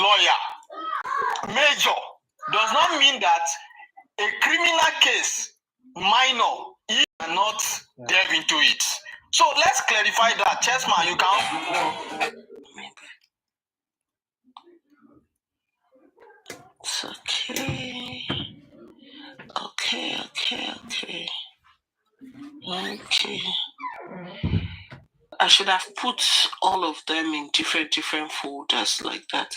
lawyer, major, does not mean that a criminal case, minor, he cannot delve into it. So let's clarify that. Chessman, you can. It's okay. Okay. I should have put all of them in different folders like that.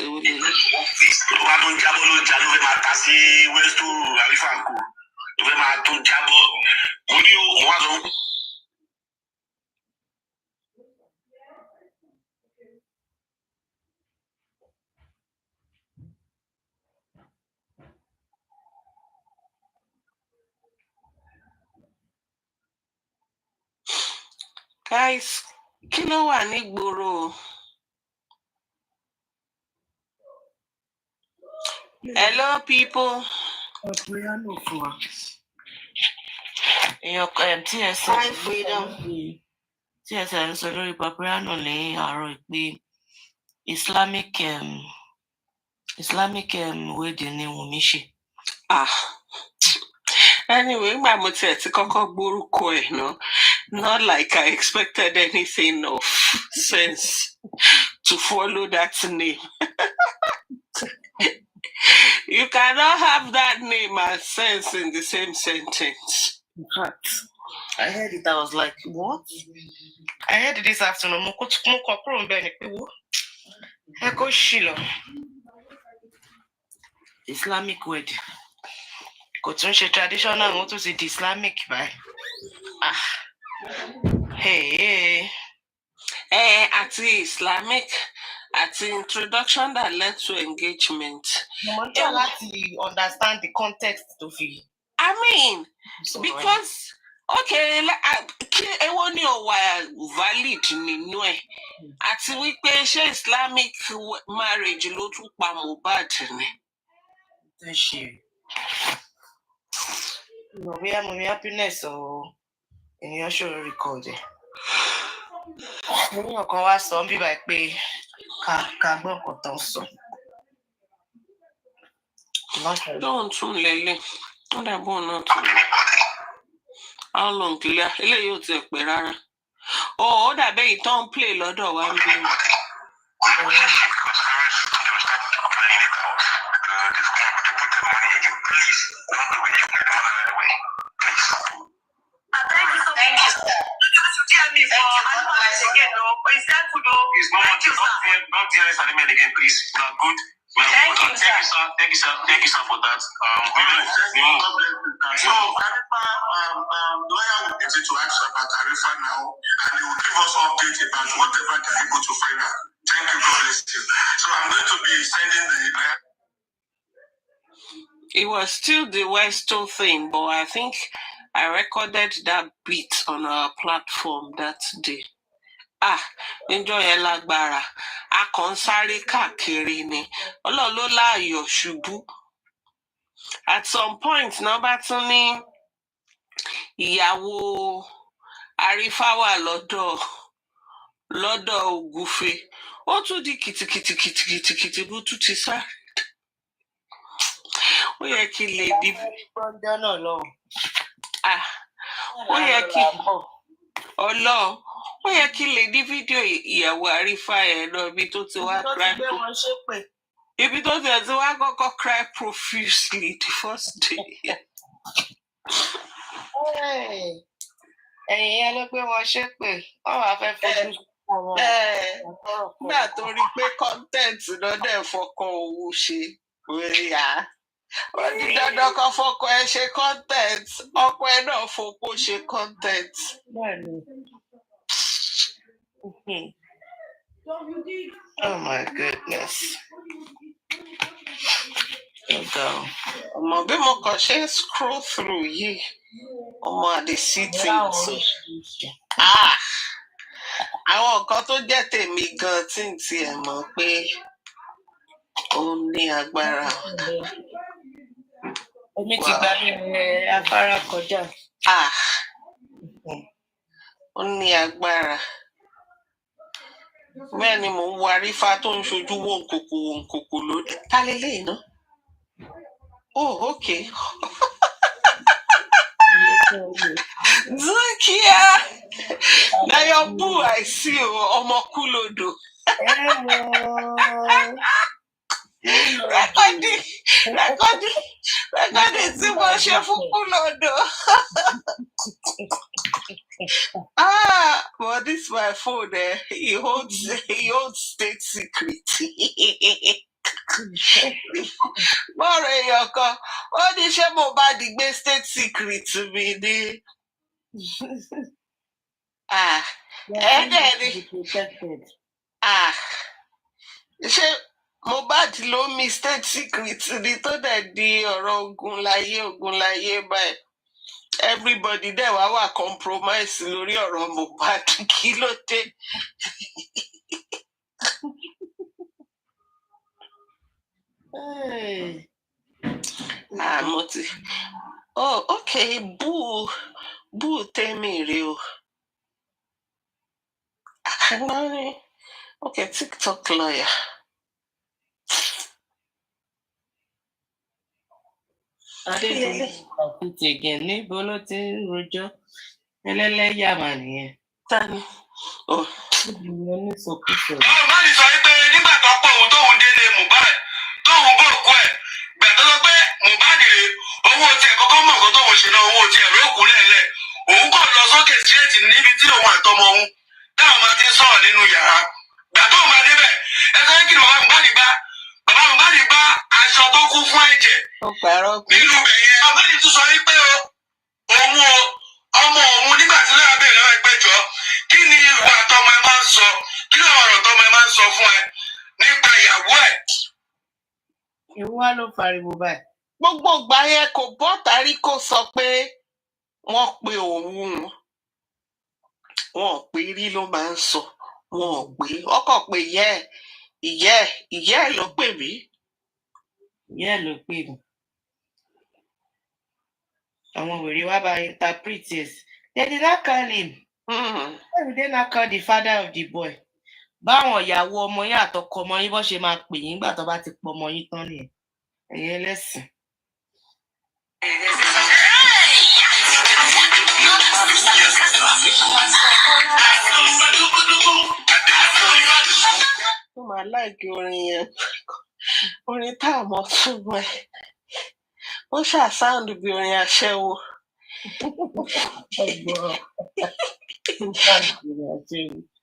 Guys, kilo wa nigboro. Hello, people. Your TSN freedom. TSN sọ lórí Papiano ní àárọ̀ pé Islamic wedding ni Wùmí ṣe. Anyway, my mother ti kọ́kọ́ gbórúkọ ẹ̀ náà. Not like I expected anything of sense to follow that name. You cannot have that name and sense in the same sentence. In fact, I heard it. I was like, what? I heard it this afternoon. Islamic wedding. Traditional, what was it? Islamic, right? Hey. At the Islamic, at the introduction that led to engagement. You want to understand the context of it. I mean, because okay, everyone valid nínú ẹ̀. Àti wípé ṣé Islamic marriage ló tún pa MOHBAD ni. We are my happiness or in your show record. Mo kan wá sọ bí báyìí pé ká gbọ́ nǹkan tó ń sọ. Don't tún lélẹ̀. Ó dàbọ̀ náà tún. How long clear? Eléyìí ò tiẹ̀ pẹ́ rárá. Ó dàbẹ́ ìtàn play lọ́dọ̀ wa ń bí mi. Thank you, sir, for that. So, lawyer will get to ask about Arifa now, and he will give us updates about whatever they're able to find out. Thank you, God bless you. So, I'm going to be sending the. It was still the Westo thing, but I think I recorded that bit on our platform that day. Enjoy Elagbara. A kàn sáré káàkiri ni. Ọlọ́run ló láàyò ṣubú. At some point, náà bá tún ní ìyàwó Arifa wà lọ́dọ̀ Ògúfe. Ó tún di kìtìkìtì bó tún ti sá. Ó yẹ kí lè di. Ó yẹ kí Ọlọ́run. Ó yẹ kí lè di fídíò ìyàwó Arifa ẹ̀ lọ ibi tó ti wá cry. Ibi tó ti wá kọ́kọ́ cry profusely the first day. Ẹ̀yin yẹn ló pé wọ́n ṣépè. Wọ́n wá fẹ́ fojú ọmọ. Nígbà tó rí pé content lọ́dẹ̀ fọkàn òwò ṣe. Wọ́n ní dandan kan fọkọ ẹ ṣe content. Ọkọ ẹ náà fọkọ ṣe content. Oh my goodness. Ọmọ bí mo kàn ṣe scroll through yìí. Ọmọ àdè sitting so. Àwọn nǹkan tó jẹ́ tèmi gan tí n tiẹ̀ mọ̀ pé ó ní agbára. Omi ti gbà ní afárá kọjá. Ó ní agbára. Bẹ́ẹ̀ ni mò ń warí fá tó ń ṣojú wòǹkòkò lóde. Ta lélẹ́yìn náà? Oh, okay. Zukia! Now your boo, I see you. Omokulodo. Recording too much for Kulodo. But this is my phone. He holds state secret. More yoko. All the shame about the state secret to me. Ṣé MOHBAD ló mi state secret ni tó dẹ̀ di ọ̀rọ̀ ogun láyé báyìí. Everybody dẹ̀ wá compromise lórí ọ̀rọ̀ MOHBAD kí ló dé. Mo ti. Oh, okay, boo tèmi rè o. Okay, TikTok lawyer. Again, níbo ló ti ń rojọ́ ẹlẹ́lẹ́yàmà nìyẹn. Tani. Báwo má ní sọ pé nígbà tó pọ̀ òun tóun délé MOHBAD tóun bó òkú ẹ̀ gbẹ̀tọ́ sọ pé MOHBAD rè owó tiẹ̀ kọ́kọ́ mọ̀ nǹkan tóun ṣe náà owó tiẹ̀ rókù lẹ́lẹ̀ òun kò lọ sókè straight níbi tí òun àtọmọ òun táwọn máa ti ń sọ̀rọ̀ nínú yàrá gbà tóun máa débẹ̀ ẹ sọ kí ni bàbá MOHBAD bá aṣọ tó kún fún ẹ̀jẹ̀ nínú ẹ̀yẹ ọ̀gbẹ́ni tún sọ wípé òun ọmọ òun nígbà tí lọ́wọ́ bẹ̀rẹ̀ lọ́wọ́ ìpẹ́jọ́ kí ni ìwà tọmọ ẹ máa ń sọ kí ni ọ̀rọ̀ tọmọ ẹ máa ń sọ fún ẹ nípa ìyàwó ẹ. Ìwọ wá ló fariwo báyìí. Gbogbo ìgbà yẹn kò bọ́ tàrí kò sọ pé wọ́n pe òun. Wọ́n pè rí ló máa ń sọ. Wọ́n pè ọkọ̀ pé ìyẹ́ ẹ̀ ló pè mí. Ìyá ẹ̀ ló pè mí. Àwọn wèrè wá bá interpret it. They did not call him. Why did they not call the father of the boy? Báwọn ìyàwó ọmọ yín àtọkọ ọmọ yín bọ́ ṣe máa pè yín nígbà tó bá ti pọ ọmọ yín tán nìyẹn. Ẹ̀yin ẹlẹ́sìn. Mo máa láìkí orin yẹn. Orin tá a mọ̀ túmọ̀ ẹ̀. Ó ṣàṣàǹdù bí orin aṣẹ́wó.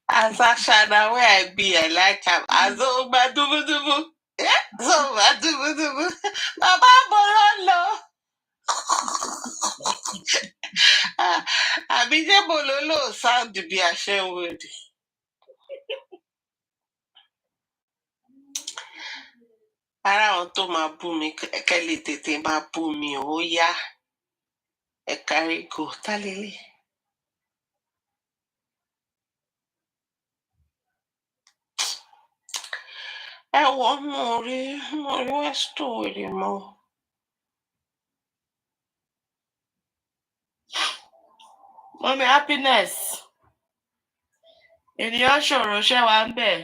As Ashana where I be, I like him. As Oba Dubu. Yeah, Oba Dubu. Baba Bololo. Abije Bololo sound bí aṣẹ́wó ni. Ara àwọn tó máa bú mi kẹ́lẹ́ tètè máa bú mi ó yá. Ẹ kárí gò tálélé. Ẹ wọ mo rí wẹ́stò èrè mọ́. Mommy, happiness. Ènìyàn ṣòro ṣẹ́ wa ń bẹ̀.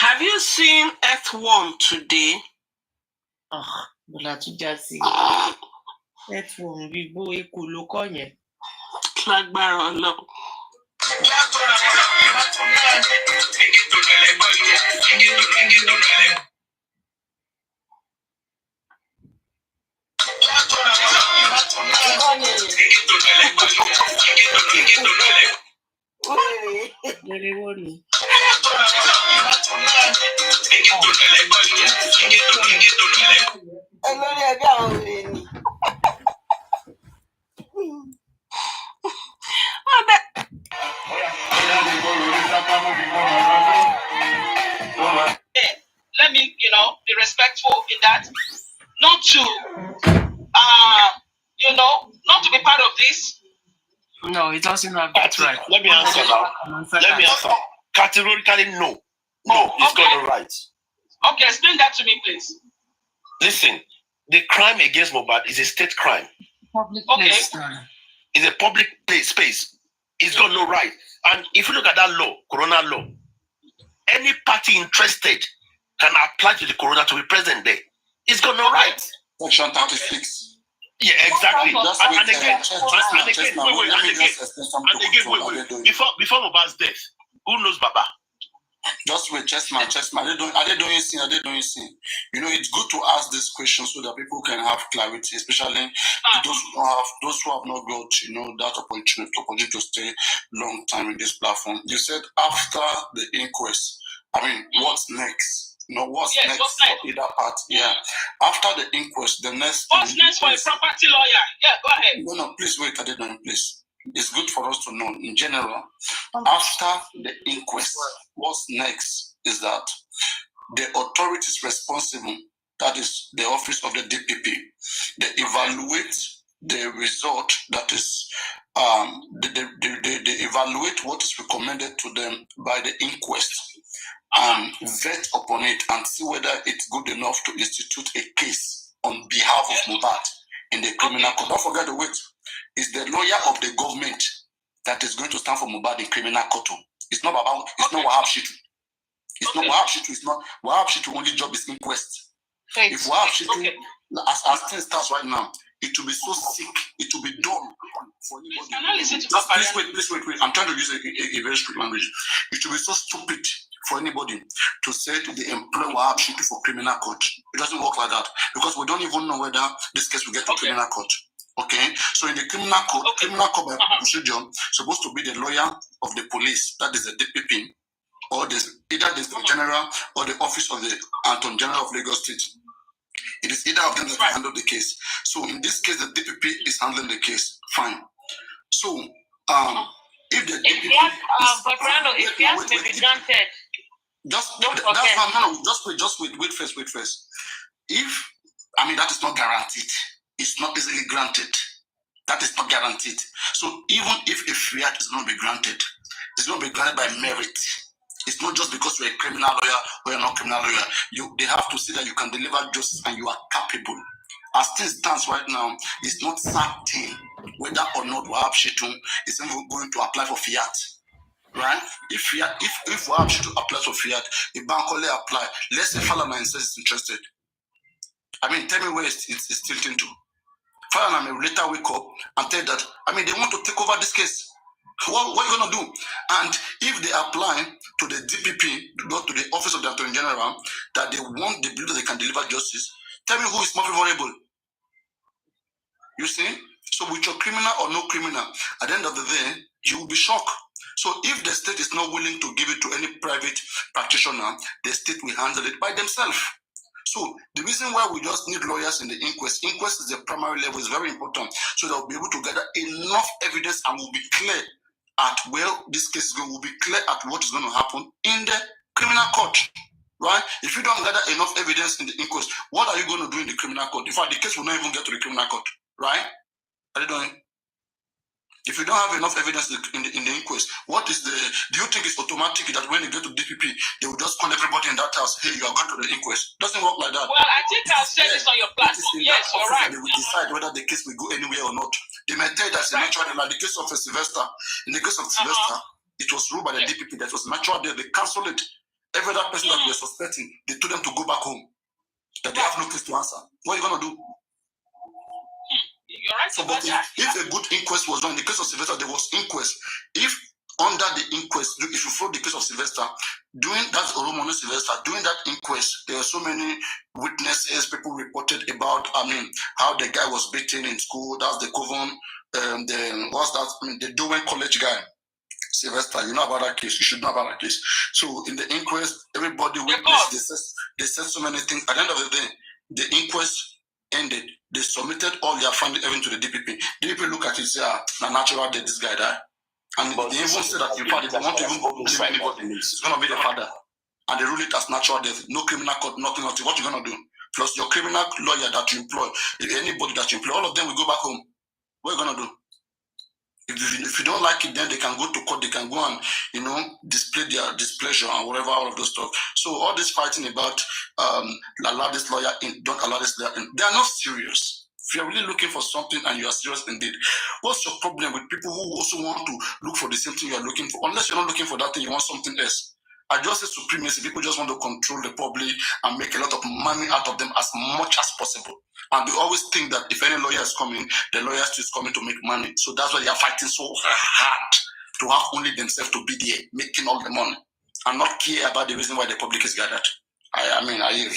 Have you seen Earthworm today? Bọ̀dà tún já sí. Earthworm bíi bó eku ló kọ́ yẹn. Lágbára Ọlọ́run. Wèrè wo ni? Olórí ẹbí àwọn wèrè ni. Let me, be respectful in that, not to, not to be part of this. No, it doesn't have that right. Let me answer now. Categorically, no. No, it's got the right. Okay, explain that to me, please. Listen, the crime against MOHBAD is a state crime. Public place. It's a public place, space. It's got no right. And if you look at that law, Corona law, any party interested can apply to the Corona to be present there. It's got no right. Section 36. Yeah, exactly. Just And wait, again, before MOHBAD's death, who knows Baba? Just wait, Chessman. Are they doing sin? You know, it's good to ask this question so that people can have clarity, especially those who have not got, you know, that opportunity to stay long time in this platform. You said after the inquest, what's next? What's next for either part? Yeah. After the inquest, the next. What's next for a property lawyer? Yeah, go ahead. No, please wait, please. It's good for us to know in general. After the inquest, what's next is that the authorities responsible, that is the office of the DPP, they evaluate the result, that is, they evaluate what is recommended to them by the inquest and vet upon it and see whether it's good enough to institute a case on behalf of MOHBAD in the criminal court. Don't forget to wait. It's the lawyer of the government that is going to stand for MOHBAD in criminal court. It's not about. It's not Wahab Shitu. It's not Wahab Shitu. It's not Wahab Shitu. Only job is inquest. If Wahab Shitu, as things starts right now, it will be so sick. It will be done for anybody. Please wait. I'm trying to use a very strict language. It will be so stupid for anybody to say they employ Wahab Shitu for criminal court. It doesn't work like that because we don't even know whether this case will get to criminal court. Okay, so in the criminal court by procedure, supposed to be the lawyer of the police, that is the DPP, or either the general or the office of the Attorney General of Lagos State. It is either of them that can handle the case. So in this case, the DPP is handling the case. Fine. So if the DPP if yes may be granted. Just wait first. If that is not guaranteed. It's not easily granted. That is not guaranteed. So even if a fiat is going to be granted, it's going to be granted by merit. It's not just because you're a criminal lawyer or you're not a criminal lawyer. They have to see that you can deliver justice and you are capable. As things stands right now, it's not certain whether or not Wahab Shitu is even going to apply for fiat. Right? If Wahab Shitu applies for fiat, if Bankole apply, let's say Falana says it's interested. Tell me where it's tilting to. Falana may later wake up and tell that, they want to take over this case. What are you going to do? And if they apply to the DPP, not to the Office of the Attorney General, that they want, they believe that they can deliver justice, tell me who is more favorable. You see? So with your criminal or no criminal, at the end of the day, you will be shocked. So if the state is not willing to give it to any private practitioner, the state will handle it by themselves. So the reason why we just need lawyers in the inquest is the primary level, is very important. So they'll be able to gather enough evidence and will be clear at where this case is going, will be clear at what is going to happen in the criminal court. Right? If you don't gather enough evidence in the inquest, what are you going to do in the criminal court? In fact, the case will not even get to the criminal court. Right? Are you doing? If you don't have enough evidence in the inquest, do you think it's automatic that when you get to DPP, they will just call everybody in that house, hey, you are going to the inquest? It doesn't work like that. Well, I think I'll say this on your platform. Yes, you're right. They will decide whether the case will go anywhere or not. They may tell that naturally, like the case of Sylvester. In the case of Sylvester, it was ruled by the DPP that was natural there. They cancelled it. Every other person that we were suspecting, they told them to go back home. That they have no case to answer. What are you going to do? You're right. So, but if a good inquest was done, in the case of Sylvester, there was inquest. If under the inquest, if you follow the case of Sylvester, during that inquest, there were so many witnesses, people reported about, how the guy was beaten in school. That's the Coven, the Dowen College guy, Sylvester. You know about that case. You should know about that case. So in the inquest, everybody witnessed. They said so many things. At the end of the day, the inquest ended. They submitted all their findings even to the DPP. DPP look at it and say, natural death, this guy died. And they even said that in fact, if they want to even believe anybody, it's going to be the father. And they rule it as natural death. No criminal court, nothing. What are you going to do? Plus your criminal lawyer that you employ, anybody that you employ, all of them will go back home. What are you going to do? If you don't like it, then they can go to court, they can go and, display their displeasure and whatever, all of those stuff. So all this fighting about allow this lawyer in, don't allow this lawyer in, they are not serious. If you're really looking for something and you are serious indeed, what's your problem with people who also want to look for the same thing you are looking for? Unless you're not looking for that thing, you want something else. I just say supremacy. People just want to control the public and make a lot of money out of them as much as possible. And they always think that if any lawyer is coming, the lawyer is coming to make money. So that's why they are fighting so hard to have only themselves to be there, making all the money, and not care about the reason why the public is gathered. I yield.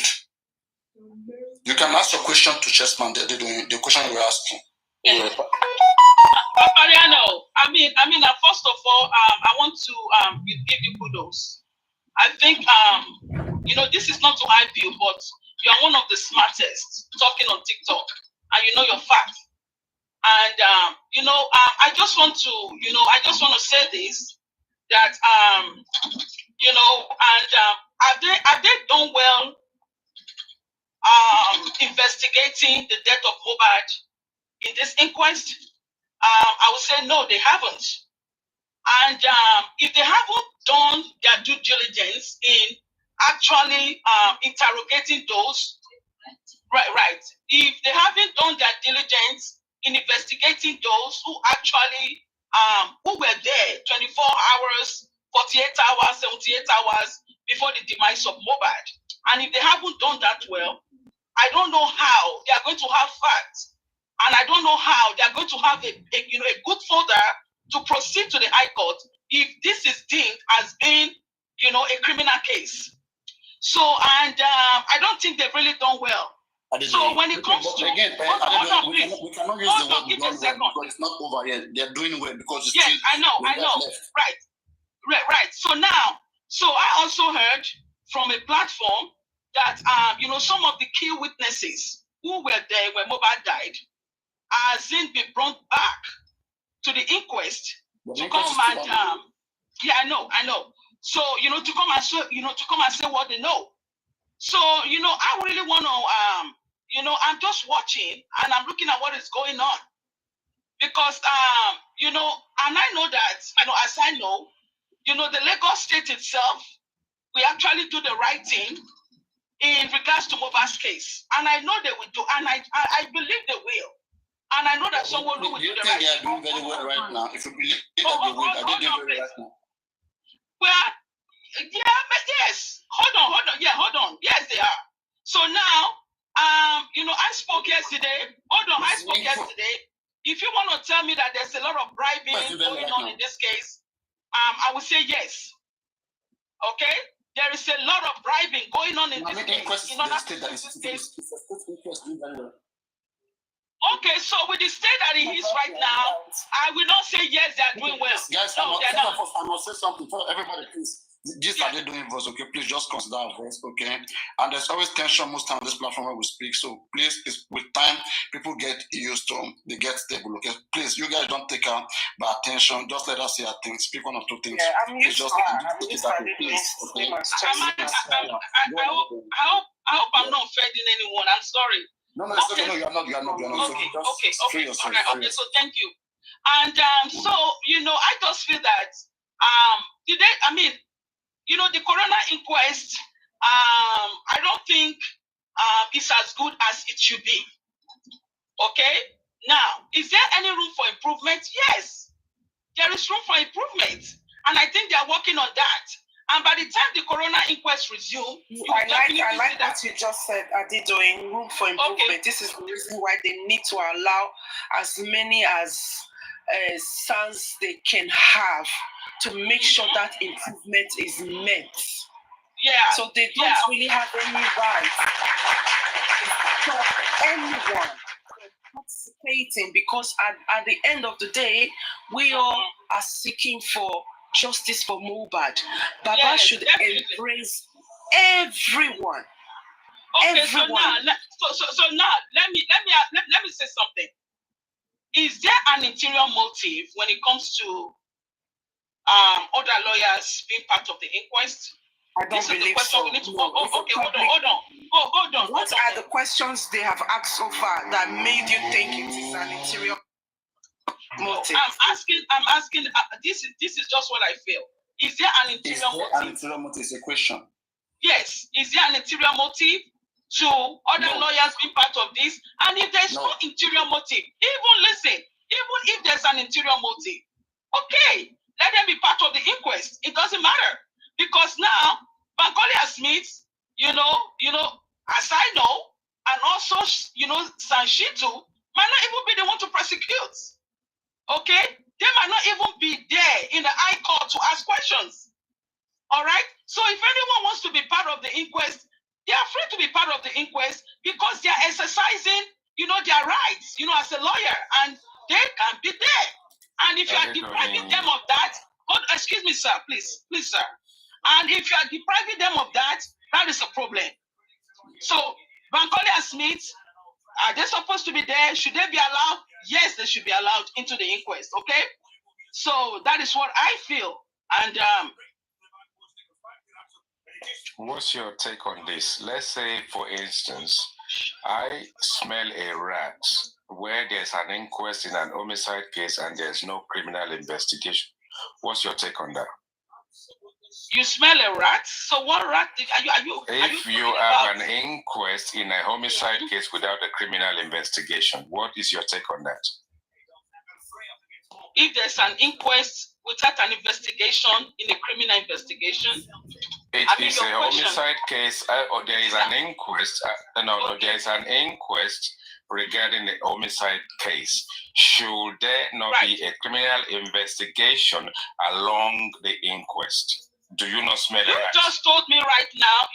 You can ask your question to Chessman. The question you were asking. Yeah. Mariano, first of all, I want to give you kudos. I think this is not to hype you, but you are one of the smartest talking on TikTok, and you know your facts. And I just want to say this, that have they done well investigating the death of MOHBAD in this inquest? I would say no, they haven't. And if they haven't done their due diligence in actually interrogating those, right. If they haven't done their diligence in investigating those who actually who were there 24 hours, 48 hours, 78 hours before the demise of MOHBAD, and if they haven't done that well, I don't know how they are going to have facts, and I don't know how they are going to have a good folder to proceed to the High Court if this is deemed as being a criminal case. So, and I don't think they've really done well. So when it comes to again, we cannot use the word done well because it's not over yet. They're doing well because it's yes, I know. Right. So I also heard from a platform that some of the key witnesses who were there when MOHBAD died are seen been brought back to the inquest to come and I know. So to come and say what they know. So I really want to I'm just watching and I'm looking at what is going on, because and I know that as I know the Lagos state itself, we actually do the right thing in regards to MOHBAD's case, and I know they will do, and I believe they will. And I know that someone will do the right thing. They are doing very well right now. If you believe that they will, are they doing very well right now? Well, yes. Hold on. Yes, they are. So now, I spoke yesterday. If you want to tell me that there's a lot of bribing going on in this case, I would say yes. Okay? There is a lot of bribing going on in this case. In order to this case. Okay, so with the state that it is right now, I will not say yes, they are doing well. Guys, no, they're not. I must say something for everybody, please. This are they doing voice, okay? Please just consider our voice, okay? And there's always tension most time on this platform where we speak. So please, with time, people get used to them. They get stable, okay? Please, you guys don't take our attention. Just let us hear things. Speak one or two things. Yeah, I'm used to that. I hope I'm not offending anyone. I'm sorry. No, it's okay. No, you're not. Okay. So thank you. And so I just feel that the coroner inquest, I don't think it's as good as it should be. Okay. Now, is there any room for improvement? Yes, there is room for improvement, and I think they are working on that. And by the time the coroner inquest resume, I like what you just said, Adedoyin, room for improvement. Okay. This is the reason why they need to allow as many as sons they can have to make sure that improvement is met. Yeah. So they don't really have any right to stop anyone participating, because at the end of the day, we all are seeking for justice for MOHBAD. Baba should embrace everyone. Okay, everyone. So now let me say something. Is there an interior motive when it comes to other lawyers being part of the inquest? I don't believe so. Okay, hold on. What are the questions they have asked so far that made you think it is an interior motive? I'm asking. This is just what I feel. Is there an interior motive? An interior motive is a question. Yes. Is there an interior motive? to other lawyers being part of this. And if there's no interior motive, even if there's an interior motive, okay, let them be part of the inquest. It doesn't matter. Because now, Bankolia Smith, as I know, and also, Sanshitu might not even be the one to prosecute. Okay? They might not even be there in the high court to ask questions. All right? So if anyone wants to be part of the inquest, they are free to be part of the inquest because they are exercising, their rights, as a lawyer, and they can be there. And if you are depriving them of that, excuse me, sir, please, sir. And if you are depriving them of that, that is a problem. So, Bankolia Smith, are they supposed to be there? Should they be allowed? Yes, they should be allowed into the inquest, okay? So, that is what I feel. And what's your take on this? Let's say, for instance, I smell a rat where there's an inquest in an homicide case and there's no criminal investigation. What's your take on that? You smell a rat? So what rat are you If you have an inquest in a homicide case without a criminal investigation, what is your take on that? If there's an inquest without an investigation in a criminal investigation, it is a homicide case, or there is an inquest. There is an inquest regarding the homicide case. Should there not be a criminal investigation along the inquest? Do you not smell it? You just told me right now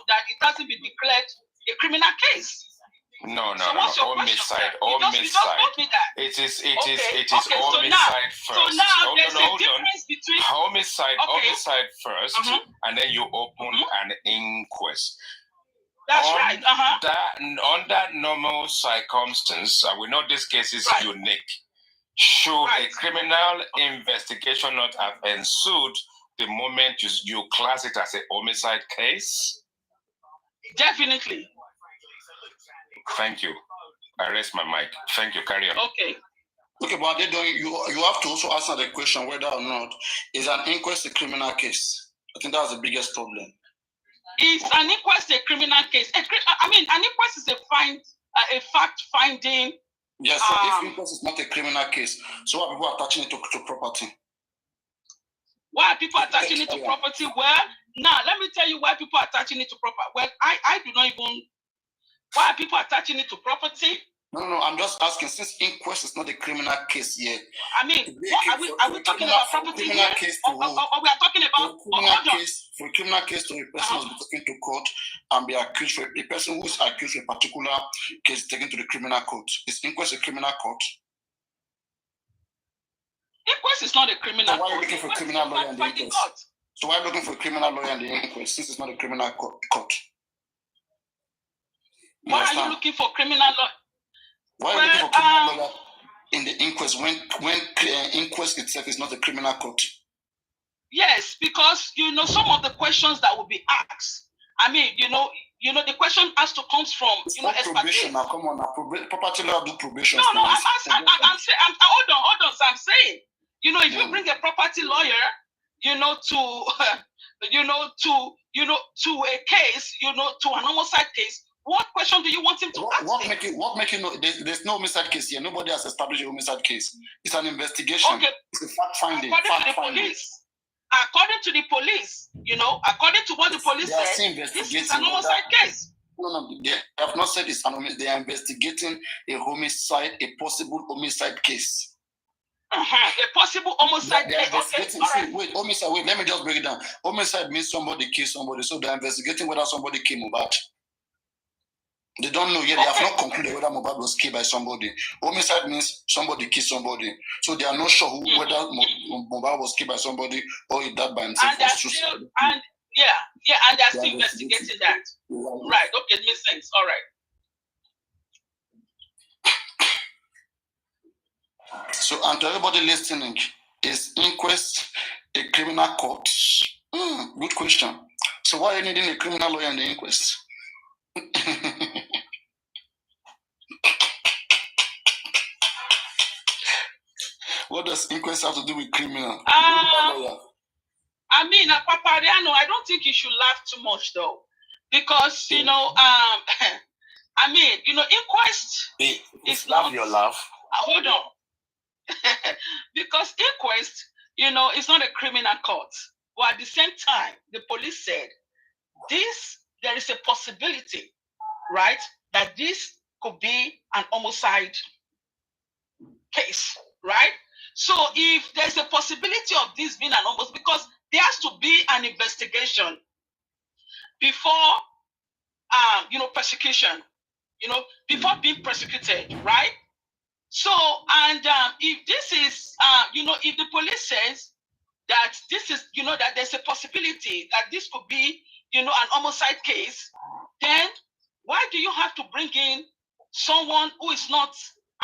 that it hasn't been declared a criminal case. No. Homicide. Homicide. You just told me that. It is homicide first. So now there's a difference between homicide first, and then you open an inquest. That's right. Under normal circumstance, we know this case is unique. Should a criminal investigation not have ensued the moment you class it as a homicide case? Definitely. Thank you. I rest my mic. Thank you. Carry on. Okay, but you have to also answer the question whether or not is an inquest a criminal case. I think that's the biggest problem. Is an inquest a criminal case? An inquest is a fact finding. Yes, so if inquest is not a criminal case, so why people attaching it to property? Why are people attaching it to property? Well, now let me tell you why people are attaching it to property. Well, I do not even. Why are people attaching it to property? No, I'm just asking, since inquest is not a criminal case yet. Are we talking about property here? Or we are talking about for a criminal case to a person who is taken to court and be accused for a person who is accused for a particular case taken to the criminal court. Is inquest a criminal court? Inquest is not a criminal court. So why are you looking for a criminal lawyer in the inquest? So why are you looking for a criminal lawyer in the inquest since it's not a criminal court? Why are you looking for criminal law? Why are you looking for criminal lawyer in the inquest when inquest itself is not a criminal court? Yes, because some of the questions that will be asked. The question has to come from probation. Now come on, now property law do probation. No, I'm saying. Hold on. So I'm saying, if you bring a property lawyer, to a case, to an homicide case. What question do you want him to ask? What make you know there's no homicide case here? Nobody has established a homicide case. It's an investigation. Okay. It's a fact finding. According to the police, according to what the police said, this is an homicide case. No, they have not said it's an homicide. They are investigating a homicide, a possible homicide case. A possible homicide case. Okay. Wait, homicide. Wait, let me just break it down. Homicide means somebody killed somebody, so they're investigating whether somebody killed MOHBAD. They don't know yet. They have not concluded whether MOHBAD was killed by somebody. Homicide means somebody killed somebody. So they are not sure whether MOHBAD was killed by somebody or he died by himself. And they're still investigating that. Right. Okay, it makes sense. All right. So, and to everybody listening, is inquest a criminal court? Good question. So why are you needing a criminal lawyer in the inquest? What does inquest have to do with criminal? Papariano, I don't think you should laugh too much, though. Because, you know, I mean, you know, inquest is not... your laugh. Hold on. Because inquest, you know, it's not a criminal court. But at the same time, the police said, there is a possibility, right, that this could be an homicide case, right? So if there's a possibility of this being an homicide, because there has to be an investigation before, you know, persecution, you know, before being persecuted, right? So, and if this is, you know, if the police says that this is, you know, that there's a possibility that this could be, you know, an homicide case, then why do you have to bring in someone who is not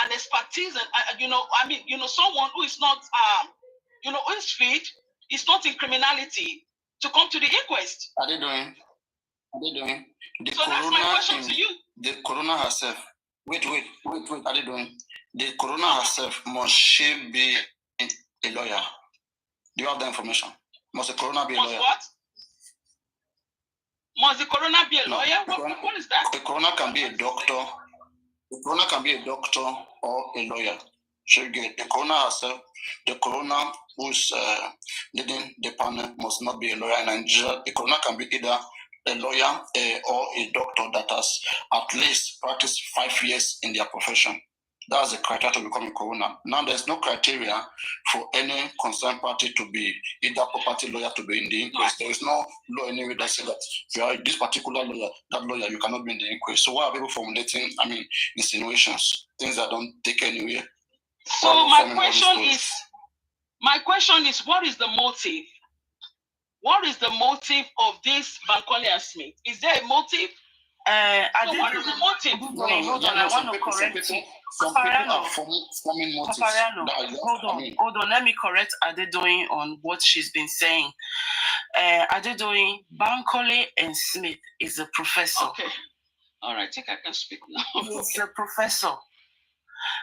an expertise and, you know, I mean, you know, someone who is not, you know, whose feet is not in criminality to come to the inquest? Are they doing? So that's my question to you. The coroner herself. Wait. Are they doing? The coroner herself, must she be a lawyer? Do you have the information? Must the coroner be a lawyer? What? Must the coroner be a lawyer? What is that? The coroner can be a doctor. The coroner can be a doctor or a lawyer. So get the coroner herself. The coroner who's leading the panel must not be a lawyer in Nigeria. The coroner can be either a lawyer or a doctor that has at least practiced 5 years in their profession. That's the criteria to become a coroner. Now, there's no criteria for any concerned party to be either property lawyer to be in the inquest. There is no law anywhere that says that if you are this particular lawyer, that lawyer, you cannot be in the inquest. So why are people formulating, insinuations, things that don't take anywhere? So my question is, what is the motive? What is the motive of this Bankole and Smith? Is there a motive? What is the motive? Hold on, I want to correct you. Some people are forming motives. Hold on, let me correct Adedoyin on what she's been saying. Adedoyin, Bankole and Smith is a professor. Okay. All right, I think I can speak now. He's a professor.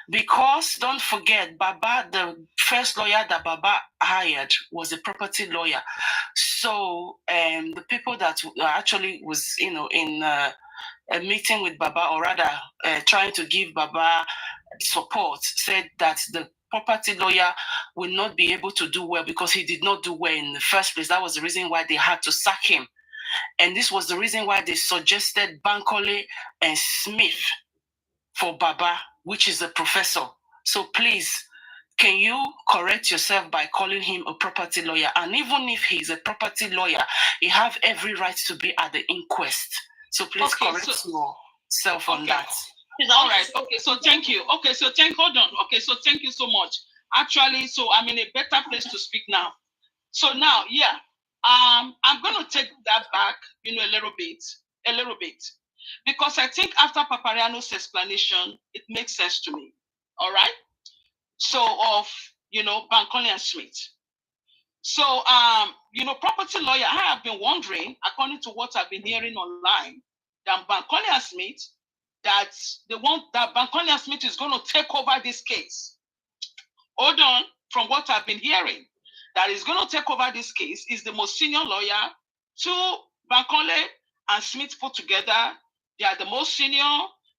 Because don't forget, Baba, the first lawyer that Baba hired was a property lawyer. So the people that actually was, you know, in a meeting with Baba, or rather trying to give Baba support, said that the property lawyer will not be able to do well because he did not do well in the first place. That was the reason why they had to sack him. And this was the reason why they suggested Bankole and Smith for Baba, which is a professor. So please, can you correct yourself by calling him a property lawyer? And even if he's a property lawyer, he have every right to be at the inquest. So please correct yourself on that. All right. Okay. So thank you. Okay. So hold on. Okay. So thank you so much. Actually, so I'm in a better place to speak now. So now, yeah, I'm going to take that back, you know, a little bit. Because I think after Papariano's explanation, it makes sense to me. All right. So of, you know, Bankole and Smith. So, you know, property lawyer, I have been wondering, according to what I've been hearing online, that Bankole and Smith, that they want that Bankole and Smith is going to take over this case. Hold on, from what I've been hearing, that is going to take over this case is the most senior lawyer to Bankole and Smith put together. They are the most senior.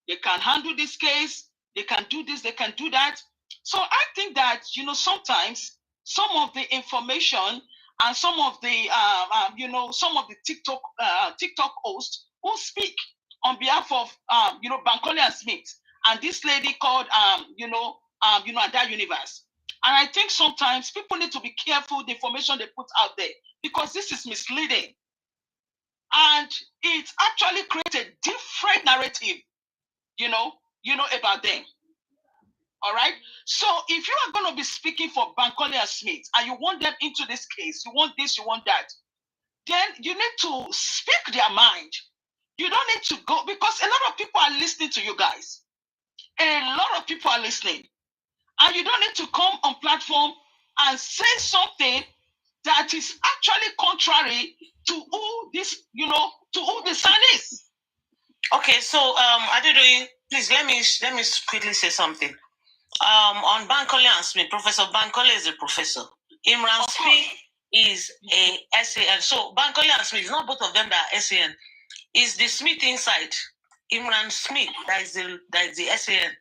They can handle this case. They can do this. They can do that. So I think that, you know, sometimes some of the information and some of the, you know, some of the TikTok hosts who speak on behalf of, you know, Bankole and Smith and this lady called, you know, that universe. And I think sometimes people need to be careful the information they put out there because this is misleading. And it actually creates a different narrative, you know, about them. All right. So if you are going to be speaking for Bankole and Smith and you want them into this case, you want this, you want that, then you need to speak their mind. You don't need to go because a lot of people are listening to you guys. A lot of people are listening. And you don't need to come on platform and say something that is actually contrary to who this, you know, to who the son is. Okay, so Adedoyin, please let me quickly say something. On Bankole and Smith, Professor Bankole is a professor. Imran Smith is a SAN. So Bankole and Smith, it's not both of them that are SAN. Is the Smith inside? Imran Smith, that is the SAN.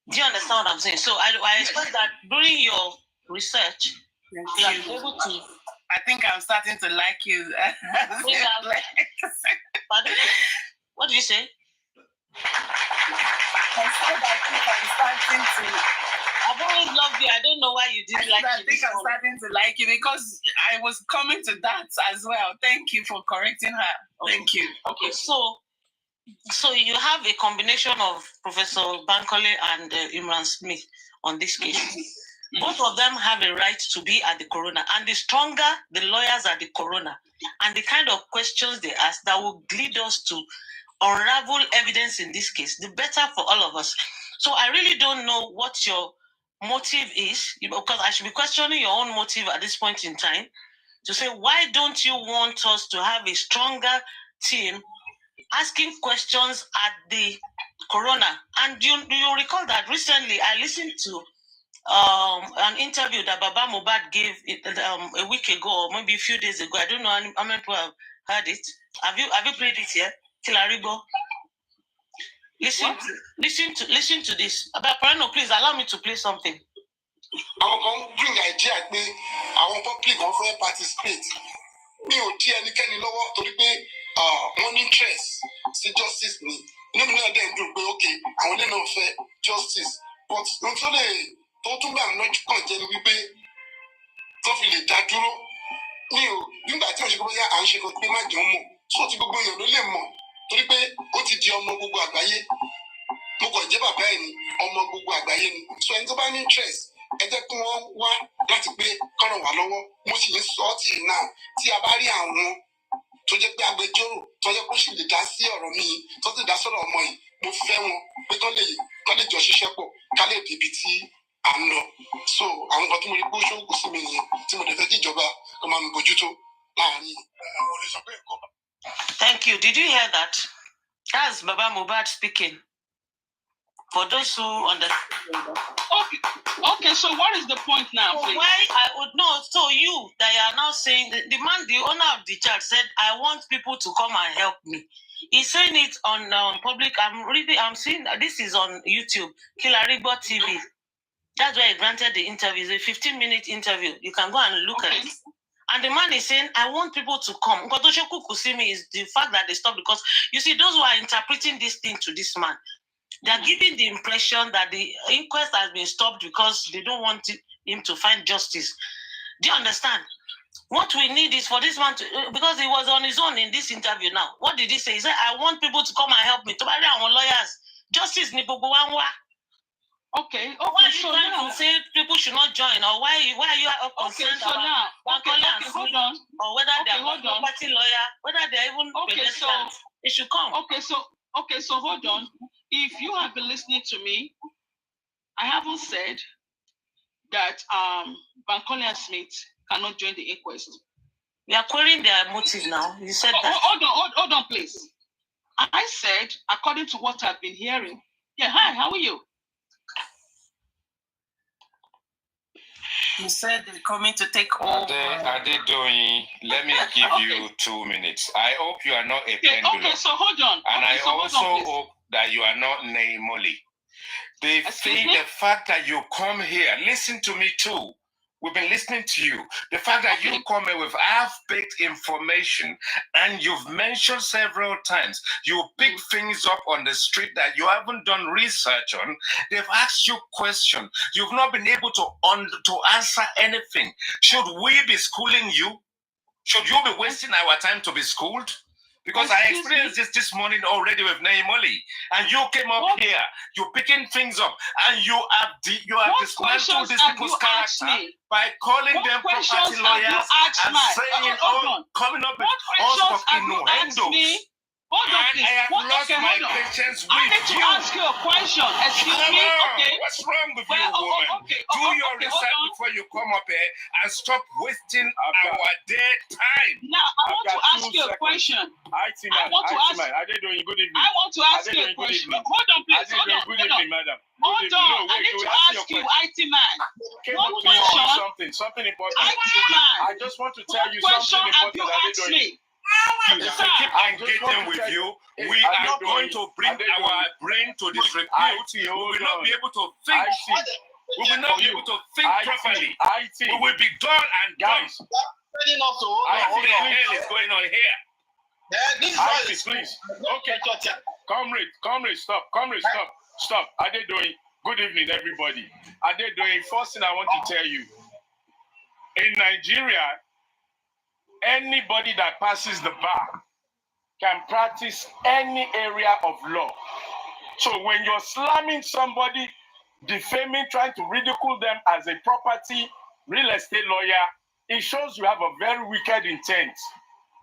Do you understand what I'm saying? So I expect that during your research, you are able to. I think I'm starting to like you. Pardon? What did you say? I said I think I'm starting to. I've always loved you. I don't know why you didn't like me. I think I'm starting to like you because I was coming to that as well. Thank you for correcting her. Okay. Thank you. Okay, so you have a combination of Professor Bankole and Imran Smith on this case. Both of them have a right to be at the coroner, and the stronger the lawyers at the coroner, and the kind of questions they ask that will lead us to unravel evidence in this case, the better for all of us. So I really don't know what your motive is, because I should be questioning your own motive at this point in time to say, why don't you want us to have a stronger team asking questions at the coroner? And you recall that recently I listened to an interview that Baba MOHBAD gave a week ago, or maybe a few days ago. I don't know how many people have heard it. Have you played it here? Kilaribo. Listen to this. Abaparano, please allow me to play something. Àwọn kan bring idea pé àwọn public wọn fẹ́ participate. Mi ò dí ẹnikẹ́ni lọ́wọ́ torí pé wọ́n ní interest sí justice ni. Inú mi náà dẹ̀ ń dùn pé okay àwọn ilé náà fẹ́ justice, but ohun tó tún bá mi lọ́jọ́ kàn jẹ́ ni wípé tó fi lè dá dúró. Mi ò nígbà tí òṣèlú bóyá à ń ṣe kan pé má jẹun mọ̀, so ti gbogbo èèyàn ló lè mọ̀ torí pé ó ti di ọmọ gbogbo àgbáyé. Mo kàn jẹ́ bàbá ẹ̀ ni ọmọ gbogbo àgbáyé ni. So ẹni tó bá ní interest ẹ jẹ́ kí wọ́n wá láti pé kọ́ràn wá lọ́wọ́. Mo sì ní sọ ọ́ tì náà tí a bá rí àwọn tó jẹ́ pé agbẹjọ́rò tó jẹ́ kó sì lè dá sí ọ̀rọ̀ mi yìí tó sì dá sọ̀rọ̀ ọmọ yìí, mo fẹ́ wọn pé kán lè jọ ṣiṣẹ́ pọ̀ ká lè débi tí à ń lọ. So àwọn nǹkan tí mo rí pé ó ṣòwò sí mi nìyẹn tí mo lè fẹ́ kí ìjọba kó máa mi bójútó láàárín Thank you. Did you hear that? That's Baba MOHBAD speaking. For those who understand. Okay, so what is the point now, So please? why I would know, so you that you are now saying, the owner of the church said, I want people to come and help me. He's saying it on public. I'm seeing, this is on YouTube, Kilaribo TV. That's why I granted the interview. It's a 15-minute interview. You can go and look at it. And the man is saying, I want people to come. What Oshoku Kusimi is the fact that they stopped, because you see, those who are interpreting this thing to this man, they are giving the impression that the inquest has been stopped because they don't want him to find justice. Do you understand? What we need is for this man to, because he was on his own in this interview now. What did he say? He said, I want people to come and help me. To buy our lawyers. Justice ni gbogbo wa nwa. Okay, Why are you so trying now, to say people should not join, or why are you concerned so now, hold on. or whether they are property lawyer, whether they are even pedestrians, they should come. Okay, so hold on. If you have been listening to me, I haven't said that Bankole and Smith cannot join the inquest. We are querying their motive now. You said that. Hold on, please. I said, according to what I've been hearing. Yeah, hi, how are you? You said they're coming to take over. Adedoyin, let me give you 2 minutes. I hope you are not a pendulum. Okay, so hold on. And okay, I so also hope that you are not Neymoli. The fact that you come here, listen to me too. We've been listening to you. The fact that you come here with half-baked information, and you've mentioned several times, you pick things up on the street that you haven't done research on. They've asked you questions. You've not been able to answer anything. Should we be schooling you? Should you be wasting our time to be schooled? Because I experienced this morning already with Naimoli, and you came up here, you're picking things up, and you have dismantled these people's character by calling them property lawyers and saying, coming up with all sorts of innuendos. Hold on, please. I have lost my patience with you. I need to ask you a question. Excuse me. Okay. What's wrong with you, woman? Do your research before you come up here and stop wasting our dead time. Now, I want to ask you a question. I want to ask you a question. Hold on, please. Hold on. Madam. Hold on. I need to ask you, IT man. One question. Something important. IT man. I just want to tell you something important. What question have you asked me? If we keep engaging with you, we are going to bring our brain to disrepute. We will not be able to think. We will not be able to think properly. We will be dull and dumb. What the hell is going on here? Please. Okay, comrade, stop. Stop. Are they doing? Good evening, everybody. Are they doing? First thing I want to tell you, in Nigeria, anybody that passes the bar can practice any area of law. So when you're slamming somebody, defaming, trying to ridicule them as a property, real estate lawyer, it shows you have a very wicked intent.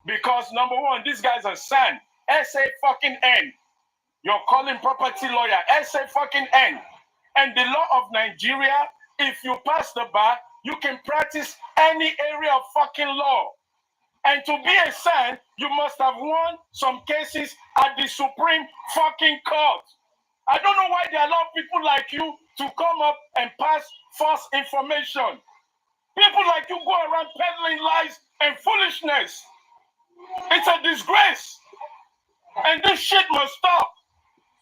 Because number one, these guys are sand. S-A-fucking-N. You're calling property lawyer. S-A-fucking-N. And the law of Nigeria, if you pass the bar, you can practice any area of fucking law. And to be a sand, you must have won some cases at the Supreme fucking Court. I don't know why they allow people like you to come up and pass false information. People like you go around peddling lies and foolishness. It's a disgrace. And this shit must stop.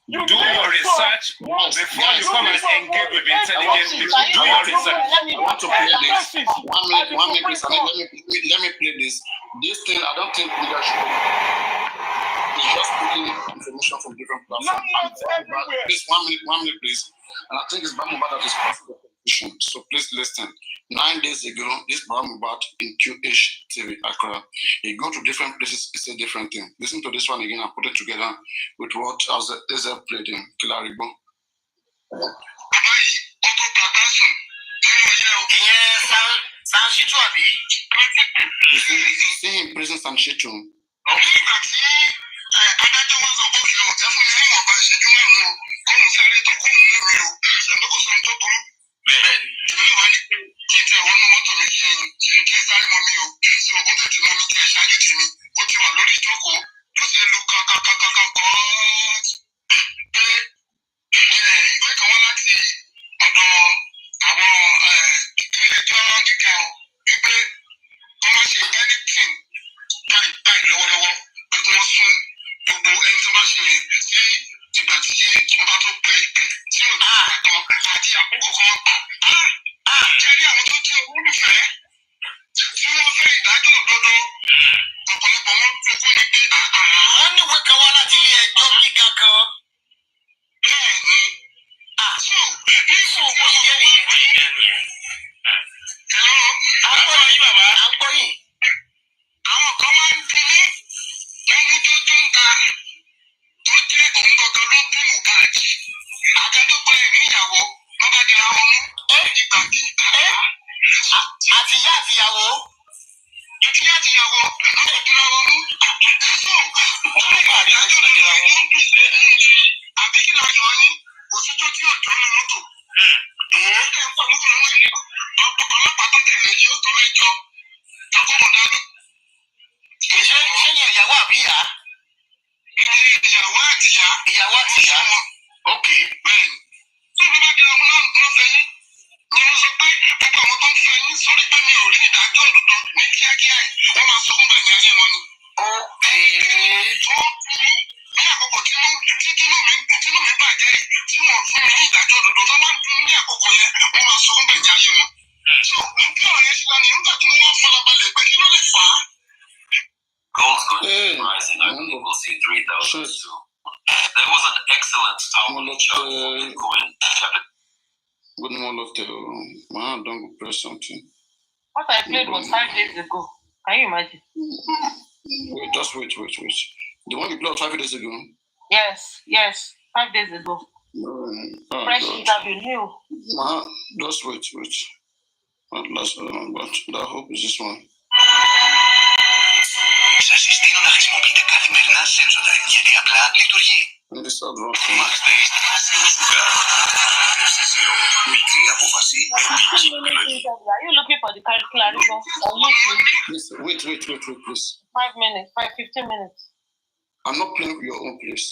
You do your research before you come and engage with intelligent people. Do your research. I want to play this. 1 minute, please. Let me play this. This thing, I don't think we should. It's just putting information from different platforms. Please, 1 minute, please. And I think it's MOHBAD that is causing the confusion. So please listen. 9 days ago, this MOHBAD in QH TV Accra, he go to different places, he say different thing. Listen to this one again and put it together with what Ezel played in Kilaribo. See him prison Sanshitu. There was an excellent album. Good morning, man. Don't press something. What I played was 5 days ago. Can you imagine? Wait, just wait. The one you played 5 days ago? Yes, 5 days ago. Fresh interview, new. Man, just wait. But I hope it's this one. Σας συστήνω να χρησιμοποιείτε καθημερινά Sensodyne γιατί απλά λειτουργεί. Maxtaste Zero Sugar. Pepsi Zero. Μικρή απόφαση, επίκη επιλογή. Are you looking for the Clarigo on YouTube? Wait, please. 5 minutes, 15 minutes. I'm not playing your own place.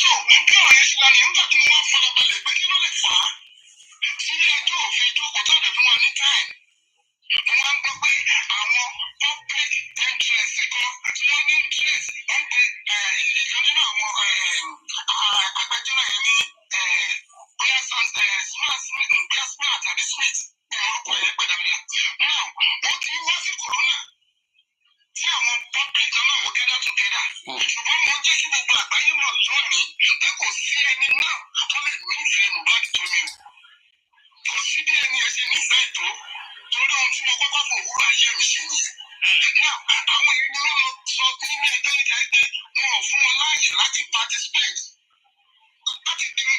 So, bí ọ̀rọ̀ yẹn ṣe lọ nìyẹn, nígbà tí mo wá farabalẹ̀ pé kí ló lè fà á? Sílé ẹjọ́ òfin ìjókòó tó lè fún wa ní time. Mo wá ń gbọ́ pé àwọn public interest kan tí wọ́n ní interest wọ́n pe ìkan nínú àwọn agbẹjọ́rò yẹn ní bóyá smart àbí smith ní orúkọ yẹn pé dáadáa. Now, wọ́n ti wá sí corona tí àwọn public kan náà wọ́n gather together. Ṣùgbọ́n mo jẹ́ kí gbogbo àgbáyé mọ̀ lónìí pé kò sí ẹni náà tó lè nífẹ̀ẹ́ Mohbad tó mi o. Kò sí bí ẹni ẹ ṣe nífẹ̀ẹ́ tó torí ohun tí mo kọ́kọ́ fò wúrọ̀ ayé mi ṣe nìyẹn. Now, àwọn èèyàn ni wọ́n lọ sọ nínú ẹjọ́ ìjà pé wọn ò fún wọn láàyè láti participate láti di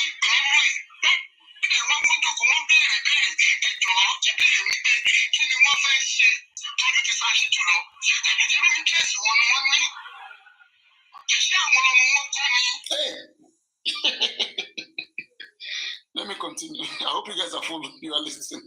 ìgbìmọ̀ ẹ̀. Wọ́n wọ́n jókòó wọ́n béèrè ẹjọ́ tí béèrè wípé kí ni wọ́n fẹ́ ṣe tọ́jú ti sáà sí jùlọ. Irú interest wo ni wọ́n ní? Ṣé àwọn ọmọ wọn kú ni? Let me continue. I hope you guys are following. You are listening.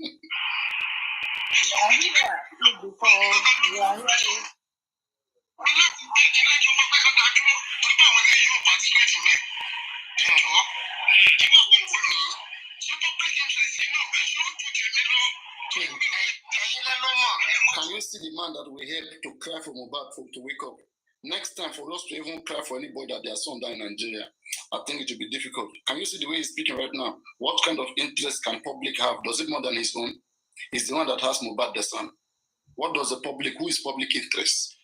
Can you see the man that we help to cry for Mohbad to wake up? Next time, for us to even cry for anybody that their son died in Nigeria, I think it will be difficult. Can you see the way he's speaking right now? What kind of interest can public have? Does it more than his own? He's the one that has Mohbad the son. What does the public? Who is public interest?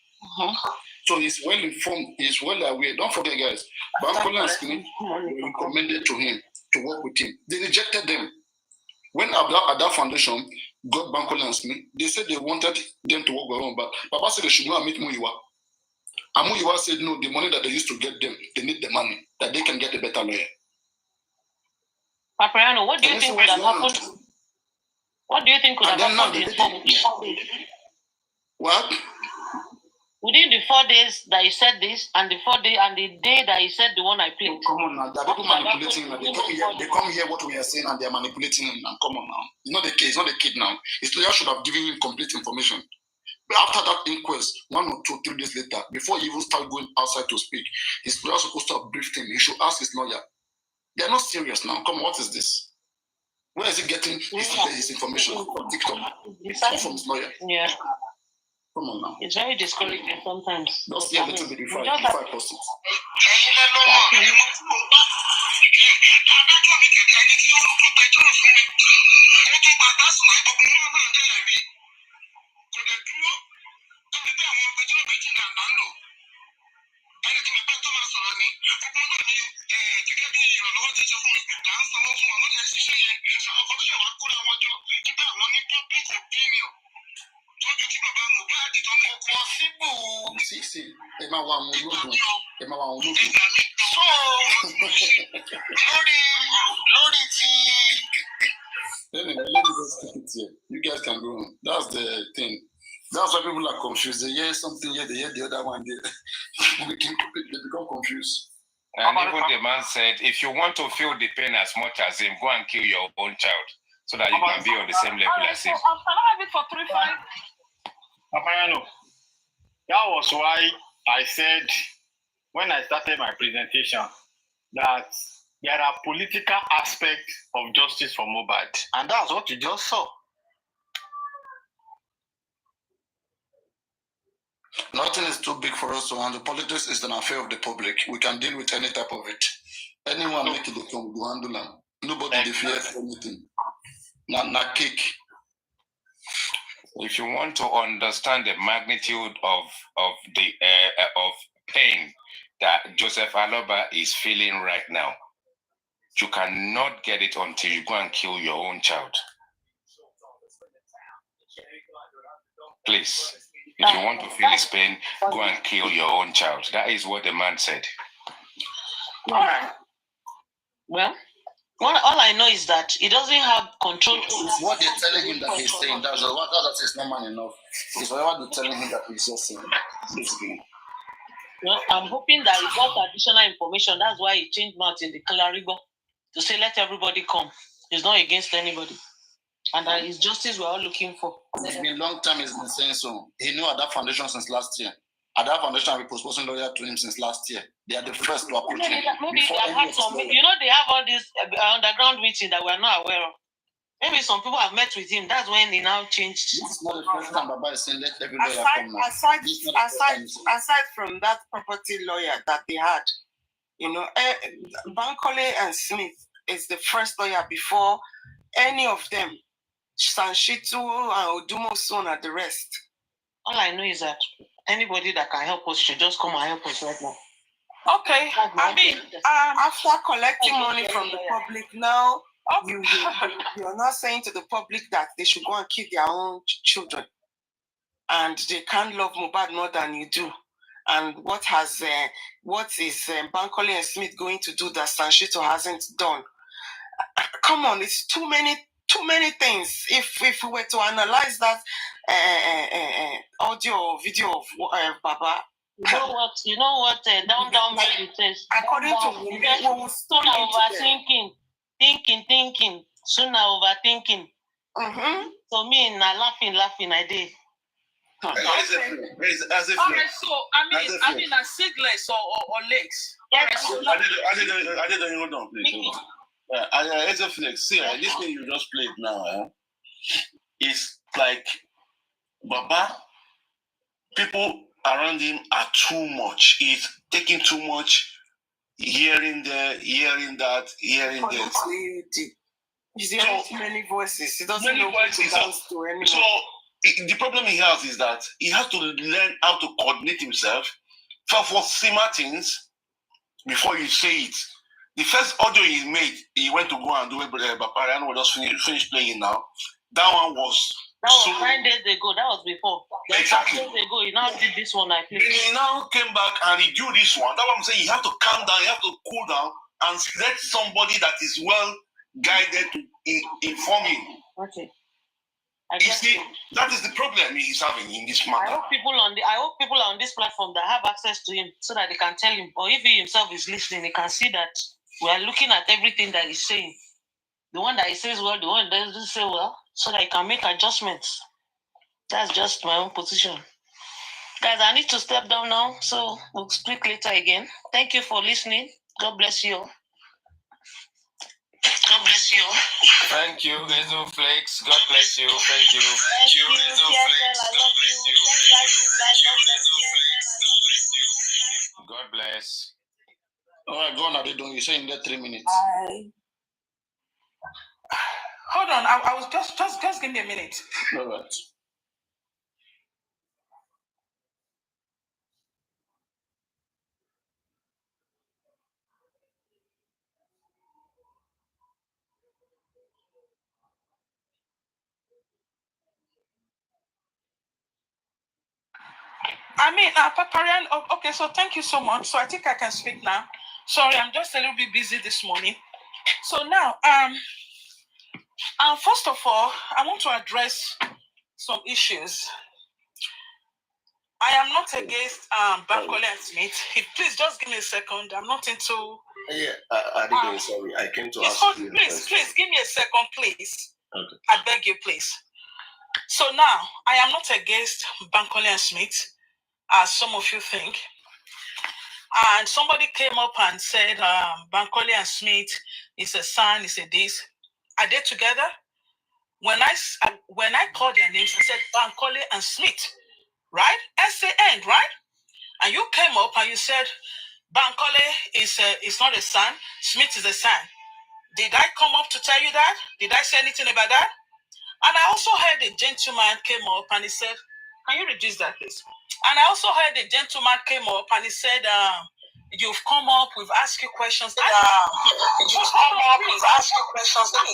So he's well informed. He's well aware. Don't forget, guys. Bankola and Skinny recommended to him to work with him. They rejected them. When Ada Foundation got Bankola and Skinny, they said they wanted them to work with him, but Papa said they should go and meet Muyiwa. And Muyiwa said no, the money that they used to get them, they need the money, that they can get a better lawyer. Papriano, what do you think would have happened? What do you think could have happened in 4 days? What? Within the 4 days that he said this, and the 4 day and the day that he said the one I played. Come on now, there are people manipulating him. They come here what we are saying and they are manipulating him now. Come on now. It's not the case, it's not the kid now. His lawyer should have given him complete information. But after that inquest, 1 or 2, 3 days later, before he even started going outside to speak, his lawyer was supposed to have briefed him. He should ask his lawyer. They are not serious now. Come on, what is this? Where is he getting his information from TikTok? It's from his lawyer. Yeah. Come on now. It's very discouraging sometimes. Just hear a little bit before I post it. See, Emma one so let me just keep it here. You guys can go on. That's the thing. That's why people are confused. They hear something here, they hear the other one. They become confused. And even the man said, if you want to feel the pain as much as him, go and kill your own child so that you can be on the same level as him. Can I have it for 3-5? Papriano, that was why I said when I started my presentation that there are political aspects of justice for MOHBAD, and that's what you just saw. Nothing is too big for us to handle. Politics is an affair of the public. We can deal with any type of it. Anyone make it come, we will handle them. Nobody fears anything. Not cake. If you want to understand the magnitude of pain that Joseph Aloba is feeling right now, you cannot get it until you go and kill your own child. Please, if you want to feel his pain, go and kill your own child. That is what the man said. All right. Well, all I know is that he doesn't have control. It's what they're telling him that he's saying. That's what that is not man enough. It's whatever they're telling him that he's just saying. Basically. Well, I'm hoping that he got additional information. That's why he changed mouth in the Claribo to say let everybody come. He's not against anybody. And that is justice we're all looking for. It's been a long time he's been saying so. He knew at that foundation since last year. Ada Foundation have been proposing lawyer to him since last year. They are the first to approach him. Maybe they have had some, you know, they have all this underground meeting that we're not aware of. Maybe some people have met with him. That's when they now changed. This is not the first time Baba is saying let every lawyer come now. Aside from that property lawyer that they had, you know, Bankole and Smith is the first lawyer before any of them. Sanshitu and Odumoson and the rest. All I know is that anybody that can help us should just come and help us right now. Okay. I mean, after collecting money from the public, now you're not saying to the public that they should go and kill their own children, and they can't love Mohbad more than you do. And what is Bankole and Smith going to do that Sanshito hasn't done? Come on, it's too many things. If we were to analyze that audio or video of Baba, you know what down it says. According to sooner overthinking, thinking, sooner overthinking. So me na laughing I did. As if so I mean a seedless or legs. I didn't hold on, please. As a flex, see, this thing you just played now, is like Baba. People around him are too much. He's taking too much. Hearing there, hearing that, hearing this. He's hearing too many voices. He doesn't know what to dance to anymore. So the problem he has is that he has to learn how to coordinate himself for simmer things before you say it. The first audio he made, he went to go and do it, but Bapariano will just finish playing now. That one was... That was 9 days ago. That was before. Exactly. 5 days ago, he now did this one. I think. He now came back and he do this one. That's what I'm saying. You have to calm down. You have to cool down and let somebody that is well guided to inform him. Okay. You see, that is the problem he's having in this matter. I hope people on this platform that have access to him so that they can tell him, or if he himself is listening, he can see that we are looking at everything that he's saying. The one that he says well, the one that doesn't say well, so that he can make adjustments. That's just my own position. Guys, I need to step down now, so we'll speak later again. Thank you for listening. God bless you. God bless you. Thank you, Ezo Flakes. God bless you. Thank you. Thank you, Ezo Flakes. I love you. God bless. All right, go on, Adedon. You say in there 3 minutes. Hold on, I was just give me a minute. All right. I mean, Paparian, okay, so thank you so much. So I think I can speak now. Sorry, I'm just a little bit busy this morning. So now, first of all, I want to address some issues. I am not against Bankole and Smith. Please just give me a second. I'm not into... Yeah, I didn't, sorry. I came to ask you. Please, give me a second, please. Okay. I beg you, please. So now, I am not against Bankole and Smith, as some of you think. And somebody came up and said, Bankole and Smith is a son, is a this. Are they together? When I called their names, I said Bankole and Smith, right? S-A-N, right? And you came up and you said Bankole is not a son, Smith is a son. Did I come up to tell you that? Did I say anything about that? And I also heard a gentleman came up and he said, can you reduce that, please? And I also heard a gentleman came up and he said, you've come up, we've asked you questions.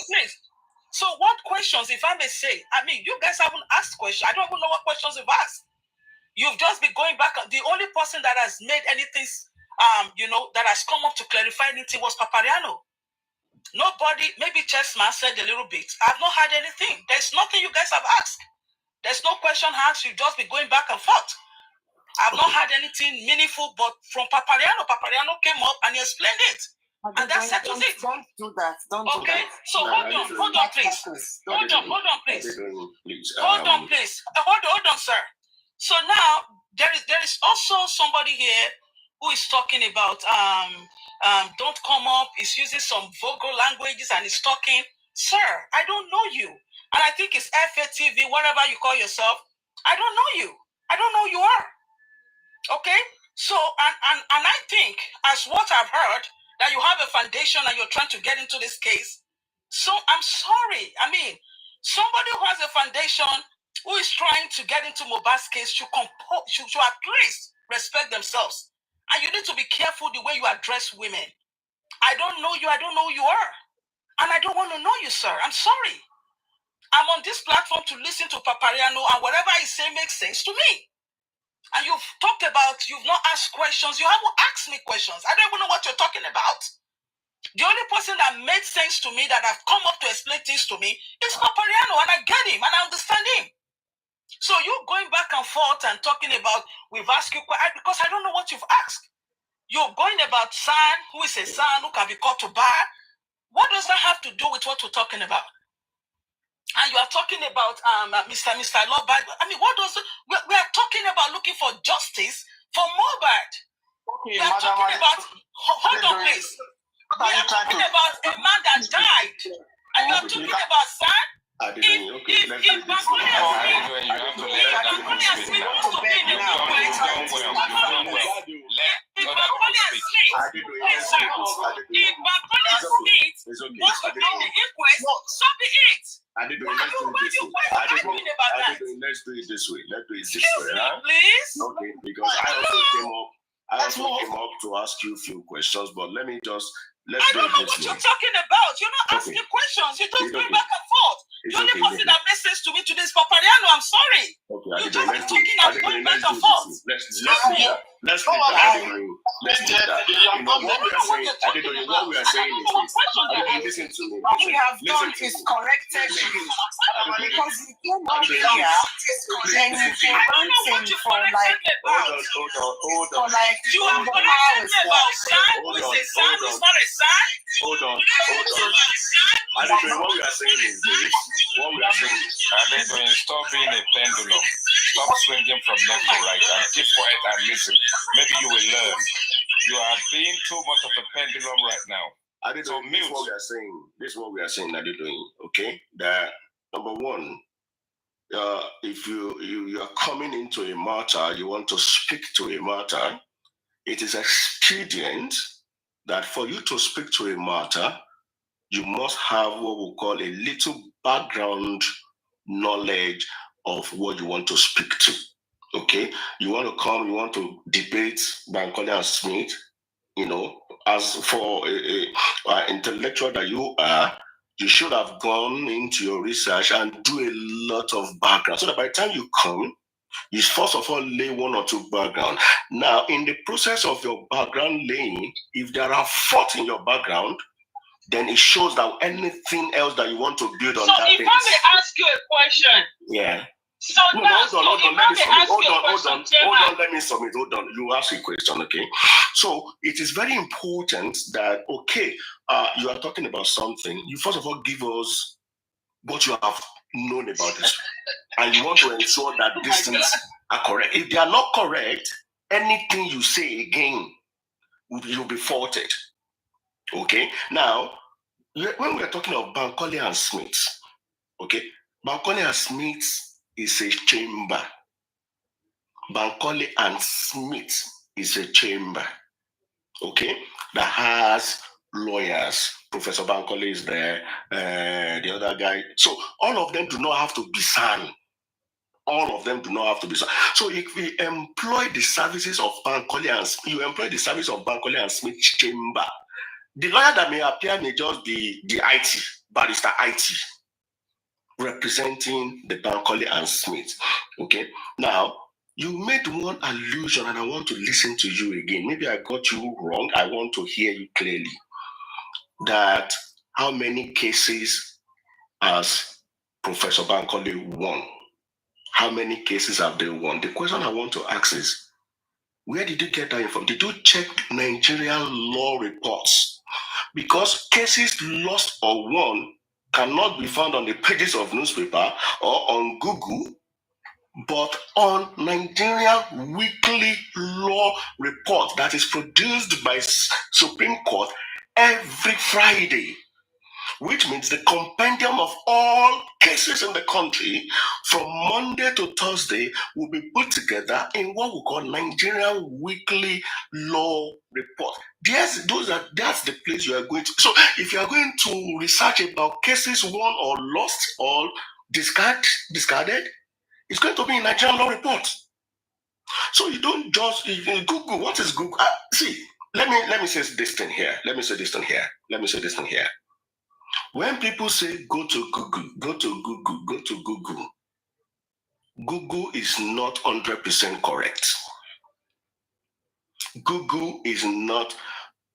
Please. So what questions, if I may say? I mean, you guys haven't asked questions. I don't even know what questions you've asked. You've just been going back. The only person that has made anything, that has come up to clarify anything was Papariano. Nobody, maybe Chessman said a little bit. I've not had anything. There's nothing you guys have asked. There's no question asked. You've just been going back and forth. I've not had anything meaningful, but from Papariano came up and he explained it. And that settles it. Don't do that. Don't do that. Okay, so hold on, please. Hold on, please. Hold on, sir. So now, there is also somebody here who is talking about don't come up, is using some vulgar languages and is talking. Sir, I don't know you. And I think it's FATV, whatever you call yourself. I don't know you. I don't know who you are. Okay? So, and I think, as what I've heard, that you have a foundation and you're trying to get into this case. So I'm sorry. I mean, somebody who has a foundation who is trying to get into MOHBAD's case should at least respect themselves. And you need to be careful the way you address women. I don't know you. I don't know who you are. And I don't want to know you, sir. I'm sorry. I'm on this platform to listen to Papariano, and whatever I say makes sense to me. And you've talked about, you've not asked questions. You haven't asked me questions. I don't even know what you're talking about. The only person that made sense to me, that have come up to explain things to me, is Papariano, and I get him, and I understand him. So you going back and forth and talking about, we've asked you, because I don't know what you've asked. You're going about San, who is a son who can be called to bar. What does that have to do with what we're talking about? And you are talking about Mr. MOHBAD. I mean, what does we are talking about looking for justice for MOHBAD. Okay, We are talking about, hold on please. We are talking about a man that died. And you are talking about San. If Bankole has been also being a inquest, so be it. Let's do it this way. Huh? Please. Okay, because I also came up to ask you a few questions, but let's I do don't it know this what way. you're talking about. You're not asking questions. You're just going back and forth. The only person that makes sense to me today is Papariano. I'm sorry. Okay, You're just talking and going back and forth. Let's do that. Let's do that. You know what we are saying? I don't know what we are saying is this. Listen to me. What we have done is corrected you. Because you came out here and you came ranting for like Hold on. You are correcting me about San, who is a son, who's not a son. Hold on. I don't know what we are saying is this. What we are saying is Stop being a pendulum. Stop swinging from left to right and keep quiet and listen. Maybe you will learn. You are being too much of a pendulum right now. This is what we are saying. This is what we are saying that you're doing. Okay? That number one, if you are coming into a matter, you want to speak to a matter, it is expedient that for you to speak to a matter, you must have what we call a little background knowledge of what you want to speak to. Okay? You want to come, you want to debate Bankole and Smith, you know, as for an intellectual that you are, you should have gone into your research and do a lot of background so that by the time you come, you first of all lay one or two background. Now, in the process of your background laying, if there are faults in your background, then it shows that anything else that you want to build on so that if base. I may ask you a question. Yeah. So now, hold on, let me submit. Hold on. You ask a question, okay? So it is very important that, okay, you are talking about something. You first of all give us what you have known about it. And you want to ensure that these things are correct. If they are not correct, anything you say again, you'll be faulted. Okay? Now, when we're talking of Bankole and Smith, okay, Bankole and Smith is a chamber. Bankole and Smith is a chamber, okay, that has lawyers. Professor Bankole is there, the other guy. So all of them do not have to be SAN. All of them do not have to be SAN. So if we employ the services of Bankole and you employ the service of Bankole and Smith chamber, the lawyer that may appear may just be the IT, barrister IT, representing the Bankole and Smith. Okay. Now, you made one allusion, and I want to listen to you again. Maybe I got you wrong. I want to hear you clearly. That how many cases has Professor Bankole won? How many cases have they won? The question I want to ask is, where did you get that info? Did you check Nigerian law reports? Because cases lost or won cannot be found on the pages of newspaper or on Google, but on Nigeria Weekly Law Report that is produced by Supreme Court every Friday, which means the compendium of all cases in the country from Monday to Thursday will be put together in what we call Nigerian Weekly Law Report. That's the place you are going to. So if you are going to research about cases won or lost or discarded, it's going to be in Nigerian Law Report. So you don't just Google. What is Google? See, let me say this thing here. When people say go to Google, Google is not 100% correct. Google is not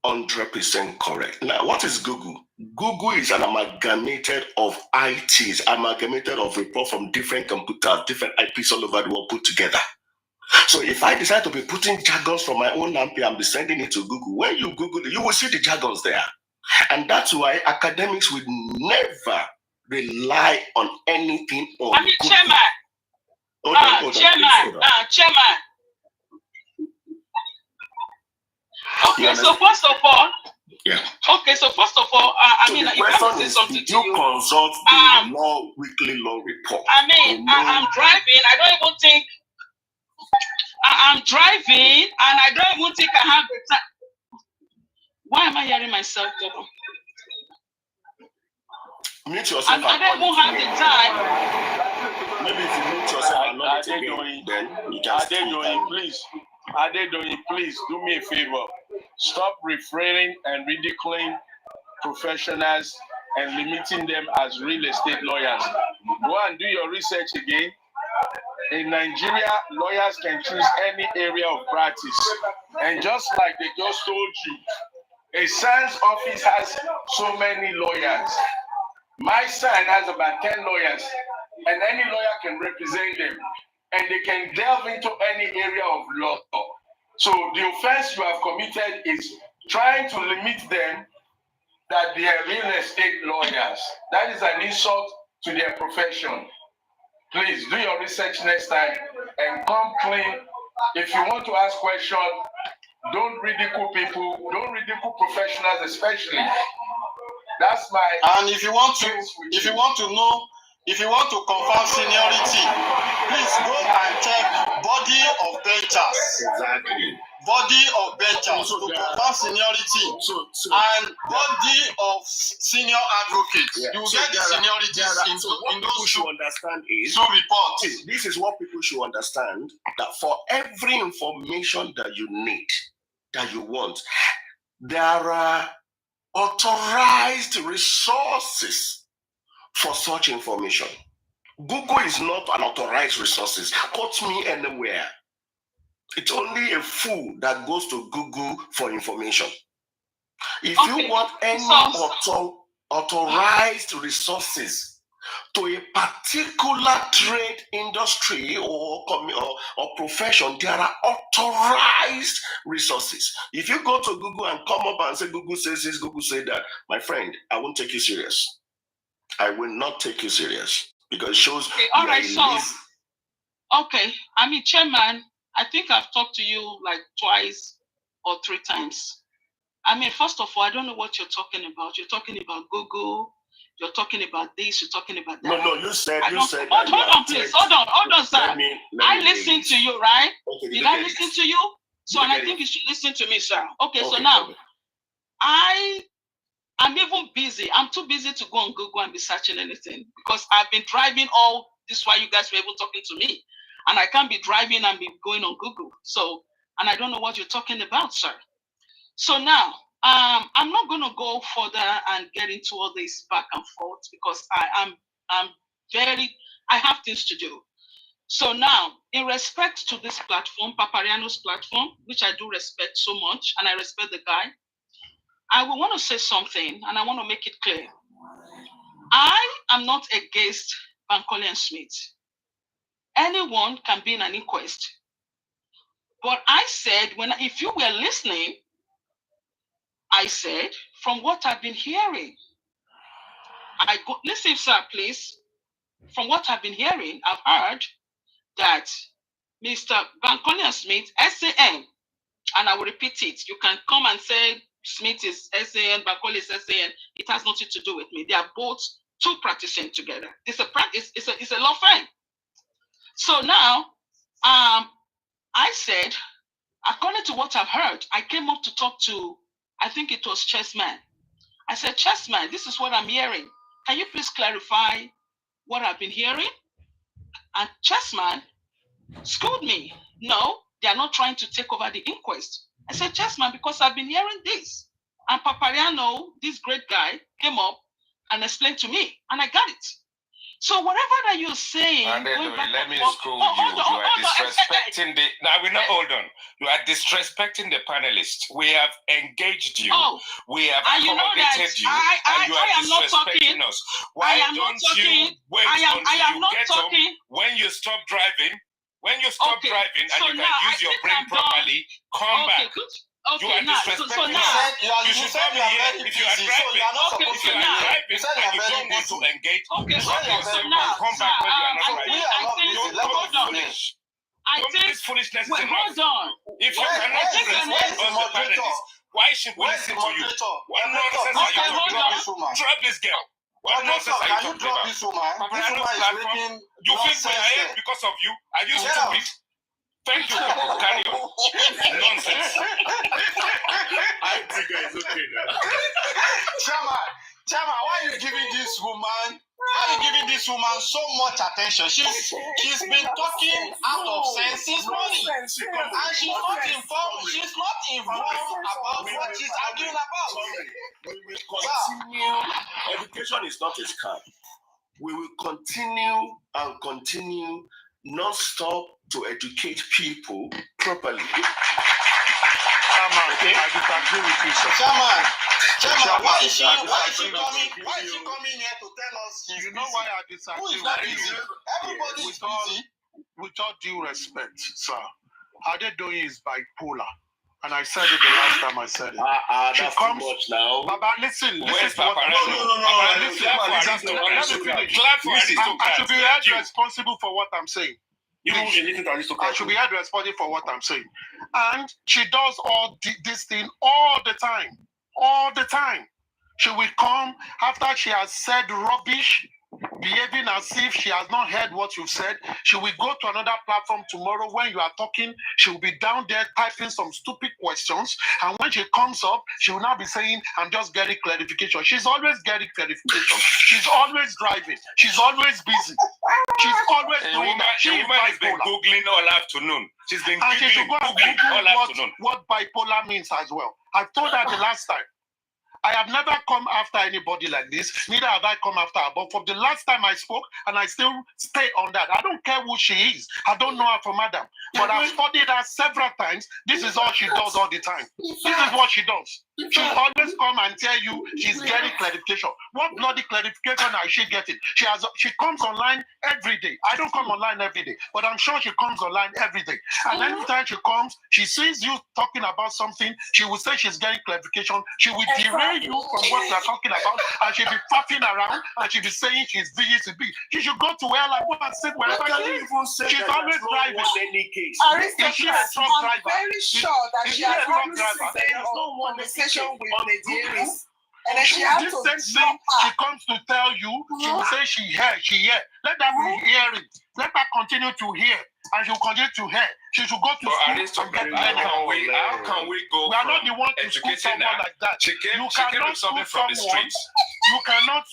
100% correct. Now, what is Google? Google is an amalgamated of ITs, amalgamated of report from different computers, different IPs all over the world put together. So if I decide to be putting jargons from my own MP and be sending it to Google, when you Google it, you will see the jargons there. And that's why academics will never rely on anything on I mean, Google. Chairman. Okay, so first of all, I mean, the if I question say is, something did to you you, consult the weekly law report? I mean, I'm driving. I don't even think I'm driving, and I don't even think I have the time. Why am I hearing myself? Mute yourself. I don't even have the time. Maybe if you mute yourself and not again, then you Adedoyin, please do me a favor. Stop refraining and ridiculing professionals and limiting them as real estate lawyers. Go and do your research again. In Nigeria, lawyers can choose any area of practice. And just like they just told you, a son's office has so many lawyers. My son has about 10 lawyers, and any lawyer can represent them, and they can delve into any area of law. So the offense you have committed is trying to limit them that they are real estate lawyers. That is an insult to their profession. Please do your research next time and come clean. If you want to ask questions, don't ridicule people, don't ridicule professionals especially. That's my. And if you want to know, if you want to confirm seniority, please go and check body of benchers. Exactly. Body of benchers to confirm seniority and body of senior advocates. Yeah. You get the seniorities in those should understand is two reports. This is what people should understand, that for every information that you need, that you want, there are authorized resources for such information. Google is not an authorized resources. Quote me anywhere. It's only a fool that goes to Google for information. If you want any authorized resources to a particular trade industry or profession, there are authorized resources. If you go to Google and come up and say Google says this, Google say that, my friend, I won't take you serious. I will not take you serious because it shows. Okay, all right, I mean, Chairman, I think I've talked to you like twice or 3 times. I mean, first of all, I don't know what you're talking about. You're talking about Google. You're talking about this. You're talking about that. No, you said. Hold on, please. Hold on, sir. I listened to you, right? Okay, did I listen to you? So, and I think you should listen to me, sir. Okay, so now, I'm even busy. I'm too busy to go on Google and be searching anything because I've been driving all this while you guys were able talking to me. And I can't be driving and be going on Google. So, and I don't know what you're talking about, sir. So now, I'm not going to go further and get into all this back and forth because I have things to do. So now, in respect to this platform, Papariano's platform, which I do respect so much, and I respect the guy, I will want to say something, and I want to make it clear. I am not against Bankole and Smith. Anyone can be in an inquest. But I said, if you were listening, I said, from what I've been hearing, listen, sir, please. From what I've been hearing, I've heard that Mr. Bankole Smith, SAN, and I will repeat it. You can come and say Smith is SAN, Bankole is SAN. It has nothing to do with me. They are both two practicing together. It's a law firm. So now, I said, according to what I've heard, I came up to talk to, I think it was Chessman. I said, Chessman, this is what I'm hearing. Can you please clarify what I've been hearing? And Chessman schooled me. No, they are not trying to take over the inquest. I said, Chessman, because I've been hearing this. And Papariano, this great guy, came up and explained to me, and I got it. So whatever that you're saying, let me school you. You are disrespecting the. Now we're not. Hold on. You are disrespecting the panelists. We have engaged you. We have accommodated you, and you are disrespecting us. Why don't you wait until you get home? When you stop driving, and you can use your brain properly, come back. Okay, you are disrespecting us. You should not be here if you are driving. If you are driving and you don't want to engage, come back when you are not driving. Don't be foolish. This foolishness is enough. If you cannot respect us, the panelists, why should we listen to you? What nonsense are you talking about? Drop this girl. What nonsense are you talking about? You think we are here because of you? Are you stupid? Thank you. Carry on. Nonsense. I think it's okay now. Chama, why are you giving this woman? Why are you giving this woman so much attention? She's been talking out of sense since morning, and she's not informed. She's not informed about what she's arguing about. We will continue. Education is not a scam. We will continue and continue non-stop to educate people properly. I disagree with you, sir. Chairman, why is she coming here to tell us she's You know why I disagree? Who is not busy? Everybody is busy. With all due respect, sir, Adedoyin is bipolar. And I said it the last time I said it. That's too much now. Baba, listen to what No. I should be held responsible for what I'm saying. I should be held responsible for what I'm saying. And she does all this thing all the time. All the time. She will come after she has said rubbish, behaving as if she has not heard what you've said. She will go to another platform tomorrow when you are talking. She will be down there typing some stupid questions. And when she comes up, she will now be saying, I'm just getting clarification. She's always getting clarification. She's always driving. She's always busy. She's always doing that. She has been Googling all afternoon. She's been and she should go and Googling all Google what bipolar means as well. I've told her the last time. I have never come after anybody like this, neither have I come after her. But from the last time I spoke, and I still stay on that. I don't care who she is. I don't know her from Adam. But I've studied her several times. This is all she does all the time. This is what she does. She'll always come and tell you she's getting clarification. What bloody clarification is she getting? She comes online every day. I don't come online every day, but I'm sure she comes online every day. And anytime she comes, she sees you talking about something, she will say she's getting clarification. She will derail you from what you're talking about, and she'll be faffing around, and she'll be saying she's busy. She should go to where I want and sit wherever she is. She's always driving. Aristocrat, I'm very sure that she has probably seen a conversation with Nigerians. And then she has to she comes to tell you, she will say she hear. Let her be hearing. Let her continue to hear. And she'll continue to hear. She should go to school and get learning. How can we go? We are not the one to school someone like that. She came with something from the streets. You cannot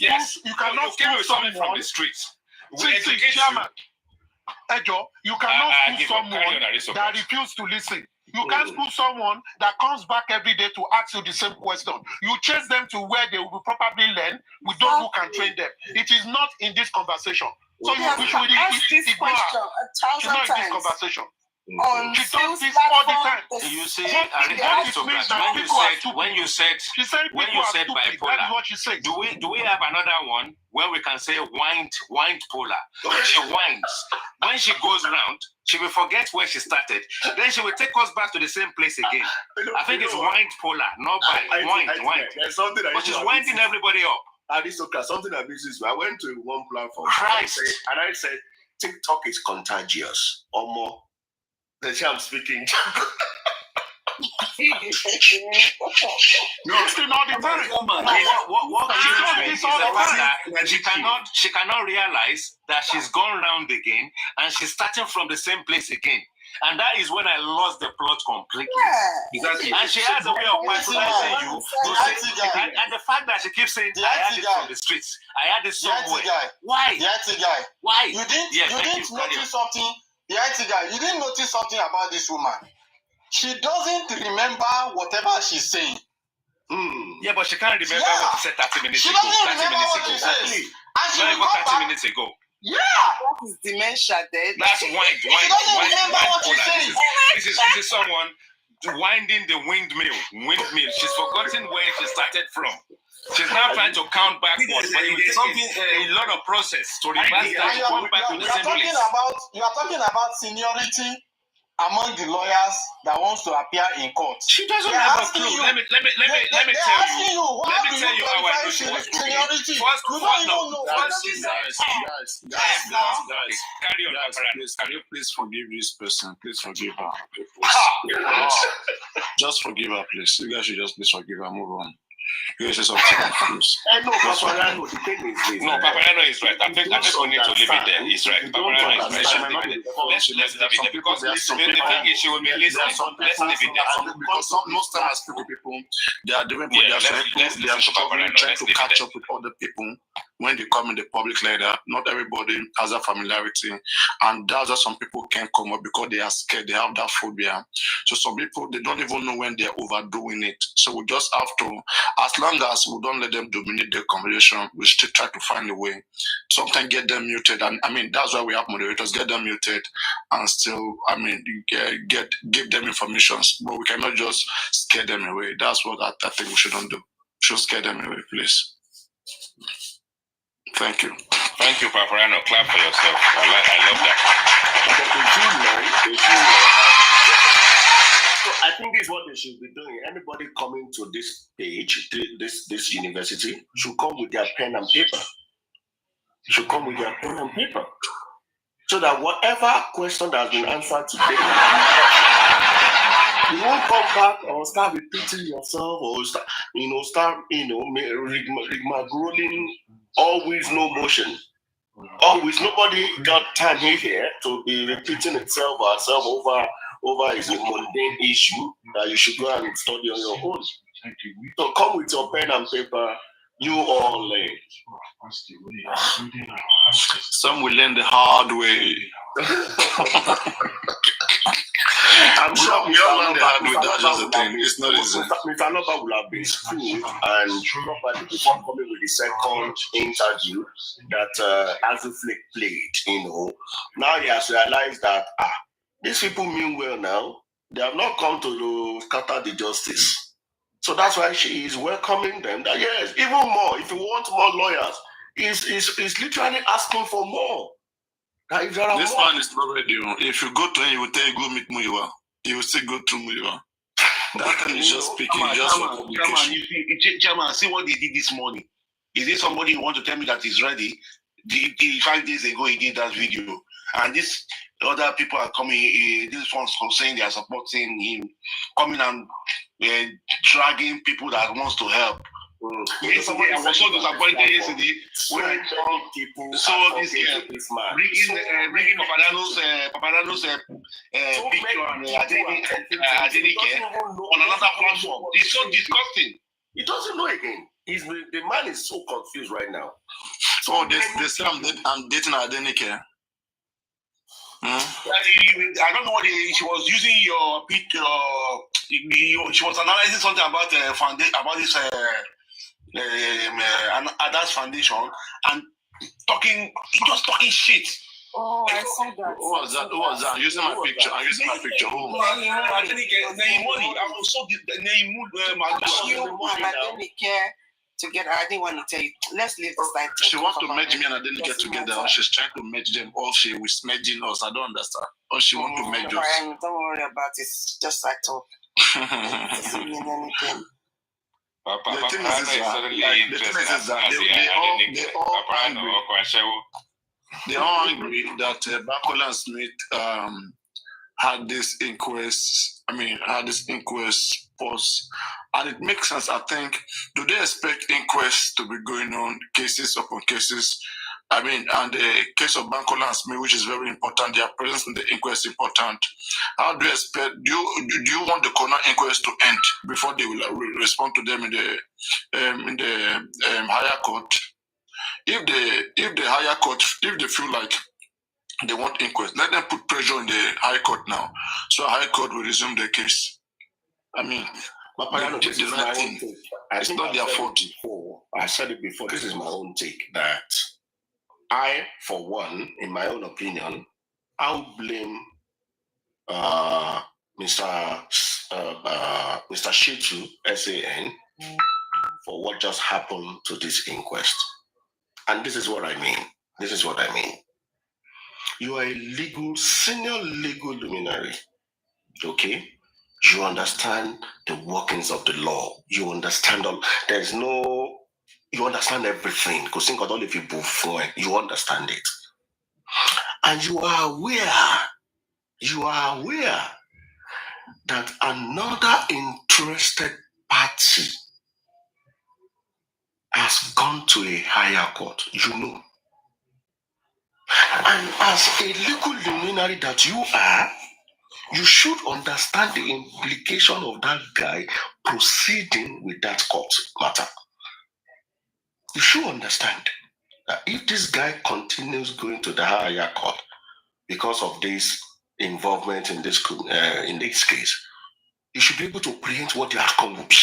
school someone from the streets. Chairman, Ejo, you cannot school someone that refuses to listen. You can't school someone that comes back every day to ask you the same question. You chase them to where they will probably learn with those who can train them. It is not in this conversation. So we should ask this question 1,000 times. This conversation. On she does this all the time. You see, when you said bipolar, that's what she said. Do we have another one where we can say wind polar? She winds. When she goes round, she will forget where she started. Then she will take us back to the same place again. I think it's wind polar, not wind. There's something but she's winding everybody up. Aristocrat, something abuses me. I went to one platform Christ. and I said, TikTok is contagious. Or more. The say I'm speaking. No, still not the time. What kills me is the fact that she cannot realize that she's gone round again and she's starting from the same place again. And that is when I lost the plot completely. Exactly. And she has a way of patronizing you. And the fact that she keeps saying, I had it from the streets. I had it somewhere. Why? The IT guy. Why? You didn't notice something. The IT guy, you didn't notice something about this woman. She doesn't remember whatever she's saying. Yeah, but she can't remember what she said 30 minutes ago. She doesn't remember what she says. And she not even 30 minutes ago. Yeah. What is dementia then? That's She doesn't remember what she's saying. This is someone winding the windmill. She's forgotten where she started from. She's now trying to count backwards, but it will take a lot of process to reverse that to go back to the same place. You are talking about seniority among the lawyers that wants to appear in court. She doesn't have a clue. Let me tell you how I knew she was crooked. First, carry on. Can you please forgive this person? Please forgive her. Just forgive her, please. You guys should just please forgive her. Move on. You guys say something, please. No, Paparano, the thing is this. No, Paparano is right. I think we need to leave it there. He's right. Paparano is right. Let's leave it there because the thing is she will be listening. Let's leave it there. Because most times people, they are doing they are struggling trying to catch up with other people when they come in the public like that. Not everybody has a familiarity, and that's why some people can't come up because they are scared. They have that phobia. So some people, they don't even know when they're overdoing it. So we just have to, as long as we don't let them dominate the conversation, we still try to find a way. Sometimes get them muted, and I mean that's why we have moderators. Get them muted, and still, I mean, give them information. But we cannot just scare them away. That's what I think we shouldn't do. We should scare them away, please. Thank you. Thank you, Paparano. Clap for yourself. I love that. So I think this is what they should be doing. Anybody coming to this page, this university, should come with their pen and paper. So that whatever question that has been answered today, you won't come back or start repeating yourself or start rigmaroling. Always no motion. Always nobody got time here to be repeating itself or herself over is a mundane issue that you should go and study on your own. So come with your pen and paper. You all learn. Some will learn the hard way. I'm sure we all learn the hard way. That's just the thing. It's not easy. Mr. Noba will have been schooled and probably before coming with the second interview that Azuflick played, Now he has realized that these people mean well now. They have not come to scatter the justice. So that's why she is welcoming them. That yes, even more. If you want more lawyers, is literally asking for more. This man is not ready. If you go to him, he will tell you go meet Muiwa. He will still go through Muiwa. That time is just speaking, just for publication. Chairman, see what they did this morning. Is it somebody who want to tell me that he's ready? 5 days ago he did that video, and this other people are coming. This one's saying they are supporting him, coming and dragging people that wants to help. Yesterday, I was so disappointed yesterday when people saw this bringing Papadano's picture and Adenike on another platform. It's so disgusting. He doesn't know again. The man is so confused right now. So they say I'm dating Adenike. I don't know what she was using your picture. She was analyzing something about this Ada's foundation and talking shit. Oh, I saw that. Who was that? Using my picture. I'm using my picture. Who? Together, I didn't want to tell you. Let's leave this time. She wants to merge me and I didn't get together. She's trying to merge them. Or she was merging us. I don't understand. Or she wants to merge us. Don't worry about it. It's just like talk. It doesn't mean anything. The thing is that they all They all agree that Bakola and Smith had this inquest. Had this inquest pause, and it makes sense. I think. Do they expect inquests to be going on, cases upon cases? And the case of Bakola and Smith, which is very important, their presence in the inquest is important. How do you expect? Do you want the coroner inquest to end before they will respond to them in the higher court? If the higher court, if they feel like they want inquest, let them put pressure on the high court now, so high court will resume the case. This is my own take. It's not their fault. I said it before. This is my own take that I, for one, in my own opinion, I'll blame Mr. Shitu, SAN, for what just happened to this inquest. And this is what I mean. You are a senior legal luminary, okay? You understand the workings of the law. You understand you understand everything. Because think of all the people before you understand it. And you are aware that another interested party has gone to a higher court. You know. And as a legal luminary that you are, you should understand the implication of that guy proceeding with that court matter. You should understand that if this guy continues going to the higher court because of this involvement in this case, you should be able to preempt what the outcome will be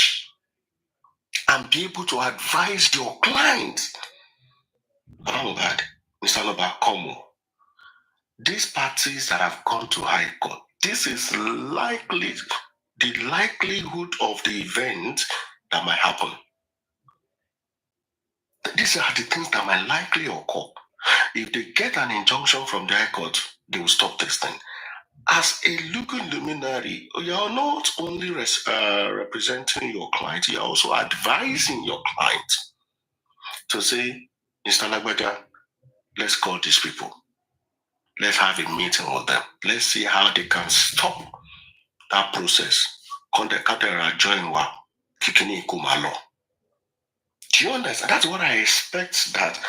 and be able to advise your client. MOHBAD, Mr. Loba, Como. These parties that have gone to high court, this is the likelihood of the event that might happen. These are the things that might likely occur. If they get an injunction from the high court, they will stop this thing. As a legal luminary, you are not only representing your client, you are also advising your client to say, Mr. Lagbaja, let's call these people. Let's have a meeting with them. Let's see how they can stop that process. Do you understand? That's what I expect, that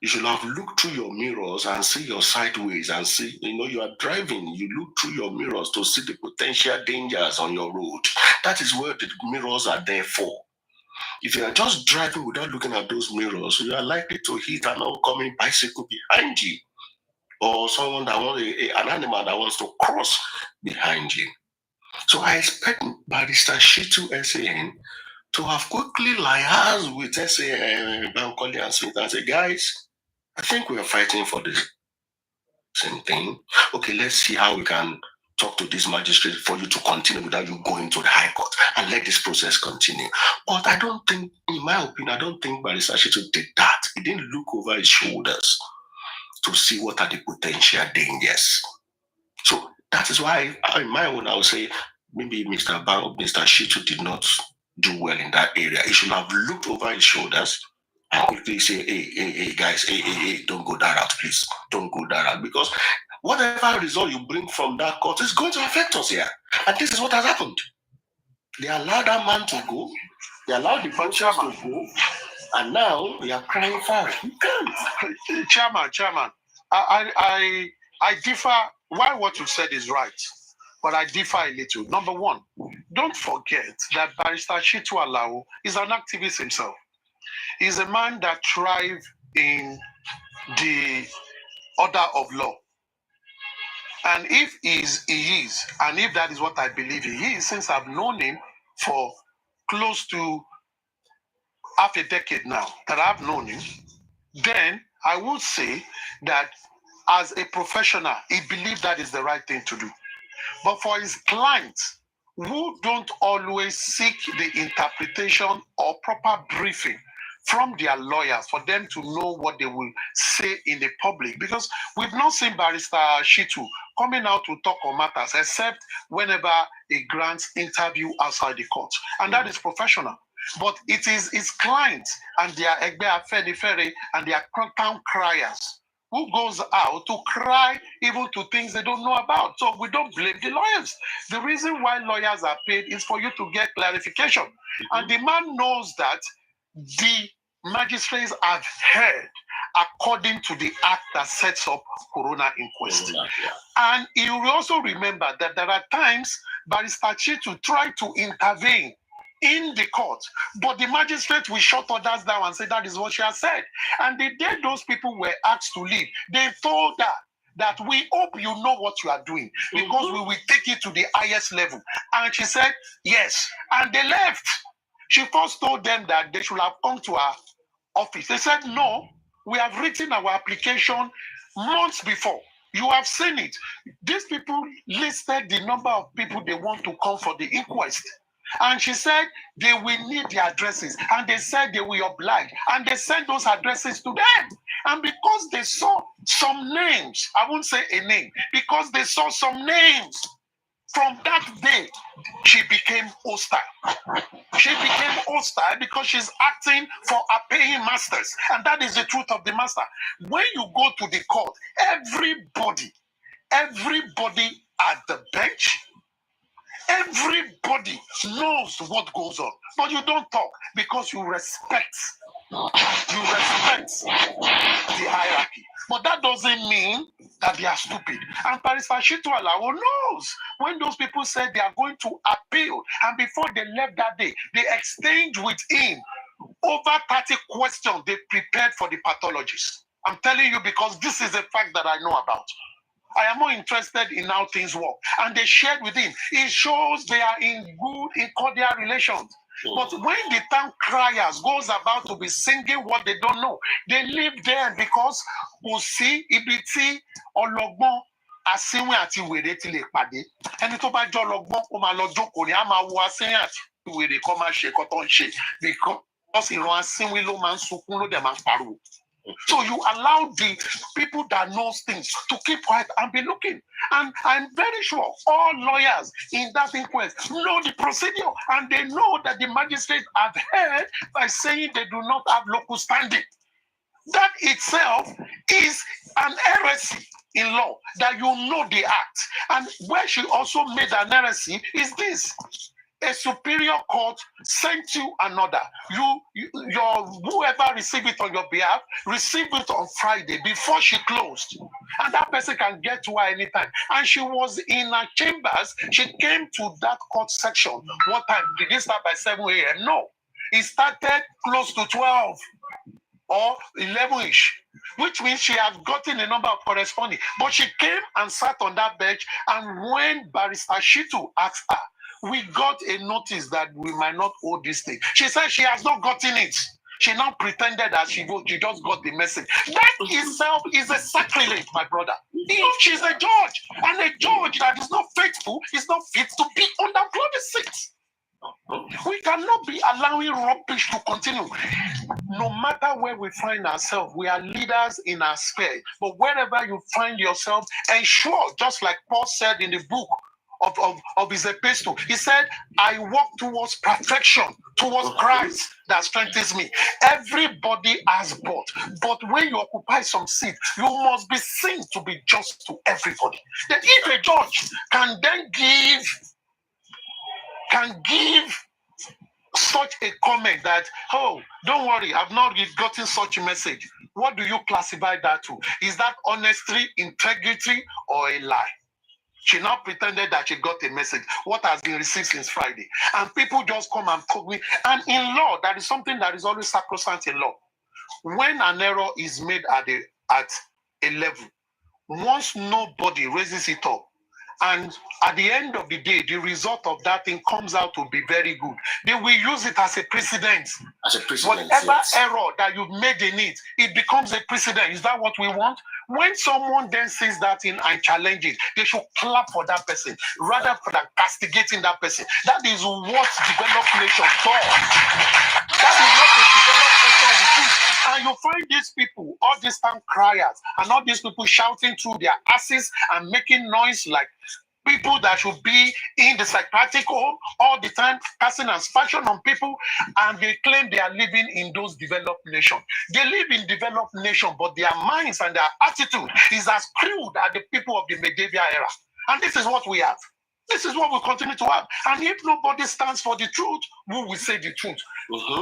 you should have looked through your mirrors and see your sideways and see, you are driving, you look through your mirrors to see the potential dangers on your road. That is where the mirrors are there for. If you are just driving without looking at those mirrors, you are likely to hit an oncoming bicycle behind you, or someone that wants an animal that wants to cross behind you. So I expect Barrister Shitu SAN to have quickly liaised with SAN, Bankole and Smith and say, guys, I think we are fighting for the same thing. Okay, let's see how we can talk to this magistrate for you to continue without you going to the high court and let this process continue. But I don't think, in my opinion, I don't think Barrister Shitu did that. He didn't look over his shoulders to see what are the potential dangers. So that is why, in my own, I would say maybe Mr. Shitu did not do well in that area. He should have looked over his shoulders and quickly say, hey, guys, hey, don't go that route, please. Don't go that route. Because whatever result you bring from that court is going to affect us here. And this is what has happened. They allowed that man to go. They allowed the punchers to go. And now we are crying foul. You can't. Chairman, I differ. While what you said is right, but I differ a little. Number one, don't forget that Barrister Shitu Alao is an activist himself. He's a man that thrives in the order of law. And if he is, and if that is what I believe he is, since I've known him for close to half a decade now that I've known him, then I would say that as a professional, he believes that is the right thing to do. But for his clients who don't always seek the interpretation or proper briefing from their lawyers for them to know what they will say in the public, because we've not seen Barrister Shitu coming out to talk on matters except whenever he grants interview outside the court, and that is professional. But it is his clients and their Egbe Afenifere and their town criers who goes out to cry even to things they don't know about. So we don't blame the lawyers. The reason why lawyers are paid is for you to get clarification. And the man knows that the magistrates have heard according to the act that sets up Corona Inquest. And he will also remember that there are times Barrister Chitu tried to intervene in the court, but the magistrate will shut others down and say that is what she has said. And the day those people were asked to leave, they told her that we hope you know what you are doing because we will take it to the highest level. And she said, yes. And they left. She first told them that they should have come to her office. They said, no, we have written our application months before. You have seen it. These people listed the number of people they want to come for the inquest. And she said they will need the addresses. And they said they will oblige. And they sent those addresses to them. And because they saw some names, I won't say a name, because they saw some names, from that day, she became hostile. She became hostile because she's acting for a paying masters. And that is the truth of the master. When you go to the court, everybody at the bench, everybody knows what goes on. But you don't talk because you respect the hierarchy. But that doesn't mean that they are stupid. And Barrister Shitu Alawo knows when those people said they are going to appeal, and before they left that day, they exchanged with him over 30 questions they prepared for the pathologists. I'm telling you because this is a fact that I know about. I am more interested in how things work. And they shared with him. It shows they are in cordial relations. But when the town criers goes about to be singing what they don't know, they leave there because we see ibiti ologbon asinwe àti wèrè ti lè pàdé. Ẹni tó bá jọ ọlọ́gbọ́n ó máa lọ jókòó ni a máa wo asinwe àti wèrè kó máa ṣe kó tó ń ṣe because ìran asinwe ló máa ń sunkún ló dẹ̀ máa ń pariwo. So you allow the people that know things to keep quiet and be looking. And I'm very sure all lawyers in that inquest know the procedure and they know that the magistrates have heard by saying they do not have local standing. That itself is an heresy in law, that you know the act. And where she also made an heresy is this. A superior court sent you another. Your whoever received it on your behalf received it on Friday before she closed, and that person can get to her anytime. And she was in her chambers. She came to that court section. What time did it start? By 7 a.m.? No, it started close to 12 or 11ish, which means she had gotten a number of corresponding. But she came and sat on that bench, and when Barrister Shitu asked her, we got a notice that we might not hold this thing. She said she has not gotten it. She now pretended that she just got the message. That itself is a sacrilege, my brother. She's a judge, and a judge that is not faithful is not fit to be on that bloody seat. We cannot be allowing rubbish to continue. No matter where we find ourselves, we are leaders in our sphere. But wherever you find yourself, ensure, just like Paul said in the book of his epistle, he said, I walk towards perfection, towards Christ that strengthens me. Everybody has but when you occupy some seat, you must be seen to be just to everybody. Then if a judge can then give such a comment that, oh, don't worry, I've not gotten such a message, what do you classify that to? Is that honesty, integrity, or a lie? She now pretended that she got a message. What has been received since Friday? And people just come and talk me. And in law, that is something that is always sacrosanct in law. When an error is made at a level, once nobody raises it up, and at the end of the day, the result of that thing comes out to be very good, they will use it as a precedent. Whatever error that you've made in it, it becomes a precedent. Is that what we want? When someone then says that thing and challenges it, they should clap for that person rather than castigating that person. That is what developed nations does. That is what a developed nation will do. And you find these people, all these town criers, and all these people shouting through their asses and making noise like people that should be in the psychiatric home all the time, casting aspersion on people, and they claim they are living in those developed nations. They live in developed nations, but their minds and their attitude is as crude as the people of the medieval era. And this is what we have. This is what we continue to have. And if nobody stands for the truth, who will say the truth?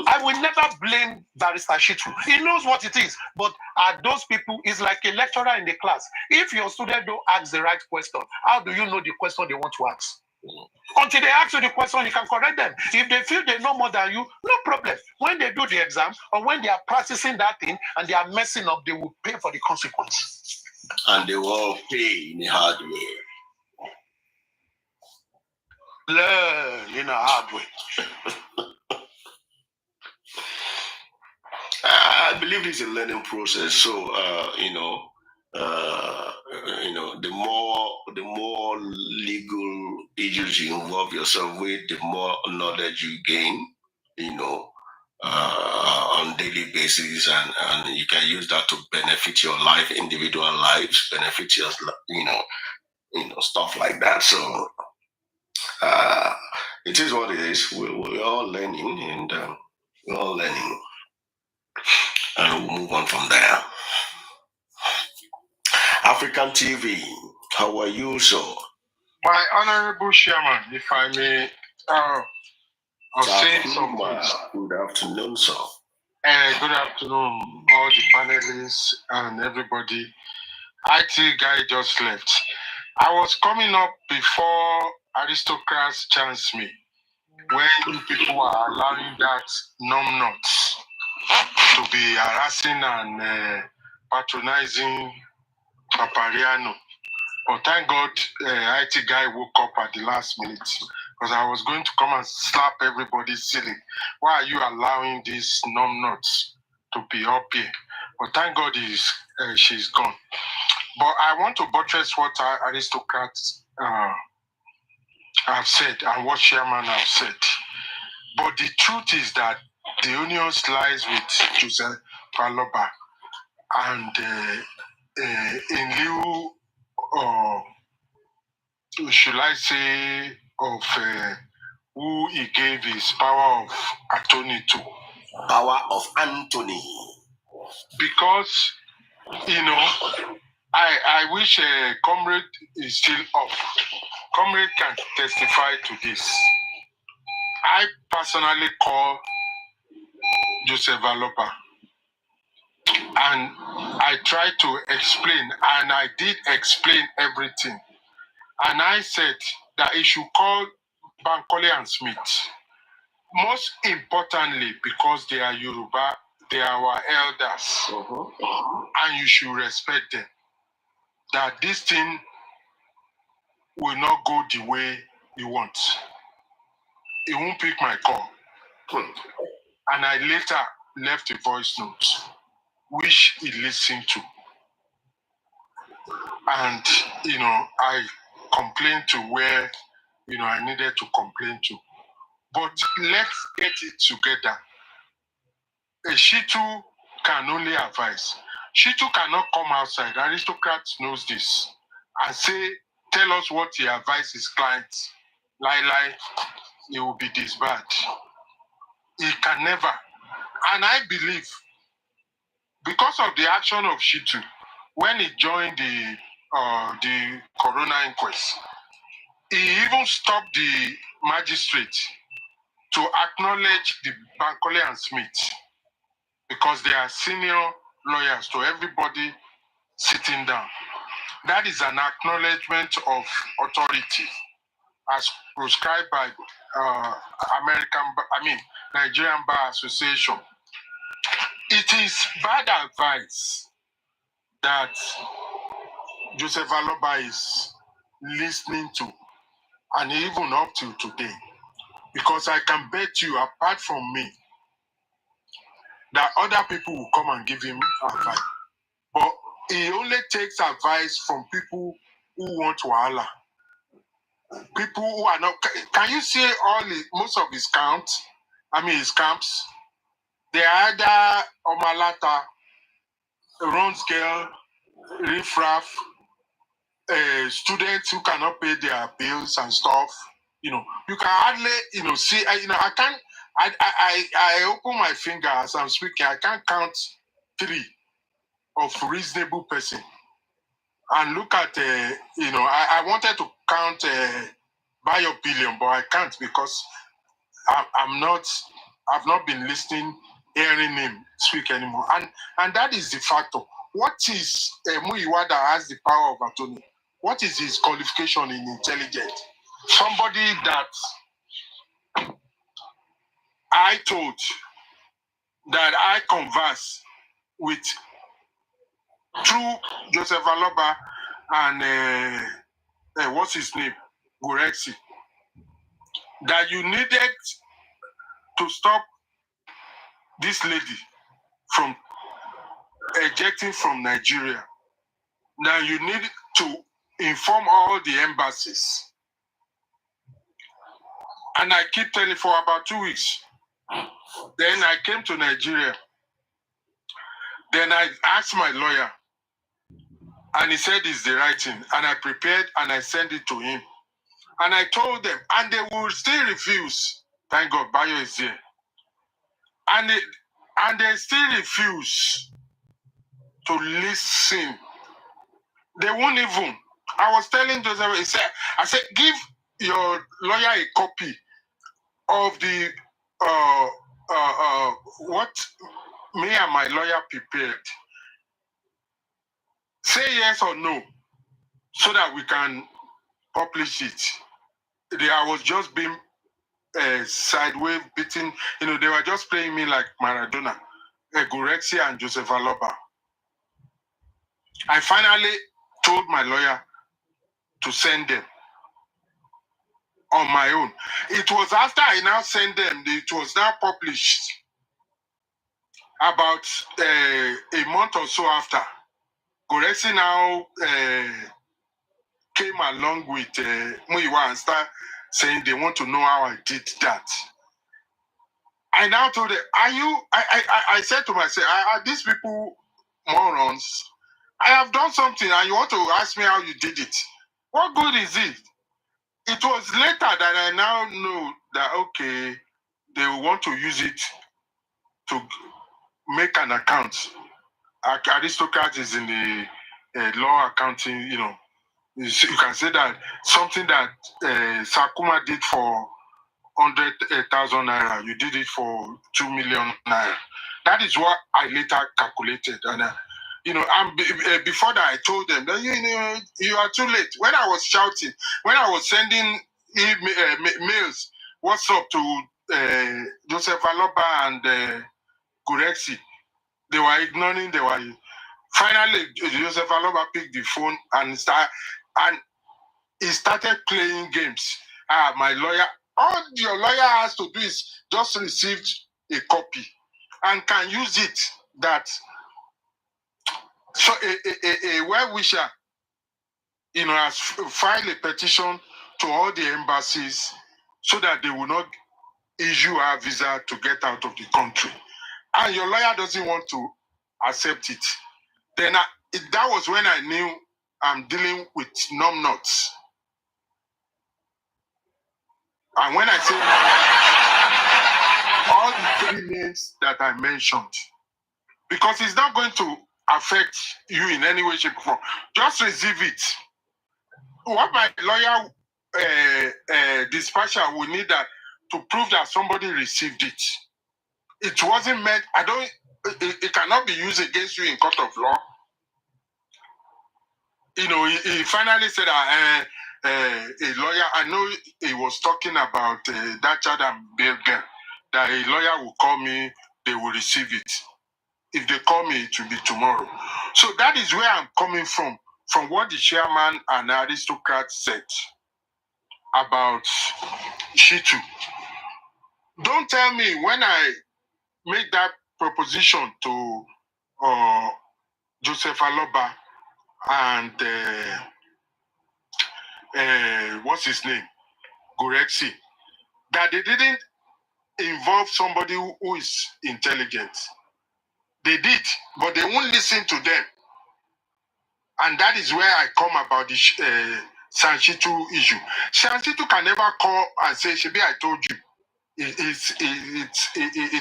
I will never blame Barrister Shitu. He knows what it is. But those people, is like a lecturer in the class. If your student don't ask the right question, how do you know the question they want to ask? Until they ask you the question, you can correct them. If they feel they know more than you, no problem. When they do the exam or when they are practicing that thing and they are messing up, they will pay for the consequence. And they will all pay in a hard way. Learn in a hard way. I believe it's a learning process. So the more legal issues you involve yourself with, the more knowledge you gain. On daily basis, and you can use that to benefit your life, individual lives, benefit your stuff like that. So it is what it is. We're all learning, and we're all learning, and we'll move on from there. African TV, how are you, sir? My honorable chairman, if I may, I'll say something. Good afternoon, sir. Good afternoon, all the panelists and everybody. IT guy just left. I was coming up before aristocrats chance me, when you people are allowing that numbnuts to be harassing and patronizing Papariano. But thank God, IT guy woke up at the last minute, because I was going to come and slap everybody silly. Why are you allowing these numbnuts to be up here? But thank God she's gone. But I want to buttress what our aristocrats have said and what chairman have said. But the truth is that the onions lies with Joseph Paloba, and in lieu, should I say, of who he gave his power of attorney to. Power of Anthony. Because, I wish Comrade is still up. Comrade can testify to this. I personally call Joseph Aloba, and I tried to explain, and I did explain everything. And I said that he should call Bankole and Smith. Most importantly, because they are Yoruba, they are our elders, and you should respect them. That this thing will not go the way you want. He won't pick my call. And I later left a voice note, which he listened to. And, I complained to where, I needed to complain to. But let's get it together. Shitu can only advise. Shitu cannot come outside. Aristocrats knows this. And tell us what he advises his clients. Lie, he will be disbarred. He can never. And I believe, because of the action of Shitu, when he joined the Corona inquest, he even stopped the magistrate to acknowledge the Bankole and Smith, because they are senior lawyers to everybody sitting down. That is an acknowledgement of authority as prescribed by Nigerian Bar Association. It is bad advice that Joseph Aloba is listening to, and even up to today, because I can bet you, apart from me, that other people will come and give him advice. But he only takes advice from people who want wahala. People who are not. Can you see most of his his camps? They are either Omalata, Ron's girl, Riffraff, students who cannot pay their bills and stuff. You know, you can hardly, see. I can't. I open my finger as I'm speaking. I can't count 3 of reasonable person. And look at, I wanted to count Bio Billion, but I can't because I've not been listening, hearing him speak anymore. And that is the factor. What is Muyiwa that has the power of attorney? What is his qualification in intelligence? Somebody that I told that I converse with through Joseph Aloba and what's his name? Gurexi. That you needed to stop this lady from ejecting from Nigeria. Now you need to inform all the embassies. And I keep telling for about 2 weeks. Then I came to Nigeria. Then I asked my lawyer. And he said it's the right thing. And I prepared and I sent it to him. And I told them, and they will still refuse. Thank God, Bayo is here. And they still refuse to listen. They won't even. I was telling Joseph, I said, give your lawyer a copy of the what me and my lawyer prepared. Say yes or no, so that we can publish it. I was just being sideways beating, they were just playing me like Maradona, Gurexi and Joseph Aloba. I finally told my lawyer to send them on my own. It was after I now sent them, it was now published about a month or so after. Gurexi now came along with Muyiwa and started saying they want to know how I did that. I now told them, I said to myself, are these people morons? I have done something and you want to ask me how you did it. What good is it? It was later that I now know that, okay, they want to use it to make an account. Aristocrat is in the law accounting, you can say that something that Sakuma did for 100,000 naira, you did it for 2 million naira. That is what I later calculated. And before that, I told them that you are too late. When I was shouting, when I was sending mails, what's up to Joseph Aloba and Gurexi, they were ignoring. Finally, Joseph Aloba picked the phone and he started playing games. My lawyer, all your lawyer has to do is just receive a copy and can use it that. So a well-wisher, has filed a petition to all the embassies so that they will not issue a visa to get out of the country. And your lawyer doesn't want to accept it. Then that was when I knew I'm dealing with numbnuts. And when I say all the 3 names that I mentioned, because it's not going to affect you in any way, shape, or form. Just receive it. What my lawyer dispatcher will need that to prove that somebody received it. It wasn't meant. It cannot be used against you in court of law. He finally said that a lawyer. I know he was talking about that child and bail girl. That a lawyer will call me. They will receive it. If they call me, it will be tomorrow. So that is where I'm coming from what the chairman and aristocrat said about Shitu. Don't tell me when I make that proposition to Joseph Aloba and what's his name? Gurexi, that they didn't involve somebody who is intelligent. They did, but they won't listen to them. And that is where I come about the Sanshitu issue. Sanshitu can never call and say, Shebi, I told you. It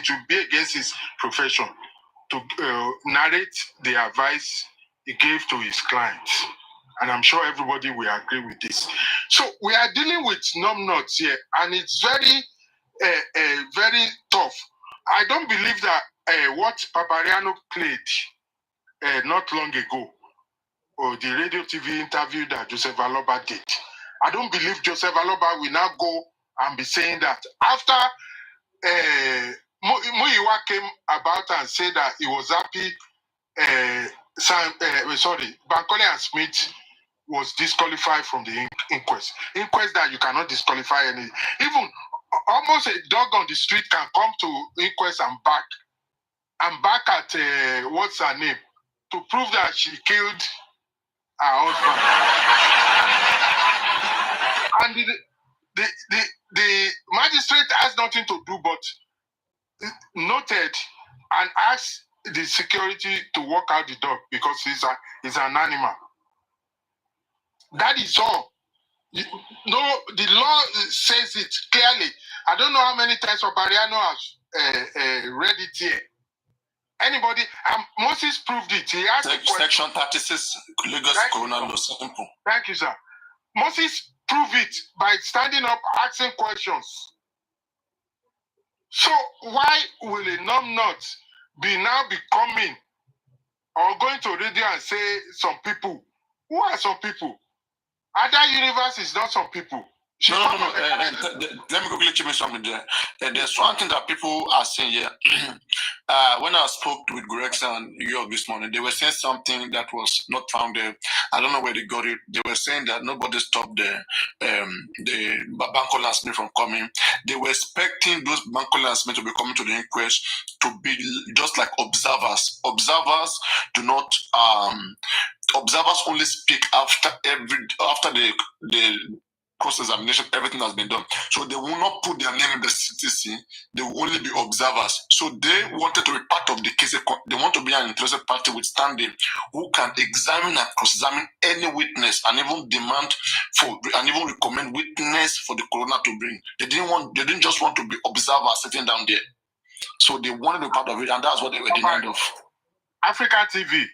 will be against his profession to narrate the advice he gave to his clients. And I'm sure everybody will agree with this. So we are dealing with numbnuts here, and it's very tough. I don't believe that what Papariano played not long ago, or the radio TV interview that Joseph Aloba did, I don't believe Joseph Aloba will now go and be saying that after Muyiwa came about and said that he was happy Bankole and Smith was disqualified from the inquest. Inquest that you cannot disqualify any. Even almost a dog on the street can come to inquest and back at what's her name to prove that she killed her husband. And the magistrate has nothing to do but noted and asked the security to walk out the dog because he's an animal. That is all. No, the law says it clearly. I don't know how many times Obariano has read it here. Anybody? Moses proved it. He asked Section 36, Lagos Coroner Simple. Thank you, sir. Moses proved it by standing up asking questions. So why will a numbnut be now becoming or going to radio and say some people? Who are some people? Other universe is not some people. No. Let me quickly chip in something there. There's one thing that people are saying here. When I spoke with Gregson and York this morning, they were saying something that was not found there. I don't know where they got it. They were saying that nobody stopped the Bankole and Smith from coming. They were expecting those Bankole and Smith to be coming to the inquest to be just like observers. Observers do not. Observers only speak after the cross-examination, everything has been done. So they will not put their name in the CTC. They will only be observers. So they wanted to be part of the case. They want to be an interested party with standing who can examine and cross-examine any witness and even demand for and even recommend witness for the coroner to bring. They didn't just want to be observers sitting down there. So they wanted to be part of it, and that's what they were denied of. Africa TV,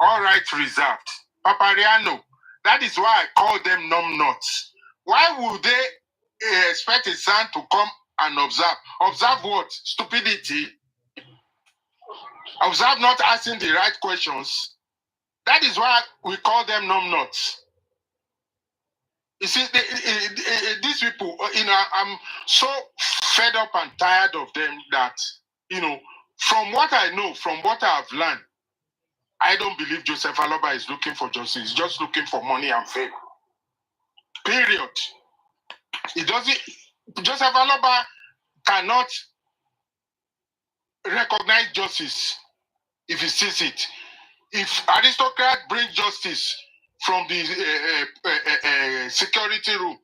all rights reserved. Papariano, that is why I call them numbnuts. Why would they expect a son to come and observe? Observe what? Stupidity. Observe not asking the right questions. That is why we call them numbnuts. You see, these people, I'm so fed up and tired of them that, from what I know, from what I have learned, I don't believe Joseph Aloba is looking for justice. He's just looking for money and fame. Period. It doesn't. Joseph Aloba cannot recognize justice if he sees it. If aristocrats bring justice from the security room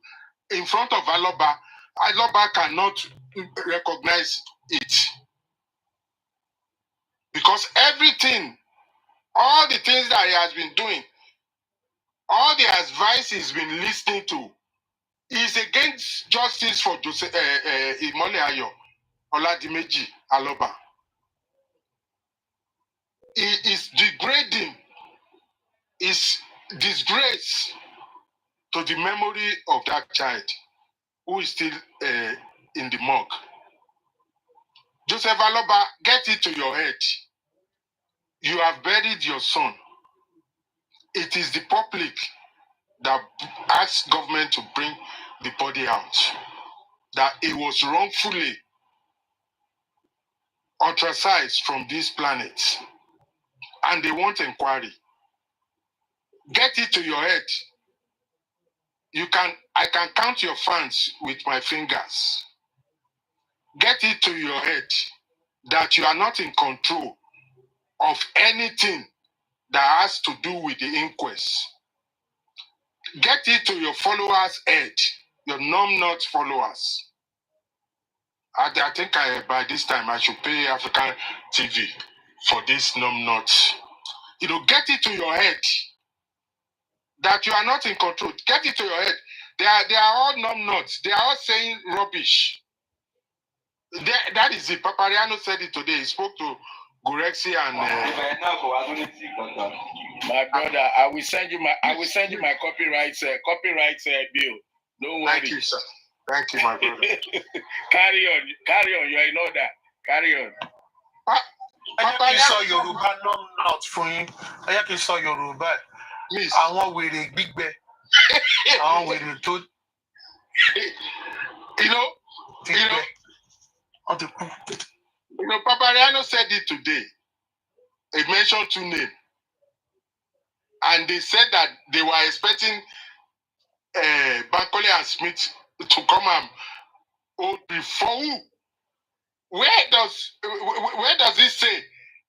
in front of Aloba, Aloba cannot recognize it. Because everything, all the things that he has been doing, all the advice he's been listening to, is against justice for Imole Ayo Oladimeji Aloba. It is degrading, is disgrace to the memory of that child who is still in the morgue. Joseph Aloba, get it to your head. You have buried your son. It is the public that asked government to bring the body out. That it was wrongfully ostracized from this planet. And they want inquiry. Get it to your head. I can count your fans with my fingers. Get it to your head that you are not in control of anything that has to do with the inquest. Get it to your followers' head, your numbnut followers. I think by this time I should pay African TV for this numbnut. Get it to your head that you are not in control. Get it to your head. They are all numb nuts. They are all saying rubbish. That is it. Papariano said it today. He spoke to Gurexi and my brother. I will send you my copyright bill. Don't worry. Thank you, sir. Thank you, my brother. Carry on. You are in order. Carry on. I saw Yoruba not for him. I saw Yoruba. Miss, I want with a big bed. I want with a toad. You know, Papariano said it today. He mentioned two names. And they said that they were expecting Bankole and Smith to come and hold before who? Where does it say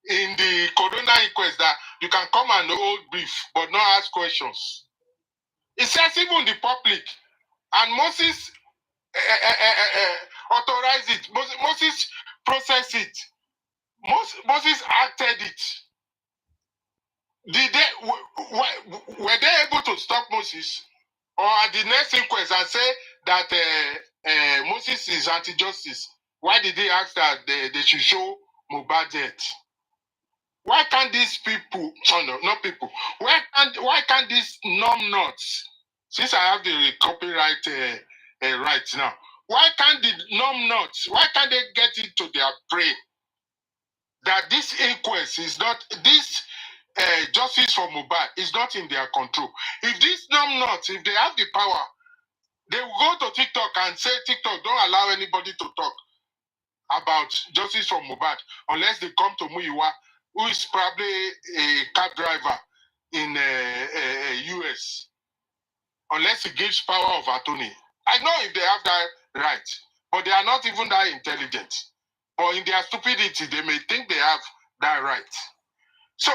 in the Corona inquest that you can come and hold brief but not ask questions? It says even the public, and Moses authorized it. Moses processed it. Moses acted it. Were they able to stop Moses? Or at the next inquest and say that Moses is anti-justice? Why did they ask that they should show MOHBAD death? Why can't these people, not people, why can't these numb nuts, since I have the copyright right now, why can't the numb nuts, why can't they get into their brain that this inquest is not, this justice for MOHBAD is not in their control? If these numb nuts, if they have the power, they will go to TikTok and say, TikTok, don't allow anybody to talk about justice for MOHBAD unless they come to Muyiwa, who is probably a cab driver in US, unless he gives power of attorney. I know if they have that right, but they are not even that intelligent. But in their stupidity, they may think they have that right. So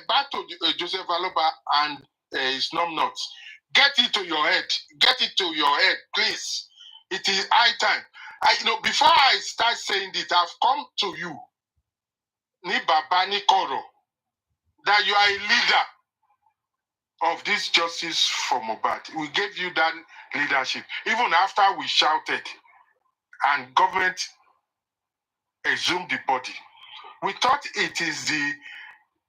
back to Joseph Aloba and his nuts. Get it to your head. Get it to your head, please. It is high time. Before I start saying this, I've come to you, ni Baba ni Koro, that you are a leader of this justice for MOHBAD. We gave you that leadership, even after we shouted and government exhumed the body. We thought it is the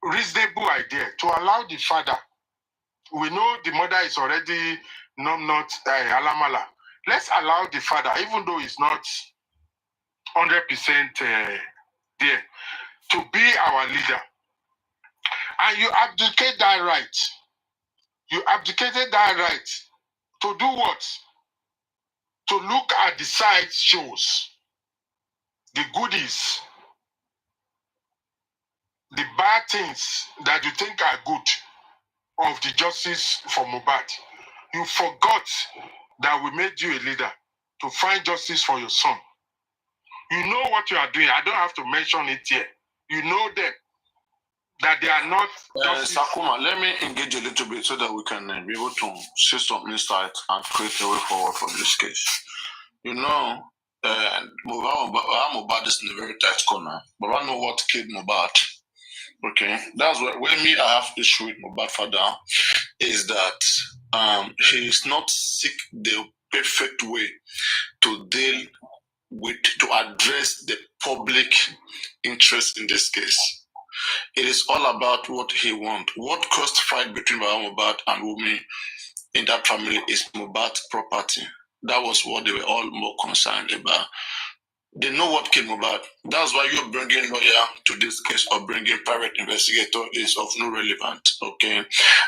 reasonable idea to allow the father. We know the mother is already not Alamala. Let's allow the father, even though he's not 100% there, to be our leader. And you abdicate that right. You abdicated that right to do what? To look at the side shows, the goodies, the bad things that you think are good of the justice for MOHBAD. You forgot that we made you a leader to find justice for your son. You know what you are doing. I don't have to mention it here. You know them, that they are not justice. Sakuma, let me engage a little bit so that we can be able to see some insight and create a way forward from this case. You know, MOHBAD is in a very tight corner, but I know what killed MOHBAD. Okay, that's where me I have issue with MOHBAD father is that he is not seek the perfect way to deal with, to address the public interest in this case. It is all about what he wants. What caused fight between MOHBAD and Wumi in that family is MOHBAD's property. That was what they were all more concerned about. They know what killed MOHBAD. That's why you're bringing lawyer to this case or bringing private investigator is of no relevance, okay?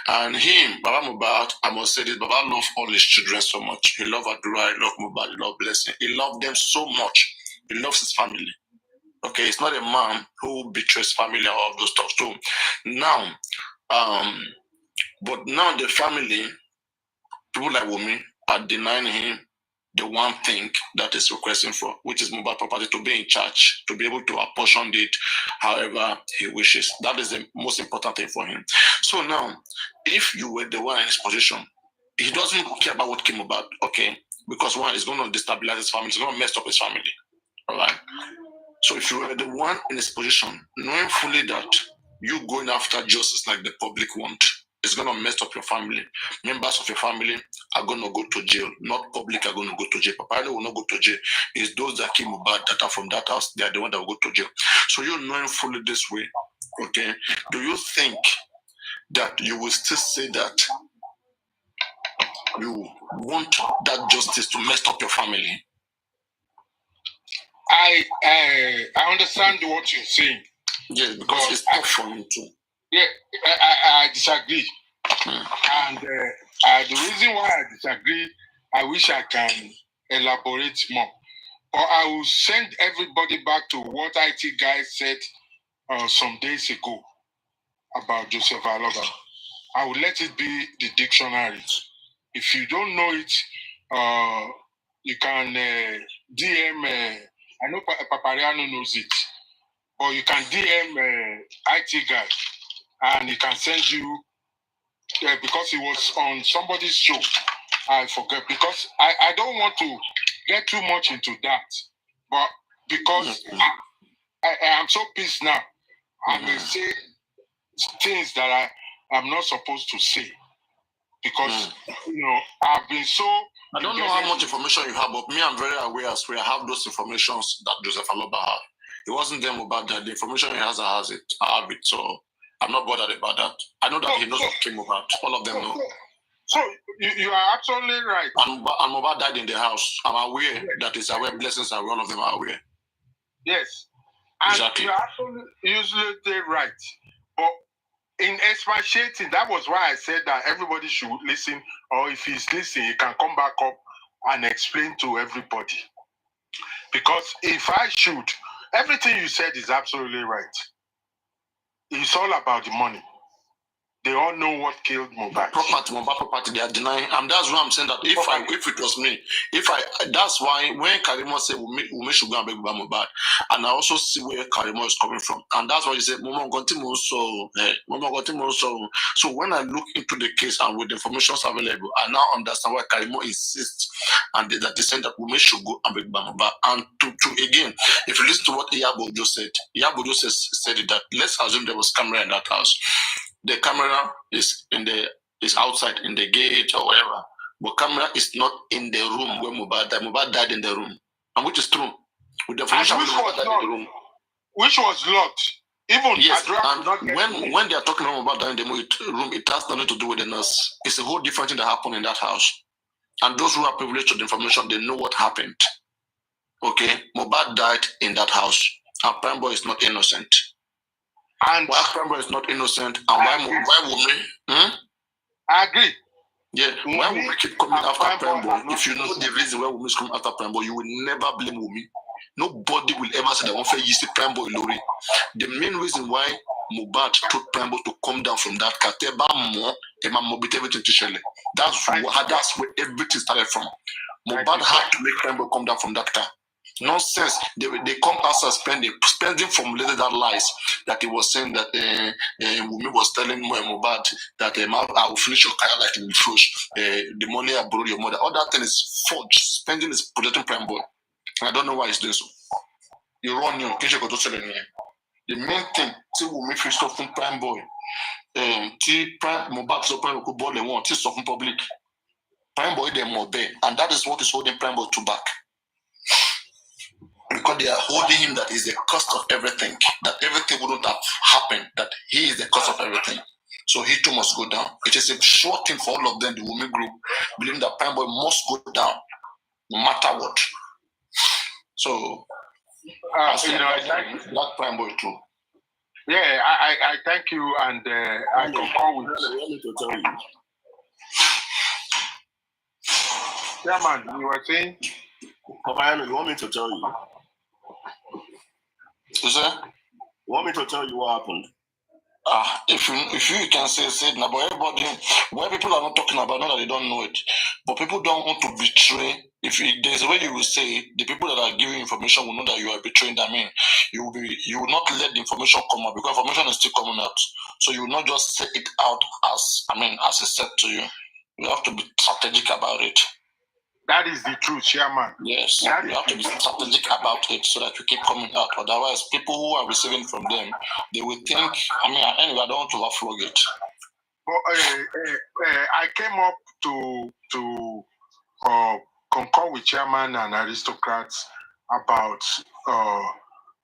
And him, Baba MOHBAD, I must say this, Baba loved all his children so much. He loved Adura, he loved MOHBAD, he loved Blessing. He loved them so much. He loves his family. Okay, it's not a man who betrays family and all of those stuff. So now, but now the family, people like Wumi, are denying him the one thing that is requesting for, which is MOHBAD property, to be in charge, to be able to apportion it however he wishes. That is the most important thing for him. So now, if you were the one in his position, he doesn't care about what came about, okay? Because one, is going to destabilize his family, it's going to mess up his family, all right? So if you were the one in his position, knowing fully that you going after justice like the public want, It's going to mess up your family. Members of your family are going to go to jail. Not public are going to go to jail. Papa will not go to jail. It's those that came about that are from that house. They are the ones that will go to jail. So you knowing fully this way, okay? Do you think that you will still say that you want that justice to mess up your family? I understand what you're saying. Yes, because it's tough for you too. Yeah, I disagree. And the reason why I disagree, I wish I can elaborate more. Or I will send everybody back to what IT guy said some days ago about Joseph Aloba. I will let it be the dictionary. If you don't know it, you can DM. I know Papariano knows it, but you can DM IT guy, and he can send you. Because he was on somebody's show, I forget. Because I don't want to get too much into that, but because I am so pissed now, I may say things that I'm not supposed to say. Because, I've been so... I don't know how much information you have, but me, I'm very aware as well. I have those informations that Joseph Aloba had. It wasn't them about that. The information he has, I have it. So I'm not bothered about that. I know that he knows what came about. All of them know. So you are absolutely right. And MOHBAD died in the house. I'm aware that it's aware. Blessings are all of them are aware. Yes. And exactly. You're absolutely right. But in expatiating, that was why I said that everybody should listen, or if he's listening, he can come back up and explain to everybody. Because if I should, everything you said is absolutely right. It's all about the money. They all know what killed MOHBAD. MOHBAD property, they are denying. And that's why I'm saying that if it was me, that's why when Karimo said we should go and beg MOHBAD, and I also see where Karimo is coming from. And that's why he said, so when I look into the case and with the information available, I now understand why Karimo insists and that they said that we should go and beg MOHBAD. And to again, if you listen to what Iyabojo said, said that let's assume there was camera in that house. The camera is outside in the gate or whatever, but camera is not in the room where MOHBAD died. MOHBAD died in the room, and which is true. With the information which was locked. Even yes, and when they are talking about MOHBAD in the room, it has nothing to do with the nurse. It's a whole different thing that happened in that house. And those who are privileged to the information, they know what happened. Okay, MOHBAD died in that house, and Prime Boy is not innocent. And why Prime Boy is not innocent, and why would we? I agree. Yeah, why would we keep coming after Prime Boy? If you know the reason why we is coming after Prime Boy, you will never blame Wumi. Nobody will ever say that one fair you see Prime Boy Lori. The main reason why MOHBAD took Prime Boy to come down from that car, that's where everything started from. MOHBAD had to make Prime Boy come down from that car. Nonsense. They come outside spending from later that lies that he was saying that Wumi was telling MOHBAD that I will finish your career like in the flush. The money I borrowed your mother. All that thing is forged. Spending is protecting Prime Boy. I don't know why he's doing so. You run you. The main thing, Wumi finished off from Prime Boy. MOHBAD so Prime Boy ball they want. It's off in public. Prime Boy they more there, and that is what is holding Prime Boy to back. Because they are holding him that is the cost of everything, that everything wouldn't have happened, that he is the cost of everything. So he too must go down. It is a sure thing for all of them, the women group, believing that Prime Boy must go down, no matter what. So, that Prime Boy too. Yeah, I thank you, and I concur with you. Yeah, man, you were saying? Papa, you want me to tell you? Is that? You want me to tell you what happened? If you can say it now, but everybody, where people are not talking about, not that they don't know it, but people don't want to betray. If there's a way you will say it, the people that are giving information will know that you are betraying them. I mean, you will not let the information come out because information is still coming out. So you will not just say it out as a set to you. You have to be strategic about it. That is the truth, Chairman. Yes, you have to be strategic about it so that you keep coming out. Otherwise, people who are receiving from them, they will think, anyway, I don't want to flog it. I came up to concur with chairman and aristocrats about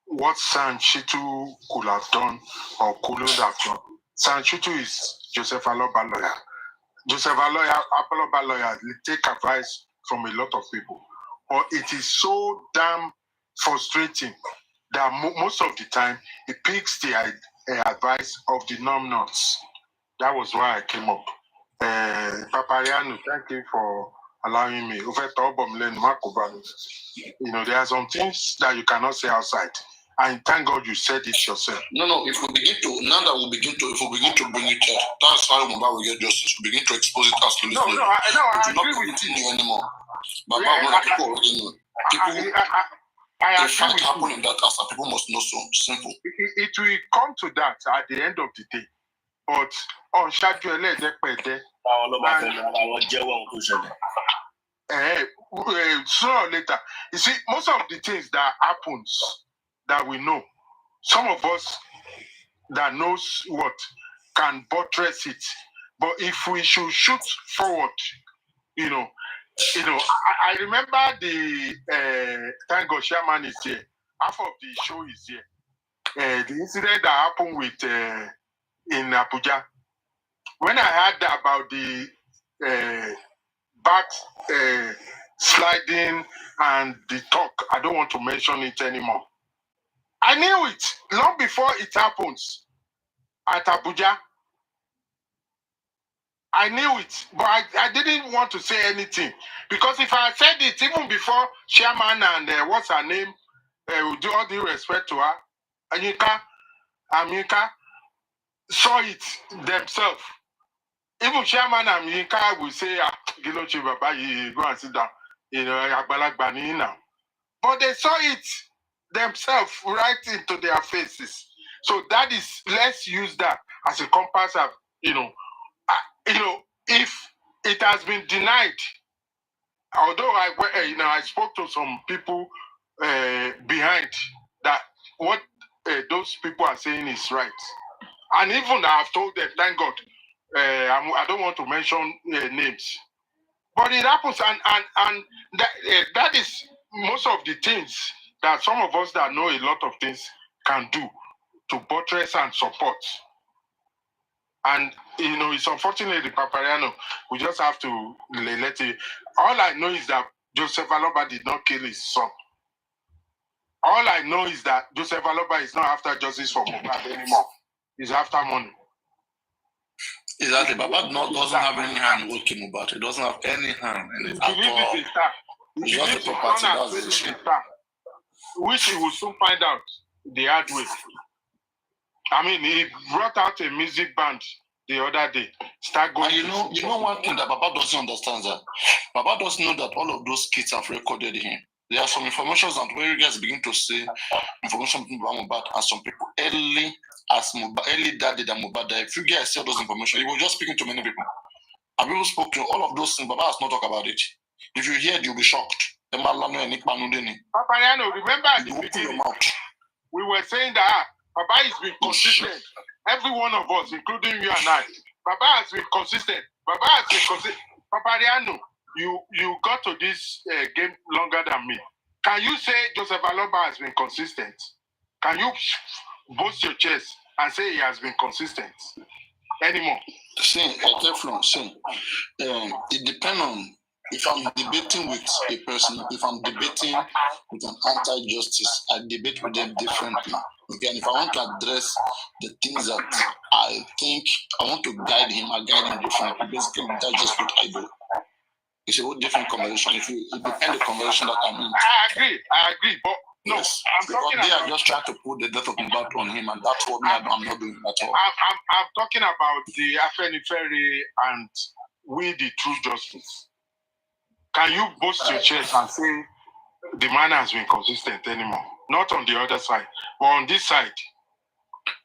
what Sanchitu could have done or couldn't have done. Sanchitu is Joseph Aloba lawyer. Joseph Aloba lawyer take advice from a lot of people, but it is so damn frustrating that most of the time he picks the advice of the numbnuts. That was why I came up. Papariano, thank you for allowing me. You know, there are some things that you cannot say outside. And thank God you said it yourself. No, if we begin to, now that we begin to bring it up, that's how we get justice. We begin to expose it as to No, I agree with you anymore. But people already know. I if fact agree happen with in that case, people must know so simple. It will come to that at the end of the day. But on Shadwele, sooner or later, you see, most of the things that happens that we know, some of us that knows what can buttress it. But if we should shoot forward, you know, I remember the thank God Chairman is here. Half of the show is here. The incident that happened with in Abuja. When I heard about the back sliding and the talk, I don't want to mention it anymore. I knew it long before it happens at Abuja. I knew it, but I didn't want to say anything because if I said it even before Chairman and what's her name, with all due respect to her, Amika saw it themselves. Even Chairman and Amika will say, Gilochi Baba, you go and sit down. You know, Agbalagba now. But they saw it themselves right into their faces. So that is, let's use that as a compass of, if it has been denied, although I spoke to some people behind that what those people are saying is right, and even I've told them, thank God, I don't want to mention names, but it happens, and that is most of the things that some of us that know a lot of things can do to buttress and support. And it's unfortunate the Papariano. We just have to let it. All I know is that Joseph Aloba did not kill his son. All I know is that Joseph Aloba is not after justice for MOHBAD anymore. He's after money. Exactly. Baba doesn't have any hand in what came about. He doesn't have any hand in it at all. It's just a property. That's the issue. Which he will soon find out the hard way. I mean, he brought out a music band the other day. Start going. And you know one thing that Baba doesn't understand, that Baba doesn't know that all of those kids have recorded him. There are some information that where you guys begin to say information about MOHBAD, and some people early that day that MOHBAD died. If you guys see those information, you were just speaking to many people. And people spoke to all of those things. Baba has not talked about it. If you hear it, you'll be shocked. Papariano, remember at the beginning, we were saying that Baba has been consistent. Every one of us, including you and I, Baba has been consistent. Papariano, you got to this game longer than me. Can you say Joseph Aloba has been consistent? Can you boast your chest and say he has been consistent anymore? It depends on if I'm debating with a person, if I'm debating with an anti-justice, I debate with them differently. Okay, and if I want to address the things that I think I want to guide him, I guide him differently. Basically, that's just what I do. It's a whole different conversation. It depends on the conversation that I'm in. I agree. But no, yes, they are just trying to put the death of MOHBAD on him, and that's what I'm not doing at all. I'm talking about the Afenifere and we the true justice. Can you boast your chest and say the man has been consistent anymore? Not on the other side, but on this side.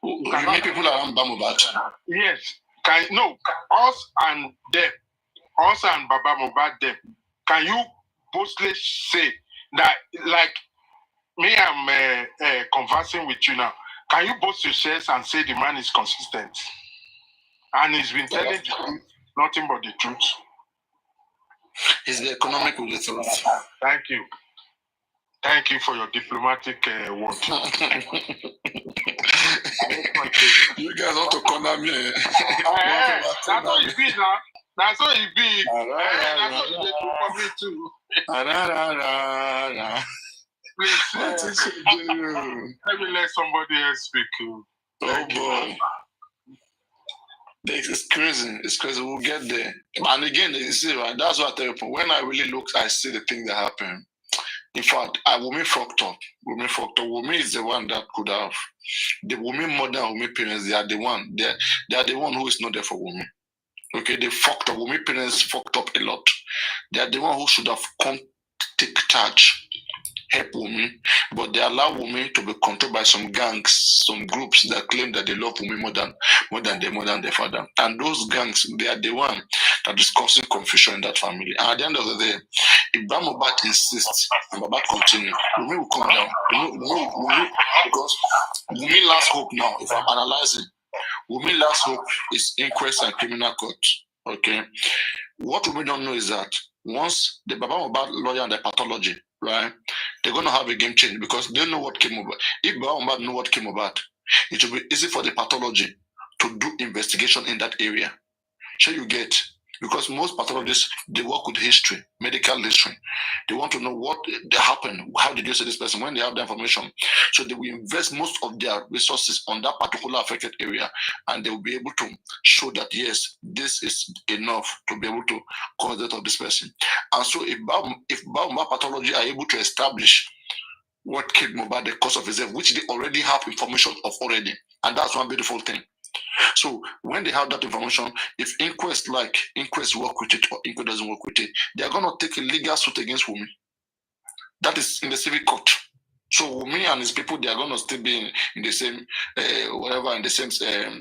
You mean people around MOHBAD? Yes. Us and them. Us and Baba MOHBAD them. Can you boastfully say that, like me, I'm conversing with you now. Can you boast your chest and say the man is consistent? And he's been telling the truth, nothing but the truth. He's the economic with the truth. Thank you. Thank you for your diplomatic work. You guys want to corner me? That's how it be now. That's how it be. That's how it do for me too. Please, let me let somebody else speak. Oh boy. It's crazy. It's crazy. We'll get there. And again, you see, right? That's what I tell you. When I really look, I see the thing that happened. In fact, Wumi fucked up. Wumi fucked up. Wumi is the one that could have. The Wumi mother and Wumi parents, they are the one. They are the one who is not there for Wumi. Okay, they fucked up. Wumi parents fucked up a lot. They are the one who should have come take charge, help Wumi, but they allow Wumi to be controlled by some gangs, some groups that claim that they love Wumi more than their father. And those gangs, they are the one that is causing confusion in that family. And at the end of the day, if MOHBAD insists and MOHBAD continue, Wumi will come down. Because Wumi last hope now, if I'm analyzing, Wumi last hope is inquest and criminal court. Okay. What we don't know is that once the Baba MOHBAD lawyer and the pathology, right, they're going to have a game change because they know what came about. If Baba MOHBAD know what came about, it will be easy for the pathology to do investigation in that area. Sure you get, because most pathologists, they work with history, medical history. They want to know what happened, how did you see this person, when they have the information. So they will invest most of their resources on that particular affected area, and they will be able to show that, yes, this is enough to be able to cause the death of this person. And so if Baba pathology are able to establish what killed MOHBAD, the cause of his death, which they already have information of already, and that's one beautiful thing. So when they have that information, if inquest work with it or inquest doesn't work with it, they are going to take a legal suit against Wumi. That is in the civil court. So Wumi and his people, they are going to still be in the same in the same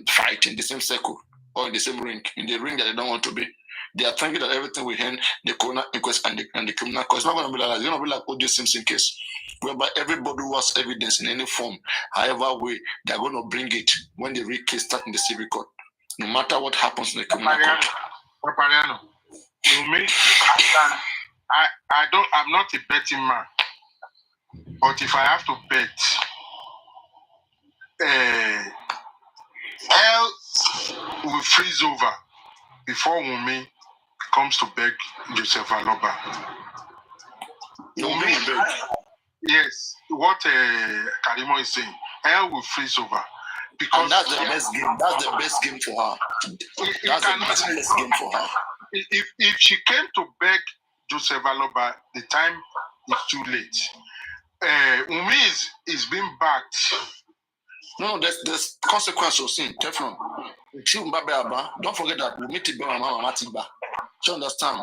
fight, in the same circle, or in the same ring, in the ring that they don't want to be. They are thinking that everything will end the coroner inquest and the criminal court. It's not going to be like that. It's going to be like O.J. Simpson case, whereby everybody who has evidence in any form, however way, they're going to bring it when the real case starts in the civil court, no matter what happens in the criminal court. Papariano, you mean I'm not a betting man, but if I have to bet, hell will freeze over before Wumi comes to beg Joseph Aloba. Yes, what Karimo is saying, hell will freeze over. Because and that's the best game. That's the best game for her. That's the best game for her. If she came to beg Joseph Aloba, the time is too late. Wumi is being backed. No, there's consequences in Teflon. Don't forget that we meet Mama Tiba. You understand?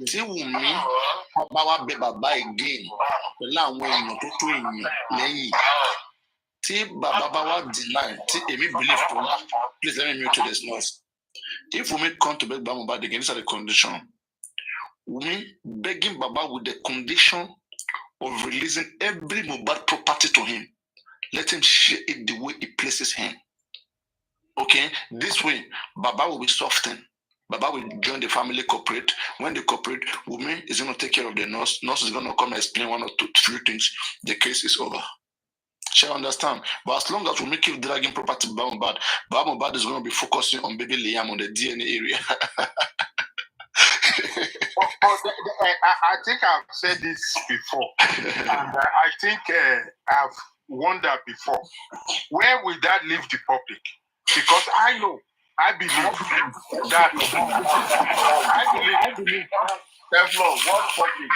Till Wumi Baba Beba again, the land when you to in Till Baba deny, till Emi believe to. Please let me mute to this noise. If Wumi come to beg Baba again, these are the condition. Wumi begging Baba with the condition of releasing every MOHBAD property to him. Let him share it the way he places him. Okay? This way, Baba will be softened. Baba will join the family corporate. When they cooperate, Wumi is going to take care of the nurse. Nurse is going to come and explain one or two, few things. The case is over. Shall understand? But as long as Wumi keep dragging property Baba MOHBAD is going to be focusing on baby Liam on the DNA area. I think I've said this before, and I think I've wondered before, where will that leave the public? Because I believe that Teflon, what public?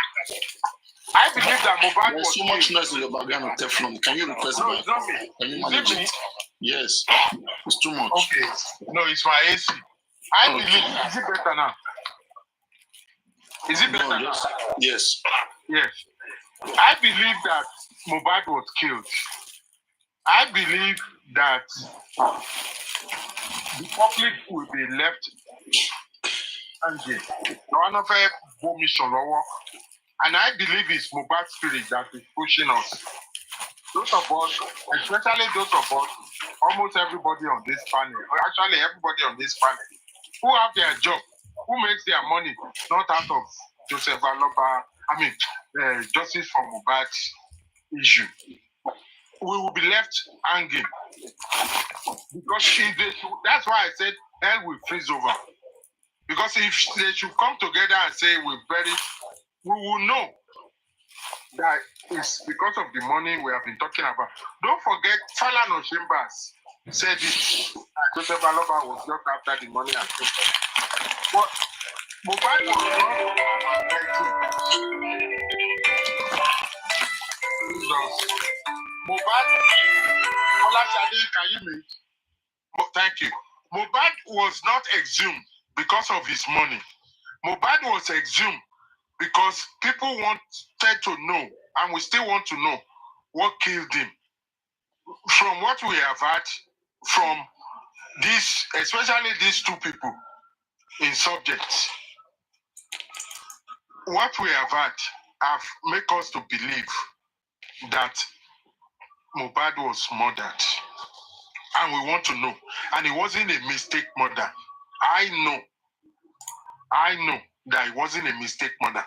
I believe that MOHBAD was so much noise in your background of Teflon. Can you request no, back? it's not me. Can you manage it? Yes. It's too much. Okay. No, it's my AC. I believe. Is it better now? Is it better now? Yes. Yes. I believe that MOHBAD was killed. I believe that the public will be left hanging. And I believe it's MOHBAD spirit that is pushing us. those of us, especially those of us, almost everybody on this panel, or actually everybody on this panel, who have their job, who makes their money, not out of Joseph Aloba, justice for MOHBAD issue. We will be left hanging. Because if they should, that's why I said hell will freeze over. Because if they should come together and say we buried, we will know that it's because of the money we have been talking about. Don't forget, Falana Chambers said it. Joseph Aloba was just after the money and stuff. But MOHBAD was not MOHBAD, can you make? Thank you. MOHBAD was not exhumed because of his money. MOHBAD was exhumed because people wanted to know, and we still want to know, what killed him. From what we have had from this, especially these two people in subjects, what we have had have made us to believe that MOHBAD was murdered. And we want to know. And it wasn't a mistake murder. I know that it wasn't a mistake murder.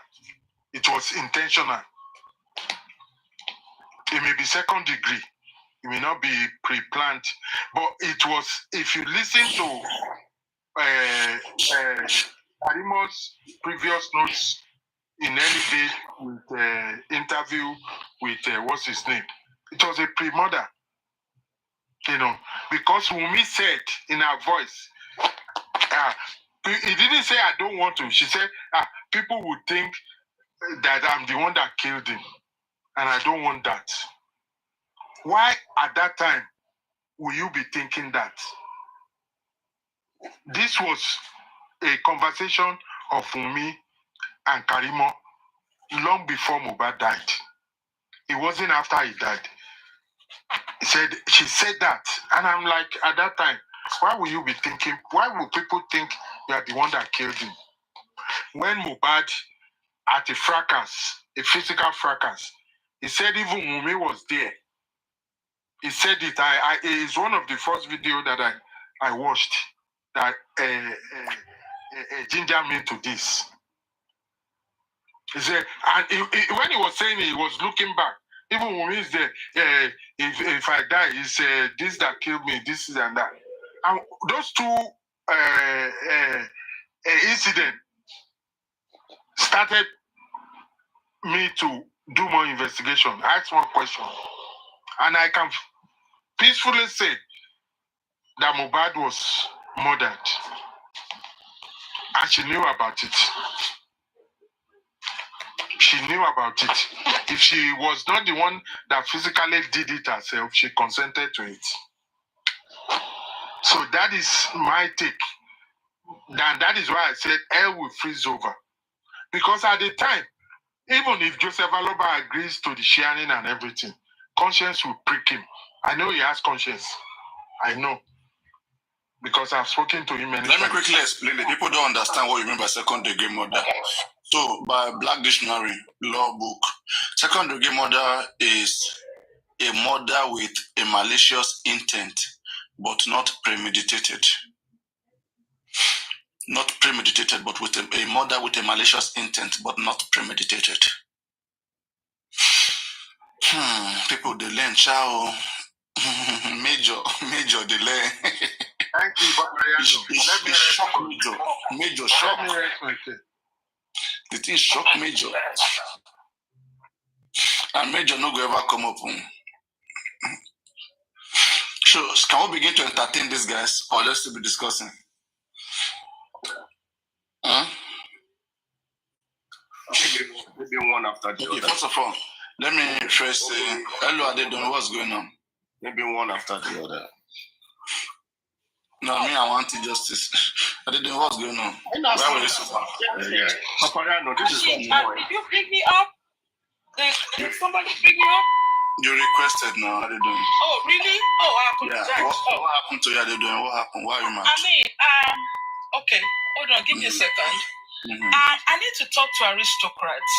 It was intentional. It may be second degree. It may not be pre-planned. But it was, if you listen to Arimo's previous notes in early days with interview with, what's his name? It was a pre-murder. Because Wunmi said in her voice, he didn't say I don't want to. She said, people would think that I'm the one that killed him. And I don't want that. Why at that time will you be thinking that? This was a conversation of Wunmi and Karimo long before MOHBAD died. It wasn't after he died. She said that. And I'm like, at that time, why will you be thinking, why will people think you are the one that killed him? When MOHBAD, at a fracas, a physical fracas, he said even Wunmi was there. He said it. It's one of the first videos that I watched that ginger me to this. He said, and when he was saying it, he was looking back. Even Wunmi is there. If I die, it's this that killed me, this is and that. And those two incidents started me to do more investigation. Ask one question. And I can peacefully say that MOHBAD was murdered. And she knew about it. She knew about it. If she was not the one that physically did it herself, she consented to it. So that is my take. And that is why I said hell will freeze over. Because at the time, even if Joseph Aloba agrees to the sharing and everything, conscience will prick him. I know he has conscience. I know. Because I've spoken to him many times. Let me quickly explain it. People don't understand what you mean by second degree murder. So, by Black Dictionary law book, second degree murder is a murder with a malicious intent, but not premeditated. Not premeditated, but with a murder with a malicious intent, but not premeditated. People delay, ciao. Major delay. Thank you, It's shock major. Major shock. The thing shock major. And major no go ever come up. So can we begin to entertain these guys, or let's still be discussing? Maybe one after the other. First of all, let me first say hello, Adedon, what's going on? Maybe one after the other. No, I want justice. Adedon, what's going on? Where were you so far? Paparano, this is did you bring me up? Did somebody bring me up? You requested now, Adedon. Oh, really? Oh, I apologize. Yeah. What happened to you, Adedon? What happened? Why are you mad? Okay, hold on, give me a second. I need to talk to aristocrats.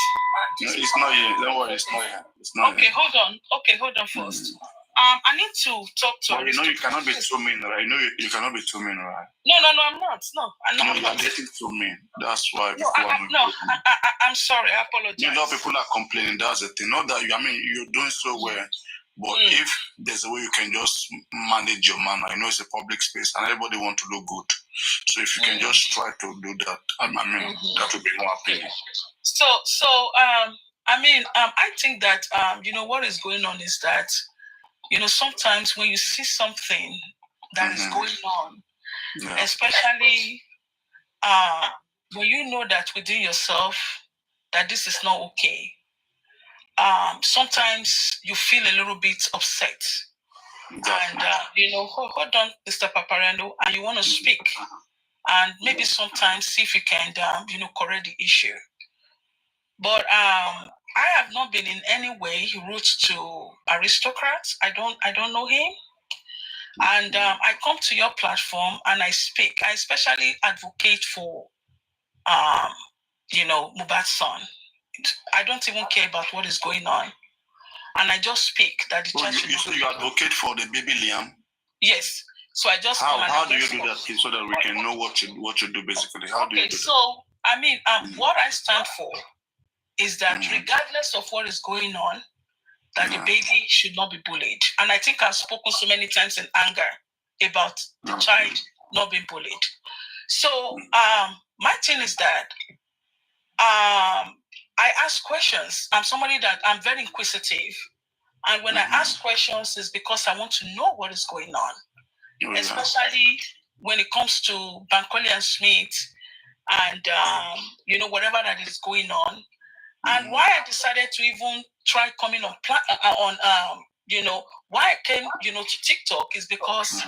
No, it's not here. Don't worry, it's not here. It's not Okay, here. hold on. Okay, hold on first. I need to talk to But you know, you aristocrats. cannot be too mean, right? You know, you cannot be too mean, right? No, I'm not. No, I'm No, not. you're getting too mean. That's why No, I'm sorry. I apologize. You know, people are complaining. That's the thing. Not that you're doing so well. But if there's a way you can just manage your manner, I know it's a public space and everybody wants to look good. So if you can just try to do that, that would be more appealing. So, I think that, what is going on is that, sometimes when you see something that is going on, especially when you know that within yourself that this is not okay, sometimes you feel a little bit upset. And, hold on, Mr. Paparano, and you want to speak. And maybe sometimes see if you can, correct the issue. But I have not been in any way rude to aristocrats. I don't know him. And I come to your platform and I speak. I especially advocate for, MOHBAD's son. I don't even care about what is going on. And I just speak that the church. You say you advocate for the baby Liam? Yes. So I just how do you do that so that we can know what you do basically? How do you do so that? What I stand for is that regardless of what is going on, that the baby should not be bullied. And I think I've spoken so many times in anger about the child not being bullied. So my thing is that I ask questions. I'm somebody that I'm very inquisitive. And when I ask questions, it's because I want to know what is going on. Especially when it comes to Bankole and Smith and, whatever that is going on. And why I decided to even try coming on, why I came, to TikTok is because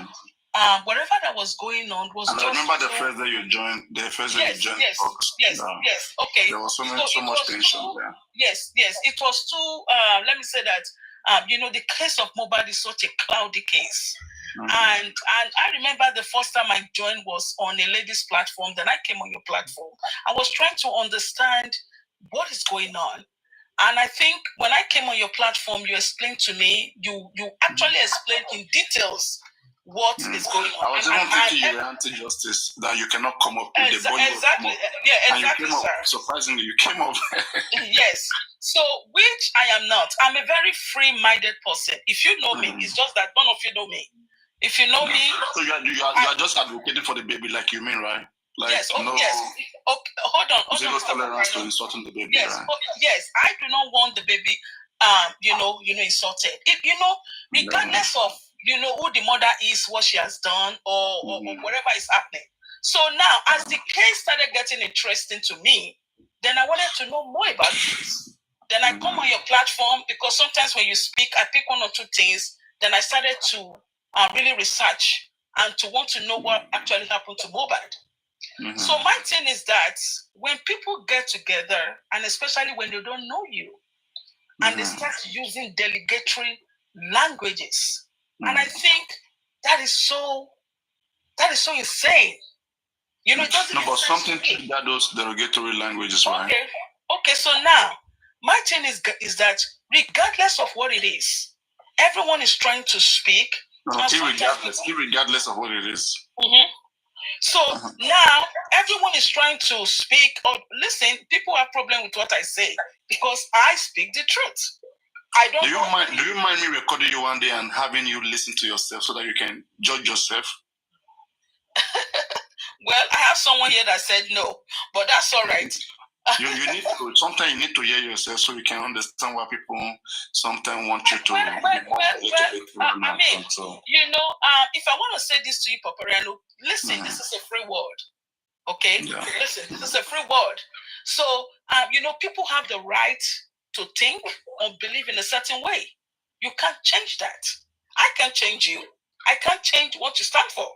whatever that was going on was and just. I remember the first day you joined, Yes. Okay. There was so much tension there. Yes. It was too, let me say that, the case of MOHBAD is such a cloudy case. And I remember the first time I joined was on a ladies' platform. Then I came on your platform. I was trying to understand what is going on. And I think when I came on your platform, you explained to me, you actually explained in details what is going on. I was even thinking you were anti-justice, that you cannot come up with the body. Exactly. And you came up, surprisingly, you came up. Yes. So, which I am not. I'm a very free-minded person. If you know me, it's just that none of you know me. If you know me... So you are just advocating for the baby like you mean, right? Like, yes. Yes. Okay, hold on. Zero tolerance to insulting the baby, yes. right? Yes, I do not want the baby, insulted. Regardless of, who the mother is, what she has done, or whatever is happening. So now, as the case started getting interesting to me, then I wanted to know more about this. Then I come on your platform, because sometimes when you speak, I pick one or two things. Then I started to really research and to want to know what actually happened to MOHBAD. So my thing is that when people get together, and especially when they don't know you, and they start using delegatory languages, and I think that is so insane. It doesn't. No, but something that those derogatory languages, right? Okay. So now my thing is that regardless of what it is, everyone is trying to speak. Irregardless of what it is. So now everyone is trying to speak or listen. People have problem with what I say because I speak the truth. I don't. Do you mind me recording you one day and having you listen to yourself so that you can judge yourself? Well, I have someone here that said no, but that's all right. You need to. Sometimes you need to hear yourself so you can understand why people sometimes want you to. If I want to say this to you, Paparano, listen, this is a free word. Okay? Yeah. Listen, this is a free word. So, people have the right to think or believe in a certain way. You can't change that. I can't change you. I can't change what you stand for.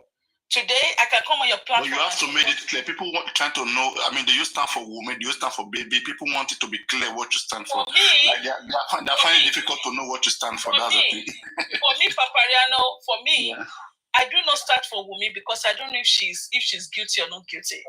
Today, I can come on your platform. But you have to make it clear. People trying to know. Do you stand for women? Do you stand for baby? People want it to be clear what you stand for. They're finding it difficult to know what you stand for. That's the thing. For me, Papariano, I do not stand for women because I don't know if she's guilty or not guilty.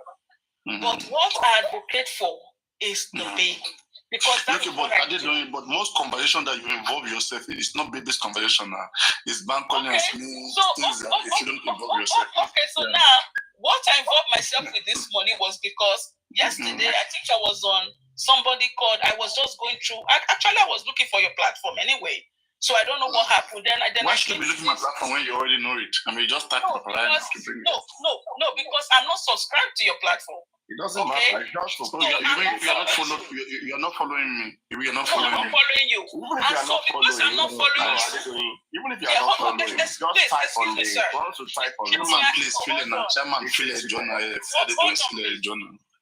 But what I advocate for is the baby. Because that's what I do. But most conversation that you involve yourself in, it's not baby's conversation now. It's bank calling and things that you shouldn't involve yourself in. Okay, so now, what I involved myself with this morning was because yesterday, I think I was on somebody called, I was just going through, actually I was looking for your platform anyway. So I don't know what happened. Why should you be looking at my platform when you already know it? I mean, you just type No, because I'm not subscribed to your platform. It doesn't matter. You're not following me. You're not following you. Because I'm not following you. Even if you're not following, just type on the please fill in a chairman, fill a journal,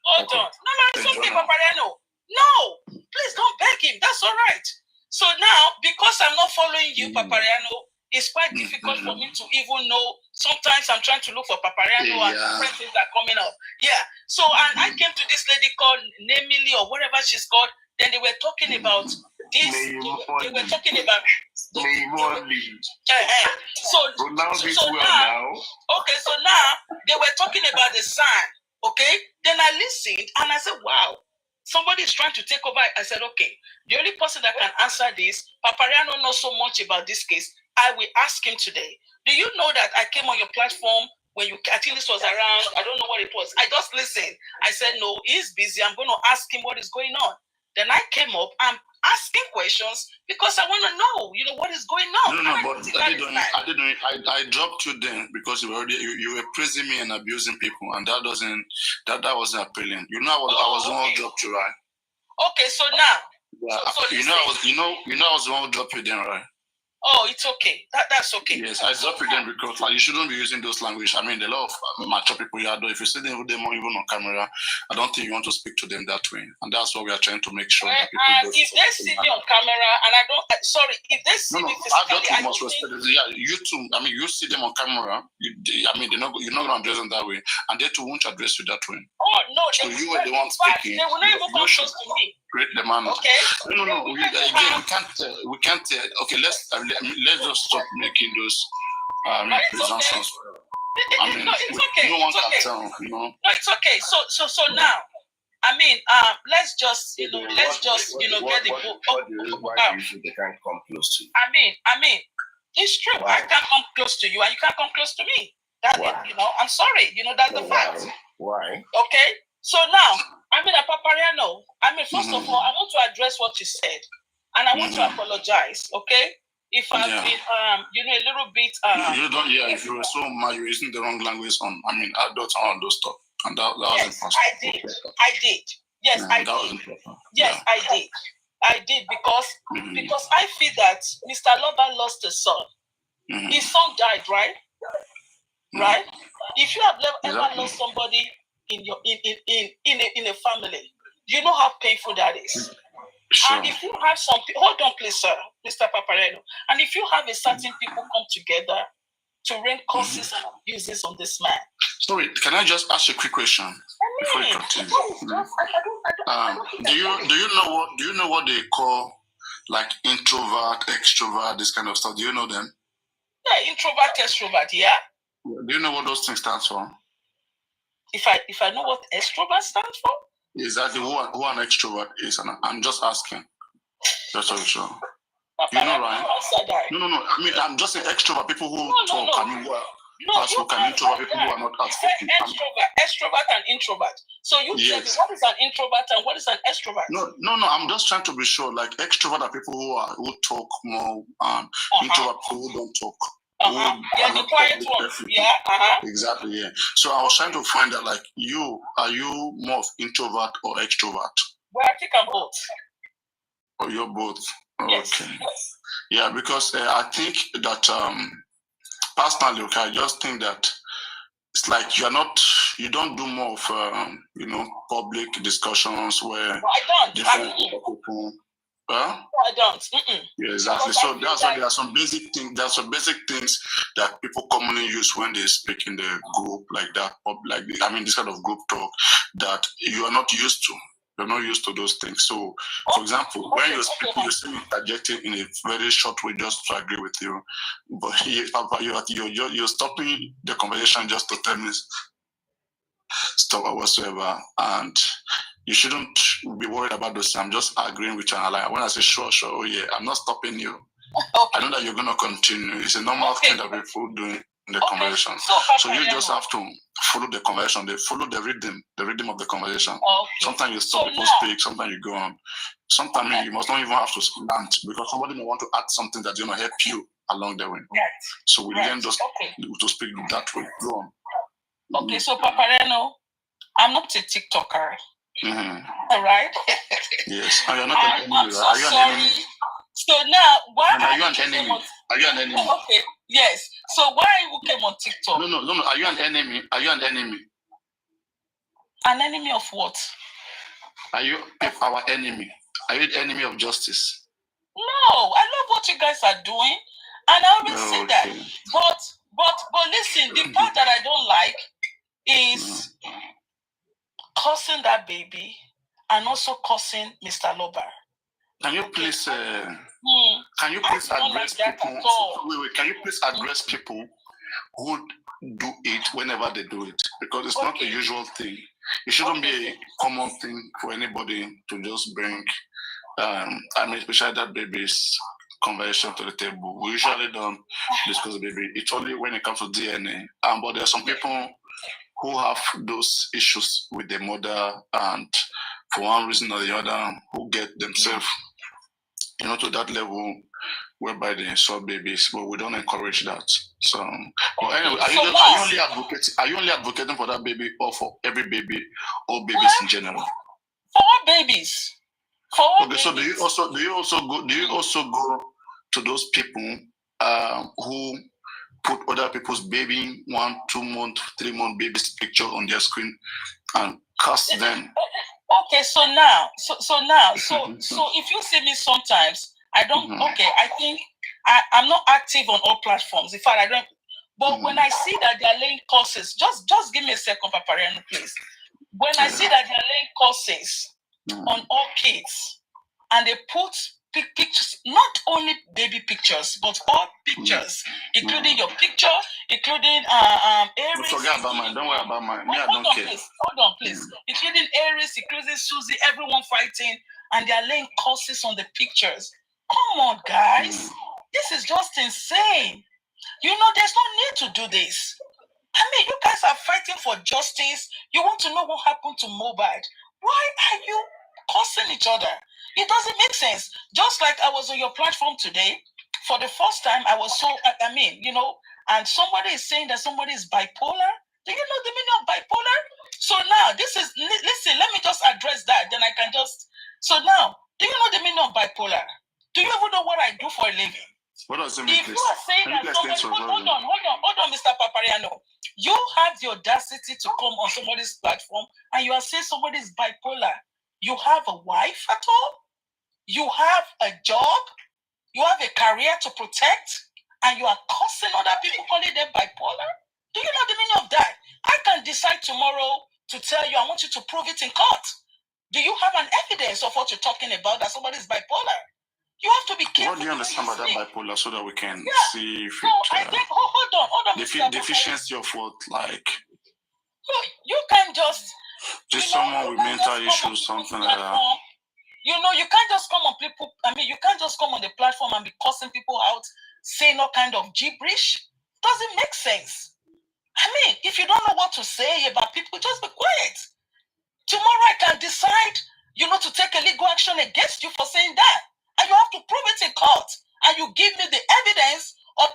Hold on. No, it's okay, Papariano. No, please don't beg him. That's all right. So now, because I'm not following you, Papariano, it's quite difficult for me to even know. Sometimes I'm trying to look for Papariano and different things are coming up. Yeah. So, and I came to this lady called Nemili or whatever she's called. Then they were talking about this. They were talking about. So now, so now they were talking about the sign. Okay. Then I listened and I said, wow. Somebody is trying to take over. I said, okay, the only person that can answer this, Papariano knows so much about this case. I will ask him today. Do you know that I came on your platform when you, I think this was around, I don't know what it was. I just listened. I said, no, he's busy. I'm going to ask him what is going on. Then I came up, I'm asking questions because I want to know, what is going on. No, but I dropped you then because you were praising me and abusing people, and that wasn't appealing. I was the one who dropped you, right? Okay, so now. Yeah, I was the one who dropped you then, right? Oh, it's okay. That's okay. Yes, I dropped it then because you shouldn't be using those language. I mean, the lot of mature people you are doing. If you see them even on camera, I don't think you want to speak to them that way. And that's what we are trying to make sure that people if they see me on camera, and I don't, if they see me physically, I must respect it. Yeah, you too. I mean, you see them on camera. You're not going to address them that way, and they too won't address you that way. Oh no, so you were the one speaking. They will not even come close to me. Create the man. Okay. No. We can't. Okay, let's just stop making those presumptions. I mean, it's okay. No one can tell, No, it's okay. So now, I mean, let's just get the book. Why do you think they can't come close to you? I mean, it's true. Why? I can't come close to you, and you can't come close to me. I'm sorry. That's the fact. Why? Okay. So now, Papariano. First of all, I want to address what you said, and I want to apologize. Okay. If I've been, a little bit. You don't. Yeah. If you were so mad, you're using the wrong language on. Adults and all those stuff, and that wasn't possible. I did. Yes, I did. Yes, I did. I did because I feel that Mr. Loba lost a son. His son died, right? Right. If you have ever lost somebody in your in a family, do you know how painful that is? Sure. And if you have some, hold on, please, sir, Mr. Paparello. And if you have a certain people come together to rain curses and abuses on this man. Sorry, can I just ask you a quick question before you continue? Do you know what they call like introvert, extrovert, this kind of stuff? Do you know them? Yeah, introvert, extrovert. Yeah. Do you know what those things stand for? If I know what extrovert stands for. Exactly who an extrovert is, and I'm just asking. Just so sure. You know, right? No. I'm just saying extrovert people who talk. Introvert people who are not outspoken. Extrovert and introvert. So you tell me what is an introvert and what is an extrovert? No. I'm just trying to be sure. Like extrovert are people who talk more, introvert people who don't talk. Yeah, the quiet ones. Yeah. Exactly. Yeah. So I was trying to find out, like, are you more of introvert or extrovert? Well, I think I'm both. Oh, you're both. Yes. Okay. Yeah, because I think that personally, okay, I just think that it's like you don't do more of public discussions where different people. Huh? No, I don't. Yeah, exactly. So that's why there are some basic things. There are some basic things that people commonly use when they speak in the group like that, this kind of group talk that you are not used to. You're not used to those things. So, for example, when you're speaking, you see me interjecting in a very short way just to agree with you, but you're stopping the conversation just to tell me stuff or whatsoever. And you shouldn't be worried about those things. I'm just agreeing with you. And like, when I say sure, oh yeah, I'm not stopping you. I know that you're going to continue. It's a normal thing that people do in the conversation. So you just have to follow the conversation. They follow the rhythm of the conversation. Sometimes you stop people speak, sometimes you go on. Sometimes you must not even have to stand because somebody may want to add something that's going to help you along the way. So we learn just to speak that way. Go on. Okay, so Papareno, I'm not a TikToker. All right? Yes. And you're not an enemy, I'm so right? Are you sorry. an enemy? So now, why are you an enemy? Are you an enemy? Okay, yes. So why you came on TikTok? No. Are you an enemy? Are you an enemy? An enemy of what? Are you our enemy? Are you the enemy of justice? No, I love what you guys are doing, and I always say that. But listen, the part that I don't like is cursing that baby and also cursing Mr. Loba. Can you please address people? Wait. Can you please address people who do it whenever they do it? Because it's not a usual thing. It shouldn't be a common thing for anybody to just bring. Especially that baby's conversion to the table. We usually don't discuss the baby. It's only when it comes to DNA. But there are some people who have those issues with the mother, and for one reason or the other, who get themselves, to that level whereby they insult babies. But we don't encourage that. So, but anyway, are you only advocating for that baby, or for every baby, or babies in general? For all babies. So do you also go to those people who put other people's baby 1, 2 month, 3 month babies picture on their screen and cast them? Okay, so if you see me sometimes, I don't. Okay, I think I'm not active on all platforms. In fact, I don't. But when I see that they're laying courses, just give me a second, Papariano, please. When I see that they're laying courses on all kids, and they put pictures, not only baby pictures, but all pictures, including your picture, including Aries. Forget about mine. Don't worry about mine. Me, I don't care. Hold on, please. Including Aries, including Susie, everyone fighting, and they are laying curses on the pictures. Come on, guys. This is just insane. There's no need to do this. I mean, you guys are fighting for justice. You want to know what happened to MOHBAD. Why are you cursing each other? It doesn't make sense. Just like I was on your platform today, for the first time, I was so, and somebody is saying that somebody is bipolar. Do you know the meaning of bipolar? So now, listen, let me just address that. Then I can so now, do you know the meaning of bipolar? Do you even know what I do for a living? What does it mean? If you are saying that somebody, hold on, Mr. Papariano. You have the audacity to come on somebody's platform and you are saying somebody is bipolar. You have a wife at all? You have a job? You have a career to protect? And you are cursing other people, calling them bipolar? Do you know the meaning of that? I can decide tomorrow to tell you, I want you to prove it in court. Do you have an evidence of what you're talking about, that somebody is bipolar? You have to be careful. What do you understand about that bipolar, so that we can see if I think, hold on. Deficiency of what, like? You can just... someone with mental issues, something like that. You can't just come on people. You can't just come on the platform and be cursing people out, saying all kind of gibberish. Doesn't make sense. If you don't know what to say about people, just be quiet. Tomorrow I can decide, to take a legal action against you for saying that. And you have to prove it in court. And you give me the evidence of...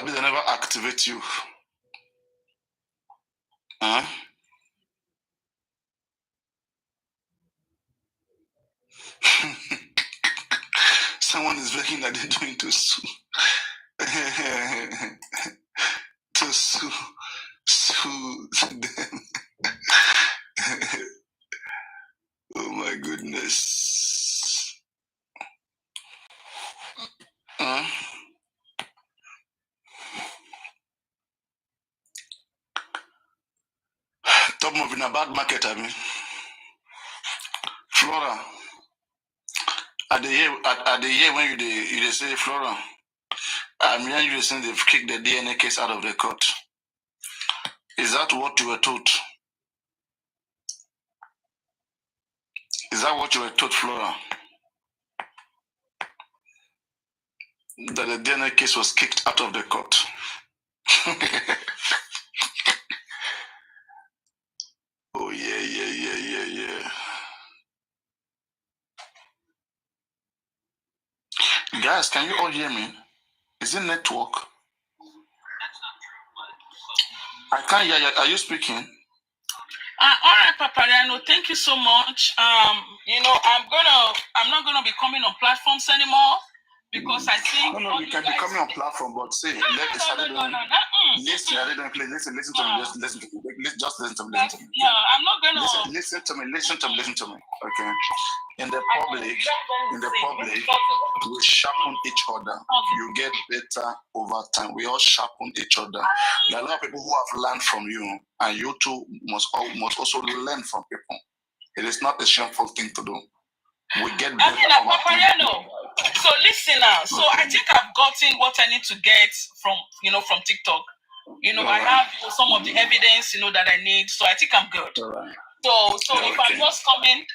They never activate you. Huh? Someone is begging that they're doing to sue. To sue them. Oh my goodness. Top moving a bad market, At the year when you say Flora, I'm hearing you saying they've kicked the DNA case out of the court. Is that what you were told? Is that what you were told, Flora? That the DNA case was kicked out of the court. Oh, yeah. Guys, can you all hear me? Is it network? I can't hear you. Are you speaking? All right, Papariano, thank you so much. I'm not gonna be coming on platforms anymore because I think No, you can be coming on platform, but say listen to me. Listen to me. Just listen to me. No, I'm not gonna Listen to me. Okay. In the public, we sharpen each other. You get better over time. We all sharpen each other. There are a lot of people who have learned from you, and you too must also learn from people. It is not a shameful thing to do. We get better. So listen now. So I think I've gotten what I need to get from TikTok. I have some of the evidence that I need. So I think I'm good. So if I'm just coming,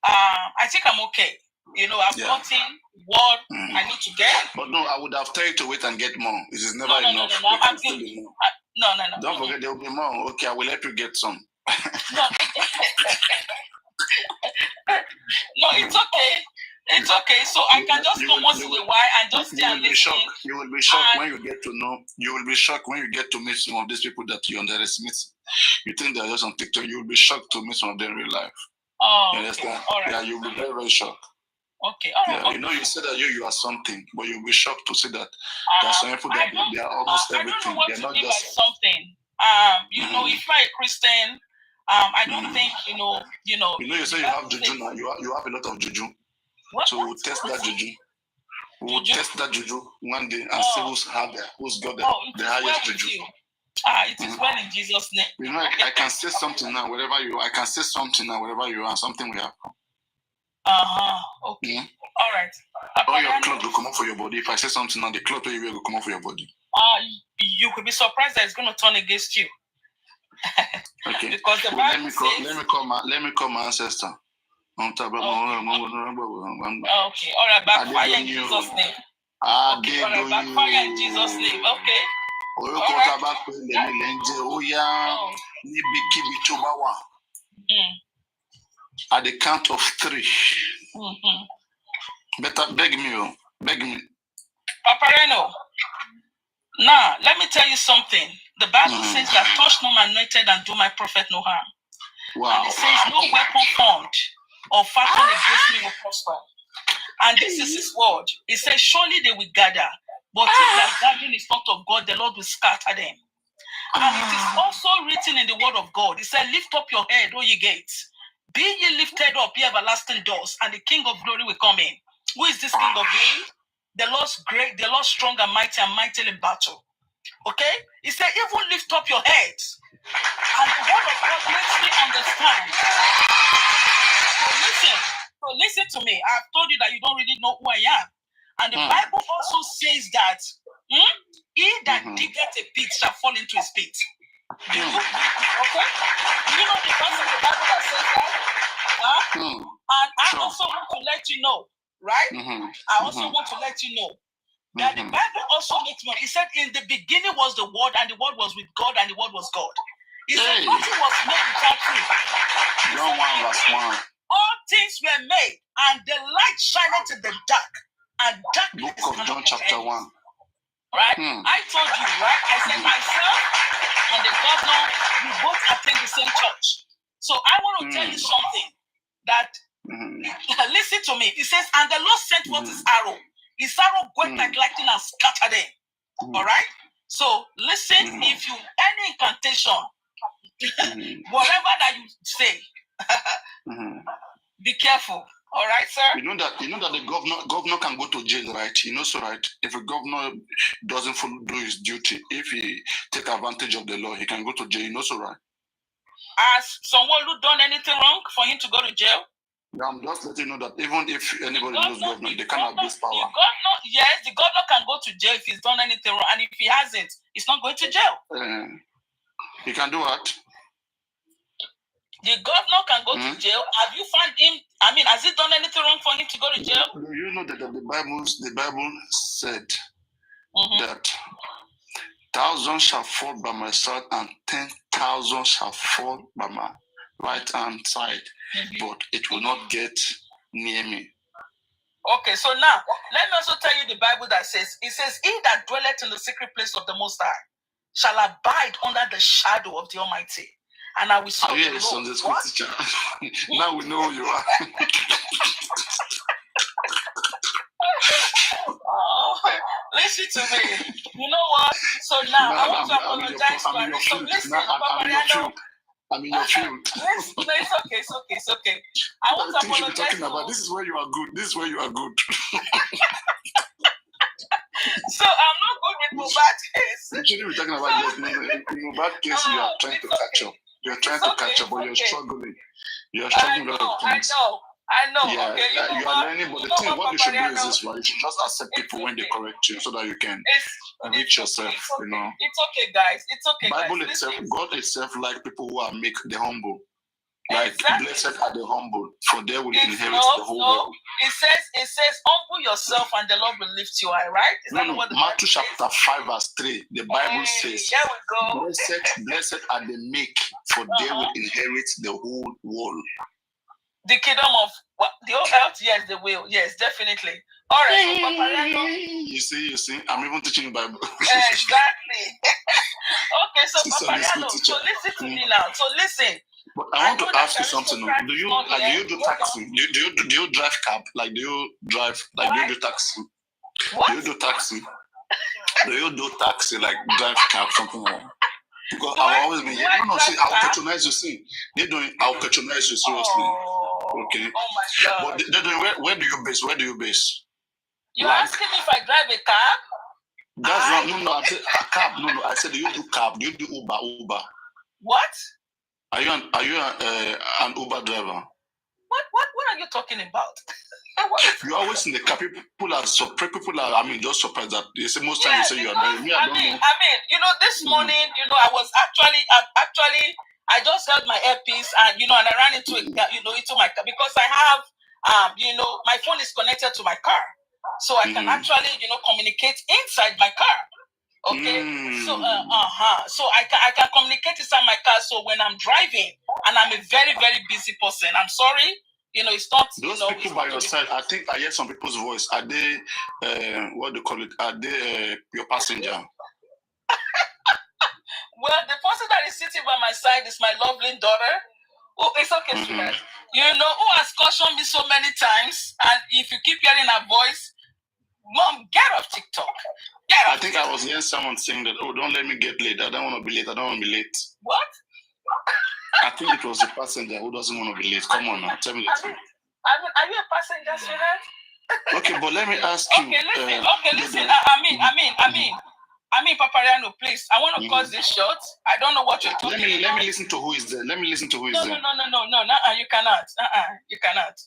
I think I'm okay. I've gotten what I need to get. But no, I would have told you to wait and get more. It is never enough. No. Don't forget there will be more. Okay, I will help you get some. No, it's okay. It's okay. So I can just come once in a while and just stay and listen. You will be shocked when you get to know. You will be shocked when you get to meet some of these people that you underestimate. You think they're just on TikTok. You will be shocked to meet some of them in real life. Oh, you understand? Okay. All right. Yeah, you'll be very, very shocked. Okay. All right. Yeah, you said that you are something, but you'll be shocked to see that there are some people that they are almost everything. I don't know what they're to not mean just by something. If you're a Christian, I don't think You say you have juju now. You have a lot of juju. What? So we'll test that juju. We'll test that juju one day and see who's got the highest juju. It is well in Jesus' name. I can say something now wherever you are. Something will happen. Okay. All right. All your clothes will come up for your body. If I say something now, the clothes you wear will come up for your body. You could be surprised that it's going to turn against you. Okay. Because the Bible says... Let me call my ancestor. Okay. Okay. All right. Backfire in Jesus' name. Okay. All right. Backfire in Jesus' name. Okay. At the count of 3. Better beg me. Papareno. Now, let me tell you something. The Bible says that touch no man anointed and do my prophet no harm. Wow. And it says no weapon formed or fashioned against me will prosper. And this is his word. It says, surely they will gather, but if that gathering is not of God, the Lord will scatter them. And it is also written in the word of God. It said, lift up your head, O ye gates. Be ye lifted up, ye everlasting doors, and the King of glory will come in. Who is this King of glory? The Lord's great, the Lord strong and mighty in battle. Okay? He said, even lift up your heads. And the word of God makes me understand. So listen to me. I've told you that you don't really know who I am. And the Bible also says that he that diggeth a pit shall fall into his pit. Okay? Do you know the verse of the Bible that says that? And I also want to let you know, right? I also want to let you know that the Bible also makes me. It said, in the beginning was the Word, and the Word was with God, and the Word was God. It said, nothing was made without him. John 1 verse 1. All things were made, and the light shineth in the dark, and darkness. Book of John chapter 1. Right? I told you, right? I said myself and the governor, we both attend the same church. So I want to tell you something that, listen to me. It says, and the Lord sent forth his arrow. His arrow went like lightning and scattered them. All right? So listen, if you, any incantation, whatever that you say, be careful. All right, sir. You know that the governor can go to jail, right? You know, so right. If a governor doesn't do his duty, if he take advantage of the law, he can go to jail. You know, so right. Has someone who done anything wrong for him to go to jail? I'm just letting you know that even if anybody knows government, they can't abuse power. The governor can go to jail if he's done anything wrong, and if he hasn't, he's not going to jail. He can do what? The governor can go to jail. Have you found him? I mean, has he done anything wrong for him to go to jail? Do you know that the Bible said that 1,000 shall fall by my side and 10,000 shall fall by my right hand side, but it will not get near me. Okay, so now let me also tell you the Bible that says, it says, he that dwelleth in the secret place of the Most High shall abide under the shadow of the Almighty. And I will say, Sunday school teacher. Now we know who you are. Listen to me. You know what? So now I want to apologize to you. So listen, I'm in your field. Yes, no, it's okay. I want to apologize. This is where you are good. So I'm not good with MOHBAD case. Actually, we're talking about MOHBAD case. You are trying to catch up. You're trying to catch up, but you're struggling. You're struggling with things. I know. Yeah, okay, you are learning, but the thing, what you should do is this, right? You should just accept people when they correct you, so that you can reach yourself. It's you know. It's okay, guys. It's okay, Bible guys. itself, God itself, like people who are meek, the humble. Like blessed are the humble, for they will inherit the whole world. It says, humble yourself, and the Lord will lift you high. Right? Is that what the Matthew chapter 5 verse 3. The Bible says, there we go. Blessed are the meek, for they will inherit the whole world. The kingdom of the whole earth, yes, they will. Yes, definitely. All right, so you see, I'm even teaching the Bible. Exactly. Okay, so Papariano, so listen to me now. So listen. But I want to ask you something. Do you do taxi? Do you drive cab? Like, do you drive? Like, do you do taxi? What? Do you do taxi? Do you do taxi? Like, drive cab, something like that? Because I've always been here. No, see, I'll patronize you. See, I'll patronize you seriously. Okay. Oh my God. But they're doing. Where do you base? You're asking me if I drive a cab? That's wrong. No, I said a cab. No, I said, do you do cab? Do you do Uber? What? Are you an Uber driver? What are you talking about? You're always in the car. People are surprised. Just surprised that they say most times they say you are driving. I don't know. This morning, I was I just held my earpiece and I ran into into my car because I have my phone is connected to my car, so I can actually communicate inside my car. Okay, so so I can communicate inside my car. So when I'm driving and I'm a very, very busy person, I'm sorry, it's not. Those people by your side, I think I hear some people's voice. Are they what do you call it? Are they your passenger? Well, the person that is sitting by my side is my lovely daughter. Oh, it's okay, sweetheart. Who has cautioned me so many times, and if you keep hearing her voice, Mom, get off TikTok. I think I was hearing someone saying that, don't let me get late. I don't want to be late. What? I think it was the passenger who doesn't want to be late. Come on now, tell me the truth. Are you a passenger, sweetheart? Okay, but let me ask you. Listen. I mean, Papariano, please. I want to cut this short. I don't know what you're talking about. Let me listen to who is there. No, you cannot. You cannot.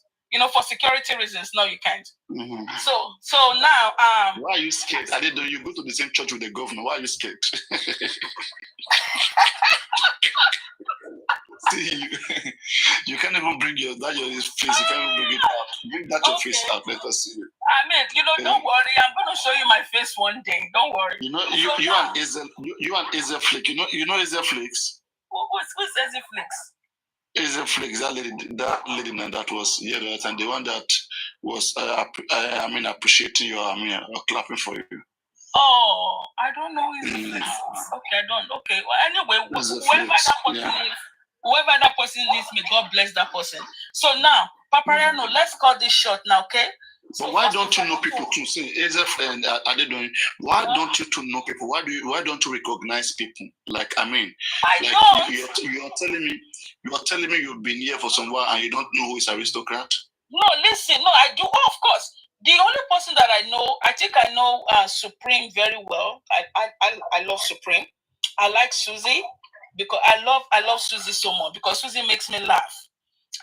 For security reasons, no, you can't. Mm-hmm. So now, why are you scared? You go to the same church with the governor. Why are you scared? See, you can't even bring your face. You can't even bring it out. Bring that your face out. Let us see it. Don't worry. I'm going to show you my face one day. Don't worry. You and Ezel Flick. You know Ezel Flicks? Who's Ezel Flicks? Ezel Flicks, that lady that was here that time, the one that was appreciating you, clapping for you. Oh, I don't know Ezel Flicks. Okay, I don't. Okay. Well, anyway, whoever that person is, may God bless that person. So now, Papariano, let's cut this short now, okay? But why don't you know people too? See, Ezel and why don't you two know people? Why don't you recognize people? You're telling me you've been here for some while and you don't know who is aristocrat? No, listen, I do. Oh, of course. The only person that I know, I think I know Supreme very well. I love Supreme. I like Susie because I love Susie so much because Susie makes me laugh.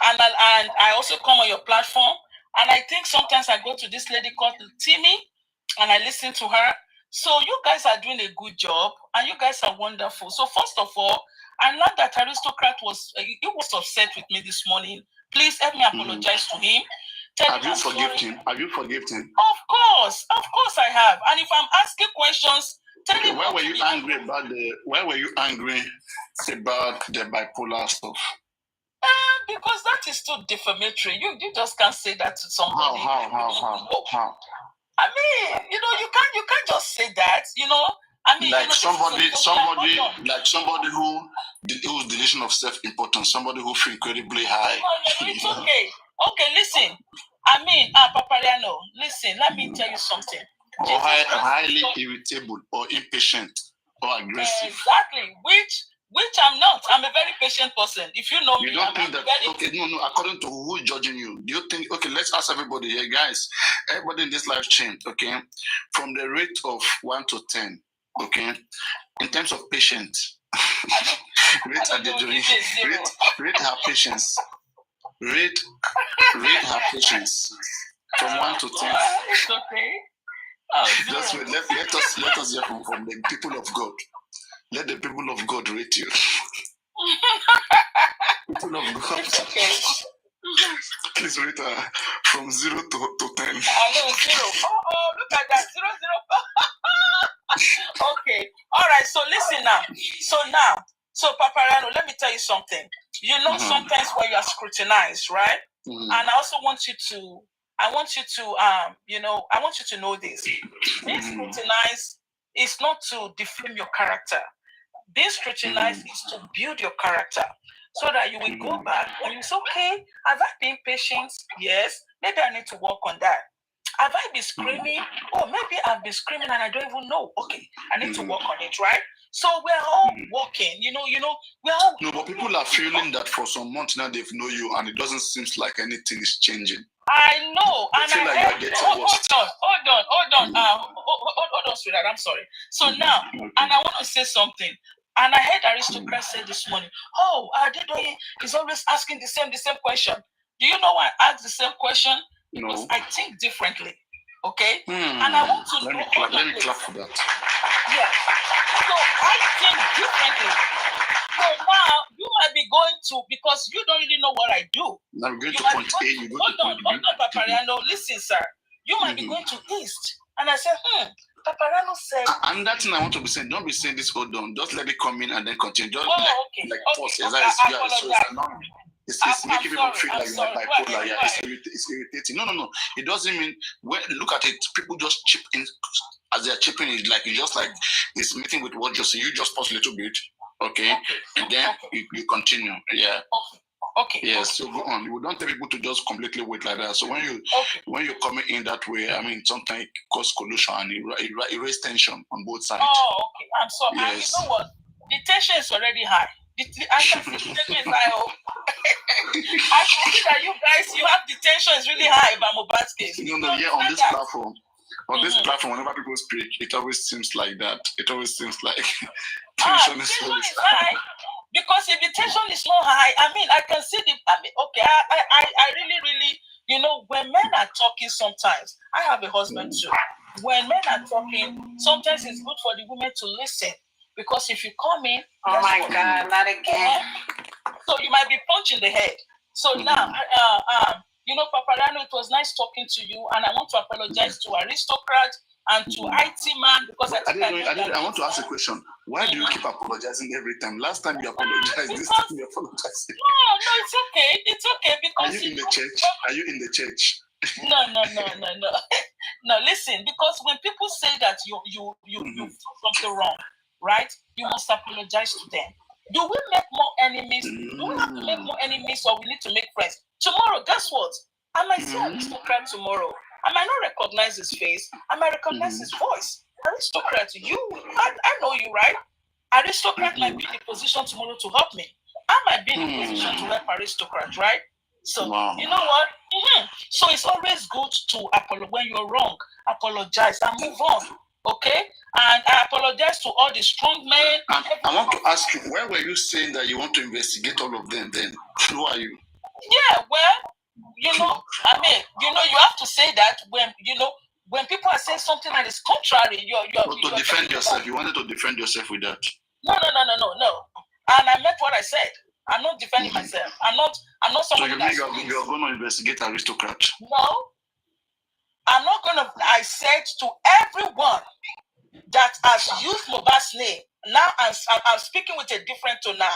and I also come on your platform, and I think sometimes I go to this lady called Timmy, and I listen to her. So you guys are doing a good job, and you guys are wonderful. So first of all, I learned that Aristocrat was upset with me this morning. Please help me apologize to him. Have you forgiven him? Have you forgiven him? Of course I have. And if I'm asking questions, tell him. Why were you angry about the bipolar stuff? Because that is too defamatory. You just can't say that to somebody. How? I mean, you can't just say that. I mean, like somebody whose delusion of self-importance, somebody who feels incredibly high. No, it's okay. Okay, listen. I mean, Papariano, listen, let me tell you something. Or highly irritable or impatient or aggressive. Exactly, which I'm not. I'm a very patient person. If you know me, you don't think that okay, no, according to who is judging you, do you think, okay, let's ask everybody here, guys, everybody in this life chain, okay, from the rate of 1 to 10, okay, in terms of patience, rate her patience. Rate her patience from 1 to 10. It's okay. Just wait. Let us hear from the people of God. Let the people of God rate you. People of God. It's okay. Please rate her from 0 to 10. I know 0. Oh, look at that. 0, 0. Okay. All right. So listen now. So Paparano, let me tell you something. Sometimes when you are scrutinized, right? And I also want you to, I want you to know this. Being scrutinized is not to defame your character. Being scrutinized is to build your character so that you will go back and you say, okay, have I been patient? Yes. Maybe I need to work on that. Have I been screaming? Oh, maybe I've been screaming and I don't even know. Okay, I need to work on it, right? So we're all working, we're all... No, but people are feeling that for some months now they've known you and it doesn't seem like anything is changing. I know. I feel like you're getting worse. Hold on, sweetheart. I'm sorry. So now, and I want to say something. And I heard Aristocrat say this morning, oh, Adedoye is always asking the same question. Do you know why I ask the same question? Because I think differently. Okay? And I want to let me clap for that. Yeah. So I think differently. So now you might be going to, because you don't really know what I do. Now we're going to point A, you go to point B. Hold on, Papariano. Listen, sir. You might be going to East. And I said, Papariano said... And that thing I want to be saying, don't be saying this, hold on. Just let it come in and then continue. Just pause. It's making people feel like you're bipolar. Yeah, it's irritating. No. It doesn't mean, look at it, people just chip in. As they're chipping in, like it's just like this meeting with what you say. You just pause a little bit, okay? And then you continue. Yeah. Okay. Yes, so go on. You don't tell people to just completely wait like that. So when you're coming in that way, I mean, sometimes it causes collusion and it raises tension on both sides. Oh, okay. I'm sorry. Yes. And you know what? The tension is already high. The tension is high. I can see that you have the tension is really high about MOHBAD's case. No, yeah, on this platform. On this platform, whenever people speak, it always seems like that. It always seems like tension is high. Because if the tension is not high, I mean, I can see I really, when men are talking sometimes, I have a husband too. When men are talking, sometimes it's good for the women to listen. Because if you come in... Oh my God, not again. So you might be punched in the head. So now, Paparano, it was nice talking to you, and I want to apologize to Aristocrat and to IT Man because I want to ask a question. Why do you keep apologizing every time? Last time you apologized, this time you apologize. No, it's okay. It's okay because... Are you in the church? Are you in the church? No. No, listen, because when people say that you do something wrong, right? You must apologize to them. Do we make more enemies? Do we have to make more enemies or we need to make friends? Tomorrow, guess what? I might see Aristocrat tomorrow. I might not recognize his face. I might recognize his voice. Aristocrat, I know you, right? Aristocrat might be in a position tomorrow to help me. I might be in a position to help Aristocrat, right? So, you know what? So it's always good to apologize when you're wrong. Apologize and move on. Okay? And I apologize to all the strong men. I want to ask you, why were you saying that you want to investigate all of them then? Who are you? Yeah, well, you know, I mean, you know, you have to say that when, you know, when people are saying something that is contrary, But to defend yourself, you wanted to defend yourself with that. No. And I meant what I said. I'm not defending myself. I'm not someone. So you mean you're going to investigate aristocrats? No, I'm not going to. I said to everyone that has used MOHBAD's name. Now I'm speaking with a different tone now.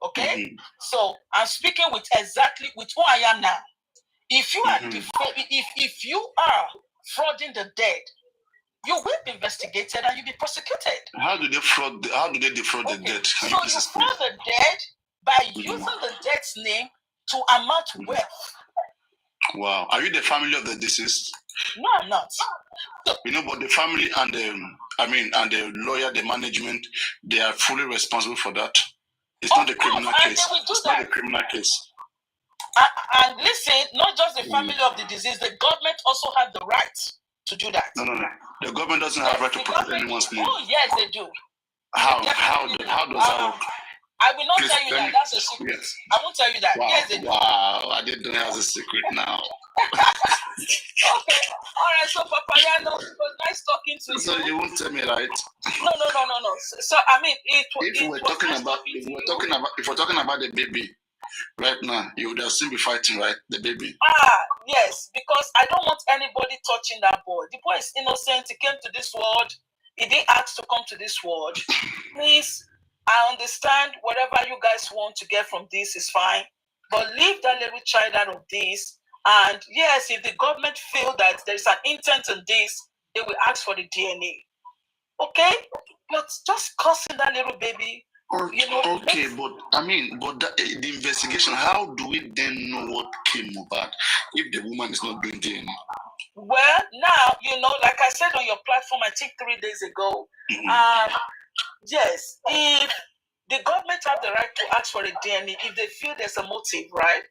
Okay, so I'm speaking with exactly with who I am now. If you are if you are frauding the dead, you will be investigated and you'll be prosecuted. How do they defraud the dead? So you fraud the dead by using the dead's name to amount wealth. Wow. Are you the family of the deceased? No, I'm not. You know, but the family and the lawyer, the management, they are fully responsible for that. It's not a criminal case. It's not a criminal case. And listen, not just the family of the deceased, the government also has the right to do that. No. The government doesn't have right to protect anyone's name. Oh, yes, they do. How does that work? I will not tell you that. That's a secret. Yes. I won't tell you that. Wow. Yes, they do. Wow, I didn't know it was a secret now. Okay. All right. So, Papayano, it was nice talking to you. So you won't tell me, right? No. So I mean, if we're talking about the baby right now, you would have seen me fighting, right? The baby. Yes, because I don't want anybody touching that boy. The boy is innocent. He came to this world. He didn't ask to come to this world. Please, I understand whatever you guys want to get from this is fine, but leave that little child out of this. And yes, if the government feel that there is an intent in this, they will ask for the DNA. Okay? But just cursing that little baby. Okay, but the investigation, how do we then know what came about if the woman is not doing DNA? Well, now, like I said on your platform, I think 3 days ago, yes, if the government have the right to ask for a DNA, if they feel there's a motive, right?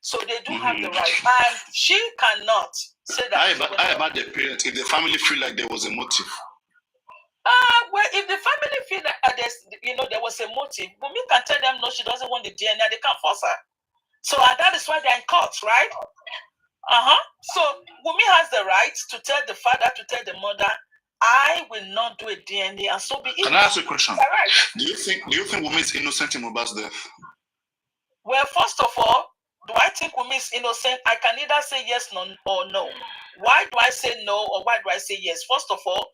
So they do have the right. And she cannot say that. How about the parents, if the family feel like there was a motive? Well, if the family feel that there was a motive, Wunmi can tell them no, she doesn't want the DNA, they can't force her. So that is why they're in court, right? So Wunmi has the right to tell the father, to tell the mother, I will not do a DNA, and so be it. Can I ask you a question? All right. Do you think Wunmi is innocent in MOHBAD's death? Well, first of all, do I think Wunmi is innocent? I can either say yes or no. Why do I say no or why do I say yes? First of all,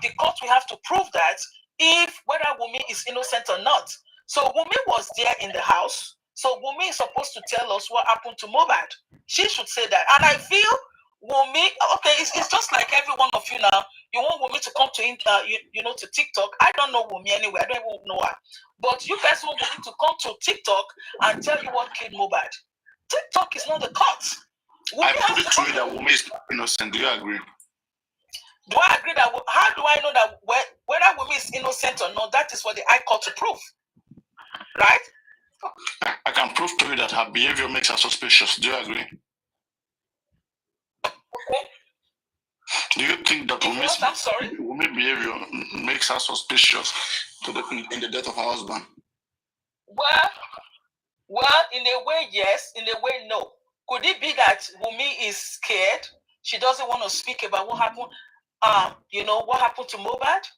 the court will have to prove that whether Wunmi is innocent or not. So Wunmi was there in the house. So Wunmi is supposed to tell us what happened to MOHBAD. She should say that. And I feel Wunmi, okay, it's just like every one of you now. You want Wunmi to come to to TikTok. I don't know Wunmi anyway. I don't even know her. But you guys want Wunmi to come to TikTok and tell you what killed MOHBAD. TikTok is not the court. I put it to you that Wunmi is innocent. Do you agree? Do I agree that? How do I know that whether Wunmi is innocent or not? That is for the High Court to prove, right? I can prove to you that her behavior makes her suspicious. Do you agree? Okay. Do you think that Wunmi's behavior makes her suspicious in the death of her husband? Well, in a way, yes. In a way, no. Could it be that Wunmi is scared? She doesn't want to speak about what happened. What happened to MOHBAD?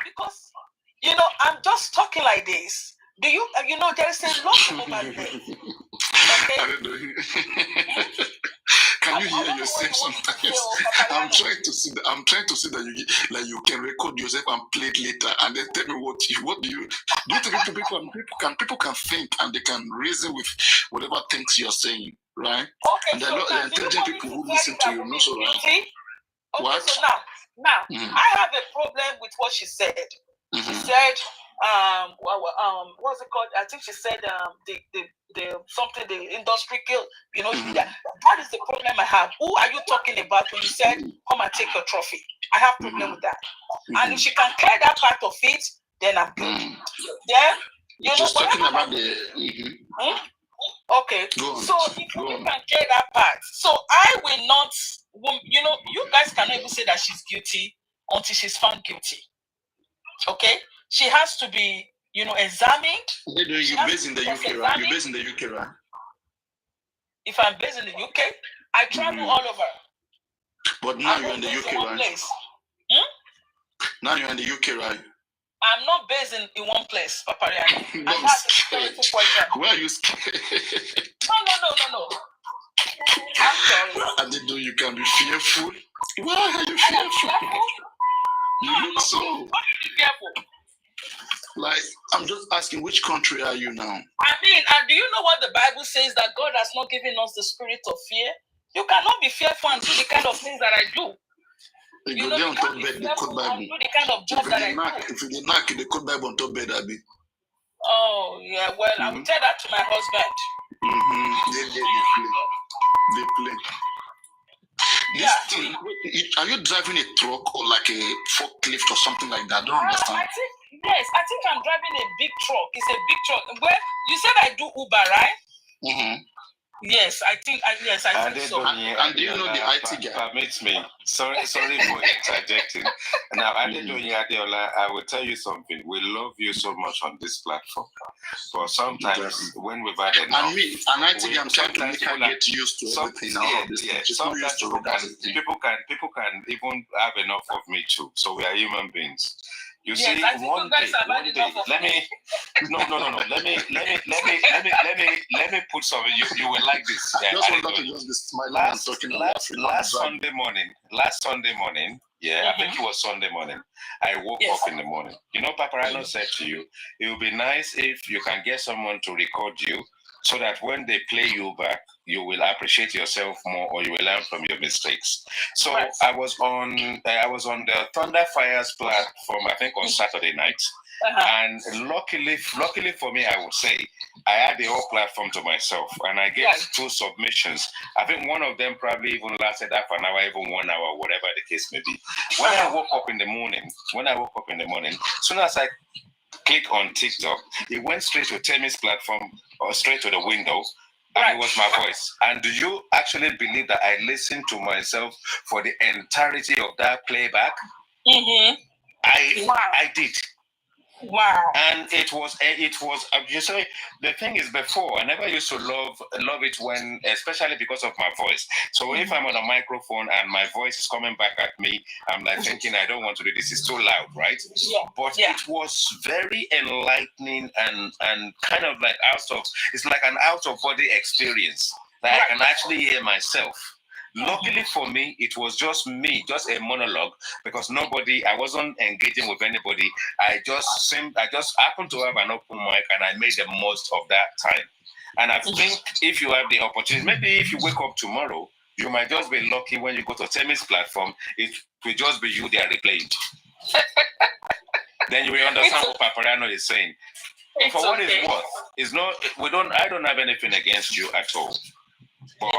Because, I'm just talking like this. Do you, there is a lot of MOHBAD there. Okay? I don't know. Can you hear yourself sometimes? I'm trying to see that you can record yourself and play it later, and then tell me what do you think people can think and they can reason with whatever things you're saying, right? Okay, and there are intelligent people who listen to you, so right? Okay, what? So now I have a problem with what she said. She said, what's it called? I think she said the industry killed. That is the problem I have. Who are you talking about when you said come and take your trophy? I have problem with that. And if she can clear that part of it, then I'm good. Then Just talking about the. Okay, so if you can clear that part, so I will not. You guys cannot even say that she's guilty until she's found guilty. Okay, she has to be, examined. You're based in the UK, right? You're based in the UK, right? if I'm based in the UK, I travel all over. But now you're in the UK, right? Place. Now you're in the UK, right? I'm not based in one place, Papariano. I'm scared. Where are you scared? No. I'm sorry. I didn't know you can be fearful. Why are you fearful? You look so. Why are you fearful? Like, I'm just asking, which country are you now? I mean, and do you know what the Bible says, that God has not given us the spirit of fear? You cannot be fearful and do the kind of things that I do. You know, on top bed, the code Bible. Do the kind of job that I do. If you did not, the code Bible on top bed, Abby. Oh, yeah, well, I will tell that to my husband. They play. This thing, are you driving a truck or like a forklift or something like that? I don't understand. I think I'm driving a big truck. It's a big truck. Well, you said I do Uber, right? Yes, I think so. And do you know the IT guy? Permits me. Sorry for interjecting. Now, Adeola, I will tell you something. We love you so much on this platform, but sometimes when we've had enough, and IT guy, I'm trying to make her get used to everything now. Sometimes people can even have enough of me too. So we are human beings. You see, one day, let me put something. You will like this. Last Sunday morning. Yeah, I think it was Sunday morning. I woke up in the morning. You know, Paparano said to you, it would be nice if you can get someone to record you, so that when they play you back, you will appreciate yourself more, or you will learn from your mistakes. So I was on the Thunder Fires platform, I think on Saturday night, and luckily for me, I would say I had the whole platform to myself, and I gave 2 submissions. I think one of them probably even lasted half an hour, even 1 hour, whatever the case may be. When I woke up in the morning, as soon as I click on TikTok, it went straight to Temi's platform, or straight to the window, and it was my voice. And do you actually believe that I listened to myself for the entirety of that playback? I did. Wow. And it was you say, the thing is, before I never used to love it when, especially because of my voice. So if I'm on a microphone and my voice is coming back at me, I'm like thinking, I don't want to do this, it's too loud, right? But it was very enlightening and kind of like it's like an out of body experience that I can actually hear myself. Luckily for me, it was just me, just a monologue, because I wasn't engaging with anybody. I just happened to have an open mic, and I made the most of that time. And I think if you have the opportunity, maybe if you wake up tomorrow, you might just be lucky when you go to Temi's platform, it will just be you they are replaying. Then you will understand what Paparano is saying. But for what it's worth, I don't have anything against you at all. But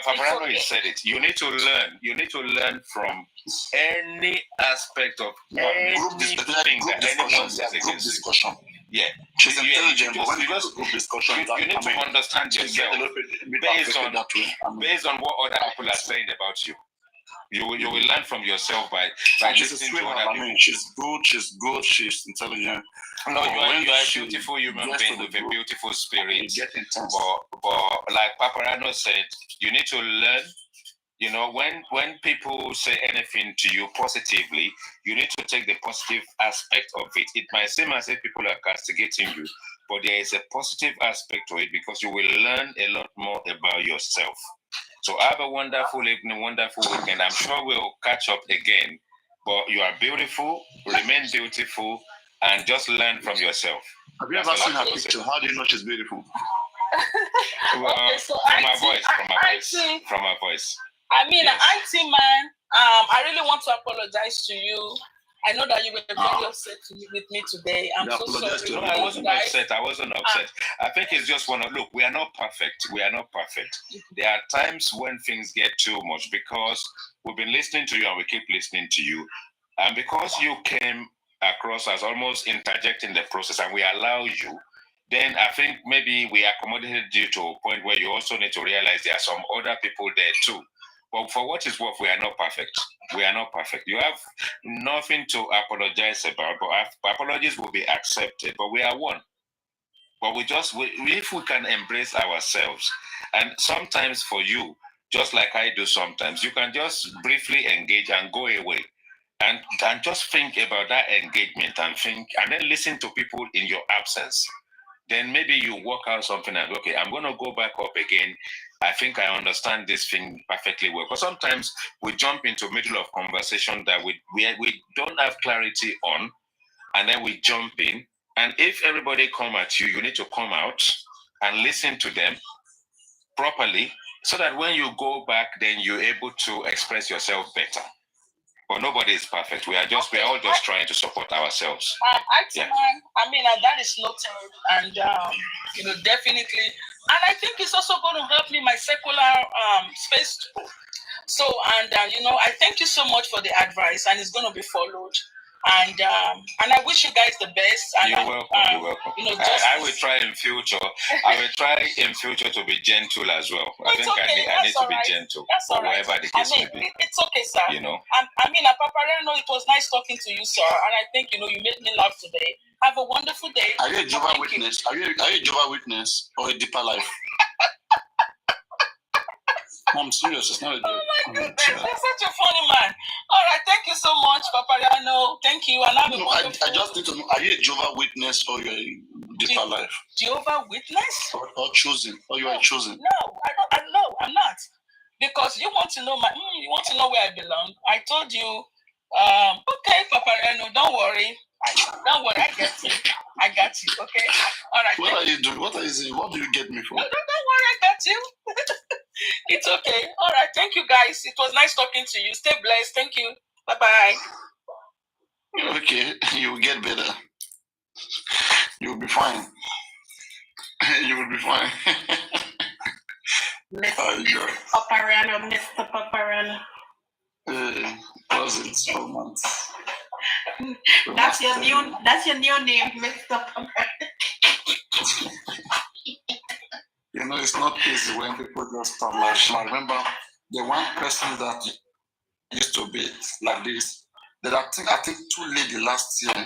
Paparano said it. You need to learn. You need to learn from any aspect of anything that anyone says against you. Yeah. She's intelligent, but when you go to group discussion, you need to understand yourself based on what other people are saying about you. You will learn from yourself by listening to other people. She's good, she's intelligent. No, you are a beautiful human being with a beautiful spirit. But like Paparano said, you need to learn. You know, when people say anything to you positively, you need to take the positive aspect of it. It might seem as if people are castigating you, but there is a positive aspect to it, because you will learn a lot more about yourself. So have a wonderful evening, wonderful weekend. I'm sure we'll catch up again. But you are beautiful, remain beautiful, and just learn from yourself. Have you ever seen her picture? How do you know she's beautiful? Well, from my voice. I mean, IT man, I really want to apologize to you. I know that you were very upset with me today. I'm so sorry. No, I wasn't upset. I think it's just look, we are not perfect. There are times when things get too much, because we've been listening to you and we keep listening to you. And because you came across as almost interjecting the process and we allow you, then I think maybe we accommodated you to a point where you also need to realize there are some other people there too. But for what is worth, we are not perfect. You have nothing to apologize about, but apologies will be accepted. But we are one. But if we can embrace ourselves, and sometimes for you, just like I do sometimes, you can just briefly engage and go away. And just think about that engagement and then listen to people in your absence. Then maybe you work out something and okay, I'm going to go back up again. I think I understand this thing perfectly well. Because sometimes we jump into middle of conversation that we don't have clarity on, and then we jump in. And if everybody come at you, you need to come out and listen to them properly, so that when you go back, then you're able to express yourself better. But nobody is perfect. We are all just trying to support ourselves. I mean, that is noted, and definitely. And I think it's also going to help me my secular space too. So, and I thank you so much for the advice, and it's going to be followed. And I wish you guys the best. And you're welcome. You're welcome. I will try in future. I will try in future to be gentle as well. I think I need to be gentle. That's all right. Whatever the case may be. It's okay, sir. I mean, Papareno, it was nice talking to you, sir. And I think you made me laugh today. Have a wonderful day. Are you a Jehovah's Witness? Are you a Jehovah's Witness or a deeper life? I'm serious. It's not a joke. Oh my goodness, you're such a funny man. All right, thank you so much, Papareno. Thank you. And I just need to know: are you a Jehovah's Witness or you're a deeper life? Jehovah's Witness? Or choosing? Or you are choosing? No, no, I'm not. Because you want to know where I belong. I told you. Okay, Papareno, don't worry. Don't worry, I get you. Okay. All right. What are you doing? What are you saying? What do you get me for? No, don't worry, I got you. It's okay. All right. Thank you, guys. It was nice talking to you. Stay blessed. Thank you. Bye-bye. Okay. You will get better. You will be fine. You will be fine. Mr. Papareno. Wasn't so much. That's your new name, Mr. Papareno. It's not easy when people just talk like I remember the one person that used to be like this, that I think 2 ladies last year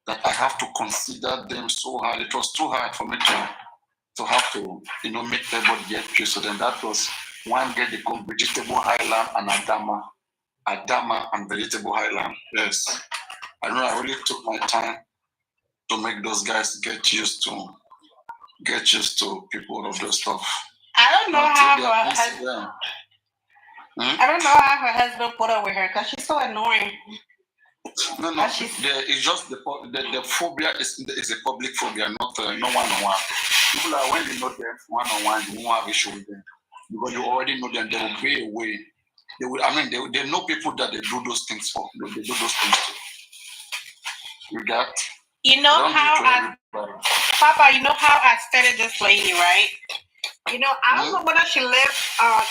that I have to consider them so hard. It was too hard for me to have to, make everybody get peace. So then that was one girl they called Vegetable Highland and Adama and Vegetable Highland. Yes. I know I really took my time to make those guys get used to people of those stuff. I don't know how her husband put up with her because she's so annoying. No. It's just the phobia is a public phobia, not one-on-one. People are, when you know them one-on-one, you won't have issue with them because you already know them. They will be away. They know people that they do those things for. They do those things to. You got? Papa, you know how I studied this lady, right? I don't know whether she lived. I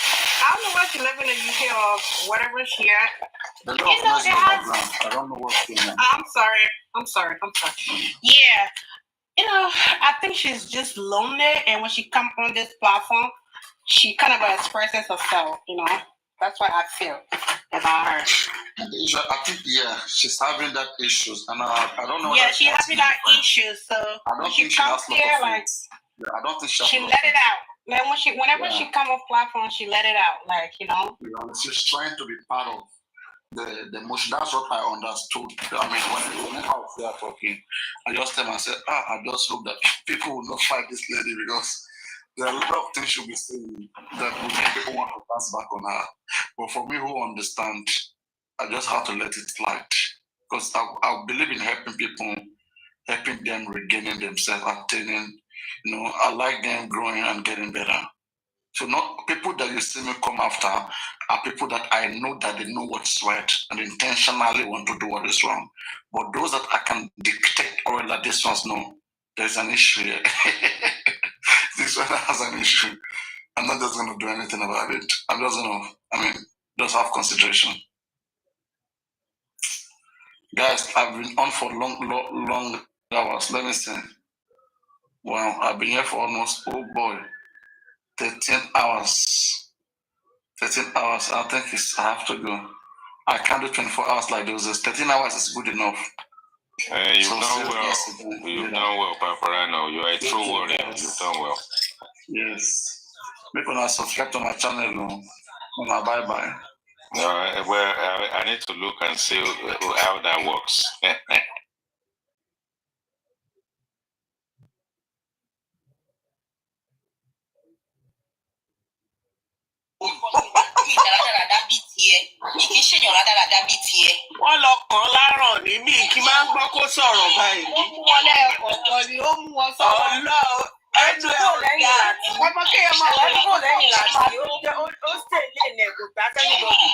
don't know whether she lived in the UK or whatever she had. I don't know what's going on. I'm sorry. Yeah. I think she's just lonely, and when she comes on this platform, she kind of expresses herself. That's what I feel about her. I think, she's having that issues, and I don't know. Yeah, she's having that issue. So I don't she think comes she here I don't think she let it out. Like whenever she come off platform, she let it out. She's trying to be part of the emotion. That's what I understood. When we are talking, I just tell myself, I just hope that people will not fight this lady because there are a lot of things she'll be saying that will make people want to pass back on her. But for me who understand, I just have to let it slide. Because I believe in helping people, helping them regaining themselves, attaining, I like them growing and getting better. So not people that you see me come after are people that I know that they know what's right and intentionally want to do what is wrong. But those that I can dictate or that this one's no, there's an issue here. This one has an issue. I'm not just going to do anything about it. I'm just going to, just have consideration. Guys, I've been on for long hours. Let me see. Well, I've been here for almost, 13 hours. 13 hours. I think I have to go. I can't do 24 hours like those. 13 hours is good enough. You've done well. You've done well, Paparano. You are a true warrior. You've done well. Yes. Make una subscribe to my channel. Bye-bye. Well, I need to look and see how that works. Wọ́n lọ kàn láràn ní mí kí máa ń gbọ́ kó sọ̀rọ̀ báyìí. Ó mú wọn lẹ́ẹ̀kọ̀ọ̀kan ni ó mú wọn sọ̀rọ̀. Ẹnu ẹ̀ ò dá. Ọmọ kéèyàn máa wọ́n kúrò lẹ́yìn láti ó stè lé ní ẹ̀kọ́ gbá sẹ́nìbọ̀dì.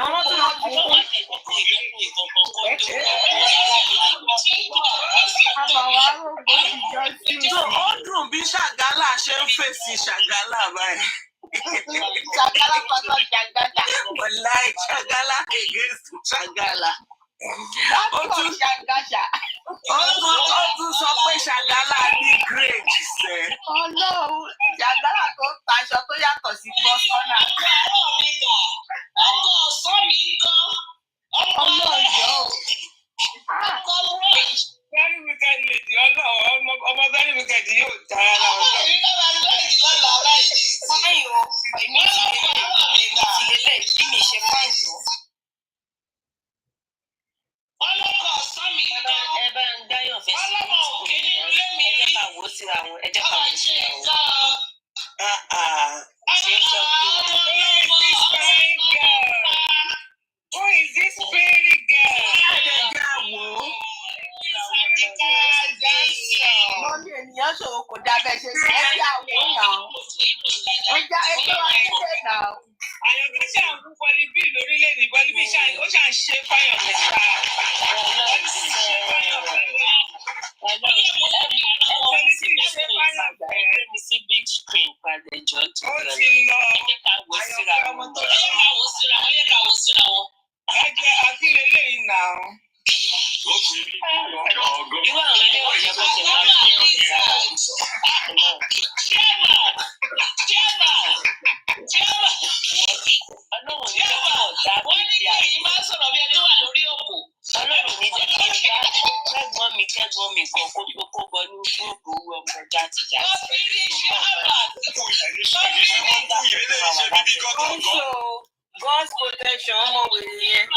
Àwọn tó lọ fún un. Àbàwọ̀ arógbó ti jọ sí i. Ó dùn bí Ṣàgálà ṣe ń fèsì Ṣàgálà báyìí. Ṣàgálà pàtó Ṣàgálà. Wàláì Ṣàgálà against Ṣàgálà. Ó tún sọ pé Ṣàgálà ní grade sẹ́. Ọlọ́run Ṣàgálà tó taṣọ tó yàtọ̀ sí bọ́sọ́nà. Ọlọ́run yọ. Very wicked lady, ọmọ very wicked yóò dá ara wọn. Fáyìn o, èmi ti lélẹ̀ bí mi ṣe fáyìn tó. Ọlọ́kọ̀ ọ̀sán mi gan. Ẹ bá ń dáyọ̀ fẹ́ sí Ọlọ́mọ òkè nínú ilé mi rí. ẹ jẹ́ ká wò síra wọn, ẹ jẹ́ ká wò síra wọn. Ṣé sọ pé who is this pretty girl? Mọ́mí ènìyàn ṣòro kò dábẹ́ ṣe ṣe ẹ jẹ́ àwọ̀ náà. Ẹ jẹ́ wa sílẹ̀ náà. Àyọ̀kẹ́ ṣe à ń kú bọ́líbí lórílẹ̀-èdè bọ́líbí ó ṣà ń ṣe fáyọ̀ kẹta. Ẹjẹ àkílẹ̀ lẹ́yìn náà. Ìwé àwọn ẹni ọ̀jẹ̀ bó ṣe máa ń ṣe ọ̀jẹ̀ Ọlọ́run ní jẹ́ kí máa sọ̀rọ̀ bí ẹjọ́ wà lórí òkú. Ọlọ́run ní jẹ́ kí n bá kẹ́gbọ́n mi kan kó bọ ní gbogbo owó ọmọ jáde jáde. God's protection ọmọ wèrè yẹn.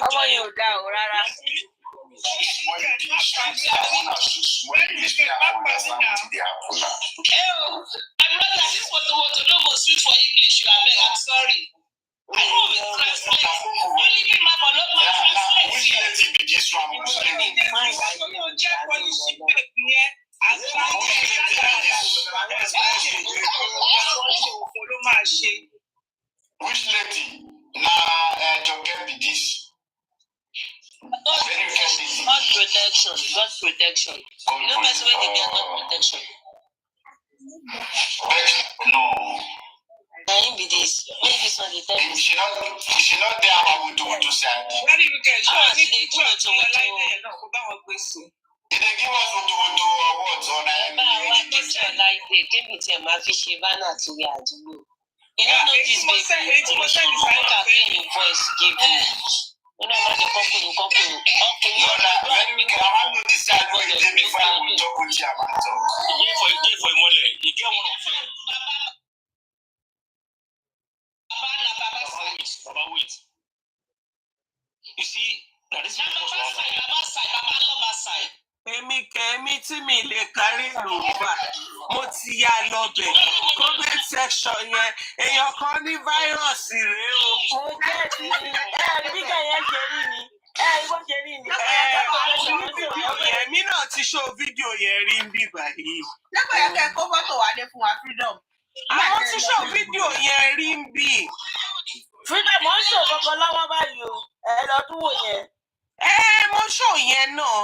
Ọmọ yẹn ò dá o rárá. I'm not like this what no go sweet for English, you abeg, I'm sorry. I know we translate. Only be my but not my translate. Which lady? Joker be this. God's protection. You know best way to get God's protection. No. Now be this. Maybe this one dey tell me. She not there about to say. Very wicked. She dey give it to me. Did they give us awards on Kébì tí ẹ máa fi ṣe bánà àti ìwé àdúgbò. You don't know this baby. Caffeine voice give you. You know how to ọkùnrin. very wicked. I want to decide what you did before I will talk with you about it. For Imole, you get one of them. Baba, wait. You see, now this is Baba side. Èmi tí mi lè kárí Yorùbá mo ti yá lọ́bẹ̀ comment section yẹn èèyàn kan ní fáírọ̀sì rèé o. Bíkẹ́ yẹn ṣe rí ni. Ìwọ ṣe rí ni. Èmi náà ti show fídíò yẹn rí ń bí báyìí. Lẹ́kọ̀ọ́ yẹn kẹ́ kó fọ́tò wá dé fún wa freedom. Àwọn ti show fídíò yẹn rí ń bí. Freedom ó ń ṣò kankan lọ́wọ́ báyìí o. Ẹ lọ tún wò yẹn. Mo show yẹn náà.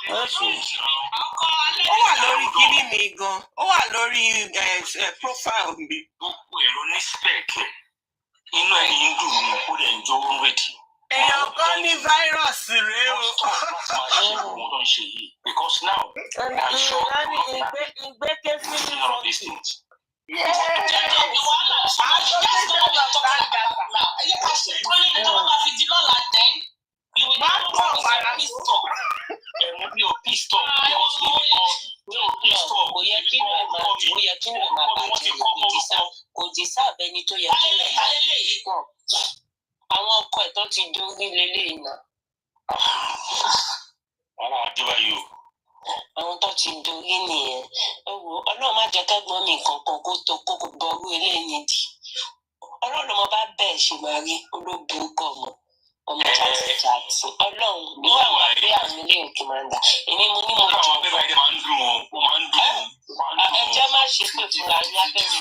Ó wà lórí kíní mi gan. Ó wà lórí profile mi. gbogbo èrò ní spec inú ẹ̀ ń dùn mí ó dẹ̀ ń jó rèdì. Èèyàn kan ní fáírọ̀sì rèé o. Because now I'm sure Ìgbéke fílì none of these things. ayé ká ṣe tó ní tó bá fi di lọ́la then you will not know what is pissed off. Mi ò pissed off because mi ò pissed off. Kò yẹ kí ló máa bàjẹ́ kò deserve ẹni tó yẹ kí ló máa bàjẹ́. Àwọn ọkọ ẹ̀ tó ti dórí lélẹ́yìn náà. Wọ́n á dúró yìí o. Àwọn tó ti dorí nìyẹn. Ọlọ́run má jẹ́ kẹ́gbọ́n mi kankan kó tó kókó gbọ́rú eléyìí dì. Ọlọ́run mo bá bẹ́ẹ̀ ṣe máa rí ológun kọ̀ mọ́. Ọmọ jàtìjàtì. Ọlọ́run ní àwọn àgbé àwọn ilé òkè máa ń dà. Èmi mo ní mo jọ. Àwọn abẹ́bàá yẹn máa ń dùn wọn. Ó máa ń dùn wọn. Ẹjẹ́ má ṣe pé fúnra ní abẹ́rẹ́ ìlú.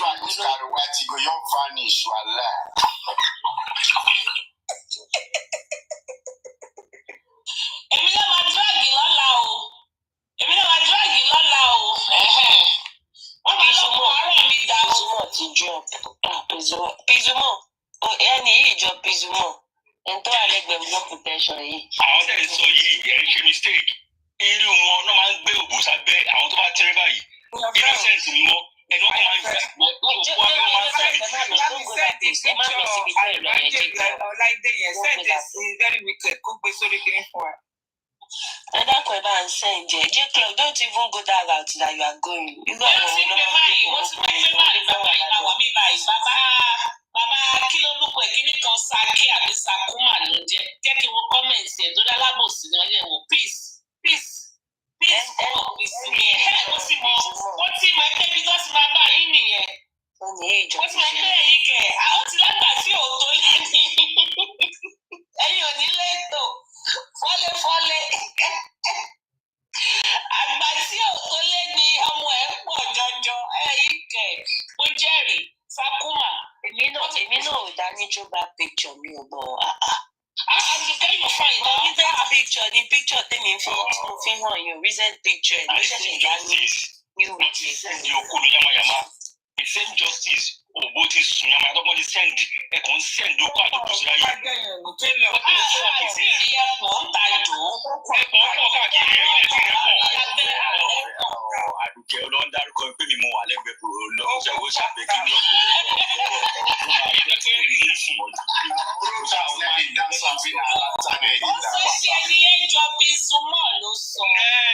Èmi náà máa dráàgì lọ́la o. Wọ́n máa lọ́kọ̀ àárọ̀ mi dà o. Pizumọ̀ ti drop. Pizumọ̀. Ẹni yìí jọ Pizumọ̀. Ẹni tó wà lẹ́gbẹ̀ẹ́ blood protection yìí. Àwọn tẹ̀lé sọ yìí ẹ̀ ń ṣe mistake. Irú wọn náà máa ń gbé òbò sábẹ́ àwọn tó bá tẹ́rẹ́ báyìí. Innocent ni wọ́n. Ẹni wọ́n máa ń gbé òbò abẹ́ wọn máa ń fẹ́. Ẹ dákun ẹ bá ń send jẹ. J-Club, don't even go that route that you are going. Irú àwọn Wọ́n ti gbé báyìí bàbá ìlàwọ̀ mi báyìí. Bàbá kí ló lóko ẹ̀ kíní kan Saki àbí Sakuma ló jẹ́. Jẹ́ kí wọ́n kọ́mẹ̀ntì ẹ̀ tó dá lábòsí náà yẹ̀ wò. Peace. Wọ́n ti mọ ẹgbẹ́ bí tó ti máa bá yín nìyẹn. Wọ́n ti mọ ẹgbẹ́ ẹ̀yìn kẹ̀. Àwọn ti lágbà tí ò tó lé ní. Ẹ̀yin ò ní lẹ́tọ̀. Fọ́lé. Àgbà tí ò tó lé ní ọmọ ẹ̀ pọ̀ jọjọ. Ẹ̀yìn kẹ̀. Ó jẹ́rìí. Sakuma. Èmi náà ò dání tó bá picture mi ò bọ̀. Kẹ́yìn fún ìdá. Recent picture ni picture tèmi tí mo fi hàn yín. Recent picture ló ṣẹ̀ṣẹ̀ dání. The same justice òbó ti sùn yàmà àtọ́gbọ́n ti send ẹ̀kọ́ ń send okó àtọ́kù sí láyé. Àìsí ìrí ẹ̀pọ̀ ń ta jò ó. Ẹ̀pọ̀ ọkọ̀ káàkiri ẹ̀yìn ẹ̀sìn ẹ̀pọ̀. Àdùkẹ́ ọlọ́run dárúkọ pé mi mo wà lẹ́gbẹ̀ẹ́ kúrò lọ́wọ́ owó ṣàbẹ̀ kí lọ́ kó ó ṣe ní ẹjọ́ Pizumọ̀ ló sọ.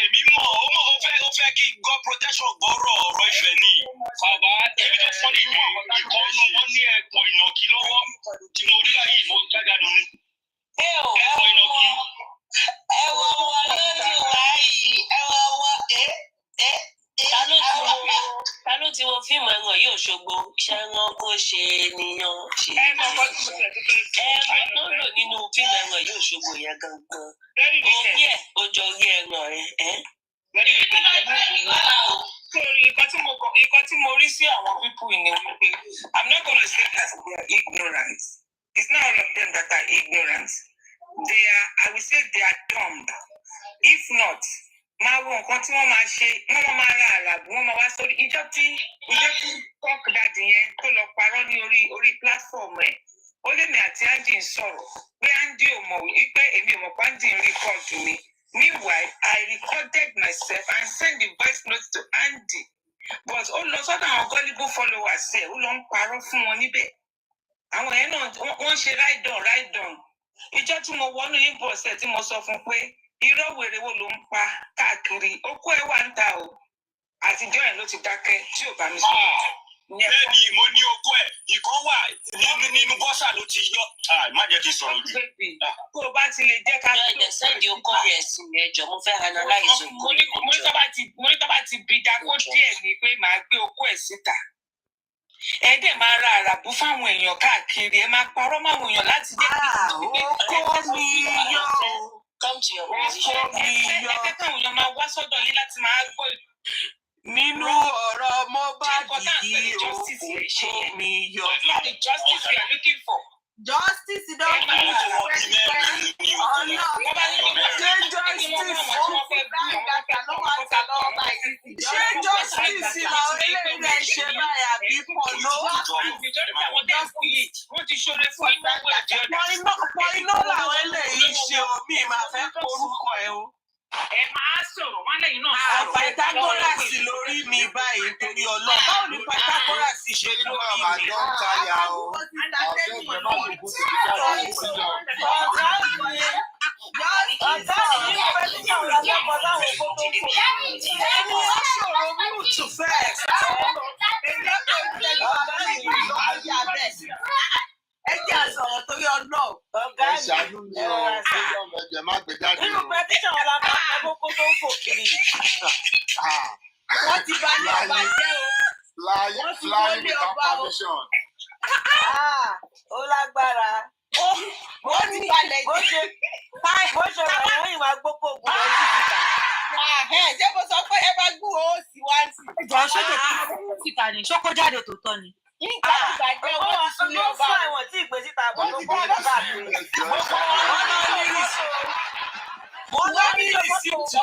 Èmi mọ̀ ó fẹ́ kí God protection gbọ́rọ̀ ọ̀rọ̀ ìfẹ́ ni. Bàbá ẹbí tó fọ́ nìyí ìkọ́ náà wọ́n ní ẹ̀pọ̀ ìnàkí lọ́wọ́ tí mo rí báyìí mo jágàdùn ní. Ẹ̀pọ̀ ìnàkí. Ẹ̀wọ̀ wọn lójú wa yìí. Ẹ̀wọ̀ wọn Ta ló ti wo fíìmù ẹran yóò ṣogbo ṣẹ́ran kó ṣe ènìyàn ṣe. Ẹran tó lò nínú fíìmù ẹran yóò ṣogbo yẹn gangan. Orí ẹ̀ ó jọ orí ẹran ẹ̀. Nǹkan tí mo rí sí àwọn people ni wípé I'm not going to say that they are ignorant. It's not all of them that are ignorant. I will say they are dumb. If not, máa wo nǹkan tí wọ́n máa ṣe, wọ́n máa ra àràbù, wọ́n máa wá sórí ìjọ tí talk dad yẹn tó lọ parọ́ ní orí platform ẹ̀. Ó lé mi àti Andy ń sọ̀rọ̀ pé Andy ò mọ̀ wípé èmi ò mọ̀ pé Andy ń record mi. Meanwhile, I recorded myself and sent the voice note to Andy. But ó lọ sọ́dọ̀ àwọn gullible followers ẹ̀, ó lọ ń parọ́ fún wọn níbẹ̀. Àwọn yẹn náà wọ́n ṣe ride on. Ìjọ tí mo wọnú inbox ẹ̀ tí mo sọ fún pé irọ́ wèrè wo ló ń pa káàkiri, okó ẹ̀ wà ń ta o. Àtijọ́ ẹ̀ ló ti dákẹ́ tí ò bá mi sọ. Bẹ́ẹ̀ni mo ní okó ẹ̀, ìkan wà nínú bọ́sà ló ti yọ. Má jẹ́ kí n sọ̀rọ̀ jù. Kó o bá ti lè jẹ́ ká. Yọ ilẹ̀ sẹ́ndì okó rẹ̀ sí mi ẹjọ́, mo fẹ́ analyze okó. Mo ní tó bá ti bí dákó díẹ̀ ni pé màá gbé okó ẹ̀ síta. Ẹ dẹ̀ máa ra àràbù fáwọn èèyàn káàkiri, ẹ máa parọ́ máwọn èèyàn láti jẹ́ kí okó mi yọ. Come to your position. Ẹgbẹ́ táwọn èèyàn máa wá sọ́dọ̀ yín láti máa gbọ́ nínú ọ̀rọ̀ MOHBAD yìí okó mi yọ. The justice we are looking for. Justice don be ṣé justice na eléyìí náà ṣe báyà bí pọ̀ ló. Wọ́n ti ṣoore fún ìgbàgbọ́ ìjọba. Pọ̀ iná làwọn eléyìí ṣe omi máa fẹ́ korúkọ ẹ o. ẹ máa sọ̀rọ̀ wọn lẹ́yìn náà sọ̀rọ̀. Pythagoras lórí mi báyìí torí Ọlọ́run. Báwo ni Pythagoras ṣe lórí mi? Ẹ jẹ́ àsọ̀rọ̀ torí Ọlọ́run. Ọ̀gá mi. Nínú pẹ́tíṣàn wọn la máa ń kókó tó ń fò kiri. Wọ́n ti bá ní ọba jẹ́ o. Wọ́n ti ló ní ọba o. Ó lágbára. Wọ́n ti balẹ̀ jẹ́. Bó ṣe wà wọ́n ìwà gbogbo ògùn lọ sí ìta. Ṣé mo sọ pé ẹ bá gbú o sí wá sí? Ìjọ ṣókè síta ni, ṣókó jáde tòótọ́ ni. Nígbà tí bàjẹ́ owó ti súnlé ọba. Wọ́n fún àwọn tí ìgbé síta bọ́ ló bọ́ ọba mi. Wọ́n lọ ní rìsíìtì.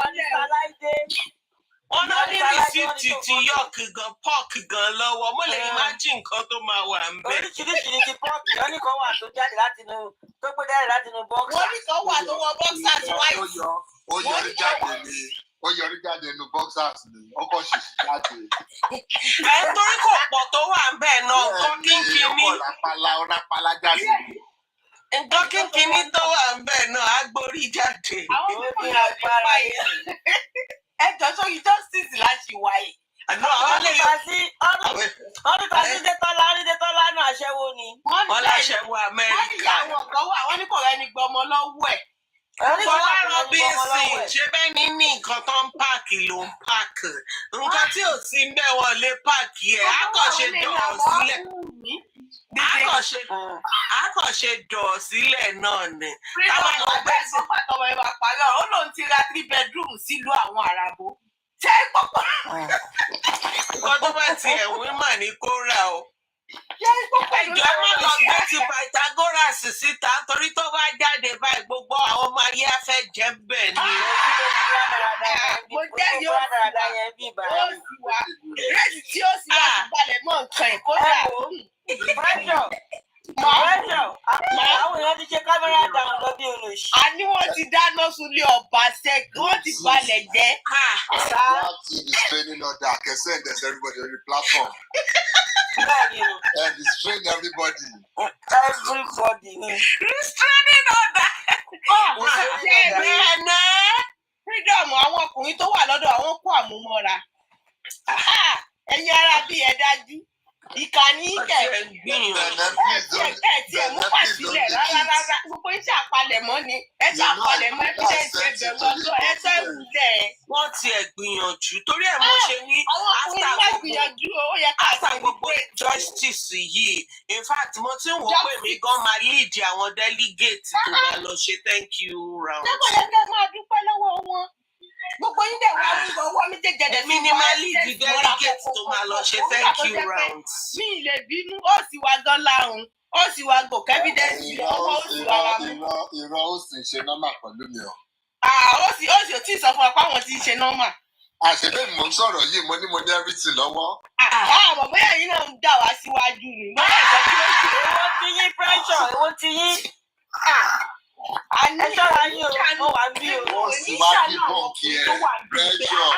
Wọ́n lọ ní rìsíìtì ti yọ̀ọ̀kì gan pọ́ọ̀kì gan lọ́wọ́. Mo lè imagine nǹkan tó máa wà ń bẹ̀. Oríṣiríṣi ni ti pọ́ọ̀kì, wọ́n ní kan wà tó jáde láti inú tó gbé jáde láti inú bọ́ọ̀sì. Wọ́n ní kan wà tó wọ boxers white. Ó yọrí jáde ni. Ó yọrí jáde nínú boxers ni. Ọkọ̀ ṣì jáde. Torí kò pọ̀ tó wà ń bẹ̀ náà, nǹkan kínkínní. Rápálá jáde. Nǹkan kínkínní tó wà ń bẹ̀ náà á gbórí jáde. Àwọn tó ń agbára yẹn. Ẹjọ́ sórí justice láti wáyé. Àná àwọn lè yọ sí ọdún kan sí Détọ́lá náà aṣẹ́wó ni. wọ́n láṣẹwọ́ Amẹ́ríkà. Wọ́n ní àwọn kan wà, wọ́n ní kò rẹ́ni gbọmọ lọ́wọ́ ẹ̀. Ọ̀pọ̀ wá rọ́bí sìn, ṣé bẹ́ẹ̀ ni ní nǹkan tó ń páàkì ló ń páàkì. Nǹkan tí ò sí ń bẹ̀ wọ́n lé páàkì ẹ̀, á kàn ṣe dọ̀ sílẹ̀. Á kàn ṣe dọ̀ sílẹ̀ náà ni. Táwọn ọmọ ẹgbẹ́ sí pàtọ́wọ́ ẹ̀ máa parí ọ̀rọ̀, ó lóun ti ra 3 bedroom sílùú àwọn àràbò. Ṣé pọ̀pọ̀? Nǹkan tó bá ti ẹ̀wín mà ní kó rà o. Ẹjọ́ má lọ gbé ti Pythagoras síta torí tó bá jáde báyìí gbogbo àwọn ọmọ ayé á fẹ́ jẹ́ bẹ́ẹ̀ ni. Mo jẹ́ yóò sì wá. Ìrẹsì tí ó sì wá ti balẹ̀ mọ́ nǹkan ẹ̀ kó dà ó. Àwọn èèyàn ti ṣe kámẹ́rà dáhùn lọ bí olóṣì. A ní wọ́n ti dáná sunlé ọba ṣẹ́gun, wọ́n ti balẹ̀ jẹ́. Láti restraining order, I can send this everybody on the platform. And restrain everybody. Restraining order. Freedom àwọn ọkùnrin tó wà lọ́dọ̀ àwọn kó àmúmọ́ra. Ẹ̀yin ara bí ẹ dájú. Ìkànnì kẹ̀ tí ẹ̀ mú pàṣílẹ̀ rárá. Gbogbo iṣẹ́ àpalẹ̀mọ́ ni. Ẹ ṣe àpalẹ̀mọ́ evidence ẹ̀bẹ̀ lọ́dọ̀ ẹ fẹ́ wulẹ̀. Wọ́n ti ẹ̀ gbìyànjú torí ẹ̀ mo ṣe ní after gbogbo justice yìí. In fact, mo ti ń wò pé mi gan máa lead àwọn delegate tó máa lọ ṣe thank you round. Lẹ́kọ̀ọ́ yẹn máa dúpẹ́ lọ́wọ́ wọn. Gbogbo yín dẹ̀ wá ń gbọ́ ọwọ́ mi jẹjẹrẹ. Èmi ni máa lead delegate tó máa lọ ṣe thank you round. Mi ì lè bínú, ó sì wá gan láhùn, ó sì wá gòkè evidence ọwọ́ ó sì wá wá mú. Irọ́ ó sì ṣe nọ́mà pẹ̀lú mi o. Ó sì ò tí ì sọ fún ọ pé àwọn ti ń ṣe nọ́mà. Àṣebẹ́ mi mò ń sọ̀rọ̀ yìí, mo ní everything lọ́wọ́. Àmọ́ bóyá yín náà ń dà wá síwájú ni. Bóyá ìṣẹ́ kí ló ṣe èwo ti yín pressure, èwo ti yín. Ẹ ṣọ́ra yín o, mo wà bí o. Ó sì wá di bọ́ǹkì ẹ̀, pressure,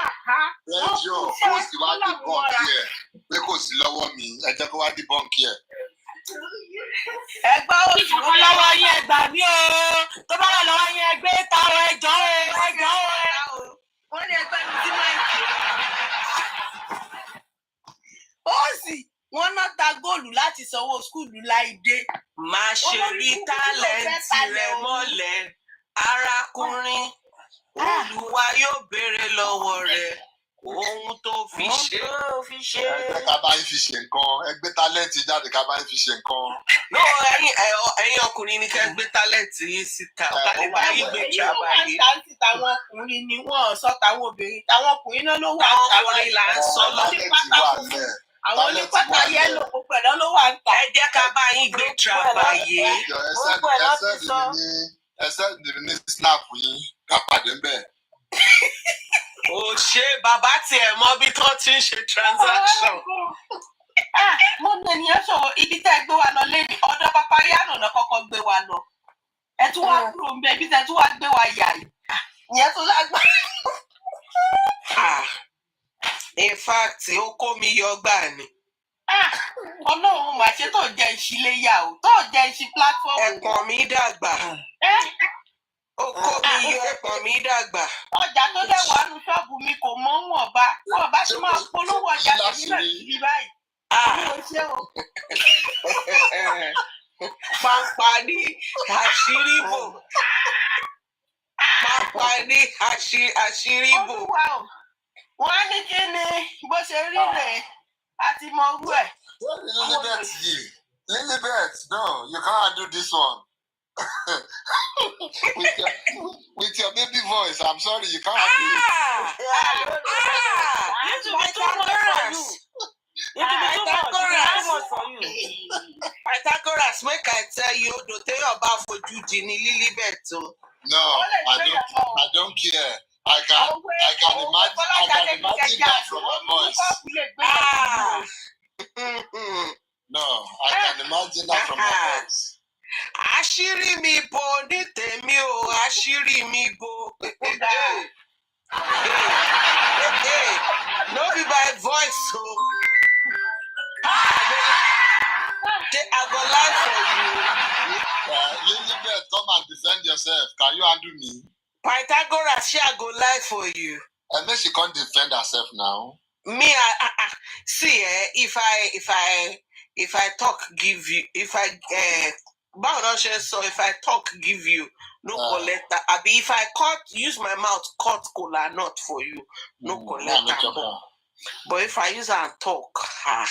ó sì wá di bọ́ǹkì ẹ̀, pé kò sí lọ́wọ́ mi, ẹ jẹ́ kó wá di bọ́ǹkì ẹ̀. Ẹgbẹ́ oṣù wọn lọ́wọ́ yín ẹgbà mí o, tó bá wà lọ́wọ́ yín ẹgbẹ́ tààrọ̀ ẹjọ́ o. Wọ́n ní ẹgbẹ́ mi sí máìkì. Ó sì wọ́n náà ta góòlù láti sanwó skúlù Láìdé. Má ṣe rí tálẹ̀ǹtì rẹ mọ́lẹ̀, arákùnrin. Olúwa yóò béèrè lọ́wọ́ rẹ̀ ohun tó fi ṣe. Ẹgbẹ́ ká bá yín fi ṣe nǹkan, ẹgbẹ́ tálẹ̀ǹtì jáde ká bá yín fi ṣe nǹkan. No, ẹ̀yin ọkùnrin ni kẹ́ gbé tálẹ̀ǹtì yín síta, ká lè bá yín gbé ìjọba yìí. Táwọn ọkùnrin ni wọ́n sọ táwọn obìnrin, táwọn ọkùnrin náà ló wà. Táwọn ọkùnrin là ń sọ lọ. Àwọn onípátá yẹ́lò gbogbo ẹ̀ ló wà ń ta. Ẹ jẹ́ ká bá yín gbé ìjọba yìí. Ẹsẹ̀ ìdìbò ní snap yín ká pàdé ń bẹ̀. Ò ṣe bàbá tiẹ̀ mọ bí tó ti ń ṣe transaction. Mo ní ènìyàn ṣòwò ibi tẹ́ gbé wa lọ lédi ọ̀dọ̀ Papariano náà kọ́kọ́ gbé wa lọ. Ẹ tún wá kúrò ń bẹ ibi tẹ́ tún wá gbé wa yà yìí. Ìyẹn tó lágbára. In fact, ó kó mi yọ gbà ni. Ọlọ́run mà ṣe tó jẹ́ ìṣíléyà o, tó jẹ́ ìṣí platform. Ẹ̀pọ̀n mi dàgbà. Ó kó mi yọ ẹ̀pọ̀n mi dàgbà. Ọjà tó dẹ̀ wà nù ṣọ́ọ̀bù mi kò mọ́ wọ̀n bá. Wọ́n bá ti máa polówó ọjà tèmi náà kiri báyìí. Mo ṣe o. Pàpà ní àṣírí bò. Pàpà ní àṣírí bò. Wọ́n á ní kí ni bó ṣe rí rèé àti mọ orú ẹ̀. Lilibet, no, you can't do this one. with your baby voice, I'm sorry, you can't do it. It will be too much for you. It will be too much for you. Pythagoras, make I tell you, do tell you about for Judy Lilibet. No, I don't care. I can imagine that from my voice. No, I can imagine that from my voice. Àṣírí mi bò ní tèmi o, àṣírí mi bò. No be by voice o. I go lie for you. Lilibet, come and defend yourself. Can you handle me? Pythagoras, I go lie for you. And then she can't defend herself now. Me, see, if I talk, give you. If I if I talk, give you no collect. If I use my mouth cut cola not for you, no collect. But if I use and talk, I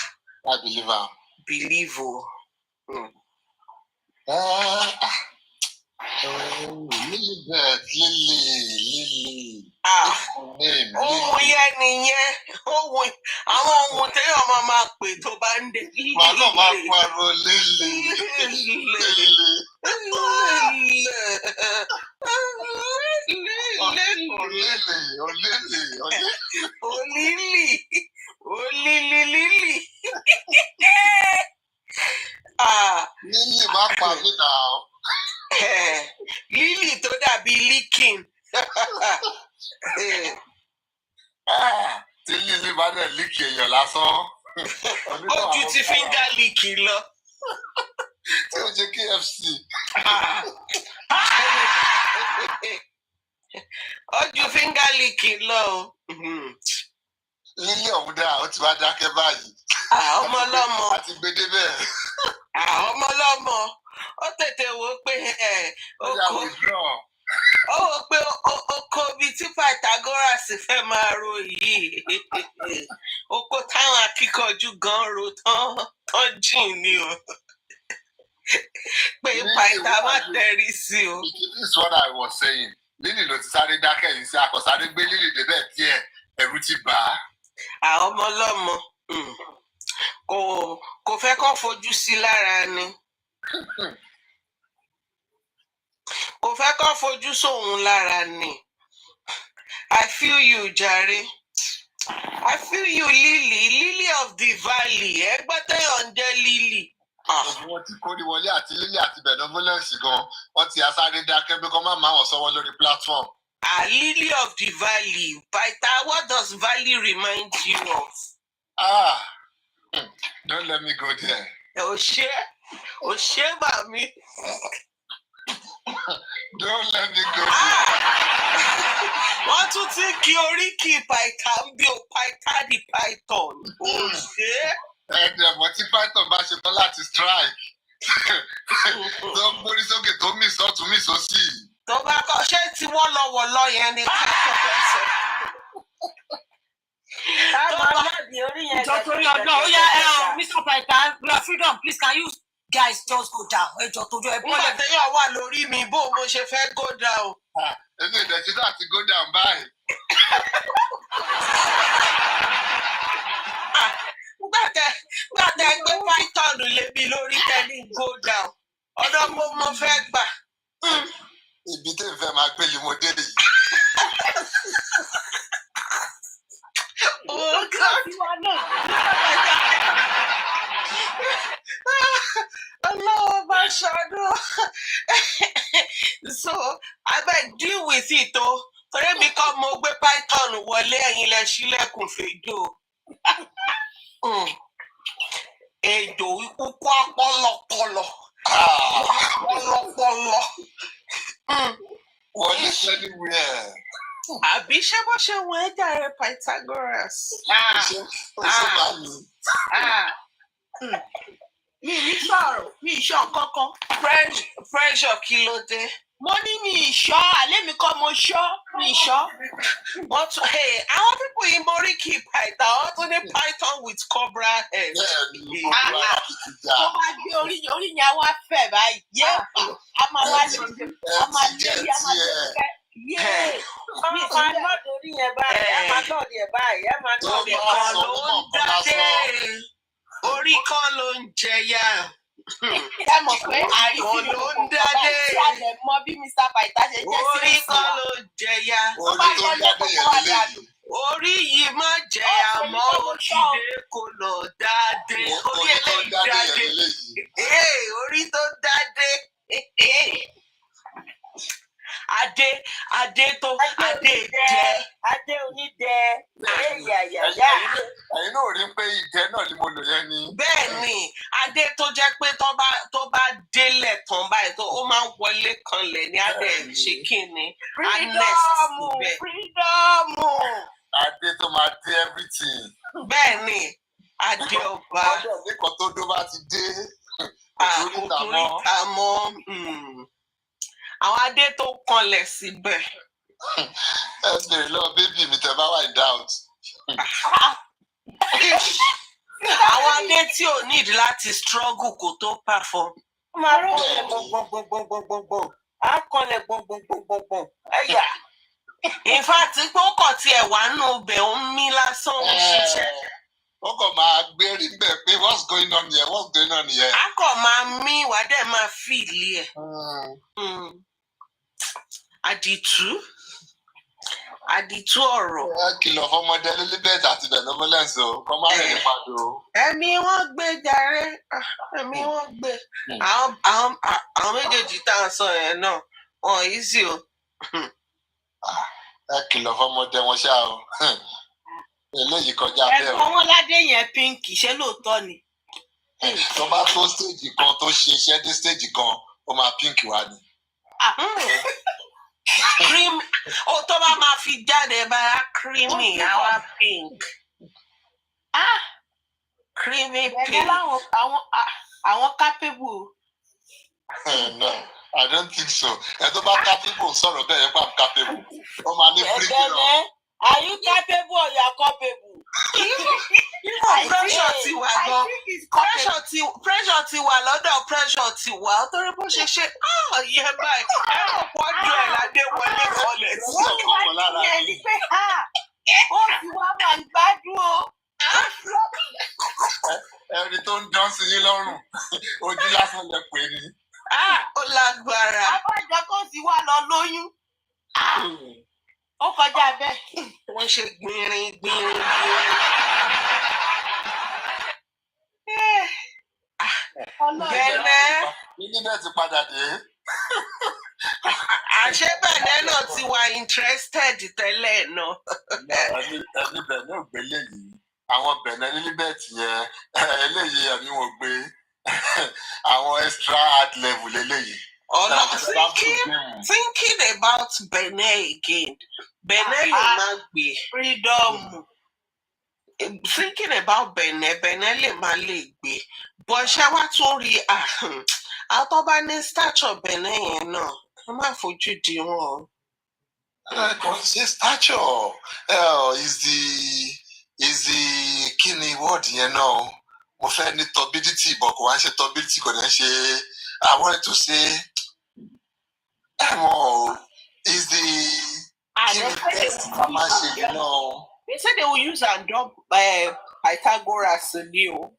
believe her. Believe Lilibet, Lily. Ohun yẹn nìyẹn. Àwọn ohun téèyàn máa pè tó bá ń dé. Màá náà máa pariwo Lily. Lily máa pariwo náà. Lily tó dàbí licking. Tí Lily bá dẹ̀ líkì èèyàn lásán. Ó ju ti finger licking lọ. Tí ó jẹ́ KFC. Ó ju finger licking lọ. Lily ọ̀hún dà, ó ti wá dákẹ́ báyìí. Ọmọ ọlọ́mọ. Àti gbede bẹ́ẹ̀. Ọmọ ọlọ́mọ. Ó tètè wò pé ó wò pé oko bíi tí Pythagoras fẹ́ máa ro yìí. Oko táwọn akíkanjú gan ro tán jìn ni o. Pé Pytha má tẹrí sí o. This is what I was saying. Lily ló ti sáré dákẹ́ yìí sí àkọsáré gbé Lily débẹ̀ díẹ̀ ẹ̀rù ti bà á. Àwọn ọmọ ọlọ́mọ kò fẹ́ kó fojú sí lára ni. Kò fẹ́ kó fojú sóhun lára ni. I feel you, Jare. I feel you, Lily of the Valley. Ẹgbẹ́ tẹ́yọ̀ ń jẹ́ Lily. Wọ́n ti kó ní wọlé àti Lily àti benevolence gan. Wọ́n ti asáré dákẹ́ bí kò má máa wọ̀ sọ́wọ́ lórí platform. Lily of the Valley. Pytha, what does Valley remind you of? Don't let me go there. Òṣè màmí. Don't let me go there. Wọ́n tún ti kí oríkì Pytha ń bí o Pytha the Python. Òṣè. Ẹ̀dẹ̀mọ̀ tí Python bá ṣe tán láti strike. Tó ń gbórí sókè tó mì sọ́tún mì sósì. Tó bá kọ́ ṣé tí wọ́n lọ yẹn ni ká kọ́kọ́ sọ. Mr. Pytha, your freedom, please, can you guys just go down? Nígbà téèyàn wà lórí mi bó mo ṣe fẹ́ go down. Èmi ìdẹ̀tí náà ti go down báyìí. Nígbà tẹ gbé Python lébi lórí tẹ́lẹ̀ go down. Ọ̀dọ́ mo fẹ́ gbà. Ibi tí n fẹ́ máa gbé ni mo dé yìí. Oh God. Allah, my shadow. So I beg deal with it though. Torí mi kọ́ mo gbé Python wọlé ẹ̀yin lẹ ṣílẹ̀kùn fèjò. Èdò ikú kó pọ́lọpọ́lọ. Pọ́lọpọ́lọ. What is anywhere? Àbí ṣé bó ṣe wọ́n ẹ́ jàre Pythagoras? Mi ní sọ̀rọ̀, mi ìṣọ́ kankan. Pressure kí ló dé? Mo ní mi ìṣọ́, àlẹ́ mi kọ́ mo ṣọ́, mi ìṣọ́. Wọ́n tún àwọn pípọ̀ yìí mórí kì í Python, wọ́n tún ní Python with cobra head. Tó bá gbé orí yẹn wá fẹ̀ báyìí, yé a máa wá lè a máa lè rí a máa lè fẹ́. Yé mi máa lọ́ọ̀dù orí yẹn báyìí, a máa lọ́ọ̀dù yẹn báyìí, a máa lọ́ọ̀dù yẹn báyìí. Orí kan ló ń jẹyà. Ẹ mọ̀ pé àìsí ló ń dádé. Tí a lè mọ bí Mr. Paita ṣe jẹ́ sí orí kan ló ń jẹyà. Orí yìí má jẹyà mọ́ òṣìdé kò lọ dádé. Orí eléyìí dádé. Orí tó dádé. Adé jẹ. Adé onídẹ. Ẹ̀yin náà rí pé ìdẹ náà ni mo lò yẹn ni. Bẹ́ẹ̀ ni, Adé tó jẹ́ pé tó bá délẹ̀ tán báyìí tó ó máa ń wọlé kanlẹ̀ ní Adé ṣe kí ni. Fírídọ́ọ̀mù. Adé tó máa dé everything. Bẹ́ẹ̀ ni, Adé ọba. Ọjọ́ ìdíkan tó dó bá ti dé. Òkúrìtà mọ́. Àwọn Adé tó kanlẹ̀ síbẹ̀. Ẹ bèrè lọ bébì mi tẹ bá wà in doubt. Àwọn Adé tí ò need láti struggle kò tó perform. Ó máa rọ̀lẹ̀ gbọ̀ngbọ̀ngbọ̀ngbọ̀ngbọ̀ngbọ̀n. Á kanlẹ̀ gbọ̀ngbọ̀ngbọ̀ngbọ̀ngbọ̀n. Ẹ̀yà. In fact, pé ó kàn tiẹ̀ wá nù bẹ̀ ó ń mí lásán ó ń ṣiṣẹ́. Ó kàn máa gbé rí bẹ́ẹ̀ pé what's going on here? What's going on here? Á kàn máa mí wá dẹ̀ máa fìlì ẹ̀. Àdìtú ọ̀rọ̀. Ẹ kìlọ̀ fọmọdé Elizabeth àti benevolence o, kọ́ má rẹ̀ nípa do. Ẹ̀mí wọn gbé jàre, ẹ̀mí wọn gbé. Àwọn méjèèjì tá à ń sọ yẹn náà, wọn easy o. Ẹ kìlọ̀ fọmọdé wọn ṣá o. Eléyìí kọjá bẹ́ẹ̀ o. Ẹ̀gbọ́n wọn ládé yẹn pínkì, ṣé lóòótọ́ ni? Tó bá tó stage kan tó ṣe iṣẹ́ dé stage kan, ó máa pink wá ni. Cream, tó bá máa fi jáde báyà creamy, àwa pink. Creamy pink. Àwọn capable. No, I don't think so. Ẹ tó bá capable sọ̀rọ̀ bẹ́ẹ̀ yẹn pa capable. Ó máa ní breaking up. Are you capable or you are culpable? Pressure ti wà gan. Pressure ti wà lọ́dọ̀ pressure ti wà. Torí bó ṣe ṣe yẹ báyìí. Ẹ kò pọ́jú ẹ̀ ládé wọlé kọlẹ̀ sí ọ̀kan lára rẹ̀. Ó ti wá máa gbádùn o. Ẹni tó ń dán sí yín lọ́rùn, ojú lásán lẹ pè ní. Ó lágbára. Abájọ tó ti wá lọ lóyún. Ó kọjá bẹ́ẹ̀. Wọ́n ṣe gbìnrín. Bẹ́ẹ̀ Níní bẹ́ẹ̀ ti padà dé. Àṣé bẹ̀rẹ̀ náà ti wà interested tẹ́lẹ̀ náà. Ẹni bẹ̀rẹ̀ náà gbé léyìí. Àwọn bẹ̀rẹ̀ Elizabeth yẹn, eléyìí ẹ̀mí wọn gbé. Àwọn extra hard level eléyìí. Thinking about Benin again. Benin lè máa gbé. Freedom. Thinking about Benin lè máa lè gbé. But ṣé wá tún rí àwọn tó bá ní stature Benin yẹn náà, wọ́n máa fojú di wọn. Kò sí stature. Is the kí ni word yẹn náà? Mo fẹ́ ní turbidity, but kò wá ń ṣe turbidity, kò ní ṣe. I wanted to say, is the test Mama said, you know. They said they will use and drop Pythagoras new.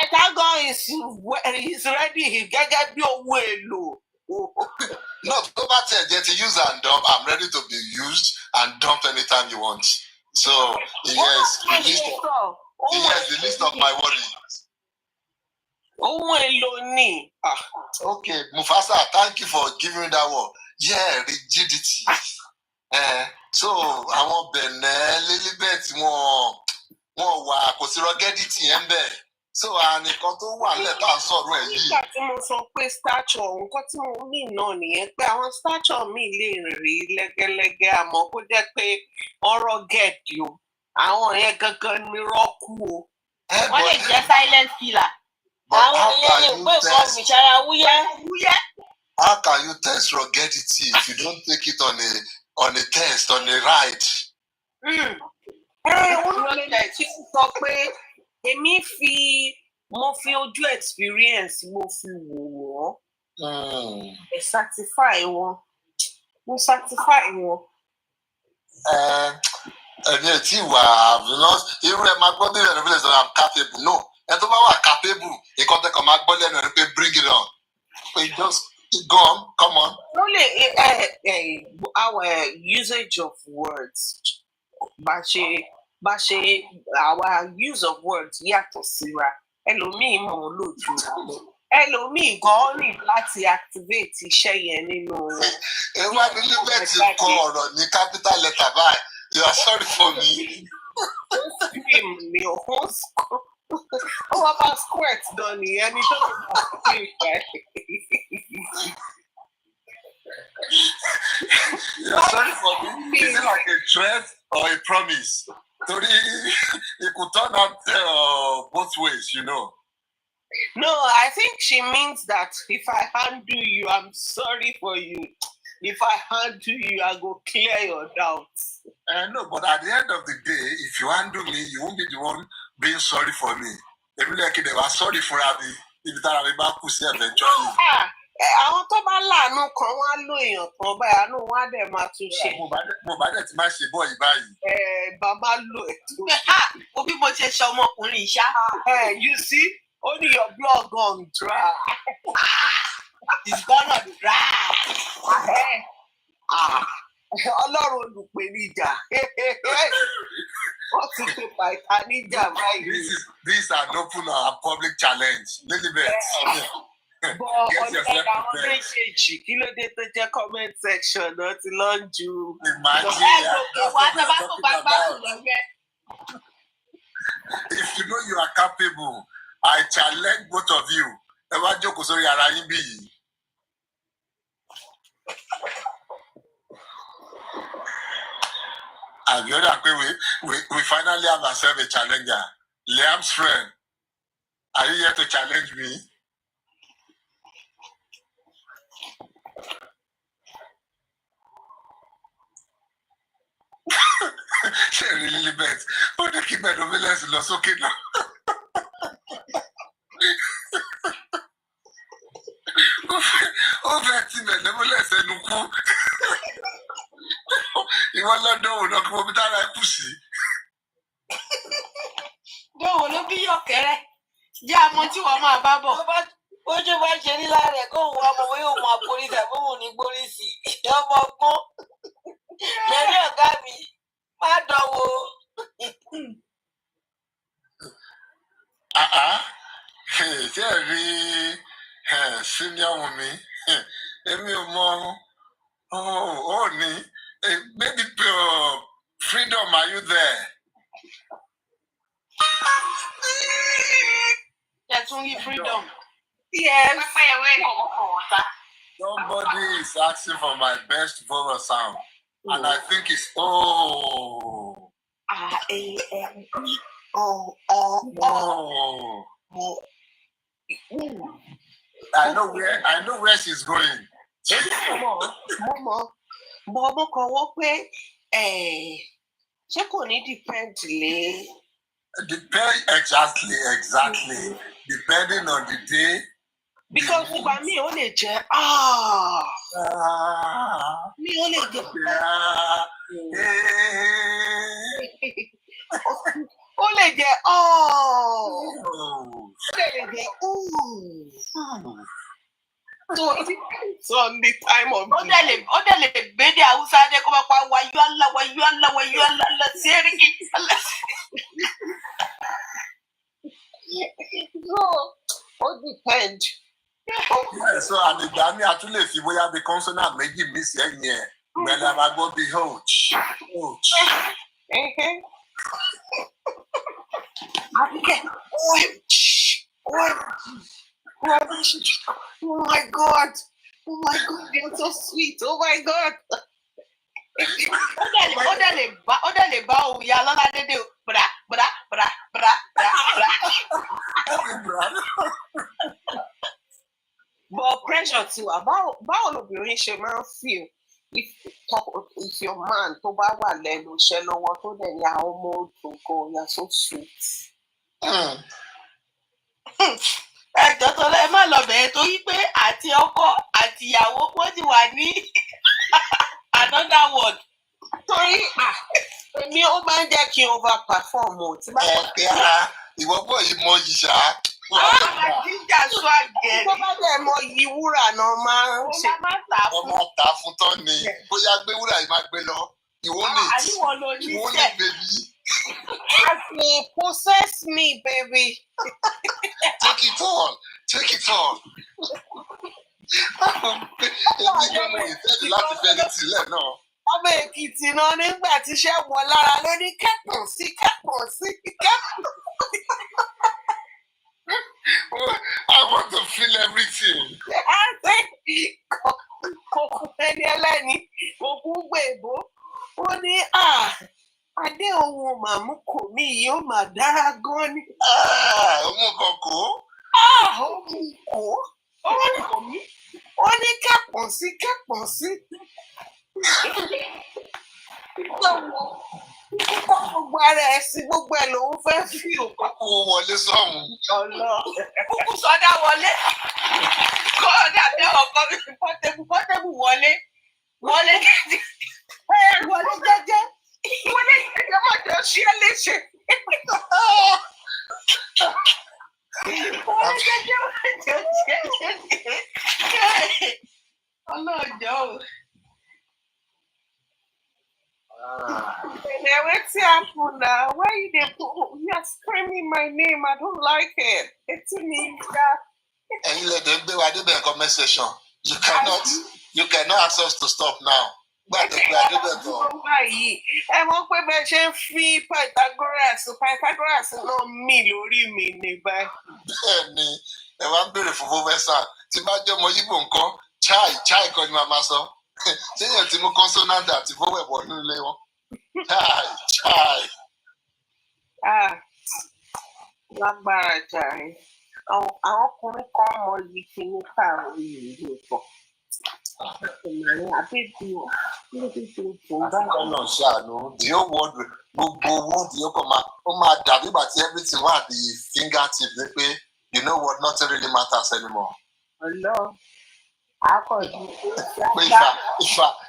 Pythagoras is ready. He get your way low. No, go back there to use and dump. I'm ready to be used and dumped anytime you want. So yes, the list of my worries. Okay, Mufasa, thank you for giving me that word. Yeah, rigidity. So àwọn Benin Lilibet wọn wà kò sí ruggedity yẹn bẹ́ẹ̀. So ànìkan tó wà nílẹ̀ tá à ń sọ̀rọ̀ ẹ̀ yìí. Nígbà tí mo sọ pé stature nǹkan tí mo ní náà nìyẹn pé àwọn stature mi lè rí lẹ́gẹ́lẹ́gẹ́ àmọ́ kó jẹ́ pé ọ̀rọ̀ gẹ̀ẹ́dì o àwọn yẹn gangan ni rọ́ọ̀kù o. Wọ́n lè jẹ́ silent killer. Àwọn ìyẹn lè gbé nǹkan ìṣara wúyẹ́. How can you test ruggedity if you don't take it on a test, on a ride? Sọ pé èmi mo fi ojú experience mo fi wò wọ́n. Ẹ certify wọn. Mo certify wọn. Ẹni ẹ̀ tí wà irú ẹ̀ máa gbọ́ bí ẹ̀rọ ìbílẹ̀ sọ̀rọ̀ I'm capable. No, ẹ tó bá wà capable, nǹkan tẹ́kọ̀ máa gbọ́ lẹ́nu ẹ̀ pé bring it on. Just go on, come on. Only our usage of words. Bá ṣe our use of words yàtọ̀ síra. Ẹlòmíì mọ̀ lójú wa. Ẹlòmíì gan ní láti activate iṣẹ́ yẹn nínú. Ewa ní Libet kọ ọ̀rọ̀ ní capital letter báyìí. You are sorry for me. Scream ni o. Ó wá bá squirt gan ni ẹni tó lè bá scream rẹ̀. You are sorry for me. Is it like a threat or a promise? Torí it could turn out both ways, you know. No, I think she means that if I handle you, I'm sorry for you. If I handle you, I go clear your doubts. No, but at the end of the day, if you handle me, you won't be the one being sorry for me. Èmi lẹ́kìn they were sorry for me. Ibi tára mi bá kù sí eventually. Àwọn tó bá láàánú kan wọ́n á lo èèyàn kan báyìí àánú wọn á dẹ̀ máa tún ṣe. Mo bá dẹ̀ ti máa ṣe bọ́ọ̀yì báyìí. Bàbá lo ètò. Ó bí mo ṣe ṣe ọmọkùnrin ṣá. You see, only your blood gone dry. It's gonna dry. Ọlọ́run olùpèníjà. Wọ́n ti pe pàìtà níjà báyìí. This is an open public challenge. Lilibet. Bọ̀ ọ̀dẹ̀ àwọn méjèèjì kí ló dé tó jẹ́ comment section náà ti lọ ju. If you know you are capable, I challenge both of you. Ẹ wá jókòó sórí ara yín bí yìí. And the other way, we finally have ourselves a challenger. Liam's friend, are you here to challenge me? Ṣé Lilibet? Ó ní kí Bedomiles lọ sókè náà. Ó fẹ́ tí Bedomiles ẹnu kú. Ìwọ lọ́dọ̀ òun náà kí mo bí tára ẹ kù sí. Bọ́wọ̀ ló bí yọ̀kẹ́rẹ́. Jẹ́ àmọ́ tí wọ́n máa bá bọ̀. Ojú bá ṣe ní lára ẹ̀ kóhùn wá mọ̀ bóyá òun àpòrí tàbí òun ní gbórí sí i. Ọmọ ọgbọ́n. Lẹ́rí ọ̀gá mi, má dánwò. Ṣé ẹ rí senior mi? Èmi ò mọ ó ní. Maybe freedom, are you there? Freedom. Yes. Somebody is asking for my best vowel sound. And I think it's I know where she's going. Mo kàn wọ́n pé ṣé kò ní depend lé. Exactly. Depending on the day. Because ìgbà mi ò lè jẹ́ mi ò lè jẹ́ ó lè jẹ́ ó lè jẹ́ So it depends on the time of the ó dẹ̀ lè gbédè Haúsá dé kó máa pa wáyú àlá sí erékì. So ó depend. So and the Dami actually if you will have the consonant make you miss it. When I go be ouch. Oh my God, you're so sweet. Oh my God. But pressure too. Báwo lobìnrin ṣe máa ń feel if your man tó bá wà lẹ́nu iṣẹ́ lọ́wọ́ tó dẹ̀ ní àwọn ọmọ òdògo you're so sweet. Ẹjọ́ tó lọ ẹ má lọ bẹ̀rẹ̀ torí pé àti ọkọ àti ìyàwó wọ́n ti wà ní another word. Torí èmi ó máa ń jẹ́ kí n over perform o. Ìwọ bọ̀ yìí mọ yìí ṣá. Jíjà sọ àgẹ̀. Tó bá dẹ̀ mọ yìí wúrà náà máa ń ṣe. Wọ́n máa tà fún. Wọ́n máa tà fún tán ni. Bóyá gbé wúrà yìí máa gbé lọ. Ìwọ ní bèbí. Àfi possess me baby. Take it on. Èmi gan mo ìtẹ́jú láti fẹ́ ní tìlẹ̀ náà. Ọmọ Èkìtì náà nígbà tí iṣẹ́ wọ lára ló ní kẹ́pọ̀n sí. I want to feel everything. Kòkò ẹni ẹlẹ́ni, òkú gbèbó. Ó ní adé ohun màmú kò mí yìí ó mà dára gan ni. Òun kan kò. Òun kò mí. Ó ní kẹ́pọ̀n sí. Gbogbo ara ẹ̀ sí gbogbo ẹ̀ lòun fẹ́ fi òkú. Kó wọlé sọ́hun. Kúkú sọdá wọlé. Kó dàbí ọkọ mi pọ́tẹ́bù wọlé jẹ́jẹ́. Wọlé jẹ́jẹ́ má jọ ṣí ẹ léṣe. Wọlé jẹ́jẹ́ má jọ ṣí ẹ léṣe. Ọlọ́jọ́ o. Wetin happen now? Why you are screaming my name? I don't like it. It's me. Ẹ̀yin lè dé gbé wa débẹ̀ comment section. You cannot ask us to stop now. Gbàdé gbé wa débẹ̀ tán. Ẹ mọ̀ pé bẹ́ẹ̀ ṣe ń fi Pythagoras náà mì lórí mi ní báyìí. Bẹ́ẹ̀ni, ẹ wá ń béèrè fún professor. Tí bá jẹ́ ọmọ Yíbò nǹkan, chai kan ni màá máa sọ. Ṣé yẹn ti mú consonant àti vowel bọ̀ nínú ilé wọn? Chai. Lágbára jàre. Àwọn ọkùnrin kan mọ yìí kí ní káàró yìí ló pọ̀. Kọ́nà ṣàánú, the whole world gbogbo owó di ó kàn máa dàbí ìgbà tí everything wà at the fingertip ní pé you know what, nothing really matters anymore.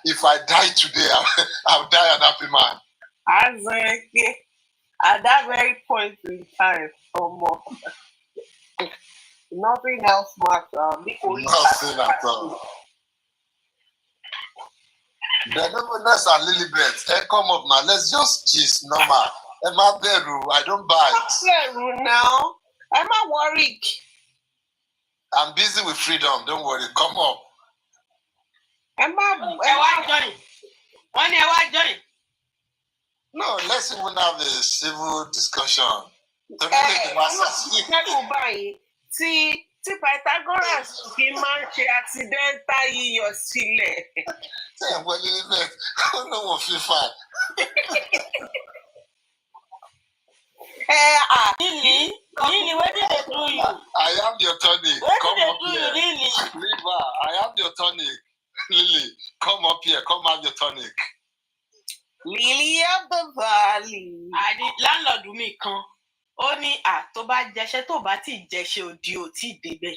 If I die today, I'll die an happy man. At that very point in time, nothing else matters. Nothing at all. Benevolence and Lilibet, come up now. Let's just kiss normal. Emma Beru, I don't bite. Beru now. I'm not worried. I'm busy with freedom. Don't worry. Come up. No, let's even have a civil discussion. Tí Pythagoras fi máa ń ṣe accidental yíyọ sílẹ̀. Ṣé ẹ̀ wọlé níbẹ̀? Ó lóun fi fà. Lily, what did they do you? I am your tonic. Come up here. Lily? Liva, I am your tonic. Lily, come up here. Come have your tonic. Lily of the valley. Landlord mi kan. Ó ní tó bá jẹṣẹ́ tó bá ti jẹṣẹ́ òdì ò tí débẹ̀.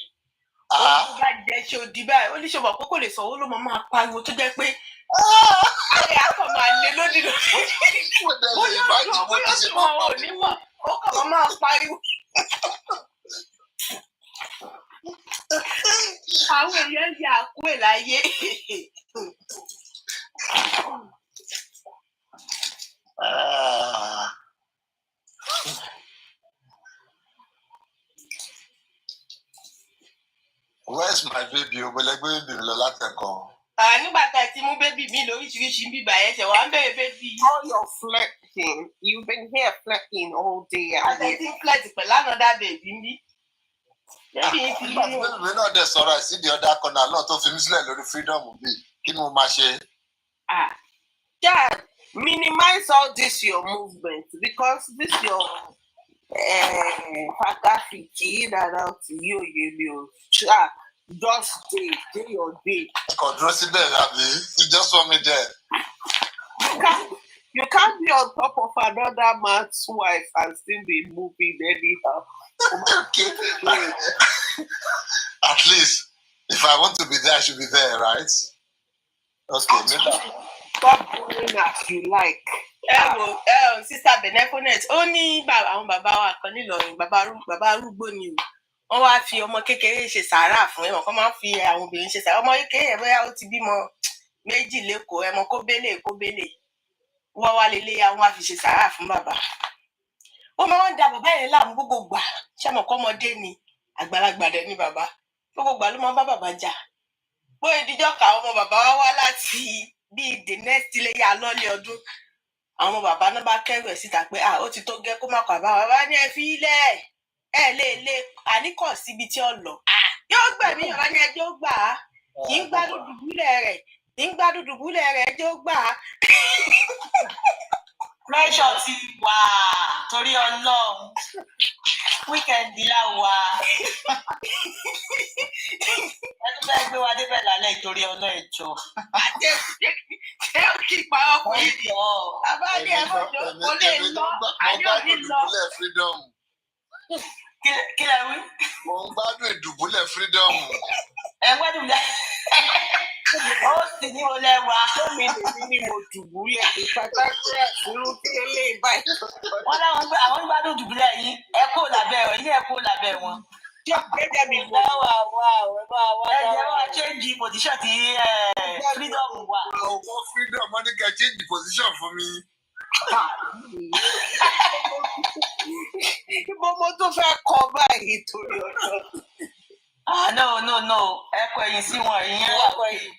Ó ní bá jẹṣẹ́ òdì báyìí, ó ní ṣọ̀bọ̀ pé kò lè sọ owó ló máa pariwo tó jẹ́ pé ààrẹ akọ̀ máa lé lódì lódì. Bóyá ọ̀dùnmọ̀ ò ní mọ̀, ó kàn máa pariwo. Àwọn èèyàn yà á kú ẹ̀ láyé. Where's my baby? Nígbà tá ẹ ti mú bébì mi lóríṣiríṣi ń bíbà ẹ̀ ṣẹ̀ wá ń bẹ̀rẹ̀ bébì. All your flirting. You've been here flirting all day. Àti ti flirt pẹ̀lú another baby ń bí. Bébì yín ti lóyún. Bébì náà dẹ̀ sọ̀rọ̀ sí the other corner náà tó fi mí sílẹ̀ lórí freedom bí. Kí ni mo máa ṣe? Dad, minimize all this your movement because this your fagafiki that out you just day your day. Control síbẹ̀ àbí? You just want me there. You can't be on top of another man's wife and still be moving anyhow. Okay. At least, if I want to be there, I should be there, right? Okay, Stop doing as you like. Sister Benefonet, ó ní àwọn bàbá wa kan nílọrin, bàbá arúgbó ni o. Wọ́n wá fi ọmọ kékeré ṣe sàárà fún ẹ̀wọ̀n kan máa ń fi àwọn obìnrin ṣe sàárà. Ọmọ kékeré yẹn bóyá ó ti bímọ 2 lẹ́kọ̀ọ́ ẹ̀mọ kóbélé. Wọ́n wá lélẹ̀ àwọn á fi ṣe sàárà fún bàbá. Ó máa ń da bàbá yẹn láàmú gbogbo gbà. Ṣé mọ̀ kọ́mọdé ni àgbàlagbà dẹ̀ ni bàbá. Gbogbo gbà ló máa ń bá bàbá jà. Bóyá ìdíjọ́ ka ọmọ bàbá wá láti bíi the next iléyá lọ́lẹ̀ ọdún. Àwọn bàbá náà bá kẹ́rù ẹ̀ síta pé ó ti tó gẹ́ kó má kọ́ àbá bàbá ní ẹ fi ilẹ̀ ẹ lè àníkọ̀ síbi tí ó lọ. Yóò gbẹ̀mí bàbá ní ẹjọ́ gbà á. Kì í gbádùn dùbúlẹ̀ rẹ̀ ẹjọ́ gbà á. Pressure ti wà torí Ọlọ́run. Weekend la wà. Ẹ tún fẹ́ gbé wa débẹ̀ lálẹ́ ìtorí ọ̀nà ẹ̀jọ̀. Ṣé ó kí pa ọkùnrin yìí? Bàbá ní ẹ̀fọ́ kò lè lọ, àyè ò ní lọ. Kí lẹ wí? Mo ń gbádùn ìdùbúlẹ̀ freedom. Ẹ gbádùn lẹ. Ó sì ní olè wa. Tómi lèmi ni mo dùbúlẹ̀ ìpàtàkì irú tí eléyìí báyìí. Wọ́n láwọn àwọn gbádùn dùbúlẹ̀ yìí ẹ kó lábẹ́ wọn, ilé ẹ kó lábẹ́ wọn. Gẹ́gẹ́ bí mo. Ẹ jẹ́ wá change position tí freedom wà. Ọwọ́ freedom wọ́n ní kẹ́ change position fún mi. Ibo mo tún fẹ́ kọ báyìí torí ọjọ́. No. Ẹ kọ ẹ̀yìn sí wọn, ẹ̀yìn wà pẹ̀lú.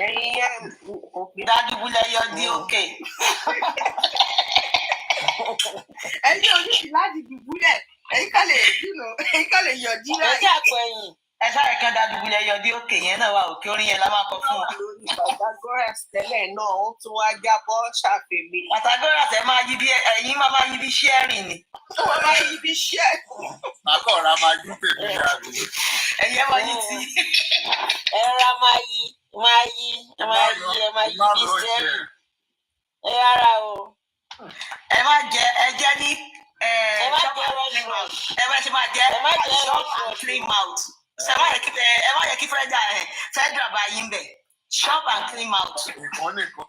Ẹ̀yìn dádùbúlẹ̀ yọ dí òkè. Ẹ̀yin oníṣì láti dùbúlẹ̀, ẹ̀yin ká lè yọ̀ jí láì. Ẹ̀jẹ̀ àpò ẹ̀yìn. Ẹ sáré kan dádùbúlẹ̀ yọ dí òkè yẹn náà wà òkè orin yẹn la máa kọ fún wọn. Pythagoras tẹ́lẹ̀ náà ó tún wá jábọ́ ṣàfèmí. Pythagoras ẹ máa yí bí ẹ̀yin máa yí bí sharing ni. Wọ́n máa yí bí sharing. Àkọ́ra máa yí pèmí àbí. Ẹ̀yẹ́ máa yí tí. Ẹ̀ra máa yí bí sharing. Ẹ ara o. Ẹ má jẹ ẹjẹ ní shop and clean mouth. Ẹ má ṣe máa jẹ shop and clean mouth. Ẹ má yẹ kí federal bá yín bẹ̀. Shop and clean mouth. Nǹkan nìkan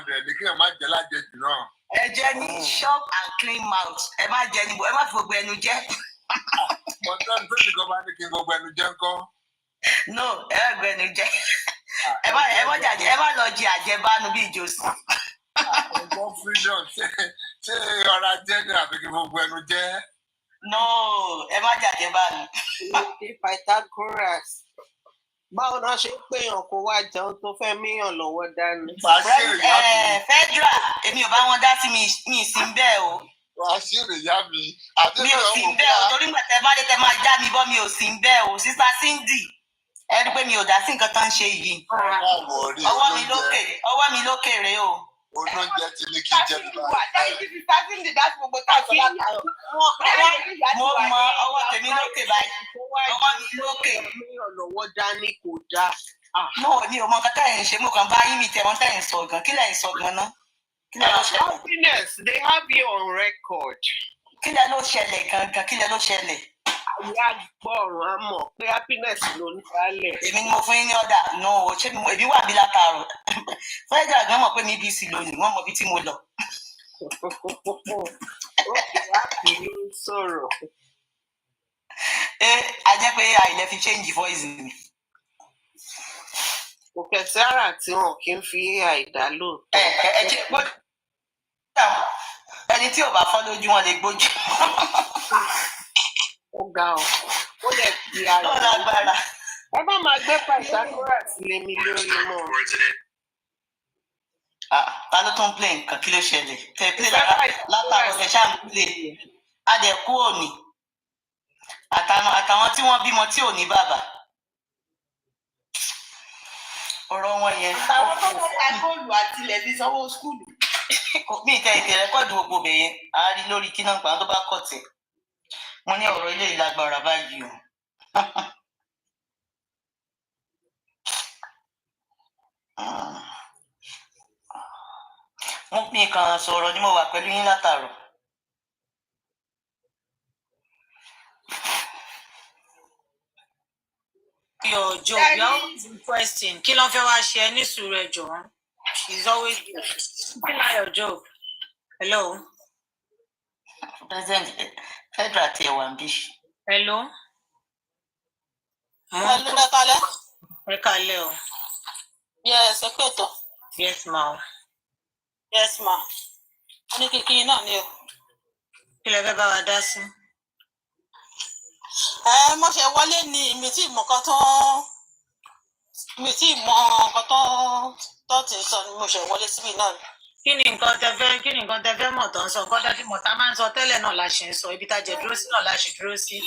dẹ̀ ní kí ẹ má jẹ lájẹjù náà. Ẹ jẹ ní shop and clean mouth. Ẹ má jẹ níbo, ẹ má fi gbogbo ẹnu jẹ. Mọ̀tọ́ ní tóbi kan bá ní kí n gbogbo ẹnu jẹ ńkọ́. No, ẹ má gbogbo ẹnu jẹ. Ẹ má lọ jẹ àjẹbánu bí ìjọsìn. Ọgbọ́n freedom ṣé ọ̀rá jẹ́ ní àbí kí gbogbo ẹnu jẹ́. No, ẹ má jẹ àjẹbánu. Pythagoras. Báwo náà ṣe ń pèèyàn kó wá jẹun tó fẹ́ míyàn lọ́wọ́ dání? Federal, èmi ò bá wọn dá sí mi sí bẹ́ẹ̀ o. Wàá ṣèrè yá mi. Mi ò sí bẹ́ẹ̀ o, torí gbà tẹ bá dé tẹ máa já mi bọ́ mi ò sí bẹ́ẹ̀ o. Sister Cindy, ẹ rí pé mi ò dá sí nǹkan tó ń ṣe yìí. Ọwọ́ mi lókè rèé o. Olóúnjẹ ti ní kí n jẹ nígbà. Mo mọ ọwọ́ tèmi lókè báyìí. Ọwọ́ mi lókè. Lọ́wọ́ dání kò dáa. Mo ní ọmọ kan tẹ̀yìn ṣe mo kàn bá yín mi tẹ̀ wọ́n tẹ̀yìn sọ gan. Kí lẹ̀yin sọ gan náà? Happiness, they have you on record. Kí lẹ ló ṣẹlẹ̀ gangan? Kí lẹ ló ṣẹlẹ̀? Àyà gbọ́ràn á mọ̀ pé happiness ló ń dálẹ̀. Èmi ni mo fún yín ní ọ̀dà náà ṣé èmi wà bí látàárọ̀. Fẹ́ẹ́dà gan mọ̀ pé mi BC lónìí, wọ́n mọ bí tí mo lọ. Ó kì í láti ní sọ̀rọ̀. A jẹ́ pé àìlẹ́ fi change voice mi. Kò kẹsí ara tí wọn kì í fi àìdá lóòótọ́. Ẹ jẹ́ pé ẹni tí ò bá fọ́ lójú wọn lè gbójú. Ó ga ọ́. Ó dẹ̀ fi ara rẹ̀. lágbára. Ẹ má máa gbé pàṣípàrọ̀ sílé mi lórí mọ́. Ta ló tún play nǹkan kí ló ṣẹlẹ̀? Tẹ play látàwọn ẹ ṣáà ń play. Adẹ̀kú òní. Àtàwọn tí wọ́n bímọ tí ò ní bàbá. Ọ̀rọ̀ wọn yẹn. Àtàwọn tó mọ ta góòlù àti ilẹ̀ fi sanwó skúlù. Mi ìtẹ̀ ètè rẹ́kọ̀dù gbogbo bẹ̀yẹn. A rí lórí kí náà gbà tó bá kọ̀ tẹ̀. Mo ní ọ̀rọ̀ ilé ìlágbára báyìí o. Mo pín kan sọ̀rọ̀ ni mo wà pẹ̀lú yín látàrọ̀. Your job, you always requesting. Kí ló fẹ́ wá ṣe ẹ ní sùúrù ẹ jọ̀ọ́. It's always good. Still not your job. Hello. President Federal ti ẹ̀wà ń bí. Hello. Ẹ kálẹ́. Ẹ kálẹ́ o. Yes, ẹ pé tán. Yes, ma. Yes, ma. Ó ní kíkí náà ni o. Kí lẹ fẹ́ bá wa dá sí? Mo ṣe wọlé ni mi tí mọ nǹkan tó ti sọ ni mo ṣe wọlé síbi náà. Kí ni nǹkan tẹ fẹ́ mọ̀ tó ń sọ? Nǹkan tẹ́ mọ̀ tá máa ń sọ tẹ́lẹ̀ náà la ṣe ń sọ. Ibi tá jẹ dúró sí náà la ṣe dúró sí.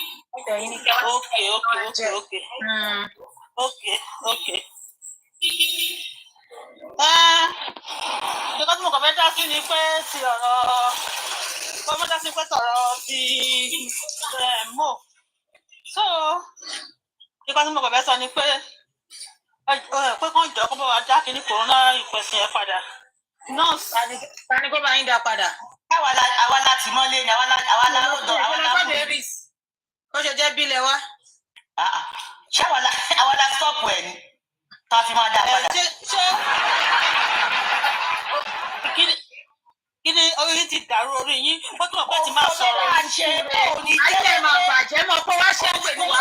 Okay. Nǹkan tí mo kàn fẹ́ dá sí ni pé ti ọ̀rọ̀ ti Mo. So, nǹkan tí mo kàn fẹ́ sọ ni pé kàn jọ kó bá wa dá kíní corona ìpẹ̀sìn ẹ̀ padà. Nọ́ọ̀sì tani kó bá yín dá padà. Àwa láti mọ́lé ni àwa láwùjọ àwa láwùjọ. Ó ṣe jẹ́ bílẹ̀ wá. Ṣé àwa la stọ́ọ̀pù ẹ̀ ni? Tá a fi máa dá padà. Kí ni orí ti dàrú orí yín? Ó tún ọ̀pẹ ti máa sọ̀rọ̀. Ayé máa bàjẹ́ mọ́ pé wá ṣe pẹ̀lú wa.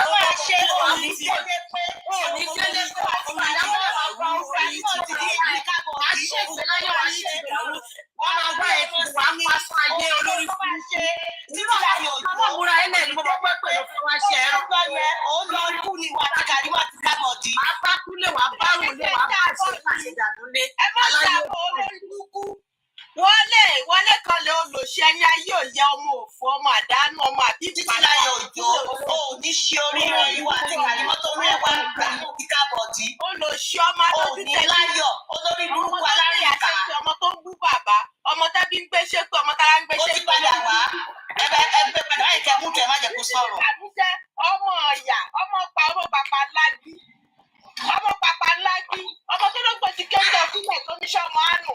Òní délé pé wọ́n máa gbá ètò wa pásọ ayé olórí fún ṣe. Nínú àwọn ọmọbúra ẹlẹ́ ni mo bọ́ pẹ́ pẹ̀lú fún wa ṣe ẹ̀rọ. Ó lọ kú ni wà á kárí wà á ti kábọ̀ dì. Apákúlé wà bárùn lé wà bá ṣe ìpàdánù lé. Ẹ má ṣàbọ̀ olórí burúkú. Wọlé kan lè olùṣe ẹni ayé òye ọmọ òfò ọmọ àdánù ọmọ àbí títí láyọ̀ òjò ò ní ṣe oríire ìwà àti kàrímọ́tò rẹ̀ wá gbà ní kábọ̀dì. Olùṣe ọmọ ò ní láyọ̀ olórí burúkú alárìíká. Ọmọ tó ń bú bàbá ọmọ tẹ́bí ń gbé ṣépè ọmọ tára ń gbé ṣépè. Ó ti padà wá ẹgbẹ́ padà láì kẹ́ mú kẹ́ má jẹ́ kó sọ̀rọ̀. Àbújá ọmọ ọ̀yà ọmọ pàpà lágbí ọmọ tó ló gbòdì kéńtọ̀ sílẹ̀ tó ní sọ́mọ àánú.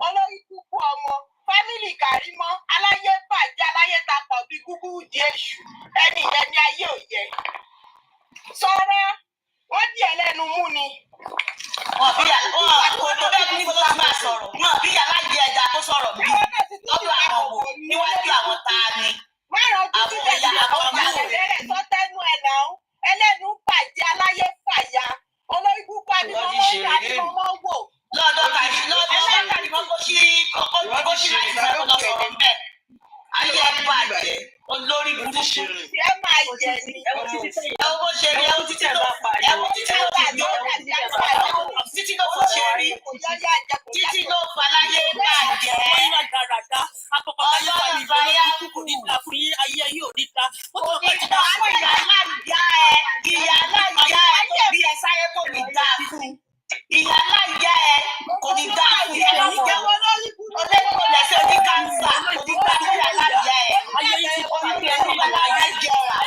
Olórí kúkú ọmọ fámìlì Kàrímọ́ aláyé bàjẹ́ aláyé tapọ̀ bí kúkú di èṣù ẹni ìyẹn ní ayé òye. Sọ̀rọ̀ wọ́n di ẹlẹ́nu mú ni. Wọ́n àkókò bẹ́ẹ̀ ní bó ti máa sọ̀rọ̀. Wọ́n bí aláìjẹ ẹja tó sọ̀rọ̀ bí. Lọ́dọ̀ àwọn wò níwájú àwọn ta ni. Àwọn ìyá àwọn ọmọ rẹ̀ tó tẹ́nu ẹ̀ náà ẹlẹ́nu bàjẹ́ aláyé fàyà olórí kúkú àdìmọ́ wò. Lọ́dọ̀ kàrí mọ́ kó sí láì fẹ́ kó lọ sọ̀rọ̀ bẹ́ẹ̀. Ayé ẹ̀ bàjẹ́ olórí burúkú. Ẹ máa jẹ ní. Ẹ wo bó ṣe rí títí ló fò ṣe rí. Títí ló fà láyé bàjẹ́. Ọlọ́run fàyà kù. Ayé yóò níta. Onígbà fún ìyá aláìyá ẹ̀ bí ẹ sáyé kò ní dáa fún. Ìyá aláìyá ẹ̀ kò ní dáa fún ẹ̀ lọ́wọ́. Olóògbé lẹ́sẹ̀ ní káńsà onígbà fún ìyá aláìyá ẹ̀. Onígbà fún ìyá aláìyá jẹrà.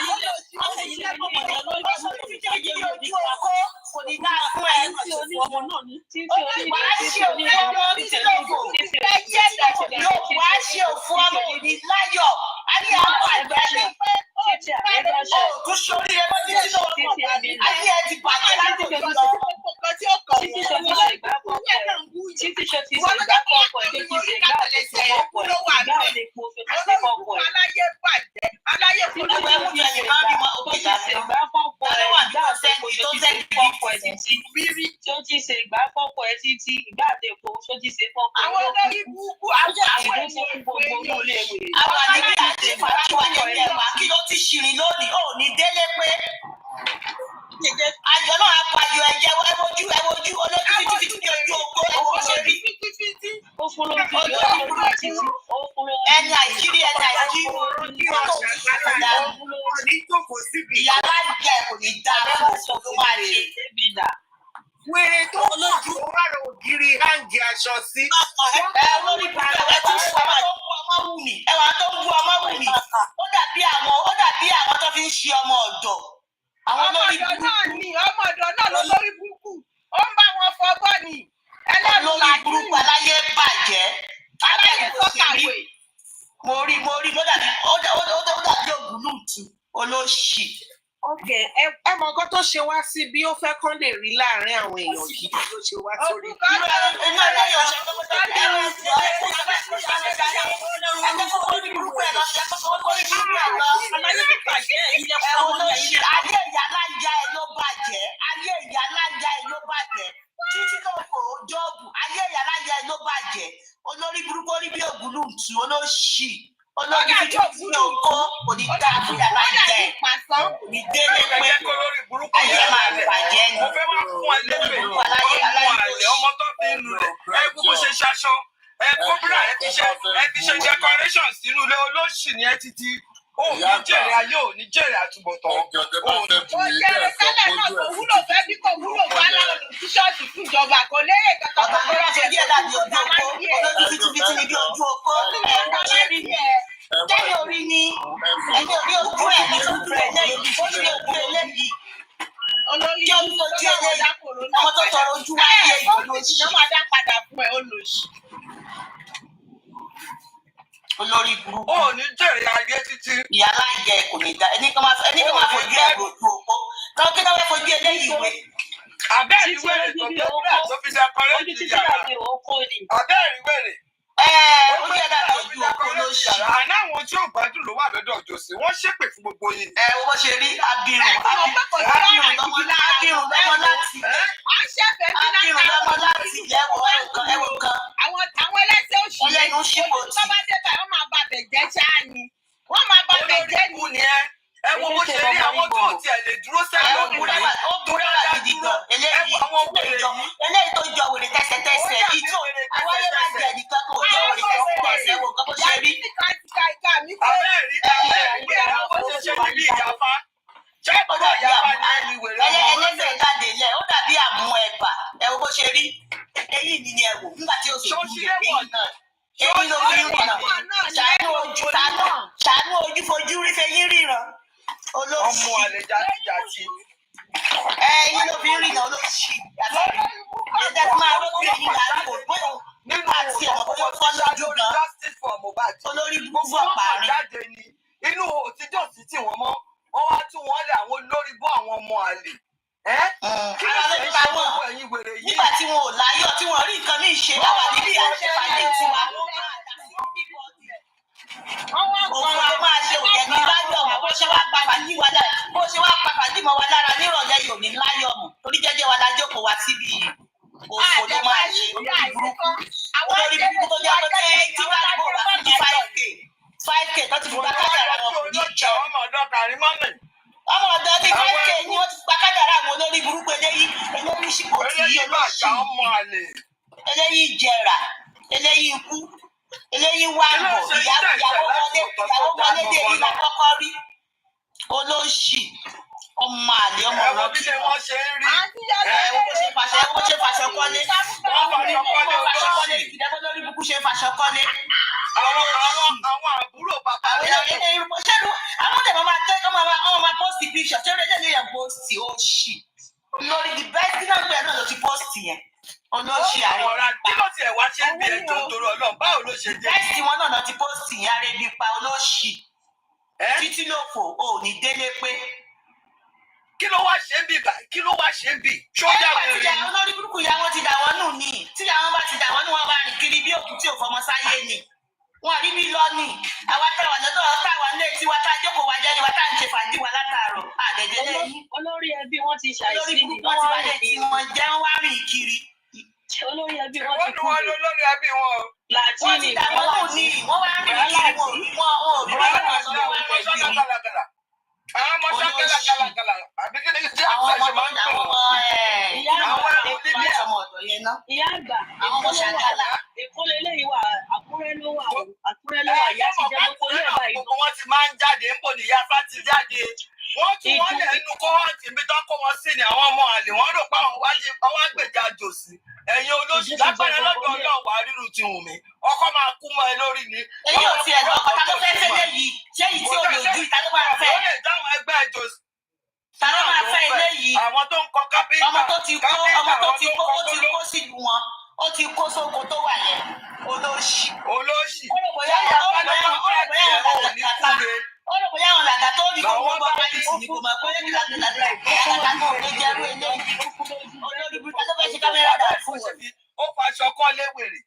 Kò ní dáa fún ẹ̀. Wàá ṣe òfò ọmọ òní láyọ̀. A ní àwọn àgbẹ̀ ní pé tó sórí ẹ bá títí lọ wọ́n mọ̀ ayé ẹ ti bàjẹ́ láti òní lọ. Títí ṣe ti ṣe ìgbà fọ́pọ̀ ẹ̀. Títí ṣe ti ṣe ìgbà fọ́pọ̀ ẹ̀. Títí ṣe ìgbà àtẹ̀sẹ̀ fọ́pọ̀ ẹ̀. Ìgbà òde po fẹ́fẹ́ fọ́pọ̀ ẹ̀. Aláyé bàjẹ́. Aláyé fún mi. Ẹgbẹ́ mi ti máa ń mọ òkè dàbí ìgbà fọ́pọ̀ ẹ̀. Ìgbà òde po tó ṣe ti fọ́pọ̀ ẹ̀ títí. Tó ti ṣe ìgbà fọ́pọ̀ ẹ̀ títí. Ìgbà òde po ṣó ti ṣe fọ́pọ̀ ẹ̀. Àwọn olórí burúkú àwọn àwọn àníbi àti ìfàkíwá ní ẹgbẹ́ ṣìrìn lónìí ò ní délé pé ayọ̀ náà á pa ayọ̀ ẹ̀jẹ̀ ẹwojú olójú fìtìfìtì ní ojú ogbó ẹwọ ṣe rí ẹni àìjírí ìyá aláìjẹ kò ní dá lọ́wọ́ tó máa ṣe. Wèrè tó lójú wà lọ ògiri hàǹgì aṣọ sí. Lórí bàbá ẹ tó ń bu ọmọ wù mí ẹwà tó ń bu ọmọ wù mí ó dàbí àwọn tó fi ń ṣe ọmọ ọ̀dọ̀. Àwọn ọmọ ọ̀dọ̀ náà ni ọmọ ọ̀dọ̀ náà ló lórí burúkú ó ń bá wọn fọgbọ́ ni. Olórí burúkú aláyé bàjẹ́ aláyé tó kàwé. Mo rí ló dàbí ògúnlùtù olóṣì. Ok, ẹ mọ nǹkan tó ṣe wá sí bí ó fẹ́ kán lè rí láàrin àwọn èèyàn yìí ló ṣe wá sórí. Títí tó kò jọ́ọ̀bù ayé ìyáláyà ẹ ló bàjẹ́ olórí burúkú orí bí ògúnlùtù olóṣì olórí fíjọ́ fún òkó kò ní dá fún ìyáláyà ẹ kò ní délé pé ayé máa bàjẹ́ ni. mo fẹ́ máa fún ẹ lébè ọmọ àlè ọmọ tó fi ń lulẹ̀ ẹ gbogbo ṣe ṣaṣọ ẹ kóbírà ẹ fi ṣe decoration sínú ilé olóṣì ni ẹ ti di ó ní jèrè ayé ò ní jèrè àtúbọ̀tán. Ó jẹ́rìí tẹ́lẹ̀ náà kò wúlò fẹ́ bí kò wúlò fún aláwọ̀ tíṣọ́ọ̀tì fún ìjọba kò lérè kankan. Ọ̀gá mi rà ṣe díẹ̀ dàbí ojú oko olójú fìtìfìtì ni bí ojú oko ẹ̀ka ṣe rí tẹ́lẹ̀ orí ni ẹni orí ojú ẹ̀ ní ojú eléyìí ó ní ojú eléyìí. Olórí kí ojú eléyìí ọmọ tó tọrọ ojú wáyé olóṣì. Ìyá máa dá padà fún ẹ olóṣì. Olórí burúkú. Ó ní jèrè ayé títí. Ìyá láìjẹ kò ní dá ẹni kan máa fojú ẹ̀ lójú oko náà kí náà fẹ́ fojú eléyìí wé. Abẹ́ẹ̀rí wèrè tó gbé búrẹ́ tó fi dẹkọrẹ́tì yàrá. Abẹ́ẹ̀rí wèrè. Ó jẹ́ dàbí ojú oko ló ṣì. Àná àwọn tí ò gbádùn ló wà lọ́dọ̀ òjòsí wọ́n ṣépè fún gbogbo yìí. Wọ́n ṣe rí abirùn lọ́mọ láti ẹ̀wọ̀n kan. Àwọn ẹlẹ́sẹ̀ òṣì ẹlẹ́nu ṣípò tí. Tọ́ba débà wọ́n máa ba bẹ̀jẹ́ ṣáá ni. Wọ́n máa ba bẹ̀jẹ́ ni. Ẹ wo bó ṣe rí àwọn tó tiẹ̀ lè dúró sẹ́yìn òkúrẹ́ tó dáadáa dúró. Ẹ wo àwọn wèrè yìí. Eléyìí tó jọ wèrè tẹ́sẹ̀tẹ́sẹ̀ yìí tó àwọn ayé máa jẹ nìkan kò jọ wèrè tẹ́sẹ̀tẹ́sẹ̀ wò kọ́ bó ṣe rí. Abẹ́ẹ̀rí àwọn bó ṣe níbi ìyàfa. Ṣẹ́kọ̀ọ́ ìyàfa ni ẹni wèrè ọmọ ẹlẹ́sẹ̀ jáde lẹ̀ ó dàbí àmú ẹ̀bà ẹ wo bó ṣe rí. Eyín mi ni ẹ wò nígbà tí o sì kú eyín náà. Eyín ló fi ń rìnà. Ṣàánú ojú fojú rí fẹ́yìn ríran. Ọmọ àlè jàtijàti. Eyín ló fi ń rìnà olóṣì. Ẹ̀jẹ̀ tí máa rọ́ bí eyín láti kò gbé nínú àti ẹ̀mọ́ bóyá fọ́ lójú gan. Olórí gbogbo ọ̀pá-àrín. Inú òtíjọ́ sí tí wọ́n mọ́, wọ́n wá tún wọ́n lé àwọn olórí bọ́ àwọn ọmọ àlè. Kí ló ṣe ń ṣe gbogbo ẹ̀yin wèrè yìí? Nígbà tí wọn ò láyọ̀ tí wọ́n rí nǹkan ní ìṣe láwà níbi àṣepàdé tiwa. Òun ló máa ṣe òjẹ̀ ní láyọ̀ mọ̀ bó ṣe wá pa fàájì wa lára bó ṣe wá pa fàájì mọ́ wa lára nírọ̀lẹ́ yìí ò ní láyọ̀ mọ̀ torí jẹ́jẹ́ wa la jókòó wa síbi yìí. Òfò ló máa ṣe olórí burúkú. Olórí burúkú tó jẹ́ pé tí bá gbọ́ wá sí 5K tó ti fi gba kádàrá wọn kò ní jẹ́. Ọmọ ọ̀dọ́ kàrin mọ́mì. Ọmọ ọ̀dọ́ ní 5K ni wọ́n ti gba kádàrá àwọn olórí burúkú eléyìí ṣìkò tí olóṣì. Eléyìí jẹrà eléyìí ikú eléyìí wá ń bọ̀ ìyàwó wọlé dé yìí la kọ́kọ́ rí olóṣì ọmọ àlè ọmọ ọ̀rọ̀ kí wọ́n bó ṣe fàṣọ kọ́lé lórí burúkú ṣe fàṣọ kọ́lé. Àwọn àbúrò bàbá rẹ̀ àwọn ọ̀dẹ̀ máa tẹ́ ọmọ máa post picture tí ó rẹ̀ lè yẹn post ó ṣì lórí the best náà gbẹ̀ náà ló ti post yẹn olóṣì àwọn ọ̀rá kí ló tiẹ̀ wá ṣe ń bí ẹjọ́ torí ọlọ́run báwo ló ṣe jẹ́. bẹ́ẹ̀sì wọn náà lọ ti post yẹn arẹ́bí pa olóṣì títí ló fò ó ní délé pé. Kí ló wá ṣe ń bì báyìí? Kí ló wá ṣe ń bì? Ṣọ́jà wèrè. Olórí burúkú ya wọn ti dà wọ́n nù ní tí àwọn bá ti dà wọ́n nù wọn bá rìn kiri bí òkú tí ò fọmọ sáyé ni. Wọ́n rí bí lọ́ọ̀nì àwa táwọn lọ́dọ̀ táwọn ilé tiwa tá a jókòó wa jẹ́ ni wa tá à ń ṣe fàájì wa látàárọ̀ àdẹ̀dẹ̀ lẹ́yìn. Olórí ẹbí wọn ti ṣàìsí olórí burúkú wọn ti bá lè tí wọn jẹ́ wọ́n wá rìn kiri. Olórí ẹbí wọn ti kú. Wọ́n ní lórí ẹbí wọn o. Wọ́n ti dà wọ́n nù ní wọ́n wá rìn kiri wọn ò rí wọn ò rí wọn lọ́wọ́ wọn lọ́wọ́ wọn rìn kiri. Ìyá àgbà, àwọn ọmọ ṣàgálà. Èkó lélẹ́yìí wà, Àkúrẹ́ ló wà, Àkúrẹ́ ló wà, ìyá ti jẹ́ gbogbo ilé ẹ̀bá yìí. Gbogbo wọn ti máa ń jáde, ń bò ní ìyá bá ti jáde. Wọ́n tún wọ́n lẹ̀ nínú kọ́ọ̀tì mi tán kó wọn sí ni àwọn ọmọ àlè. Wọ́n rò pé àwọn wá gbèjà jòsí. Ẹ̀yin olóṣù lágbára lọ́dọ̀ Ọlọ́run wà rírù ti wù mí. Ọkọ máa kú mọ́ ẹ lórí ni. Èyí ò tiẹ̀ lọ, ta ló fẹ́ fẹ́ léyìí? Ṣé èyí tí ò lè ojú ìta ló máa fẹ́? Ó lè dáhùn ẹgbẹ́ jòsí. Ta ló máa fẹ́ eléyìí? Àwọn tó ń kọ kápẹ́ńtà. Ọmọ tó ti kó sílùú wọn. Ó ti kó sóko tó wà yẹn. Olóṣì. Ó rò bóyá àwọn làgà tó ní gbogbo ọgbà pálísì ni kò mọ̀ pé làgà náà ló jẹ́rú eléyìí. Olórí burúkú tó fẹ́ ṣe kámẹ́rà dà fún wọn. Ó faṣọ kọ́ léwèrè.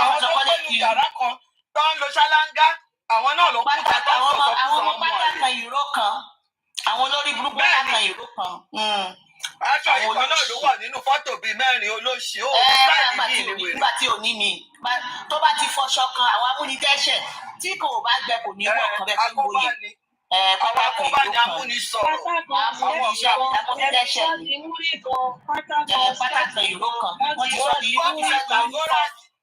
Àwọn tó kọ́ ní yàrá kan tó ń lo ṣáláńgá. Àwọn náà ló kú tàtà sọ̀tọ̀ àwọn ọmọ pátákàn ìró kan. Àwọn olórí burúkú pátákàn ìró kan. Aṣọ ìkan náà ló wà nínú fọ́tò bíi mẹ́rin olóṣì. Ó nígbà tí ò ní mi tó bá ti fọṣọ kan àwọn amúnidẹ́ṣẹ̀ tí kò bá gbẹ kò ní wọ̀ kan bẹ́ẹ̀ tí mo yẹ. Pátákàn ìró kan amúnidẹ́ṣẹ̀ ni pátákàn ìró kan wọ́n ti sọ ní ìlú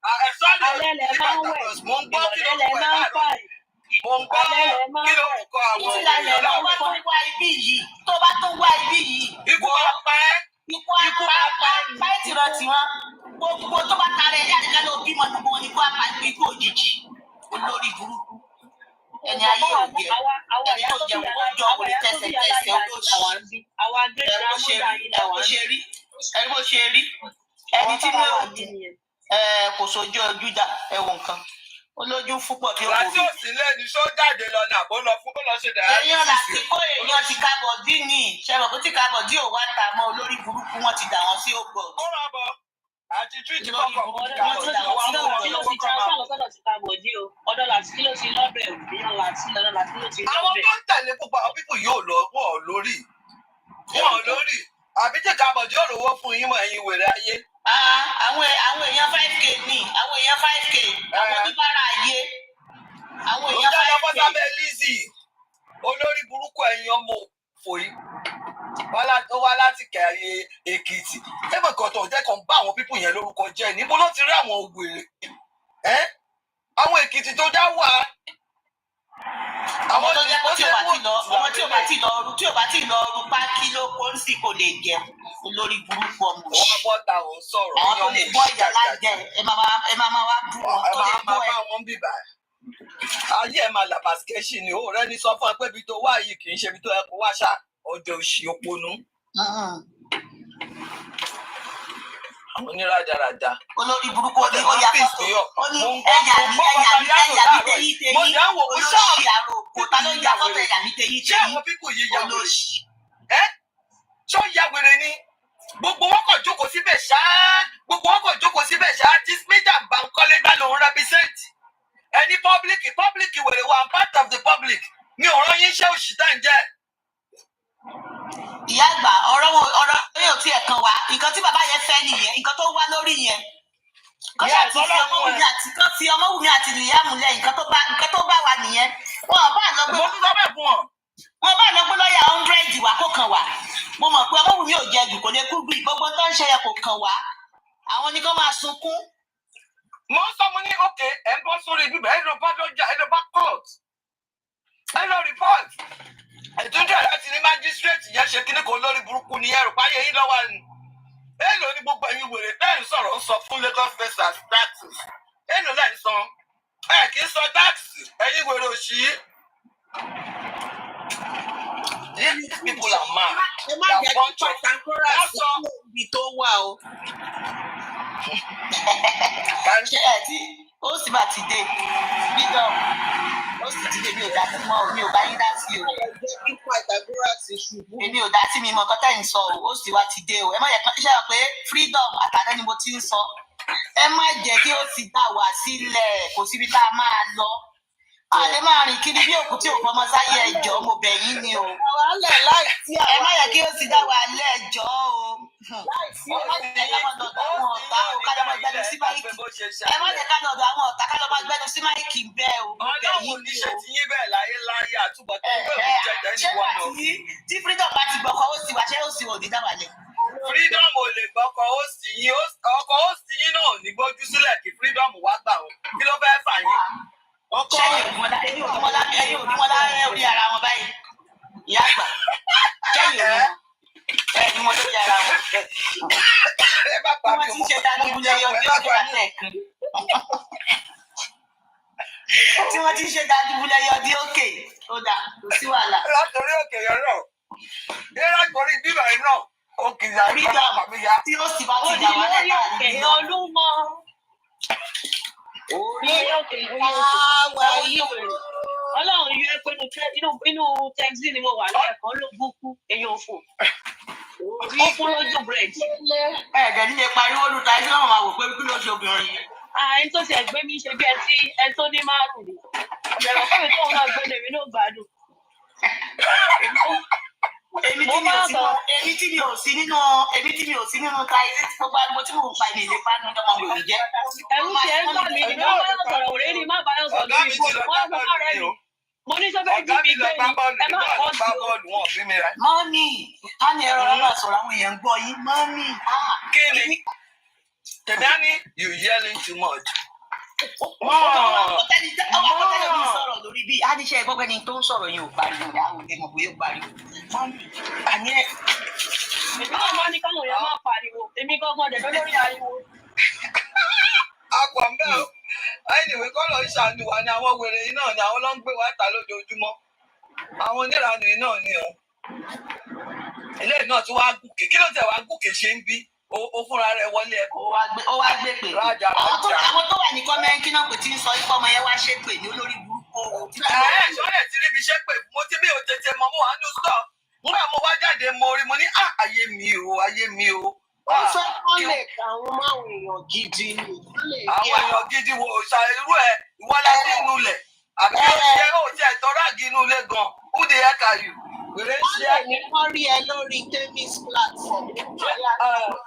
Alẹ́ lẹ máa ń wẹ̀, ìrọ̀lẹ́ lẹ máa ń fà. Mo ń gbọ́ kí ló ń kọ àwọn ìlànà tó bá tó wá ibi yìí tó bá tó wá ibi yìí. Ikú máa pa ẹ́. Ikú máa pa ẹ́ tìrọ̀tìrọ̀. Gbogbo tó bá tara ẹ̀ jáde lálẹ́ òbí mọ̀ nígbà wọn ni kó àpá ikú òjijì. Olórí burúkú. Ẹni ayé òde ẹni tó jẹ wọ́n jọ wọlé tẹsẹ̀tẹsẹ̀ olóṣì. Ẹni bó ṣe rí. Ẹni tí mo kò sojú ojú dà ẹ̀wọ̀n kan. Olójú fúpọ̀ tí ó kò rí. Ìgbà tí ò sí lẹ́ni ṣó jáde lọ ní àbó lọ fún lọ ṣe dáa. Èèyàn láti kó èèyàn ti kábọ̀ dín ní ṣẹlẹ̀ kó tí kábọ̀ dín ò wá ta mọ́ olórí burúkú wọn ti dà wọ́n sí ògbò. Ó rà bọ̀ àti túwìtì kọ̀ọ̀kan kò ní kábọ̀ dín àwọn ọmọ ọmọ ló ti transfer lọ sọ́dọ̀ ti kábọ̀ dín o. Ọ̀dọ̀ láti kí ló ti lọ́bẹ̀ èèyàn láti lọ́dọ̀ láti kí ló ti lọ́bẹ̀. Àwọn tó ń tẹ̀lé gbogbo àwọn pípù yóò lọ wọ̀ lórí. Àbí tí kábọ̀ dín òrówó fún yín mọ̀ ẹ̀yin wèrè ayé. Àwọn èèyàn 5k ni àwọn èèyàn 5k àwọn oníbàárà ayé àwọn èèyàn 5k. Ó jáde sábẹ́ Lizzy olórí burúkú ẹ̀yin ọmọ òfòyí ó wá láti kẹ̀yẹ Èkìtì ẹgbẹ́ kan tó ń jẹ́ kan bá àwọn pípù yẹn lórúkọ jẹ́ níbo ló ti rí àwọn ògbèrè àwọn Èkìtì tó dá wà. Àwọn tó jẹ́ pé tí ò bá ti lọ ọrùn pákí ló kó ń sì kò lè jẹ olórí burúkú ọmọ òṣì. Wọ́n bọ́ ta òun sọ̀rọ̀. Àwọn tó lè bọ́ ìyá lájẹ ẹ máa wá bú wọn tó lè bọ́ ẹ. Wọ́n bíbà ayé ẹ̀ máa làbà skẹ́ṣì ni ó rẹ́ni sọ fún ẹ pé ibi tó wà yìí kì í ṣe ibi tó yẹ kó wá ṣá ọjọ́ òṣì òponú. Àwọn onírádàràdà. Olórí burúkú ó yà fọ́tò ó ní ẹ̀yà mi tẹ́yí tẹ́yí olóṣì àrò kò tá ló yà fọ́tò ẹ̀yà mi tẹ́yí tẹ́yí. Ṣé àwọn pípò yìí yà wèrè? Ṣé ó yà wèrè ni? Gbogbo wọn kàn jókòó síbẹ̀ ṣá this major Bankole gbá lòun represent. Ẹni public wèrè wà part of the public mi ò rán yín ṣé òṣìṣẹ́ ń jẹ́. Ìyá àgbà ọ̀rọ̀ yóò tiẹ̀ kan wá nǹkan tí bàbá yẹn fẹ́ nìyẹn nǹkan tó wá lórí yẹn. Kọ́ṣà ti Ọmọwùmí àti Liam lẹ̀ nǹkan tó bá wà nìyẹn. Wọ́n bá lọ gbé lọ́ọ̀yà 100 wá kó kàn wá. Mo mọ̀ pé Ọmọwùmí ò jẹ jù kò lè kú bí gbogbo tó ń ṣe yẹ kò kàn wá. Àwọn ni kò máa sunkún. Mo ń sọ mo ní òkè ẹ̀ ń bọ́ sórí bíbẹ̀ ẹ̀ lọ bá lọ́jà ẹ̀ lọ bá court ẹ̀ lọ report. Ìtúndì ẹ̀rọ ti ní májísírèètì yẹn ṣe kíní kan lórí burúkú ni ẹrù páyé yín lọ́wọ́ ni. Èèlò ní gbogbo ẹ̀yin wèrè bẹ́ẹ̀ ń sọ̀rọ̀ ń sọ fún Lagos Festival taxes. Èèlò lẹ́yìn san kì í sọ táàkì ẹ̀yin wèrè òṣì. These people are mad. Ẹ má jẹ́ kí pàtàkùrà sí ibi tó wà o. Ṣé ẹ tí ó sì bá ti dé bídọ̀ ó sì ti dé mi ò dá sí mọ́ mi ò bá yín dá sí o. Ẹ jẹ́ kí pàtàkùrà sí ṣubú. Èmi ò dá sí mi mọ kọ́tẹ́ ń sọ o ó sì wá ti dé o ẹ má yẹ kí ṣe pé freedom àtàlẹ́ ni mo ti ń sọ ẹ má jẹ́ kí ó ti dá wá sílẹ̀ kò síbi tá a máa lọ. A lè máa rìn kiri bí òkú tí ò fọmọ sáyé ẹjọ́ mo bẹ̀ yín ni o. Ẹ má yẹ kí ó ti dá wà lẹ́jọ́ o. Ẹ má jẹ́ ká máa dọ̀dọ̀ àwọn ọ̀tá o ká lọ́ máa gbẹ́nu sí máìkì. Ẹ má jẹ́ ká dọ̀dọ̀ àwọn ọ̀tá ká lọ́ máa gbẹ́nu sí máìkì bẹ́ẹ̀ o. Mo bẹ̀ yín ni o. Ṣé tí freedom bá ti gbọ́kọ̀ ó sì wá ṣé ó sì ò ní dá wà lẹ̀? Freedom ò lè gbọ́kọ̀ ó sì yín ọkọ̀ ó Ó dà, kò sí wàhálà. Látòrí òkè yẹn náà. Ṣé látòrí bíbà yìí náà? Òkè ìyá ìgbà àbí ya. Tí ó sì bá ti dà wá lẹ́ka òkè Olúmọ. Orí òkè Ọlọ́run yóò pé inú tẹ́gì ni mo wà lẹ́ẹ̀kan ló búkú èèyàn fò. Ó fún lójú búrẹ́dì. Ẹ̀ẹ́dẹ̀ nílé pariwo lù ta ẹjọ́ àwọn àwòpẹ́ kí ló ṣe obìnrin. Ẹni tó ti ẹ̀gbẹ́ mi ṣe bí ẹni tó ní márùn-ún ni. Ìbẹ̀rẹ̀ fún mi tóun náà gbé lèmi náà gbádùn. Èmi tí mi ò sí nínú ta ilé tí gbogbo àgbo tí mò ń pa ìní ilé pa nínú ọmọ mi ò ní jẹ́. Ẹ̀rù ti ẹ̀ ń bà mí ni mo bá yọ̀ sọ̀rọ̀ òré ni má bá yọ̀ sọ̀rọ̀ lórí fóònù. Wọ́n sọ fún ọ̀rẹ́ mi. Mo ní sọ́fẹ́ jí mi gbé ni ẹ má kọ́ sí o. Mọ́mì, á ní ẹ̀rọ ọlọ́run àsọ̀rọ̀ àwọn èèyàn ń gbọ́ yín. Mọ́mì. Kéde. Tẹ̀mí á ní you yelling too much. Ọkọ̀ tẹ́lẹ̀ mi sọ̀rọ̀ lórí bí Adíṣẹ́ ẹ̀gbọ́gbẹ́ ni tó ń sọ̀rọ̀ yìí ò pariwo ìyáwó lè mọ̀ bóyá ó pariwo. Àní ẹ̀. Èmi náà máa ní káwọn èèyàn máa pariwo. Èmi gangan dẹ̀ lórí ariwo. Àpọ̀ mbẹ́ o. Ẹnìwé kọ́ lọ ṣàánú wa ni àwọn wèrè yìí náà ni àwọn ló ń gbé wa ta lójoojúmọ́. Àwọn oníranù yìí náà ni o. Eléyìí náà tún wá gùnkè. Kí ló tẹ̀ wá gùnkè ṣe ń bí? Ó fúnra rẹ̀ wọlé ẹ̀kọ́. Ó wá gbé pè. Àwọn tó wà ní kọ́mẹ́ńtì náà kò tí ń sọ ipò ọmọ yẹn wá ṣe pè ní olórí burúkú. Ṣọ́lẹ̀ tí níbi ṣe pè mo ti bí o tètè mọ̀ mo wà ní sọ. Nígbà mo wá jáde mo rí mo ní ayé mi o. Ó fẹ́ kọ́ lè ka àwọn máwọn èèyàn gidi ni. Àwọn èèyàn gidi wo ṣàìrú ẹ̀ ìwọ́lá sí inú ilẹ̀. Àbí ó ṣe ó jẹ́ ìtọ́ráàgì inú ilé gan. Who the heck are you? Wèrè ń ṣe. Ní wọ́n rí ẹ lórí Davis platform.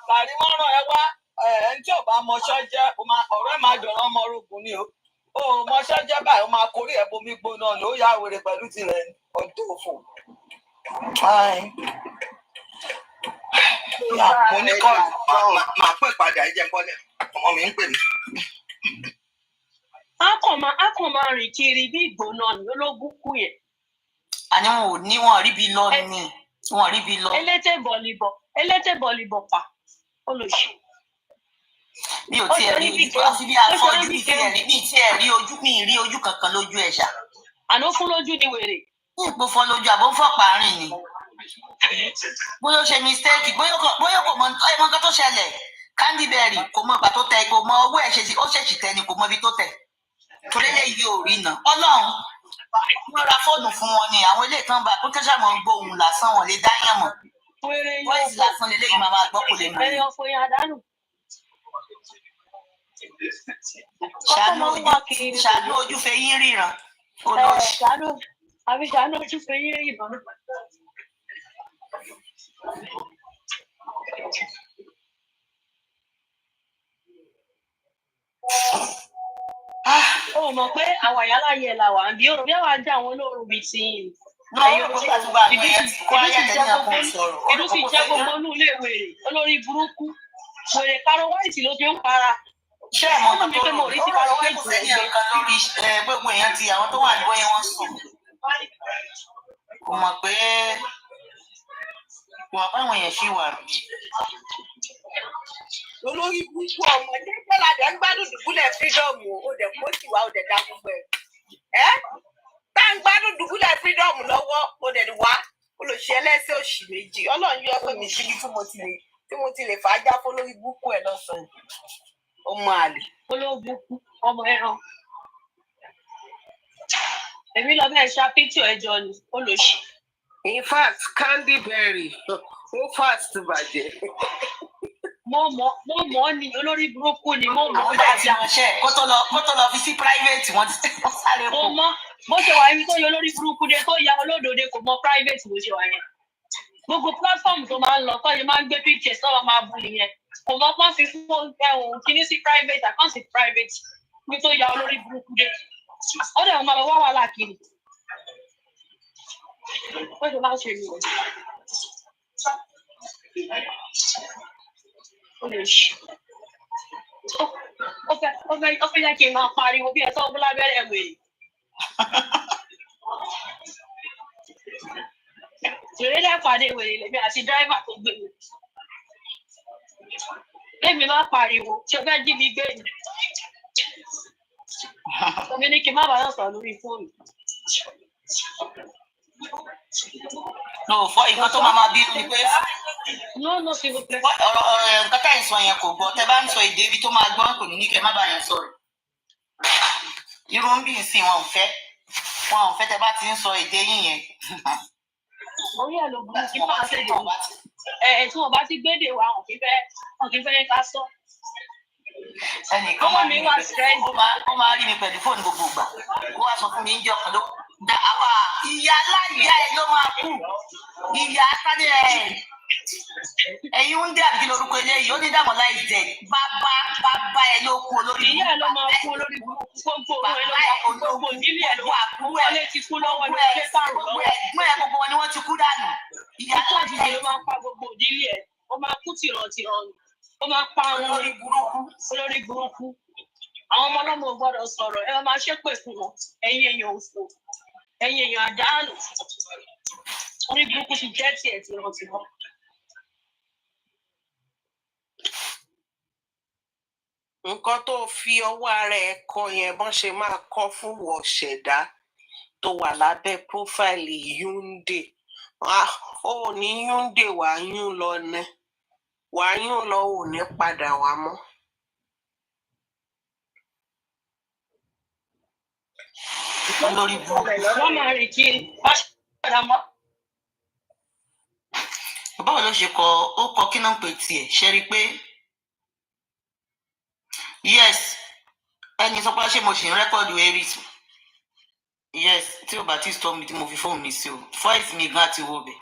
Tàrí wọ́n rán ẹ wá ẹni tí ò bá mọṣẹ́ jẹ́ ọ̀rẹ́ máa jọ̀rọ̀ ọmọ orogun ni o. Ó mọṣẹ́ jẹ́ báyìí ó máa korí ẹ̀ bomi gbóná ni ó yá wèrè pẹ̀lú tirẹ̀ ọdún òfò. Mo ní kọ́ọ̀lù máa pè padà ẹ jẹ́ bọ́lẹ̀ ọmọ mi ń pè mí. A kàn máa rìn kiri bí ìgbóná ni ológun kú yẹn. Àní wọn rí bí lọ ni wọn rí bí lọ. Elétè bọ̀lìbọ̀ pa olùṣe. Mi ò tiẹ̀ rí ojú àfi bí afọ́jú mi tiẹ̀ rí ojú kankan lójú ẹ̀ ṣá. Àná fún lójú ni wèrè. Ipò fọ́ lójú àbó fọ́ pààrin ni. Bóyá ó ṣe mistake bóyá kò mọ nǹkan tó ṣẹlẹ̀. Candyberry kò mọ ìgbà tó tẹ kò mọ owó ẹ̀ ó ṣèṣì tẹ ni kò mọ ibi tó tẹ̀. Torí eléyìí ò rí nà. Ọlọ́run wọ́n ra fóònù fún wọn ni àwọn ilé ìtàn bá kó kẹ́sà mọ́ ń gbóhùn lásán wọn lè dáyàn mọ̀. Voice lásán lè léyìn máa gbọ́ kò lè mọ̀. Ṣàánú ojú fẹ́ yín ríran. Ṣàánú ojú fẹ́ yín ríran. Ó mọ̀ pé àwọn àyáláyé là wà ń bí òrùn bí àwọn ajá àwọn olóorun bíi ti yìn. Ìlú sì jẹ́ gbogbo inú ilé wèrè olórí burúkú. Wèrè Karo White ló fi ń para. Ṣé ẹ̀ mọ̀ tó lórí kò sẹ́ni ẹ̀kan lórí gbogbo èèyàn ti àwọn tó wà ní bóyá wọ́n sùn. Kò mọ̀ pé àwọn èèyàn ṣì wà. Olórí burúkú ọmọ jẹ́jẹ́ la dẹ̀ ń gbádùn dùbúlẹ̀ fídọ́ọ̀mù ó dẹ̀ kó sì wá ó dẹ̀ dá gbogbo ẹ̀. Tá ń gbádùn dùbúlẹ̀ fídọ́ọ̀mù lọ́wọ́ ó dẹ̀ wá olùṣe ẹlẹ́sẹ̀ òṣì méjì Ọlọ́run yọ pé mi síbi tí mo ti lè fàájà fún olórí burúkú ẹ̀ lọ́sàn-án. Ọmọ àlè. Olórí burúkú ọmọ ẹran. Èmi lọ bẹ́ẹ̀ ṣá píktì ẹjọ́ ni olùṣe. In fact, Candyberry ó fast bàjẹ́. Mo mọ̀ ni olórí burúkú ni mo mọ̀. Àwọn bá ti ránṣẹ́ kó tó lọ fi sí private wọ́n ti sáré kù. Mo mọ̀ bó ṣe wà yín tó yọ olórí burúkú dé tó ya olódòdó kò mọ private bó ṣe wà yẹn. Gbogbo platform tó máa ń lọ tó yẹ máa ń gbé pictures tó máa bù nìyẹn. Kò mọ̀ pọ́n fi fún kíní sí private account sí private ní tó ya olórí burúkú dé. Ó dẹ̀ wọ́n máa lọ wá wàhálà kiri. Ó ṣe máa ń ṣe mí. Ó fẹ́ yẹ kí n máa pariwo bí ẹ̀tọ́ ọgbọ́n lábẹ́rẹ́ wèrè. Wèrè lẹ́pàdé wèrè lèmi àti dráìvà tó gbé mi. Lémi máa pariwo tí o fẹ́ jí mi gbé ni. Omi ní kí n má bàa sọ̀rọ̀ lórí fóònù. No, for nǹkan tó máa bí ni pé No, s'il vous plaît. Nǹkan tá ìsọ yẹn kò gbọ́. Tẹ́ bá ń sọ èdè ibi tó máa gbọ́ kò ní ní kẹ́ má bàa yẹn sọ̀rọ̀. Irú ń bí ìsìn wọn ò fẹ́. Wọn ò fẹ́ tẹ́ bá ti ń sọ èdè yín yẹn. Orí ẹ̀ ló burú sí máa ṣe dè. Tí wọ́n bá ti gbédè wa, wọn kì í fẹ́ ká sọ. Ẹnìkan máa rí mi pẹ̀lú fóònù gbogbo ìgbà. Ó wá sọ fún mi ń jẹ́ ọkàn ló. Ìyá aláìyá ẹ ló máa kú. Ìyá sáré ẹ̀yin ń dé àbíkí lórúkọ eléyìí ó ní dàmọ́ láì jẹ bàbá ẹ ló kú olórí ìyá ẹ ló máa kú olórí gbogbo owó ẹ ló máa kú gbogbo ìdílé ẹ ló máa kú wọlé ti kú lọ́wọ́ ní ilé sàrò lọ́wọ́ ẹ̀gbọ́n ẹ gbogbo wọn ni wọ́n ti kú dànù. Ìyá tó àjèjì ló máa pa gbogbo ìdílé ẹ ó máa kú tìrantìran ó máa pa àwọn olórí burúkú àwọn ọmọ ọlọ́mọ ò gbọ́dọ̀ sọ̀rọ̀ ẹ máa ṣépè fún wọn ẹ̀yin èèyàn òfò ẹ̀yin èèyàn àdánù orí burúkú ti jẹ́ tiẹ̀ tìrantìran. Nǹkan tó fi ọwọ́ ara ẹ̀ kọ yẹn bọ́n ṣe máa kọ́ fún wọ̀ ṣẹ̀dá tó wà lábẹ́ prófáìlì Yúndé. Ó ní Yúndé wà yún lọ ní wà yún lọ ò ní padà wá mọ́. Olórí burúkú. Wọ́n máa rìn kiri wá padà mọ́. Báwo ló ṣe kọ ó kọ kí náà pè tiẹ̀ ṣe rí i pé yes ẹni sọ pé ṣé mo ṣì ń rẹ́kọ̀dù eris yes tí o bá ti stop mi tí mo fi fóònù mi sí o voice mi gan àti wo bẹ̀.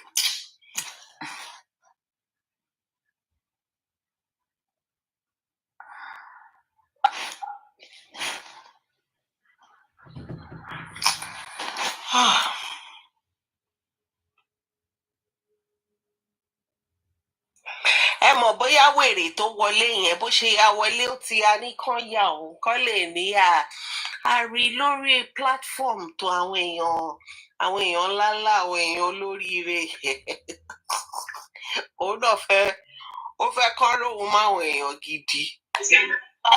Ẹ mọ̀ bóyá wèrè tó wọlé yẹn bó ṣe ya wọlé ó ti a ní kán yà òun kán lè ní a rí lórí platform tó àwọn èèyàn ńláńlá àwọn èèyàn olóríire òun náà ó fẹ́ kán lóhun máwọn èèyàn gidi.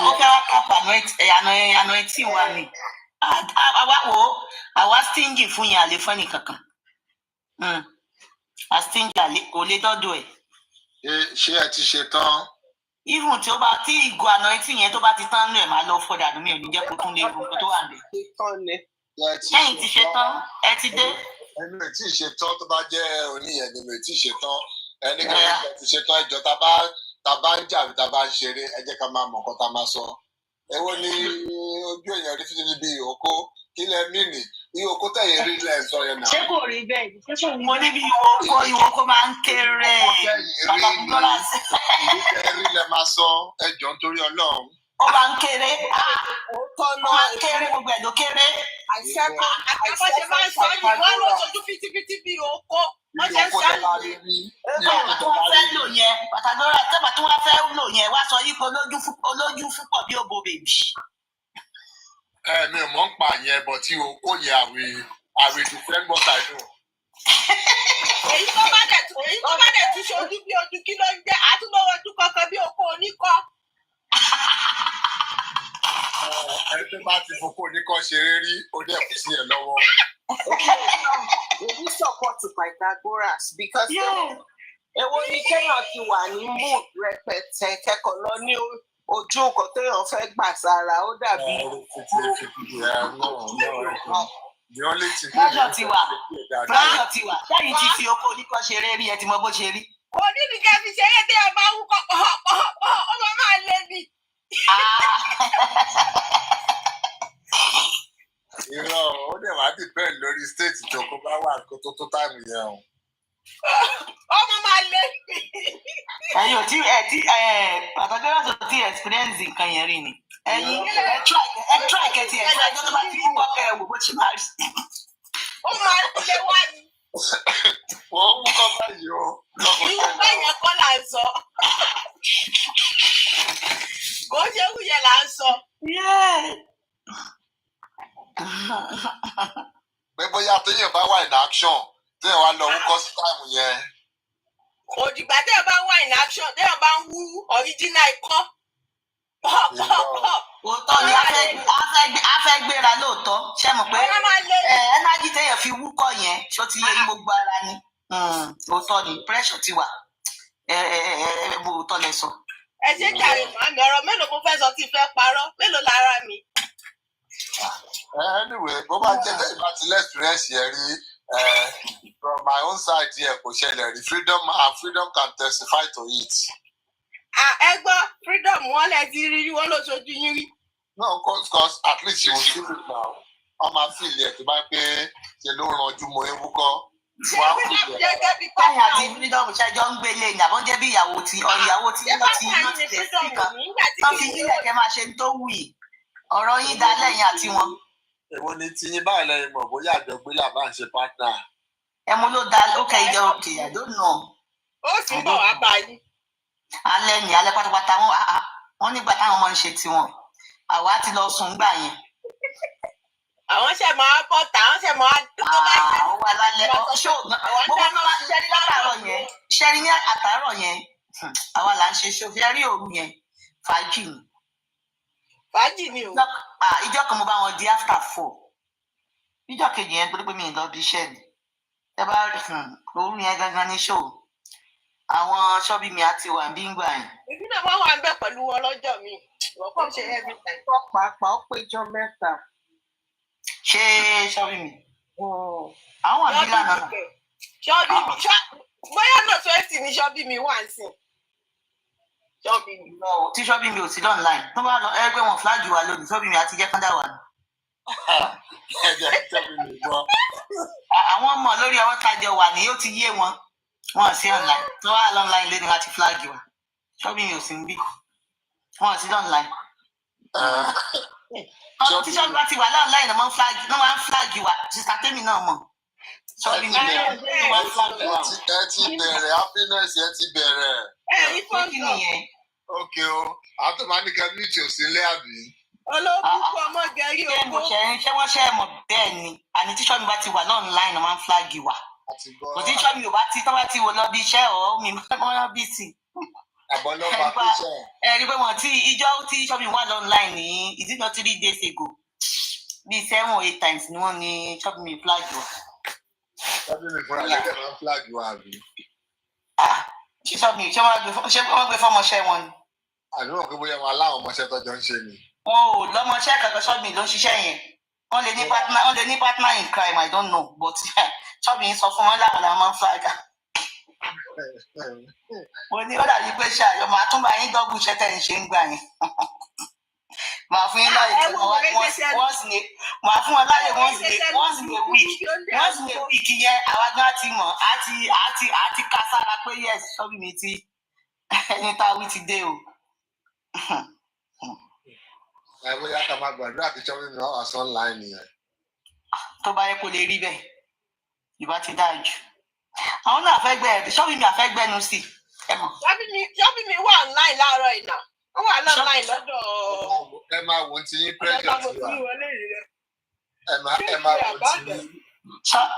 Ó fẹ́ wá kápá àná etí wa ni àwa stingy fún yẹn àlè fún ẹnìkankan a stingy kò lè dọ́dọ̀ ẹ̀. Ṣé ẹ ti ṣe tán? Even tí ìgò àná etí yẹn tó bá ti tán nù ẹ̀ máa lọ fọ́dà mi ò ní jẹ́ kó tún lè ru nǹkan tó wà níbẹ̀. Ẹ̀yin ti ṣe tán ẹ ti dé. Ẹnu ẹ̀ tí ì ṣe tán tó bá jẹ́ oníyẹn ni mi ò tí ì ṣe tán ẹni kan ẹ ti ṣe tán ẹjọ́ tá bá ń jà tá bá ń ṣeré ẹ jẹ́ ká máa mọ̀ nǹkan tá máa sọ. Èwo ni ojú èèyàn rí fífi bí ìhòkó kí lẹ mìíní ìhòkó tẹ̀yìn rí lẹ̀ sọ yẹn náà. Ṣé kò rí bẹ́ẹ̀? Mo ní bí ìhòkó máa ń kéré. Bàbá mi lọ́la sí. Ìlú tẹ̀ rí lẹ máa sọ ẹjọ́ nítorí Ọlọ́run. Ó máa ń kéré. Ó máa ń kéré gbogbo ẹ̀ ló kéré. Àbọ̀ṣe máa ń sọ yìí wọ́n lọ sojú fitifiti bí ìhòkó. Wọ́n ṣe ń sọ yìí. Fẹ́ lò yẹn pàtàkì tẹ́gbà tí wọ́n fẹ́ lò yẹn wá sọ yípo olójú fúnpọ̀ bí òbò bèbí. Mi ò mọ̀ ń pa yẹn bọ̀ tí o kò yẹ àwẹ̀ defend what I know. Èyí tó bá dẹ̀ tún ṣojú bí ojú kí ló ń jẹ́ àtúnlọ́wọ́ ojú kankan bí oko oníkọ́. Ẹni tó bá ti fokó oníkọ́ ṣeré rí ó dẹ̀ kù sí ẹ̀ lọ́wọ́. We support Pythagoras because èwo ni kéèyàn ti wà ní mood rẹpẹtẹ kẹ́kọ̀ọ́ lọ ní ojú nǹkan téèyàn fẹ́ gbà sára ó dàbí. Pressure ti wà lẹ́yìn tí fi oko oníkọ́ ṣeré rí ẹ ti mọ bó ṣe rí. Kò ní ní kẹ́ fi ṣeré tí ẹ bá wúkọ́ ọmọ máa lé mi. Irọ́ ó dẹ̀ wá depend lórí state tó kó bá wà kó tó táìmù yẹn o. Ọmọ máa lé mi. Ẹ̀yin ò tí Pythagoras ò tí experience nǹkan yẹn rí ni. Ẹ̀yin ẹ try kẹ́tì ẹ̀ try tó bá ti kú ọkọ̀ ẹ̀ wò bó ṣe máa rí. Ó máa lé wá ni. Wọ́n mú kọ́ báyìí o. Irú bẹ́yẹn kọ́ là ń sọ. Kò ṣe wúyẹ là ń sọ. Pé bóyá téèyàn bá wà in action téèyàn wá lọ wúkọ́ sí táìmù yẹn. Òdìgbà téèyàn bá wà in action téèyàn bá ń wú original ikọ́. òótọ́ ni a fẹ́ gbéra lóòótọ́ ṣé mọ̀ pé ẹnájí téèyàn fi wúkọ̀ yẹn ṣó ti yé gbogbo ara ni òótọ́ ni pressure ti wà òótọ́ lẹ sọ. ẹ ṣe jàre màmí ọ̀rọ̀ mélòó mo fẹ́ sọ tí fẹ́ parọ́ mélòó lára mi. Anyway, bó bá jẹ́ bẹ́ẹ̀ bá ti lẹ́sìrẹ́sì ẹ̀ rí from my own side here kò ṣẹlẹ̀ rí freedom can testify to it. Ẹ gbọ́ freedom wọn lẹ ti rí wọn ló ṣojú yín rí. No, cause at least you will feel it now. Wọ́n máa fi ilẹ̀ tó bá pé ṣe ló ranjú mọ́ ewu kọ́. Báyìí àti freedom ṣẹjọ́ ń gbélé ní àbọ̀ jẹ́ bí ìyàwó tí yóò ti tẹ̀ sí kan. Wọ́n fi yílẹ̀ kẹ́ máa ṣe tó wù yìí. Ọ̀rọ̀ yín dá lẹ́yìn àti wọn. Èwo ni tí yín báyìí lẹ́yìn mọ̀ bóyá àjọgbé làbá ń ṣe pátá. Ẹmu ló dá lókè ìjọ òkè àdónà. Ó sì ń bọ̀ wá bá yín. Alẹ́ ní alẹ́ pátápátá wọ́n nígbà táwọn ọmọ ń ṣe tiwọn. Àwa ti lọ sùn gbà yẹn. Àwọn ṣe máa bọ̀ tà, àwọn ṣe máa dúró báyìí. Àwọn wà lálẹ́ ṣó ṣẹ́rí látàárọ̀ yẹn ṣẹ́rí ní àtàárọ̀ yẹn àwa là ń ṣe ṣó ṣẹ́rí òru yẹn fàájì ni. Fàájì ni o. Ìjọ kan mo bá wọn di after 4. Ìjọ kejì yẹn torí pé mi ì lọ bí iṣẹ́ ni. Ẹ bá òru yẹn gangan ní ṣó. Àwọn ṣọ́bí mi àti wà bí ń gbà yẹn. Ìbí náà máa wà ń bẹ̀ pẹ̀lú wọn lọ́jọ́ mi. Wọ́n ṣe every time. Wọ́n pàápàá ó péjọ mẹ́ta. Ṣé ṣọ́bí mi? Àwọn àbí lánàá. Ṣọ́bí mi bóyá náà 20 ni ṣọ́bí mi wà ń sìn. Ṣọ́bí mi. Tí ṣọ́bí mi ò sí online. Tó bá lọ ẹgbẹ́ wọn fúláàgì wa lónìí ṣọ́bí mi àti jẹ́ kán dà wà ní. Àwọn ọmọ lórí ọwọ́ tájọ wà ní yóò ti yé wọn. Wọ́n sí online. Tó wà online lé ní láti fúláàgì wa. Ṣọ́bí mi ò sí ń bí. Wọ́n sí online. Tí ṣọ́bí bá ti wà online náà máa ń fúláàgì wa. Sísá tèmi náà mọ̀. Ṣọ́bí mi ẹ ti bẹ̀rẹ̀ happiness ẹ ti bẹ̀rẹ̀. Kí nìyẹn? Okay o, àtọ̀máníkà mìtì ò sí ilé àbí. Olóògùn ọmọ gẹ̀rí owó. Ṣé wọ́n ṣe mọ̀ bẹ́ẹ̀ ni? Àní tí ṣọ́bí bá ti wà online náà máa ń fúláàgì wa. Kò tí ṣọ́bí ò bá ti tọ́ bá ti wò lọ bí iṣẹ́ ọ̀ mi máa bí sí. Àbọ̀lọ́ba tó ṣe. Ẹ rí pé wọ́n tí ìjọ tí ṣọ́bí wà online ní ìdíjọ́ 3 days ago. Bíi 7 or 8 times ni wọ́n ní ṣọ́bí mi fúláàgì wa. Ṣọ́bí mi fúnra lẹ́gbẹ̀ẹ́ máa ń fúláàgì wa àbí. Ṣé wọ́n gbé fọ́mọṣẹ́ wọn ni? Àdúrà pé bóyá wọn aláwọ̀ ọmọṣẹ́ tọ́jọ́ ń ṣe ni. Wọn ò lọ́mọṣẹ́ kankan ṣọ́bí ló ń ṣiṣẹ́ yẹn. Wọ́n lè ní partner in crime, I don't know, but ṣọ́bí sọ fún wọn láwọn làwọn máa ń flag. Mo ní ó dàbí pé ṣàyọ̀ màá tún bá yín dọ́gbù iṣẹ́ tẹ̀ ń ṣe ń gbà yẹn. Màá fún yín láyè tó màá fún wọn láyè once in a week yẹn àwa gan ti mọ̀ àti ká sára pé yes ṣọ́bí mi ti ẹni tá a wí ti dé o. Ẹ bóyá ká máa gbàdúrà kí ṣọ́bí mi wá sí online nìyẹn. Tó bá yẹ kó lè rí bẹ́ẹ̀ ìbá ti dáa jù. Àwọn náà fẹ́ gbẹ ṣọ́bí mi àfẹ́ gbẹnu sí ẹ mọ̀. Ṣọ́bí mi wà online láàárọ̀ ìnà. Wọ́n wà online lọ́dọ̀. Ẹ máa wo ti yín pressure ti wà. Ẹ máa wo ti yín.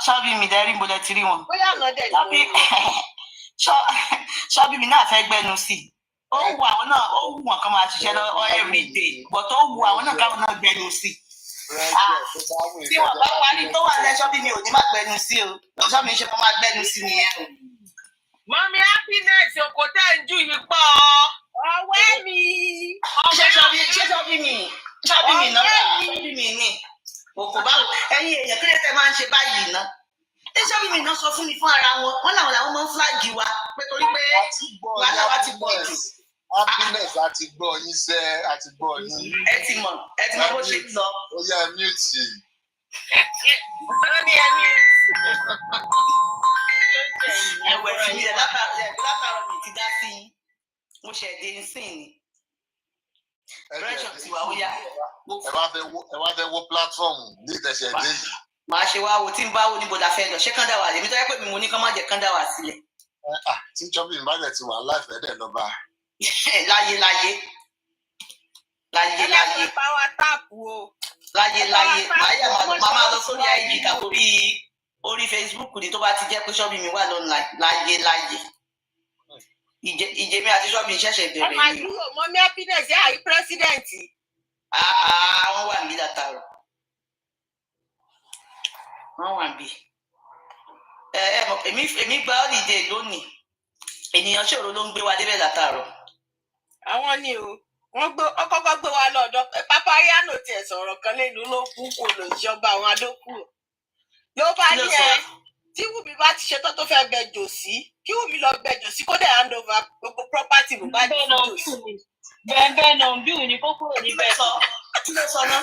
Ṣọ́bí mi dẹ́rí mo lẹ ti rí wọn. Bóyá àná dẹ̀ ni ṣọ́bí mi náà fẹ́ gbẹnu sí. Ó wù àwọn náà ó wù wọn kán máa ṣiṣẹ́ lọ every day but ó wù àwọn náà káwọn náà gbẹnu sí. Tí wọ́n bá parí tó wà lẹ́ ṣọ́bí mi ò ní má gbẹnu sí o. Ṣọ́bí mi ṣe kó máa gbẹnu sí nìyẹn o. Mọ́mí happiness òkò tẹ́ ń jù yìí pọ̀. Ọwẹ́ mi. Ṣé ṣọ́bí mi náà ṣọ́bí mi ní. Òkò báwo ẹ̀yin èèyàn kí lè tẹ́ máa ń ṣe báyìí ná. Ṣé ṣọ́bí mi náà sọ fún mi fún ara wọn? Wọ́n làwọn máa ń fúláàgì wa pé torí pé wàhálà wa ti pọ̀ jù. Happiness àti gbọ́ yín sẹ́ àti gbọ́ yín. Ẹ ti mọ̀ bó ṣe ń lọ. Ó yá mute. Wọ́n ní ẹni. Ẹ̀wẹ̀ fi mi látàrọ̀ mi ti dá sí i. Mo ṣẹ̀dé ń sìn ni. Pressure ti wà ó yá. Ẹ wá fẹ́ wo platform ní ìtẹ̀sẹ̀ dé yìí. Màá ṣe wá wo tí ń bá wo níbo la fẹ́ lọ. Ṣé kán dá wà lèmi tó yẹ pé mi mo ní kán má jẹ́ kán dá wà sílẹ̀. Tí ṣọ́bí ìbálẹ̀ ti wà láìpẹ́ dẹ̀ lọ́ba. Láyé. Power tap o. Láyé. Màá máa lọ sórí IG tàbí orí Facebook ni tó bá ti jẹ́ pé ṣọ́bí mi wà online. Láyé. ìjẹmí àti sọ́ọ̀bì ṣẹ̀ṣẹ̀ bẹ̀rẹ̀ ni. ẹ máa dúró mọ́ mi happiness yà àyí pírẹ́sídẹ̀ǹtì. Wọ́n wà níbí látàrọ̀. Wọ́n wà níbí. Èmi gba holiday lónìí. Ènìyàn ṣòro ló ń gbé wa débẹ̀ látàrọ̀. Àwọn ni o. Wọ́n kọ́kọ́ gbé wa lọ́dọ̀ Papariano tiẹ̀ sọ̀rọ̀ kan lẹ́nu ló kú kò lò ìjọba àwọn adókù. Ló bá ní tí Wùmí bá ti ṣetán tó fẹ́ bẹ jòsí kí Wùmí lọ bẹ jòsí kó dẹ̀ hand over gbogbo property Mohbad fún jòsí. Bẹ́ẹ̀ náà bí òní kó kúrò níbẹ̀ sọ. Kí ló sọ náà?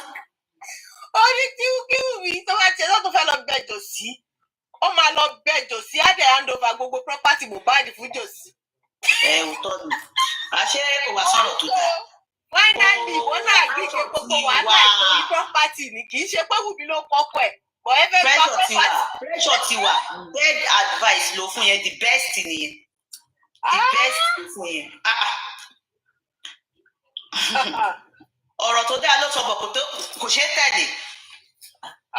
Ó ní kí Wùmí tó bá ti ṣetán tó fẹ́ lọ bẹ jòsí ó máa lọ bẹ jòsí á dẹ̀ hand over gbogbo property Mohbad fún jòsí. Òótọ́ ni. Àṣé kò wá sọ̀rọ̀ tó dáa. Finally, wọ́n náà gbé ike gbogbo wàhálà ìtòrí property ni kì í ṣe pé Wùmí ló kọ́kọ́ ẹ̀. Pressure ti wà. Bad advice ló fún yẹn the best nìyẹn. The best ló fún yẹn. Ọ̀rọ̀ tó dáa ló sọ bọ̀ kò ṣeé tẹ̀lé.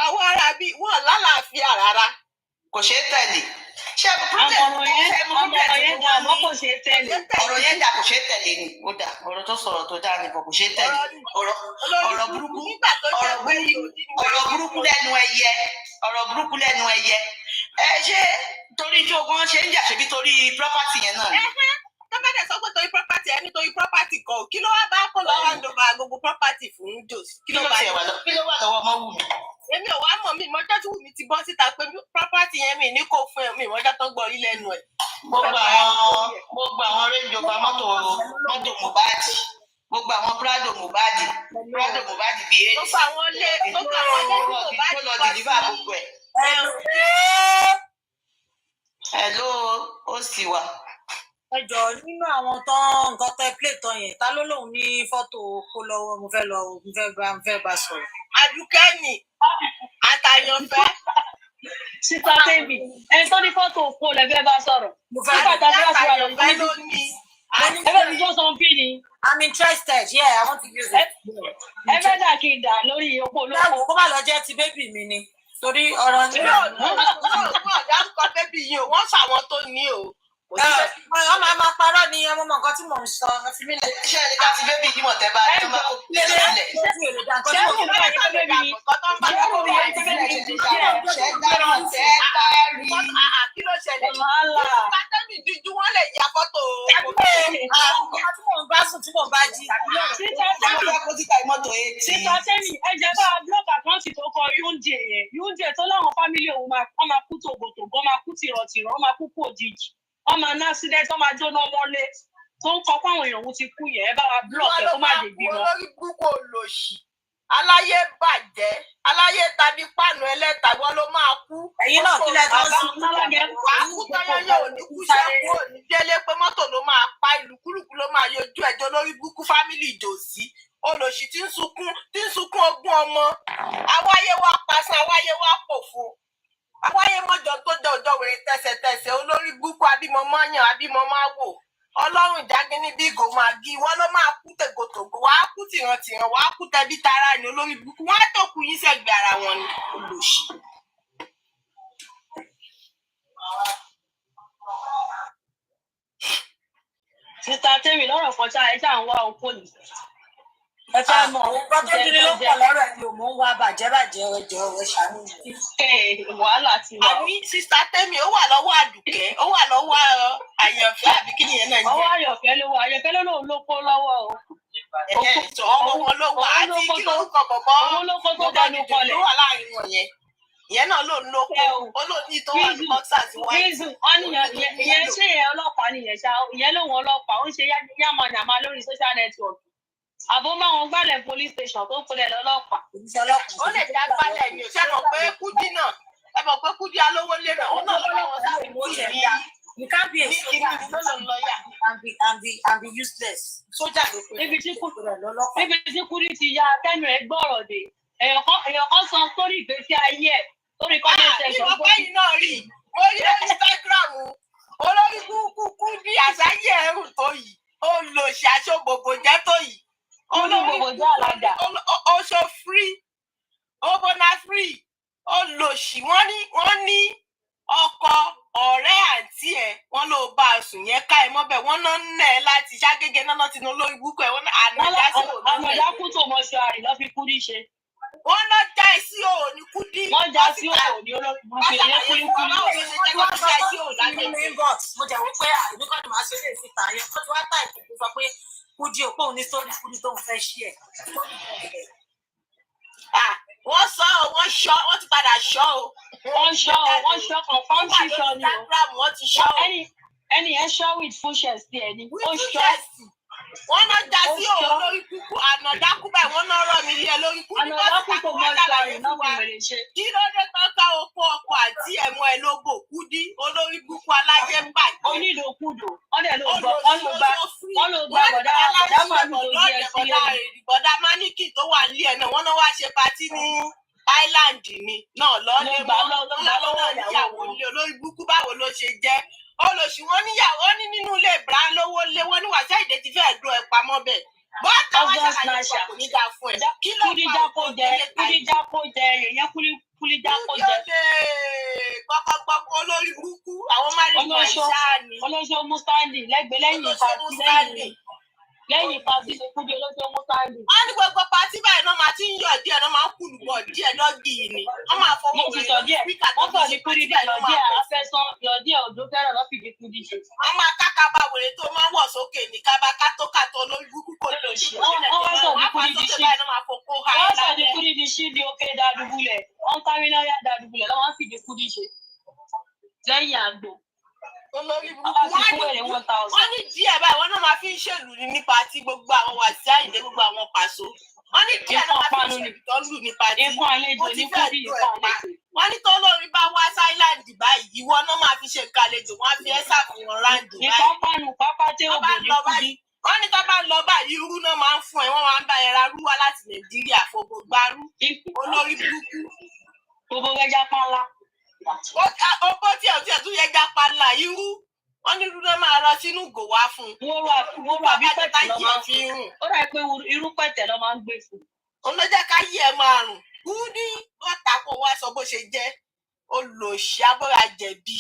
Àwọn ará bíi wọ́n lálàáfíà rárá. Kò ṣeé tẹ̀lé. Ṣé ọ̀rọ̀ yẹn dà mọ́ kò ṣeé tẹ̀lé. Ọ̀rọ̀ yẹn dà kò ṣeé tẹ̀lé ni. Ó dà ọ̀rọ̀ tó sọ̀rọ̀ tó dáa nìkan kò ṣeé tẹ̀lé. Ọ̀rọ̀ burúkú lẹ́nu ẹyẹ. Ọ̀rọ̀ burúkú lẹ́nu ẹyẹ. Ṣé torí tí ogun ṣe ń jà ṣe bí torí property yẹn náà ni? Tọ́mọdé sọ pé torí property ẹni torí property kan kí ló wá bá kó lọ́wọ́ hand over gbogbo property fún jòsí. Kí ló wà lọ́wọ́ ọmọ Wùmí? Èmi ò wá mọ̀ mí ìmọ̀jọ́ tí Wùmí ti bọ́ síta pé property yẹn mi ní kò fún ẹ̀ mi ìmọ̀jọ́ tó ń gbọ́ orí lẹ́nu ẹ̀. Gbogbo àwọn Range Rover mọ́tò Mohbad. Gbogbo àwọn Prado Mohbad bíi èyí. Gbogbo àwọn ilé Mohbad tó lọ dìlíbà gbogbo ẹ̀. Hello, ó sì wà. Ẹ jọ̀ọ́ nínú àwọn nǹkan tẹ play tán yẹn ta ló lóun ní fọ́tò kó lọ́wọ́ mo fẹ́ bá sọ̀rọ̀. Àdùkẹ́ ni àtàyànfẹ́. Sísá Tẹ́mi ẹni tó ní fọ́tò kó lẹ́fẹ́ bá sọ̀rọ̀. Àtàyànfẹ́ ló ní. Ẹgbẹ́ mi tó sọ fí ni. I'm interested, yeah, I want to use it. Ẹ fẹ́ dà kí n dà lórí opó olóko. Báwo kó má lọ jẹ́ ti bébì mi ni torí ọ̀rọ̀ ní. Wọ́n dárúkọ bébì yìí o, wọ́n ṣàwọn tó ní o. Wọ́n máa parọ́ ni ọmọ nǹkan tí mò ń sọ. Ṣé ẹni ká ti bébì yìí mọ̀ tẹ́ bá tó máa kó sílẹ̀? Ṣé kò bá yẹ kó bébì ni? Ṣé kò bá yẹ kó bébì ni? Kí ló ṣẹlẹ̀? Bátẹ́mì díjú wọ́n lè ya fọ́tò. Tí mò ń bá sùn tí mò ń bá jí. Sísá Tẹ́mi ẹ̀jẹ̀ bá blọ́ọ̀kì àkáǹtì tó kọ Yúndé yẹn. Yúndé tó láwọn fámílì òun máa kú tògbòtògbò, máa kú tìrọ̀tìrọ̀, wọ́n máa kú kú òjijì. Wọ́n máa ná accident, wọ́n máa jóná mọ́lé. Tó ń kọ fún àwọn èèyàn òun ti kú yẹn, ẹ bá wa blọ́ọ̀kì ẹ̀ kó má dé bímọ. Olórí gbúgbò lòṣì. Aláyé bàjẹ́, aláyé tàbí pàánù ẹlẹ́ta wọ́n ló máa kú. Ẹ̀yin náà kílẹ̀ tó sùn. Wàá kú tọ́yọ́yọ́ òní kú ṣẹ́kù òní délé pé mọ́tò ló máa pa ìlúkúlùkù ló máa yọjú ẹjọ́ lórí búkú fámìlì ìjòsí. Olòṣì tí ń sunkún ogún ọmọ. Awáyé wá pasán, awáyé wá pòfo. Awáyé mọ́jọ tó jẹ́ ọjọ́ wèrè tẹ̀sẹ̀tẹ̀sẹ̀ olórí búkú abímọ mọ́yàn abímọ máa wò. Ọlọ́run ìdágé ní bí ìgò máa gí wọ́n ló máa kú tègòtògò wàá kú tìrantìran wàá kú tẹbí tara ní olórí burúkú wọ́n á tó kú yín sẹ́gbẹ̀ẹ́ ara wọn ni olóṣì. Sísá Tẹ́mi lọ́rọ̀ kan ṣáà ẹ ṣáà ń wá okó ni. Ẹ fẹ́ mọ̀ òun kọ́ tó kiri ló pọ̀ lọ́rọ̀ ẹ̀ ni òun ń wá bàjẹ́ ẹjọ́ ẹ ṣàánú mi. Wàhálà ti wà. Àbí sísá Tẹ́mi ó wà lọ́wọ́ Àdùkẹ́ ó wà lọ́wọ́ Àyànfẹ́ àbí kí nìyẹn náà ń jẹ́. Ọwọ́ Àyànfẹ́ ló wà Àyànfẹ́ ló lóun ló kó lọ́wọ́ o. Ọmọ wọn ló wà àti kí lórúkọ bọ̀bọ̀ owó ló kó tó dánú kọlẹ̀. ló wà láàrin wọn yẹn. Ìyẹn náà ló ń lóko ó lò ní tó wà ní boxers white. Ìyẹn ṣé ìyẹn ọlọ́pàá nìyẹn ṣá ìyẹn lòun ọlọ́pàá ó ń ṣe yàmàyàmà lórí social network. Àbó máa wọn gbálẹ̀ police station tó ń pẹ̀lẹ̀ lọ́lọ́pàá. Ó lè dá gbálẹ̀ ni ò ṣe mọ̀ pé Kúdí náà ẹ mọ̀ pé Kúdí alówó lé náà ó náà lọ́wọ́ sáré mú ìyẹn ní kíní ló lọ lọ́yà. And be useless. Sójà ló pè é. Níbi tí Kúdí ti ya kẹ́nu ẹ̀ gbọ́rọ̀ dé èèyàn kan sọ sórí ìgbésí ayé ẹ̀ lórí comment section. Ìwọ báyìí náà rí mo rí Instagram olórí Kúdí àṣàyè ẹrù tó yìí ó lò ṣàṣọ gbogbo jẹ́ tó yìí. Olórí alága. Oṣù free obona free olòṣì wọ́n ní ọkọ ọ̀rẹ́ àǹtí ẹ̀ wọ́n ló bá a sùn yẹn ká ẹ mọ́bẹ̀ wọ́n náà ń nẹ̀ láti Ṣàgégé náà ti ná lórí búkú ẹ̀ wọ́n ànàdá sí òun. Ànàdá kú tó mọ sí àrè lọ́ fi Kúdí ṣe. Wọ́n náà já ẹ sí òun ní Kúdí. Wọ́n já sí òun ní olórí búkú yẹn kúlíkúlí. Mo jẹ́ wọ́n pé àìdúkọ́ ni màá ṣe lè síta yẹn kó tí wọ́n tà ìkùkù sọ pé Kúdí òpó òun ní sórí Kúdí tó ń fẹ́ ṣí ẹ̀. Wọ́n sọ ọ́ wọ́n ṣọ́ wọ́n ti padà ṣọ́ o. Wọ́n ṣọ́ confam ṣíṣọ́ ni o. Wọ́n ti ṣọ́ o. Ẹni yẹn ṣọ́ with full chest ẹ̀ ni. Ó ṣọ́ wọ́n náà já sí òun lórí kúkú ànàdá kú báyìí wọ́n náà rọ̀ mí lé ẹ lórí kúkú. Ànàdá kú tó mọ sí àrè náà fi wèrè ṣe. Kí ló dé tán ká oko ọkọ̀ àti ẹ̀mọ́ ẹ̀ lóbò Kúdí olórí kúkú alájẹ́ ń bàjẹ́. Onídòkúdò wọ́n ló gba bọ̀dá màlúù tó jẹ́ sílẹ̀. Bọ̀dá Máníkì tó wà nílé ẹ̀ náà wọ́n náà wá ṣe patí ní Island ni náà lọ́lé lọ́wọ́ ìyàwó ilé olórí búkú báwo ló ṣe jẹ́ olóṣù wọn níyàwó ní nínú ilé Ibrahim lówó lé wọn ní Wàsíù Àyìndé ti fẹ́ẹ́ dún ẹ pamọ́ bẹ́ẹ̀ bọ́ọ̀tà wá ṣàlàyé kò ní dáa fún ẹ. Kúdíjà kò jẹ èèyàn kúdíjà kò jẹ. yóò lè gbọ́kọ́gbọ́kọ́ olórí búkú àwọn márùn-ún ìṣáà ni. Olóṣó Mustandi lẹ́yìn pàtí ní Kúdí olóṣó Mustandi. wọ́n ní gbogbo pàtí báyìí náà máa ti ń yọ̀ díẹ̀ náà máa ń kùlù bọ̀ díẹ̀ lọ́gì ni wọ́n máa fọwọ́ wọ́n ti sọ díẹ̀ wọ́n sọ ní Kúdí lọ́díẹ̀ afẹ́sán lọ́díẹ̀ òjò fẹ́ràn lọ́fìdí Kúdí ṣe. wọ́n máa kákábà wèrè tó máa wọ̀ sókè ní kábà kátókàtó lórí búkú kò lè ṣe. wọ́n sọ ní Kúdí di ṣí wọ́n sọ ní Kúdí di ṣí di òkè dàdúgbùlẹ̀ wọ́n kárí náà yá dàdúgbùlẹ̀ lọ́wọ́ fìdí Kúdí ṣe lẹ́yìn àgbò. Olórí burúkú wọ́n ní díẹ̀ báyìí wọ́n náà máa fi ń ṣèlú ní pàtí gbogbo àwọn Wàsíù Àyìndé gbogbo àwọn Pàṣọ wọ́n ní díẹ̀ náà máa fi ń ṣèlú tọ́lù ní pàtí ó ti fẹ́ tó ẹ̀ pa wọ́n ní tọ́lórí bá wá sáíláǹdì báyìí ìwọ náà máa fi ṣe nǹkan àlejò wọ́n á fi ẹ́ ṣàfihàn ráǹdì báyìí. ìpápánu pápá tí ó bò ní Kúdí. wọ́n ní tó bá lọ báyìí irú náà máa ń fún ẹ wọ́n máa ń bá ẹ ra rú wá láti Nàìjíríà fògbò gbárù olórí burúkú. gbogbo ẹja pánlá. ọgbọ́n tí ẹ̀ tún yẹ já pánlá irú wọ́n ní irú náà máa rọ sínú ìgò wá fún un. wọ́n rà bí pẹ̀tẹ̀ lọ́ máa ń fi rùn. ó rà pé irú pẹ̀tẹ̀ lọ́ máa ń gbé fún. òun ló jẹ́ ká yí ẹ máa rùn Kúdí wọ́n tako wá sọ bó ṣe jẹ́ olòṣì abọ́ra jẹ̀bi.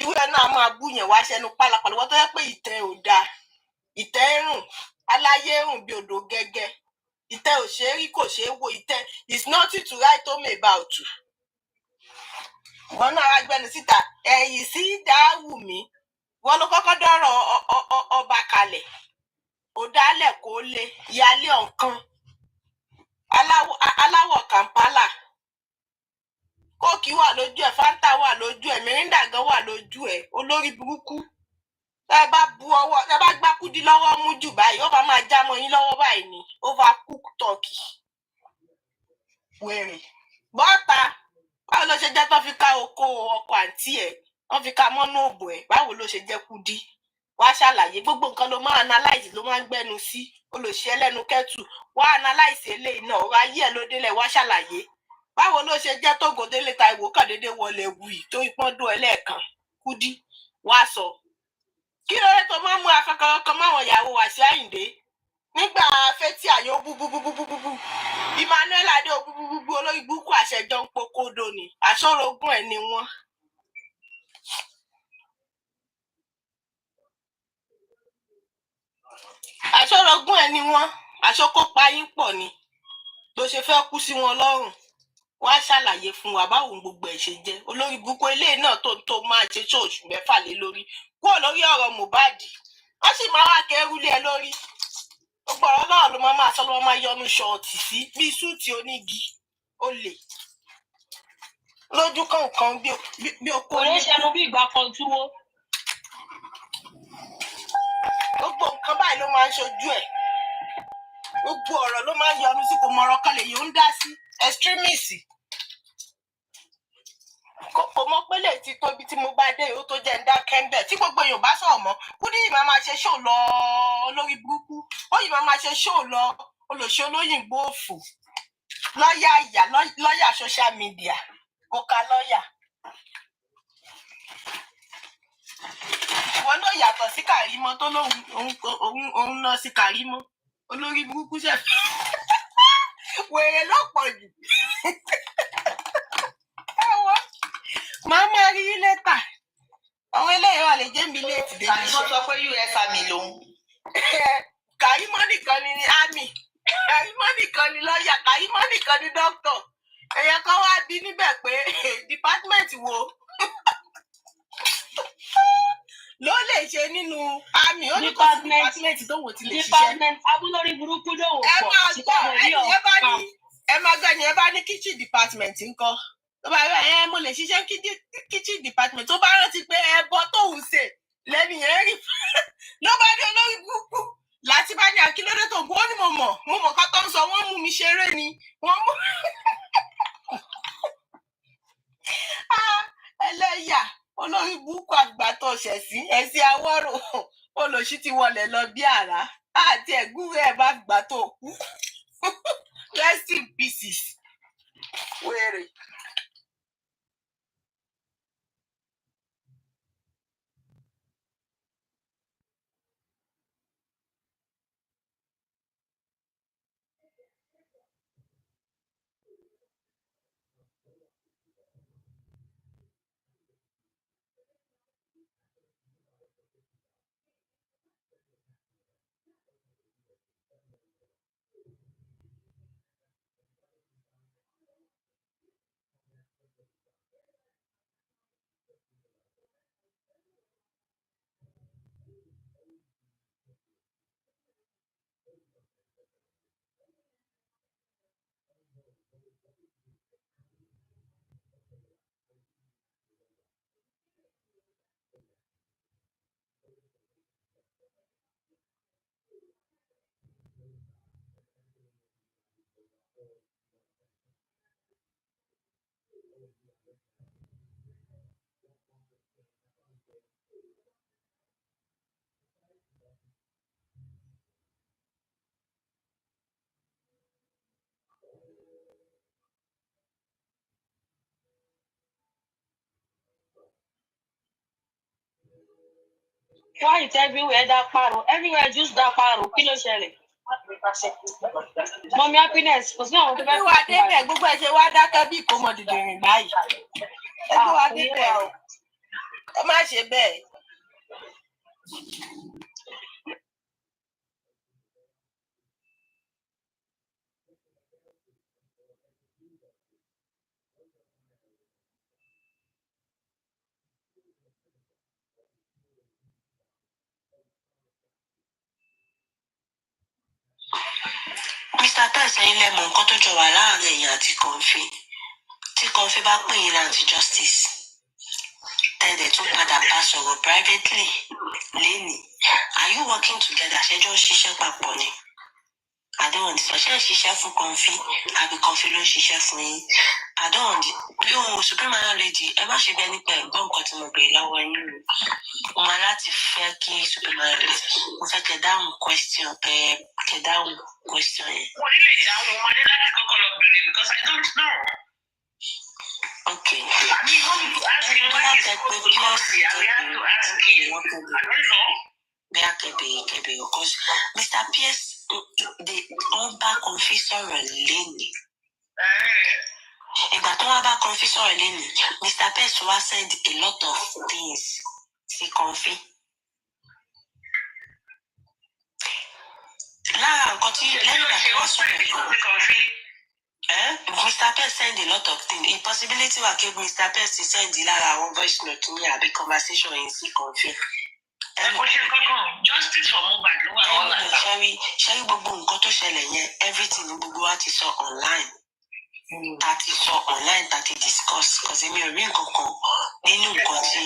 irú ẹ náà máa bú yẹn wá ṣẹnu pálapàla wọ́n tó yẹ pé ìtẹ́ ò dáa ìtẹ́ rùn aláyé rùn bí odò gẹ́gẹ́ ìtẹ́ ò ṣeé rí kò ṣeé wò ìtẹ́ is nothing to write home about. wọn náà wá gbẹnu síta ẹ̀yìn sí Dáwùmí wọn ló kọ́kọ́ dọ́rọ̀ ọba kalẹ̀ ó dálẹ̀ kó lé ìyálé ọ̀kan aláwọ̀ Kampala kóòkì wà lójú ẹ̀ Fanta wà lójú ẹ̀ Mirinda gan wà lójú ẹ̀ olórí burúkú ẹ bá bu ọwọ́ ẹ bá gbá Kúdí lọ́wọ́ mú jù báyìí ó bá máa já mọ́ yín lọ́wọ́ báyìí ni overcook turkey wèrè bọ́ta báwo ló ṣe jẹ́ tó fi ká oko ọkọ̀ àǹtí ẹ̀ wọ́n fi ká mọ́nú òbò ẹ̀ báwo ló ṣe jẹ́ Kúdí wá ṣàlàyé gbogbo nǹkan ló máa analyze ló máa ń gbẹnu sí olùṣe ẹlẹ́nu kẹ́tù wá analyze eléyìí náà ọ̀rọ̀ ayé ẹ̀ ló délẹ̀ wá ṣàlàyé báwo ló ṣe jẹ́ Tógòdélé Táíwò kàn déédéé wọlé wuyì tó ipọ́n dún ẹlẹ́ẹ̀kan Kúdí wá sọ kí ló dé tó máa ń mú afẹ́kọ̀ọ́ kan máwọn ìyàwó Wàsíù Àyìndé nígbà fẹ́tí àyè búbúbúbúbú Emmanuel adé búbúbúbú olórí burúkú àṣẹjọ ń pokódo ni àṣọrogún ẹ̀ ni wọ́n. àṣọrogún ẹ̀ ni wọ́n àṣọkópa yín pọ̀ ni ló ṣe fẹ́ kú sí wọn lọ́rùn wá ṣàlàyé fún wa báwo gbogbo ẹ̀ ṣe jẹ́ olórí burúkú eléyìí náà tó máa ṣe tó oṣù mẹ́fà lé lórí kúrò lórí ọ̀rọ̀ Mohbad wọ́n sì máa wá kẹrù lé ẹ lórí gbogbo ọ̀rọ̀ náà ló máa sọ ló máa yọnu ṣọ́ọ̀tì sí bí súùtì onígi ó lè lójú kọ̀ọ̀kan bí okó ní. kò ní ṣẹnu bí ìgbà kan túwó. gbogbo nǹkan báyìí ló máa ń ṣojú ẹ̀ gbogbo ọ̀rọ̀ ló máa ń yọnu sí kò mọ̀rọ̀ kan lè yóò ń dá sí extremist kò mọ̀ pé lè ti tóbi tí mo bá dé ó tó jẹ́ ń dá kẹ́ńbẹ̀ tí gbogbo èèyàn bá sọ̀rọ̀ mọ́ Kúdí yìí máa ṣe ṣó lọ lórí burúkú ó yìí máa ṣe ṣó lọ olùṣe olóyìnbó òfò lọ́ọ̀yà ìyá lọ́ọ̀yà social media kò ka lọ́ọ̀yà. ìwọ náà yàtọ̀ sí Kàrímọ́ tó lóun lọ sí Kàrímọ́ olórí burúkú ṣe wèrè lọ́pọ̀ jù. màá máa rí lẹ́tà wà lè jẹ́ mi late dé Tàbí wọ́n sọ pé US Army lòun. Kàrímọ́ nìkan ni Army. Kàrímọ́ nìkan ni lọ́ọ̀yà. Kàrímọ́ nìkan ni doctor. Èèyàn kan wá bí níbẹ̀ pé department wo ló lè ṣe nínú Army. Ó ní kò sí department tó wò ti lè ṣiṣẹ́. Department abúlórí burúkú ló wò pọ̀. Ẹ máa gbọ́ ẹni ẹ bá ní kitchen department ńkọ́. Tó bá rẹ̀ mo lè ṣiṣẹ́ kitchen department tó bá rántí pé ẹbọ tóun ṣe lẹ́nu yẹn rí ló bá dé olórí burúkú láti bá ní akílódé tó gbọ́ ní mo mọ̀ kọ́ tó ń sọ wọ́n mú mi ṣeré ni wọ́n mú ẹlẹ́yà olórí burúkú àgbà tó ṣẹ̀ sí ẹ̀sìn awọ́rò olóṣì ti wọlé lọ bí àrá àti ẹ̀gúnrẹ́ ẹ̀ bá gbà tó kú rest in pieces wèrè. Why is everywhere that paro? Everywhere just that paro. Kí ló ṣẹlẹ̀? Mọ̀mí happiness kò sí àwọn tó fẹ́ Ẹgbẹ́ wa débẹ̀ gbogbo ẹ̀ ṣe wá dákẹ́ bí ìkómọ dìdìrín báyìí. Ẹgbẹ́ wa débẹ̀ o. Ẹ má ṣe bẹ́ẹ̀. Mr. Tẹ̀sán ilé mọ̀ nǹkan tó jọ wà láàrin èèyàn àti Kọ̀ǹfì. Tí Kọ̀ǹfì bá pè yín láti justice. Tẹ̀lẹ̀ tún padà bá sọ̀rọ̀ privately lénìí. Are you working together? Ṣẹjọ́ ṣiṣẹ́ papọ̀ ni? Àdéhùn ti sọ ṣé ń ṣiṣẹ́ fún Kọ̀ǹfì àbí Kọ̀ǹfì ló ń ṣiṣẹ́ fún yín? Àdéhùn bí ohun Supreme Iron Lady ẹ má ṣe bẹ́ẹ̀ nípa ẹ̀gbọ́n nǹkan tí mo béèrè lọ́wọ́ yín o. Mo máa láti fẹ́ kí Supreme Iron Lady mo fẹ́ kẹ́ dáhùn question yẹn. Mo nílé ìdáhùn mo ní láti kọ́kọ́ lọ béèrè because I don't know. Okay. I mean, when you ask me why is it so costly, I will have to ask you. I don't know. Bẹ́ẹ̀ kẹ̀bẹ̀ because Mr. Pierce wọ́n bá Kọ̀ǹfì sọ̀rọ̀ lénìí. Ìgbà tó wá bá Kọ̀ǹfì sọ̀rọ̀ lénìí, Mr. Pierce wá send a lot of things sí Kọ̀ǹfì. Lára nǹkan tí lẹ́yìn ìgbà tí wọ́n sọ̀rọ̀ kan. Mr. Pierce send a lot of things. Impossibility wà kí Mr. Pierce send lára àwọn voice note ní àbí conversation yìí sí Kọ̀ǹfì. Justice for MOHBAD ló wà online. Ṣẹ́rí gbogbo nǹkan tó ṣẹlẹ̀ yẹn everything ni gbogbo wa ti sọ online. Ta ti sọ online ta ti discuss cause èmi ò rí nǹkan kan nínú nǹkan tí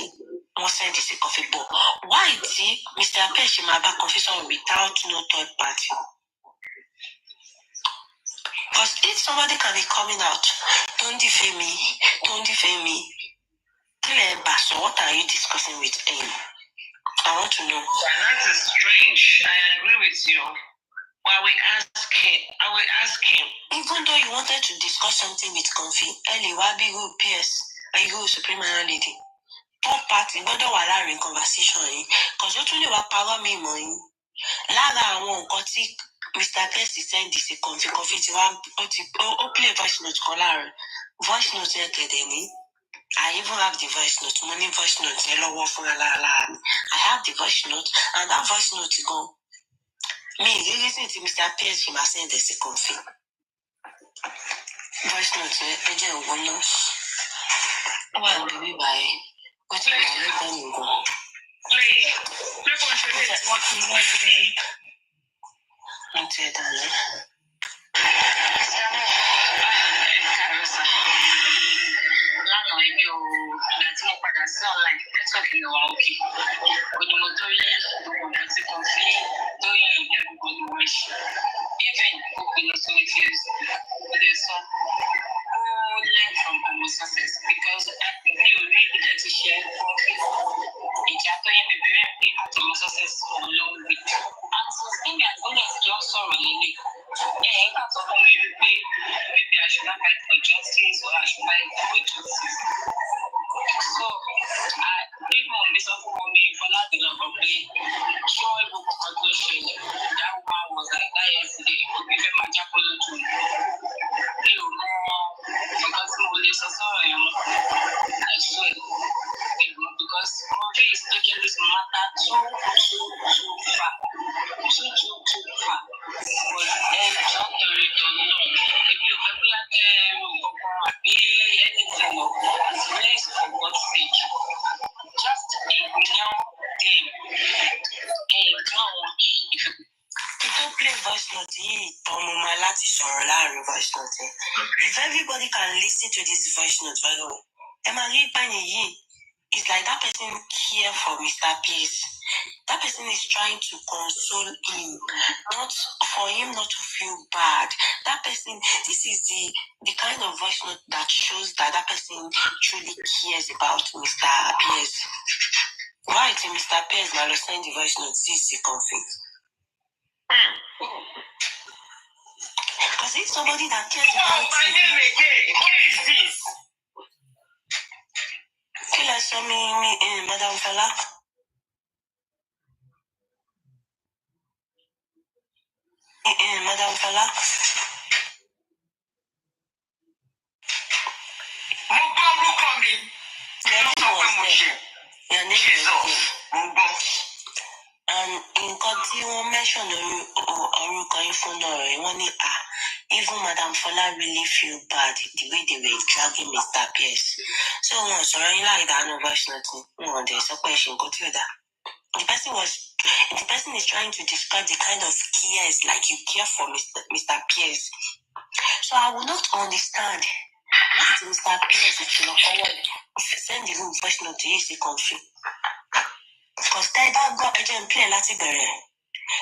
wọ́n send sí Kọ̀ǹfì bọ̀. Why tí Mr. Pierce ṣe máa bá Kọ̀ǹfì sọ̀rọ̀ without no third party? Because if somebody can be coming out, don't defame me. So what are you discussing with him? I want to know. And that is strange. I agree with you. But I will ask him. Even though you wanted to discuss something with Kọ̀ǹfì, Wabi go PS, and you go Supreme Iron Lady. Third party, gbọ́dọ̀ wà láàrin conversation yìí. Because ó tún lè wá parọ́ mi mọ́ yín. Lára àwọn nǹkan tí Mr. Pierce send sí Kọ̀ǹfì ti wá ó play voice note kan láàrin. Voice note yẹn kẹ̀dẹ̀ ní. I even have the voice note. Money voice note. I have the voice note, and that voice note is gone. Me, you listen to Mr. Pierce, he must send this config. Voice note, I just want to. Well, baby, bye. What you want to go? Please, what you want to do? I'm too done. Lánàá èmi ò ìgbà tí mo padà sí online nẹ́tíwọ̀kì mi wà òkè onímọ̀ tó yí gbogbo nǹkan tí kò fi tó yí ìdẹ́gbogbo ni wọ́n ṣe even gbogbo lọ sí mi facebook ó lè sọ ó learn from homo success because mi ò rí ibi tẹ́ ti ṣe kọfí ìjà tó yẹ bèbèrè pé àti homo success òun ló ń gbé and so nígbà tó lè jọ sọ̀rọ̀ lélẹ̀ ẹ̀ka sọ fún mi wípé maybe I should not fight for justice or I should fight for justice. So, even Mr. Fumomi, for that, sure, that woman was like that yesterday. Even my Japolo too. You know, because Mole I swear. Because Mole is taking this matter too far. Too far. But it's not the return. If you anything, please, for God's sake, just ignore them. Ignore. People play voice note voice note. If everybody can listen to this voice note, by the way, it's like that person care for Mr. Peace. That person is trying to console him, not for him not to feel bad. That person, this is the kind of voice note that shows that that person truly cares about Mr. Pierce. Why is Mr. Pierce now send the voice note? This is confused. Because it's somebody that cares about my name again. What is this? Kill us, Madam Fela. Madam Fela. Your name is and in continue mention even Madam Fola really feel bad the way they were dragging Mr. Pierce. So sorry like that no voice nothing. There's a question go to that. The person is trying to describe the kind of cares like you care for Mr. Pierce. So I will not understand why Mr. Pierce is forward send the voice note to use the conflict. Because that got agent play Latin barrier.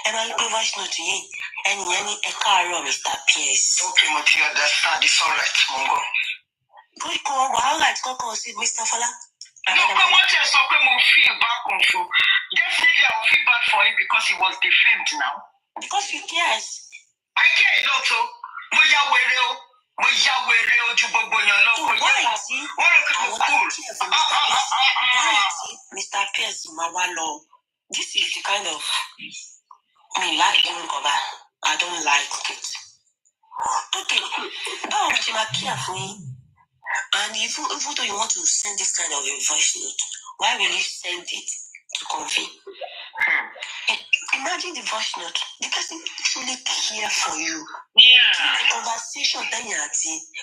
And I look voice note to you and a car Mr. Pierce. Okay, Matia, that's all right, Mongo. Good call, well, like Coco said, Mr. Fala. No, but what else will feel back on you? Definitely, I'll feel bad for him because he was defamed now. Because he cares. I care a lot, so. Why Mr. Pierce Mawalo? This is the kind of me like him cover. I don't like it. Okay, how much am I careful? And if though you want to send this kind of a voice note, why will you send it to Confi? Imagine the voice note. The person truly care for you. Yeah. The conversation then you are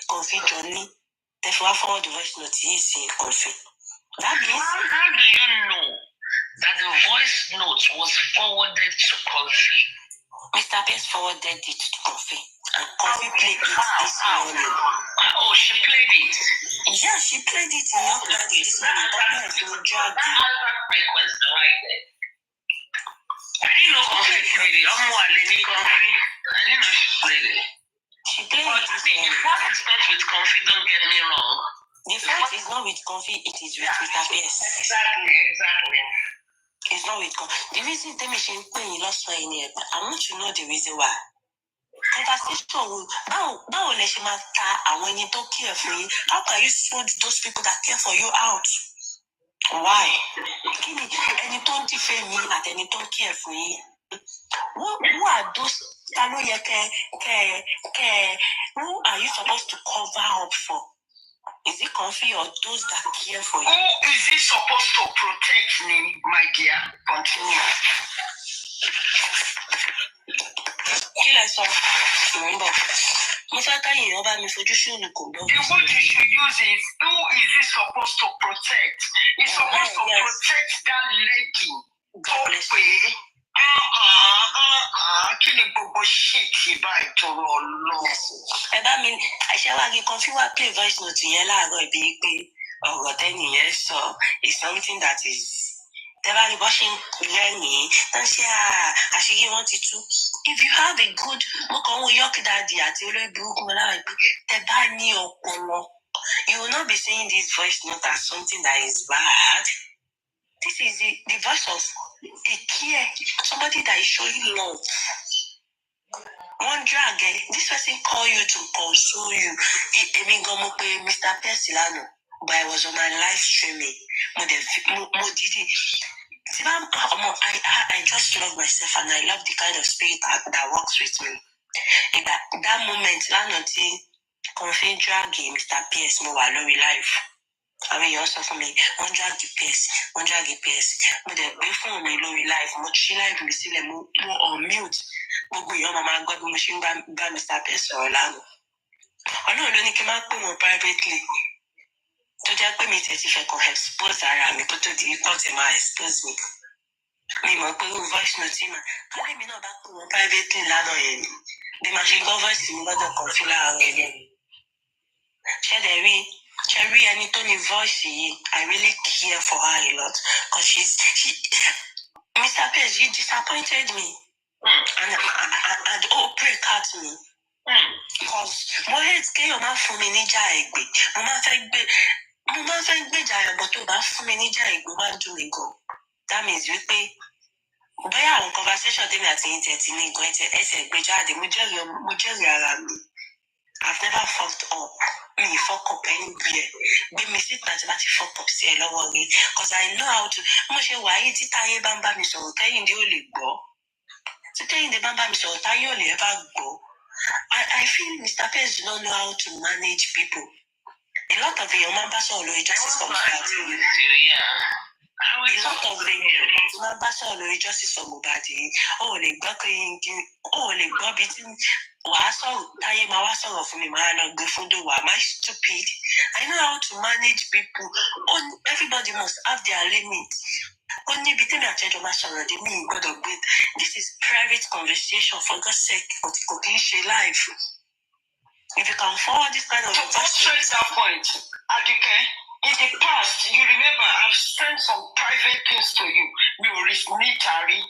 Confi Johnny. Therefore, forward the voice note is in Confi. That means how do you know that the voice note was forwarded to Confi? Mr. Pierce forwarded it to Confi. And Confi played it this morning. Oh, she played it? Yeah, she played it in your plan this morning. That answered my question right there. I didn't know Confi played it. I didn't know she played it. She played it this morning. The fact is not with Confi, don't get me wrong. The fact is not with Confi, it is with Mr. Pierce. Exactly. It's not with Confi. The reason they mentioned when you lost her in here, but I want to know the reason why. Conversation will now let you matter and when you don't care for you, how can you sort those people that care for you out? Why? And you don't defend me and then you don't care for you. Who are those who are you supposed to cover up for? Is it Comfy or those that care for you? Who is he supposed to protect me, my dear? Continue. Kí lẹ sọ? Remember, mo fẹ́ ká èèyàn bá mi fojú ṣùnù kò gbọ́. The word you should use is, who is he supposed to protect? He's supposed to protect that lady. God bless you. Kí ni gbogbo ṣèkì báyìí tọrọ Ọlọ́run? Ẹ bá mi, àṣẹwági kan fi wá play voice note yẹn láàárọ̀ ibi pé ọ̀rọ̀ tẹ́nìyẹn sọ is something that is. Tẹ́lá ni bọ́ ṣe ń lẹ́yìn tán ṣe àṣírí wọn ti tú. If you have a good, mo kàn ń wo York Daddy àti olórí burúkú wọn láwọn ìpín, tẹ bá ní ọpọlọ, you will not be saying this voice note as something that is bad. This is the voice of a care, somebody that is showing love. One drag, this person call you to console you. Èmi gan mo pe Mr. Percy lánàá, but I was on my live streaming. Mo did it. I just love myself and I love the kind of spirit that works with me. In that moment, lánàá tí Comfy drag Mr. Pierce mo wà lórí live. I mean, you also for me, one drag the Pierce. Mo dẹ̀ gbé fún mi lórí live. Mo ṣí live mi sílẹ̀, mo on mute. Gbogbo èèyàn máa gbọ́ bí mo ṣe ń bá Mr. Pierce sọ̀rọ̀ lánàá. Ọlọ́run ló ní kí n máa pè wọ́n privately. Tó jẹ́ pé mi tẹ̀ ti fẹ́ kàn expose ara mi kó tó di kó tẹ̀ máa expose mi. Mi mọ̀ pé voice note mà kálẹ̀ mi náà bá pè wọ́n privately lánàá yẹn ni. Bí màá ṣe gbọ́ voice mi lọ́dọ̀ kan fi láàárọ̀ yẹn. Ṣé rí ẹni tó ní voice yìí? I really care for her a lot. Because Mr. Pierce, you disappointed me. And break at me. Because mo hate kéèyàn máa fún mi níjà ẹ̀gbẹ́. Mo máa fẹ́ gbèjà ẹ̀gbọ́n tó bá fún mi níjà ẹ̀gbẹ́ máa dùn mí gan. That means wípé bóyá àwọn conversation tèmi àti yín tẹ̀ ti ní nǹkan ẹsẹ̀ gbé jáde, mo jẹ́rìí ara mi. I've never fucked up. Me fuck up anywhere. Gbé mi síta tí bá ti fuck up sí ẹ lọ́wọ́ mi. Because I know how to. Mo ṣe wáyé tí Táyé bá ń bá mi sọ̀rọ̀ Kẹ́hìndé ò lè gbọ́. Tí Kẹ́hìndé bá ń bá mi sọ̀rọ̀ Táyé ò lè bá gbọ́. I feel Mr. Pierce do not know how to manage people. A lot of èèyàn máa ń bá sọ̀rọ̀ lórí justice for Mohbad. A lot of èèyàn máa ń bá sọ̀rọ̀ lórí justice for Mohbad. O ò lè gbọ́ bí tí wàá sọ̀rọ̀ Táyé máa wá sọ̀rọ̀ fún mi máa lọ gbé fún Dòwò. Am I stupid? I know how to manage people. Everybody must have their limit. Ó ní ibi tẹ́mi àtẹ́jọ́ máa sọ̀rọ̀ dé mí gbọ́dọ̀ gbé. This is private conversation for God's sake, but kò kí ń ṣe live. If you can forward this kind of to illustrate that point, Adike, in the past, you remember I've sent some private things to you. You Tari.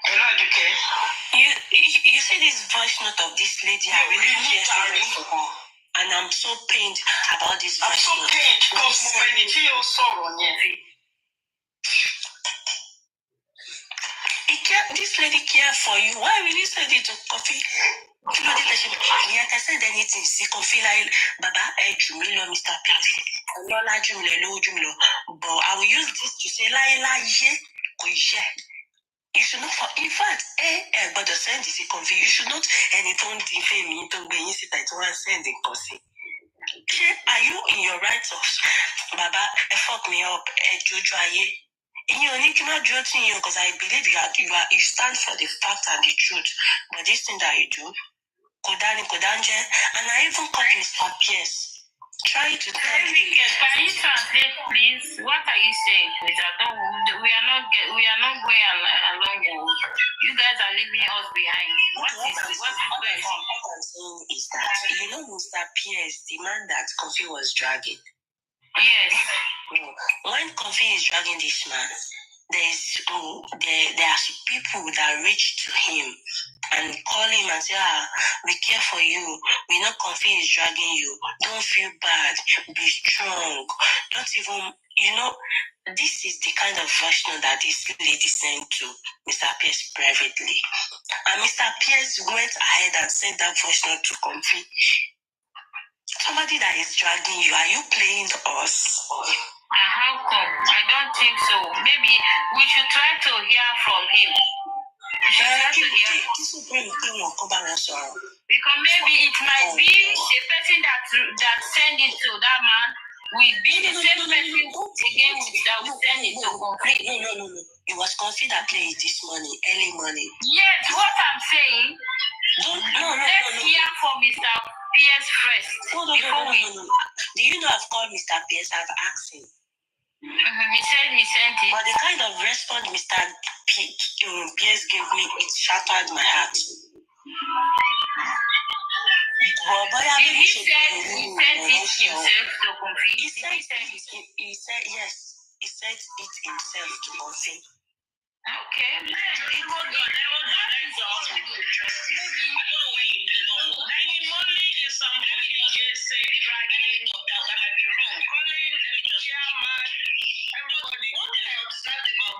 Hello, Adike. You see this voice note of this lady, I really feel sorry for her. And I'm so pained about this voice note. I'm so pained because humanity also on this lady care for you. Why will you send it to Coffee? Like I said anything, see Coffee like Baba Jumilo, Mr. Pierce. Lola Jumilo. But I will use this to say you should not in fact, but the send is Coffee. You should not anything defame me to be inside to send it Coffee. Are you in your rights of Baba fuck me up, Jojo? You need to not judge you because I believe you stand for the fact and the truth. But this thing that you do, Kodanje, and I even called Mr. Pierce. Try to tell me. Can you translate, please? What are you saying, please? We are not going along. You guys are leaving us behind. What is going on? What I'm saying is that you know Mr. Pierce, the man that Coffee was dragging. Yes. When Coffee is dragging this man, there are people that reach to him and call him and say, we care for you. We know Coffee is dragging you. Don't feel bad. Be strong. Don't even, this is the kind of version that this lady sent to Mr. Pierce privately. And Mr. Pierce went ahead and sent that version to Coffee. Somebody that is dragging you, are you playing us? How come? I don't think so. Maybe we should try to hear from him. Because maybe it might be the person that send it to that man will be the same person again that will send it to complete. No. It was Coffee that played this morning, early morning. Yes, what I'm saying. Let's hear from Mr. Pierce first. No. Do you know I've called Mr. Pierce? I've asked him. He said he sent it. But the kind of response Mr. Pierce gave me, it shattered my heart. Did he say he sent it himself to complete? He said yes. He sent it himself to complete. Okay, man. Maybe. I don't know where you belong. Then you only in some just say dragging or that might be wrong. Calling the chairman, everybody. One thing I observed about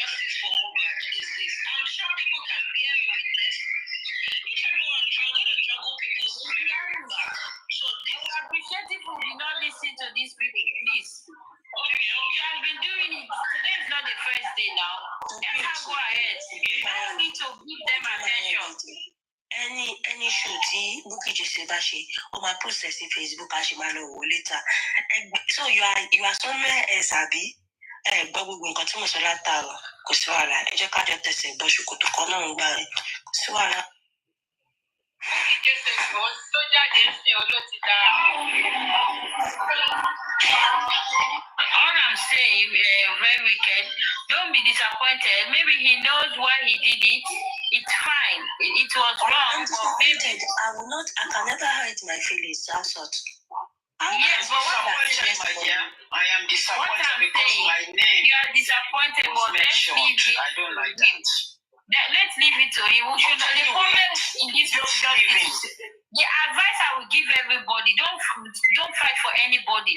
justice for MOHBAD is this. I'm sure people can bear me witness. If I'm going to juggle people's remember. So this appreciative will be not listen to these people, please. Okay. You have been doing it. Today is not the first day now. Let us go ahead. You don't need to give them attention. Any shoot, Bukky Jesse Bashi, or my process in Facebook, Ashimano later. So you are somewhere else, Abi. But we will continue to that tower. Kuswala, Ejaka just say, but you could call on by Swala. All I'm saying, very wicked. Don't be disappointed. Maybe he knows why he did it. It's fine. It was wrong. But maybe I can never hide my feelings. Some sort. Yes, but what I'm saying, my dear, I am disappointed because my name. You are disappointed, but let's leave it. I don't like it. Let's leave it to him. The problem in this the advice I will give everybody: don't fight for anybody.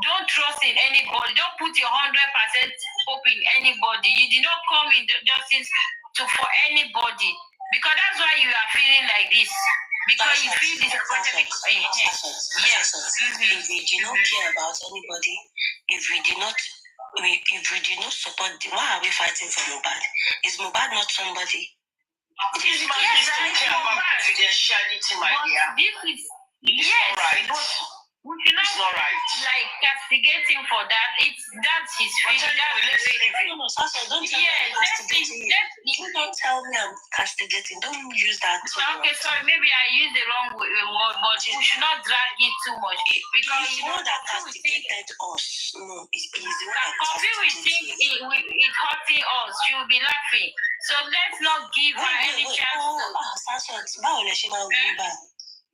Don't trust in anybody. Don't put your 100% hope in anybody. You did not come in justice for anybody, because that's why you are feeling like this. Because you feel disappointed. Yes. If we do not care about anybody, if we do not support, why are we fighting for MOHBAD? Is MOHBAD not somebody? This man is talking about confidentiality, my dear. It's not right. We should not like castigate him for that. That's his feeling. Don't tell me I'm castigating. Don't use that. Okay, sorry, maybe I used the wrong word, but we should not drag it too much. Because you know that castigated us. No, it's the one Coffee will think it's hurting us. She will be laughing. So let's not give her any chance to.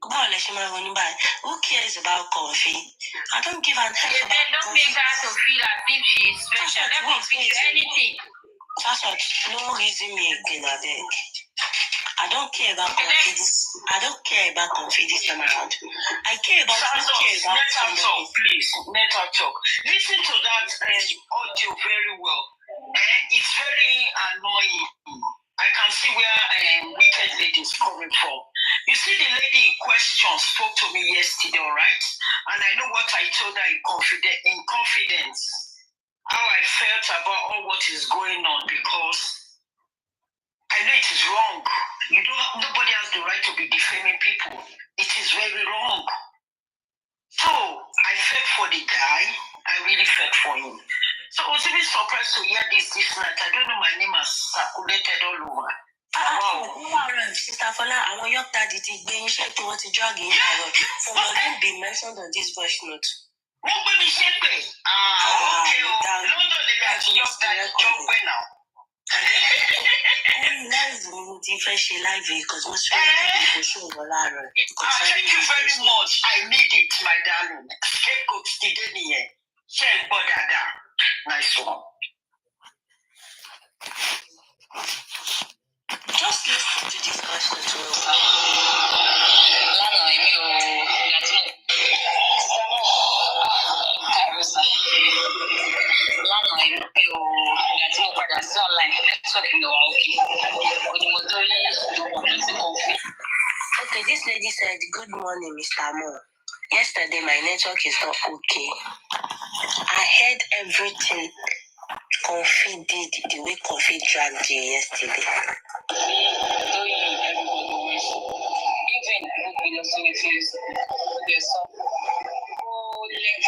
Who cares about Coffee? I don't give a damn. Don't make her to feel as if she's special. Let her feel anything. That's what. No reason me again. I don't care about confidence. I don't care about confidence time around. I care about somebody. Please, let her talk. Listen to that audio very well. It's very annoying. I can see where wicked lady is coming from. You see, the lady in question spoke to me yesterday, all right? And I know what I told her in confidence. How I felt about all what is going on, because I know it is wrong. Nobody has the right to be defaming people. It is very wrong. So I felt for the guy. I really felt for him. So I was even surprised to hear this night. I don't know, my name has circulated all over. Sister Fola, I want your daddy to be in shape to what to drag in. For your name be mentioned on this voice note. Won't be me shape. Okay. London, they got your daddy jump now. Live because most people show thank you very much. I need it, my darling. Scapegoat today here. Share Bodada. Nice one. Just listen to this question to Okay, this lady said, "Good morning, Mr. Mo. Yesterday, my network is not okay. I heard everything Comfy did the way Comfy dragged you yesterday.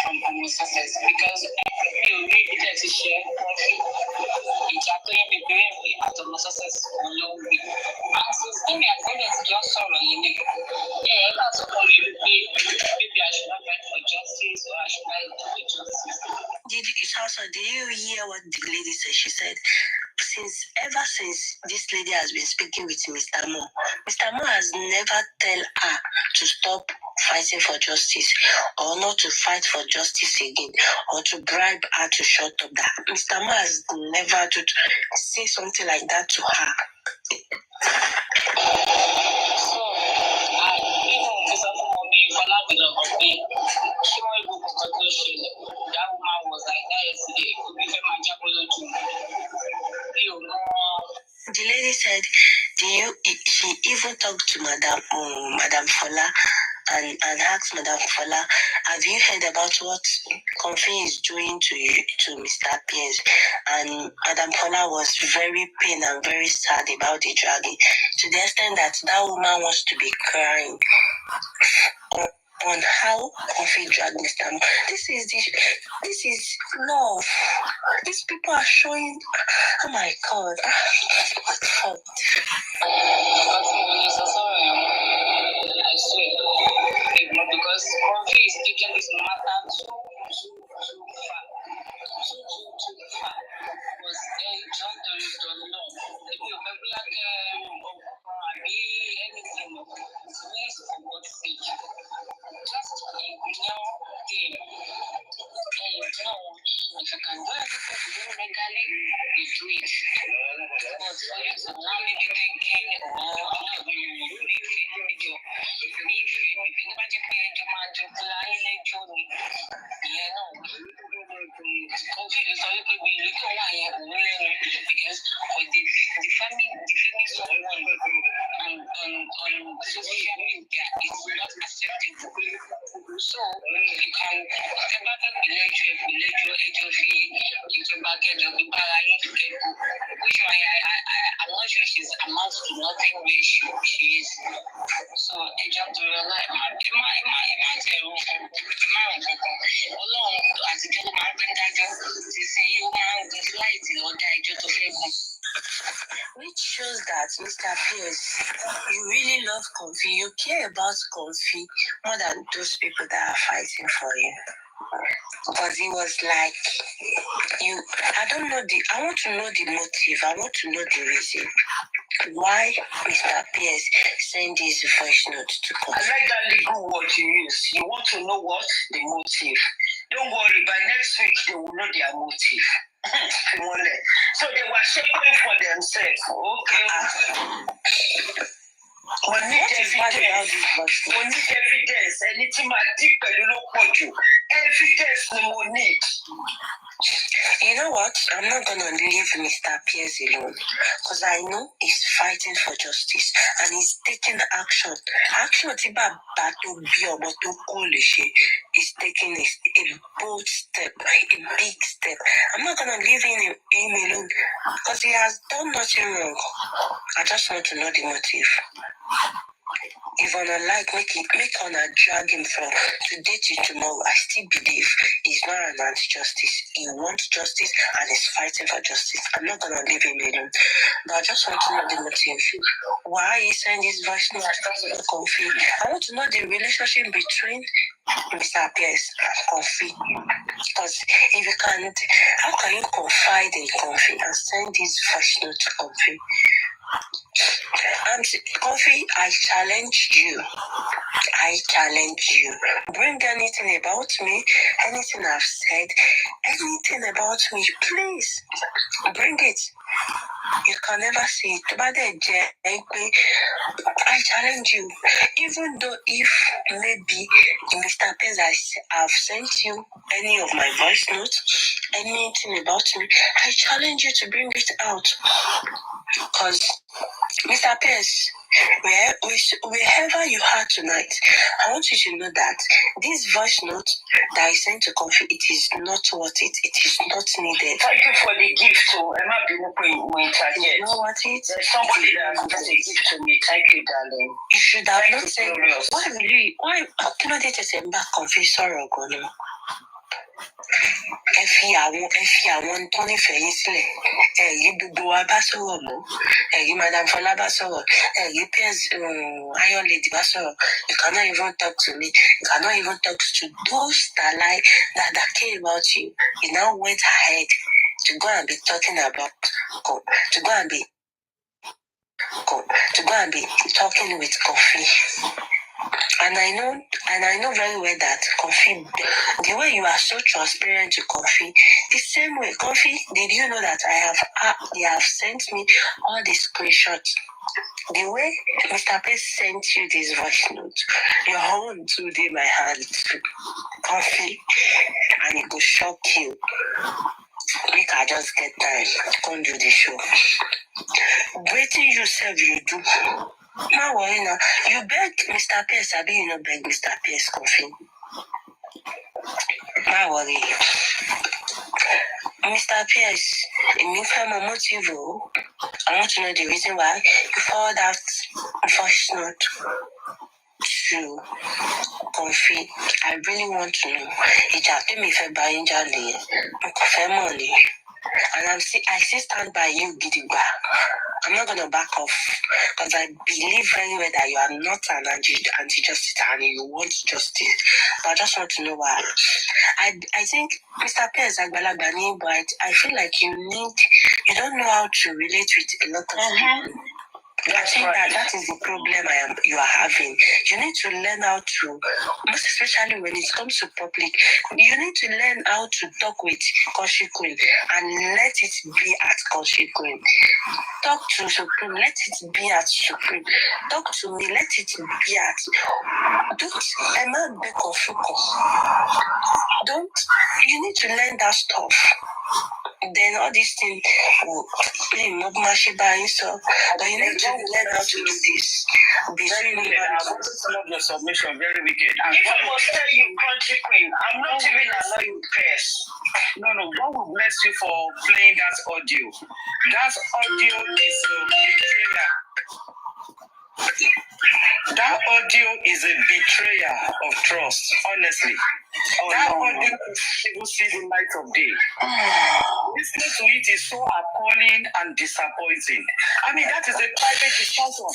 From success because you really get to share Comfy. It's happening between out of success alone. And so, me, I think it's just sorrow you make. Yeah, that's all you maybe I should not fight for justice or I should fight for justice. Did you hear what the lady said? She said, ever since this lady has been speaking with Mr. Mo has never tell her to stop fighting for justice or not to fight for justice again or to bribe her to shut up. That Mr. Mo has never to say something like that to her. So, that woman was like that yesterday. The lady said, she even talked to Madam Fola and asked Madam Fola, have you heard about what Comfy is doing to Mr. Pierce? And Madam Fola was very pained and very sad about the dragging, to the extent that woman wants to be crying on how Comfy dragged Mr. Mo. This is love. These people are showing. Oh my God! What the fuck? Because Comfy is taking this matter too far. Too far. Because John Doris don't know. If you remember like anything, please for God's sake, just ignore them. If you can do anything to do legally, you do it. But for you to now maybe thinking, because for defaming someone on social media is not acceptable. So you can step back and which I'm not sure she's amounts to nothing where she is. So I jumped to realize which shows that Mr. Pierce, you really love Comfy. You care about Comfy more than those people that are fighting for you. Because he was like, I want to know the motive. I want to know the reason why Mr. Pierce sent this voice note to Comfy. I like that legal word you use. You want to know what? The motive. Don't worry, by next week they will know their motive. So they were shaping for themselves. Okay. We need evidence. Anything evidence we need. You know what? I'm not going to leave Mr. Pierce alone because I know he's fighting for justice and he's taking action. Action is taking a bold step, a big step. I'm not going to leave him alone because he has done nothing wrong. I just want to know the motive. If on a like, make on a drag him from today to tomorrow, I still believe he's not an anti-justice. He wants justice and is fighting for justice. I'm not going to leave him alone. But I just want to know the motive. Why he sent this voice note to Comfy? I want to know the relationship between Mr. Pierce and Comfy. Because if you can't, how can you confide in Comfy and send this voice note to Comfy? Comfy, I challenge you. Bring anything about me, anything I've said, anything about me, please bring it. You can never see it. I challenge you. Even though if maybe Mr. Pez I've sent you any of my voice notes, anything about me, I challenge you to bring it out. Because Mr. Pez, Wherever you are tonight, I want you to know that this voice note that I sent to Comfy, it is not worth it. It is not needed. Thank you for the gift. So Emma be open with You know what it? There's somebody that has a gift to me. Thank you, darling. You should have not said. Why? Cannot they just say back Comfy sorrow going? Ẹ fi àwọn tó nífẹ̀ẹ́ yín sílẹ̀, ẹ̀rí gbogbo wa bá sọ̀rọ̀ mọ́, ẹ̀rí Madam Fọlá bá sọ̀rọ̀, ẹ̀rí PS Iron Lady bá sọ̀rọ̀. You cannot even talk to me. You cannot even talk to those that care about you. You now went ahead to go and be talking about to go and be talking with Kofi. And I know very well that Kofi, the way you are so transparent to Kofi, the same way, Kofi, did you know that they have sent me all the screenshots? The way Mr. P sent you this voice note, your own too did my hand to Kofi, and it will shock you. Make I just get time, come do the show. Waiting yourself, you do. No worry now. You beg Mr. Pierce, I you not beg Mr. Pierce coffee. No worry. Mr. Pierce, in your family motive, I want to know the reason why you followed that voice note to Comfy. I really want to know. It's just me for buying Jolly, money. And I still stand by you, Gidigba. I'm not going to back off because I believe very well that you are not an anti-justice and you want justice. But I just want to know why. I think Mr. Pierce Agbalagbani, but I feel like you don't know how to relate with a lot of people. I think that is the problem you are having. You need to learn how to, most especially when it comes to public, you need to learn how to talk with Koshi Queen and let it be at Koshi Queen. Talk to Supreme, let it be at Supreme. Talk to me, let it be at. You need to learn that stuff. Then all these things will play more so but you need to learn how to do this. Very wicked. I want to love your submission, very wicked. And if I must tell you, country queen, I'm not even allowing press. No, God will bless you for playing that audio. That audio is a betrayal. That audio is a betrayal of trust, honestly. That audio will see the light of day. Listening to it is so appalling and disappointing. I mean, that is a private discussion.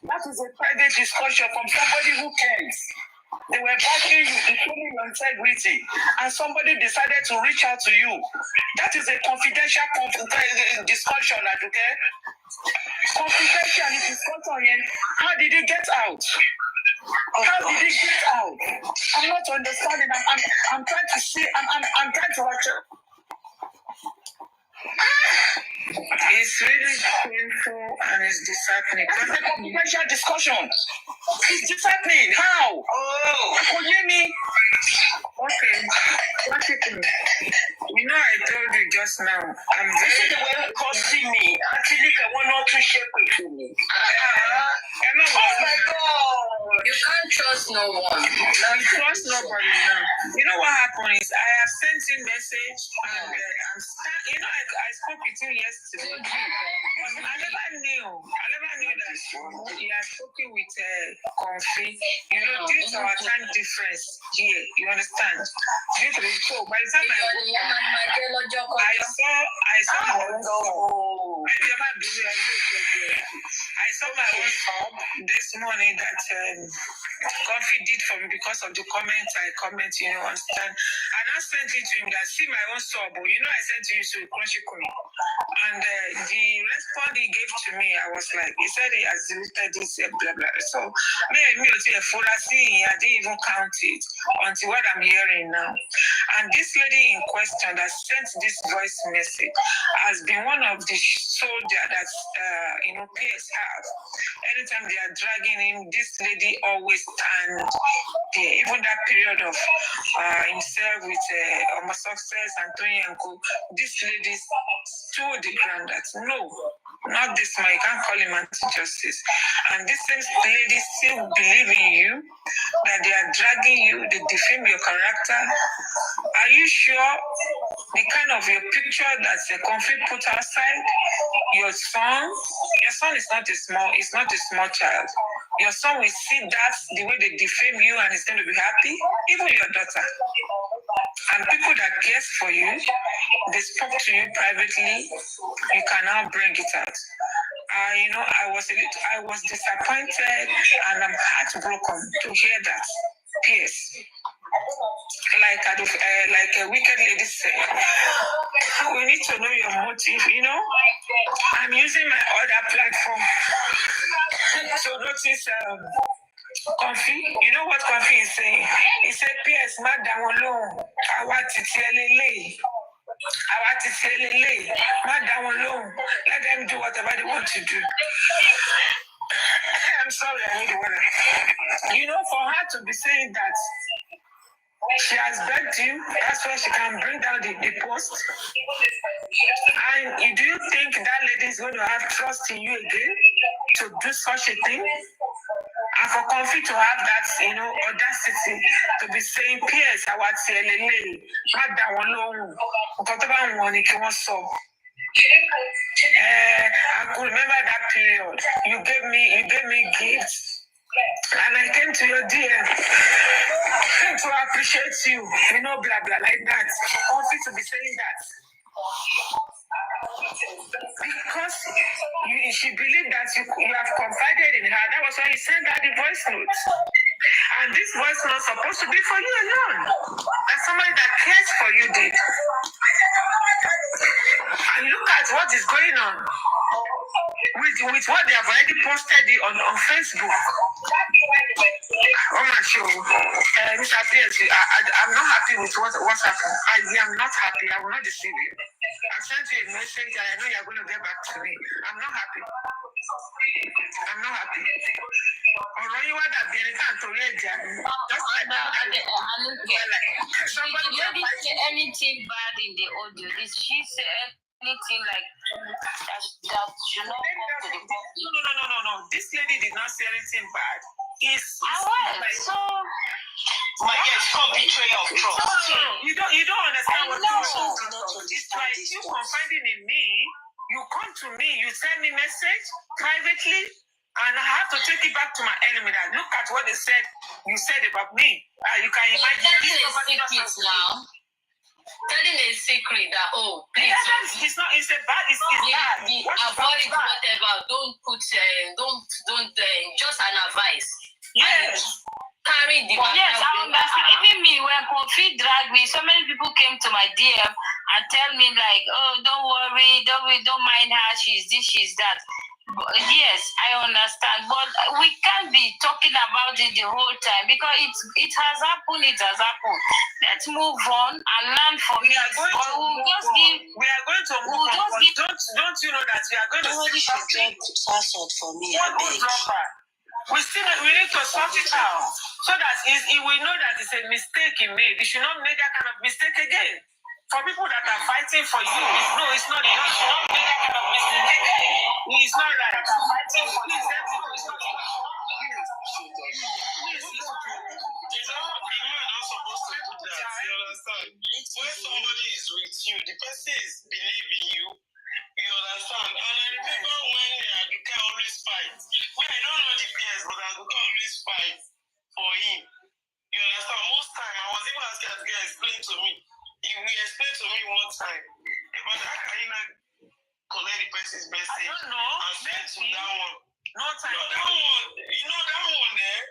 That is a private discussion from somebody who cares. They were backing you, defending your integrity, and somebody decided to reach out to you. That is a confidential discussion, okay? Confidential discussion. How did it get out? How did it get out? I'm not understanding. I'm trying to see. I'm trying to watch it. It's really painful and it's disheartening. It's a confidential discussion. It's disheartening. How? Oh, can you hear me? Okay. What happened? You know, I told you just now. I'm very. The way you see me, actually, I want not to share with me. Oh my God! You can't trust no one. No, you trust nobody now. You know what happened is I have sent you a message and I spoke with you yesterday. I never knew that you are spoken with Comfy. You know, due to our time difference here, you understand? Due to the show, by the time I saw my own sub this morning that Comfy did for me because of the comments I comment, you know, understand? And I sent it to him that see my own sub, but you know I sent it to Crunchy Queen. And the response he gave to me, I was like, he said he has deleted this, blah, blah. So, me, I didn't even count it until what I'm hearing now. And this lady in question that sent this voice message has been one of the soldiers that, PS have. Anytime they are dragging him, this lady always stands there. Even that period of himself with Success and Tony and Co, this lady stood the ground that no, Not this man, you can't call him anti-justice. And this same lady still believe in you, that they are dragging you, they defame your character. Are you sure the kind of your picture that the conflict put outside, your son is not a small child. Your son will see that the way they defame you and he's going to be happy, even your daughter. And people that cares for you, they spoke to you privately, you can now bring it out. I was disappointed and I'm heartbroken to hear that. Yes. Like a wicked lady said, we need to know your motive, I'm using my other platform to notice Comfy. You know what Comfy is saying? He said, P.S. Madam alone. Madam alone. Let them do whatever they want to do. I'm sorry, I need water. For her to be saying that she has begged you, that's why she can bring down the post. And do you think that lady is going to have trust in you again to do such a thing? And for Comfy to have that, audacity to be saying, P.S. I was saying, I could remember that period. You gave me gifts. And I came to your DM to appreciate you. Blah, blah, like that. Comfy to be saying that. Because she believed that you have confided in her. That was why you sent her the voice note. And this voice note is supposed to be for you alone. That somebody that cares for you did. And look at what is going on with what they have already posted on Facebook. Oh my show. Mr. P.S., I'm not happy with what's happened. I am not happy. I will not deceive you. I sent you a message and I know you're going to get back to me. I'm not happy. Or you want that to read just like that. Somebody didn't say anything bad in the audio. Did she say anything like that should not come to the public? No. This lady did not say anything bad. It's called betrayal of trust. No. You don't understand what you're talking about. It's like you confiding in me. You come to me, you send me message privately, and I have to take it back to my enemy. That look at what you said about me. You can imagine. Telling a secret that please. It's not. It's bad. It's bad. Avoid whatever. Don't put. Don't. Just an advice. Yes. Carry the. Yes, I understand. Even me, when Kofi dragged me, so many people came to my DM and tell me like, don't worry, don't mind her. She's this, she's that. But yes, I understand, but we can't be talking about it the whole time because it has happened. Let's move on and learn from it. We are going to move on. Don't you know that we are going to For me, we need to sort it out so that we know that it's a mistake he made. We should not make that kind of mistake again. For people that are fighting for you, it's not. You should not make that kind of mistake again. It's not right. Fighting for you. When somebody is with you, the person is believing you. You understand? And I remember when Aduka always fight. I don't know the PS, but Aduka always fight for him. You understand? Most time, I was even asking Aduka to explain to me. He explained to me one time. But how can you not collect the person's message? I don't know. And send to that one? No time. No, that one. That one there.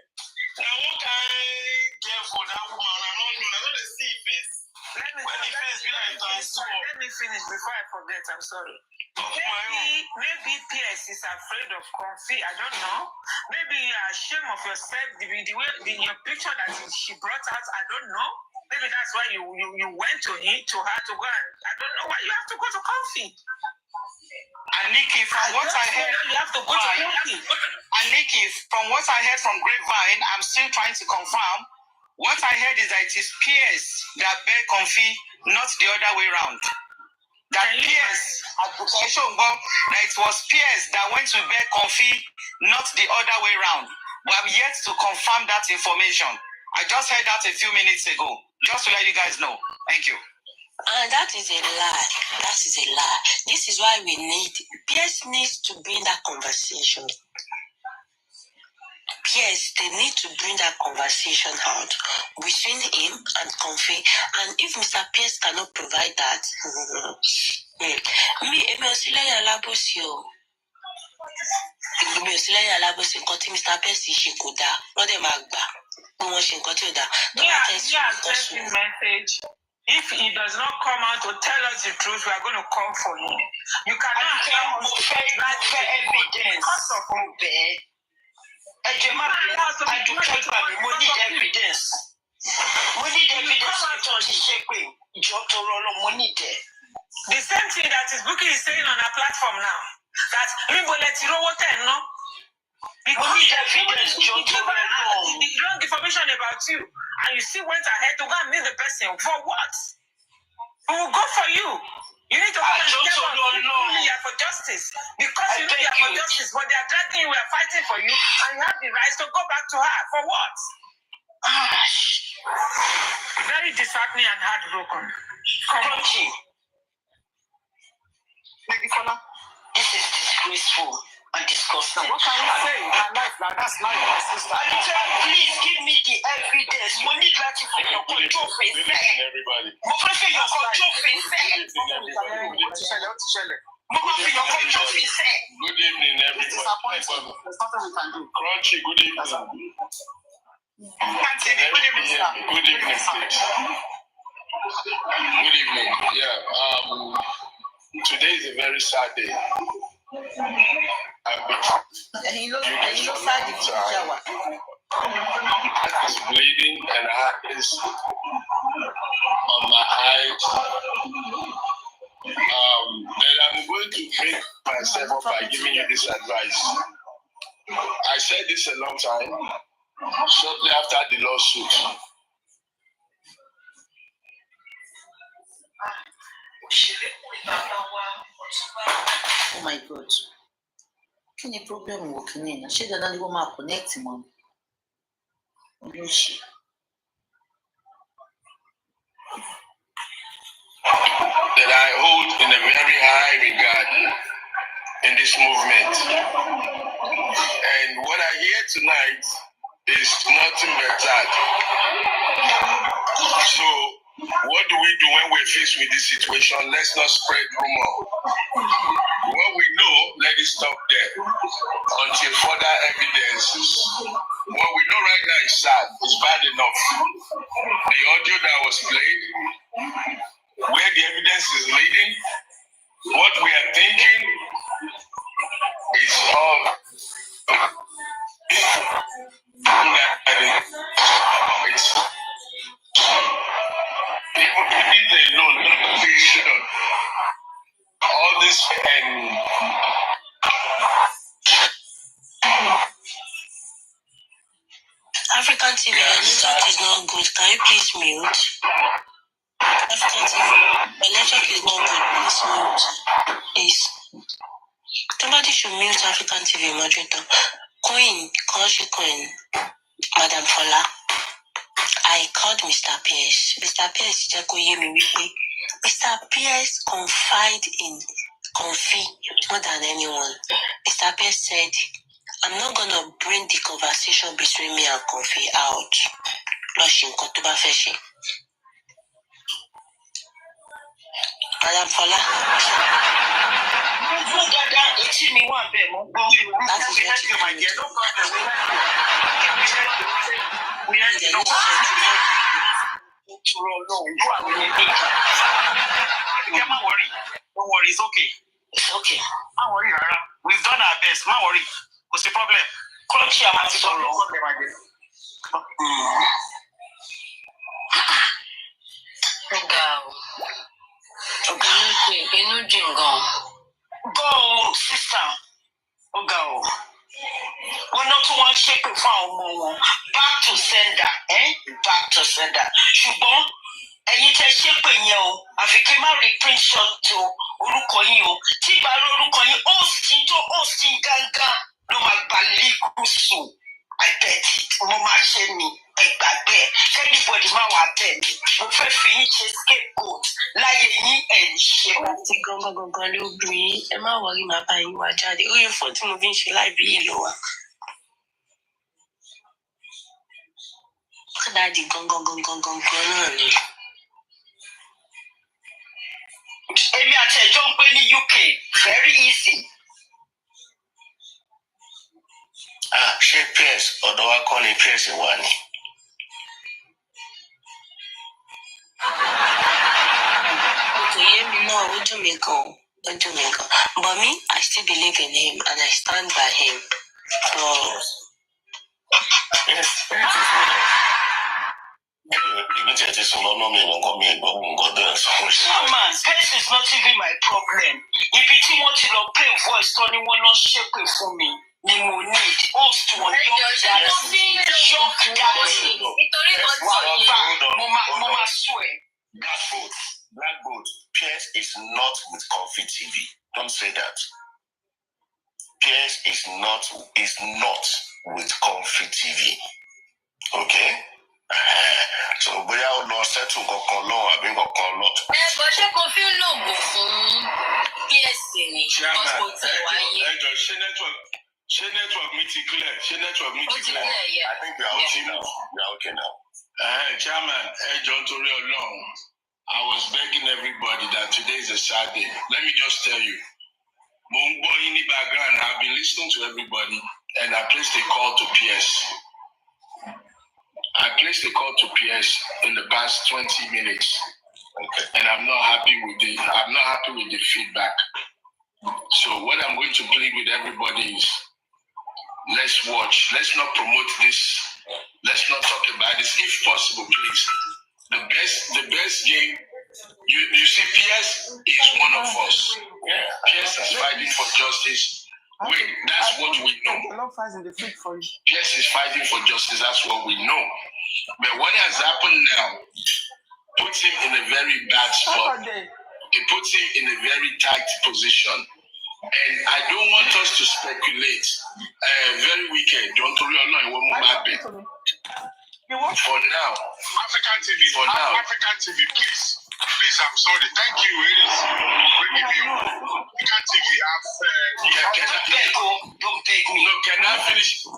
Now, what can I get for that woman? I don't know. I don't see face. Let me finish before I forget. I'm sorry. Maybe PS is afraid of Comfy. I don't know. Maybe you're ashamed of yourself. Your picture that she brought out. I don't know. Maybe that's why you went to her to go and I don't know why you have to go to Comfy. And Nikki, from what I heard, you have to go to Comfy. And Nikki, from what I heard from Grapevine, I'm still trying to confirm. What I heard is that it is PS that bear Comfy, not the other way around. that PS that it was PS that went to beg Comfy, not the other way around. But I'm yet to confirm that information. I just heard that a few minutes ago. Just to let you guys know. Thank you. And that is a lie. That is a lie. This is why we need PS needs to bring that conversation. Yes, they need to bring that conversation out between him and Comfy. And if Mr. Pierce cannot provide that, Mr. Pierce ṣe kò dáa, wọ́n dẹ̀ máa gbà bí wọ́n ṣe nǹkan tí ò dáa. Message. If he does not come out to tell us the truth, we are going to come for him. You cannot have evidence. Because of Mobad. We need evidence. We need evidence. The same thing that is Bukky is saying on our platform now. That we need evidence. The wrong information about you, and you still went ahead to go and meet the person. For what? We will go for you. You need to come and tell us you are for justice. Because you are for justice, but they are dragging you, we are fighting for you, and you have the right to go back to her. For what? Very disheartening and heartbroken. Crunchy. This is disgraceful and disgusting. What can you say? That's life, my sister. Please give me the evidence. We need that for your control face. Everybody. Your control face. Good evening, everybody. There's nothing we can do. Crunchy, good evening. Good evening, sir. Good evening, stage. Good evening. Yeah. Today is a very sad day. I've been is bleeding and heart is on my eyes. But I'm going to make myself up by giving you this advice. I said this a long time, shortly after the lawsuit. Oh my God. Kí ni problem wo kí ni? Ṣé dandan ni wọ́n máa connect mọ́? Olóṣì. That I hold in a very high regard in this movement. And what I hear tonight is nothing but that. So, what do we do when we're faced with this situation? Let's not spread rumor. What we know, let it stop there until further evidences. What we know right now is sad. It's bad enough. The audio that was played, where the evidence is leading, what we are thinking is all it's people alone, all this and African TV, the network is not good. Can you please mute? African TV, the network is not good. Please mute. Please. Somebody should mute African TV moderator. Queen, Madam Fola. I called Mr. Pierce. Mr. Pierce Mr. Pierce confide in Comfy more than anyone. Mr. Pierce said, I'm not going to bring the conversation between me and Comfy out. Madam Fola. Don't worry. Don't worry. It's okay. It's okay. Don't worry, Rara. We've done our best. Don't worry. What's the problem? Crunchy, I'm at the Go, sister. Go. We're not one shape from back to sender, Back to sender. Shubon, ẹ̀yin tẹ́ ṣe pé yẹn o àfi kí n má rí screenshot o orúkọ yín o tí ìgbà orúkọ yín hosting gángan ló máa gba legal suit I bet it mo máa ṣe ni ẹgbàgbé anybody má wà bẹ́ẹ̀ ni mo fẹ́ fi yín ṣe scapegoat láyé yín ẹ̀ ń ṣe. láti gangan ló bù yín ẹ má wọrí màá bá yín wá jáde ó yẹ fún tí mo fi ń ṣe láìbí yìí lọ wá. dáàdi gangan náà ni. èmi àti ẹjọ́ ń gbé ní UK very easy. ṣé Pierce ọ̀dọ̀ wa kọ́ ni Pierce wà ní. kò yé mi náà ó dùn mí gan but me I still believe in him and I stand by him. Even if it's not me, I'm going to go there. No man, Pierce is not even my problem. If you want to play voice, Tony will not shape it for me. Ni mo need host to young daddy. Mama swear. Black boat. Pierce is not with Coffee TV. Don't say that. Pierce is not with Coffee TV. Okay? So we are not set to go color. I've been go color. But she can feel no go fún PS ni. Network meeting clear. I think we are okay now. We are okay now. Chairman, John Tori Olong, I was begging everybody that today is a sad day. Let me just tell you, Mungbo in the background, I've been listening to everybody, and I placed a call to PS. I placed a call to PS in the past 20 minutes, and I'm not happy with the feedback. So what I'm going to plead with everybody is, let's watch. Let's not promote this. Let's not talk about this. If possible, please. The best game. You see, PS is one of us. PS is fighting for justice. Wait, that's what we know. PS is fighting for justice. That's what we know. But what has happened now puts him in a very bad spot. It puts him in a very tight position. And I don't want us to speculate. Very wicked. Don't worry, online what more happen. For now, African TV. African TV, please. Please, I'm sorry. Thank you, African TV. Don't take me. No, can I finish? I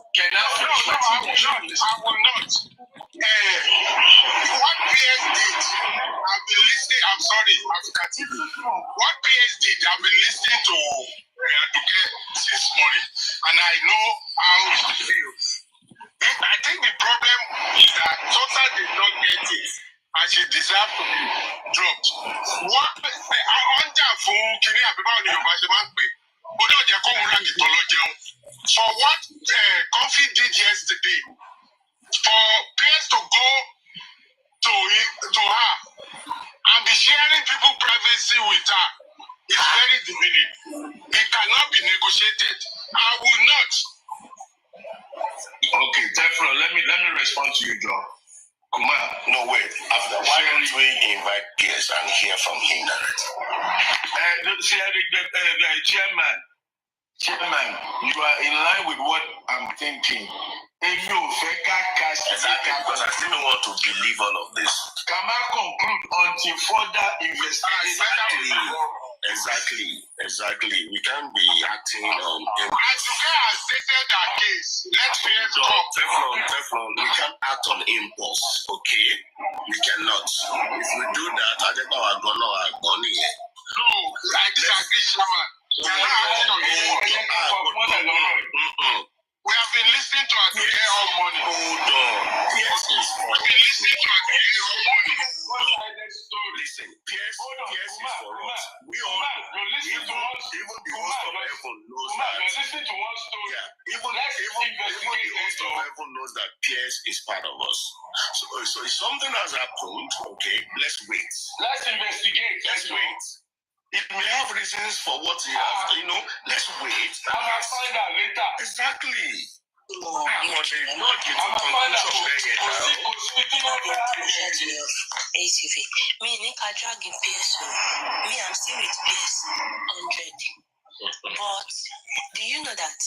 will not. What PS did, I've been listening. I'm sorry, African TV. What PS did, I've been listening to Aduke since morning, and I know how she feels. I think the problem is that Tosa did not get it, and she deserves to be dropped. What under fún kiri àbíbá ni Yorùbá ṣe máa ń pè ó náà jẹ́ kó wúrà kìtọ́ lọ jẹun. For what Kofi did yesterday, for peers to go to her and be sharing people privacy with her is very demeaning. It cannot be negotiated. I will not. Okay, Teflon, let me respond to you, Joe. Kumar, no wait. After why don't we invite Pierce and hear from him Chairman, you are in line with what I'm thinking. If you exactly, because I still don't want to believe all of this. Can I conclude until further investigation? Exactly. We can't be acting on. As you has stated that case, let's hear Teflon, we can't act on impulse, okay? We cannot. If we do that, I think our money. No, I disagree, Chairman. We are not acting on impulse. We have been listening to Aduke all morning. Hold on. Pierce is for us. We've been listening to Aduke all morning. Listen, Pierce is for us. We all even the host of heaven knows that. Listen to one story. Yeah, even the host of heaven knows that Pierce is part of us. So if something has happened, okay, let's wait. Let's investigate. Let's wait. It may have reasons for what he has, let's wait. I will find out later. Exactly. I'm going to find out. ATV. Me, Nick, I drag in PS. Me, I'm still with PS 100. But do you know that?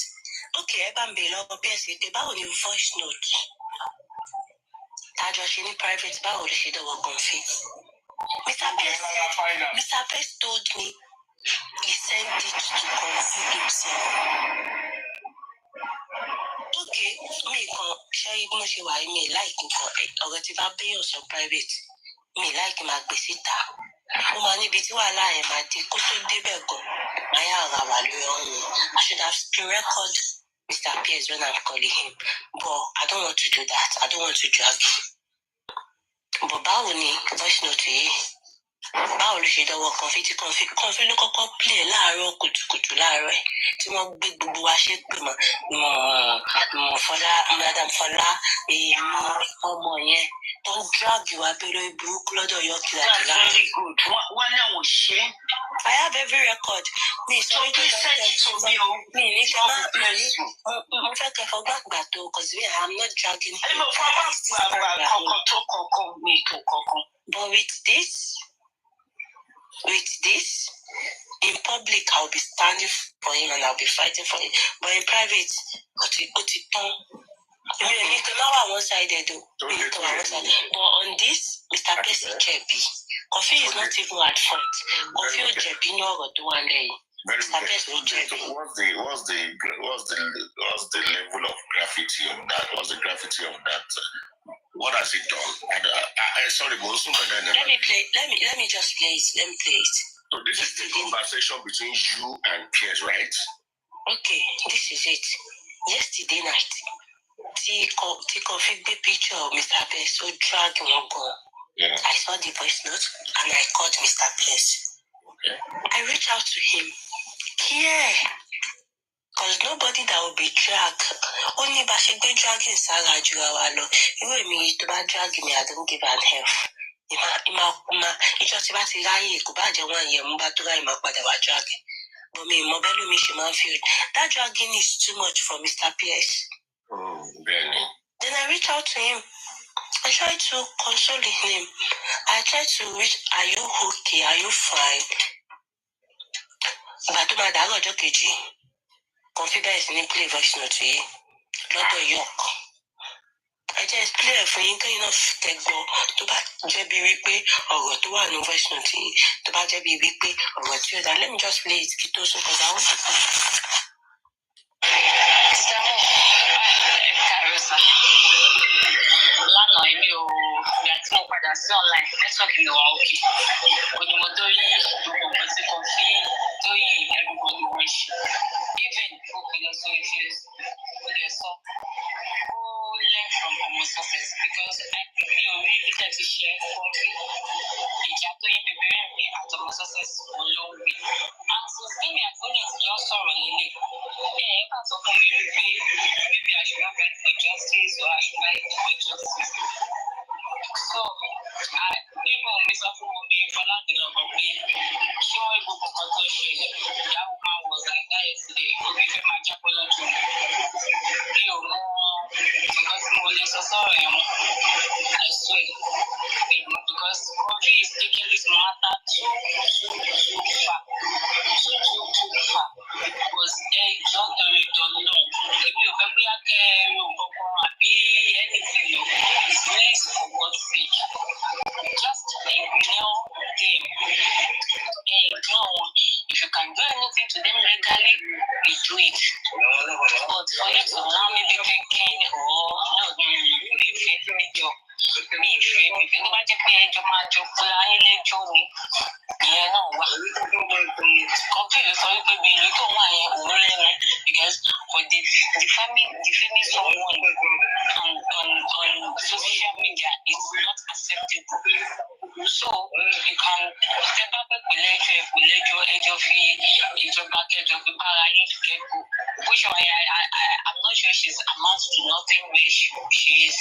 Okay, I'm below PS. About the voice note. I just in private. About the shit that will config. Mr. PS told me he sent it to config himself. Okay, me can share even she why me like him for or if I pay you some private. Me like him at Besita. Woman, if it's why I am at the Costa de Bego. I should have to record Mr. Pierce when I'm calling him. But I don't want to do that. I don't want to drag him. But Bawoni, voice note to you. Báwo ló ṣe dọwọ́ kọfí ló kọ́kọ́ play láàárọ̀ kùtùkùtù láàárọ̀ ẹ̀ tí wọ́n gbé gbogbo wa ṣe pé mọ̀ Fọlá madam Fọlá èèmí ọmọ yẹn tó ń drag wa bẹ́rẹ̀ burúkú lọ́dọ̀ yọ kìlàkìlà. That's very good. Wọ́n náà wò ṣe. I have every record. Mi sọ wípé mi ní kẹ́ máa mo fẹ́ kẹ́ fọgbà gbà tó cause me I am not dragging him. But with this, in public, I'll be standing for him and I'll be fighting for him. But in private, one-sided though. But on this, Mr. Percy Jebi, Kofi is not even at fault. Kofi Jebi no go do one day. Mr. Percy Jebi. What's the level of graffiti of that? What's the graffiti of that? What has it done? Sorry, let me just play it. Let me play it. So this is the conversation between you and Piers, right? Okay, this is it. Yesterday night, take a big picture of Mr. Pierce, so drag one go. Yeah. I saw the voice note and I called Mr. Pierce. Okay. I reached out to him. Because nobody that will be dragged. Only Bashigbe dragging Sarah Jurawalo. Even me to drag me, I don't give an F. It just about to lie, Kubaja 1 year, Mubatura, Makbadawa dragging. But me, Mobelu Mishiman field. That dragging is too much for Mr. Pierce. Then I reached out to him. I tried to console him. I tried to reach, are you okay? Are you fine? But my dad got Jokeji. Confidence in play voice note to you. Not a York. I just play for you, kind of take go to back JB Ripe or to one voice note to back JB Ripe or what you that. Let me just play it, Kitoso, because I want to play. Lánàá èmi ò gbà tí mo padà sí online network mi wà òkè onímọ̀ tó yí gbogbo nǹkan tí kò fi tó yí everybody wish even òkè lọ sórí fears ó lè sọ ó learn from common success because mi ò rí ibi tẹ̀ ti ṣe kọ́ńtì ìjà tó yí bèbèrè mi àtọmọ success olóńgbé àti bímí àtúnyẹ̀ tí yọ sọ̀rọ̀ lélẹ̀ ẹ̀ka sọ fún mi wípé maybe I should not fight for justice or I should fight for justice. So, people miss out on me for not the love of me. Sure, I go for consultation. That woman was like that yesterday. We feel my chapel to you know, because more so sorry, I swear. Because Kofi is taking this matter too far. Too far. Because don't know. If you ever care, be anything, please for God's sake. Just ignore them. Ignore. If you can do anything to them legally, you do it. But for you to now maybe thinking, if you don't pay your man to pull out your money, yeah, no. Completely sorry, baby. You don't want it because for defaming someone on social media is not acceptable. So you can step back which I'm not sure she's amounts to nothing where she is.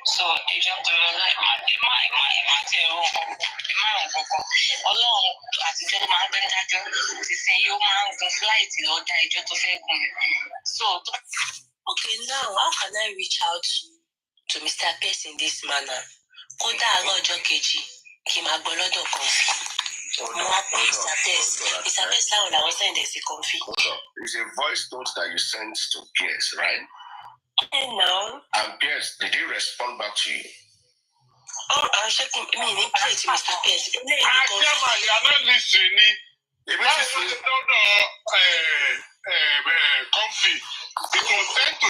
So it's just so okay, now how can I reach out to Mr. Pierce in this manner? kódà àárọ̀ ọjọ́ kejì kí n máa gbọ́ lọ́dọ̀ Comfy. Mo wá pé Mr. Pierce láwọn làwọn sẹ́ǹdẹ̀ sí Comfy. It's a voice note that you sent to Pierce, right? No. And Pierce, did he respond back to you? Oh, I'm checking. I mean, play to Mr. Pierce. You are not listening. If it is Comfy, it was sent to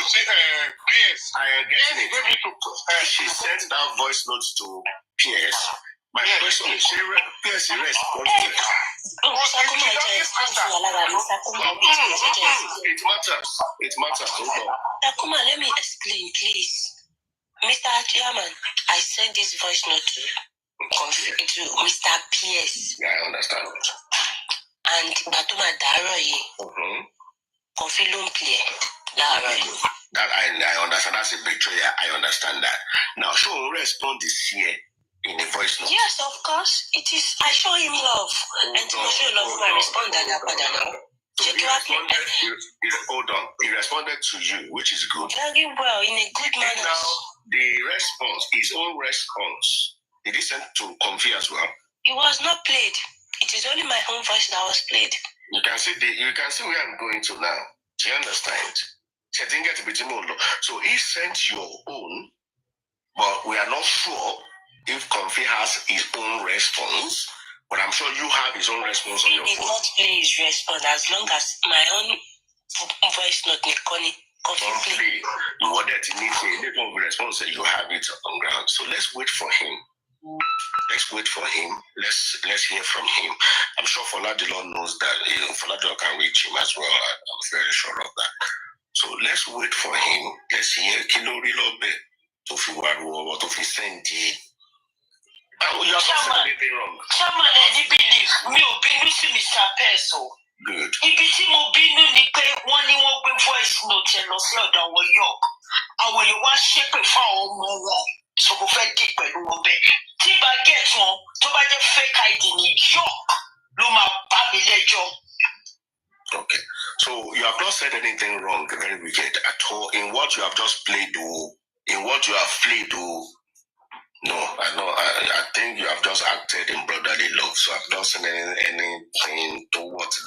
Pierce. I get it. She sent that voice note to Pierce. My question is, Pierce responded. It matters. Hold on. Takuma, let me explain, please. Mr. Chairman, I sent this voice note to Mr. Pierce. Yeah, I understand. And Batuma Daroye. Comfy don't play. That I understand. That's a betrayal. I understand that. Now, show respond this here in the voice note. Yes, of course. It is. I show him love. And to show love, I respond that. Hold on. He responded to you, which is good. Very well, in a good manner. Now, the response, his own response, did he send to Comfy as well? It was not played. It is only my own voice that was played. You can see where I'm going to now. Do you understand? So he sent your own, but we are not sure if Comfy has his own response. But I'm sure you have his own response on your phone. He did not play his response as long as my own voice note Comfy. You wanted to need a response, you have it on ground. So let's wait for him. Let's hear from him. I'm sure Foladilo knows that. Foladilo can reach him as well. I'm very sure of that. So let's wait for him. Let's hear Kilori Lobe to Fiwaru or to Fisendi. You have not said anything wrong. Chairman, any belief me ò bínú sí Mr. Pierce o. Good. Ibi tí mo bínú ni pé wọ́n ní wọ́n gbé voice note ẹ lọ sí ọ̀dọ̀ àwọn York. Àwọn èèyàn wá ṣépè fún àwọn ọmọ wọn. So mo fẹ́ dì pẹ̀lú wọn bẹ́ẹ̀. Tí bá get wọn tó bá jẹ́ fake ID ní York ló máa bá mi lẹ́jọ́. Okay. So you have not said anything wrong, very wicked at all. In what you have just played, no, I think you have just acted in brotherly love. So I've not seen anything towards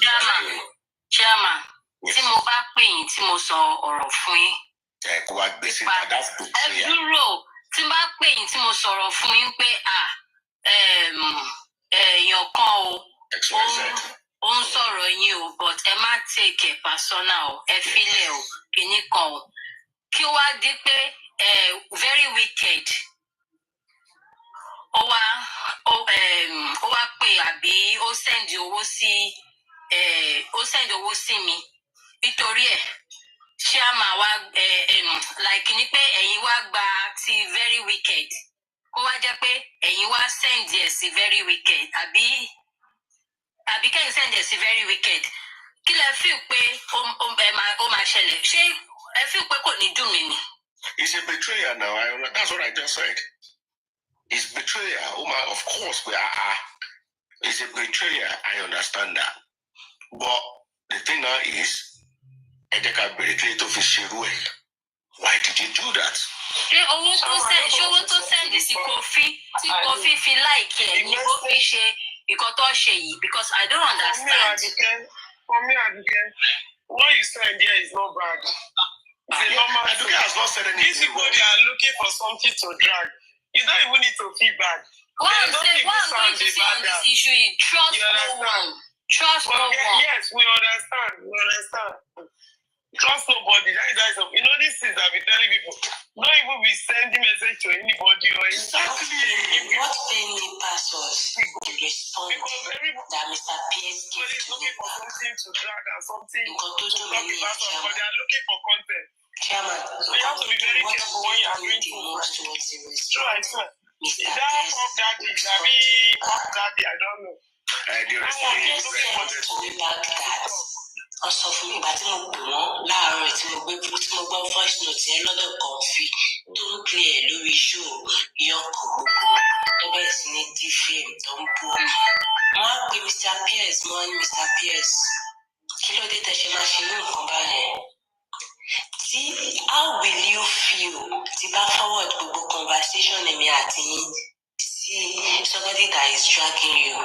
Chairman, tí mo bá pè yín tí mo sọ ọ̀rọ̀ fún yín. That's the ẹ dúró, tí mo bá pè yín tí mo sọ̀rọ̀ fún yín pé èèyàn kan ó ń sọ̀rọ̀ yín o, but ẹ má take it personal o, ẹ filẹ̀ o, kìíní kan o. Kí ó wá di pé very wicked. Ó wá pè àbí ó send owó sí mi nítorí ẹ̀ ṣé a máa wá like ni pé ẹ̀yin wá gba ti very wicked kó wá jẹ́ pé ẹ̀yin wá send ẹ̀ sí very wicked àbí kẹ́yìn send ẹ̀ sí very wicked kí lẹ feel pé ó máa ṣẹlẹ̀ ṣé ẹ feel pé kò ní dùn mí ni. It's a betrayal now. That's what I just said. It's betrayal. Of course, it's a betrayal. I understand that. But the thing now is, why did you do that? Ṣé owó tó send sí Kofi tí Kofi fi like ẹ̀ ni ó fi ṣe nǹkan tó ṣe yìí because I don't understand. For me, what you said there is not bad. It's a normal thing. These people, they are looking for something to drag. You don't even need to feel bad. What I'm going to say on this issue is trust no one. Trust no one. Yes, we understand. Trust nobody. That is you know these things I've been telling people. Don't even be sending message to anybody or anything. What paid me pass was the response that Mr. Pierce gave to me. For something to drag and something to talk about, but they are looking for content. Chairman, so you have to be very careful when you are doing things. Right. That Pop Daddy, I don't know. Wọ́n sọ fún mi ìgbà tí mo pè wọ́n láàárọ̀ tí mo gbọ́ voice note yẹn lọ́dọ̀ Comfy tó ń pè ẹ̀ lórí show yọkọ̀ gbogbo tó bẹ̀rẹ̀ sí ní dfm tó ń bú. Wọ́n á pe Mr. Pierce mọ́ ní Mr. Pierce kí ló dé tẹ́ ṣe máa ṣe ní nǹkan báyẹn? How will you feel tí bá forward gbogbo conversation èmi àti yín see somebody that is dragging you.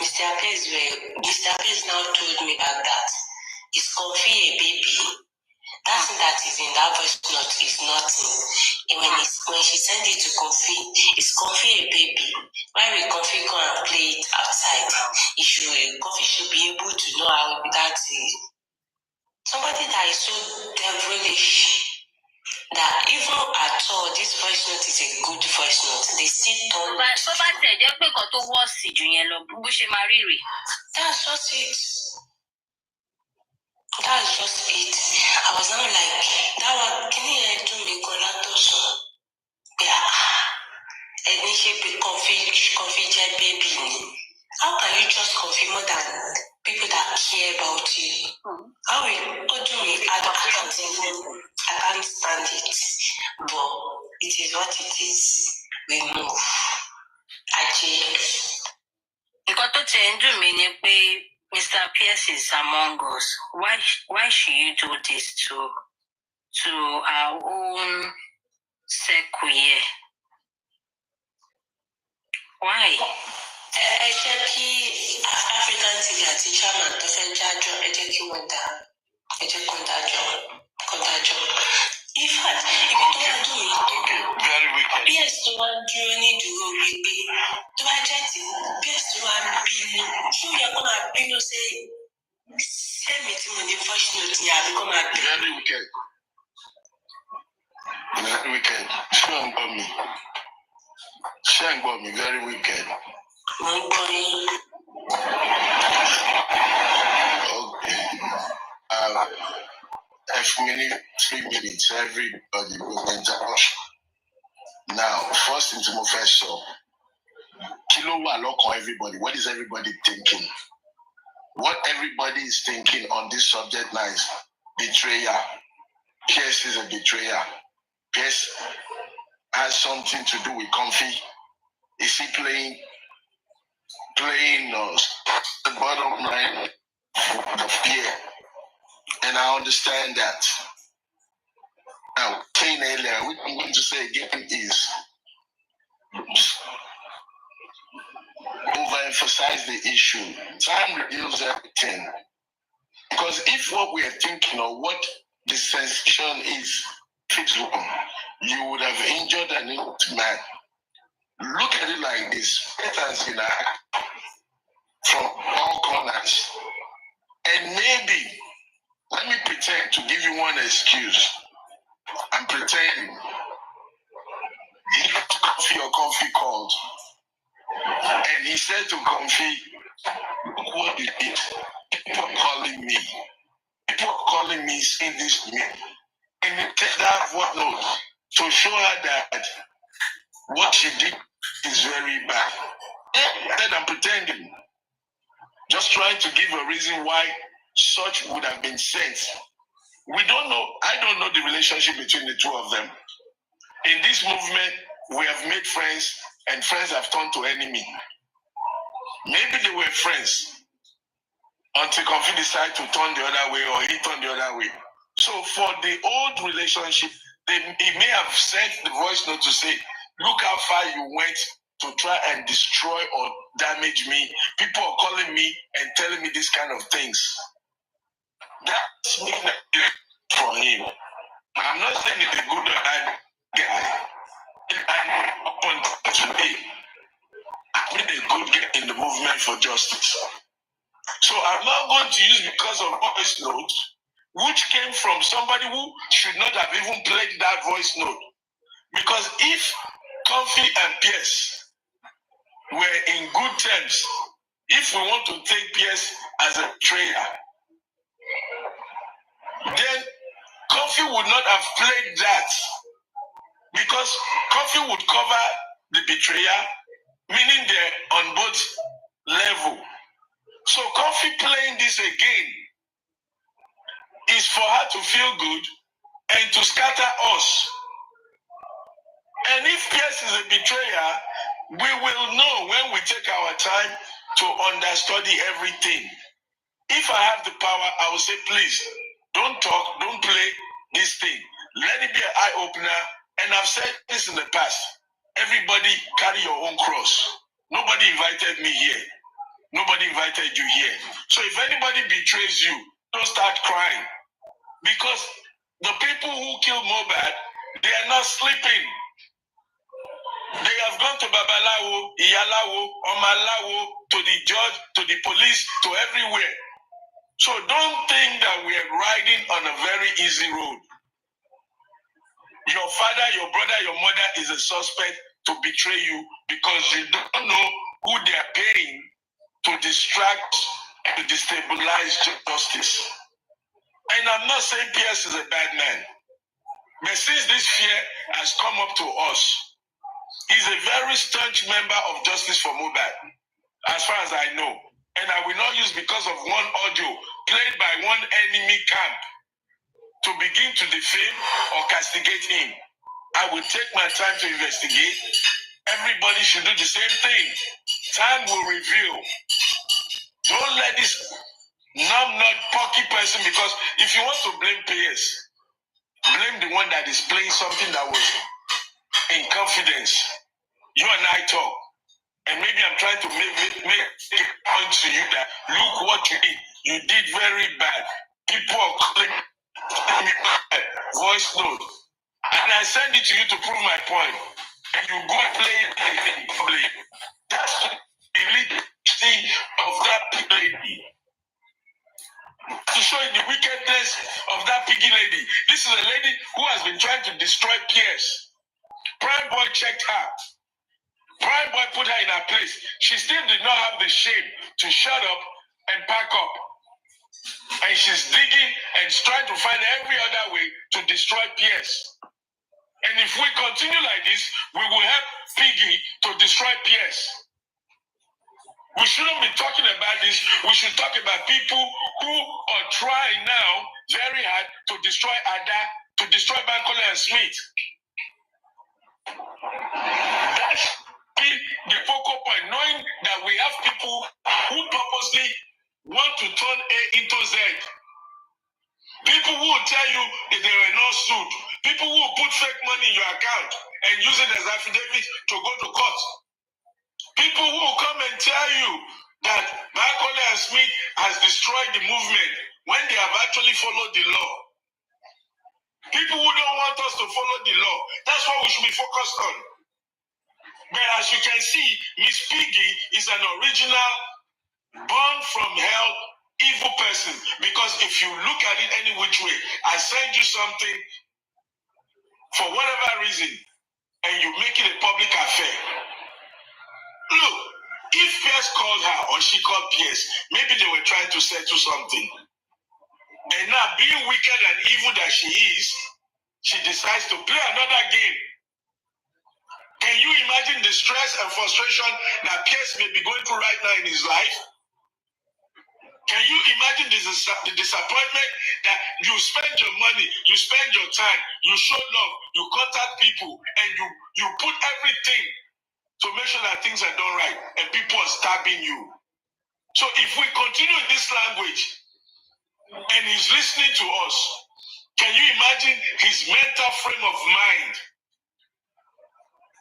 Mr. Pierce now told me that it's Comfy a baby. That thing that is in that voice note is nothing. And when she sent it to Comfy, it's Comfy a baby. Why will Comfy go and play it outside? Comfy should be able to know how that is. Somebody that is so devilish that even at all, this voice note is a good voice note. They still don't. That's just it. That's just it. I was now like, that one, can you do me so? Yeah. And then she be confident baby. How can you trust coffee more than people that care about you? How will you do me? I can't stand it. But it is what it is. We move. Because to change me, Mr. Pierce is among us. Why should you do this to our own circle here? Why? Ẹ jẹ́ kí African TV àti chairman tó fẹ́ jájọ́ ẹ jẹ́ kí wọ́n dá ẹ jẹ́ kó dájọ́. In fact, ibi tó wá dùn mí tó PS tó wá dúró ní dúró wípé tó bá jẹ́ tí PS tó wá bínú ṣó yẹ kó máa bínú sẹ́mi tí mo ní voice note ní àbí kó máa bínú. Very wicked. Very wicked. Ṣé ò ń gbọ́ mi? Ṣé ò ń gbọ́ mi? Very wicked. Mo ń gbọ́ yín. Okay. 3 minutes, everybody will interrupt. Now, first into my first show. Kilo wa loko everybody. What is everybody thinking? What everybody is thinking on this subject now is betrayal. Pierce is a betrayer. Pierce has something to do with Comfy. Is he playing the bottom line of Pierre? And I understand that. Now, saying earlier, what I'm going to say again is overemphasize the issue. Time reveals everything. Because if what we are thinking or what the sensation is fits wrong, you would have injured an innocent man. Look at it like this. Patterns in act from all corners. And maybe, let me pretend to give you one excuse. I'm pretending. Comfy called. And he said to Comfy, look what you did. People calling me, saying this to me. And he take that what note to show her that what she did is very bad. Then I'm pretending. Just trying to give a reason why such would have been sent. We don't know. I don't know the relationship between the two of them. In this movement, we have made friends, and friends have turned to enemy. Maybe they were friends until Comfy decided to turn the other way, or he turned the other way. So for the old relationship, he may have sent the voice note to say, look how far you went to try and destroy or damage me. People are calling me and telling me these kind of things. That's for him. I'm not saying he's a good or bad guy. I'm up until today, I've been a good guy in the movement for justice. So I'm not going to use because of voice note, which came from somebody who should not have even played that voice note. Because if Comfy and Pierce were in good terms, if we want to take Pierce as a betrayer, then Comfy would not have played that. Because Comfy would cover the betrayer, meaning they're on both levels. So Comfy playing this again is for her to feel good and to scatter us. And if Pierce is a betrayer, we will know when we take our time to understudy everything. If I have the power, I will say, please, don't talk, don't play this thing. Let it be an eye-opener. And I've said this in the past. Everybody carry your own cross. Nobody invited me here. Nobody invited you here. So if anybody betrays you, don't start crying. Because the people who killed MOHBAD, they are not sleeping. They have gone to Babalawo, Iyalawo, Omalawo, to the judge, to the police, to everywhere. So don't think that we are riding on a very easy road. Your father, your brother, your mother is a suspect to betray you because you don't know who they are paying to distract and destabilize justice. And I'm not saying Pierce is a bad man. But since this fear has come up to us, he's a very staunch member of Justice for MOHBAD, as far as I know. And I will not use because of one audio played by one enemy camp to begin to defame or castigate him. I will take my time to investigate. Everybody should do the same thing. Time will reveal. Don't let this numb-nut, pocky person, because if you want to blame PS, blame the one that is playing something that was in confidence. You and I talk. And maybe I'm trying to make a point to you that look what you did. You did very bad. People are calling me voice note. And I send it to you to prove my point. And you go play it in public. That's the reality of that lady. To show you the wickedness of that piggy lady. This is a lady who has been trying to destroy Pierce. Prime Boy checked her. Prime Boy put her in her place. She still did not have the shame to shut up and pack up. And she's digging and trying to find every other way to destroy Pierce. And if we continue like this, we will help Piggy to destroy Pierce. We shouldn't be talking about this. We should talk about people who are trying now very hard to destroy Ada, to destroy Bankole and Smith. That's the focal point, knowing that we have people who purposely want to turn A into Z. People who will tell you that they were not sued. People who will put fake money in your account and use it as affidavit to go to court. People who will come and tell you that Bankole and Smith has destroyed the movement when they have actually followed the law. People who don't want us to follow the law. That's what we should be focused on. But as you can see, Miss Piggy is an original, born from hell, evil person. Because if you look at it any which way, I send you something for whatever reason, and you make it a public affair. Look, if Pierce called her or she called Pierce, maybe they were trying to settle something. And now, being wicked and evil that she is, she decides to play another game. Can you imagine the stress and frustration that Pierce may be going through right now in his life? Can you imagine the disappointment that you spend your money, you spend your time, you show love, you contact people, and you put everything to make sure that things are done right, and people are stabbing you. So if we continue in this language, and he's listening to us, can you imagine his mental frame of mind?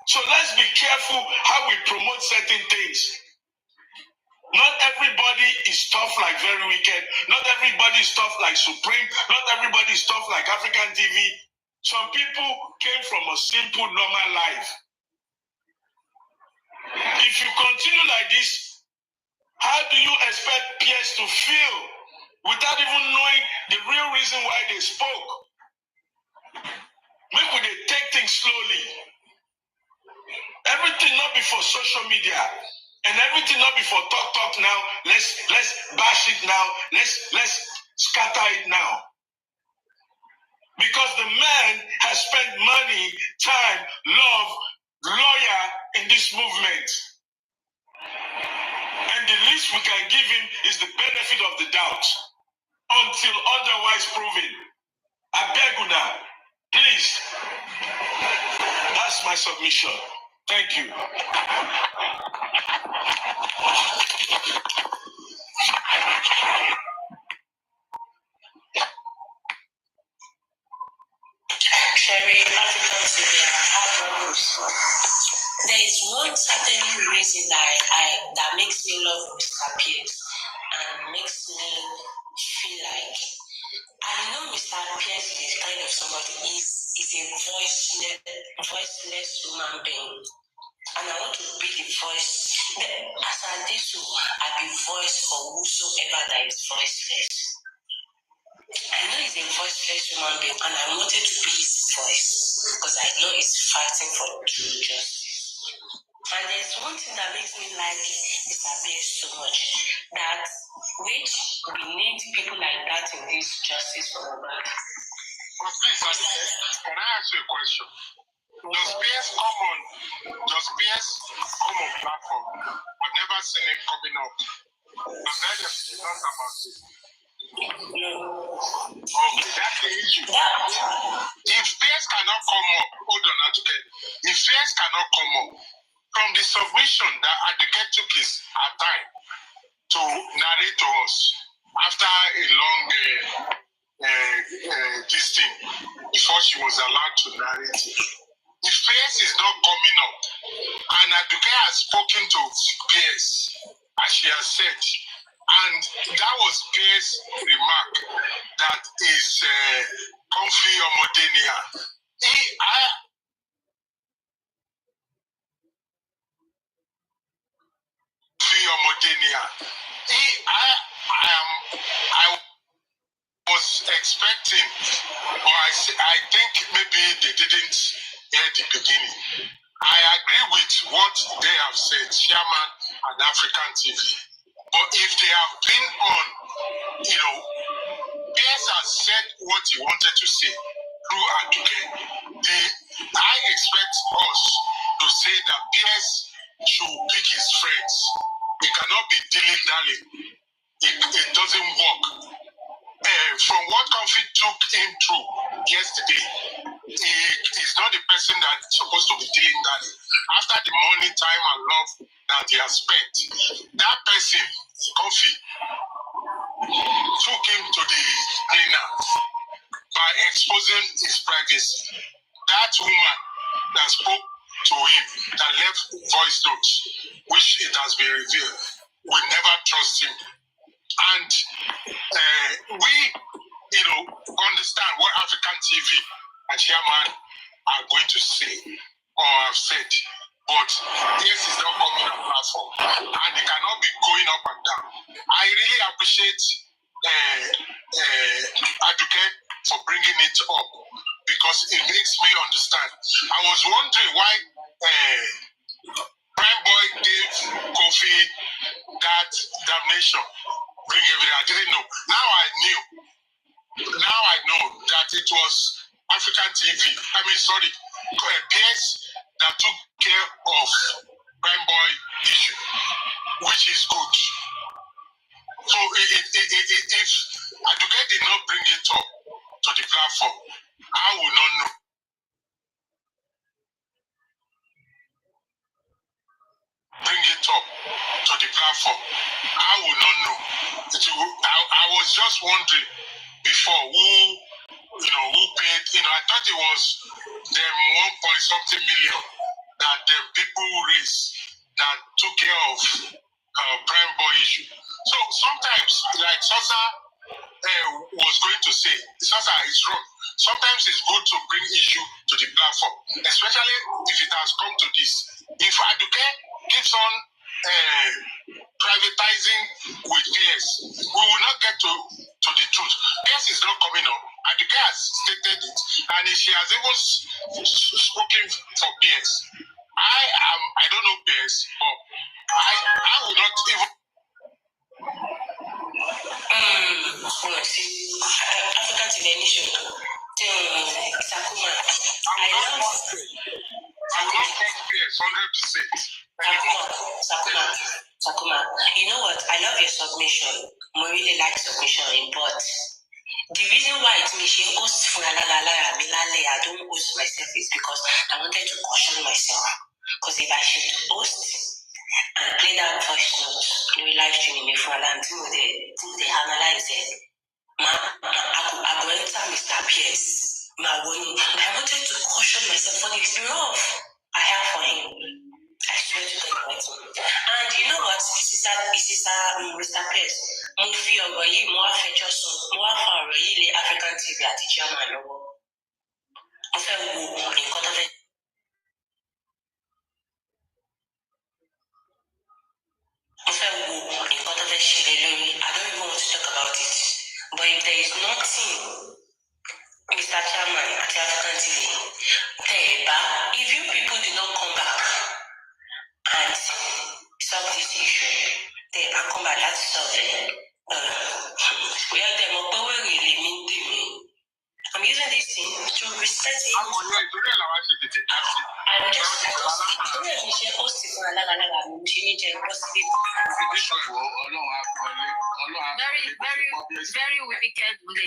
So let's be careful how we promote certain things. Not everybody is tough like Very Wicked. Not everybody is tough like Supreme. Not everybody is tough like African TV. Some people came from a simple, normal life. If you continue like this, how do you expect peers to feel without even knowing the real reason why they spoke? Maybe they take things slowly. Everything not before social media, and everything not before talk now. Let's bash it now. Let's scatter it now. Because the man has spent money, time, love, lawyer in this movement. And the least we can give him is the benefit of the doubt until otherwise proven. I beg you now, please. That's my submission. Thank you. Sherry, African City, there is one certain reason that makes me love Mr. Pierce and makes me feel like I know Mr. Pierce is kind of somebody is a voiceless human being. And I want to be the voice. As I did so, I'll be voice for whosoever that is voiceless. I know he's a voiceless human being, and I wanted to be his voice because I know he's fighting for true justice. And there's one thing that makes me like Mr. Pierce so much, that which we need people like that in this justice for all. But please, can I ask you a question? Does Pierce come on platform? I've never seen him coming up. I've heard him talk about it. Okay, that's the issue. If Pierce cannot come up, hold on, Aduke. If Pierce cannot come up, from the submission that Aduke took his time to narrate to us after a long this thing before she was allowed to narrate it. If Pierce is not coming up, and Aduke has spoken to Pierce, as she has said, and that was Pierce's remark that is comfy homodenia. I was expecting, or I think maybe they didn't hear the beginning. I agree with what they have said, Chairman and African TV. But if they have been on, Pierce has said what he wanted to say through Aduke. I expect us to say that Pierce should pick his friends. He cannot be dilly-dallying. It doesn't work. From what Comfy took him through yesterday, he's not the person that's supposed to be dilly-dallying. After the money, time, and love that he has spent, that person, Comfy, took him to the cleaner by exposing his privacy. That woman that spoke to him, that left voice notes, which it has been revealed, will never trust him. And we, understand what African TV and Chairman are going to say or have said. But yes, is not coming on platform, and it cannot be going up and down. I really appreciate Aduke for bringing it up because it makes me understand. I was wondering why Prime Boy gave Kofi that damnation. Bring everything. I didn't know. Now I knew. Now I know that it was African TV. Pierce that took care of Prime Boy issue, which is good. So if Aduke did not bring it up to the platform, I will not know. Bring it up to the platform, I will not know. I was just wondering before who paid. I thought it was them 1 point something million that the people raised that took care of Prime Boy issue. So sometimes, like Sosa was going to say, Sosa is wrong. Sometimes it's good to bring issue to the platform, especially if it has come to this. If Aduke keeps on privatizing with PS, we will not get to the truth. PS is not coming up. Aduke has stated it, and she has even spoken for PS. I don't know PS, but I will not even. African television. Sakuma. I love PS 100%. Sakuma. You know what? I love your submission. I really like submission, but the reason why it's me she host for I don't host myself is because I wanted to caution myself. Because if I should host and play that voice note, we live streaming before and they analyze it. I go enter Mr. Pierce. I wanted to caution myself for the love I have for him. Mr. Pez, mo fi ọ̀rọ̀ yìí mo wá fẹjọ́ sùn, mo wá fa ọ̀rọ̀ yìí lé African TV àti chairman lọ́wọ́. Mo fẹ́ wo nǹkan tó fẹ́. Mo fẹ́ wo nǹkan tó fẹ́ ṣe lé lórí. I don't even want to talk about it. But if there is nothing, Mr. Chairman àti African TV, if you people did not come back and solve this issue, I come back, let's solve it. We are them up where we really I'm using this thing to reset it. I'm just very wicked lady.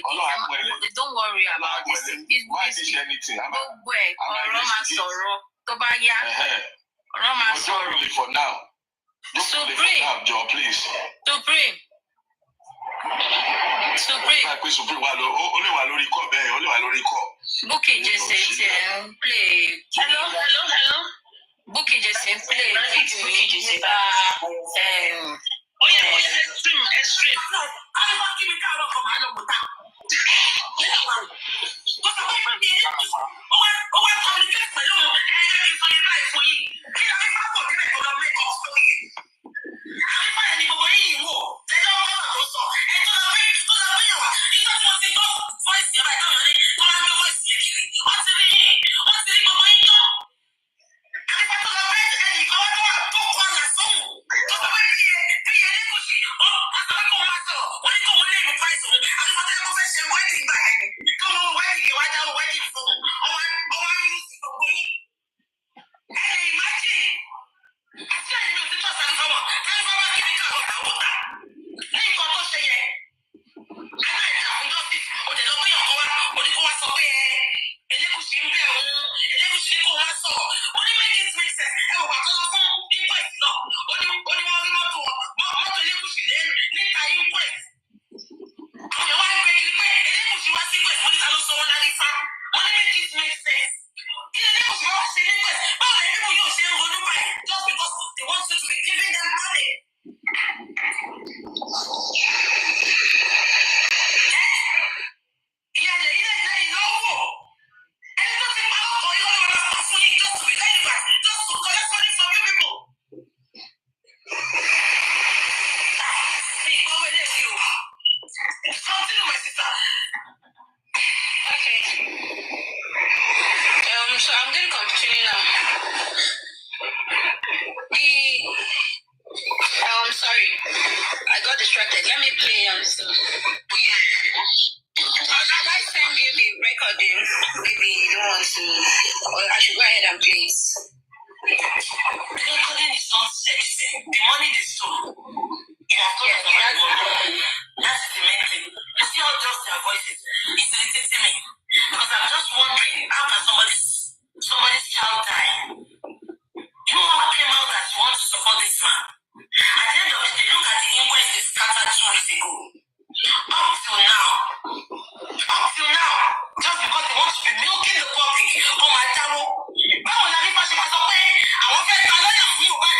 Don't worry about this thing. Why is this anything? For now. Supreme, Joe, please. Supreme. Bookie just said play. Hello. Bookie just said play. Bookie just said extreme. So I'm going to continue now. Sorry, I got distracted. Let me play still. I send you the recording. Maybe you don't want to, or I should go ahead and play it. The recording is not sexy. The money they stole. You have told us about it. That's the main thing. You see how just their voices. It's irritating me. Because I'm just wondering, how can somebody's child die? You all came out that you want to support this man. At the end of the day, look at the inquest they scattered 2 weeks ago. Up till now, just because they want to be milking the public, oh my God, báwo la nípa ṣe máa sọ pé àwọn fẹ́ gba lọ́yà fún Yorùbá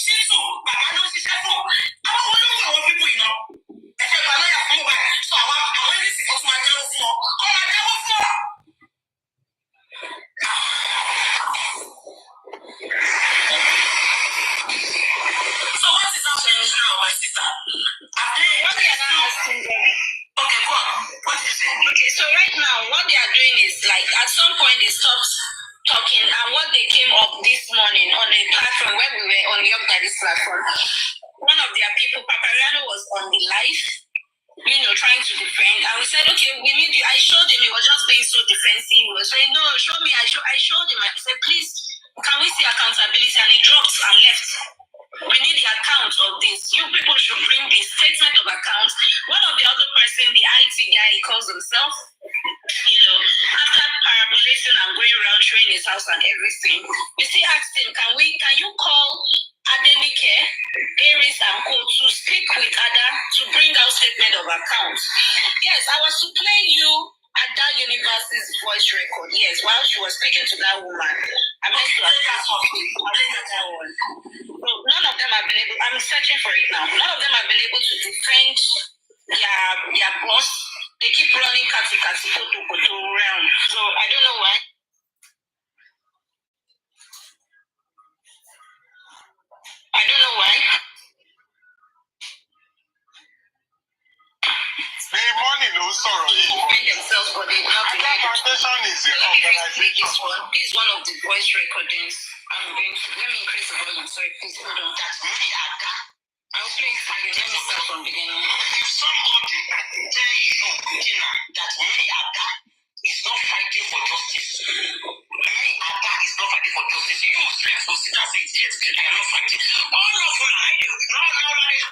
ṣíṣù bàbá ló ń ṣiṣẹ́ fún àwọn olóńgbò àwọn pípọ̀ iná ẹ fẹ́ gba lọ́yà fún Yorùbá sọ àwọn ènìyàn kan tún máa jáwó fún ọ kọ́ máa jáwó fún ọ. So what is happening now, my sister? Okay, go on. What is it? Okay, so right now, what they are doing is like at some point they stopped talking, and what they came up this morning on the platform when we were on the MOHBAD platform, one of their people, Papariano, was on the live, trying to defend, and we said, okay, we need you. I showed him, he was just being so defensive. He was saying, no, show me. I showed him. I said, please, can we see accountability? And he dropped and left. We need the account of this. You people should bring the statement of account. One of the other person, the IT guy, he calls himself, after parabolating and going around showing his house and everything, we still asked him, can you call Adenike, Aries and Co to speak with Ada to bring out statement of account? Yes, I was to play you Ada University's voice record, yes, while she was speaking to that woman. I meant to have that one. So none of them have been able, I'm searching for it now. None of them have been able to defend their boss, they keep running kati around. So I don't know why. The money no sorrow. They defend themselves, but they have to foundation is an organization. This is one of the voice recordings. Let me increase the volume. Sorry, please hold on. That's really Ada. I'll play it for you. Let me start from beginning. If somebody tell you, Tina, that me Ada is not fighting for justice, me Ada is not fighting for justice, you self will sit and say, yes, I am not fighting. All of you,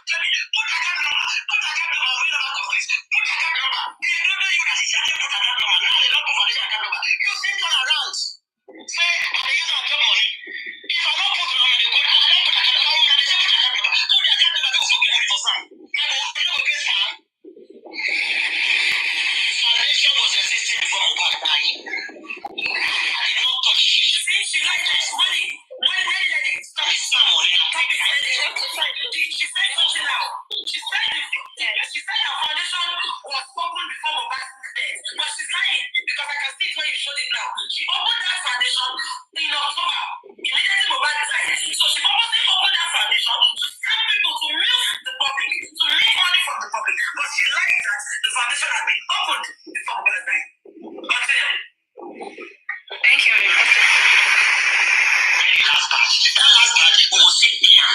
tell me, put a card number, wait about of this, put a card number. They don't know you that is charging put a card number. Now they don't put for this card number. You still turn around. Say, I use our job money. If I don't put it on, they go, I don't put a card number. They say put a card number. Put a card number, they will forget it for some. I will get some. Foundation was existing before Mohbad dying. I did not touch it. You see, she liked this money. Stop it, money. She said something now. She said her foundation was open before Mohbad death. But she's lying because I can see it when you showed it now. She opened that foundation in October. Immediately Mohbad died. So she purposely opened that foundation to scam people, to milk the public, to make money from the public. But she lied that the foundation had been opened before Mohbad died. Thank you. Last batch. That last batch will sit there.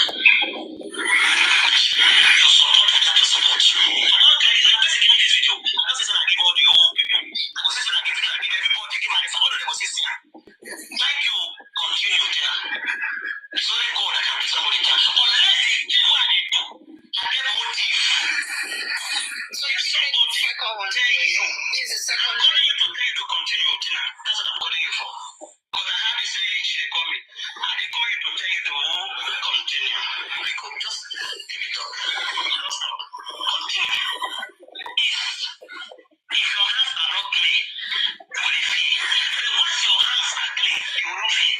Your support without your support. I don't carry the person giving this video. I don't say I give all the old people. I will say I give everybody, give my all of them will say, thank you, continue, Tina. It's only God that can be somebody can. Unless they do what they do, and get motive. So if somebody tell you, I'm calling you to tell you to continue, Tina. That's what I'm calling you for. Because I have this lady, she call me. I they call you to tell you to continue. Because just keep it up. Just stop. Continue. If your hands are not clean, you will fail. But once your hands are clean, you will not fail.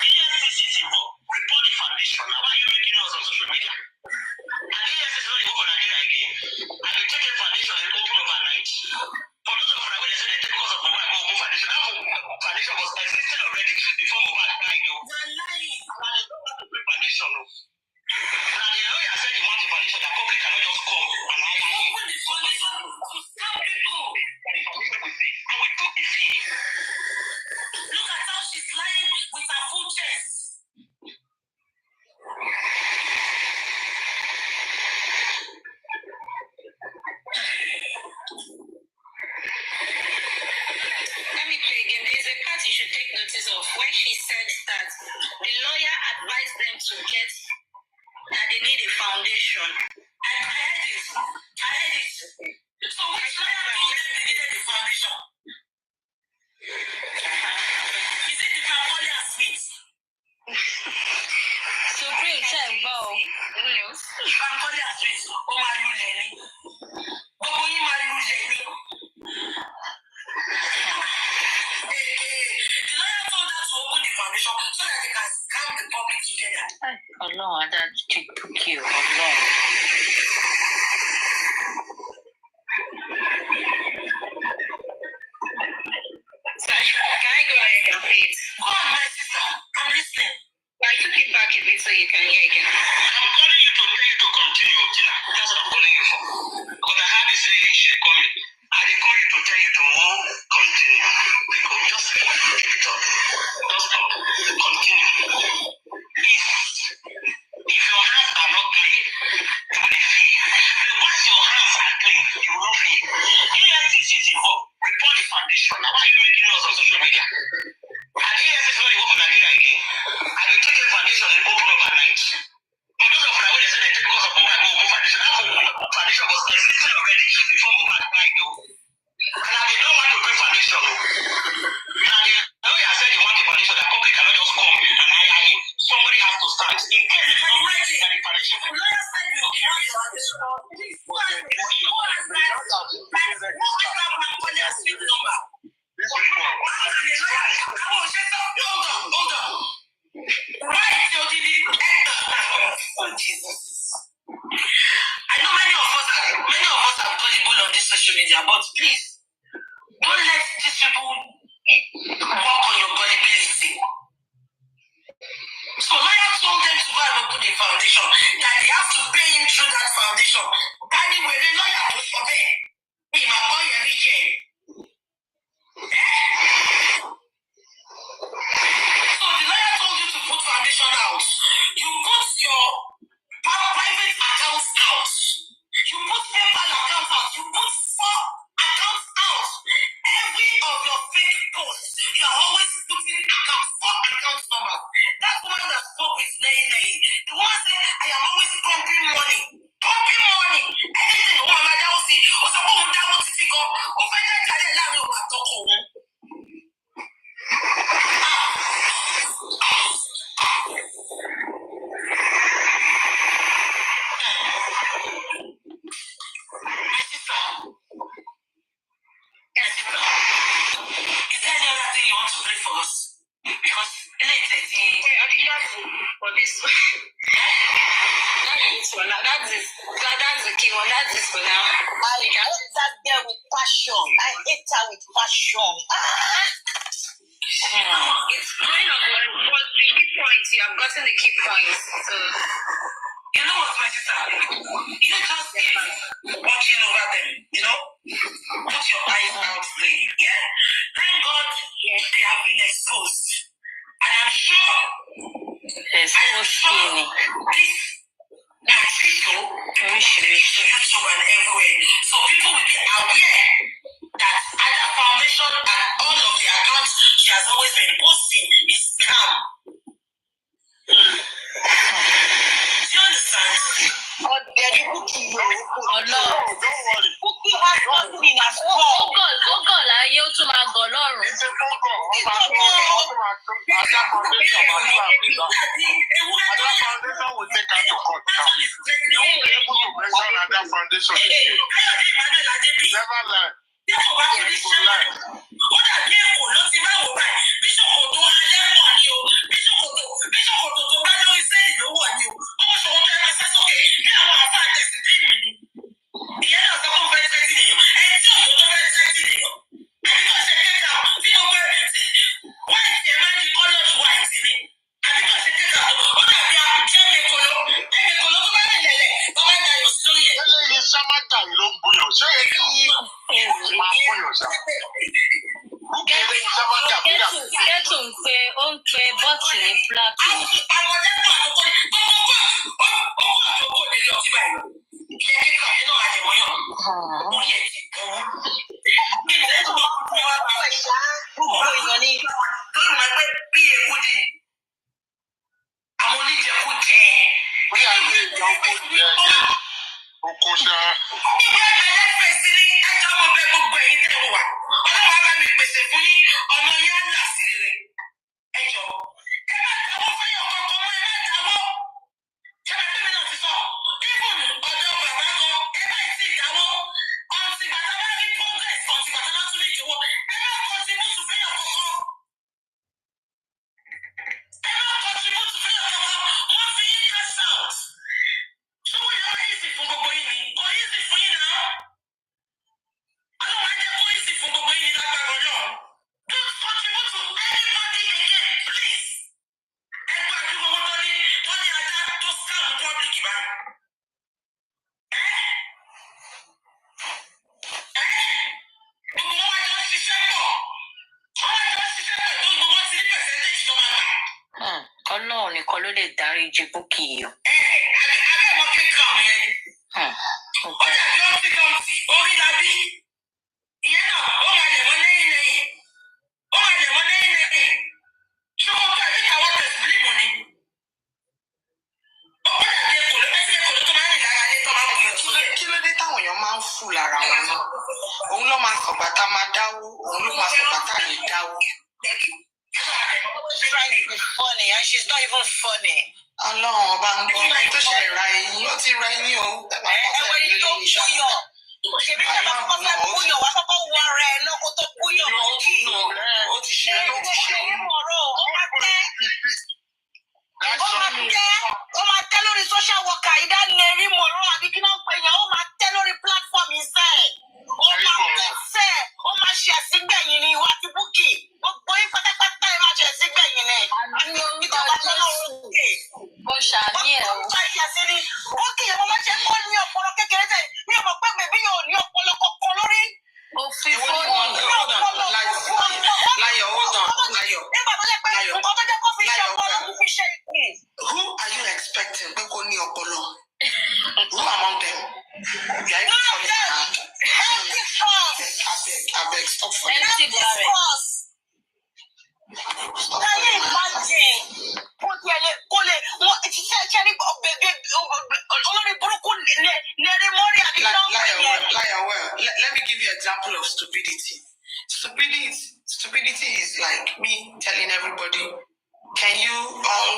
EFCC is involved. Report the foundation. Now, why are you making noise on social media? And EFCC is not involved for Nigeria again. And they take a foundation and open overnight. For those of you that say they take because of Mohbad open foundation, that foundation was existing already before Mohbad died. They're lying. And they don't want to bring foundation. Now the lawyer said he wants a foundation that public cannot just come and hide it. Open the foundation to stop people. And we took the fear. Look at how she's lying with her full chest. Let me play again. There is a part you should take notice of where she said that the lawyer advised them to get that they need a foundation. I heard it. So which lawyer told them they needed a foundation? Is it the Cambodia Smith? Supreme check, bow. Cambodia Smith. Oh my Lenny. Oh my Lenny. The lawyer told them to open the foundation so that they can scam the public together. Oh no, that's too cute. Oh no. Can I go ahead and play it? Go on, my sister. I'm listening. I took it back a bit so you can hear again. I'm calling you to tell you to continue, Tina. That's what I'm calling you for. Because I had this lady, she called me. I did call you to tell you to continue. Because just keep it up. Just stop. Continue. If your hands are not clean, you will fail. But once your hands are clean, you will not fail. EFCC is involved. Report the foundation. Now, why are you making noise on social media? And EFCC is not involved in Nigeria again. And they take a foundation and open overnight. But those of you that say they take because of Mohbad open foundation, that foundation was existing already before Mohbad died, though. And they don't want to bring foundation, though. Now, the lawyer said he wants a foundation that public cannot just come and hire him. Somebody has to start. In case it's not ready, that the foundation will be Hold on. Right, oh, Jesus. I know many of open a foundation that they have to pay him through that foundation. Can you wait a lawyer to survey? Hey, my boy, you're rich. So the lawyer told you to put foundation out. You put your private accounts out. You put PayPal accounts out. You put 4 accounts out. Every of your fake posts, you are always putting accounts, 4 account numbers. That woman that spoke is Nay. The one said, I am always pumping money. Pumping money. Anything you want, Madam, see. Also, who would that want to go? Who find that child allowed you to talk home? Is there any other thing you want to pray for us? Because for this one. That's the key one. That's this for now. I hate that girl with passion. I hate her with passion. It's going on, but the key points, you have gotten the key points. So, you know what, my sister? You just keep watching over them, you know? Put your eyes out there, yeah? Thank God they have been exposed. And I'm sure this mosquito will reach YouTube and everywhere. So people will be aware that other foundation and all of the accounts she has always been posting is scam. Do you understand? Oh, daddy, Cookie, oh no. Cookie has nothing in her It's soul. a foundation will take her to court now. You won't be able to mention other foundation again. Never lie. Ọlọ́run nìkan ló lè dáríjì Bukky yìí. Kí ló dé táwọn èèyàn máa ń fù lára wọn náà? Òun ló máa sọ̀gbà tá máa dáwó, òun ló máa sọ̀gbà tá lè dáwó. She's trying to be funny and she's not even funny. Ọlọ́run ọba ń gbọ́ ẹni tó ṣe ra ẹyin, ó ti ra ẹyin o. Ẹ̀wọ̀n ni tó kúyọ̀. Ṣèbí ṣe máa kọ́ fẹ́ kúyọ̀, wá kọ́kọ́ wọ ara ẹ̀ náà kó tó kúyọ̀. Ó ti ṣe é, ó ti ṣe é. Ó máa tẹ́ lórí social worker ìdánilẹ́rí mọ̀rọ̀ àbí kí náà pè yàn ó máa tẹ́ lórí platform iṣẹ́ ẹ̀. Ó máa tẹ̀sẹ̀, ó máa ṣe ẹ̀sìngbẹ̀yìn ní ìwà ti Bukky. Gbogbo yín pátápátá ẹ máa ṣe ẹ̀sìngbẹ̀yìn ní. Ó ṣàní ní ẹ̀ o. Ó bá ìyá sí ni, ó kì í ọmọ máa ṣe kó ní ọpọlọ kékeré tẹ̀. Mi ò mọ̀ pé bèbí yóò ní ọpọlọ kankan lórí. Ó fi fóònù. Láyọ̀, hold on, Láyọ̀. Nígbà tó jẹ́ pé nǹkan tó jẹ́ kó fi ṣe ọpọlọ kó fi ṣe ìpín. Who are you expecting pé kó ní ọpọlọ? Who among them? You are even calling her hand. Abeg, stop for me. Can you imagine? Let me give you an example of stupidity. Stupidity is like me telling everybody, can you all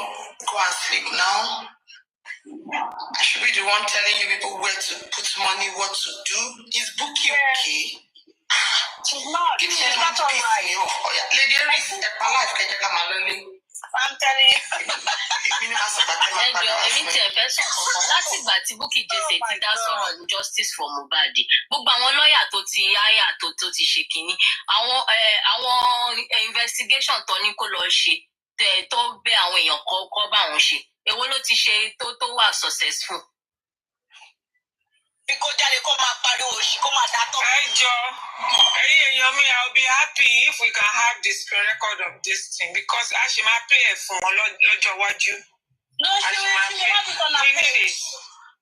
go and sleep now? I should be the one telling you people where to put money, what to do. Is Bookie okay? She's not. She's not all right. Lady Eris, life can come alone. I'm telling you. Ẹjọ́ èmi tí ẹ fẹ́ sọ kankan láti ìgbà tí Bukky Jesse ti dá sọ̀rọ̀ justice for Mohbad. Gbogbo àwọn lọ́ọ̀yà tó ti háyà tó ti ṣe kínní. Àwọn investigation tó ní kó lọ ṣe tó bẹ àwọn èèyàn kọ́ bá wọn ṣe. Èwo ló ti ṣe tó wà successful? Kó jáde kó máa pariwo òṣì kó máa dátọ́. Ẹ̀yin mi, I'll be happy if we can have the screen record of this thing because a ṣe máa play ẹ̀ fún wọn lọ́jọ́ iwájú. No, she will have it on her page.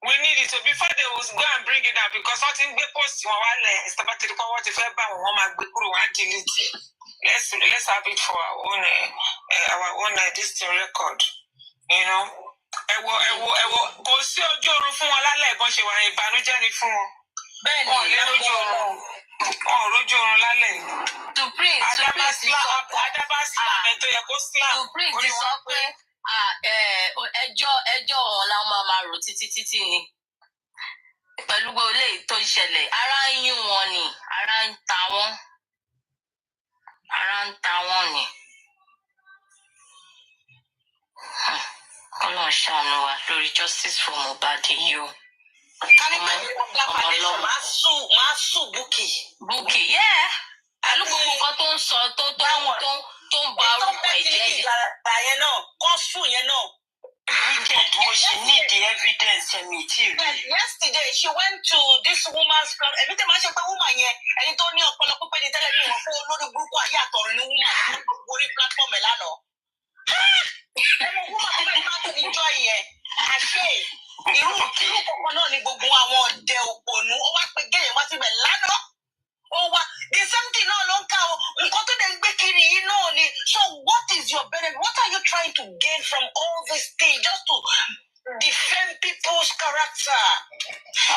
We need it. So before they will go and bring it out because wọ́n ti ń gbé post wọn wálẹ̀ ìsọ̀bátìrì kan wọ́n ti fẹ́ bá wọn máa gbé kúrò wọ́n á delete it. Let's have it for our own this thing record. You know? Ẹ̀wọ̀ kò sí ojú oorun fún wọn lálẹ́ ìbọn ṣe wà ìbànújẹ́ ni fún wọn. Bẹ́ẹ̀ ni wọn ò rójú oorun lálẹ́. Supreme ti sọ pé Supreme ti sọ pé ẹjọ́ ọ̀la máa rò títí ni pẹ̀lú gbogbo eléyìí tó ṣẹlẹ̀ ara ń yún wọn ni ara ń ta wọ́n ni. Ọlọ́run ṣàánú wa lórí justice for Mohbad yìí o. Máa sùn Bukky. Yeah. Pẹ̀lú gbogbo nǹkan tó ń sọ tó ń ba orúkọ ẹ̀jẹ̀ yẹn. Yẹn náà, kọ́ sùn yẹn náà. Mo ṣe need the evidence mi tí rí. Yesterday she went to this woman's club. Èmi tẹ́ máa ṣe pé woman yẹn ẹni tó ní ọpọlọ pípẹ́ ní tẹ́lẹ̀ bí wọ́n fún olórí burúkú ayé àtọ̀run ní woman orí platform ẹ̀ lánàá. Ẹnu woman tó bẹ́ẹ̀ máa tó ní joy yẹn. Àṣé irú kọ̀ọ̀kan náà ni gbogbo àwọn ọ̀dẹ òpònú. Ó wá pé géèyàn wá síbẹ̀ lánàá. Ó wá the same thing náà ló ń ká o. Nǹkan tó dẹ̀ ń gbé kiri yìí náà ni. So what is your benefit? What are you trying to gain from all this thing just to defend people's character?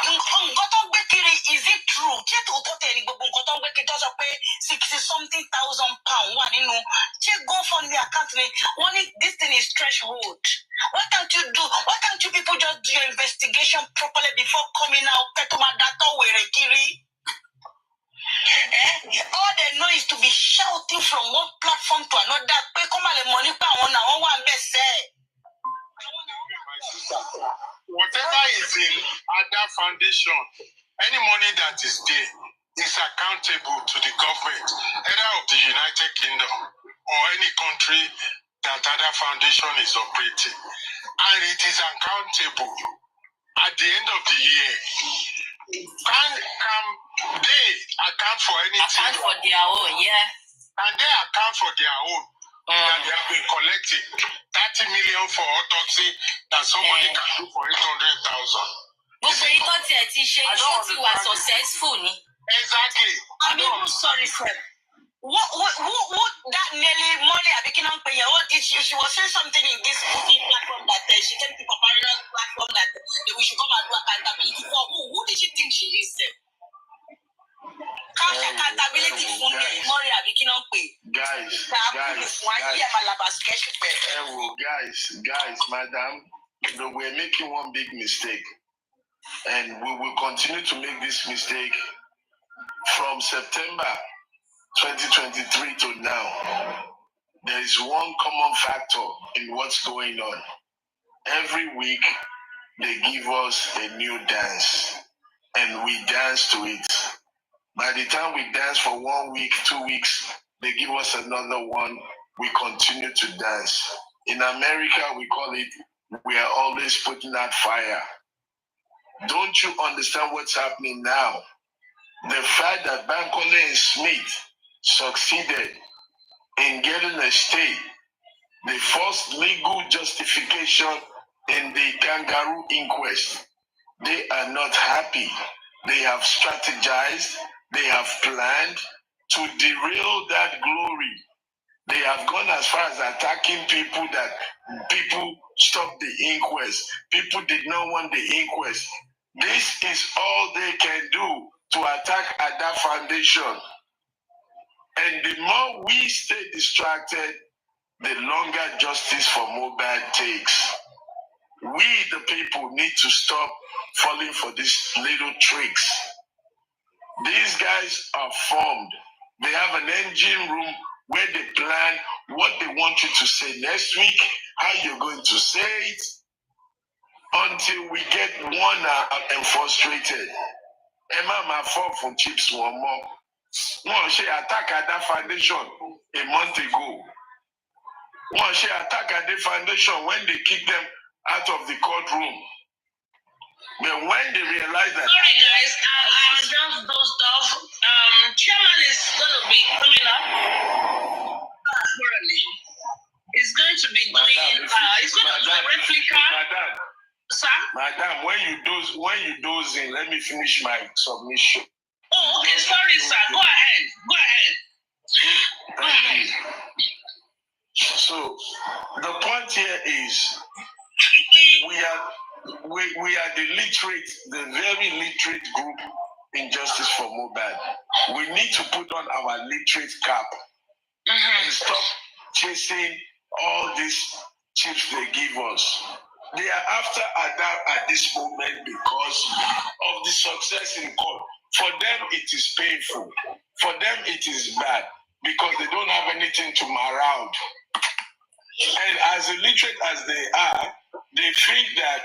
Nǹkan tó ń gbé kiri, is it true? Ṣé tòótọ́ tẹ̀ ní gbogbo nǹkan tó ń gbé kiri tó sọ pé £60,000 wà nínú? Ṣé GoFundMe account ni? Wọ́n ní this thing is threshold. What can't you do? Why can't you people just do your investigation properly before coming out? Kẹ́tọ́ máa dátọ́ wèrè kiri. All they know is to be shouting from one platform to another. Pé kó má lè mọ̀ nípa àwọn náà wọ́n wà ń bẹ̀ sẹ́ẹ̀. Whatever is in Ada Foundation, any money that is there is accountable to the government, either of the United Kingdom or any country that Ada Foundation is operating. And it is accountable at the end of the year. Can they account for anything? Account for their own, yeah. And they account for their own. That they have been collecting 30 million for autopsy that somebody can do for 800,000. Gbogbo ikọ́ tiẹ̀ ti ṣe iṣẹ́ tí wà successful ni. Exactly. I'm even sorry, sir. What that Nelly Molly Abikina Penya, what did she was saying something in this platform that she came to comparison platform that we should come and do accountability for who did she think she is? Accountability for Molly Abikina Penya. Guys, madam, we're making one big mistake. And we will continue to make this mistake from September 2023 to now. There is one common factor in what's going on. Every week, they give us a new dance, and we dance to it. By the time we dance for 1 week, 2 weeks, they give us another one. We continue to dance. In America, we call it we are always putting out fire. Don't you understand what's happening now? The fact that Bankole and Smith succeeded in getting a stay, the first legal justification in the kangaroo inquest, they are not happy. They have strategized, they have planned to derail that glory. They have gone as far as attacking people that people stopped the inquest. People did not want the inquest. This is all they can do to attack Ada Foundation. And the more we stay distracted, the longer justice for MOHBAD takes. We, the people, need to stop falling for these little tricks. These guys are formed. They have an engine room where they plan what they want you to say next week, how you're going to say it, until we get worn out and frustrated. Emma, my fall from chips one more. One she attack at that foundation a month ago. One she attack at the foundation when they kicked them out of the courtroom. But when they realize that... Sorry guys, I just dozed off. Chairman is going to be coming up. It's going to be doing... it's going to do a replica. Madam, when you doze in, let me finish my submission. Oh, okay, sorry, sir. Go ahead. Go ahead. So the point here is we are the literate, the very literate group in Justice for MOHBAD. We need to put on our literate cap and stop chasing all these chips they give us. They are after Ada at this moment because of the success in court. For them, it is painful. For them, it is bad because they don't have anything to around. And as illiterate as they are, they think that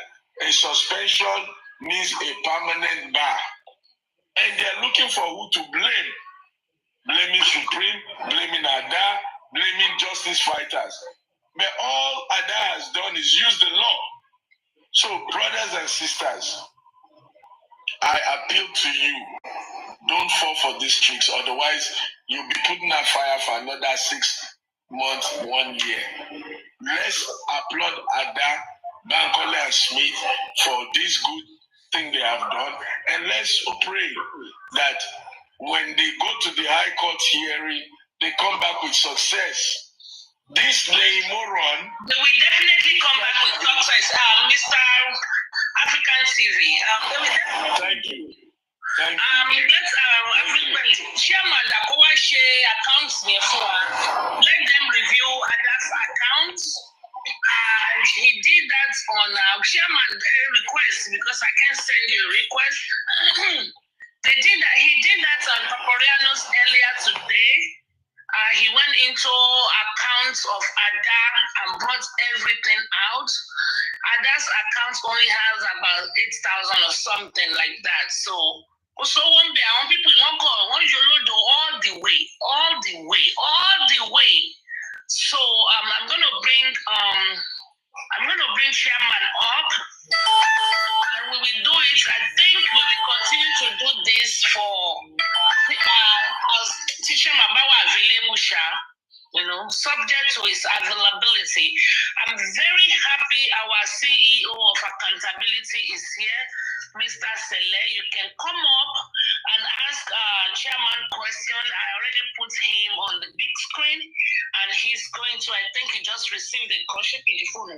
a suspension means a permanent bar. And they're looking for who to blame. Blaming Supreme, blaming Ada, blaming justice fighters. But all Ada has done is use the law. So, brothers and sisters, I appeal to you, don't fall for these tricks, otherwise you'll be putting out fire for another 6 months, 1 year. Let's applaud Ada, Bankole and Smith for this good thing they have done, and let's pray that when they go to the High Court hearing, they come back with success. This moron. They will definitely come back with success, Mr. African TV. Thank you. Let's everybody, Chairman Dakowa share accounts therefore. Let them review Ada's accounts. He did that on Chairman request because I can't send you a request. He did that on Paporianos earlier today. He went into accounts of Ada and brought everything out. Ada's account only has about 8,000 or something like that. So one day, I want people to go, want you to all the way. So I'm gonna bring Chairman up, and we will do it. I think we will continue to do this for as Teacher Mabawa available, subject to his availability. I'm very happy our CEO of accountability is here, Mr. Sele. You can come up and ask Chairman question. I already put him on the big screen, and he's going to, I think he just received a call. Check the phone.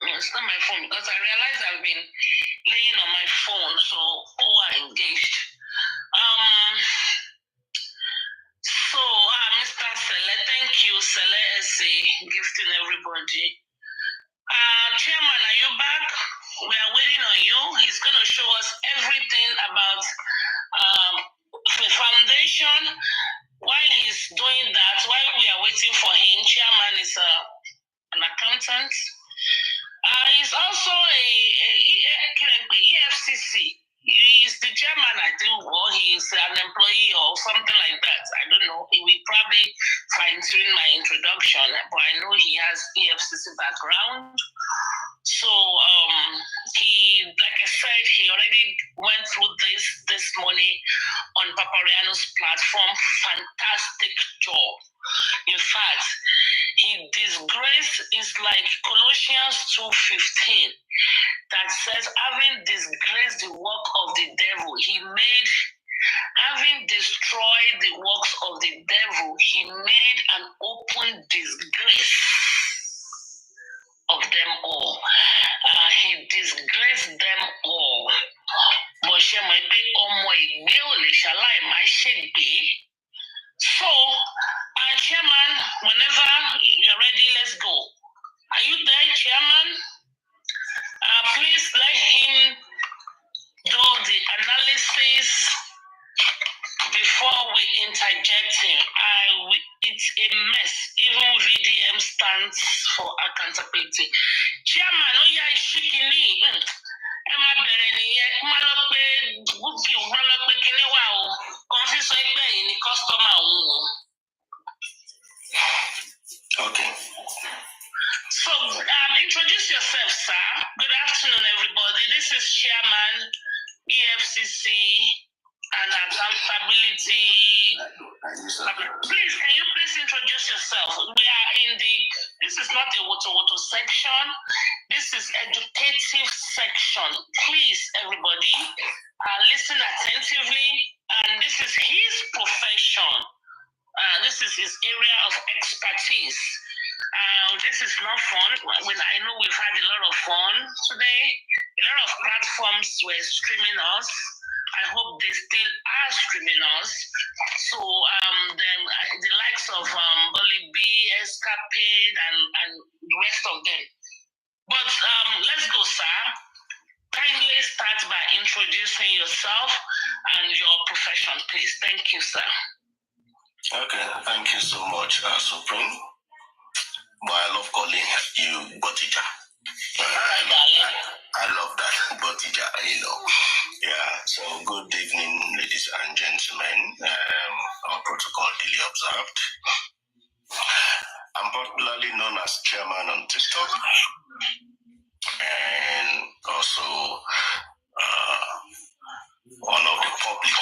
It's not my phone because I realized I've been laying on my phone, so engaged. So, Mr. Sele, thank you. Sele SA, gifting everybody. Chairman, are you back? We are waiting on you. He's going to show us everything about the foundation. While he's doing that, while we are waiting for him, Chairman is an accountant. He's also a EFCC. He's the chairman, I think, or he's an employee or something like that. I don't know. He will probably fine-tune my introduction, but I know he has EFCC background. So he, like I said, he already went through this morning on Papariano's platform. Fantastic job. In fact, he disgraced is like Colossians 2:15 that says, having disgraced the work of the devil, having destroyed the works of the devil, he made an open disgrace of them all. He disgraced them all. But so, Chairman, whenever you're ready, let's go. Are you there, Chairman? Please let him do the analysis before we interject him. It's a mess. Even VDM stands for accountability. Chairman, oh yeah, shikini. Emma Bereniye, Malope, Guki, Malope, Kinewa, Confuse in the customer. Okay. So, introduce yourself, sir. Good afternoon, everybody. This is Chairman, EFCC, and Accountability. Please, can you please introduce yourself? We are this is not a woto section. This is educative section. Please, everybody, listen attentively. And this is his profession. This is his area of expertise. This is not fun. I know we've had a lot of fun today. A lot of platforms were streaming us. I hope they still are streaming us. So then the likes of Bolly B, Escapade, and the rest of them. But let's go, sir. Kindly start by introducing yourself and your profession, please. Thank you, sir. Okay, thank you so much, Supreme. But I love calling you Botija. I love that, Botija, Yeah, so good evening, ladies and gentlemen. Our protocol duly observed. I'm popularly known as Chairman on TikTok. And also one of the public,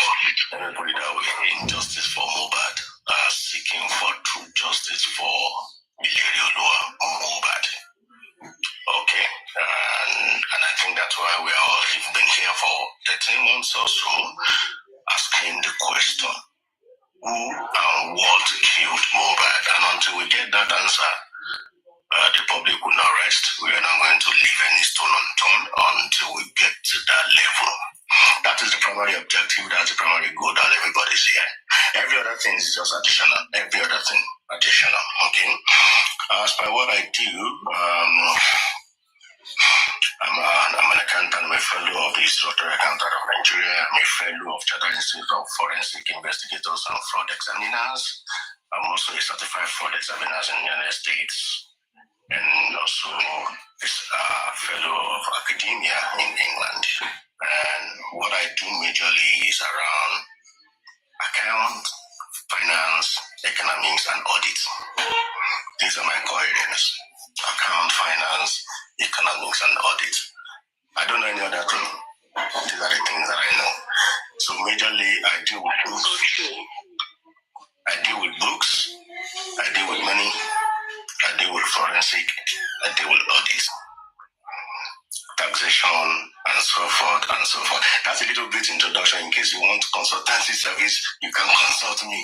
let me put it that way, in Justice for MOHBAD, seeking for true justice for MOHBAD. Okay, and I think that's why we've been here for 13 months or so, asking the question, who and what killed MOHBAD? And until we get that answer, the public will not rest. We are not going to leave any stone unturned until we get to that level. That is the primary objective. That's the primary goal that everybody's here. Every other thing is just additional. Every other thing additional. Okay. As per what I do, I'm an accountant. I'm a fellow of the Institute Accountant of Nigeria. I'm a fellow of Chartered Institute of Forensic Investigators and Fraud Examiners. I'm also a certified fraud examiner in the United States. And also a fellow of academia in England. And what I do majorly is around account, finance, economics, and audit. These are my core areas. Account, finance, economics, and audit. I don't know any other thing. These are the things that I know. So majorly I deal with books. I deal with books. I deal with money. I deal with forensic. I deal with audit. Taxation, and so forth, and so forth. That's a little bit introduction. In case you want consultancy service, you can consult me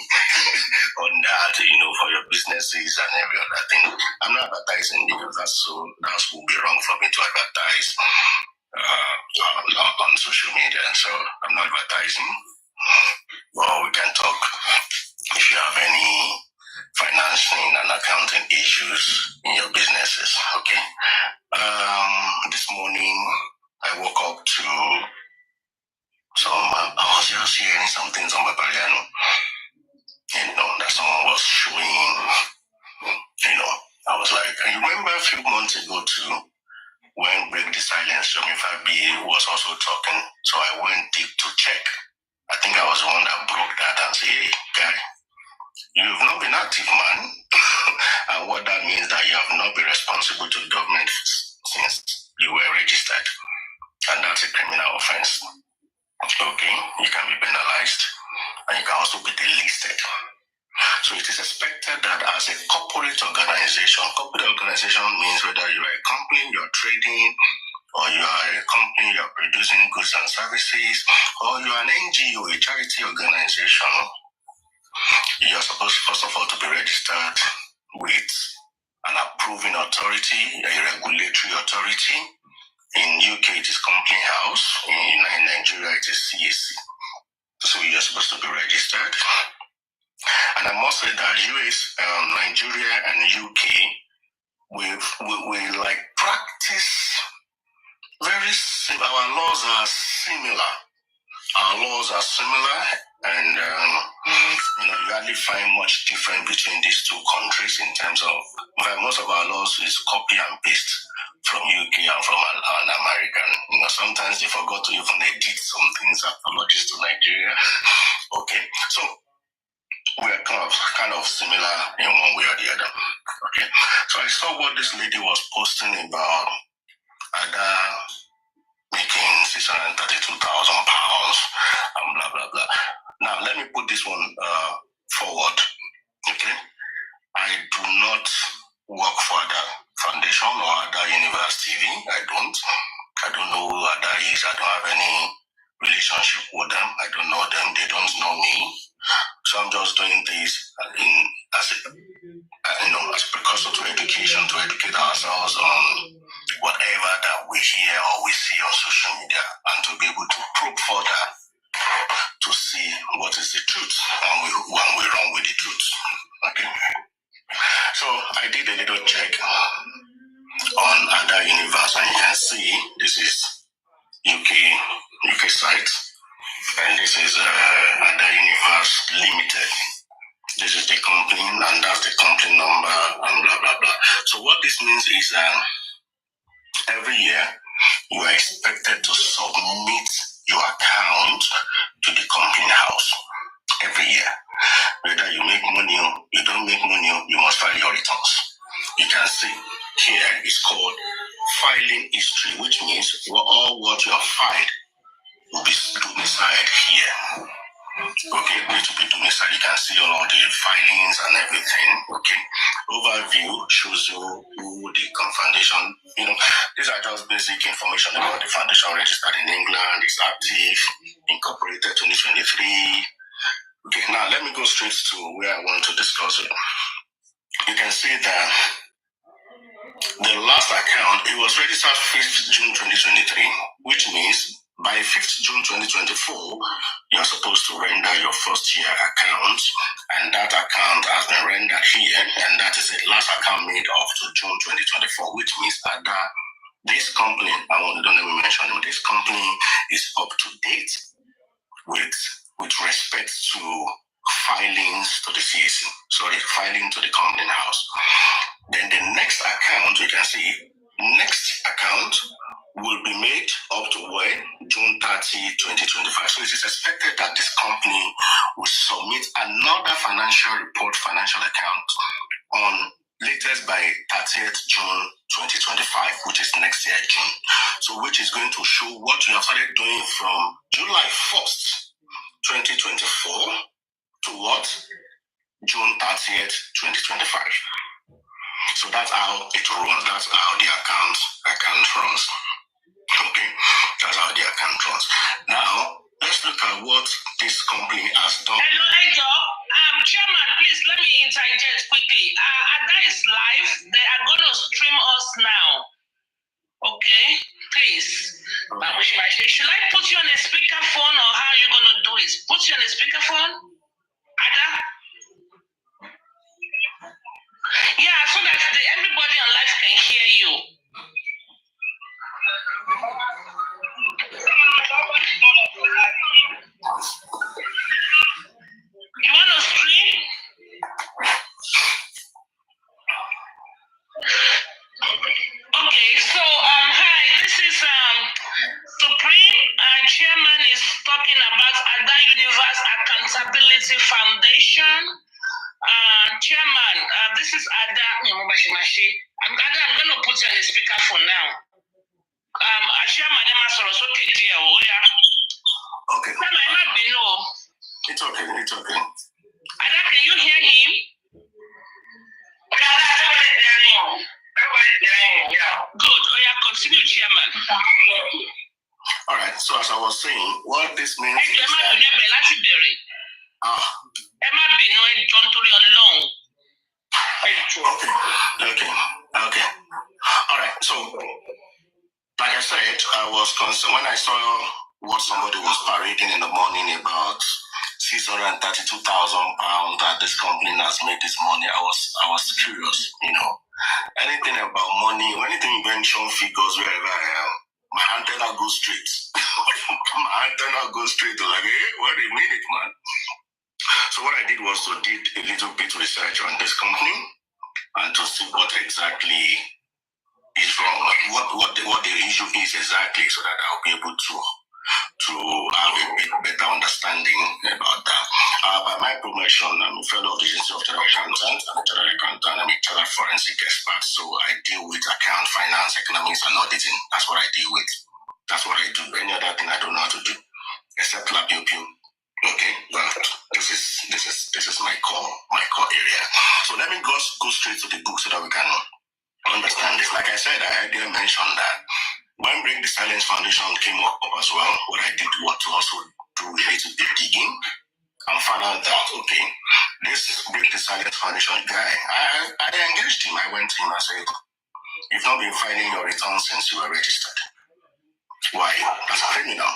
on that, for your businesses and every other thing. I'm not advertising because that would be wrong for me to advertise on social media. So I'm not advertising. Well, we can talk if you have any financing and accounting issues in your businesses. Okay. This morning I woke up to I was just hearing some things on my piano. That someone was showing. I was like, I remember a few months ago too, when Break the Silence Yomifa was also talking. So I went deep to check. I think I was the one that broke that and said, hey, guy, you've not been active, man. And what that means that you have not been responsible to the government since you were registered. And that's a criminal offense. Okay, you can be penalized and you can also be delisted. So it is expected that as a corporate organization means whether you are a company, you're trading, or you are a company, you're producing goods and services, or you are an NGO, a charity organization, you're supposed, first of all, to be registered with an approving authority, a regulatory authority. In UK, it is Company House. In Nigeria, it is CAC. So you're supposed to be registered. And I must say that US, Nigeria, and UK, we like practice very similar. Our laws are similar. And you hardly find much difference between these two countries in terms of, most of our laws is copy and paste from UK and from an American. Sometimes they forgot to even edit some things, apologies to Nigeria. Okay, so we are kind of similar in one way or the other. Okay, so I saw what this lady was posting about Ada making £632,000 and blah blah blah. Now let me put this one forward. Okay, I do not work for Ada Foundation or Ada University TV. I don't know who Ada is. I don't have any relationship with them. I don't know them. They don't know me. So I'm just doing this as a precursor to education, to educate ourselves on whatever that we hear or we see on social media, and to be able to probe further to see what is the truth, and we run with the truth. Okay. So I did a little check on Ada Universe, and you can see this is UK site, and this is Ada Universe Limited. This is the company, and that's the company number, and blah blah blah. So what this means is every year you are expected to submit your account to the company house every year. Whether you make money or you don't make money, you must file your returns. You can see here it's called filing history, which means all what you have filed will be domiciled here. Okay, it will be domiciled. You can see all of the filings and everything. Okay, overview shows you who the foundation. These are just basic information about the foundation. Registered in England, it's active, incorporated 2023. Okay, now let me go straight to where I want to discuss it. You can see that the last account, it was registered 5th June 2023, which means by 5th June 2024, you're supposed to render your first year account, and that account has been rendered here, and that is the last account made up to June 2024, which means that this company, don't let me mention it, this company is up to date with respect to filings to the CAC, filing to the company house. Then the next account, you can see, next account will be made up to when? June 30, 2025. So it is expected that this company will submit another financial report, financial account on latest by 30th June 2025, which is next year, June. So which is going to show what you have started doing from July 1st, 2024 to what? June 30th, 2025. So that's how it runs. That's how the account runs. Okay, that's how the account runs. Now, let's look at what this company has done. Chairman, please let me interject quickly. Ada is live. They are going to stream us now. Okay, please. Should I put you on a speakerphone, or how are you going to do it? Put you on a speakerphone, Ada? Yeah, so that everybody on live can hear you. You want to stream? Okay, so hi, this is Equality Foundation. Chairman, this is Ada. I'm going to put you on the speaker for now. Chairman, okay. It's okay. It's okay. Ada, can you hear him? Good. Continue, Chairman. All right. So as I was saying, what this means is that... Okay. All right. So, like I said, I was concerned when I saw what somebody was parading in the morning about 632,000 pounds that this company has made this morning. I was curious, Anything about money, anything you mention figures wherever I am, my antenna goes straight. My antenna goes straight to like, hey, wait a minute, man. So what I did was to did a little bit research on this company and to see what exactly is wrong, what the issue is exactly, so that I'll be able to have a bit better understanding about that. By my profession, I'm a fellow of the Agency of Chartered Accountant. I'm a chartered accountant. I'm a chartered forensic expert, so I deal with account, finance, economics, and auditing. That's what I deal with. That's what I do. Any other thing I don't know how to do, except lab pew. Okay, but this is my core area. So let me go straight to the book so that we can understand this. Like I said, I didn't mention that when Break the Silence Foundation came up as well, what I did was to also do a little bit digging and found out that, okay, this Break the Silence Foundation guy, I engaged him. I went to him and said, you've not been filing your returns since you were registered. Why? That's a criminal.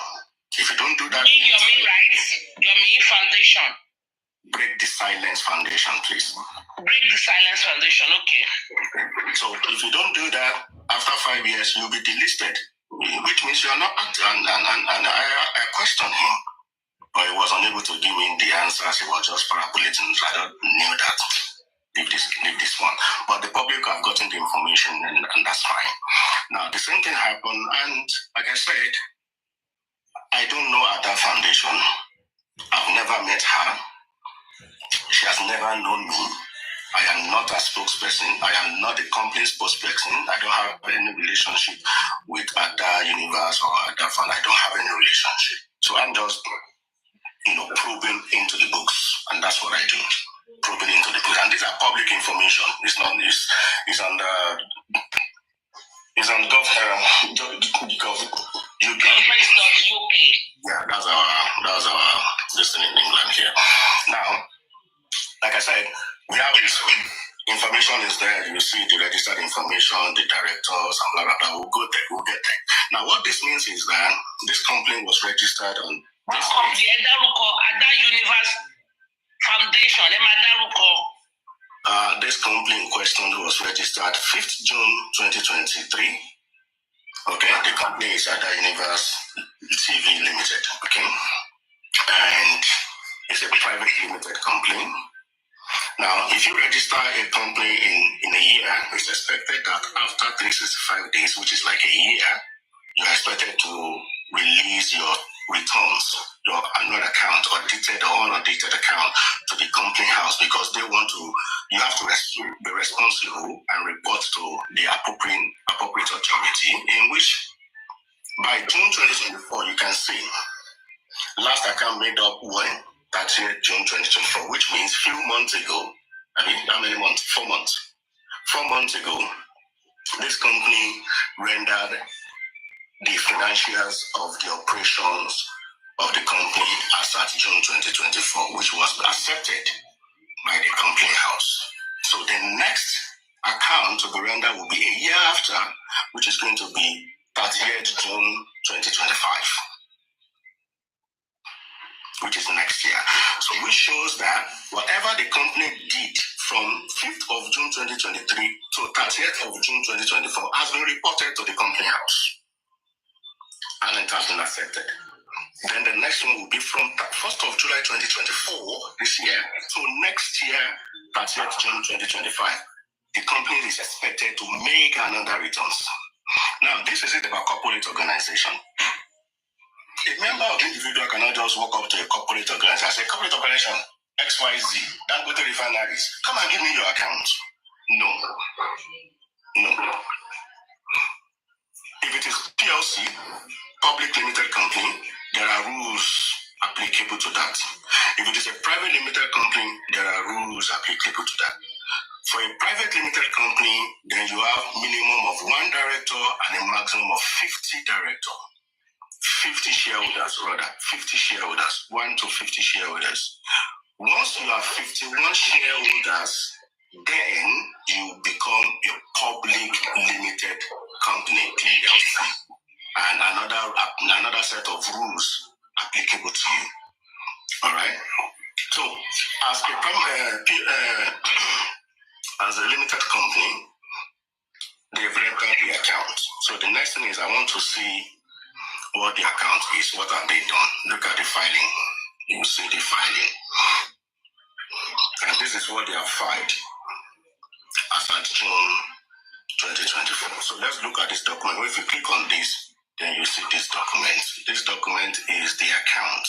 If you don't do that... Your Foundation. Break the Silence Foundation, please. Break the Silence Foundation, okay. So if you don't do that, after 5 years, you'll be delisted, which means you are not active. And I questioned him, but he was unable to give me the answers. He was just parabolating. I don't knew that. Leave this one. But the public have gotten the information, and that's fine. Now, the same thing happened, and like I said, I don't know Ada Foundation. I've never met her. She has never known me. I am not a spokesperson. I am not the company's spokesperson. I don't have any relationship with Ada Universe or Ada Fund. I don't have any relationship. So I'm just, probing into the books, and that's what I do. Probing into the books, and these are public information. It's on gov.uk. Yeah, that's our listing in England here. Now, like I said, we have this information is there. You see the registered information, the directors, and blah, blah, blah. We'll get there. Now, what this means is that this company was registered on this company. Ada Universe Foundation. This company in question was registered 5th June 2023. Okay, the company is Ada Universe TV Limited. Okay, and it's a private limited company. Now, if you register a company in a year, it's expected that after 365 days, which is like a year, you're expected to release your returns, your annual account, audited or unaudited account to the company house, because you have to be responsible and report to the appropriate authority, in which by June 2024, you can see last account made up when 30th June 2024, which means few months ago, how many months? 4 months. 4 months ago, this company rendered the financials of the operations of the company as at June 2024, which was accepted by the company house. So the next account to be rendered will be a year after, which is going to be 30th June 2025. Which is next year. So which shows that whatever the company did from 5th of June 2023 to 30th of June 2024 has been reported to the company house. And it has been accepted. Then the next one will be from 1st of July 2024 this year to next year, 30th June 2025. The company is expected to make another returns. Now, this is it about corporate organization. A member of the individual cannot just walk up to a corporate organization and say, corporate organization, XYZ, Dangote refineries, come and give me your account. No. If it is PLC, public limited company, there are rules applicable to that. If it is a private limited company, there are rules applicable to that. For a private limited company, then you have minimum of 1 director and a maximum of 50 directors. 50 shareholders, 1 to 50 shareholders. Once you have 51 shareholders, then you become a public limited company, PLC, and another set of rules applicable to you. All right. So, as a limited company, they've rented the account. So the next thing is I want to see what the account is. What have they done? Look at the filing. You see the filing. And this is what they have filed as at June 2024. So let's look at this document. If you click on this, then you see this document. This document is the account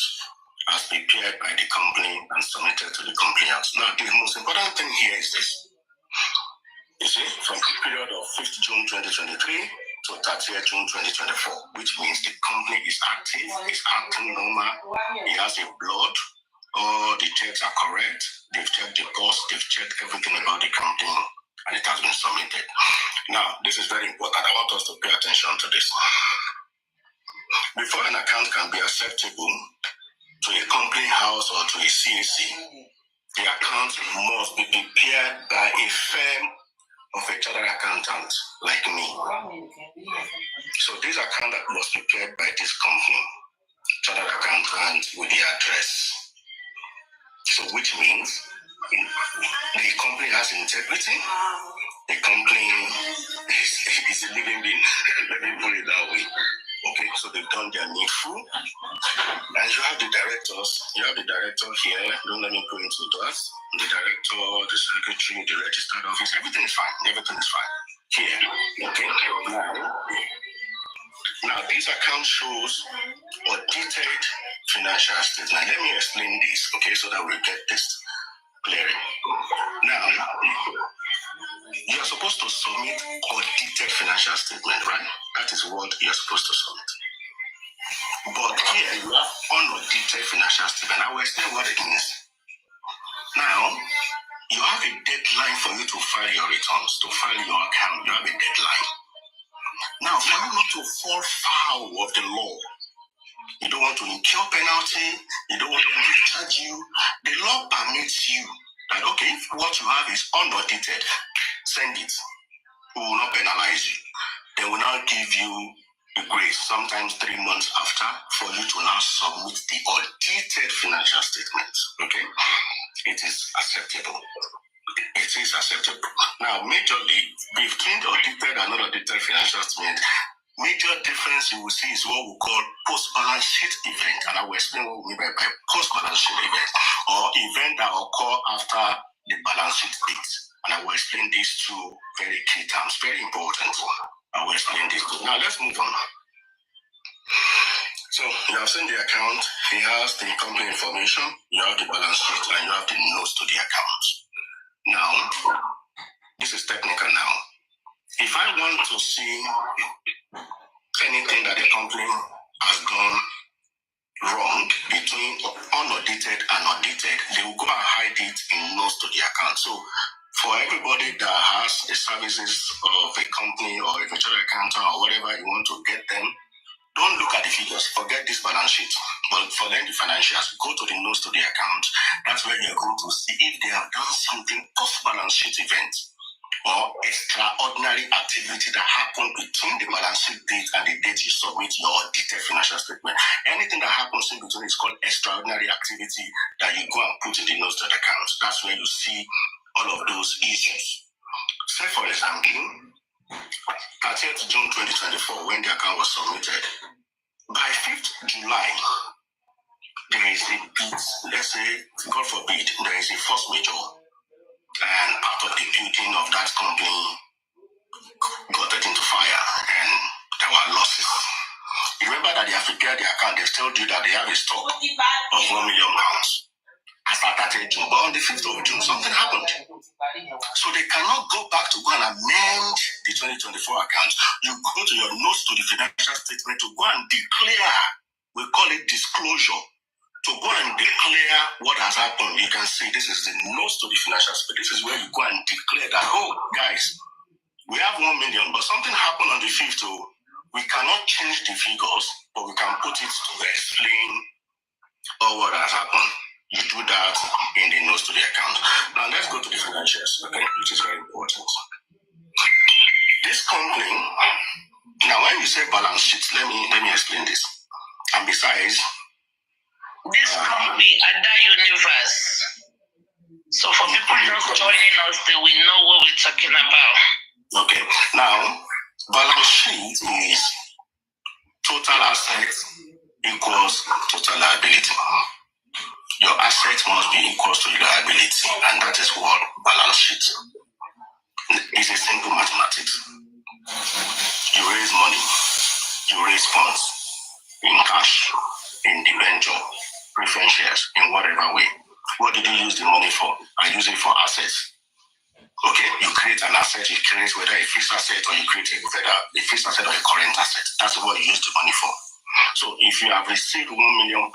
as prepared by the company and submitted to the compliance. Now, the most important thing here is this. You see, from the period of 5th June 2023 to 30th June 2024, which means the company is active, is acting normal, it has a blood, all the checks are correct, they've checked the cost, they've checked everything about the company, and it has been submitted. Now, this is very important. I want us to pay attention to this. Before an account can be acceptable to a company house or to a CAC, the account must be prepared by a firm of a chartered accountant like me. So this account was prepared by this company, chartered accountant with the address. So which means the company has integrity. The company is a living being. Let me put it that way. Okay, so they've done their needful. And you have the directors. You have the director here. Don't let me go into that. The director, the secretary, the registered office. Everything is fine. Everything is fine. Here. Okay. Now this account shows audited financial statement. Let me explain this, okay, so that we get this clearly. Now, you are supposed to submit audited financial statement, right? That is what you are supposed to submit. But here you have unaudited financial statement. I will explain what it means. Now, you have a deadline for you to file your returns, to file your account. You have a deadline. Now, for you not to fall foul of the law, you don't want to incur penalty, you don't want them to charge you, the law permits you that, okay, if what you have is unaudited, send it. We will not penalize you. They will now give you the grace, sometimes 3 months after, for you to now submit the audited financial statement. Okay? It is acceptable. It is acceptable. Now, majorly, between the audited and unaudited financial statement, major difference you will see is what we call post-balance sheet event. And I will explain what we mean by post-balance sheet event, or event that occur after the balance sheet date. And I will explain these two very key terms, very important. I will explain these two. Now, let's move on. So, you have seen the account. It has the company information, you have the balance sheet, and you have the notes to the account. Now, this is technical now. If I want to see anything that the company has done wrong between unaudited and audited, they will go and hide it in notes to the account. So, for everybody that has the services of a company or a chartered accountant or whatever you want to get them, don't look at the figures, forget this balance sheet. But for them, the financials, go to the notes to the account. That's where you're going to see if they have done something post-balance sheet event or extraordinary activity that happened between the balance sheet date and the date you submit your audited financial statement. Anything that happens in between is called extraordinary activity that you go and put in the notes to the account. That's where you see all of those issues. Say, for example, 30th June 2024, when the account was submitted, by 5th July, there is a bid, let's say, God forbid, there is a force major, and part of the building of that company got into fire, and there were losses. Remember that they have prepared their account. They told you that they have a stock of £1 million. As at 30th June, but on the 5th of June, something happened. So they cannot go back to go and amend the 2024 account. You go to your notes to the financial statement to go and declare, we call it disclosure, to go and declare what has happened. You can see this is the notes to the financial statement. This is where you go and declare that, oh, guys, we have 1 million, but something happened on the 5th. We cannot change the figures, but we can put it to explain all what has happened. You do that in the notes to the account. Now let's go to the financials, okay, which is very important. This company, now when you say balance sheet, let me explain this. And besides, this company at that universe. So for people just joining us, they will know what we're talking about. Okay. Now, balance sheet is total assets equals total liability. Your assets must be equal to your liability, and that is what balance sheet. It's a simple mathematics. You raise money, you raise funds in cash, in debenture, preference shares, in whatever way. What did you use the money for? I use it for assets. Okay, you create an asset, you create whether a fixed asset or you create a fixed asset or a current asset. That's what you use the money for. So if you have received £1 million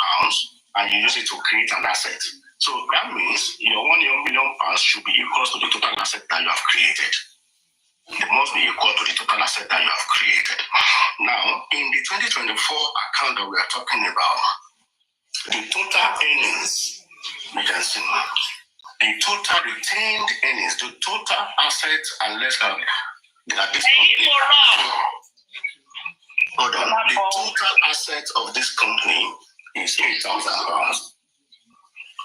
and you use it to create an asset, so that means your £1 million should be equal to the total asset that you have created. It must be equal to the total asset that you have created. Now, in the 2024 account that we are talking about, the total earnings, we can see the total retained earnings, the total assets, and let's have that this company. Hold on. The total assets of this company is £8,000.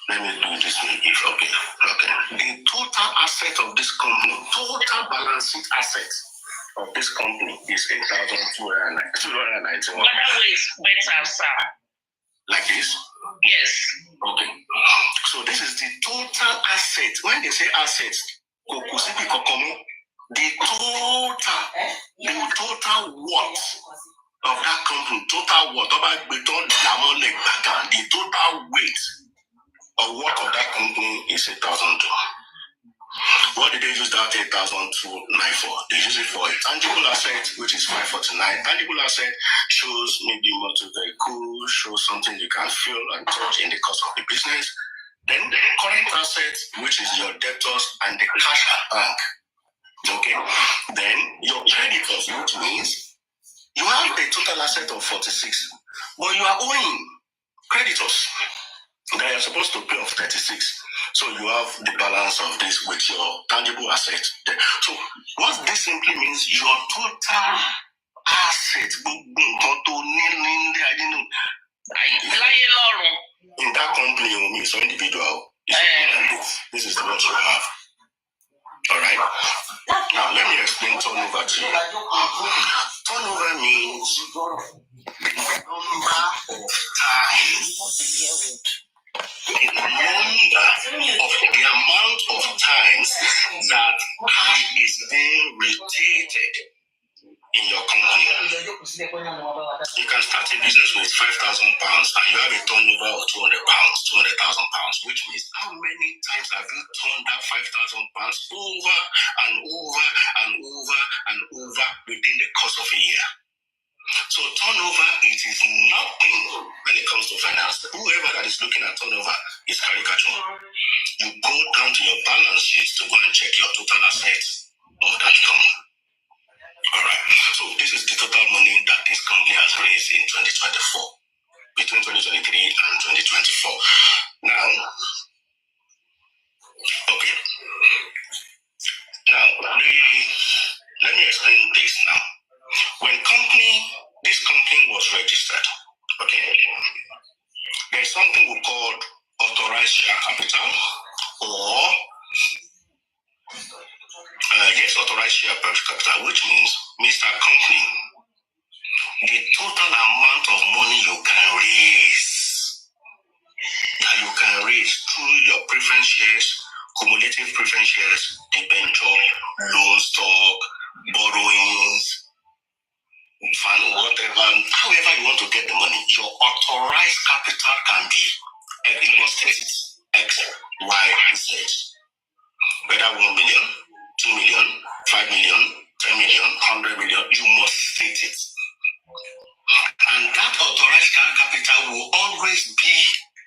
Let me do it this way. Okay. The total asset of this company, total balance sheet assets of this company is 8,291. But that way is better, sir. Like this? Yes. Okay. So this is the total asset. When they say assets, the total worth of that company, total worth, the total weight of what of that company is 8,002. What did they use that 8,002 for? They use it for a tangible asset, which is 549. Tangible asset shows maybe motor vehicle, shows something you can feel and touch in the course of the business. Then the current asset, which is your debtors and the cash at bank. Okay? Then your creditors, which means you have a total asset of 46, but you are owing creditors that you're supposed to pay of 36. So you have the balance of this with your tangible asset. So what this simply means, your total asset in that company, you mean so individual. This is the what you have. Alright. Now let me explain turnover to you. Turnover means the number of times. The amount of times that cash is being rotated in your company. You can start a business with £5,000 and you have a turnover of £200,000, which means how many times have you turned that £5,000 over and over and over and over within the course of a year? So turnover, it is nothing when it comes to finance. Whoever that is looking at turnover is caricature. You go down to your balance sheets to go and check your total assets of that company. Alright, so this is the total money that this company has raised in 2024, between 2023 and 2024. Now, okay. Now, let me explain this now. When this company was registered, okay, there's something we call authorized share capital, or authorized share capital, which means, Mr. Company, the total amount of money you can raise through your preference shares, cumulative preference shares, debenture, loan stock, borrowings, whatever however you want to get the money, your authorized capital can be, you must state it, X, Y, Z. Whether 1 million, 2 million, 5 million, 10 million, 100 million, you must state it. And that authorized capital will always be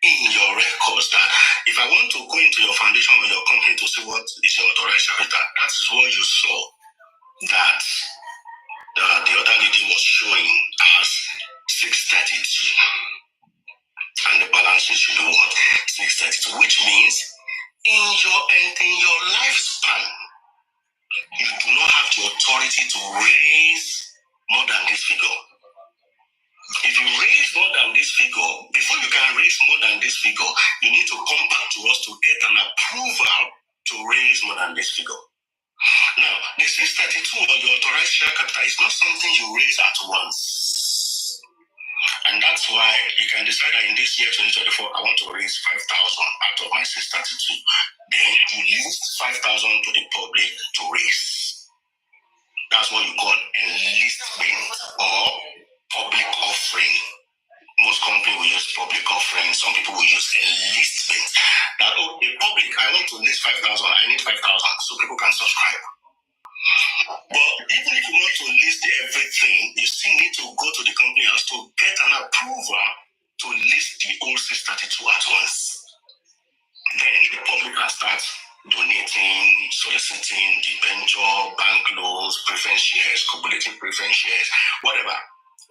in your records. That if I want to go into your foundation or your company to see what is your authorized capital, that is what you saw that the other lady was showing as 632. And the balance sheet should be what? 632, which means in your lifespan, you do not have the authority to raise more than this figure. If you raise more than this figure, before you can raise more than this figure, you need to come back to us to get an approval to raise more than this figure. Now, the 632 or your authorized share capital is not something you raise at once. And that's why you can decide that in this year 2024, I want to raise 5,000 out of my 632. Then you list 5,000 to the public to raise. That's what you call enlistment or public offering. Most companies will use public offering. Some people will use enlistment. That, the public, I want to list 5,000. I need 5,000 so people can subscribe. But even if you want to list everything, you still need to go to the company house to get an approval to list the whole 632 at once. Then the public can start donating, soliciting debenture, bank loans, preference shares, cumulative preference shares, whatever.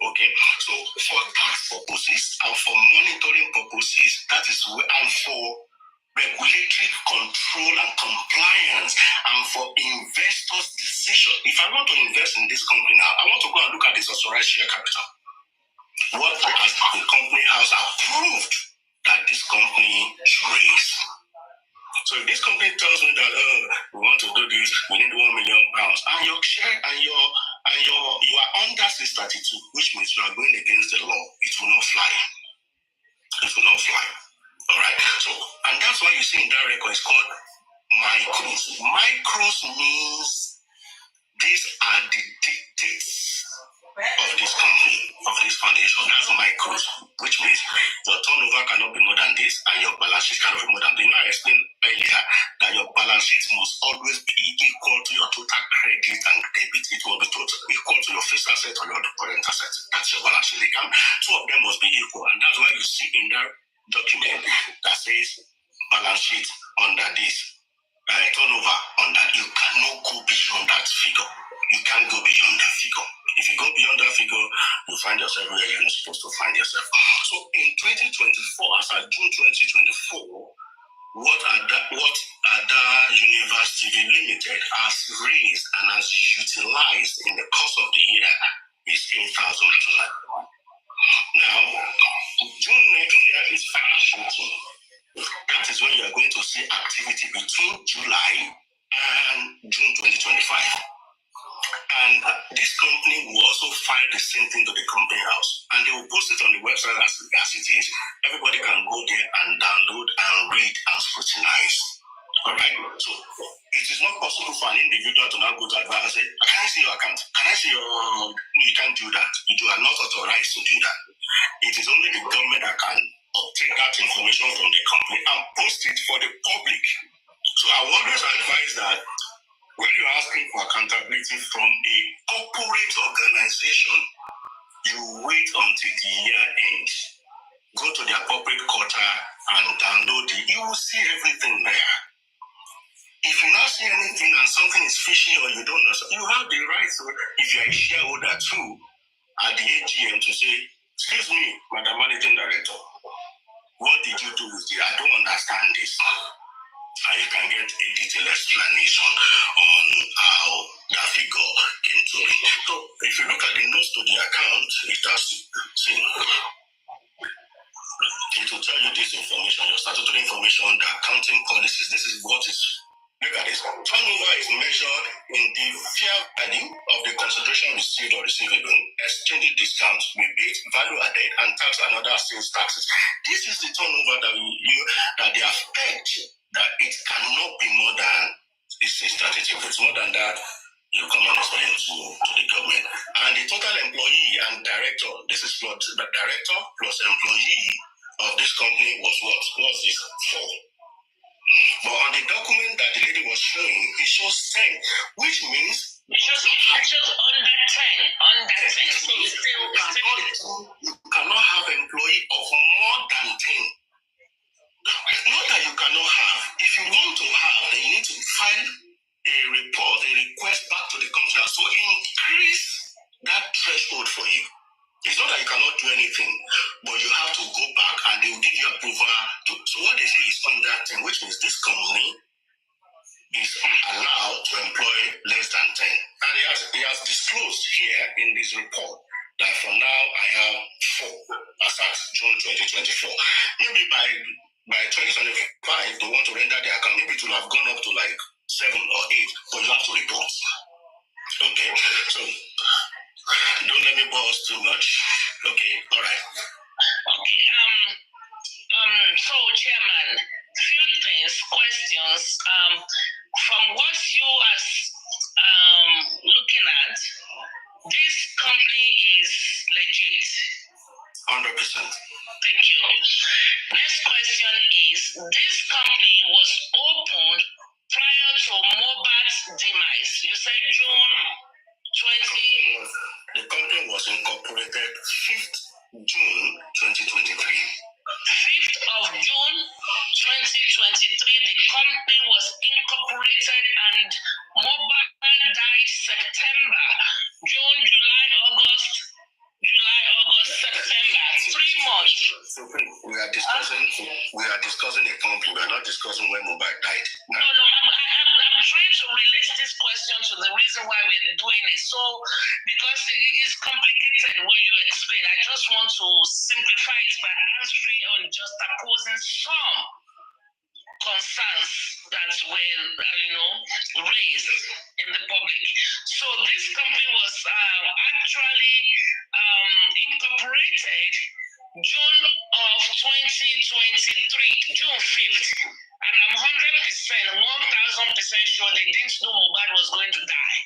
Okay, so for tax purposes and for monitoring purposes, that is and for regulatory control and compliance, and for investors' decision. If I want to invest in this company now, I want to go and look at this authorized share capital. What has the company house approved that this company should raise? So if this company tells me that we want to do this, we need £1 million, and your share and you are under 632, which means you are going against the law, it will not fly. It will not fly. All right. So, and that's why you see in that record it's called micros. Micros means these are the dictates of this company, of this foundation. That's micros, which means your turnover cannot be more than this, and your balance sheet cannot be more than this. Now I explained earlier that your balance sheet must always be equal to your total credit and debit. It will be equal to your fixed asset or your current asset. That's your balance sheet. Two of them must be equal, and that's why you see in that document that says balance sheet under this, turnover on that. You cannot go beyond that figure. You can't go beyond that figure. If you go beyond that figure, you find yourself where you're not supposed to find yourself. So in 2024, as of June 2024, what Ada University Limited has raised and has utilized in the course of the year is 8,291. Now, June next year is financial June. That is when you are going to see activity between July and June 2025. And this company will also file the same thing to the company house, and they will post it on the website as it is. Everybody can go there and download and read and scrutinize. All right. So it is not possible for an individual to now go to advance and say, "Can I see your account? Can I see your?" No, you can't do that. You are not authorized to do that. It is only the government that can obtain that information from the company and post it for the public. So I always advise that when you're asking for accountability from a corporate organization, you wait until the year ends. Go to their corporate quarter and download it. You will see everything there. If you not see anything and something is fishy or you don't know, you have the right to, if you're a shareholder too, at the AGM to say, "Excuse me, Madam Managing Director, what did you do with it? I don't understand this." And you can get a detailed explanation on how that figure came to be. So if you look at the notes to the account, it has seen. It will tell you this information, your statutory information, the accounting policies. This is what is. Look at this. Turnover is measured in the fair value of the consideration received or receivable, exchange discounts, rebate, value added, and tax and other sales taxes. This is the turnover that they have pegged, that it cannot be more than this is 32. If it's more than that, You come and explain to the government. And the total employee and director, this is what the director plus employee of this company was what? Was this 4? But on the document that the lady was showing, it shows 10, which means it shows under 10. Under 10, so it's still you cannot have employee of more than 10. Not that you cannot have. If you want to have, then you need to file a report, a request back to the company so increase that threshold for you. It's not that you cannot do anything, but you have to go back and they will give you approval. So what they say is under 10, which means this company is allowed to employ less than 10. And he has disclosed here in this report that for now I have 4 as at June 2024. Maybe by 2025, they want to render their account. Maybe it will have gone up to like 7 or 8, but you have to report. Okay, so don't let me boss too much. Okay, all right. Okay. So Chairman, few things, questions. From what you are looking at, this company is legit. 100%. Thank you. Next question is, this company was opened prior to MOHBAD's demise. You said June 20. The company was incorporated 5th June 2023. 5th of June 2023, the company was incorporated and MOHBAD died September, June, July, August, September, 3 months. So we are discussing a company. We are not discussing when MOHBAD died. No, I'm trying to relate this question to the reason why we're doing it. So, because it is complicated what you explain, I just want to simplify it by answering on just opposing some concerns that were, raised in the public. So this company was actually incorporated June of 2023, June 5th. And I'm 100%, 1,000% sure they didn't know MOHBAD was going to die.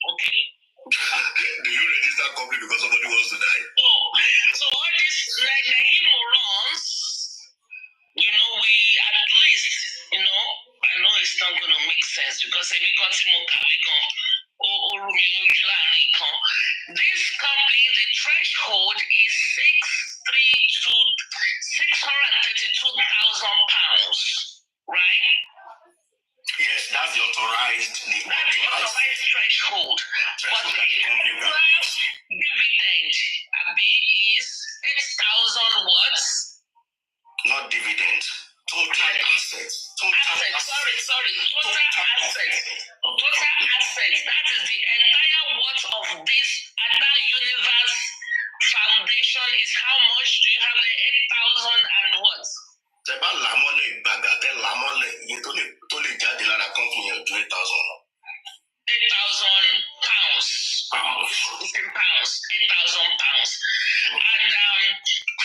Okay. Do you register company because somebody wants to die? No. So all these morons, we at least, I know it's not going to make sense because this company, the threshold is £632,000, right? Yes, that's the authorized threshold. But the dividend is 8,000 words. Not dividend. Total assets. Total assets. That is the entire worth of this Ada Universe Foundation is how much? Do you have the 8,000 and what? Tẹ́bá làmọ́lẹ̀ ìgbàgà tẹ́ làmọ́lẹ̀ iye tó lè jáde lára company yẹn ju 8,000 lọ. 8,000 pounds. It's in pounds. 8,000 pounds. And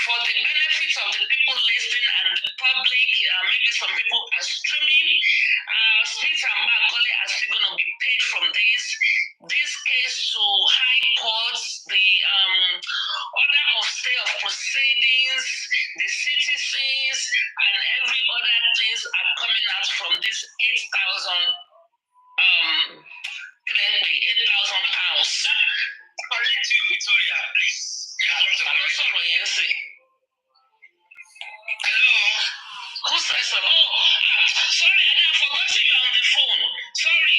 for the benefit of the people listening and the public, maybe some people are streaming, Smith and Bankole are still going to be paid from this. This case to high courts, the order of stay of proceedings, the citizens, and every other things are coming out from this 8,000 £8,000. Correct you, Victoria, please. Hello? Who says so? Sorry, I forgot you are on the phone. Sorry,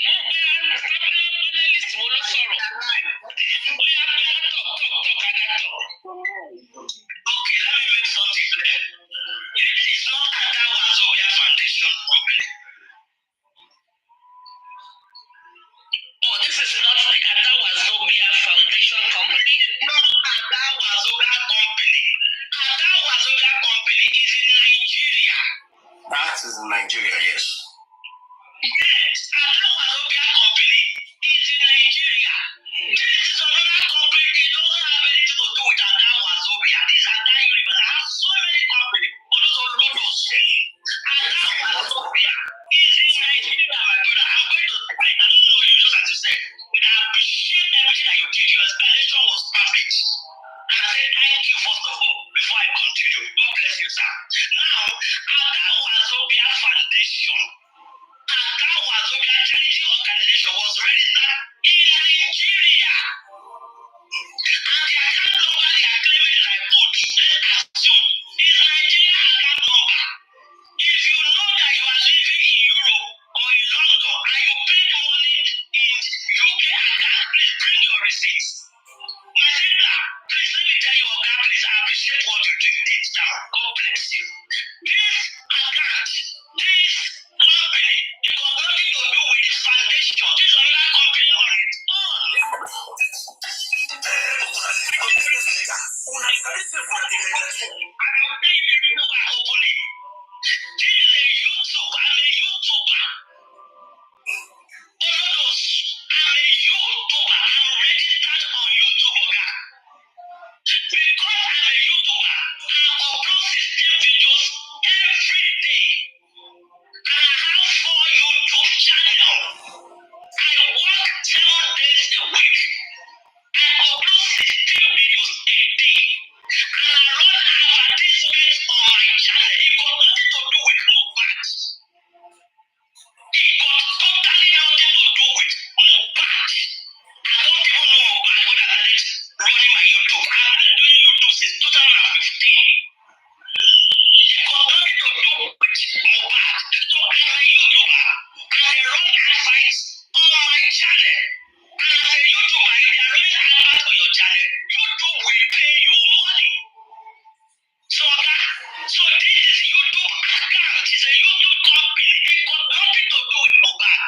Okay, let me make something clear. This is not Ada Wazobia Foundation company. Oh, this is not the Ada Wazobia Foundation company? Not Ada Wazobia company. Ada Wazobia company is in Nigeria. That is in Nigeria, yes. Yes, Ada Wazobia company is in Nigeria. This is another company. It doesn't have anything to do with Ada Wazobia. This is Ada Universe. I have so many companies, but those are logos. Ada Wazobia is in Nigeria, my brother. I'm going to, I don't know you, just as you said, but I thank you first of all before I continue. God bless you, sir. Now, Ada Wazobia Foundation, Ada Wazobia Charity Organization was registered in Nigeria. And the account number they are claiming that I put, let's assume, is Nigeria account number. If you know that you are living in Europe or in London and you paid money in UK account, please bring your receipts. My sister, please let me tell you, Oga, please appreciate what you did down. God bless you. This account, this company, it got nothing to do with the foundation. This is another company on its own. And I will tell you the reason why I open it. This is a YouTube. I'm a YouTuber. Olodos, I'm a YouTuber. I'm registered on YouTube, Oga. Because I'm a YouTuber, I upload 16 videos every day. And I have 4 YouTube channels. I work 7 days a week. I upload 16 videos a day. And I run advertisements on my channel. It got nothing to do with MOHBAD. It got totally nothing to do with MOHBAD. I don't even know MOHBAD when I started running my YouTube. I started doing YouTube since 2015. It got nothing to do with MOHBAD. So I'm a YouTuber and they run adverts on my channel. And as a YouTuber, if they are running adverts on your channel, YouTube will pay you money. So this is a YouTube account. It's a YouTube company. It got nothing to do with MOHBAD.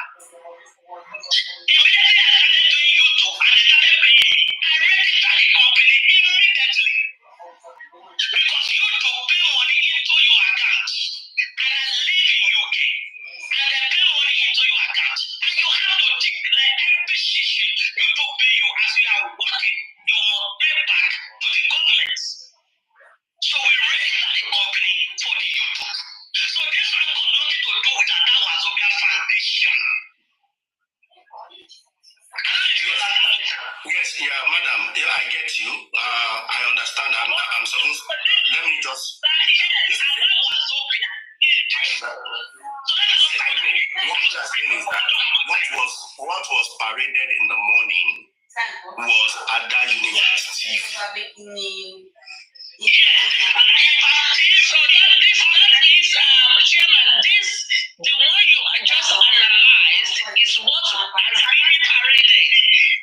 Immediately I started doing YouTube and they started paying me, I registered the company immediately. Because YouTube pay money into your account. And I live in UK. And they pay money into your account. And you have to declare every shit YouTube pay you as you are working. You must pay back to the government. So we register the company for the YouTube. So this one got nothing to do with Ada Wazobia Foundation. Yes, yeah, madam, yeah, I get you. I understand. I'm supposed. Let me just. I know. What you are saying is that what was paraded in the morning was Ada University. So that means, Chairman, the one you just analyzed is what has been paraded.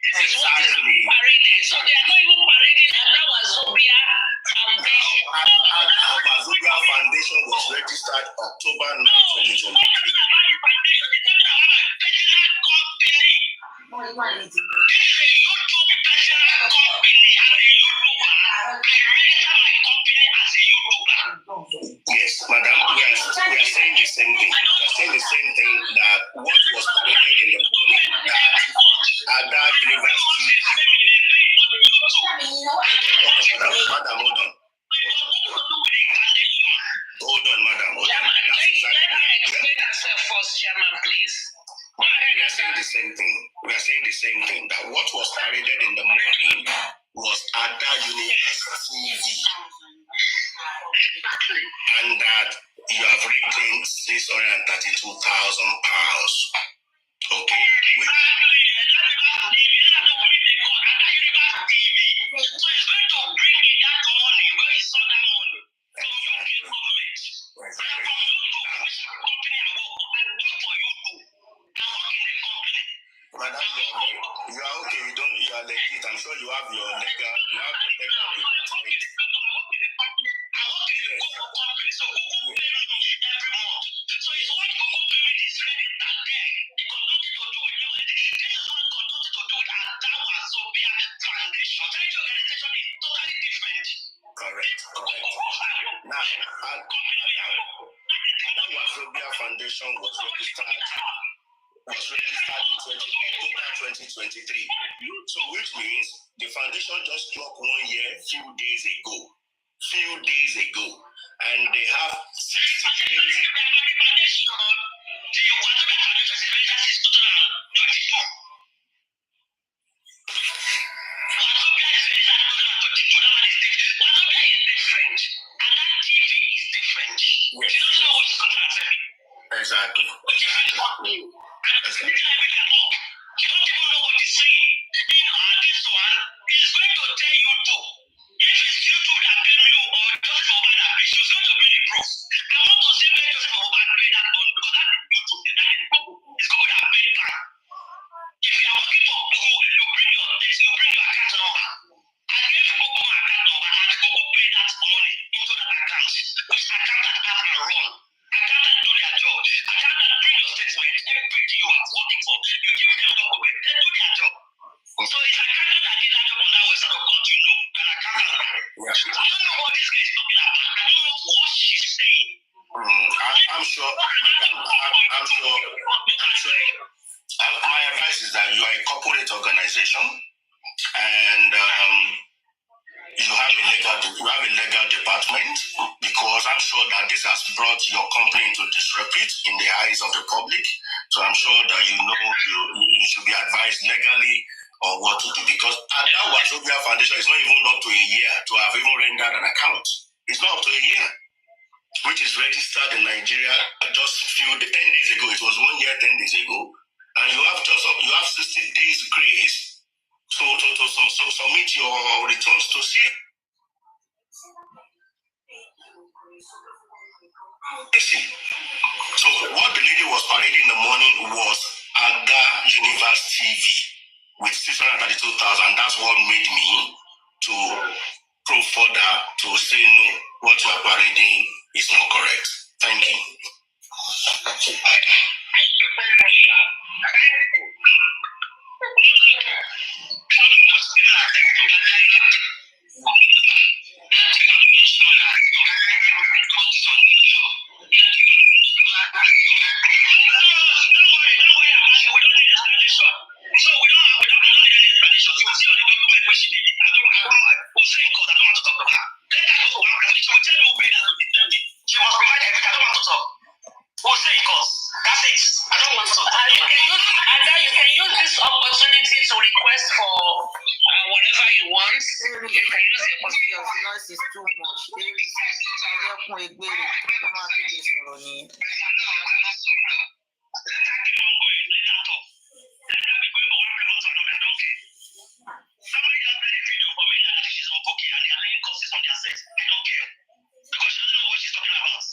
This is what is being paraded. So they are not even parading Ada Wazobia Foundation. Ada Wazobia Foundation was registered October 9, 2023. This is a YouTube personal company. As a YouTuber, I register my company as a YouTuber. Yes, madam, we are saying the same thing. We are saying the same thing that what was paraded in the morning that Ada University. Madam, hold on. Hold on, madam. Hold on. Let me explain myself first, Chairman, please. We are saying the same thing. We are saying the same thing that what was paraded in the morning was Ada University. And that you have written £632,000. Okay? Madam, you are okay. You are legit. I'm sure you have your legal department. So Google pay me every month. So it's what Google pay me is registered there. It got nothing to do with me. This is what got nothing to do with Ada Wazobia Foundation. Charity organization is totally different. Correct. Now, Ada Wazobia Foundation was registered in October 2023. So which means the foundation just clocked 1 year few days ago. And they have 60 days. different. And that TV is different. Yes. She doesn't know what she's going to accept. Exactly. Exactly. And it's literally everything up. You don't even know what he's saying. In this one, he's going to tell you too. If it's YouTube that paid me or Joseph Mohbad that paid, she's going to bring the proof. I want to see where Joseph Mohbad paid that on because that is YouTube. That is Google. It's Google that paid that. If you are working for Google, you bring your account number. I gave Google my account number and Google paid that money into that account. Which accountant have a run. Accountant do their job. Accountant bring your statement. Everything you are working for, you give them document. They do their job. So it's accountant that did that job on that website of court, you know. That accountant. I don't know what this guy is talking about. I don't know what she's saying. I'm sure. My advice is that you are a corporate organization, and you have a legal department, because I'm sure that this has brought your company into disrepute in the eyes of the public. So I'm sure that you should be advised legally on what to do, because that Wazobia Foundation is not even up to a year to have even rendered an account. It's not up to a year, which is registered in Nigeria just 10 days ago. It was 1 year, 10 days ago. And you have 60 days grace to submit your returns to see. So what the lady was parading in the morning was Aga Universe TV with 632,000. That's what made me to prove further to say no, what you are parading is not correct. Thank you. Thank you very much, sir. Thank you. Opportunity to request for whatever you want. You can use the opportunity of noise is too much. Somebody just made a video for me that she's on cookie and they are laying courses on their sex. I don't care. Because she doesn't know what she's talking about.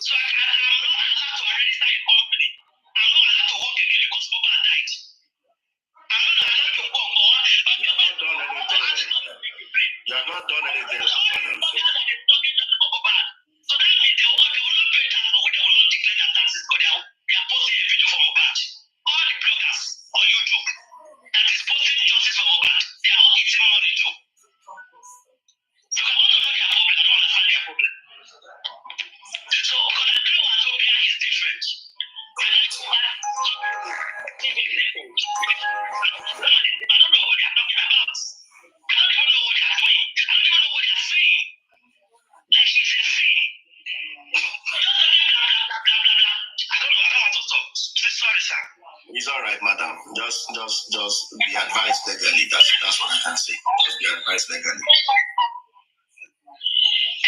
So I'm not allowed to register a company. I'm not allowed to work again because Mohbad died. I'm not allowed to work or You have not done anything. You have not done anything. So that means they will not pay tax or they will not declare their taxes because they are posting a video for Mohbad. All the bloggers on YouTube that is posting justice for Mohbad, they are all eating money too. If I want to know their problem, I don't understand their problem. So because that Wazobia is different. TV is different. I don't know what they are talking about. I don't even know what they are doing. I don't even know what they are saying. Like she's insane. I don't want to talk. Sorry, sir. It's all right, madam. Just be advised legally. That's what I can say. Just be advised legally.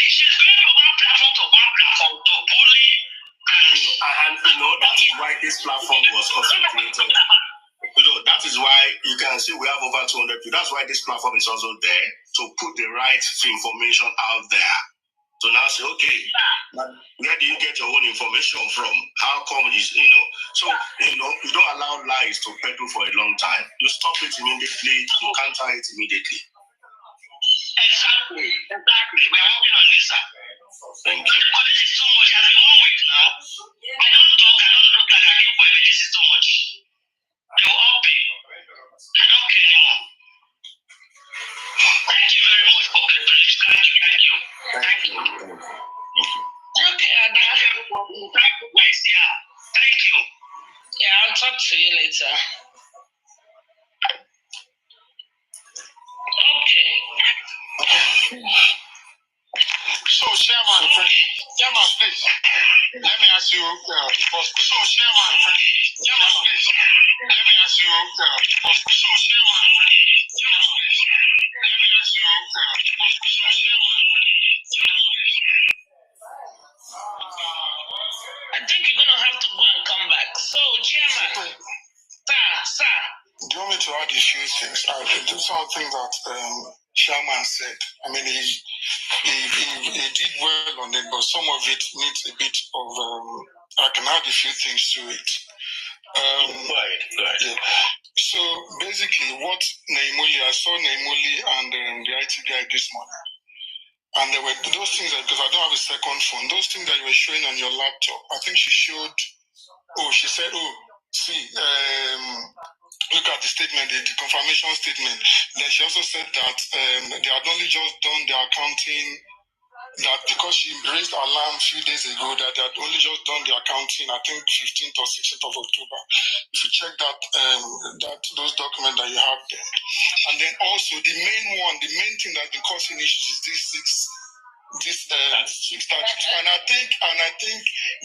She's going from one platform to one platform to bully and that is why this platform was also created. That is why you can see we have over 200 people. That's why this platform is also there to put the right information out there. So now say, okay, where do you get your own information from? How come so you don't allow lies to peddle for a long time. You stop it immediately, you counter it immediately. Exactly. We are working on this, sir. Thank you. Because this is too much. As in 1 week now, I don't talk like I keep quiet, but this is too much. They will all pay. I don't care anymore. Thank you very much for the privilege. Thank you. Okay, I got everybody. Thank you. Yeah, I'll talk to you later. Okay. So, Chairman, please, let me ask you first question. So, Chairman, please, let me ask you first question. So, Chairman, please, let me ask you first question. things. Some of the things that Chairman said. I mean, he did well on it, but some of it needs a bit of. I can add a few things to it. Go ahead. Yeah. So basically, what I saw Naimuli and the IT guy this morning, and there were those things because I don't have a second phone. Those things that you were showing on your laptop, I think she showed. She said, see, look at the statement, the confirmation statement. Then she also said that they had only just done the accounting. That because she raised alarm a few days ago that they had only just done the accounting, I think 15th or 16th of October. If you check that, those documents that you have there, and then also the main thing that's been causing issues is this 632, and I think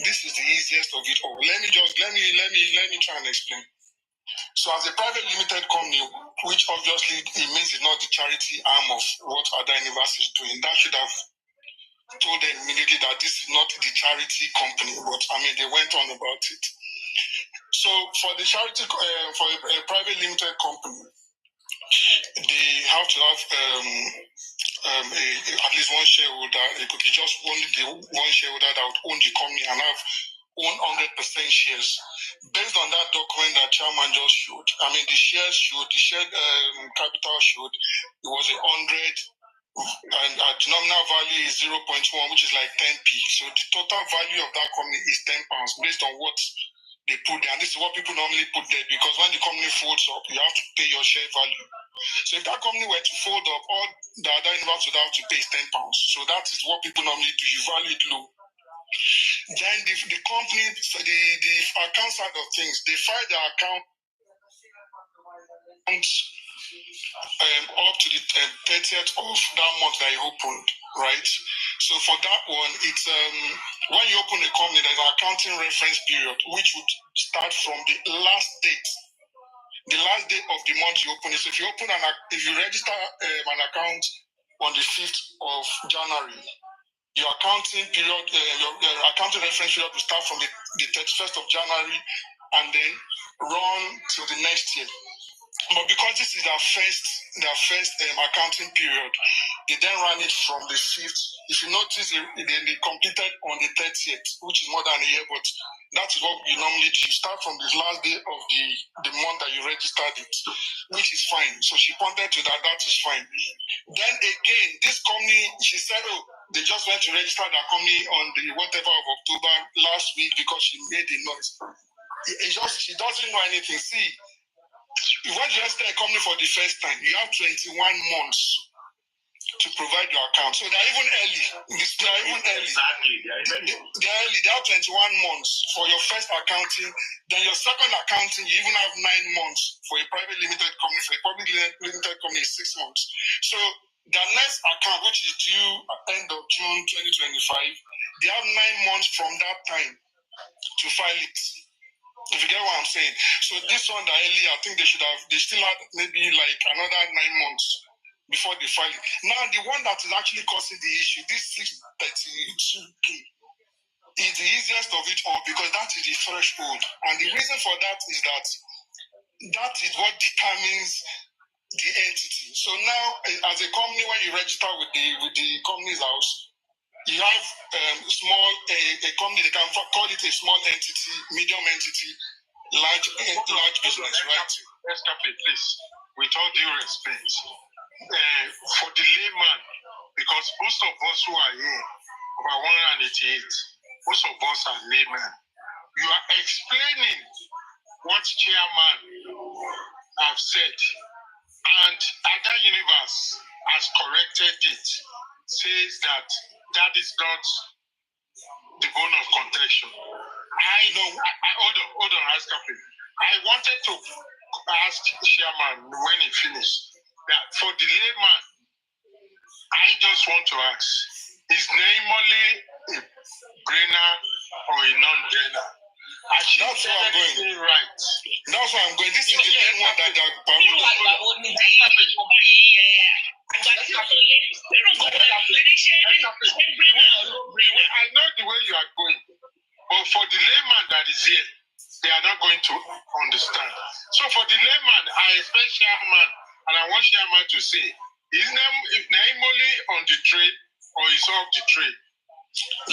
this is the easiest of it all. Let me try and explain. So as a private limited company, which obviously it means it's not the charity arm of what Ada University is doing, that should have told them immediately that this is not the charity company, but I mean, they went on about it. So for the charity, for a private limited company, they have to have at least one shareholder. It could be just only the one shareholder that would own the company and have 100% shares. Based on that document that Chairman just showed, I mean, the shared capital showed it was 100. And our nominal value is 0.1, which is like 10p. So the total value of that company is £10 based on what they put there. And this is what people normally put there because when the company folds up, you have to pay your share value. So if that company were to fold up, all the other investors would have to pay is £10. So that is what people normally do. You value it low. Then the company, the account side of things, they file their account up to the 30th of that month that you opened, right? So for that one, it's when you open a company, there's an accounting reference period, which would start from the last date of the month you open it. So if you register an account on the 5th of January, your accounting period, your accounting reference period will start from the 31st of January and then run till the next year. But because this is their first accounting period, they then ran it from the 5th. If you notice, they completed on the 30th, which is more than a year, but that is what you normally do. You start from the last day of the month that you registered it, which is fine. So she pointed to that is fine. Then again, this company, she said, they just went to register their company on the whatever of October last week because she made a noise. She doesn't know anything. See, if you want to register a company for the first time, you have 21 months to provide your account. So they're even early. Exactly. They're early. They have 21 months for your first accounting. Then your second accounting, you even have 9 months for a private limited company. For a public limited company, is 6 months. So the next account, which is due at the end of June 2025, they have 9 months from that time to file it. If you get what I'm saying. So this one that earlier, I think they still had maybe like another 9 months before they file it. Now the one that is actually causing the issue, this 632K, is the easiest of it all because that is the threshold. And the reason for that is that is what determines the entity. So now as a company, when you register with the company's house, you have a company, they can call it a small entity, medium entity, large business, right? Escape, please, with all due respect, for the layman, because most of us who are here, about 188, most of us are laymen. You are explaining what chairman have said, and Ada Universe has corrected it, says that is not the bone of contention. Hold on, Escape. I wanted to ask chairman when he finished that for the layman, I just want to ask, is normally a brainer or a non-brainer? That's where I'm going. Right. That's where I'm going. This is the main one that I know the way you are going, but for the layman that is here, they are not going to understand. So for the layman, I expect chairman want Chairman to say, is Naim only on the trade or is off the trade?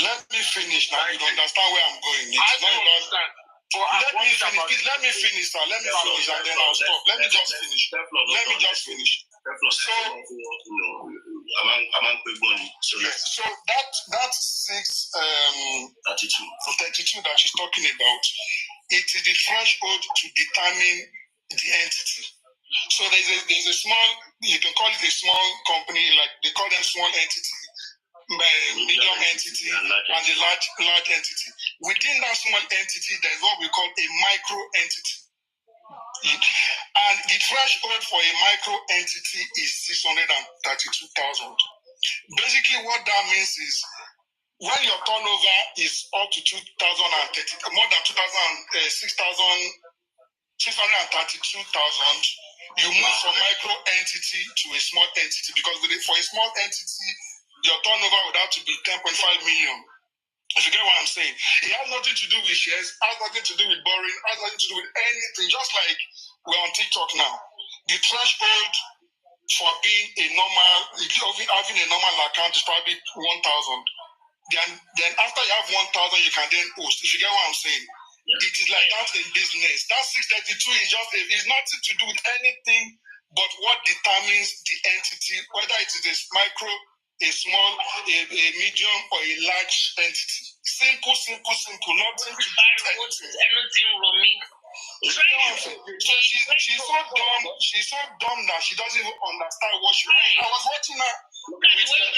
Let me finish now. You understand where I'm going. It's not about... Let me finish, please. Let me finish, sir. Let me finish, and then I'll stop. Let me just finish. So that 32 that she's talking about, it is the threshold to determine the entity. So there's a small, you can call it a small company, like they call them small entity, medium entity, and a large entity. Within that small entity, there's what we call a micro entity. And the threshold for a micro entity is 632,000. Basically, what that means is when your turnover is up to 2,030, more than 632,000, you move from micro entity to a small entity, because for a small entity, your turnover would have to be 10.5 million. If you get what I'm saying, it has nothing to do with shares, has nothing to do with borrowing, has nothing to do with anything. Just like we're on TikTok now, the threshold for being a normal, having a normal account is probably 1,000. Then after you have 1,000, you can then post. If you get what I'm saying, it is like that in business. That 632 is just it's nothing to do with anything but what determines the entity, whether it is a micro, a small, a medium, or a large entity. Simple. Nothing to do with anything. So she's so dumb that she doesn't even understand what she. I was watching her. Let's leave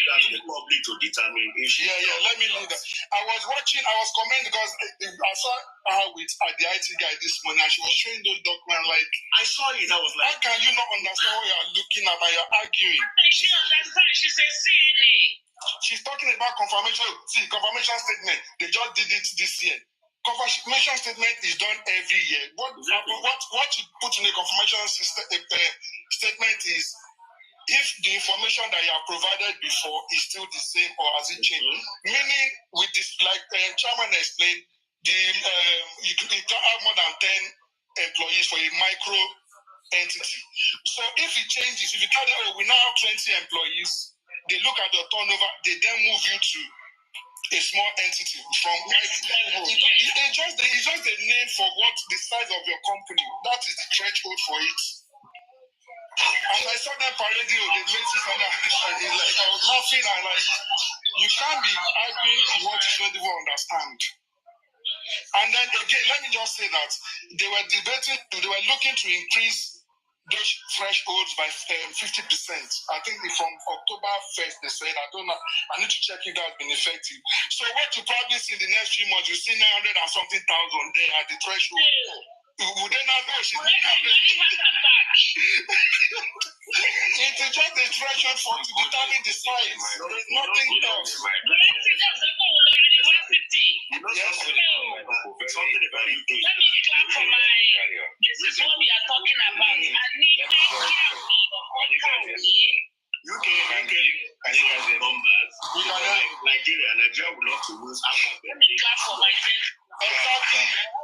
that to the public to determine if she. Let me leave that. I was commenting because I saw her with the IT guy this morning, and she was showing those documents. Like, I saw it. I was like, how can you not understand what you're looking at and you're arguing? She understands. She says CNA. She's talking about confirmation statement. They just did it this year. Confirmation statement is done every year. What you put in a confirmation statement is if the information that you have provided before is still the same or has it changed. Meaning, with this, like Chairman explained, you can't have more than 10 employees for a micro entity. So if it changes, if you tell them, we now have 20 employees, they look at your turnover, they then move you to a small entity from it's just the name for what the size of your company. That is the threshold for it. And I saw that parade, they made it on like I was laughing and like you can't be arguing what you don't even understand. And then again, let me just say that they were looking to increase those thresholds by 50%. I think from October 1st, they said, I don't know. I need to check if that's been effective. So what you probably see in the next few months, you see 900 and something thousand there at the threshold. Would they not know she's not it is just the threshold for to determine the size. There's nothing else. Something about UK. Let me clap for this is what we are talking about. I need to UK, and you guys numbers. Nigeria would love to lose half of them. Let me clap for myself. Exactly. I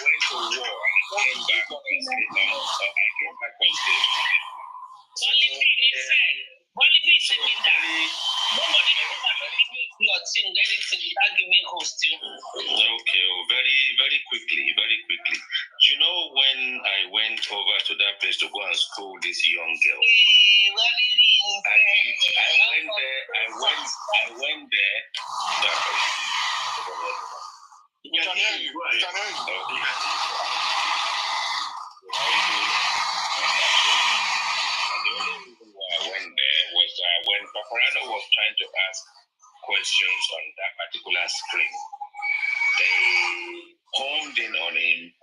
went to war. I came back on stage. Nobody anything without giving host you. Okay, very, very quickly. Do you know when I went over to that place to go and school this young girl? I went there. We can hear you. I went there was when Paparano was trying to ask questions on that particular screen. They homed in on him,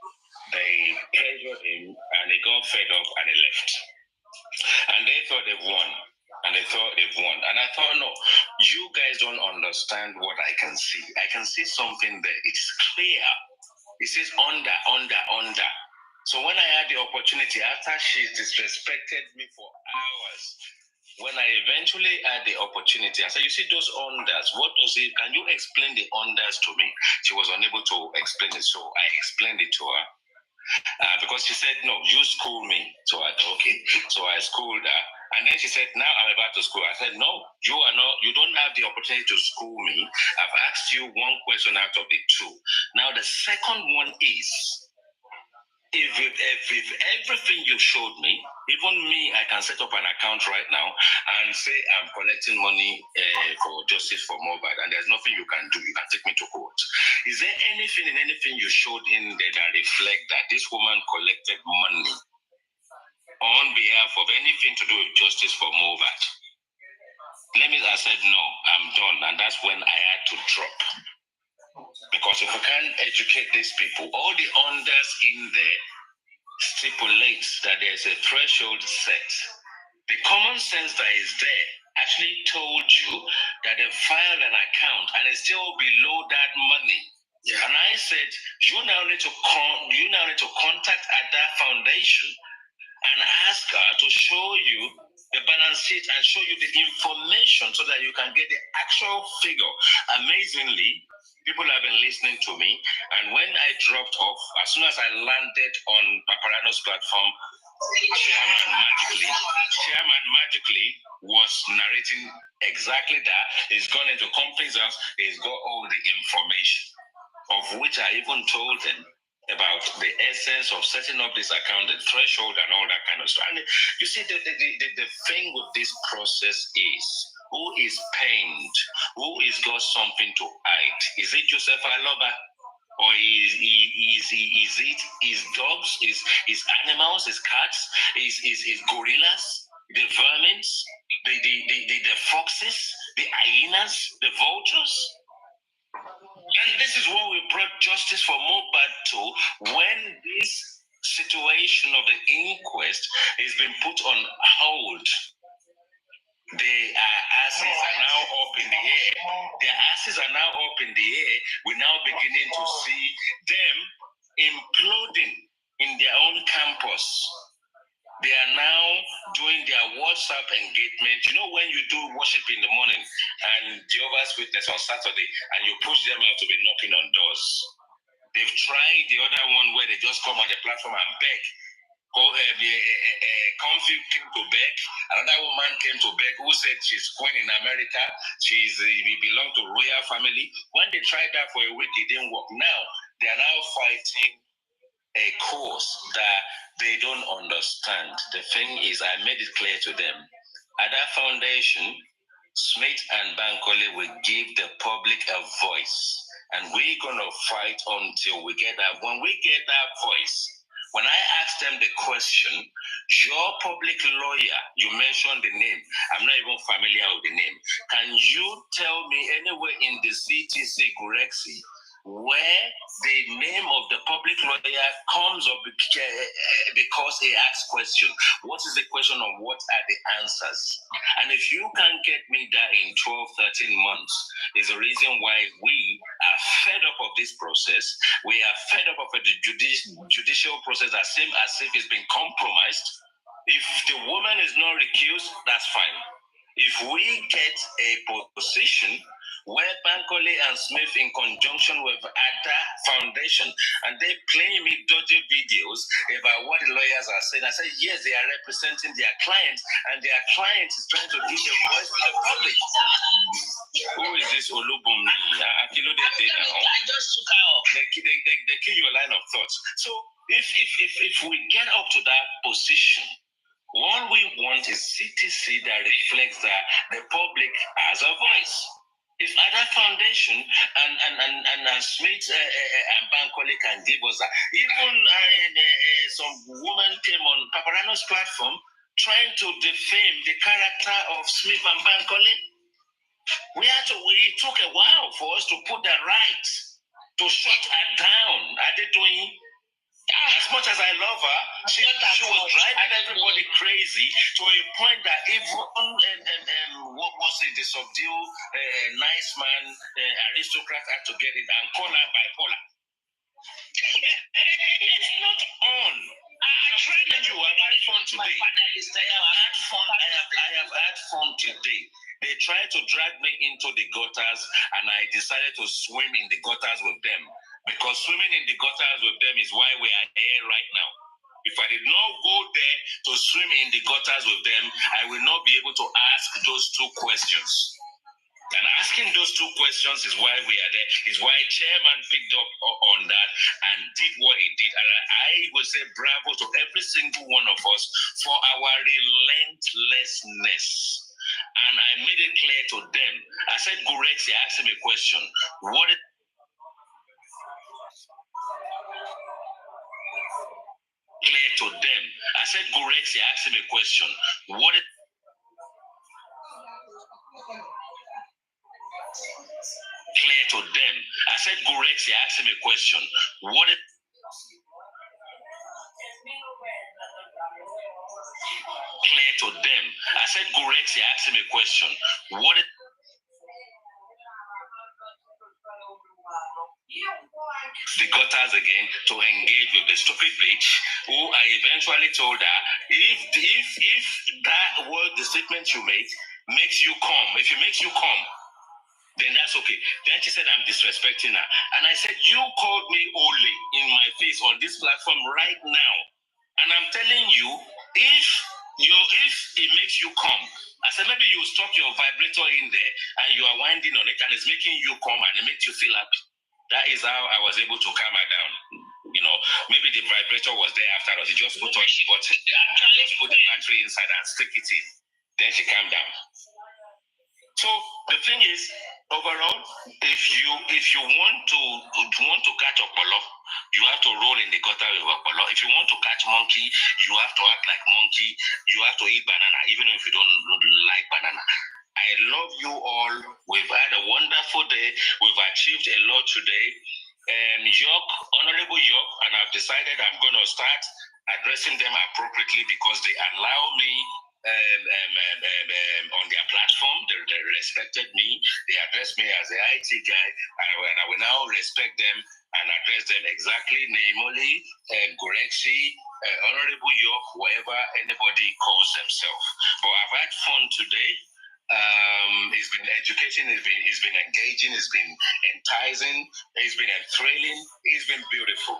they pressured him, and he got fed up and he left. And they thought they've won. And I thought, no, you guys don't understand what I can see. I can see something there. It's clear. It says under. So when I had the opportunity, after she disrespected me for hours, when I eventually had the opportunity, I said, you see those unders, what does it, can you explain the unders to me? She was unable to explain it, so I explained it to her. Because she said, no, you school me. So I thought, okay. So I schooled her. And then she said, now I'm about to school. I said, no, you don't have the opportunity to school me. I've asked you one question out of the two. Now the second one is, if everything you showed me, even me, I can set up an account right now and say I'm collecting money for justice for MOHBAD, and there's nothing you can do. You can take me to court. Is there anything in anything you showed in there that reflect that this woman collected money on behalf of anything to do with justice for MOHBAD? I said no, I'm done, and that's when I had to drop. Because if we can't educate these people, all the unders in there stipulates that there's a threshold set. The common sense that is there actually told you that they filed an account and it's still below that money. Yeah. And I said, you now need to contact Ada Foundation and ask her to show you the balance sheet and show you the information so that you can get the actual figure. Amazingly, people have been listening to me, and when I dropped off, as soon as I landed on Paparano's platform, Chairman magically was narrating exactly that. He's gone into companies' house, he's got all the information, of which I even told them about the essence of setting up this account, the threshold, and all that kind of stuff. And you see, the thing with this process is, who is pained? Who is got something to hide? Is it Joseph Aloba? Or is it his dogs, his animals, his cats, his gorillas, the vermins, the foxes, the hyenas, the vultures? And this is what we brought justice for MOHBAD to, when this situation of the inquest is being put on hold. Their asses are now up in the air. Their asses are now up in the air. We're now beginning to see them imploding in their own campus. They are now doing their WhatsApp engagement. You know, when you do worship in the morning and Jehovah's Witness on Saturday, and you push them out to be knocking on doors. They've tried the other one where they just come on the platform and beg. Comfy came to beg. Another woman came to beg who said she's queen in America. We belong to royal family. When they tried that for a week, it didn't work. Now they are now fighting a cause that they don't understand. The thing is, I made it clear to them. At that foundation, Smith and Bankole will give the public a voice, and we're gonna fight until we get that. When we get that voice, when I asked them the question, your public lawyer, you mentioned the name, I'm not even familiar with the name. Can you tell me anywhere in the CTC Gurexi where the name of the public lawyer comes up because he asks question? What is the question and what are the answers? And if you can't get me that in 12, 13 months, is the reason why we are fed up of this process. We are fed up of the judicial process that seems as if it's been compromised. If the woman is not recused, that's fine. If we get a position where Bankole and Smith, in conjunction with Ada Foundation, and they playing me dodgy videos about what the lawyers are saying, I said, yes, they are representing their clients, and their client is trying to give the voice to the public. Who is this Olubumi? I just took her off. They kill your line of thoughts. So if we get up to that position, all we want is CTC that reflects that the public has a voice. If Ada Foundation and Smith and Bankole can give us that, even some woman came on Paparano's platform trying to defame the character of Smith and Bankole. It took a while for us to put the right to shut her down. Are they doing? As much as I love her, she was driving everybody crazy to a point that even what was it, the subdued nice man aristocrat had to get it and call her bipolar. It's not on. I tried you. I very fond fun today. I have had fun today. They tried to drag me into the gutters, and I decided to swim in the gutters with them. Because swimming in the gutters with them is why we are here right now. If I did not go there to swim in the gutters with them, I will not be able to ask those two questions. And asking those two questions is why we are there, is why chairman picked up on that and did what he did. And I will say bravo to every single one of us for our relentlessness. And I made it clear to them. I said, Gurexi asked him a question. Clear to them. I said, Gurexi asked him a question. Clear to them. I said, Gurexi asked him a question. Clear to them. I said, Gurexi asked him a question. The gutters again to engage with the stupid bitch, who I eventually told her, if that word, the statement you made, makes you come, if it makes you come, then that's okay. Then she said, I'm disrespecting her. And I said, you called me Ole in my face on this platform right now. And I'm telling you, if it makes you come, I said, maybe you stuck your vibrator in there and you are winding on it and it's making you come and it makes you feel happy. That is how I was able to calm her down. You know, maybe the vibrator was there after us. He just put on the button, just put the battery inside and stick it in. Then she calmed down. So the thing is, overall, if you want to catch a polo, you have to roll in the gutter with a polo. If you want to catch monkey, you have to act like monkey. You have to eat banana, even if you don't like banana. I love you all. We've had a wonderful day. We've achieved a lot today. York, Honorable York, and I've decided I'm going to start addressing them appropriately because they allow me on their platform. They respected me. They addressed me as the IT guy, and I will now respect them and address them exactly, namely Gurexi, Honorable York, whoever anybody calls themselves. But I've had fun today. It's been educating, it's been engaging, it's been enticing, it's been thrilling, it's been beautiful.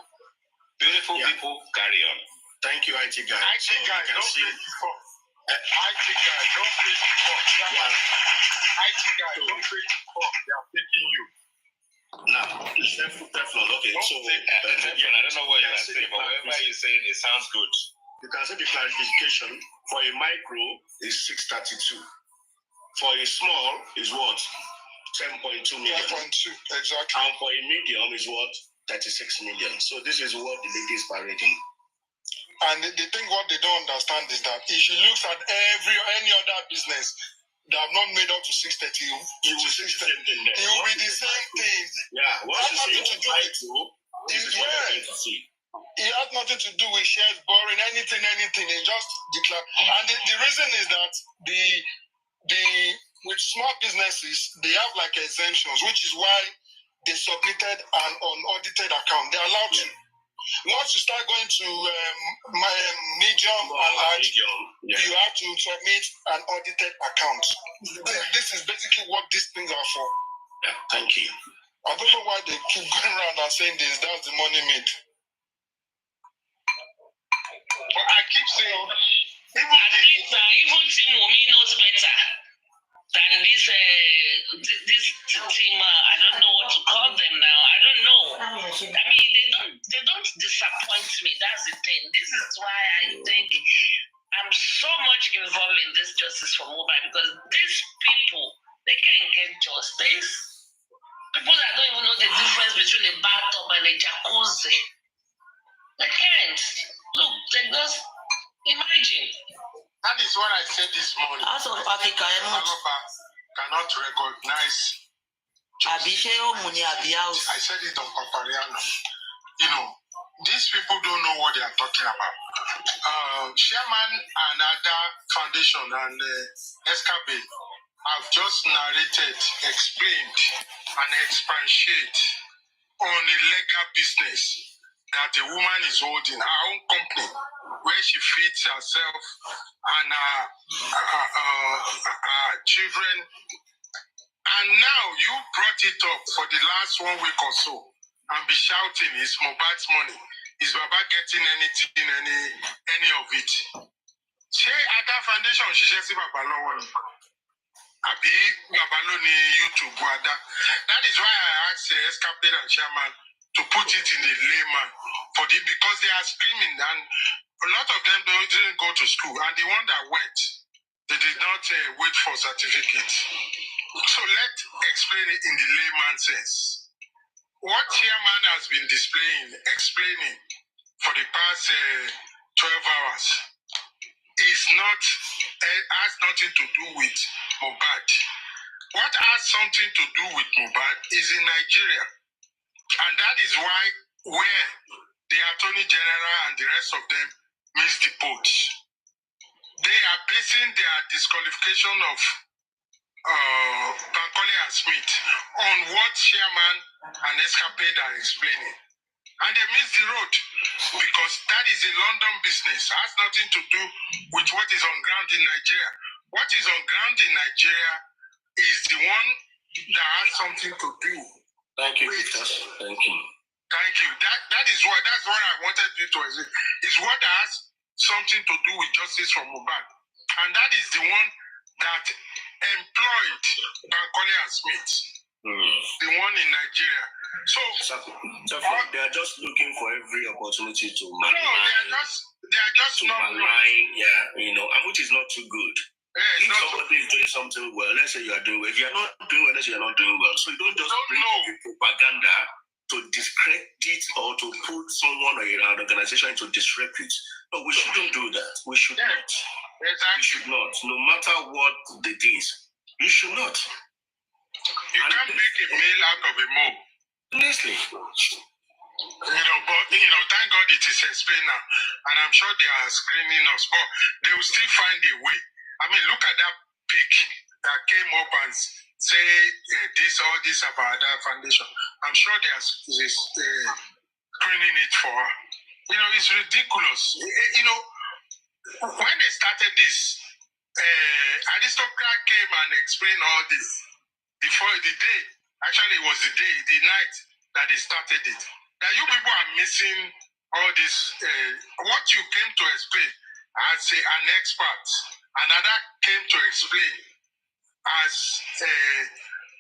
Beautiful people, carry on. Thank you, IT guy. IT guy, don't play before. IT guy, don't play before. IT guy, don't play before. They are taking you. Now, Teflon, okay. So, I don't know what you are saying, but whatever you're saying, it sounds good. You can see the clarification. For a micro, is 632. For a small, is what? 10.2 million. 10.2, exactly. And for a medium, is what? 36 million. So this is what the lady is parading. And the thing what they don't understand is that if she looks at any other business that have not made up to 630, it will be the same thing. Yeah, what it has nothing to do with it has nothing to do with shares borrowing, anything. It just declare. And the reason is that with small businesses, they have like exemptions, which is why they submitted an unaudited account. They're allowed to. Once you start going to medium and large, you have to submit an audited account. This is basically what these things are for. Yeah, thank you. I don't know why they keep going around and saying this. That's the money made. But I keep saying, even Team Wumi knows better than this team. I don't know what to call them now. I don't know. I mean, they don't disappoint me. That's the thing. This is why I think I'm so much involved in this justice for MOHBAD, because these people, they can't get justice. People that don't even know the difference between a bathtub and a jacuzzi. They can't. Look, they just imagine. That is what I said this morning. Also, Africa cannot recognize justice. I said it on Papariano. You know, these people don't know what they are talking about. Chairman and other foundation and Escabe have just narrated, explained, and expatiated on a legal business. that a woman is holding, her own company, where she feeds herself and her children. And now you brought it up for the last 1 week or so and be shouting, it's MOHBAD's money. Is Baba getting anything, any of it? Ṣé Ada Foundation ṣiṣẹ́ sí Baba lọ́wọ́ ni? Àbí Baba ló ní YouTube Ada? That is why I asked Escapade and Chairman to put it in the layman because they are screaming and a lot of them didn't go to school and the one that went, they did not wait for certificates. So let's explain it in the layman sense. What Chairman has been explaining for the past 12 hours has nothing to do with MOHBAD. What has something to do with MOHBAD is in Nigeria. And that is why where the Attorney General and the rest of them missed the boat. They are basing their disqualification of Bankole and Smith on what Chairman and Escapade are explaining. And they missed the road because that is a London business. It has nothing to do with what is on ground in Nigeria. What is on ground in Nigeria is the one that has something to do. Thank you, Victor. Thank you. Thank you. That's what I wanted you to say. Is what that has something to do with justice for MOHBAD. And that is the one that employed Bankole and Smith. The one in Nigeria. So they are just looking for every opportunity to malign. No, they are just to not malign, and which is not too good. Yeah, if somebody is doing something well, let's say you are doing well. If you are not doing well, let's say you are not doing well. So you don't just bring propaganda to discredit or to put someone or an organization into disrepute. No, we shouldn't do that. We should not. Exactly. We should not. No matter what it is, you should not. You can't make a male out of a mole. Honestly. But thank God it is explained now. And I'm sure they are screening us, but they will still find a way. I mean, look at that pic that came up and say all this about that foundation. I'm sure they are screening it for her. It's ridiculous. When they started this, Aristocrat came and explained all this before the day. Actually, it was the night that they started it. That you people are missing all this. What you came to explain as an expert, another came to explain as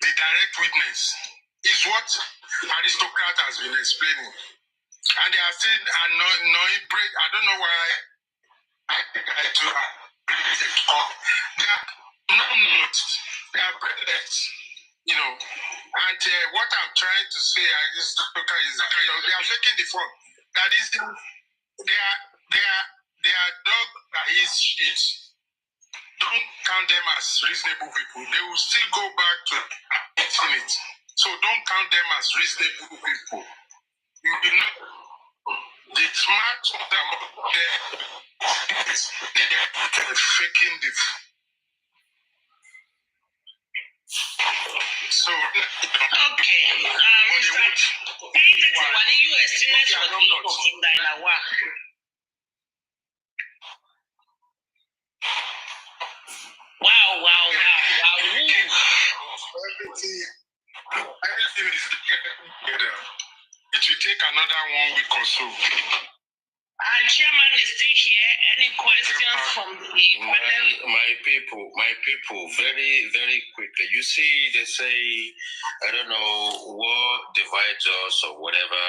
the direct witness, is what Aristocrat has been explaining. And they are saying, I don't know why they are they are predators. And what I'm trying to say, is that they are making the front. That is, they are dog that is shit. Don't count them as reasonable people. They will still go back to eating it. So don't count them as reasonable people. You will not. The smart of them, they're faking the. So okay. Wow. Everything is together. It will take another 1 week or so. And Chairman is still here. Any questions from the my people, very, very quickly. You see, they say, I don't know what divides us or whatever.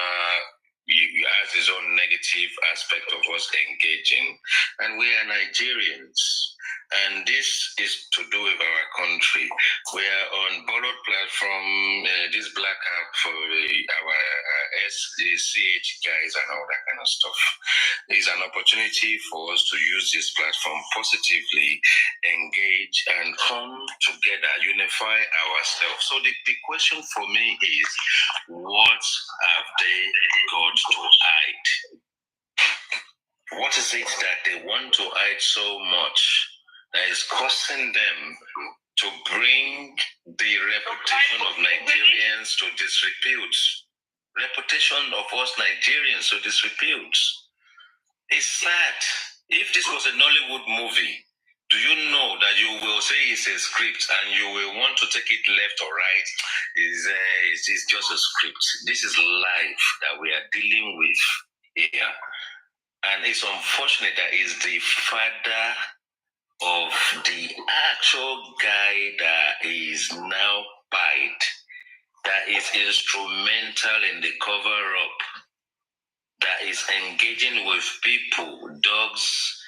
You has his own negative aspect of us engaging, and we are Nigerians, and this is to do with our country. We are on borrowed platform, this black app for our SCH guys and all that kind of stuff. It's an opportunity for us to use this platform positively, engage, and come together, unify ourselves. So the question for me is, what have they got to hide? What is it that they want to hide so much that is causing them to bring the reputation of Nigerians to disrepute? reputation of us Nigerians to disrepute. It's sad. If this was a Nollywood movie, do you know that you will say it's a script and you will want to take it left or right? It's just a script. This is life that we are dealing with here. And it's unfortunate that is the father of the actual guy that is now bite, that is instrumental in the cover-up, that is engaging with people, dogs,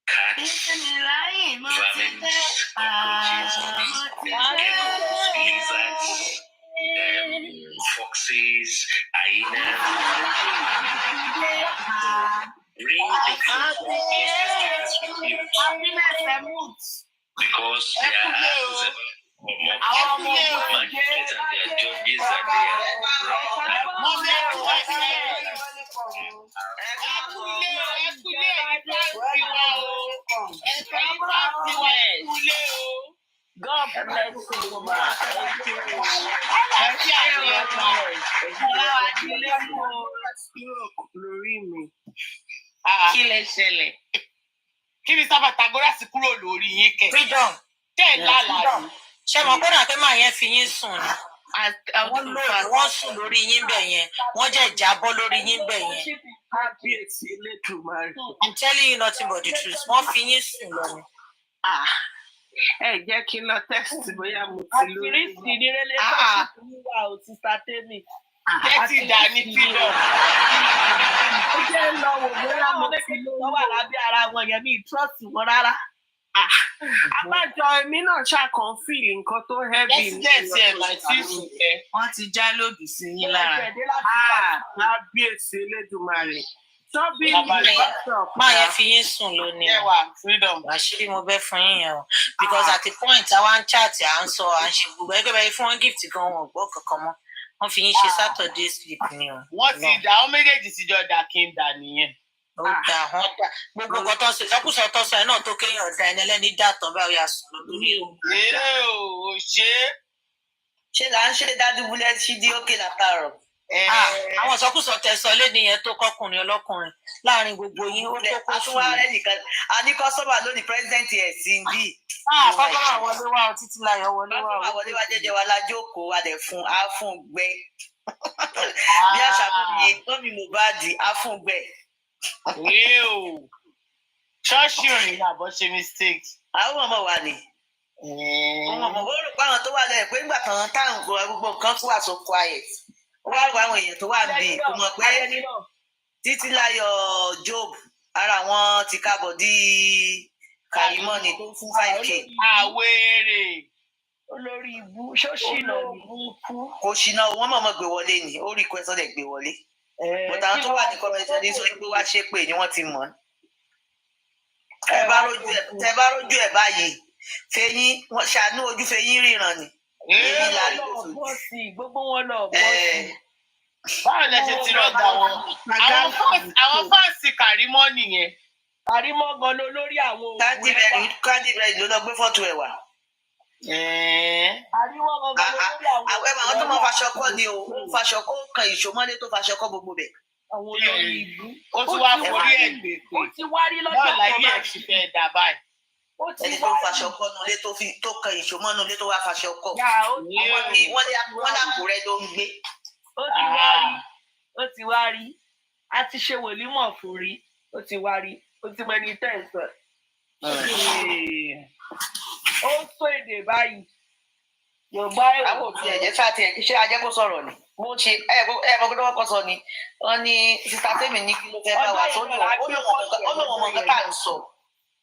cats, vermin, cockroaches, lizards, foxes, hyenas. Bring the people because they are magistrates and they are judges and they God bless you. Kí lè ṣẹlẹ̀? Kí ni sábà Tagora sì kúrò lórí yín kẹ̀? Freedom. Tẹ́ ẹ̀ lálàá. Ṣé mo gbọ́dọ̀ pé màá yẹn fi yín sùn ni? Wọ́n sùn lórí yín bẹ̀ yẹn. Wọ́n jẹ́ jábọ́ lórí yín bẹ̀ yẹn. I'm telling you nothing but the truth. Wọ́n fi yín sùn lọ ni. Ẹ jẹ́ kí n lọ test bóyá mo ti lórí. Àkìrísì ní relationship wà ó ti Statemi. Tẹ́tí dání Freedom. Ó jẹ́ lọ wò bóyá mo ti lórí. Wọ́n wà lábẹ́ ara wọn yẹn mi trust wọn rárá. Abájọ èmi náà ṣàkàn fíìlì nǹkan tó heavy. Yẹ́sì ẹ̀ máa ti sùn ẹ̀. Wọ́n ti já lòdì sí yín lára. Kábíyèsí Elédùmarè. Máa yẹn fi yín sùn lónìí. Ẹwà Freedom. Àṣírí mo bẹ́ fún yín yẹn o. Because at the point àwa ń chat à ń sọ à ń ṣe gbogbo ẹgbẹ́ bẹ́ẹ̀ fún wọn gift gan wọn ò gbọ́ kankan mọ́. Wọ́n fi yín ṣe Saturday sleep ni o. Wọ́n ti dà ó méjèèjì síjọ dà kí n dà nìyẹn. Ó dà wọ́n dà gbogbo nǹkan tó ń sọ ìsọkúsọ tó ń sọ ẹ̀ náà tó kéèyàn da ẹni ẹlẹ́ni dà tán báyọ̀ yà sùn lórí o. Ò ṣe é. Ṣé là ń ṣe dádúbúlẹ̀ sídìí òkè látàrọ̀? Àwọn ìsọkúsọ tẹsán léde yẹn tó kọkùnrin ọlọ́kùnrin láàrin gbogbo yín ó tó kó sùn. A ní kọ́sọ́mà lónìí pírẹ́sidẹ́ǹtì ẹ̀ sí bí. Kọ́sọ́mà wọlé wá títí láyọ̀ wọlé wá. Kọ́sọ́mà wọlé wá jẹ́jẹ́ wa lájókòó wa dẹ̀ fún á fún gbẹ. Bí àṣà gómìn Mohbad á fún gbẹ. Ṣọ́ọ̀ṣì òrìn àbọ̀ ṣe mistake. Àwọn ọmọ wa ni. Ọmọ ó rò pé àwọn tó wà lẹ́yìn pé nígbà kan táwọn gbogbo nǹkan tó wà so quiet. Ó wá gba àwọn èèyàn tó wà níbí kò mọ̀ pé Títílayọ̀ Job ara wọn ti kábọ̀ dí Kàrímọ́ ni tó fún 5K. Àwèrè. Olórí ibú ṣọ́ọ̀ṣì náà ní kú. Kò ṣìnà wọ́n mọ̀ọ́mọ̀ gbé wọlé ni ó rí kwẹ́sọ́ dẹ̀ gbé wọlé. Bọ̀dà àwọn tó wà ní kọ́mẹ́tì ní sọ pé wá ṣe pé ni wọ́n ti mọ̀. Tẹ bá rójú ẹ̀ báyìí fẹ̀yìn ṣàánú ojú fẹ̀yìn ríran ni. Gbogbo wọn lọ bọ́ọ̀sì. Báwo lẹ ṣe ti rọ̀gà wọn? Àwọn fáǹsì Kàrímọ́ nìyẹn. Kàrímọ́ gan ló lórí àwọn òkú. Kádìbẹ̀rì ló lọ gbé fọ́tò ẹ̀ wá. Àwọn tó mọ faṣọ kọ́ ni o, ó faṣọ kọ́ kan ìṣòmọ́lé tó faṣọ kọ́ gbogbo bẹ̀. Àwọn olórí ìlú. Ó ti wá forí ẹ̀ gbè pé. Ó ti wá rí lọ́jọ́ kan báyìí. Báwo láyé ẹ̀ ti fẹ́ dà báyìí? Ẹni tó faṣọ kọ́ nulẹ̀ tó kan ìṣòmọ́nú lé tó wá faṣọ kọ́. Wọ́n lákùrẹ́ ló ń gbé. Ó ti wá rí. A ti ṣe wòlímọ̀ fún rí. Ó ti wá rí. Ó ti mọ ẹni tẹ́ ẹ̀ sọ. Ó ń sọ èdè báyìí. Yorùbá èrò. Àwọn òbí ẹ̀jẹ̀ ṣáà ti ẹ̀ ṣé ajẹ́ kó sọ̀rọ̀ ni. Mo ṣe ẹ̀ẹ́dẹ́gbọ́n tó wọ́pọ̀ sọ ni. Wọ́n ní sísá tèmi ní kí ló fẹ́ bá wa sọ. Ó lóun ọmọ nǹkan tá à ń sọ.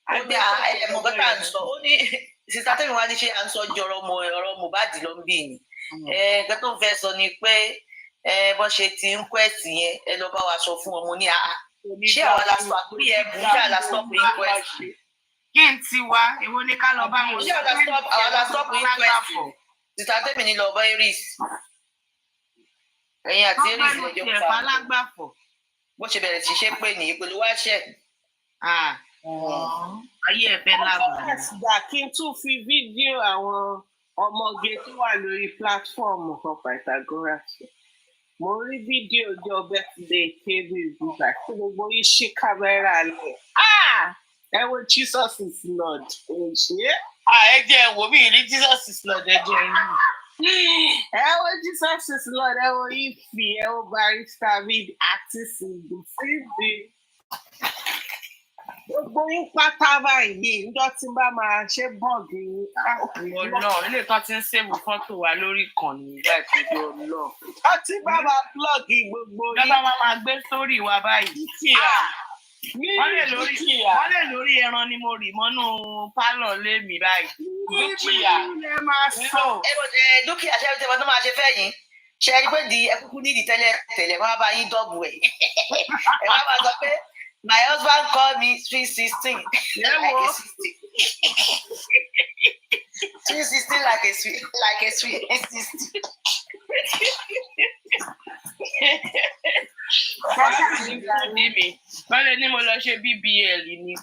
Ó ní ẹ̀mọ̀ nǹkan tá à ń sọ. Ó ní sísá tèmi wá ní ṣé à ń sọ jọ ọ̀rọ̀ Mohbad ló ń bì ní. Nǹkan tó ń fẹ́ sọ ni pé bọ́n ṣe ti ń kọ́ ẹ̀sìn yẹn ẹ lọ bá wa sọ fún ọmọ ní àá. Ṣé àwọn aláṣọ àkúrí ẹ̀ bù ṣé aláṣọ pé ń kọ́ ẹ̀sìn? Kí n ti wá, èwo ni ká lọ bá wọn. Ṣé àwọn aláṣọ pé ń kọ́ ẹ̀sìn? Sísá tèmi ní lọ bá Iris. Ẹ̀yin àti Iris lọ́jọ́ pa. Bó ṣe bẹ̀rẹ̀ sí ṣe pé ní ìpele wá ṣẹ̀. Ayé ẹ fẹ́ lábàá. Àtìgbà kí n tún fi fídíò àwọn ọmọge tó wà lórí pílátífọ́ọ̀mù kan Pythagoras. mo rí fídíò ọjọ́ birthday kébì ìgbà tí gbogbo yìí ṣí kámẹ́rà lẹ̀. Ẹ wo Jesus is Lord. Ẹ jẹ́ wo bí ní Jesus is Lord ẹ jẹ́ yìí. Ẹ wo Jesus is Lord, ẹ wo Ify, ẹ wo Barrister Mid àti Síbi. Gbogbo yín pátá báyìí níjọ́ tí bá máa ṣe bọ́ọ̀gì Ọlọ́run ilé kan ti ń sèmù fọ́tò wa lórí ìkànnì ìgbà ìpèjọ Ọlọ́run. Ọtí bá máa blọ́ọ̀gì gbogbo yín. Lọ́ba máa gbé sórí wa báyìí. Wọ́n lè lórí ẹran ni mo rì mọ́nú pálọ̀ lémi báyìí. Dúkìá lè máa sọ. Dúkìá ṣe é tó máa ṣe fẹ́ yín. Ṣé ẹ rí pé di ẹkúkú nídìí tẹ́lẹ̀ wọ́n á bá yín dọ́ọ̀bù ẹ̀. Ẹ wá máa sọ pé my husband called me 316 like a 60. 316 like a sweet 60. Wọ́n lè ní mo lọ ṣe BBL ni.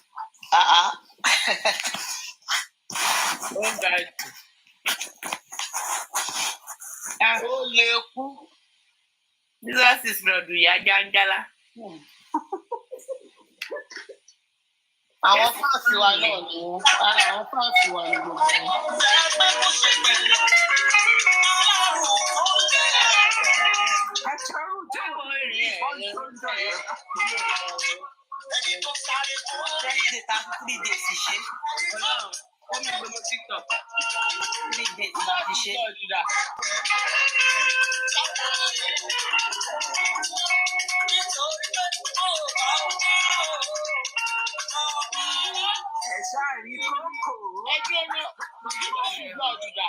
Ó ga jù. Ó lè kú. Jesus is Lord ìyá jáńjálá. Àwọn fáàsì wa náà ni àwọn fáàsì wa ni gbogbo wọn. Birthday 3 days ṣe. Ó mi gbogbo TikTok. 3 days láti ṣe. Ẹ ṣáà rí kókó. Ẹgbẹ́ náà, ìgbà ìgbà ọ̀dùdà.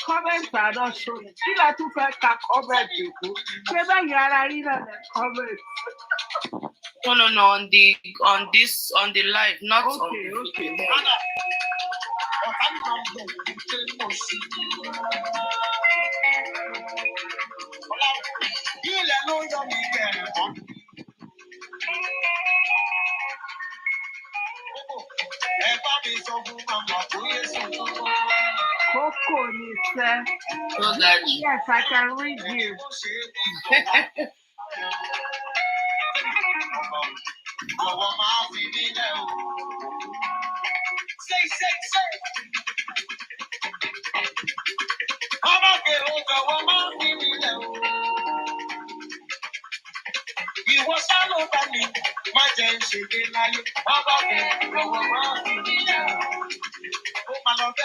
Comments are not showing. Still I took a comment. No, on the live, not on the video. Yes, I can read you. You was all over me, my attention, oh my Lord,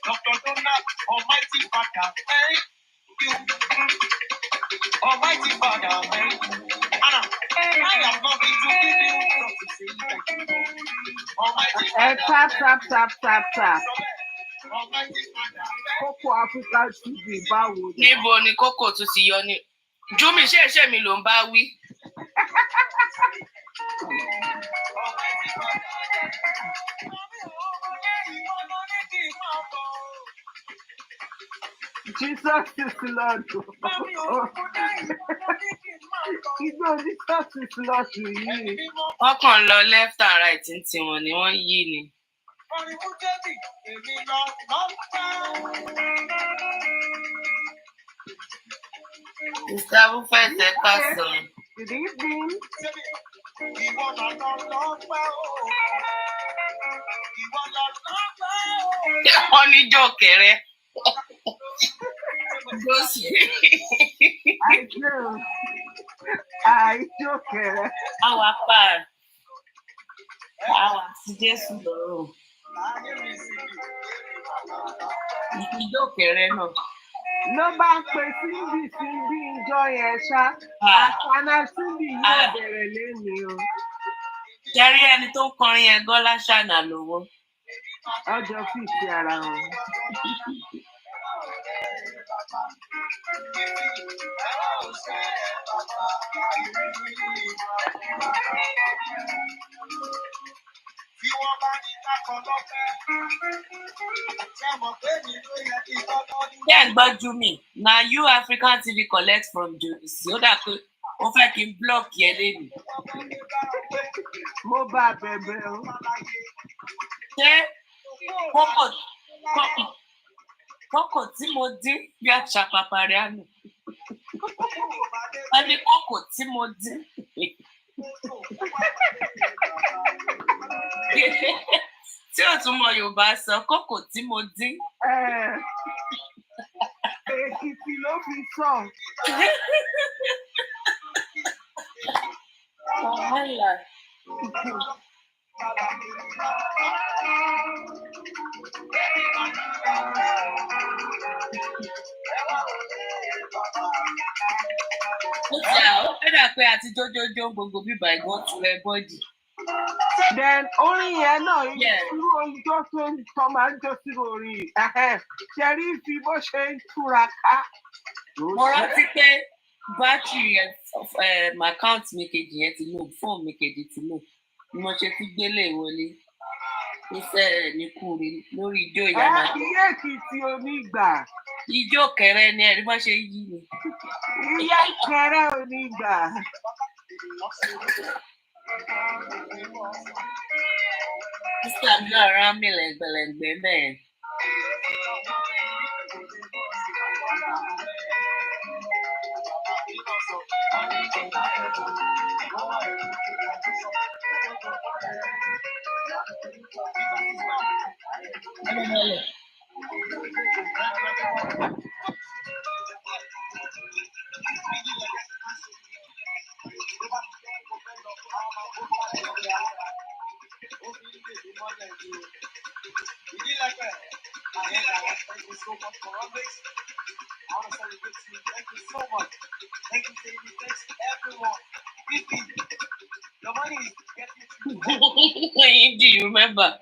Dr. Donald, Almighty Father, thank you. Almighty Father, thank you. Anna, I have nothing to give you but to say thank you. Almighty Father, Tap. Almighty Father, Kókó Africa TV báwo ni? Níbo ni Kókó tún ti yọ ni? Júmi ṣe mi ló ń bá wí. Jesus is Lord. Igbó Jesus is Lord yìí. Wọ́n kàn lọ left and right ní tiwọn ni wọ́n yí ni. Mr. Bufet ẹ káàsán. Good evening. Wọ́n ní jọ̀kẹ́rẹ́. I jọ̀kẹ́rẹ́. Àwa pa àwa sí Jésù lọ́rùn. Ìjọ̀kẹ́rẹ́ náà. Ló bá ń pe síbi ìjọ yẹn ṣá. Àṣàna síbi yóò bẹ̀rẹ̀ lẹ́nu o. Jẹ́rí ẹni tó ń kọrin yẹn gan láṣàna lówó. Ọjọ́ fìṣe ara wọn. Then gbọ́ Júmi, na you African TV collect from Joyce. Ó dà pé ó fẹ́ kí n block yẹn lẹ́nu. Mo bá bẹ̀bẹ̀ o. Ṣé kókò tí mo dín bí àṣà pàpàrẹ̀ àná? Wọ́n ní kókò tí mo dín. Tí ò tún mọ Yorùbá sọ, kókò tí mo dín. Èkìtì ló fi sọ. Wàhálà. Ó dà pé àti jójójó gbogbo bíbá ìgbọ́n tu ẹ bọ́dì. Then orin yẹn náà irú ijó tó ń tọ́ máa ń jó sí orin ṣẹ̀rí fi bó ṣe ń túra ká. Mo rántí pé bátìrì àkáǹtì mi kejì yẹn ti lò, fóònù mi kejì ti lò ni mo ṣe fi gbélé ìwọlé. Iṣẹ́ rẹ̀ ní kúri lórí ijó ìyá máa jẹ́. Ìyá Èkìtì onígbà. Ijó kẹrẹ ni ẹ̀rí bá ṣe yí ni. Ìyá kẹrẹ onígbà. Sísá mi náà rán mi lẹ́gbẹ̀lẹ́gbẹ̀ bẹ́ẹ̀. Do you remember?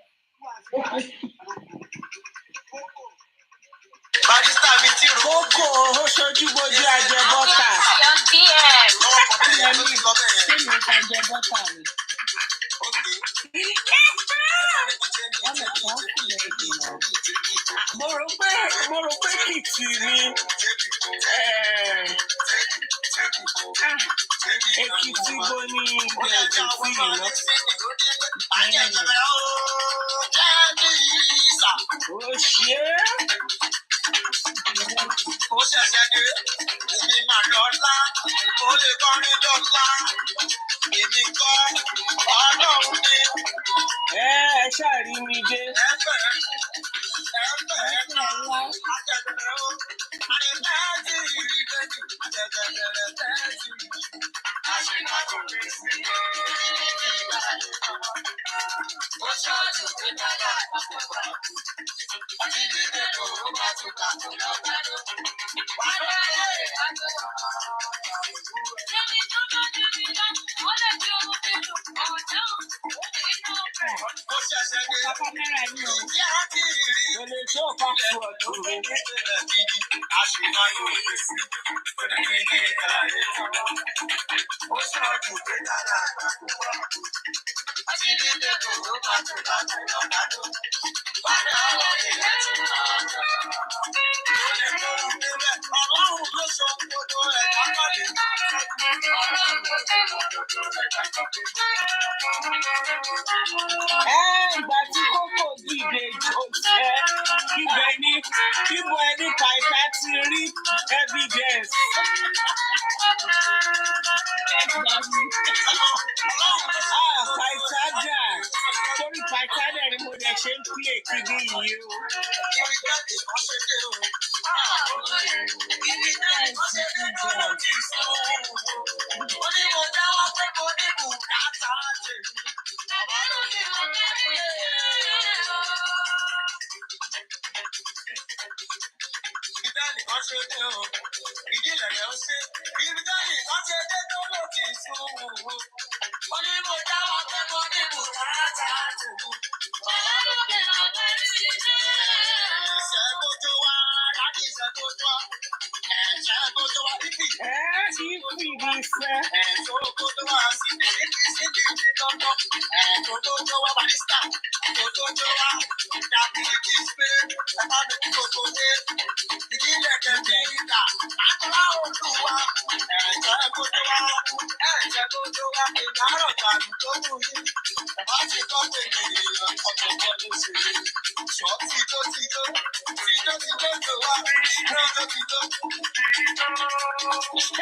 Barista mi ti ro. Kókó ó ṣojú bójú ajẹ bọ́tà. Mo rò pé kìtì ni Èkìtì bó ní ibi ẹ̀jẹ̀ sí ìlọ. Ó ṣe é. Ó ṣẹ̀ṣẹ̀ dé, èmi máa lọ́lá, ó lè kọrin lọ́lá, èmi kọ́ ọlọ́run ni. Ẹ ṣàrí mi dé. Ìgbà tí kókò dìde jòjẹ́ ibò ẹni pàṣẹ ti rí evidence. Pàṣádà torí pàṣádà ni mo dẹ̀ ṣe ń play kiri yìí o.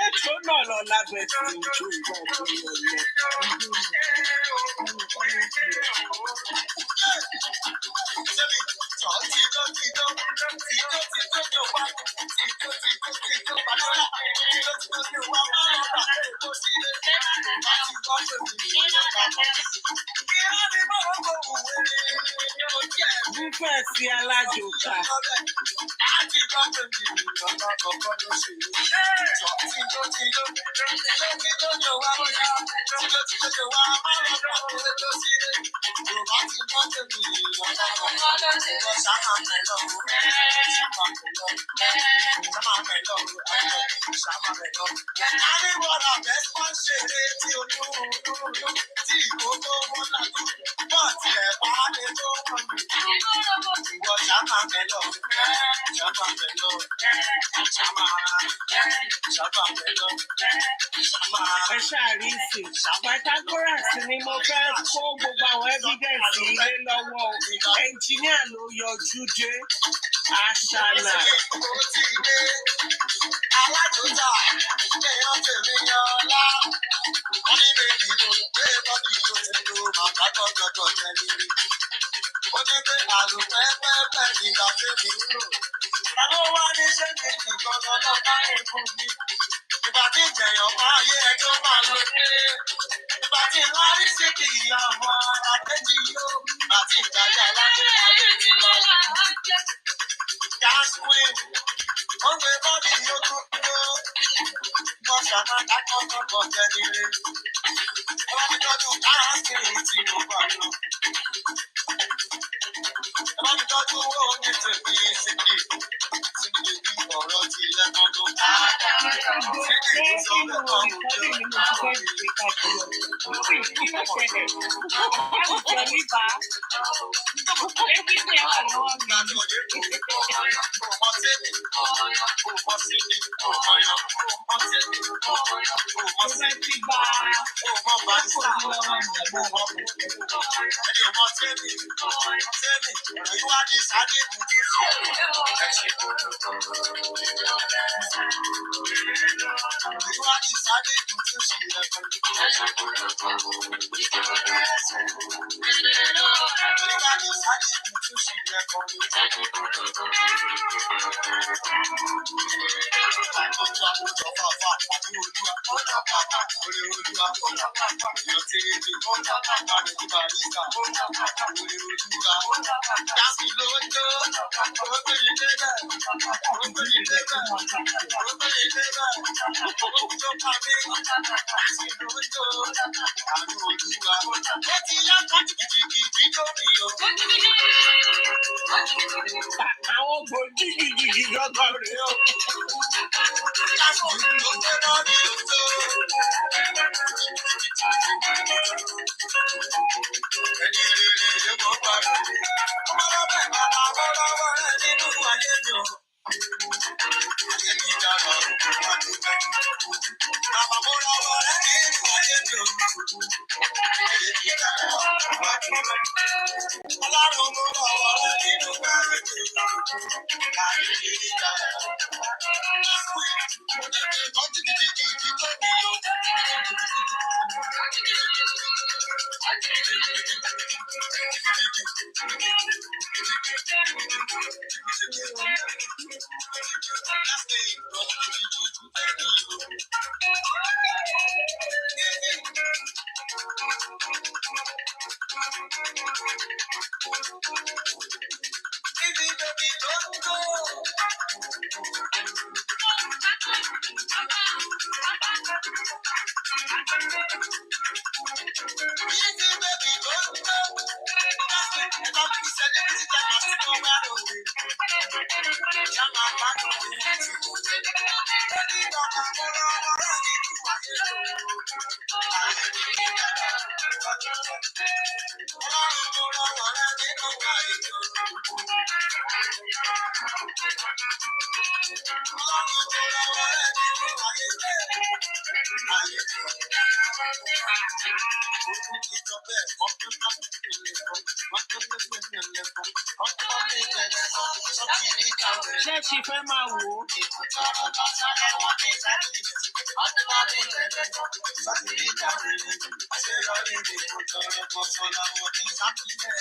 Ètò náà lọ lábẹ́ tí ojú ìgbà tó lọ lọ. Bífẹ̀ sí alájòkà. Ẹ ṣàrísì Pythagoras ni mo fẹ́ kó gbogbo àwọn evidence ilé lọ́wọ́ ẹnjìníà ló yọjú dé àṣàlà. Alájọjà èèyàn tèmi yan ọlá wọn ní méjì ló gbé bọ́dì tó ti lo màkà tọ́jọ́jọ́ jẹ nílé. Ó ní pé àlùpẹ́pẹ́pẹ́ nígbà tèmi ń lò. Àwọn wá ní ṣé mi nìkan lọ́nà káyé fún mi. Ìgbà tí ìjẹ̀yàn máa yé ẹjọ́ máa lọ dé. Ìgbà tí lárí sí kì í yá ọmọ àtẹ́jì yóò. Àti ìgbàlẹ̀ aláyé ayé ti lọ. Gas queen, ó gbé bọ́dì yóò tún dúró. Wọ́n ṣàmàdá kọ́kọ́ jẹ nílé. Wọ́n ti tọ́jú káàkiri tí mo gbà lọ.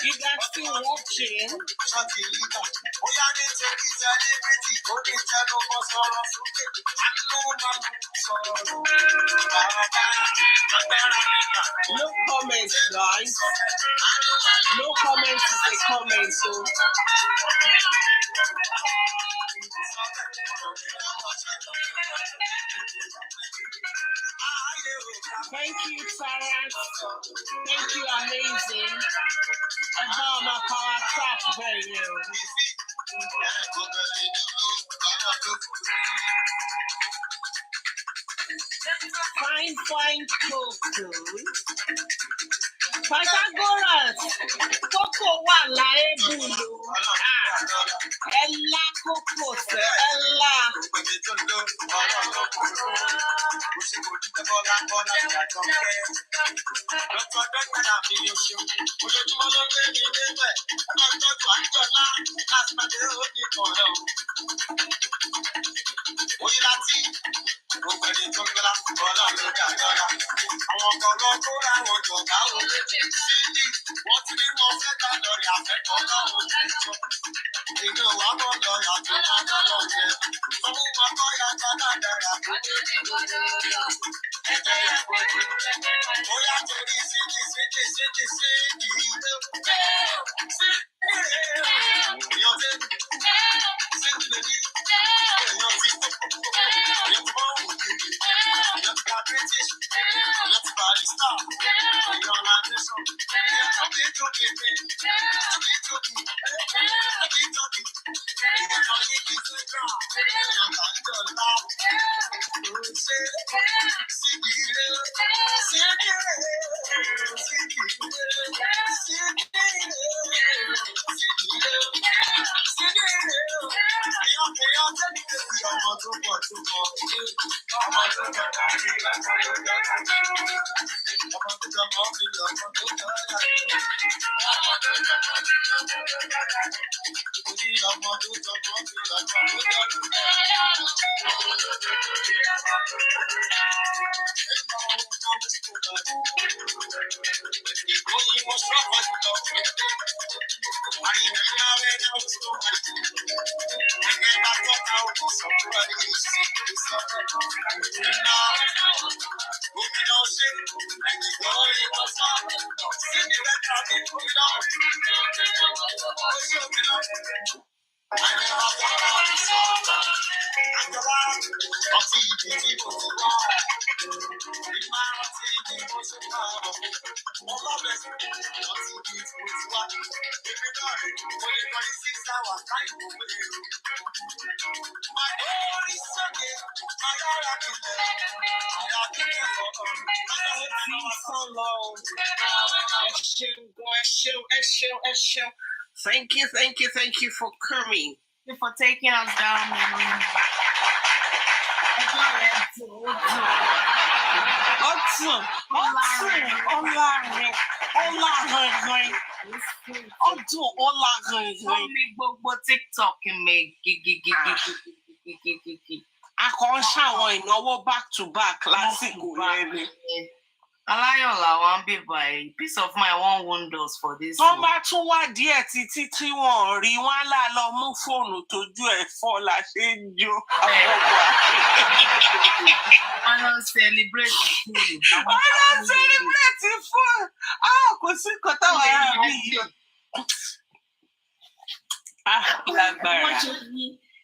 You guys still watching? No comments, guys. No comments is a comment, so. Thank you, Sarah. Thank you, amazing. Obama Power Trap, very well. Fine Coco. Pythagoras. Coco wà láébùlù. Ella Coco sẹ́ Ella. Thank you for coming. Thank you for taking us down. TikTok back to back Aláyọ̀ làwọn ń bèbà ẹ̀. Peace of mind wọ́n wonders for this. Wọ́n bá tún wá díẹ̀ títí tí wọ́n rí wọ́n lá lọ mú fóònù tójú ẹ̀ fọ́ la ṣe ń jó. Wọ́n lọ celebrate fóònù. Kò sí nǹkan táwọn ará rí yìí.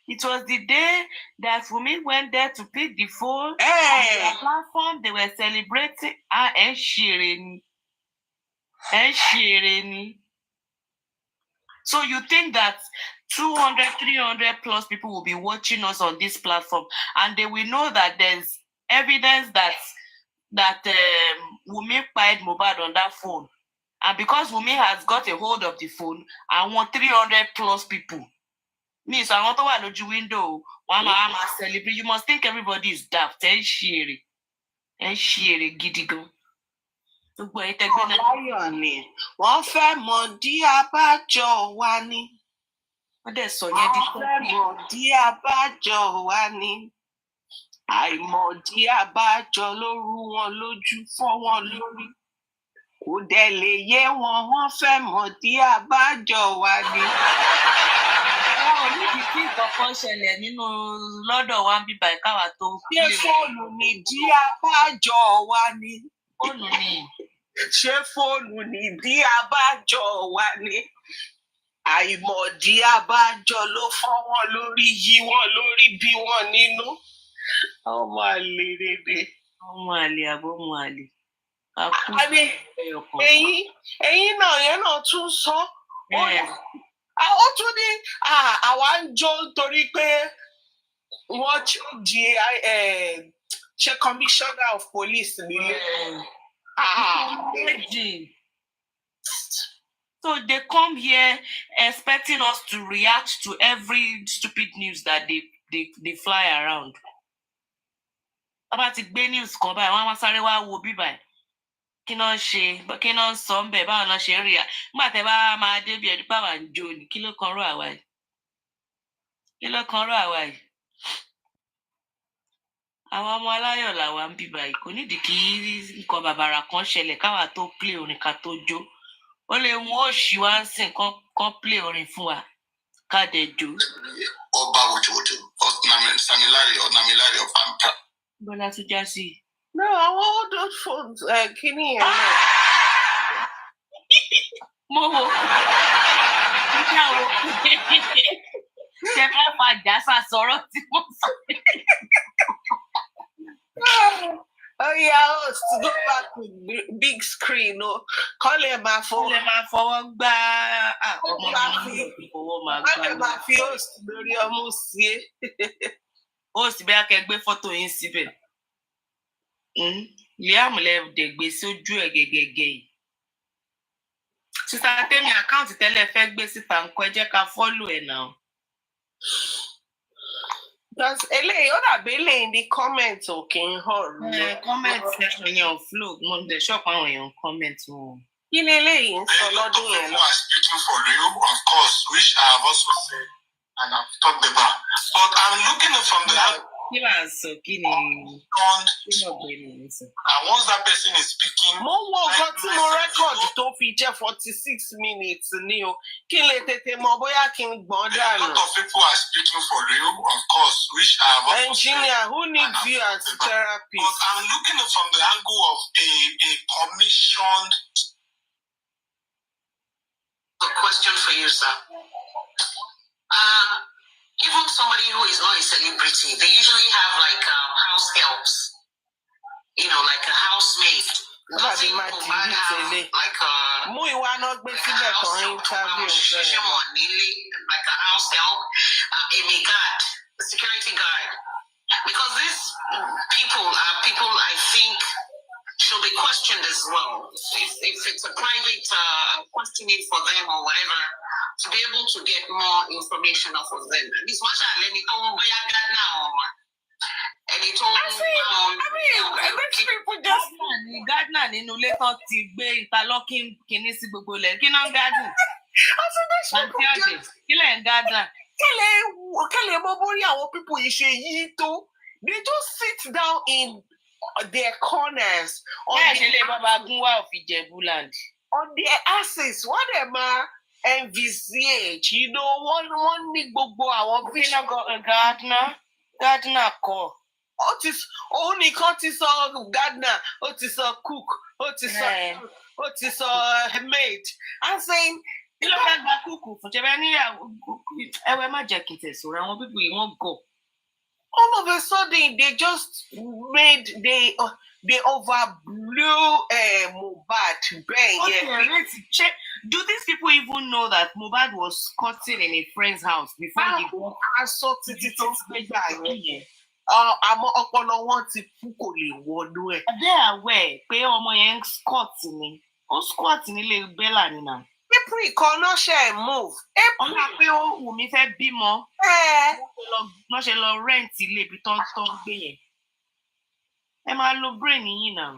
It was the day that Wunmi went there to pick the phone. On the platform, they were celebrating. And sharing. So you think that 200, 300 plus people will be watching us on this platform, and they will know that there's evidence that Wunmi pied MOHBAD on that phone. And because Wunmi has got a hold of the phone, I want 300 plus people. Me, so I want to watch the window. One celebrate. You must think everybody is daft. And share gidigo. Wọ́n fẹ́ mọ̀ dí abájọ wa ni. Wọ́n fẹ́ mọ̀ dí abájọ wa ni. Àìmọ̀dí abájọ ló rú wọn lójú fọ́ wọn lórí. Kò dẹ̀ lè yé wọn, wọ́n fẹ́ mọ̀ dí abájọ wa ni. Níbi tí ìkọ̀kan ṣẹlẹ̀ nínú lọ́dọ̀ wa ń bíbá ìkáwà tó. Ṣé fóònù ni dí abájọ wa ni? Fóònù ni. Ṣé fóònù ni dí abájọ wa ni? Àìmọ̀dí abájọ ló fọ́ wọn lórí, yí wọn lórí, bí wọn nínú. Ọmọ àlè rèé. Ọmọ àlè àbọ̀mọ àlè. Ẹ̀yin náà yẹn náà tún sọ. Ó tún ní àwa ń jó torí pé wọ́n ṣe commissioner of police nílé. So they come here expecting us to react to every stupid news that they fly around. About the gbé news kan báyìí, wọ́n á sáré wá wo bíbá ẹ̀. Kí náà ń ṣe, kí náà ń sọ ń bẹ̀, báwo náà ṣe ń rí à. Nígbà tẹ́ bá máa débi ẹ̀dùn báwa ń jó ni, kí ló kan ró àwa yìí? Àwọn ọmọ aláyọ̀ làwa ń bíbá yìí, kò nídìí kí nǹkan bàbàrà kan ṣẹlẹ̀ káwa tó play orin ká tó jó. Ó lè mú òṣì wá ń sìn kán play orin fún wa ká dẹ̀ jó. Ọba wòjòwòjò, Samilari, Ọ̀nàmilari, Ọ̀pàǹpà. Bọ́lá tún já sí i. No, àwọn old phones, kíní yẹn náà. Mo wò. Nígbà wo? Ṣé fẹ́ fa jásà sọ̀rọ̀ tí mo sọ? Oh yeah, host, go back with big screen. Kọ́ lè máa fọwọ́ gbá ọmọ máa fi host lórí ọmú sí é. Host bí akẹgbẹ́ fọ́tò yín síbẹ̀. Liam left the gbé sójú ẹ̀ gẹ́gẹ́gẹ́. Sister Temi account tẹ́lẹ̀ fẹ́ gbé síta ńkọ́ ẹ jẹ́ ká follow ẹ̀ now. Because eléyìí ó dàbí eléyìí in the comments ò kì í hàn. Comment section yẹn ò flow mo dẹ̀ ṣọ́ọ̀pù àwọn èèyàn comment wọn. Kí ni eléyìí ń sọ lọ́dún yẹn? People are speaking for real, of course, which I have also said and I've talked about. But I'm looking at from the Kí là ń sọ kí ni and once that person is speaking. Mo wo nǹkan tí mo record tó fi jẹ́ 46 minutes ni o. Kí lè tètè mọ bóyá kí n gbọ́n dànù. A lot of people are speaking for real, of course, which I have also Engineer, said, who needs you as therapist? But I'm looking at from the angle of a commissioned. A question for you, sir. Even somebody who is not a celebrity, they usually have like house helps, you know, like a housemaid. Nothing MOHBAD have like a like a house help, a guard, a security guard. Because these people are people I think should be questioned as well. If it's a private questioning for them or whatever, to be able to get more information off of them. This one shall let me go now. And it all these people just Gardner nínú ilé tán ti gbé interlocking kìíní sí gbogbo ilẹ̀ kí náà garden. Kí lẹ̀ ń garden? Kẹ́lẹ̀ mọ bórí àwọn people yìí ṣe yí tó. They just sit down in their corners. On their asses. What am I envisage? You know, one ní gbogbo àwọn Gardner kọ. Ó nìkan ti sọ Gardner, ó ti sọ cook, ó ti sọ maid. I'm saying, kí ló fẹ́ gba kúkú fún ṣẹ́fẹ́ ní ẹwẹ́ má jẹ́ kí n tẹ̀sọ̀rọ̀ àwọn people yìí wọ́n go. All of a sudden, they just they overblew MOHBAD. Do these people even know that MOHBAD was cutting in a friend's house before he got àmọ́ ọpọlọ wọn ti kú kò lè wọnú ẹ̀. They are aware pé ọmọ yẹn squat ni. Ó squat nílé Bella ni náà. April kan náà ṣe move. Ọlá pé ó wù mí fẹ́ bímọ. Wọ́n ṣe lọ rent ilé ibi tó ń gbé yẹn. Ẹ máa lo brain yìí náà.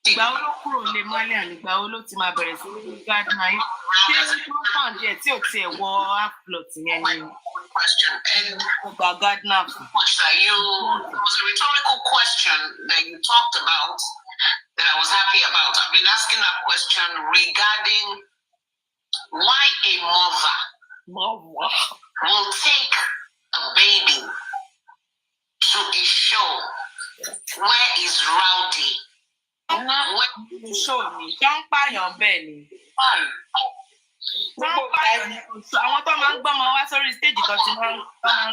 Ìgbà wo ló kúrò lè mọ́lẹ̀ àní ìgbà wo ló ti máa bẹ̀rẹ̀ sí ní Gardner yìí. Ṣé compound yẹn tí ò tiẹ̀ wọ half-plot yẹn ni? Ọgbà Gardner fún. It was a rhetorical question that you talked about that I was happy about. I've been asking that question regarding why a mother will take a baby to a show where is rowdy. Show me. Don't pààyàn bẹ́ẹ̀ ni. Àwọn tó máa ń gbọ́mọ wá sórí stage kan tí wọ́n máa ń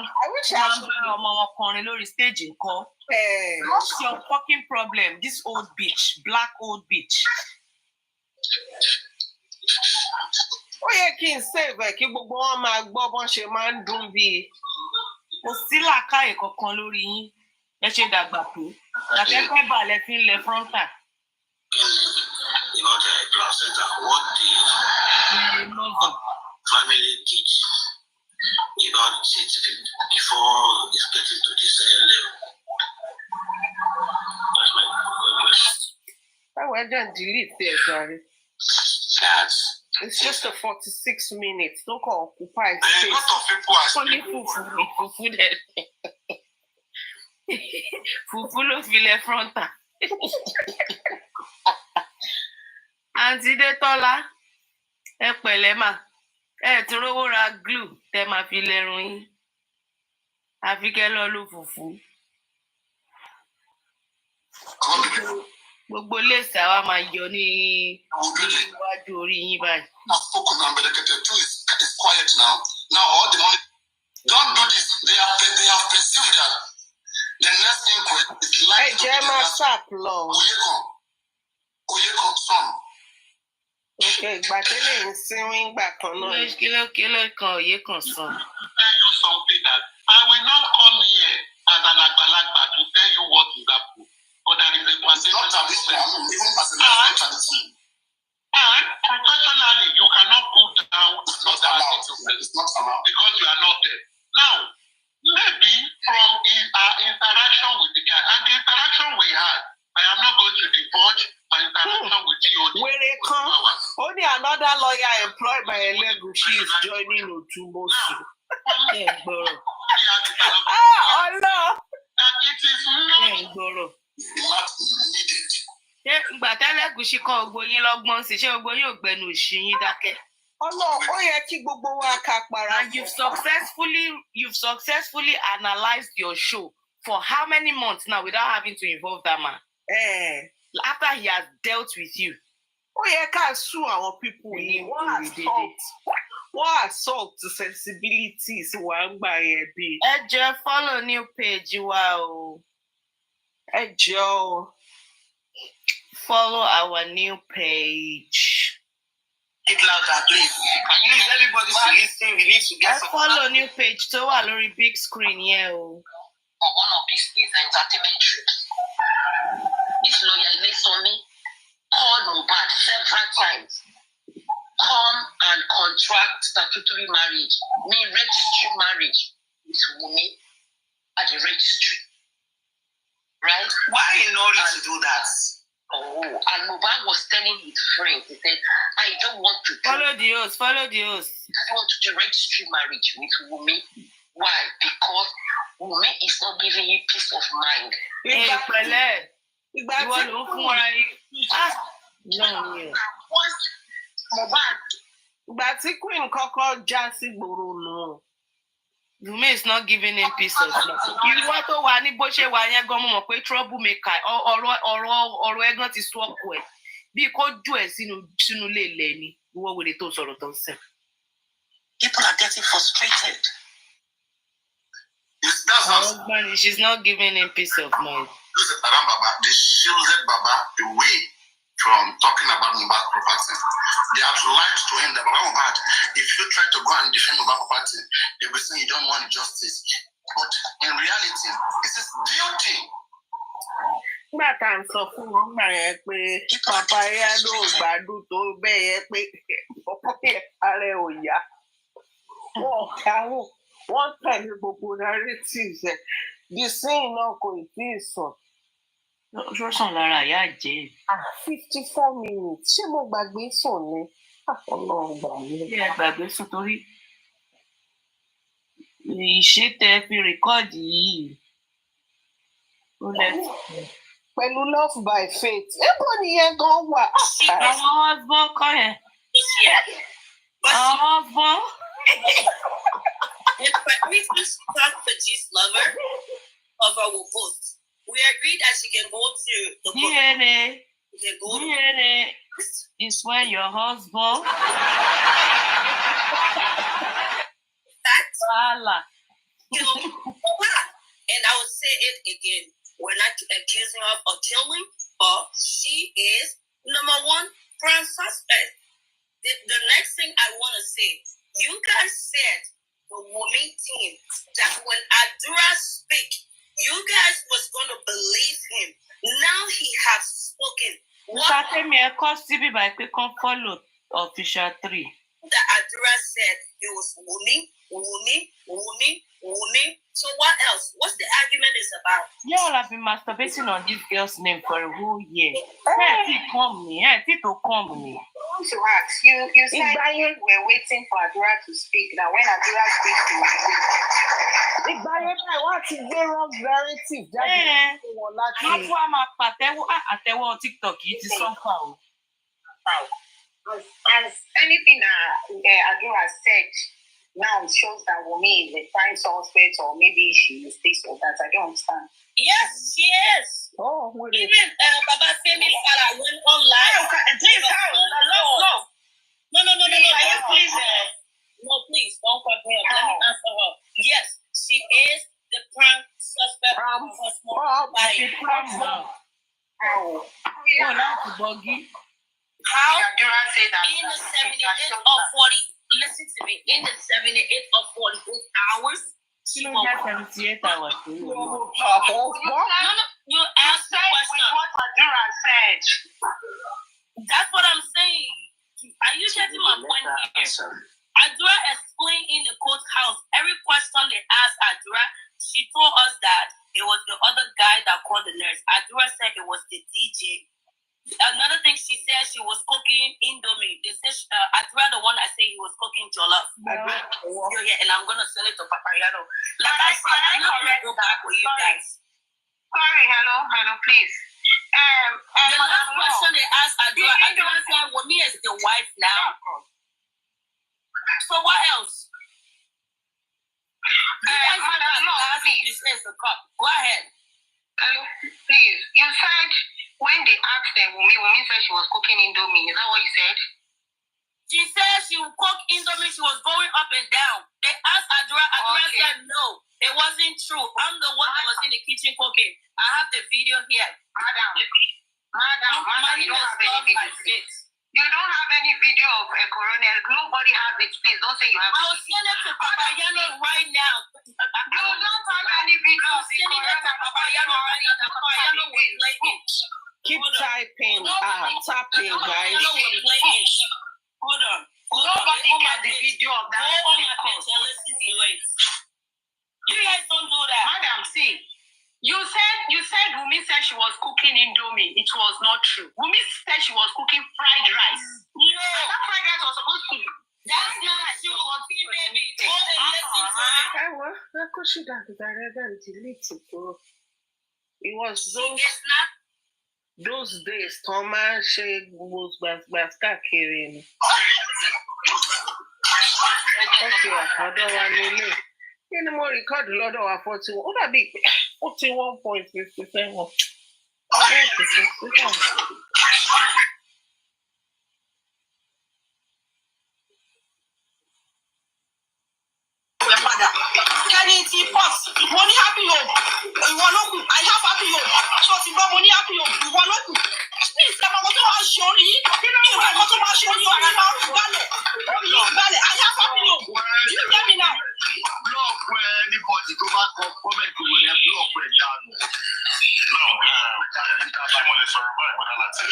bá ọmọ wọn kọrin lórí stage nǹkan. What's your fucking problem? This old bitch, black old bitch. Ó yẹ kí n save ẹ̀ kí gbogbo wọn máa gbọ́ bọ́n ṣe máa ń dún bíi. Kò sí làákàyè kankan lórí yín. Ẹ ṣe dàgbà tó. Àtẹ́fẹ́ balẹ̀ fi ń lẹ frontal. You know, the placenta, what the family did, you know, before it's getting to this level. That's my question. Why don't delete this, sorry? It's just a 46 minutes. Don't occupy space. A lot of people are speaking. Fufu ló fi lẹ frontal. Àǹtí Détọ́lá, ẹ pẹ̀lẹ́ mà, ẹ ti rówó ra glue tẹ máa fi lẹ́run yín. Àfi kẹ́ lọ lo fùfú. Gbogbo léèsì àwa máa yọ ní iwájú orí yín báyìí. It's quiet now. Now all the money. Don't do this. They have perceived that the next inquiry is likely to be the last. Oyekon son. Okay, but then in swimming back on Kilo kan Oyekon son. Tell you something that I will not come here as an agbalagba to tell you what is happening. but there is a pandemic. And professionally, you cannot put down another it's not allowed because you are not there. Now, maybe from our interaction with the guy and the interaction we had, I am not going to divulge my interaction with you. Where they come, only another lawyer employed by a legal chief joining Otumbosu. Oh no! That it is not needed. Ìgbà tẹ́lẹ̀ gùsì kan ògbó yín lọ́gbọ́n sí ṣé ògbó yóò gbẹnu òṣì yín dákẹ́. Ó yẹ kí gbogbo wa ká para. And you've successfully analyzed your show for how many months now without having to involve that man? After he has dealt with you. Ó yẹ ká sue àwọn people yìí. Wọ́n assault sensibilities wa ń gbà yẹn bí. Ẹ jọ̀ọ́ follow new page wa o. Ẹ jọ̀ọ́. Follow our new page. It louder, please. Can you use everybody to listen? We need to get some. Follow new page tó wà lórí big screen yẹn o. One of these is entertainment trips. This lawyer Ilesoni called MOHBAD several times. Come and contract statutory marriage, registry marriage with Wumi at the registry. Right? Why in order to do that? Oh, and MOHBAD was telling his friends, he said, I don't want to follow the host. I don't want to do registry marriage with Wumi. Why? Because Wumi is not giving you peace of mind. Ìgbà tí Queen kọ́kọ́ já sí gbòòrò nù. Wumi is not giving him peace of mind. Ìwọ tó wà ní bó ṣe wà yẹn gan mọ̀ pé troublemaker ọ̀rọ̀ ẹ̀gán ti sọ ọkọ ẹ̀ bí kò jù ẹ̀ sínú ilé ilẹ̀ ni ìwọ wèrè tó sọ̀rọ̀ tó ń sẹ̀. People are getting frustrated. She's not giving him peace of mind. They shielded Baba away from talking about MOHBAD property. They have lied to him that MOHBAD, if you try to go and defend MOHBAD property, they will say you don't want justice. But in reality, this is duty. Nígbà tá à ń sọ fún wọn gbà yẹn pé bàbá yẹn ló gbádùn tó bẹ́ẹ̀ yẹn pé ọ̀pọ̀ yẹn ara ẹ̀ ò yá. Wọ́n kàwọ́, wọ́n tẹ̀lé gbogbo narratives ẹ̀. The scene náà kò tí ì sàn. Ṣọ́sàn lára àyà jẹ́. 54 minutes. Ṣé mo gbàgbé sùn ni? Ọlọ́run gbà mí. Ṣé ẹ gbàgbé sùn torí ìṣètẹ fi rìkọ́ọ̀dì yìí? Pẹ̀lú Love by Faith. Ebo nìyẹn gan wà. Àwọn husband kọ́ yẹn. Àwọn husband. In preparation to talk to G's lover, cover will both. We agreed that she can go to the DNA is when your husband. That's Allah. And I will say it again. We're not accusing her of killing, but she is number one prime suspect. The next thing I want to say, you guys said the woman team that when Adura speak, you guys was going to believe him. Now he has spoken. Follow official 3. That Adura said it was Wumi. So what else? What's the argument is about? Y'all have been masturbating on this girl's name for a whole year. Hey, come me. I want to ask you said we're waiting for Adura to speak. Now when Adura speaks, you will speak. Wọ́n ti gbé wrong narrative jáde fún wọn láti. Wọ́n tún á máa àtẹ́wọ́ TikTok yìí ti sọ́fà o. As anything Adura said now shows that Wumi is a prime suspect or maybe she is this or that. I don't understand. Yes, she is. Oh, even Baba Femi Fala went online. Please, let's go. No. Please, no, please don't cut me up. Let me answer her. Yes, she is the prime suspect. How? Say that in the 78 or 40, listen to me, in the 78 or 48 hours, she won 78 hours. No, You asked the question. What Adura said. That's what I'm saying. Are you getting my point here? Adura explained in the courthouse every question they asked Adura. She told us that it was the other guy that called the nurse. Adura said it was the DJ. Another thing she said, she was cooking Indomie. They said Adura, the one that said he was cooking jollof. Yeah, and I'm gonna sell it to Papayano. Like I said, I'm not gonna go back with you guys. Sorry, hello, please. The last question they asked Adura, Adura said, Wumi is the wife now. So what else? You guys have that last business to come. Go ahead. Hello, please. You said when they asked them, Wumi said she was cooking Indomie. Is that what you said? She said she would cook Indomie. She was going up and down. They asked Adura. Adura said no. It wasn't true. I'm the one that was in the kitchen cooking. I have the video here. Madam, you don't have any video. You don't have any video of a coronel. Nobody has it. Please don't say you have it. I'll send it to Papayano right now. You don't have any video of the coronel. Papayano right now. Papayano will play it. Keep typing, tapping, guys. Hold on. Nobody got the video of that. Go on my page and listen to it. You guys don't do that. Madam, see. You said Wumi said she was cooking Indomie. It was not true. Wumi said she was cooking fried rice. No. And that fried rice was supposed to be. That's not true. Baby, go and listen to it. It was those days, Thomas was carrying. Okay, I don't want to any more record a lot of 41. What a big 41.57. Kenny T. Fox, money happy home. I have happy home. So if you money happy home, you want to. Please, I'm going to show you. I'm going to show you. I have happy home. Do you hear me now? Block where anybody go back up, comment to where block where down. No, I'm only survive when I like to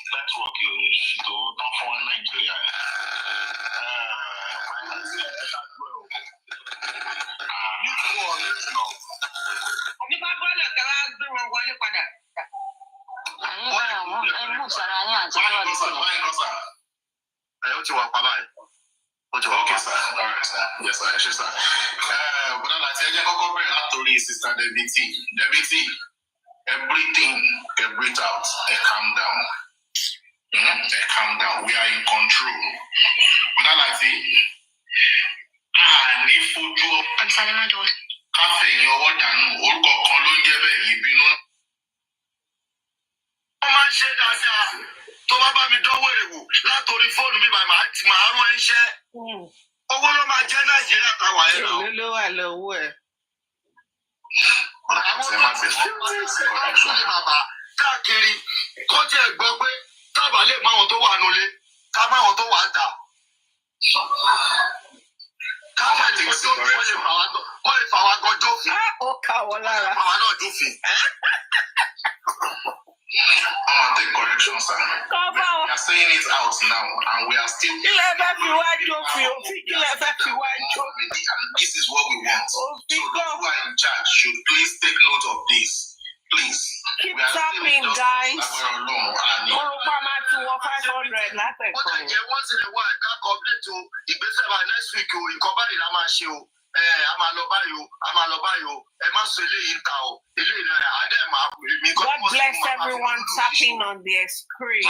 network you don't find Nigeria. Okay, sir. All right, sir. Yes, sir. Yes, sir. But I like to go over and sister Debbie. Everything, breathe out, calm down. Calm down. We are in control. But I like to need food to I'm sorry, my daughter. Cafe in your water, or Colonge, you know. Máa ń ṣe dáadáa tó bá bá mi dánwò èrò látòrí fóònù mi bàmí àti màá rún ẹṣẹ owó ló máa jẹ Nàìjíríà táwa ẹ lọ. Èló ló wà lọ́wọ́ ẹ̀. Àwọn tó bàbá káàkiri kó tiẹ̀ gbọ́ pé tábà lè mọ àwọn tó wà nulẹ̀ ká mọ àwọn tó wà tà. Káwọn ẹni tó wọ́n lè fà wá gan jófin. Ó ká wọ́n lára. Fà wá náà jófin. Take correction, sir. We are saying it out now, and we are still. This is what we want. So those who are in charge should please take note of this. Please. Keep tapping, guys. Once in a while, update to next week. God bless everyone tapping on their screen.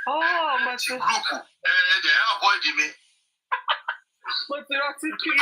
Oh, but you avoid me. But you're not security.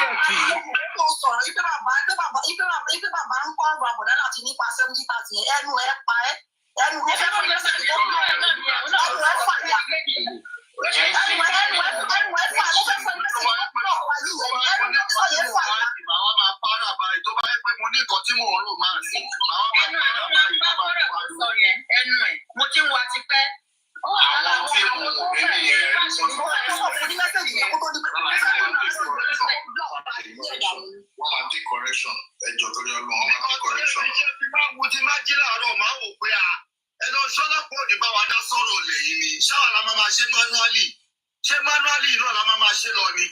manually náà la máa ṣe lọ ni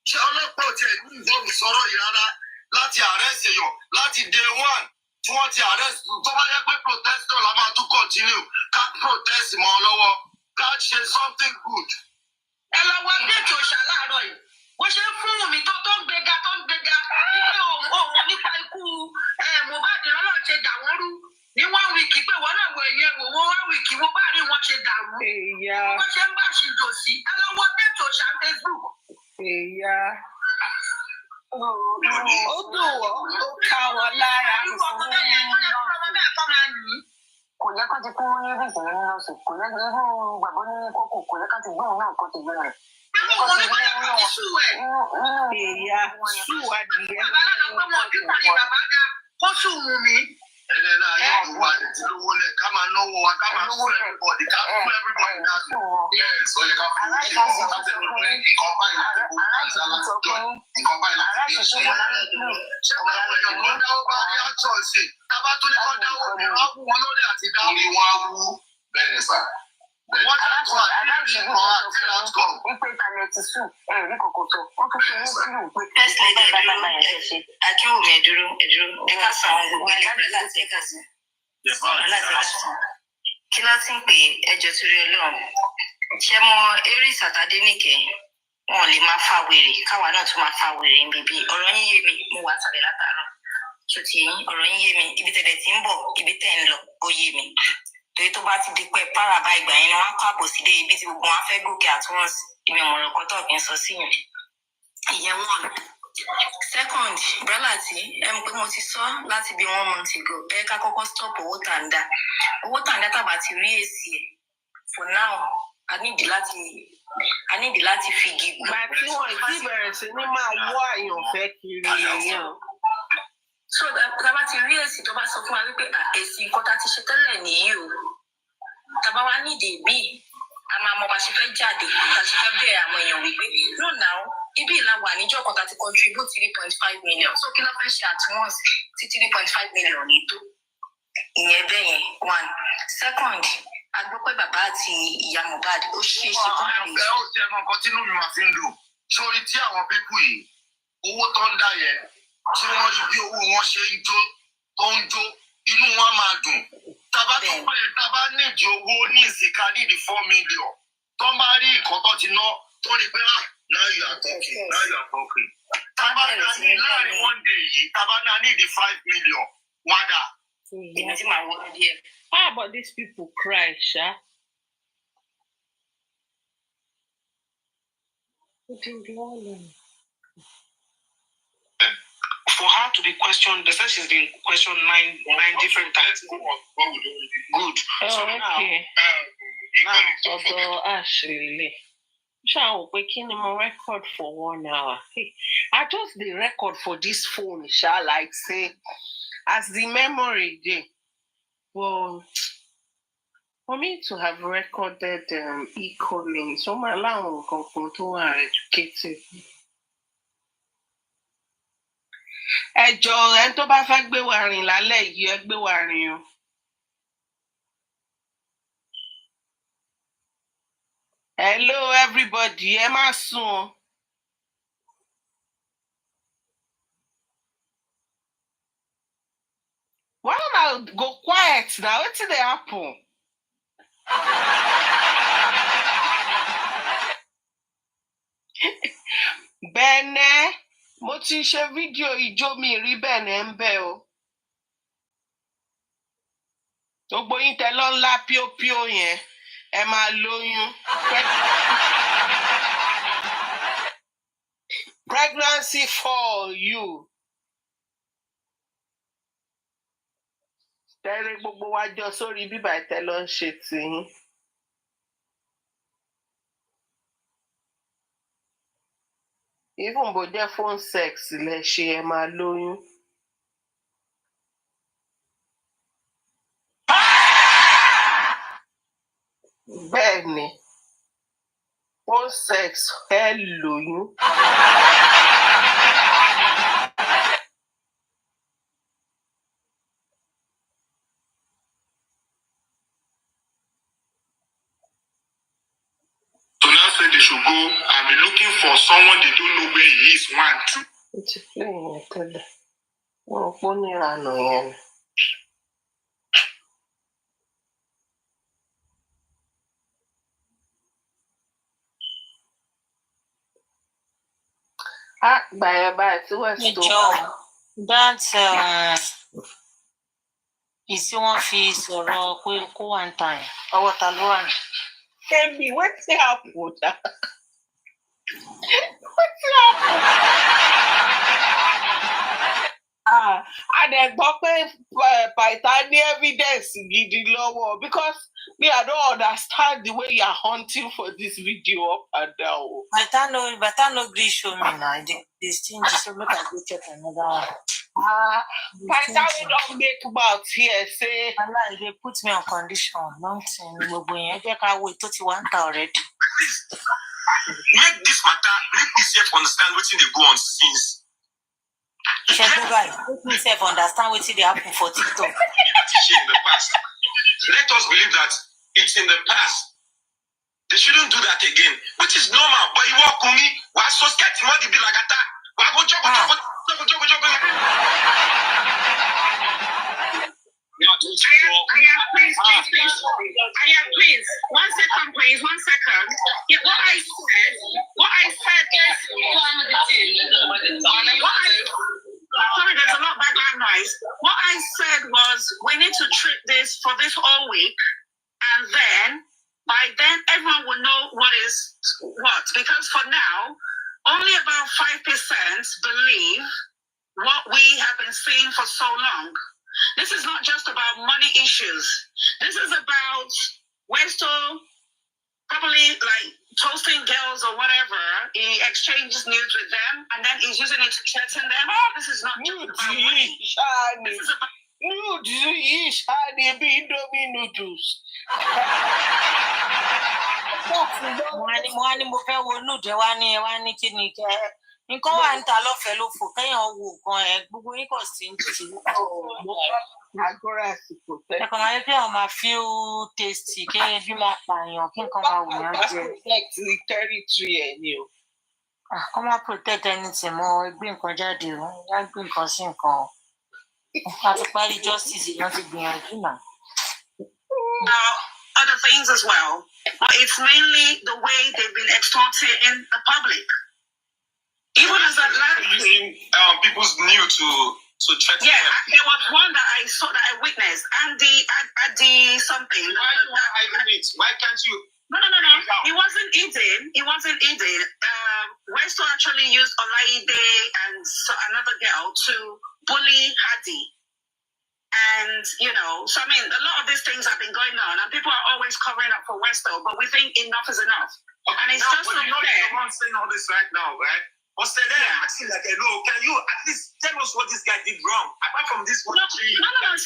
ṣé ọlọ́pàá ò tiẹ̀ ní ìbọ̀rù sọ̀rọ̀ yìí rárá láti arrest èèyàn láti day one tí wọ́n ti arrest tó bá yẹ pé protestor la máa tún continue ká protest mọ́ ọ lọ́wọ́ ká ṣe something good. ẹ lọ wá déètì òṣà láàárọ̀ yìí bó ṣe ń fún mi tó ń gbéga ilé òun nípa ikú Mohbad lọ́lọ́ ṣe dà wọ́n rú ní 1 week pé wọ́n náà wọ ẹ̀yẹ wò wọ́n 1 week wọ́n bá rí wọn ṣe dàrú wọ́n ṣe ń bá ṣìjò sí ẹ lọ wọ déètì òṣà Facebook. Ó dùn wọ́n, ó ká wọn lára. Kò yẹ kó ti kún ní bíìsì nínú ọ̀sùn, kò yẹ kí irú gbàgbọ́ ní kókò, kò yẹ ká ti gbóhùn náà kó ti gbé rẹ̀. Kó sùn wù mí. Ẹ̀rẹ̀ náà yóò wà lówó lẹ̀ ká máa náwó wa ká máa fún everybody ká fún everybody ká lò. Yes, ó yẹ ká fún everybody ká tẹ̀lé pé nǹkan báyìí láti kó àti alájọ nǹkan báyìí láti fi ṣe. Ṣé báwo èèyàn ló dáwọ́ bá ní àtọ̀ sí? Tábà tó ní kọ́ dáwọ́ ní wọ́n wú wọn lórí àti dáwọ́. Orí wọn á wú bẹ́ẹ̀ ni sà. Wọ́n ti kọ́ àti ìkọ́ àti àtọ̀. Wípé ìtàlẹ̀ ti sùn, ẹ̀rí kòkòtò, wọ́n tún fi ní sínú pé tẹ́sí Akínwùmí ẹ̀dúró, ẹ̀ka sàn ìgbàlódé láti ẹ̀ka sí. Kí ló ti ń pè ẹjọ́ torí Ọlọ́run? Ṣé mo eré sàtàdé nìkẹ́? Wọn ò lè máa fa wèrè, káwa náà tún máa fa wèrè ń bíbí. Ọ̀rọ̀ yín yé mi, mo wà sàlẹ̀ látàárọ̀. Ṣòtì yín, ọ̀rọ̀ yín yé mi, ibi tẹ̀lẹ̀ tí ń bọ̀, ibi tẹ̀ ń lọ, ó yé mi. Torí tó bá ti di pé páràbá ìgbà yẹn ni wọ́n á kọ́ àbòsí dé ibi tí gbogbo wọn fẹ́ gòkè àtúnwọ̀nsì. Èmi ò mọ̀rọ̀ kọ́tọ̀ kí n sọ sí yẹn. Ìyẹn one. Second, brọ́là tí pé mo ti sọ láti bí 1 month ago, ká kọ́kọ́ stop owó tàǹdà. Owó tàǹdà tàbá ti rí èsì ẹ̀. For now, a nídìí láti fi gígùn. Gbà tí wọ́n ti bẹ̀rẹ̀ sí ní máa wọ́ àyànfẹ́ kiri nìyẹn. So tàbá ti rí èsì tó bá sọ fún wa wípé èsì nǹkan tá a ti ṣe tẹ́lẹ̀ nìyí o. Tàbá wa nídìí bíi a máa mọ bá ṣe fẹ́ jáde, bá ṣe fẹ́ bẹ̀rẹ̀ àwọn èèyàn wípé no now ibi ìlà wà níjọ́ kan tá a ti contribute 3.5 million. So kí ló fẹ́ ṣe àtúnwọ̀nsì tí 3.5 million ní tó? Ìyẹn bẹ́ẹ̀ yẹn one. Second, a gbọ́ pé bàbá àti ìyá Mohbad ó ṣe é ṣe kó má rí. Ẹ ó ti ẹ̀mọ nǹkan tí inú mi máa fi ń dùn. Sórí tí àwọn pípù yìí, owó tó ń dá yẹn, tí wọ́n rí bí owó wọn ṣe ń jó, tó ń jó, inú wọn máa dùn. Tábà tó pé tábà nídìí owó ní ìsìnká nídìí 4 million. Tó ń bá rí nǹkan tó ti ná, tó rí pé now you are talking, now you are talking. Tábà náà ní láàrin 1 day yìí, tábà náà nídìí 5 million. Wádà. Èmi tí màá wọlé díẹ̀. How about these people cry, Sha? For her to be questioned, they said she's been questioned nine different times. Good. So okay. Although Ashley, Sha, we can record for 1 hour. Hey, I just the record for this phone, Sha, like say, as the memory day. Well, for me to have recorded equally, so my long to are educated. Ẹ jọ̀ọ́ ẹni tó bá fẹ́ gbé wa rìn lálẹ́ yìí ẹ gbé wa rìn o. Hello everybody, ẹ má sùn o. Why now go quiet now? Wetin dey happen? Bẹ́ẹ̀nẹ́, mo ti ṣe fídíò ijó mi rí Bẹ́ẹ̀nẹ́ ń bẹ̀ o. Gbogbo yín tẹ lọ ńlá píópíó yẹn, ẹ máa lóyún. Pregnancy for you. Tẹ́lẹ̀ gbogbo wa jọ sórí bíbá ìtẹ́ lọ ń ṣe tìyín. Even bó jẹ́ phone sex lẹ ṣe ẹ máa lóyún. Bẹ́ẹ̀ ni, phone sex ẹ lóyún. To now say they should go be looking for someone they don't know where he is. One. It's playing it. Well, funny run. Bye. Hey, Joe, that's is one fees or one time. Or what alone? Tell me, what's happened? What's happened? And gbọ́ pé Paita ní evidence gidi lọ́wọ́ because me I don't understand the way you are hunting for this video up and down. Paita no gree show me now. They stingy, so make I go check another one. Paita we don't make mouth here say. Allah, they put me on condition. Nothing. I can't wait till you want already. Make this matter, make yourself understand what they go on since. Let me self understand what they happen for TikTok. In the past. Let us believe that it's in the past. They shouldn't do that again, which is normal. But you walk on me, why so scared to be like that? Why go jump? Please. 1 second, please. 1 second. Yeah, what I said is sorry, there's a lot of background noise. What I said was we need to treat this for this whole week, and then by then everyone will know what is what. Because for now, only about 5% believe what we have been seeing for so long. This is not just about money issues. This is about Westo probably like toasting girls or whatever. He exchanges nudes with them and then he's using it to threaten them. This is not just about money. This is about nǹkan wà níta lọ́fẹ̀ẹ́ ló fò kéèyàn wo nǹkan ẹ̀ gbogbo yín kò sí ní títí ẹ̀kọ́ máa ń pẹ́ ọ̀ máa feel tasty kí ẹbí máa pààyàn kí nǹkan máa wù yàn jẹ. Kọ́ máa protect anything mọ́ gbé nǹkan jáde o yá gbé nǹkan sí nǹkan o àti parí justice èèyàn ti gbìyànjú náà. Other things as well, but it's mainly the way they've been extorting the public. Even as a people's new to threaten them. There was one that I saw that I witnessed, and the something. Why can't you? No. He wasn't eating. Westo actually used Olaide and another girl to bully Hadi. And, so I mean, a lot of these things have been going on, and people are always covering up for Westo, but we think enough is enough. Okay, and it's just but you're the one saying all this right now, right? But asking like, no, can you at least tell us what this guy did wrong? Apart from this one. No, we have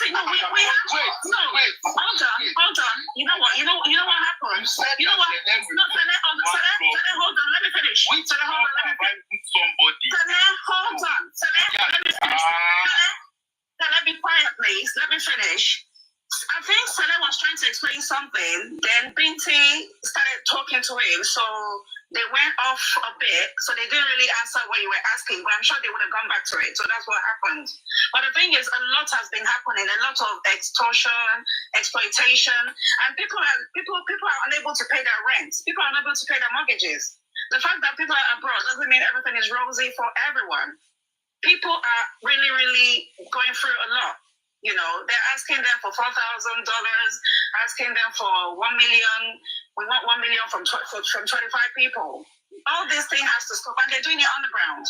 hold on. You know what happened? Hold on, let me finish. Let me quiet, please. Let me finish. I think Saleh was trying to explain something, then Binti started talking to him, so they went off a bit, so they didn't really answer what you were asking, but I'm sure they would have gone back to it, so that's what happened. But the thing is, a lot has been happening, a lot of extortion, exploitation, and people are unable to pay their rents, people are unable to pay their mortgages. The fact that people are abroad doesn't mean everything is rosy for everyone. People are really, really going through a lot. They're asking them for $4,000, asking them for $1 million. We want $1 million from 25 people. All this thing has to stop, and they're doing it underground.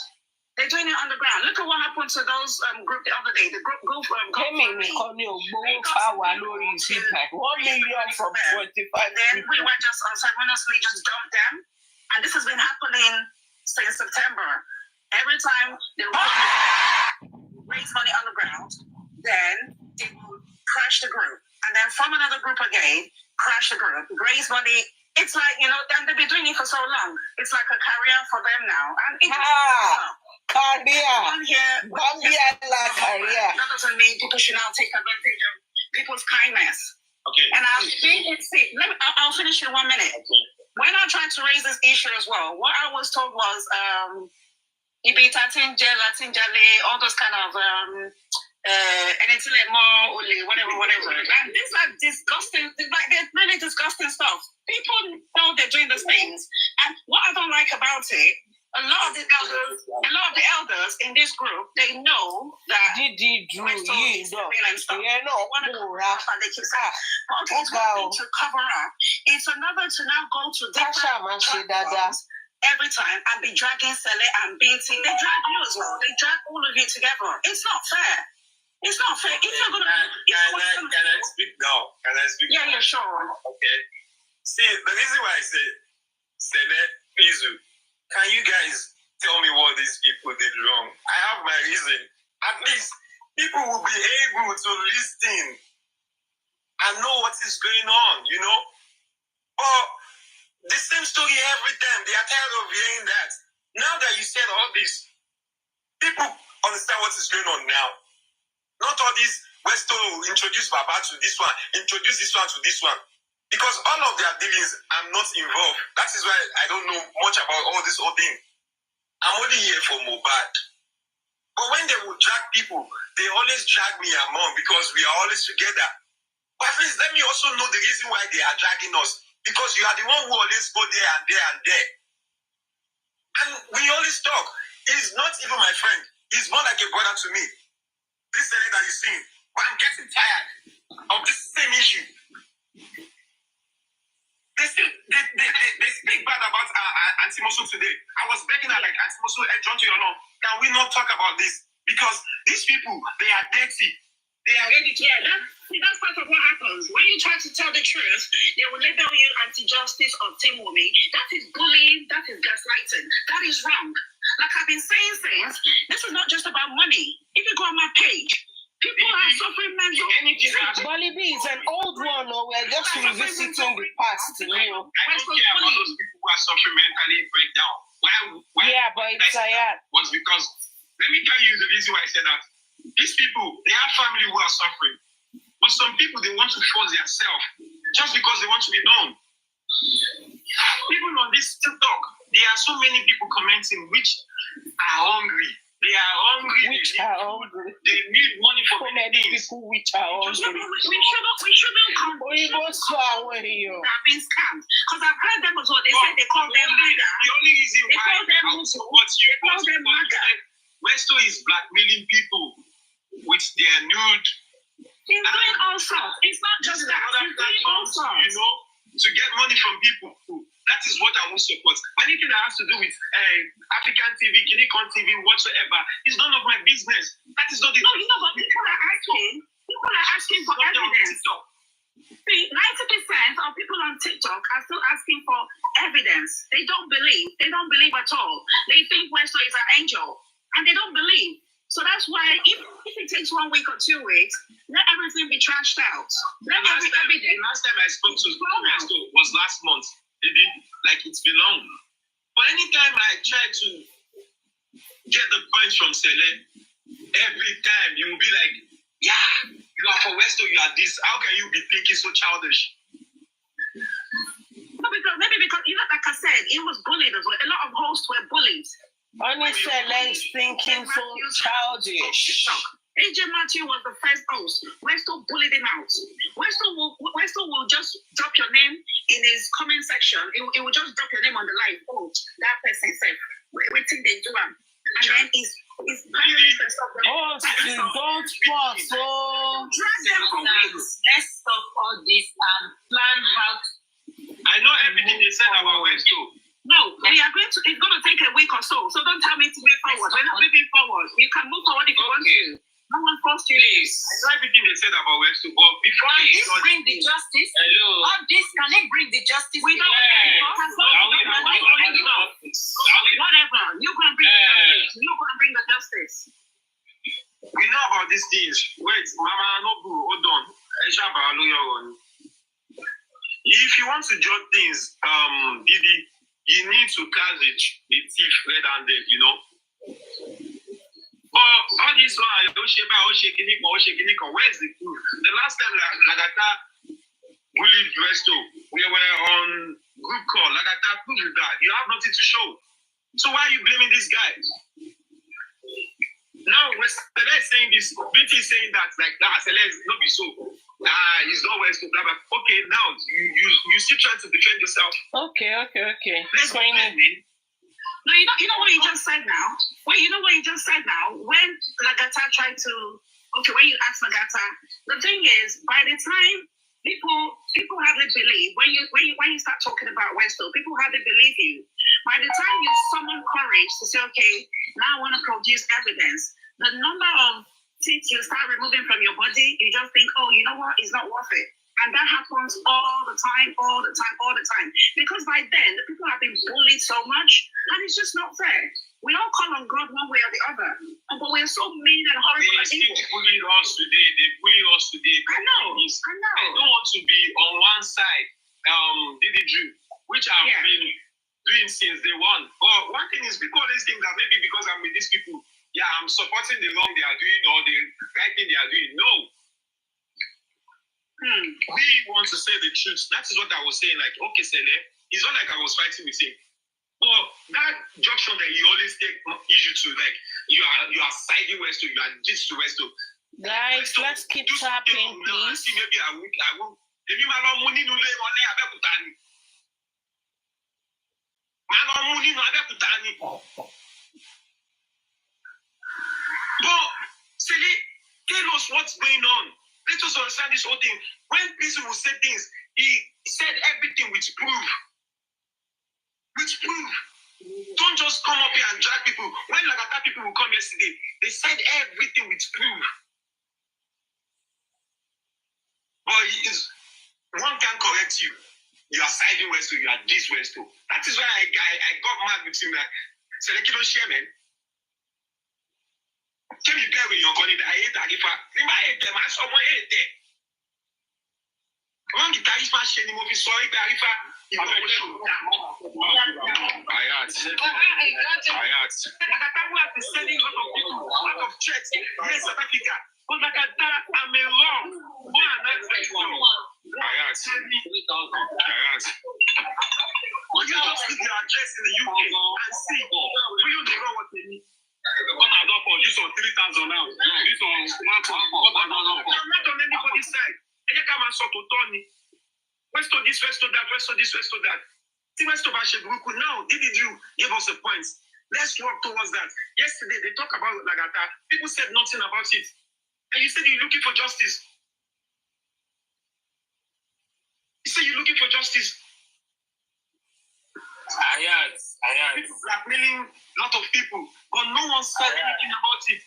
Look at what happened to those group the other day. The group $1 million from 25 then people. We were just unceremoniously just dumped them, and this has been happening since September. Every time they raise money on the ground, then they will crash the group. And then from another group again, crash the group, raise money. It's like, and they've been doing it for so long. It's like a career for them now. And it career. That doesn't mean people should now take advantage of people's kindness. Okay. And I think I'll finish in 1 minute. when I tried to raise this issue as well, what I was told was all those kind of whatever. And these are disgusting, like they're really disgusting stuff. People know they're doing these things. And what I don't like about it, a lot of the elders in this group, they know that and they keep saying, it's one thing to cover up. It's another to now go to different platforms every time and be dragging Sele and BT. They drag you as well. They drag all of you together. It's not fair. It's not fair. It's not gonna. Can I speak now? Can I speak? Yeah, now? yeah, sure. Okay. See, the reason why I say Sele, Izu, can you guys tell me what these people did wrong? I have my reason. At least people will be able to listen and know what is going on, you know? But the same story every time. They are tired of hearing that. Now that you said all this, people understand what is going on now. Not all this Westo introduce Baba to this one, introduce this one to this one. Because all of their dealings, I'm not involved. That is why I don't know much about all this whole thing. I'm only here for MOHBAD. But when they will drag people, they always drag me among because we are always together. But at least let me also know the reason why they are dragging us. Because you are the one who always go there and there and there. And we always talk. He's not even my friend. He's more like a brother to me. This Sele that you see. But I'm getting tired of this same issue. They speak bad about Auntie Mosu today. I was begging her like, Auntie Mosu, John to your law. Can we not talk about this? Because these people, they are dirty. They are ready to... Yeah, that's part of what happens. When you try to tell the truth, they will label you anti-justice or team woman. That is bullying. That is gaslighting. That is wrong. Like I've been saying since, this is not just about money. If you go on my page, people are suffering mental anything. Molly B is an old one, or we're just revisiting the past. You know? I don't care about those people who are suffering mentally breakdown. Why? Yeah, but it's was because, let me tell you the reason why I said that. These people, they have family who are suffering. But some people, they want to force themselves just because they want to be known. Even on this TikTok, there are so many people commenting which are hungry. They are hungry. They need money for many people which are hungry. We shouldn't come. They're being scammed. Because I've heard them as well. They say they call them MAGA. The only reason they why call them MAGA. Westo is blackmailing people with their nude. He's doing all sorts. It's not just that. He's doing all sorts. You know, to get money from people. That is what I will support. Anything that has to do with African TV, Kinikon TV, whatsoever, is none of my business. That is not the... No, you know, but people are asking for evidence. See, 90% of people on TikTok are still asking for evidence. They don't believe. They don't believe at all. They think Westo is an angel. And they don't believe. So that's why if it takes 1 week or 2 weeks, let everything be trashed out. The last time I spoke to Westo was last month. Maybe like it's been long. But anytime I try to get the points from Sele, every time you will be like, yeah, you are for Westo, you are this. How can you be thinking so childish? No, maybe because, you know, like I said, it was bullied as well. A lot of hosts were bullied. Only Sele's thinking so childish. AJ Matthew was the first host. Westo bullied him out. Westo will just drop your name in his comment section. It will just drop your name on the live. Oh, that person said, waiting they do him. And then he's don't pause. So let's stop all this and plan how. I know everything they said about Westo. No, we are going to. It's going to take a week or so. So don't tell me to move forward. We're not moving forward. You can move forward if you want to. No one forced you. Please. I know everything they said about Westo, but before this bring the justice. Hello. All this can it bring the justice? We don't. Whatever. You can bring the justice. You can bring the justice. We know about these things. Wait, Mama Nobu, hold on. If you want to judge things, Didi, you need to catch the thief red-handed, you know. But all this one, where's the proof? The last time Lagata bullied Westo, we were on Good call. Like I can prove that. You have nothing to show. So why are you blaming this guy? Now, when Sele is saying this, Binti is saying that, like, Sele is not be so. He's not West, blah, blah. Okay, now, you still trying to defend yourself. Okay. Let's go in. No, you know what you just said now? Wait, you know what you just said now? When Lagata tried to, when you asked Lagata, the thing is, by the time people hardly believe, when you start talking about Westo, people hardly believe you. By the time you summon courage to say, okay, now I want to produce evidence, the number of things you start removing from your body, you just think, oh, you know what, it's not worth it. And that happens all the time. Because by then, the people have been bullied so much, and it's just not fair. We all call on God one way or the other, but we're so mean and horrible and evil. They bully us today. I know. I don't want to be on one side, which I've been doing since day one. But one thing is, people always think that maybe because I'm with these people, I'm supporting the wrong they are doing or the right thing they are doing. No. We want to say the truth. That is what I was saying. Like, okay, Sele, it's not like I was fighting with him. But that junction that you always take issue to, like, you are siding Westo, you are this to Westo. Guys, let's keep tapping, please. Maybe I won't. Maybe my long money no lay on there. My long money no Abekutani. But Sele, tell us what's going on. Let us understand this whole thing. When people will say things, he said everything with proof. Don't just come up here and drag people. When Lagata people will come yesterday, they said everything with proof. But one can correct you. You are siding Westo, you are this Westo. That is why I got mad with him. Like, Seleki don't share, man. Can you bear with your gun? I hate that. If I hate them, I saw one hate them. One guitarist man sharing movie sorry, but if I have been selling a lot of people, a lot of checks in South Africa. But like I'm a wrong. Will you just put your address in the UK and see? Will you know what they need? What I got for this on 3,000 now. This on 1,000. I'm not on anybody's side. And you come and sort of Tony. Westo this, Westo that, Westo this, Westo that. See Westo Bashebuku now. Did you give us a point? Let's work towards that. Yesterday they talked about Lagata. People said nothing about it. And you said you're looking for justice. You said you're looking for justice. I had. People blackmailing a lot of people, but no one said anything about it.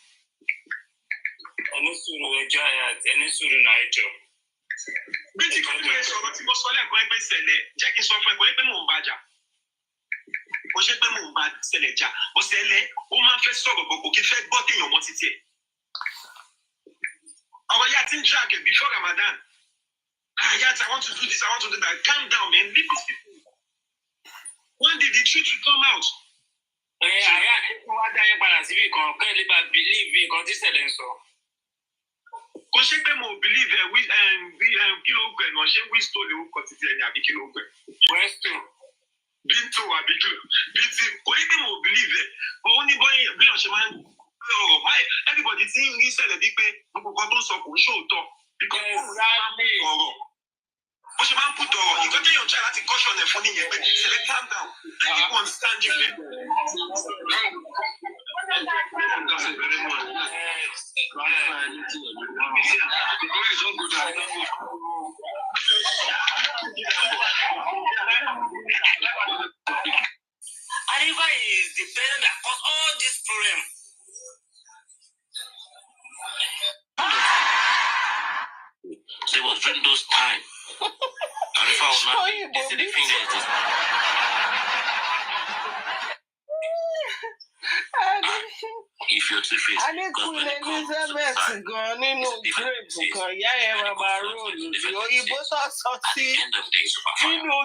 Bíntì kan tó yẹ sọ̀rọ̀ tí mo sọ lẹ́ẹ̀kan ẹgbẹ́ ìṣẹ̀lẹ̀ jẹ́ kí n sọ fún ẹgbẹ́ pé mò ń bàjá. Mo ṣe pé mò ń bá ṣẹlẹ̀ jà. Mo ṣẹlẹ̀ ó máa ń fẹ́ sọ̀rọ̀ gbogbo kí fẹ́ gbọ́ téèyàn mọ́ títí ẹ̀. Ọ̀rọ̀ yà ti ń drag before Ramadan. I want to do this, I want to do that. Calm down, man. Leave these people. When did the truth come out? Kò ṣe pé mo believe kí ló gbẹ náà ṣé Wisto lè kọ títí ẹni àbí kí ló gbẹ. Westo Binto àbí kí Binti kò yẹ pé mo believe ẹ òun ní bí ọ̀ṣẹ́ máa ń ọ̀rọ̀ máì everybody ti ń rí ṣẹlẹ̀ bí pé gbogbo kan tó ń sọ kò ń ṣòótọ́. Ọ̀rọ̀ bó ṣe máa ń put ọ̀rọ̀ nǹkan téèyàn try láti caution ẹ̀ fún nìyẹn pé ṣẹlẹ̀ calm down let people understand you. Arifa is the parent that caused all this problem. There was during those times. Arifa was not the fingers. If you're too face, Queen Elizabeth gan nínú grape kan ìyá ẹ̀ máa máa róòlù sí òyìnbó sọ̀sọ̀ sí nínú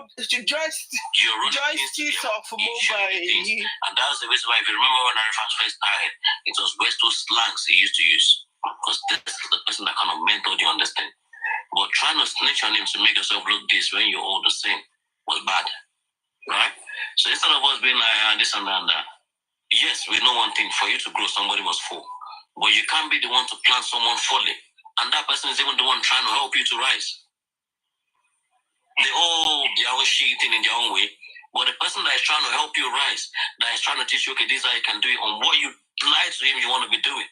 justice of MOHBAD èyí. And that's the reason why, if you remember when Arifa first started, it was Westo slangs he used to use. Because that's the person that kind of mentored you, understand. But trying to snitch on him to make yourself look this when you're all the same was bad. right? So instead of us being like this and that and that, yes, we know one thing: for you to grow, somebody must fall, but you can't be the one to plant someone falling, and that person is even the one trying to help you to rise. They all their own shit in their own way, but the person that is trying to help you rise, that is trying to teach you, okay, this is how you can do it, on what you lie to him you want to be doing,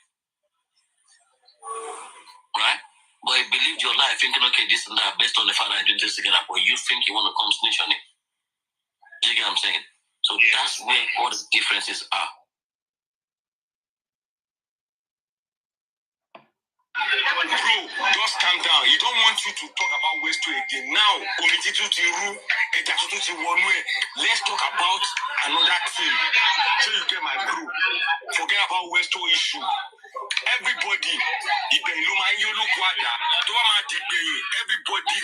right? But he believed your life, thinking, okay, this and that, based on the fact that I did this together, but you think you want to come snitch on it. Do you get what I'm saying? So that's where all the differences are. Bro, just calm down. You don't want you to talk about Westo again. Now, let's talk about another thing. So you get my bro. Forget about Westo issue. Everybody, everybody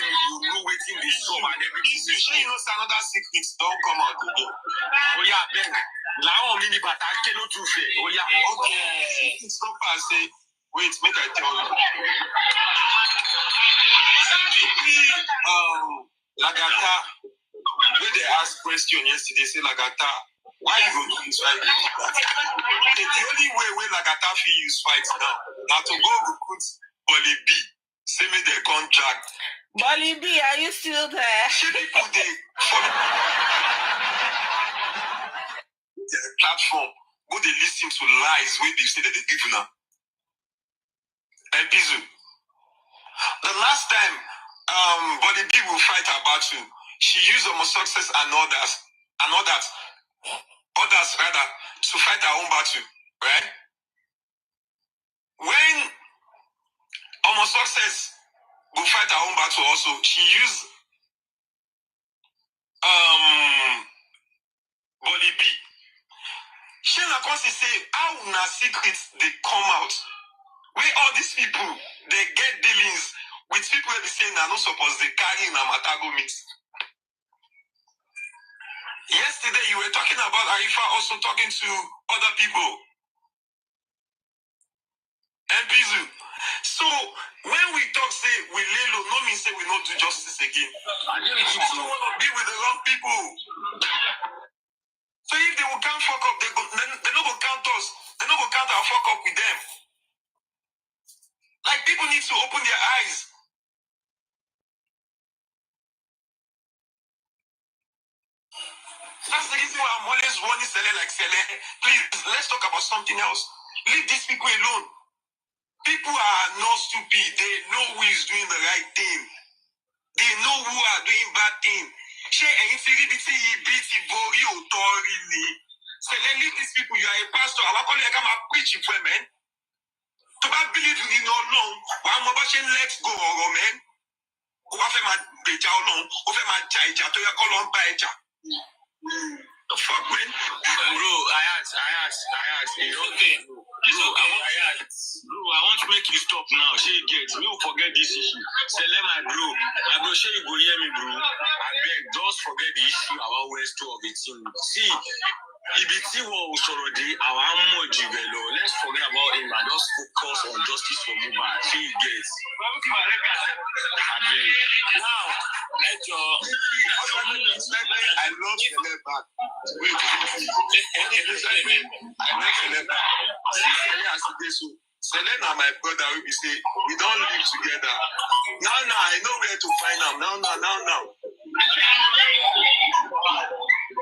will know waiting this job and everything. You know, another secret don't come out again. Oh yeah, beg. Lao mini bata kelo too fair. Oh yeah, okay. Stop and say, wait, make I tell you. Lagata, when they asked question yesterday, say Lagata, why you go use fight? The only way Lagata feel use fight now to go recruit Bolly B. Say me they contract. Bolly B, are you still there? People they the platform go they listen to lies when they say that they give now. And Pizu, the last time Bolly B will fight her battle, she used success and others rather to fight her own battle, right? When success will fight her own battle also, she used Bolly B. She na consi say how na secrets they come out. Where all these people they get dealings with people they say na no suppose they carry in a matago mix. Yesterday you were talking about Aifa also talking to other people. And Pizu. So when we talk say we lay low, no mean say we not do justice again. I don't want to be with the wrong people. So if they will can't fuck up, they no go count us. They no go count our fuck up with them. Like people need to open their eyes. That's the reason why I'm always warning Sele like Sele. Please, let's talk about something else. Leave these people alone. People are not stupid. They know who is doing the right thing. They know who are doing bad thing. Sele, leave these people. You are a pastor. I want to come and preach for man. To believe in no long. I'm about to let go, man. Who have my beja alone? Who have my jaja to your column by ja? The fuck, man? Bro, I asked. It's okay. Bro, I want to make you stop now. She gets me. Forget this issue. Sele my bro. My bro, she go hear me, bro. I beg, just forget the issue about West 2 of the team. See, if it's our let's forget about him and just focus on justice for MOHBAD. She gets. I beg. Now, I love Sele back. Wait, I love Sele back. Sele na my brother will be say we don't live together. Now I know where to find him. Now.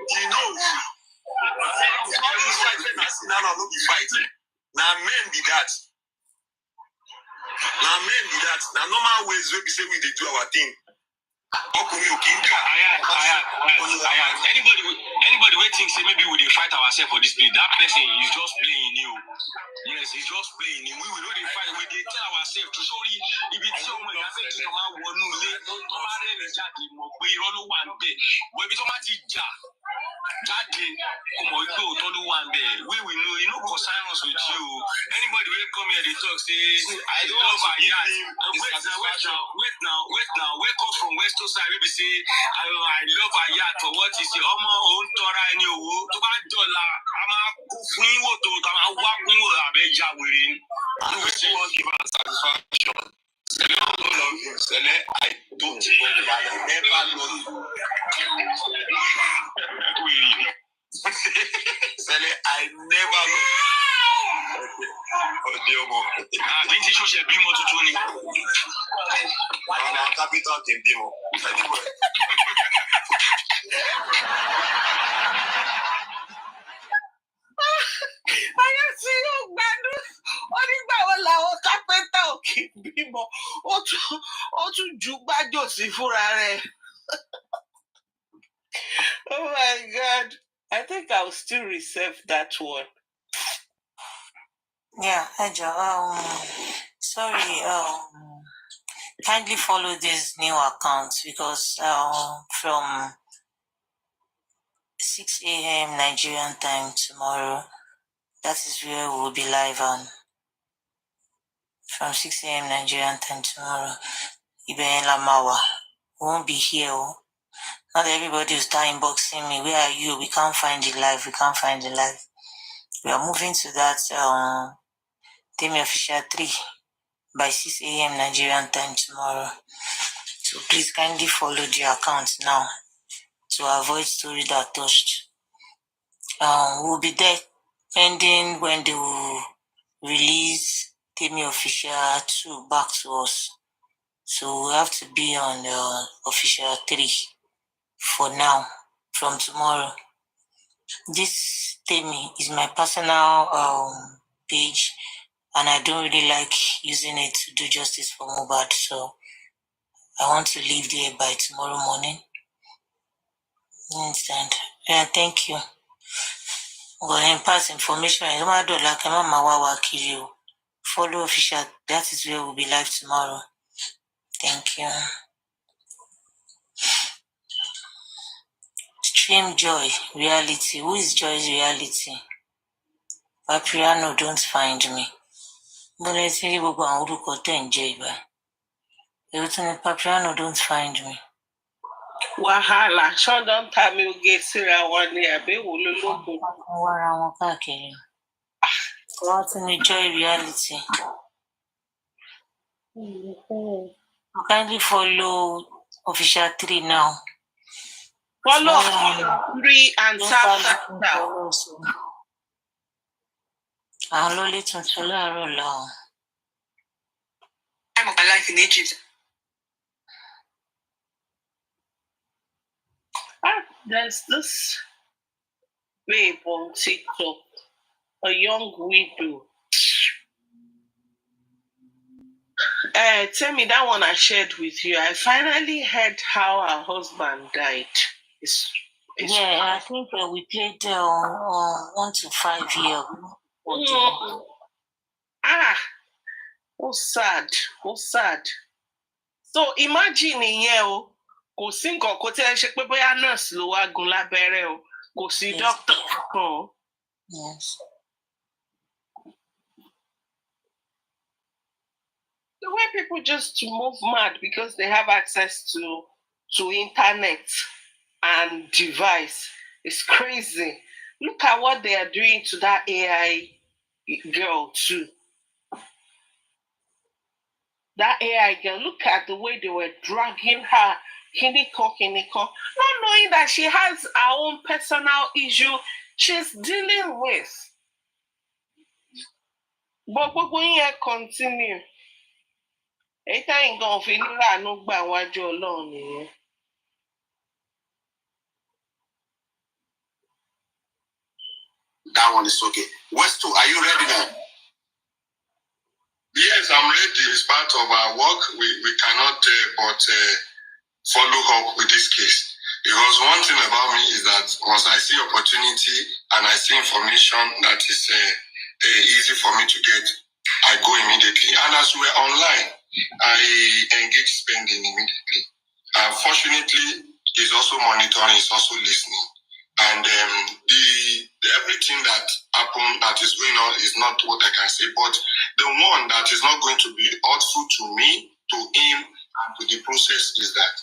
He knows. Now men be that. Now normal ways we be say we dey do our thing. Anybody who thinks maybe we dey fight ourselves for this place, that person is just playing you. Yes, he's just playing. We will know the fight. We dey tell ourselves to sorry. If it's someone that says to come out one day, but if it's we will know. You know, concern us with you. Anybody will come here, they talk, say, I love my yacht. Wait now. Wake up from West Coast side, maybe say, I love my yacht for what is the own Torah in your wood. To buy dollar, I'm a queen, what to I'm a walking with a beja with him. And we still won't give us satisfaction. Sele, I don't know. I never know. Sele, I never know. Binti ṣoṣẹ bímọ tuntun ni. Àwọn kápítọ̀ kì í bímọ. Ayé tí yóò gbádùn. Ó nígbà wo làwọn kápẹ́ntà ò kì í bímọ. Ó tún ju gbájò sí fúnra rẹ̀. Oh my God. I think I'll still reserve that one. Yeah, Ejo, sorry, kindly follow this new account because from 6 a.m. Nigerian time tomorrow, that is where we'll be live on. From 6 a.m. Nigerian time tomorrow, Iben Lamawa won't be here. Not everybody will start inboxing me. Where are you? We can't find the live. We can't find the live. We are moving to that Temi Official 3 by 6 a.m. Nigerian time tomorrow. So please kindly follow the account now to avoid story that touched. We'll be there pending when they will release Temi Official 2 back to us. So we have to be on the Official 3 for now, from tomorrow. This Temi is my personal page, and I don't really like using it to do justice for MOHBAD, so I want to leave there by tomorrow morning. You understand? Yeah, thank you. Well, in past information, I don't do like follow Official. That is where we'll be live tomorrow. Thank you. Stream Joy Reality. Who is Joy's Reality? Papriano, don't find me. Papriano, don't find me. Wahala, Sean don't tell me you get Syria 1 year. Be wululu. What's in the Joy Reality? Kindly follow Official 3 now. Follow 3 and tap now. I'm only to follow. Time of my life in Egypt. There's this babe on TikTok, a young widow. Tell me that one I shared with you. I finally heard how her husband died. Yeah, I think we played 1 to 5 years. Sad. So imagine here, kò sí nǹkan kó tẹ́ ṣe pé bóyá nurse ló wá gun lábẹ́rẹ́ o, kò sí doctor kankan. Yes. The way people just move mad because they have access to internet and device is crazy. Look at what they are doing to that AI girl too. That AI girl, look at the way they were dragging her, not knowing that she has her own personal issue she's dealing with. But we're going to continue. That one is okay. West 2, are you ready now? Yes, I'm ready. It's part of our work. We cannot but follow up with this case. Because one thing about me is that once I see opportunity and I see information that is easy for me to get, I go immediately. And as we're online, I engage spending immediately. Fortunately, he's also monitoring, he's also listening. And everything that happened, that is going on, is not what I can say. But the one that is not going to be hurtful to me, to him, and to the process is that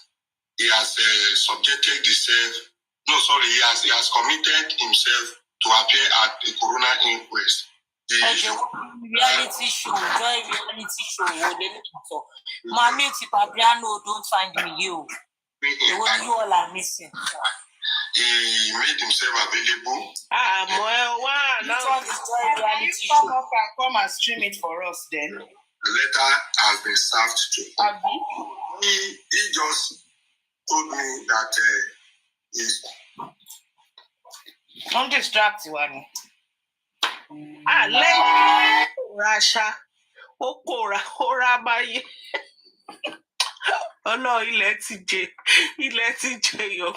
he has subjected himself. He has committed himself to appear at the coroner inquest Reality show, joy reality show. Mommy, Papiano, don't find me you. The one you all are missing. He made himself available. Come and stream it for us then. The letter has been served to him. He just told me that he's. Don't distract you, Annie. Rasha. Okora, Horabaye. Oh no, ilẹ̀ ti jẹ yo.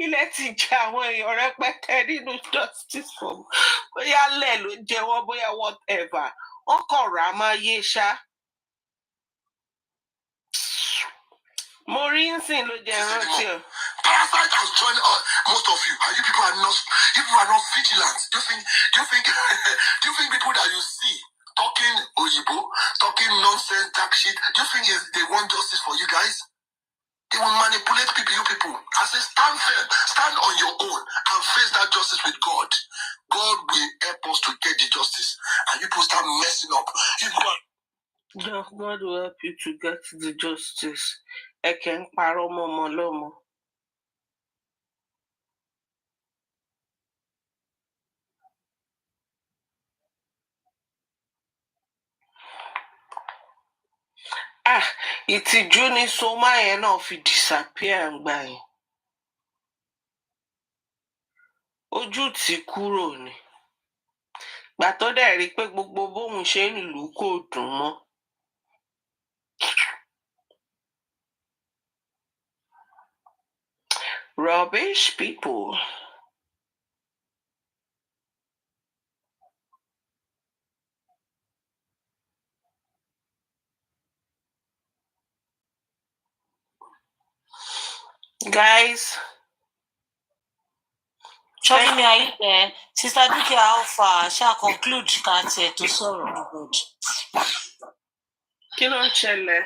Ilẹ̀ ti jẹ àwọn èèyàn rẹpẹtẹ nínú justice form. Bóyá lẹ̀ ló jẹ wọ́n, bóyá whatever. Wọ́n kàn rà máa yé ṣá. Morinsin ló jẹ rántí o. Parasite has joined most of you, and you people are not vigilant. Do you think people that you see talking Oyibo, talking nonsense, dark shit, do you think they want justice for you guys? They will manipulate you people. I say stand firm, stand on your own, and face that justice with God. God will help us to get the justice, and you people start messing up. God will help you to get the justice. I can paro momo lomo. Ìtìjú ni Soma yẹn náà fi disappear ngbà yẹn. Ojú ti kúrò ni. Gbà tó dẹ̀ rí pé gbogbo bóun ṣe ń lù kò dùn mọ́. Rubbish people. Guys. Chubby, are you there? Sister Duke, how far? Shall conclude that to sorrow good. Kí ló ń ṣẹlẹ̀?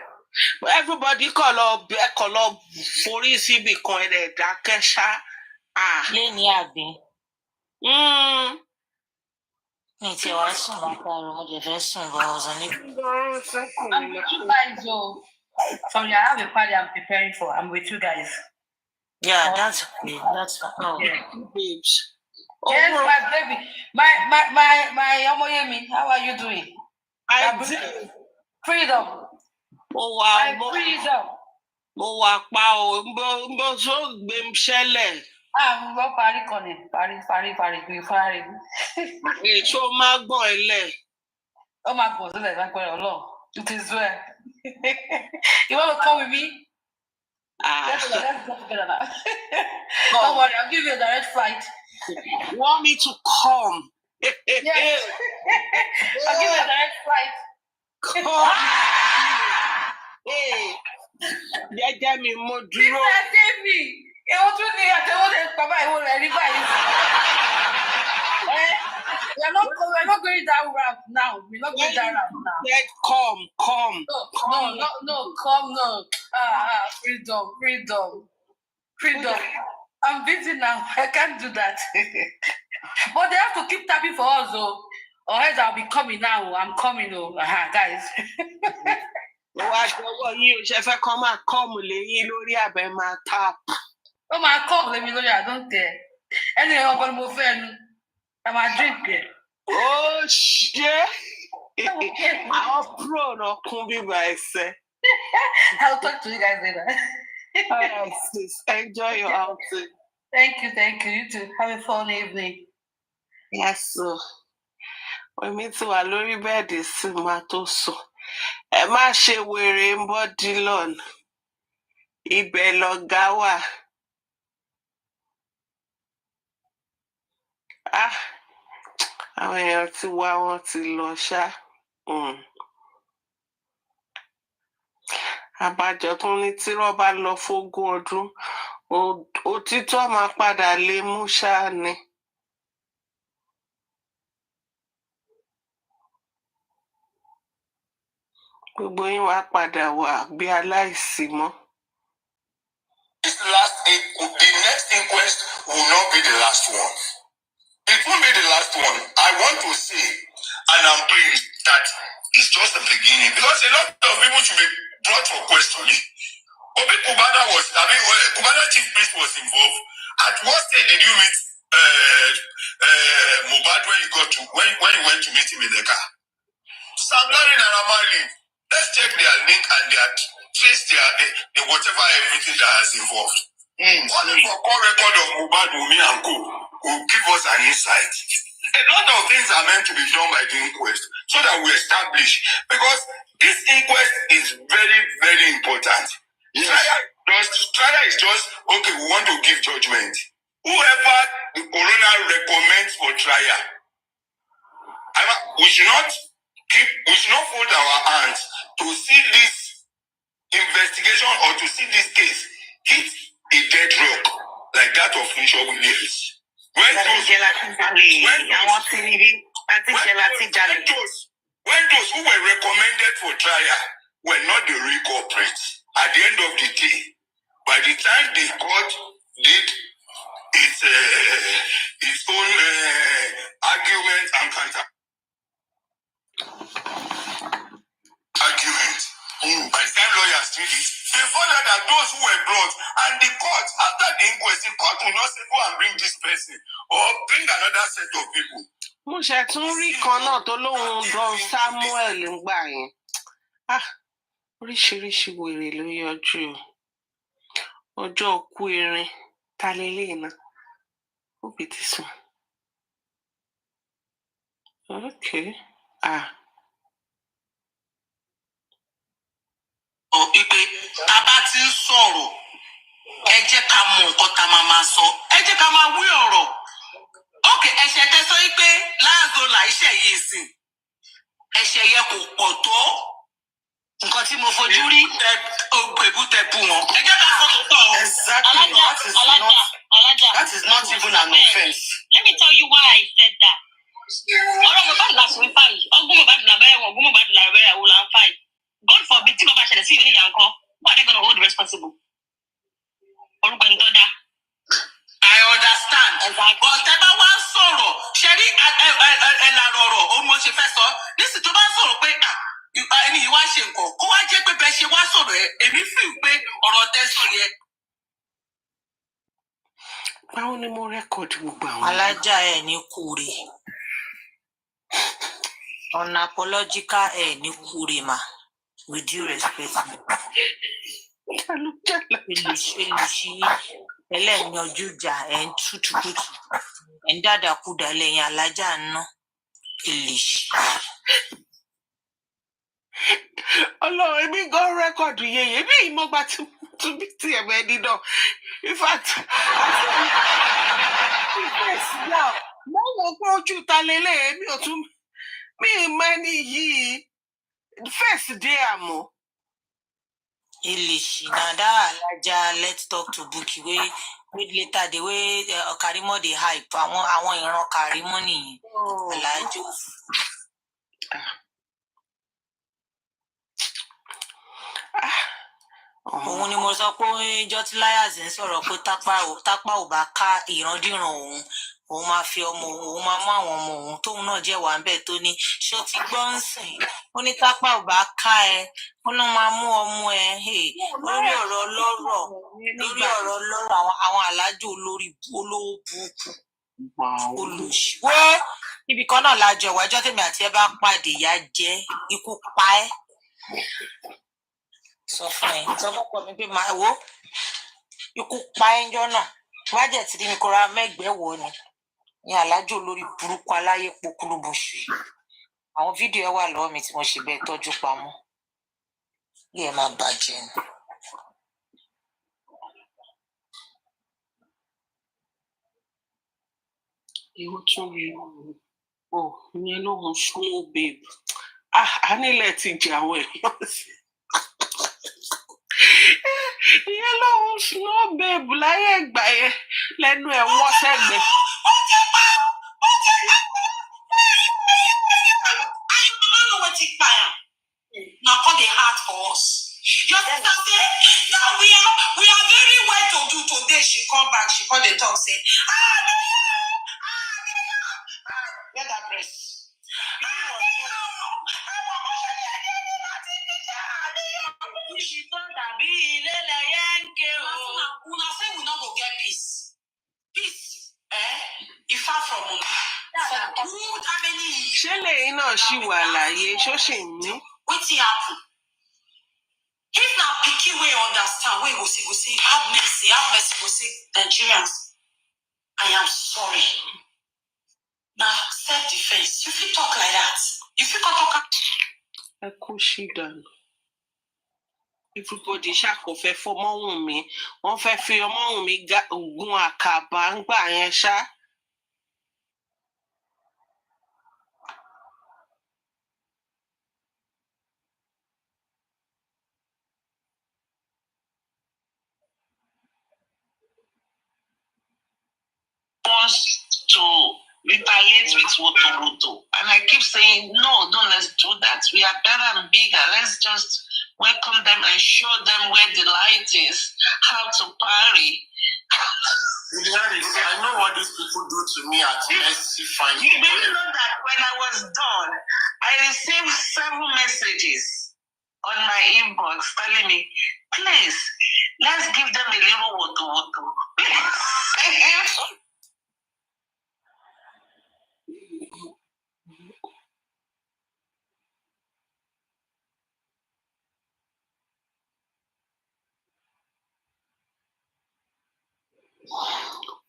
Everybody call up forí síbi kan ẹ̀rẹ̀ dákẹ́ ṣá. Léni àbí. Mi ti wá sùn látàrí mo jẹ fẹ́ sùn bọ́ ọ̀sán ní. I'm with you guys, oh. Sorry, I have a party I'm preparing for. I'm with you guys. Yeah, that's okay. That's yeah. Babes. Yes, my baby. My Omoyemi, how are you doing? I did. Freedom. Oh wow. My freedom. Mo wà pa o, mo so gbé m ṣẹlẹ̀. Mo gbọ́ parí kan ni, parí. Èso máa gbọ̀n ẹlẹ̀. Ó máa gbọ̀n sílẹ̀ lápẹ̀rẹ̀ Ọlọ́run. It is well. You want to come with me? Let's go together now. Don't worry, I'll give you a direct flight. You want me to come? Yes. I'll give you a direct flight. Come. Hey. Jẹ́jẹ́ mi mo dúró. Mr. David, èwo tún ni àtẹ̀wọ́ lè bàbá ìwọ rẹ̀ rí báyìí. We're not going that route now. We're not going that route now. Said come. No, come, no. Freedom. I'm busy now. I can't do that. But they have to keep tapping for us, though. Or else I'll be coming now. I'm coming, guys. Wá jọ̀wọ́ yín o ṣe fẹ́ kàn máa kọ́ọ̀mù lẹ́yìn lórí abẹ́ máa tap. Ó máa kọ́ọ̀mù lẹ́mi lórí I don't care. Anyway, I'm going to move in. I'm a drink it. Oh, shit. Àwọn pro náà kún bíbá ẹsẹ̀. I'll talk to you guys later. All right, sis. Enjoy your outing. Thank you. You too. Have a fun evening. Yes, sir. Èmi ti wà lórí bẹ́ẹ̀dì sí máa tó sùn. Ẹ má ṣe wèrè ń bọ́ Dillon. Ibẹ̀ lọ̀gá wà. Àwọn èèyàn ti wá wọn ti lọ ṣá. Àbájọ tó ní tí rọ́bà lọ fógún ọdún. Òtítọ́ máa padà lè mú ṣá ni. Gbogbo yín wá padà wà bí aláìsí mọ́. The next inquest will not be the last one. It won't be the last last one. I want to say, and I'm praying that it's just the beginning, because a lot of people should be brought for questioning. Obi Kubana Kubana chief priest was involved. At what stage did you meet MOHBAD when you went to meet him in the car? Sam Larry and Amali, let's check their link and their trace their whatever everything that has involved. What if a call record of MOHBAD, Wumi and Co will give us an insight? A lot of things are meant to be done by the inquest so that we establish, because this inquest is very, very important. Yes. Trial is just okay, we want to give judgment. Whoever the coroner recommends for trial, we should not fold our hands to see this investigation or to see this case hit a dead rock like that of Funsho Williams. When those who were recommended for trial were not the real culprits, at the end of the day, by the time the court did its own argument and counter argument, by the time lawyers did it, they found out that those who were brought, and the court, after the inquest, the court will not say go and bring this person or bring another set of people. Mo ṣe tún rí kan náà tó lóun Don Samuel ń gbà yẹn. Oríṣiríṣi wèrè ló yọjú ọjọ́ òkú erin ta lélẹ́yìn náà ó bí ti sùn. Okay. Ipe tá bá ti ń sọ̀rọ̀ ẹ jẹ́ ká mọ nǹkan tá máa sọ, ẹ jẹ́ ká máa wí ọ̀rọ̀. Okay, ẹ̀ṣẹ̀ tẹ́ sọ pé láàzọlà iṣẹ́ yìí sìn ẹ̀ṣẹ̀ yẹ kò pọ̀ tó nǹkan tí mo fojú rí èbúté bú wọn. Ẹ jẹ́ ká sọ tó tọ̀ o. Exactly. That is not even an offense. Let me tell you why I said that. Ọ̀rọ̀ MOHBAD la sọ nípa yìí, ọgbọ́n MOHBAD lábẹ́rẹ́ wọn, ọgbọ́n MOHBAD lábẹ́rẹ́ àwọn là ń fà yìí. God forbid tí bàbá ṣẹlẹ̀ sí ìwé ìyá nǹkan, who are they gonna hold responsible? Orúkọ ẹni tó dá. I understand. But ẹ bá wá sọ̀rọ̀, ṣe rí ẹ̀làrọ̀ ọ̀rọ̀, ó mọ̀ ṣe fẹ́ sọ. Nísìsiyìí tó bá sọ̀rọ̀ pé ẹni yìí wá ṣe nǹkan, kó wá jẹ́ pé bẹ́ẹ̀ ṣe wá sọ̀rọ̀ ẹ̀, èmi feel pé ọ̀rọ̀ tẹ́ sọ yẹn. Báwo ni mo rẹ́kọ̀dì gbogbo àwọn? Alájà ẹ̀ ní kúre. Unapological ẹ̀ ní kúre mà. With due respect. Olùṣí ẹlẹ́ni ọjọ́ ìjà ẹ̀ ń tútùkùtù. Ẹ̀ ń dàdàkúdà lẹ́yìn alájà ná. Ìlìṣí. Ọlọ́run èmi gan rẹ́kọ̀dù yẹn èmi ìmọ̀gbà tún bí ti ẹ̀mọ ẹni náà. In fact, mo mọ̀ pé ojú ta lélẹ̀ èmi ò tún mí ìmọ̀ ẹni yìí first day àmọ́. Ìlìṣí na that alájà let's talk to Bukky wey later the way Karimo dey hype àwọn ìran Karimo nìyẹn. Alájò. Òun ni mo sọ pé ìjọ tí Liars ń sọ̀rọ̀ pé tápá ò bá ká ìrandíran òun máa fi ọmọ òun máa mú àwọn ọmọ òun tóun náà jẹ́ wà ń bẹ̀ tó ní ṣé ó ti gbọ́ ń sìn ó ní tápá ò bá ká ẹ ó ló máa mú ọmọ ẹ lórí ọ̀rọ̀ ọlọ́rọ̀ àwọn alájò olórí olówó burúkú olùṣíwó ibì kan náà lájọ ìwájọ́ tèmi àti ẹ bá pàdé ìyá jẹ́ ikú pa ẹ́. Sọ fún ẹ sọ fún ọkọ mi pé máa wo ikú pa ẹjọ́ náà wájẹ tí mi kọra mẹgbẹẹ wọ ni ní alájò lórí burúkú aláyé pokùlùbùṣù àwọn fídíò ẹ wà lọ́wọ́ mi tí mo ṣe bẹ́ẹ̀ tọ́jú pamọ́ bí ẹ máa bàjẹ́ ni. Ìwọ tún rí ìyẹn lóhun small babe a nílẹ̀ ti jàwọ́ ẹ̀ lọ́sí. Ìyẹn lóhun small babe láyé ìgbà yẹn lẹ́nu ẹ̀ wọ́ sẹ́gbẹ̀ẹ́. Now come the heart for us. Your sister say that we are very well to do today. She come back, she call the talk say, Get that press. Una say we not go get peace. Peace, if far from una. For good, how many years? Ṣé lẹ́yìn náà ṣì wà láyé? Ṣó ṣì ń mí? Wetin happen? If na pikin wey understand, wey go say, have mercy, go say, Nigerians, I am sorry. Now, self-defense, you fit talk like that. You fit talk. Ẹ kú ṣì dànù. Everybody ṣàkófẹ́ fọmọ́hùn mi. Wọ́n fẹ́ fi ọmọ́hùn mi gun àkàbà ń gbà yẹn ṣá. Wants to retaliate with Woto. And I keep saying, no, don't let's do that. We are better and bigger. Let's just welcome them and show them where the light is, how to parry. I know what these people do to me at Mercy Fine. You know that when I was done, I received several messages on my inbox telling me, please, let's give them a little Woto.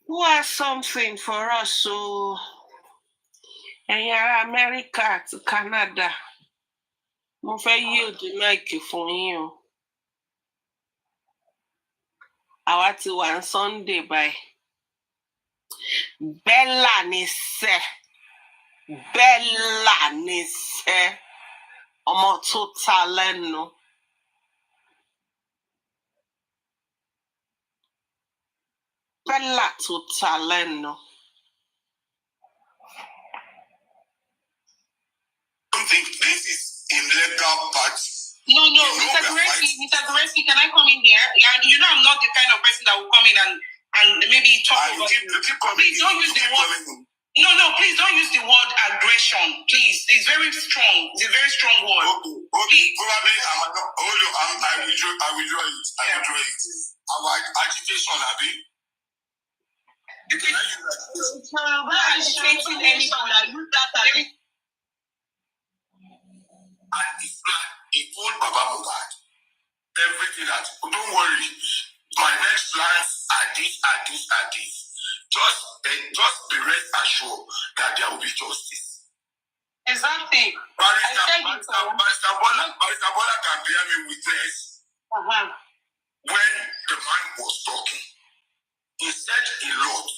Who has something for us? So, ẹ̀yin ará Amẹ́ríkà àti Canada, mo fẹ́ yield mic fún yín o. Àwa ti wà ní Sunday báyìí. Bella ni sẹ́. Ọmọ tó ta lẹ́nu. Bella tó ta lẹ́nu. I think this is in legal part. No, Mr. Gureski, can I come in here? Yeah, you know I'm not the kind of person that will come in and maybe talk over you. Please don't use the word. No, please don't use the word aggression. Please, it's very strong. It's a very strong word. Okay. Probably I withdraw it. Our agitation, Abi. You cannot use agitation. We're not agitating anybody. And it's like he told Baba Mohbad everything that, don't worry, my next plans are this. Just be rest assured that there will be justice. Exactly. Barrister Bola can bear me witness. When the man was talking, he said a lot.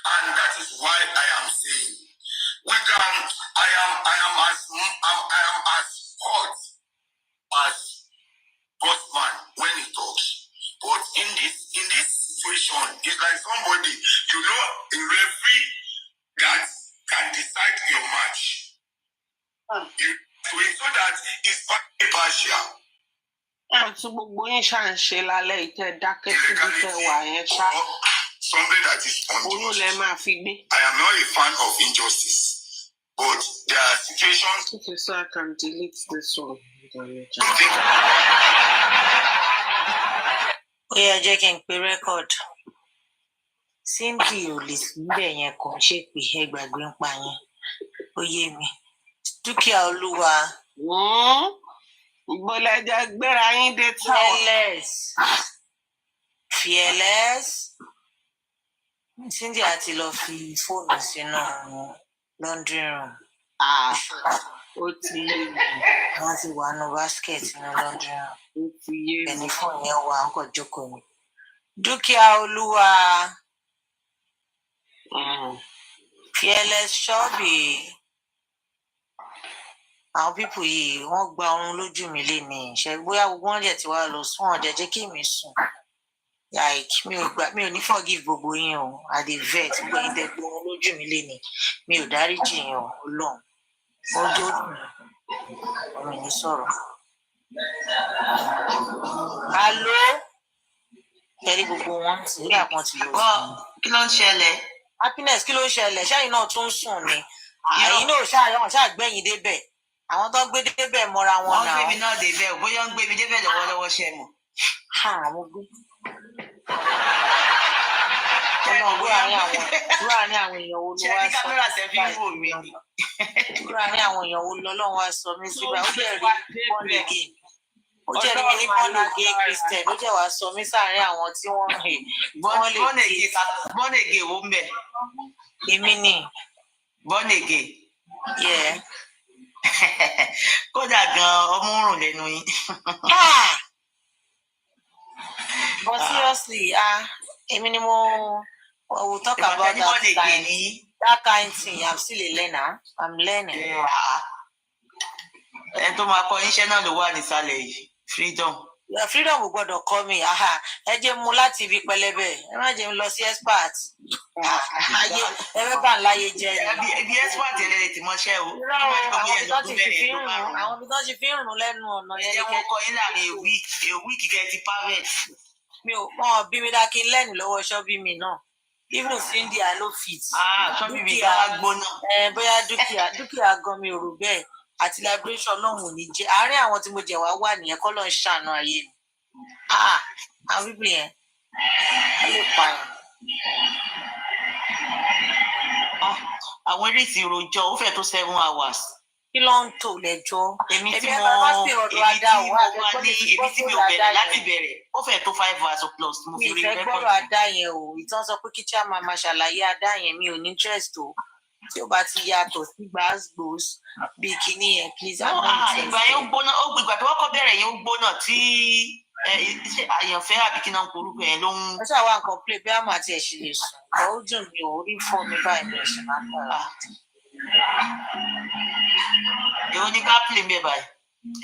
And that is why I am saying, I am as hot as Bosman when he talks. But in this situation, it's like somebody, a referee that can decide your match. So that it's impartial. Gbogbo yín ṣà ń ṣe lálẹ́ ìtẹ́ dákẹ́ síbi tẹ́ wà yẹn ṣá. Something that is unjust. I am not a fan of injustice, but there are situations. Okay, so I can delete this one. Oya jẹ́ kí n pe record. Cindy ò lè síbẹ̀ yẹn kò ń ṣe pé ẹgbàgbé ń pa yẹn. Ó yé mi. Dúkìá Olúwa. Bọ́lájà gbéra yín dé táwọn. Fearless. Cindy àti lọ fi fóònù sínú laundry room. Ó ti yé mi. Wọ́n ti wà nù basket nínú laundry room. Ó ti yé mi. Ẹni fóònù yẹn wà ń kọ̀ jókòó ni. Dúkìá Olúwa. Fearless Ṣọ́ọ̀bì. Àwọn pípù yìí wọ́n gba oorun lójú mi lénìí. Ṣé bóyá gbogbo wọn dẹ̀ ti wá lọ sún ọ̀dẹ̀ jẹ́ kí mi sùn. Like mi ò ní forgive gbogbo yín o. I dey vex gbogbo yín tẹ́ gbóorun lójú mi lénìí. Mi ò dáríjì yín o, Ọlọ́run. Ó tó dùn. Ọmọ yìí sọ̀rọ̀. Hello? Kẹ́rí gbogbo wọn ti rí àpọ́n ti lọ sùn. Kí ló ń ṣẹlẹ̀? Happiness kí ló ń ṣẹlẹ̀? Ṣẹ́yìn náà tún sùn ni. Ẹ̀yin náà ṣáà gbẹ̀yìn débẹ̀. Àwọn tó gbé débẹ̀ mọ́ra wọn náà. Wọ́n gbé mi náà débẹ̀ ò bóyá ń gbé mi débẹ̀ lọ́wọ́lọ́wọ́ ṣe mọ̀. Àwọn gbé. Wúrà ní àwọn èèyàn wo ló wá sọ. Ṣé ní kámẹ́rà tẹ fi ń wò mí ni? Wúrà ní àwọn èèyàn wo lọ́lọ́run wá sọ mí síbẹ̀. Ó jẹ́ rí born again. Ó jẹ́ rí mi ní born again Christian. Ó jẹ́ wá sọ mí sáàárín àwọn tí wọ́n lè dé. Born again wo ń bẹ̀? Èmi ni. Born again. Yeah. Kódà gan ọmọ rùn lẹ́nu yín. But seriously, èmi ni we'll talk about that kind thing. I'm still a learner. I'm learning. Ẹni tó máa kọ́ iṣẹ́ náà ló wà nísàlẹ̀ yìí. Freedom. Freedom ò gbọ́dọ̀ kọ́ mi. Ẹ jẹ́ mu láti ibi pẹlẹbẹ. Ẹ má jẹ́ lọ sí expert. Ẹ fẹ́ bá ń láyé jẹ́ ni. Ibi expert yẹn lè ti mọṣẹ́ o. Àwọn ibi tó ti fi ń rùn lẹ́nu ọ̀nà yẹn. Ẹ wọ́n kọ́ yín láàrin a week kẹ́ ti perfect. Mi ò mọ̀ bí mi dá kí n lẹ́nu lọ́wọ́ ṣọ́bí mi náà. Even Cindy I no fit. Ṣọ́bí mi ká gbóná. Bóyá dúkìá gan mi ò rò bẹ́ẹ̀. Àti liberation náà wò ní jẹ́ àárín àwọn tí mo jẹ̀ wá nìyẹn kọ́ ló ń ṣàánú ayé mi. Àwọn bíbí yẹn wọ́n lè pààyàn. Àwọn eré ti rojọ́ ó fẹ́ tó 7 hours. Kí ló ń tò lẹ́jọ́? Èmi tí mo wà ní ibi tí mi ò bẹ̀rẹ̀ láti bẹ̀rẹ̀ ó fẹ́ tó 5 hours plus mo fi rí rẹ́kọ̀dù. Mi ìfẹ́ gbọ́dọ̀ adá yẹn o. Ìtàn sọ pé kí chairman máa ṣàlàyé adá yẹn mi ò ní interest o. Tí ó bá ti yàtọ̀ sí gbàgbós bí kinní yẹn please. Ìgbà yẹn ó gbóná ìgbà tó kọ́kọ́ bẹ̀rẹ̀ yẹn ó gbóná tí àyànfẹ́ àbí kí náà ń korúkọ yẹn ló ń. Ó ṣàwọn nǹkan play bí àmọ́ àti ẹ̀ṣin lè sùn. Ó dùn mí ò rí fún mi báyìí ní ẹ̀ṣin máa ń bọ̀. Èwo ni ká play mi báyìí?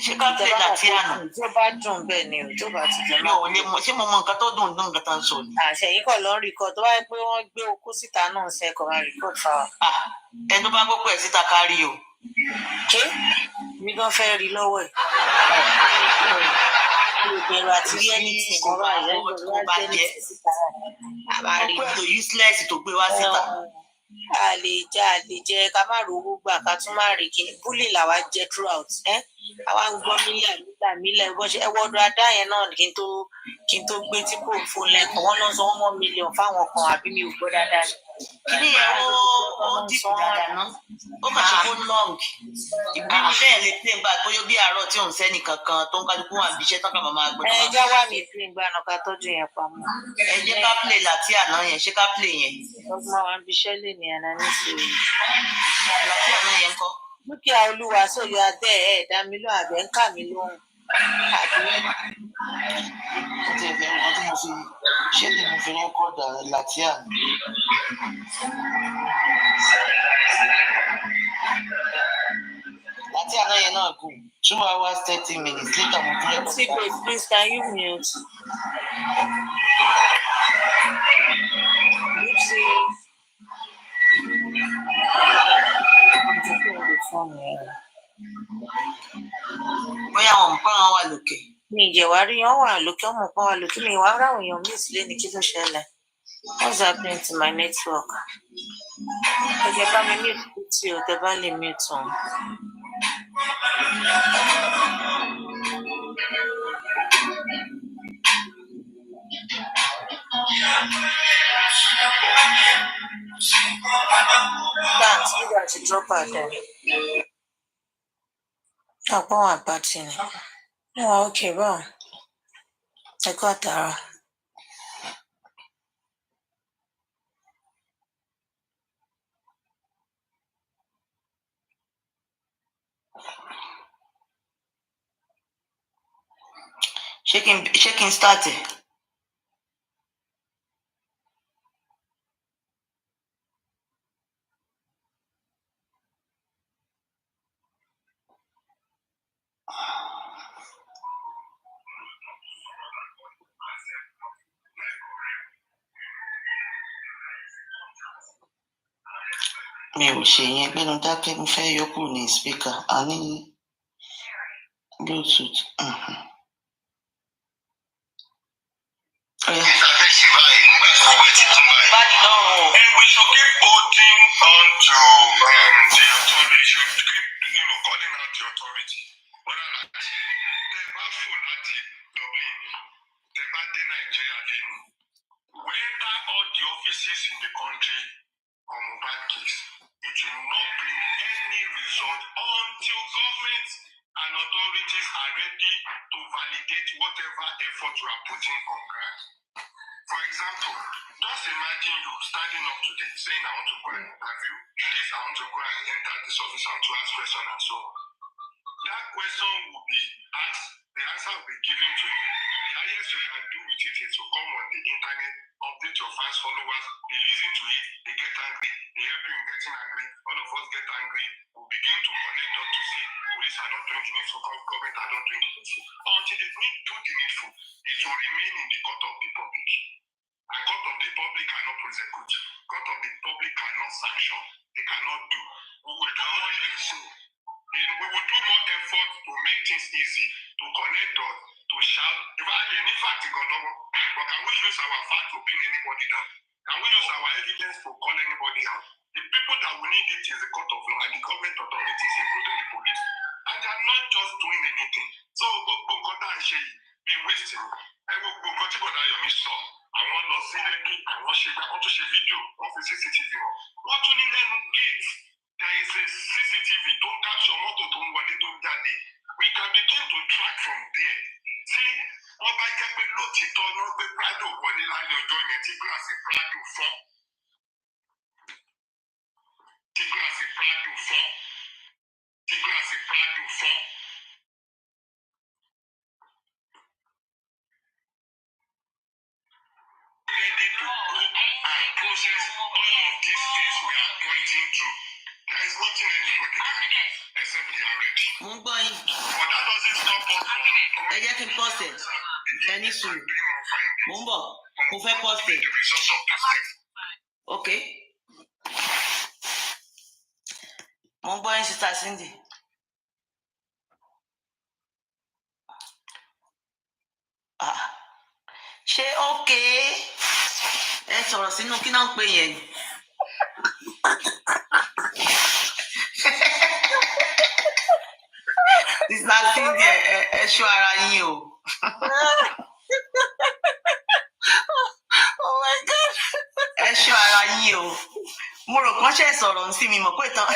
Ṣé ká play láti àná? Tí ó bá dùn bẹ́ẹ̀ ni tó bá ti jẹ́ náà. Ṣé mo mọ nǹkan tó dùn nǹkan tó ń sọ ni? Àṣẹ yìí kọ̀ ló ń record tó bá yẹ pé wọ́n gbé okó síta náà ṣe kọ̀ máa record fáwọn. Ẹni tó bá gbókò ẹ̀ síta kárí o. Mi gan fẹ́ rí lọ́wọ́ ẹ̀. Ìbẹ̀rù àti rí ẹni tí mo bá yẹ kó bá jẹ́. Àbárí tó useless tó gbé wá síta. A lè jẹ ká má rówó gbà ká tún má rí kíni búlì làwa jẹ throughout. Àwa ń gbọ́ mílíọ̀nù bó ṣe ẹwọ́dọ̀ adá yẹn náà kí n tó gbé tí kò fún lẹ́kọ̀ọ́ wọ́n lọ sọ 1 million fáwọn kan àbí mi ò gbọ́ dáadáa ni. Kíní yẹn ó dìbò dáadáa ná. Ó kàn ṣe kó long. Ìgbìmọ̀ iṣẹ́ yẹn lè play back bóyá bí àárọ̀ tí òun sẹ́ni kankan tó ń kálukú wà níbi iṣẹ́ tán kàn máa gbé. Ẹ jẹ́ wá mi play gbà náà ká tọ́jú yẹn pamọ́. Ẹ jẹ́ ká play láti àná yẹn ṣé ká play yẹn. Ọgbọ́n wa ń bi iṣẹ́ lè ní àná nísìnyí. Láti àná yẹn kọ́. Dúkìá olúwa sórí adé dá mi lóhùn àbẹ̀ ń kà mí lóhùn. Ṣé tí mo fi rẹ́kọ̀dà láti àná? Láti àná yẹn náà gùn 2 hours 30 minutes later mo fẹ́ kọ́. Please can you mute? Bóyá àwọn nǹkan wọn wà lókè. Mi ìjẹ̀wárí wọn wà lókè ọmọ kan wà lókè mi ìwà ráwọn èèyàn mí sílé ní kí ló ṣẹlẹ̀. What's happening to my network? Ẹ jẹ́ bá mi mute tí o tẹ bá lè mute wọn. Thanks, you got to drop out there. Ọ̀pọ̀ wọn àpàtì ni. Okay, báwo? Ẹ kọ́ àtàrà. Ṣé kí n start ẹ̀? Mi ò ṣe yẹn gbẹ́nu dákẹ́ mo fẹ́ yọ kúrò ní speaker a ní bluetooth. Báyìí lọ́rùn o. we should keep holding on to the authority. We should keep, calling out the authority. Whether like Teba Fulati, Dublin, Teba de Nigeria, whether all the offices in the country on MOHBAD case, it will not bring any result until government and authorities are ready to validate whatever effort we are putting on ground. For example, just imagine you standing up today saying, I want to go and interview this, I want to go and enter this office, I want to ask questions and so on. That question will be asked, the answer will be given to you. The highest you can do with it is to come on the internet, update your fans, followers, they listen to it, they get angry, they help you in getting angry, all of us get angry, we begin to connect up to say, police are not doing the needful, government are not doing the needful. Until they do the needful, it will remain in the court of the public. And court of the public cannot prosecute. Court of the public cannot sanction. They cannot do. We will do more effort. We will do more effort to make things easy, to connect us, to shout. If I had any fact, but can we use our fact to pin anybody down? Can we use our evidence to call anybody out? The people that we need it is the court of law and the government authorities, including the police. And they are not just doing anything. So, be wasting. I will go to the àwọn lọ sí lẹ́kì àwọn ṣe gbá wọ́n tún ṣe fídíò wọ́n fi cctv wọn wọ́n tún ní lẹ́nu gate there is a cctv tó ń capture mọ́tò tó ń wọlé tó ń jáde we can begin to track from there tí wọ́n bá jẹ́ pé lótìtọ́ náà gbé prado wọlé lálẹ́ ọjọ́ yẹn tí gíláàsì prado fọ́ tí gíláàsì prado fọ́ tí gíláàsì prado fọ́. Ready to go and process all of these things we are pointing to. There is nothing anybody can do except they are ready. But that doesn't stop us from. Ẹ jẹ́ kí n pọ́sẹ̀ ẹ ní sùúrù. Mo ń bọ̀, mo fẹ́ pọ́sẹ̀. Ok. Mo ń gbọ́ yín sísá Cindy. Ṣé ókè ẹ sọ̀rọ̀ sínú kí náà ń pè yẹn? Sísá Cindy ẹ ṣọ́ ara yín o. Oh my God. Ẹ ṣọ́ ara yín o. Mo rò kán ṣe sọ̀rọ̀ sí mi mọ̀ pé tán.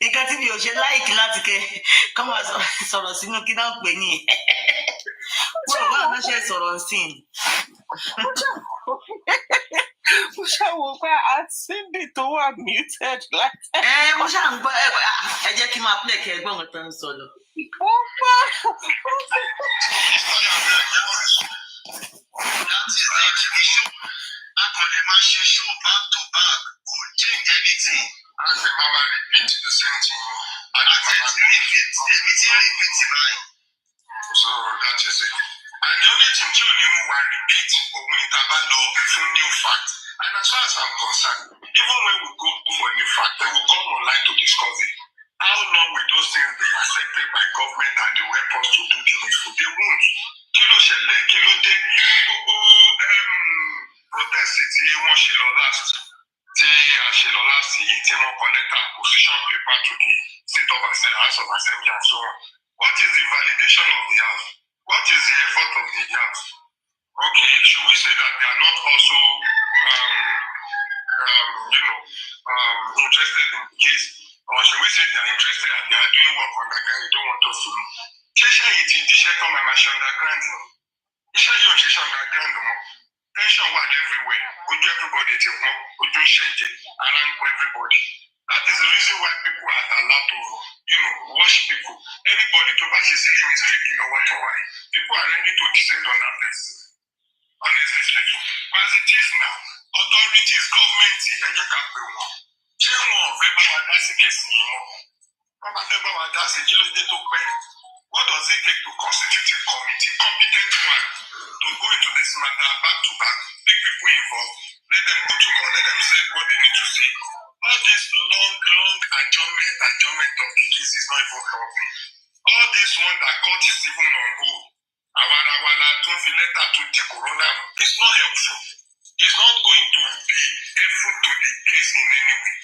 Nǹkan tí mi ò ṣe láìkí láti kọ́ máa sọ̀rọ̀ sínú kí náà pè ní. Mo rò báwọn náà ṣe sọ̀rọ̀ sí i. Mo ṣàwò pé Cindy tó wà muted láti. Mo ṣáà ń gbọ́ ẹ jẹ́ kí n máa pílẹ̀ kí ẹ gbọ́ nǹkan tó ń sọ lọ. Ó pa. Akọ̀lẹ̀ máa ṣe show back to back kò change anything. A ṣe máa máa repeat the same thing. Àti èmi ti repeat báyìí. So that is it. And the only thing tí ò ní mú wa repeat òun ni tá a bá lọ fún new fact. And as far as I'm concerned, even when we go for new fact, they will come online to discuss it. How long will those things be accepted by government and they will help us to do the needful? They won't. Kí ló ṣẹlẹ̀? Kí ló dé? Gbogbo protest tí wọ́n ṣe lọ last yìí tí wọ́n connect our position paper to the state of House of Assembly and so on. What is the validation of the house? What is the effort of the house? Okay, should we say that they are not also interested in the case? Or should we say they are interested and they are doing work underground, they don't want us to know? Ṣéṣẹ́ yìí ti diṣẹ́ tán máa ṣe underground ni. Iṣẹ́ yìí ò ń ṣiṣẹ́ underground mọ́. Tension wà everywhere. Ojú everybody ti pọ́n. Ojú ń ṣẹ̀jẹ̀. Ara ń pọ̀ everybody. That is the reason why people are allowed to, watch people. Anybody tó bá ṣe silly mistake lọ́wọ́ tó wáyé. People are ready to descend on that person. Honestly speaking. But as it is now, authorities, government, ẹ jẹ́ ká pè wọ́n. Ṣé wọn ò fẹ́ bá wa dá sí kéèsì yìí mọ́? Wọ́n bá fẹ́ bá wa dá sí kí ló dé tó pẹ́? What does it take to constitute a committee, competent one, to go into this matter back to back, big people involved, let them go to court, let them say what they need to say. All this long adjournment of the case is not even helping. All this one that court is even on hold. Awara tó fi lẹ́tà tó di corona helpful. It's not going to be helpful to the case in any way.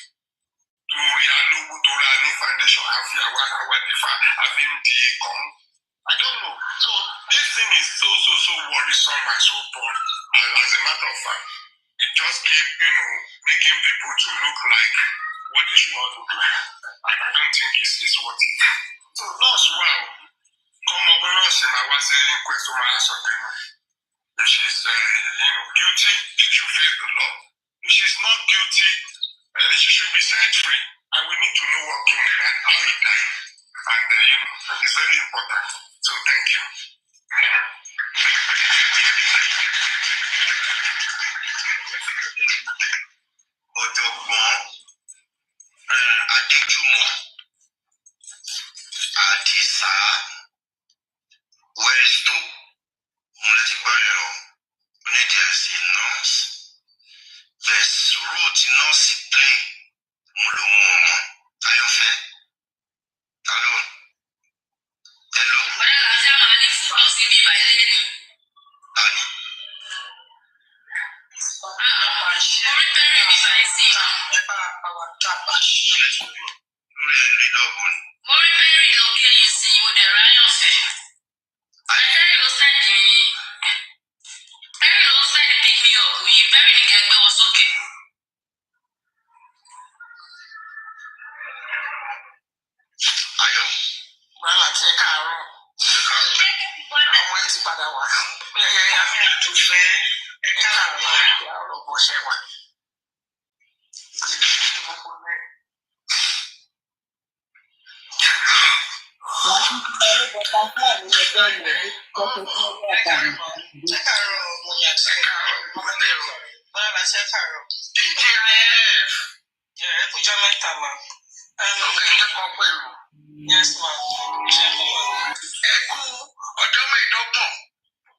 To realogo to run foundation have I don't know. So this thing is so worrisome and so poor. And as a matter of fact, it just keep, making people to look like what they should not look like. And I don't think it's worth it. So that's why come over us in our question something. If she's guilty, she should face the law. If she's not guilty, she should be set free. And we need to know what killed him, how he died. And it's very important. So thank you. Ọ̀jọ̀gbọ́n Adéjùmọ̀ Àdìsá Westo Múlẹ̀tìgbọ́yẹ̀rọ̀ onídìí nurse. There's role tí nọ́ọ̀sì play mo lòun ọmọ Ayọ̀fẹ́. Hello. Hello. Bọ́dá láti àmà ní fún ọ̀sì bíbá ilé ni. Tani. Orí bẹ́rẹ̀ bíbá ẹ̀sìn. Lórí ẹni dọ́gbọ̀n. Orí bẹ́rẹ̀ lókè yìí sí mo dẹ̀ ráyọ̀fẹ́. Bẹ́rẹ̀ ló sẹ́ni pick me up yìí bẹ́rẹ̀ ní kẹgbẹ́ wọn sókè. Ayọ̀. Bọ́lá tí ẹ káàárọ̀. Ẹ káàárọ̀. Àwọn ọmọ ẹ ti padà wá. Yẹ́yẹ́ àtúnfẹ́ ẹ káàárọ̀ ìyá ọ̀rọ̀ bó ṣe wà. Yes, ma'am.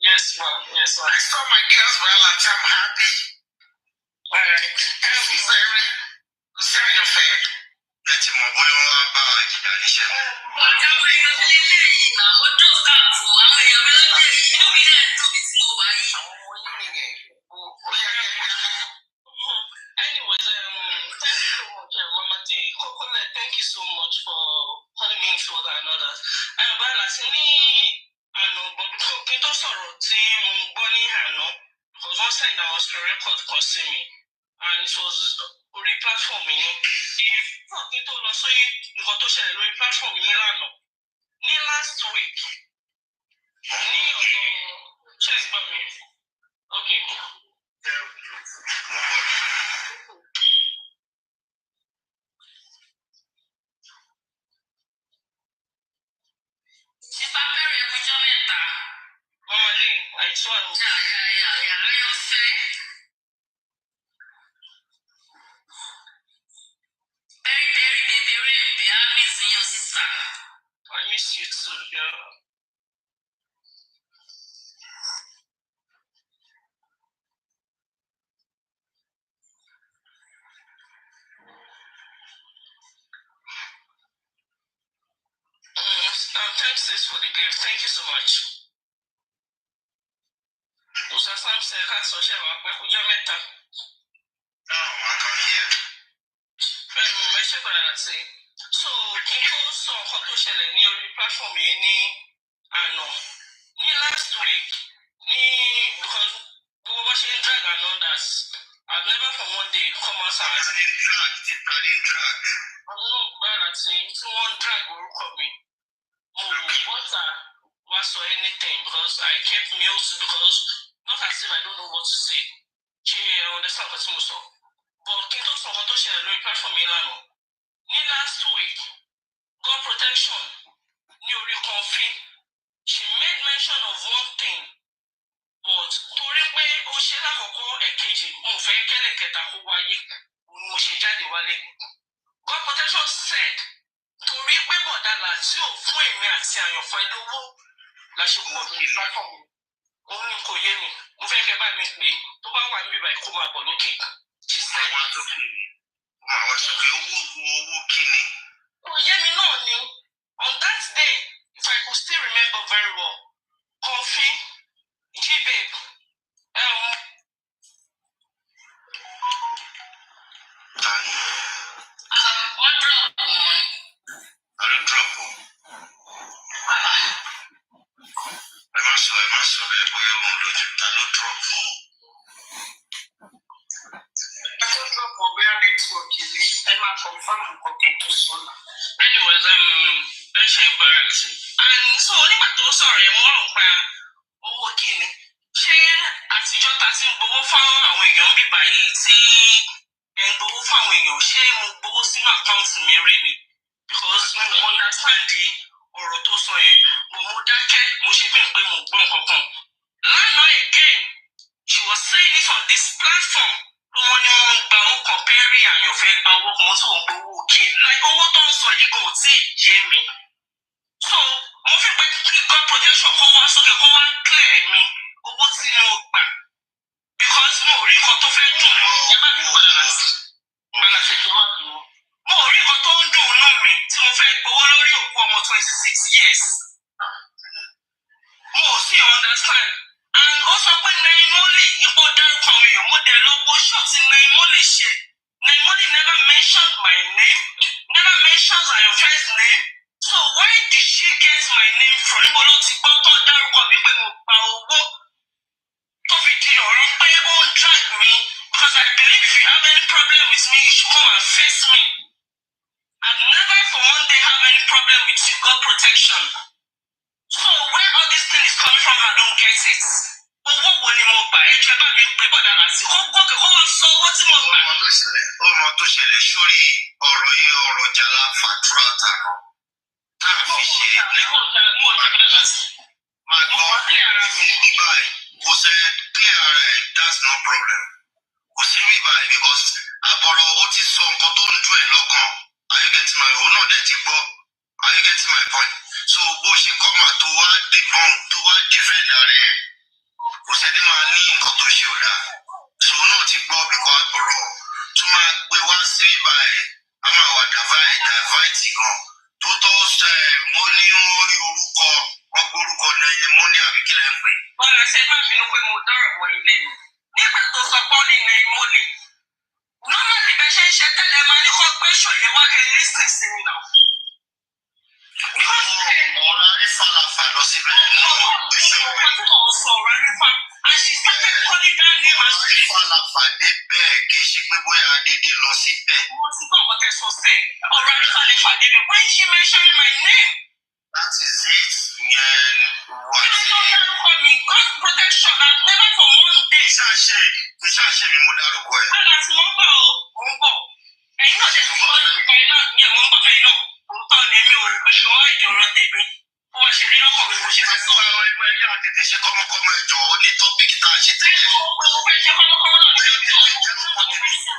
Yes, ma'am. Yes, ma'am. I saw my girls well at I'm happy. Your fair. Let's move on about Janisha. Anyways, thank you so much, Mama D. Coconut, thank you so much for calling me for that and others. But last but Pinto Soro team Bonnie Hano was one side that was to record concerning me. And it was a platform me. If Pinto also got to share a platform in Milano. Last week. Check by me. Okay. Mama Lee, I swear. Yeah. I also. Very, I miss you, sister. I miss you too, yeah. Thanks sis for the gift. Thank you so much. Usasam Seka Social Meta. No, I can't hear. So, Kinko saw Hoto Shell new platform last week. Because we were watching drag and others. I've never from one day come outside. I didn't drag. I'm not bad at saying someone drag will call me. Was or anything because I kept mute because not as if I don't know what to say. She understand what I'm saying. But Kinto from Hoto Shell new platform last week, God protection, new reconfirm. She made mention of one thing, but torí pé ó ṣe lákòókò èkejì mo fẹ́ kẹ́lẹ̀ kẹta kó wáyé mo ṣe jáde wálé. God protection said torí pé bọ̀dálà tí ò fún èmi àti àyànfọ́ lówó la ṣe kúrò lórí platform òun ni kò yé mi mo fẹ́ kẹ́ bá mi pè é tó bá wà níbi báyìí kó máa bọ̀ lókè. She said àwọn àtúntò àwọn sọ̀kè owó kíni. Yemi no ni. On that day, if I could still remember very well, Coffee, G-Babe, confirm nǹkan tó sọ. Anyways, ẹ ṣe embarrassing. And so nígbà tó sọ̀rọ̀ yẹn mo rò pa owó kíni. Ṣé àtijọ́ ta ti ń gbowó fáwọn àwọn èèyàn bíbá yìí tí ẹ̀ ń gbowó fáwọn èèyàn ṣé mo gbowó sínú àkáǹtì mi rí ni? Because mo understand ọ̀rọ̀ tó sọ yẹn. Mo dákẹ́ mo ṣe bí pé mo gbọ́ nǹkan kan. Lánàá again, she was saying it on this platform. Wọ́n ní wọ́n ń gba owó kan pẹ́ẹ́rì àyànfẹ́ gba owó kan tí wọ́n gbowó òkè. Like owó tó ń sọ yìí kò tí ì yé mi. So mo fi pé kí God protection kó wá sókè kó wá clear mi owó tí mo gbà. Because mo rí nǹkan tó fẹ́ dùn mí. Ẹ má bí balance. Balance ètò má bí wọn. Mo rí nǹkan tó ń dùn inú mi tí mo fẹ́ gbowó lórí òkú ọmọ 26 years. Mo ò sì understand. And also pé Naimoli ipò dárúkọ àwọn èèyàn mo dẹ̀ lọ wo ṣọ́ọ̀tì Naimoli ṣe. Naimoli never mentioned my name, never mentions Ayọ̀fẹ́'s name. So where did she get my name from? Níbo ló ti gbọ́ tó dárúkọ mi pé mo gba owó tó fi di ọ̀rọ̀ pé ó ń drag me? Because I believe if you have any problem with me, you should come and face me. I've never for one day have any problem with you, God protection. So where all this thing is coming from, I don't get it. Owó wo ni mo gbà ẹjọ́ bá mi pé bọ̀dà láti kó gbókè kó wá sọ owó tí mo gbà. Ọmọ tó ṣẹlẹ̀ sórí ọ̀rọ̀ yìí ọ̀rọ̀ jàlá fàdúrà tààrà. Tá a fi ṣe máa gbọ́ ìfìdí báyìí kò sẹ́ clear ara ẹ̀ that's no problem. Kò sí rí báyìí because àbọ̀rọ̀ ó ti sọ nǹkan tó ń dùn ẹ̀ lọ́kàn. Are you getting my own náà dẹ̀ ti gbọ́? Are you getting my point? So bó ṣe kọ́mà tó wá dìbọn tó wá defend ara ẹ̀ kò sẹ́ni máa ní nǹkan tó ṣe ò dáa. So náà ti gbọ́ bíkọ́ àbọ̀rọ̀ tó máa gbé wá sí báyìí a máa wà dàváìtì gan. Tó tọ́ wọ́n ní wọ́n rí orúkọ wọ́n gbórúkọ lẹ́yìn mọ́ní àbí kí lẹ́ ń pè. Bọ́lá ṣe má bínú pé mo dọ́rọ̀ mọ́ ilé mi. Nígbà tó sọ pé ó ní Naimoli. Normally bẹ́ẹ̀ ṣe ń ṣe tẹ́lẹ̀ máa ní kó gbé ṣòye wá kẹ́ lísìn sí mi náà. Ọ̀rọ̀ arífàlàfà lọ síbẹ̀ náà gbèsè rẹ̀. And she started calling that name as arífàlàfà dé bẹ́ẹ̀ kì í ṣe pé bóyá Adédé lọ síbẹ̀. Mo ti gbọ́ ọ̀tẹ̀ sọ sẹ́ẹ̀. Ọ̀rọ̀ arífàlàfà dé bẹ́ẹ̀. When she mentioned my name. That is it. Yẹn wà sí. Kí ló tó dárúkọ mi? God protection that never for one day. Ṣáṣe mi mo dárúkọ ẹ̀. Bàbá tí mo ń bọ̀ o, mo ń bọ̀. Ẹ̀yin náà ṣe ti kọ́ ní ìgbà iná ní àmọ́ ń bọ̀ fẹ́ iná. Òótọ́ ni èmi ò gbèsè wá ìdí ọ̀rọ̀ tèmi. Ó wá ṣe rí lọ́kàn mi mo ṣe máa sọ. Ẹgbẹ́ ẹjọ́ àtètè ṣe kọ́mọkọ́mọ ẹjọ́ ó ní tọ́pìkì tá a ṣe tẹ́lẹ̀. Mo fẹ́ ṣe kọ́mọkọ́mọ náà ní ìjọ.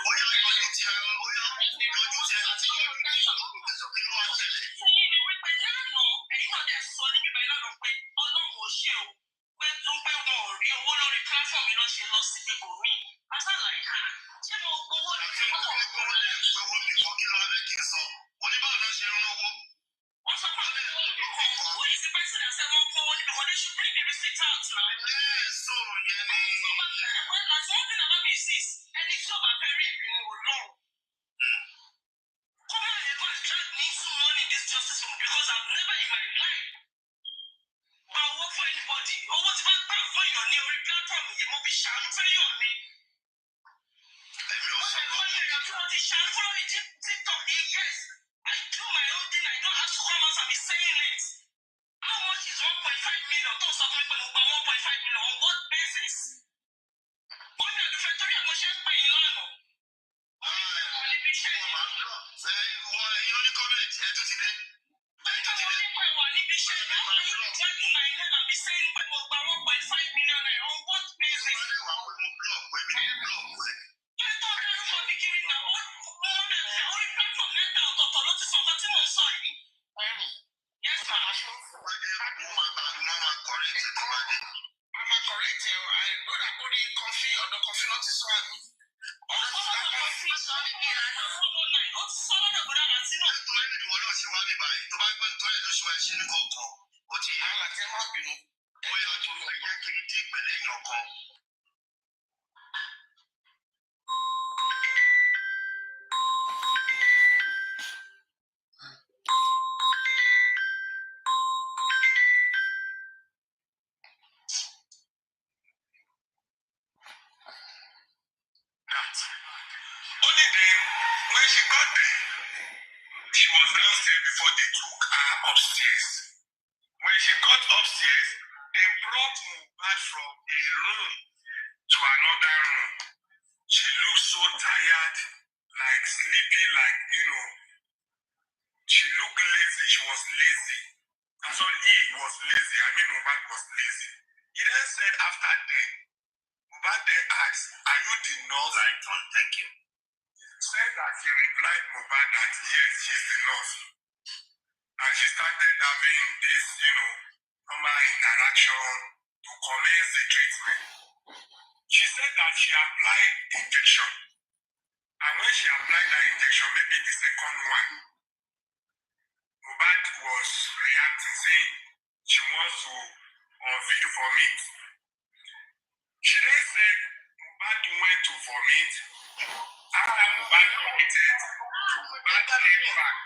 Ó yá ìyọjú ti ẹ ó yá ìyọjú ti ẹ àti ìyọjú kí ló wá ṣẹlẹ̀. Sẹ́yìn ni wípé lánàá ẹ̀yin náà dẹ̀ sọ ní bíbá ìlànà pé Ọlọ́run ò ṣe o. Pé tún pé wọn ò rí owó lórí platform mi lọ́ ṣe lọ sí gbogbo mi. Àṣà làìka ṣé mo gbowó lórí platform wọ́n sọ fún mi who is the person that said wọ́n kówó níbi kan they should bring the receipt out now. Well, that's one thing about me is this ẹni tí ó bá fẹ́ rí ìbínú Ọlọ́run. Come on, ever drag me into money in this justice for me because I've never in my life gba owó fún anybody. Owó tí bá gbà fún èèyàn ní orí platform yìí mo fi ṣàánú fẹ́yàn ni. Èèyàn tí wọ́n ti ṣàánú fún lórí TikTok yìí yes. I do my own thing. I don't have to come out and be saying it. How much is 1.5 million? Tó sọ fún mi pé mo gba 1.5 million on what basis? Wọ́n ní àdúfẹ́ torí àwọn ṣe ń pè yín lánàá. Wọ́n níbi iṣẹ́ yìí. Wọ́n ẹ̀yin oníkọ́mẹ̀tì ẹ̀ tún ti dé. Wọ́n ní pé wà níbi iṣẹ́ yìí. How are you dragging my name and be saying pé mo gba 1.5 million naira on what basis? Kí ló dárúkọ mi kiri náà? Orí platform mẹ́ta ọ̀tọ̀ọ̀tọ̀ ló ti sọ̀tọ̀ tí mò ń sọ yìí. Yes, ma. Mama correct ẹ̀ tó bá dé. Mama correct ẹ̀ lórí àkórí kọfí ọ̀dọ̀ kọfí náà ti sọ àmì. Ó sọ lọ́dọ̀ kọfí sọ ní bí ìlànà 109. Ó ti sọ lọ́dọ̀ bọ̀dá láti náà. Nítorí ìwọ náà ṣe wá mi báyìí tó bá gbé nítorí ẹ̀ ló ṣe wá ṣe ní kọ̀ọ̀kan. Ó ti yá. Àlàtí ẹ má bínú. Ó yà tó ẹ̀yà kiri tí ìpẹ̀lẹ̀ yàn kan. Ó Only then, when she got there, she was downstairs before they took her upstairs. When she got upstairs, they brought Mohbad from a room to another room. She looked so tired, like sleepy, like, she looked lazy. She was lazy. Sorry, he was lazy. I mean, Mohbad was lazy. He then said after that, Mohbad then asked, "Are you the nurse?" Thank you. He said that he replied Mohbad that yes, she's the nurse. And she started having this, normal interaction to commence the treatment. She said that she applied injection. And when she applied that injection, maybe the second one, Mohbad was reacting, saying she wants to vomit. She then said Mohbad went to vomit. After Mohbad vomited, Mohbad came back.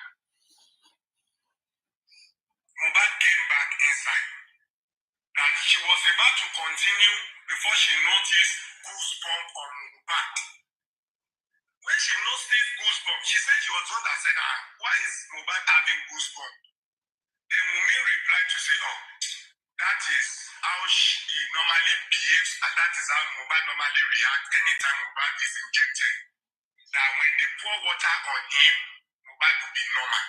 Mohbad came back inside. That she was about to continue before she noticed goosebump on Mohbad. When she noticed goosebump, she said she was the one that said, why is Mohbad having goosebump? Then Wunmi replied to say, that is how he normally behaves, and that is how Mohbad normally reacts anytime Mohbad is injected. That when they pour water on him, Mohbad will be normal.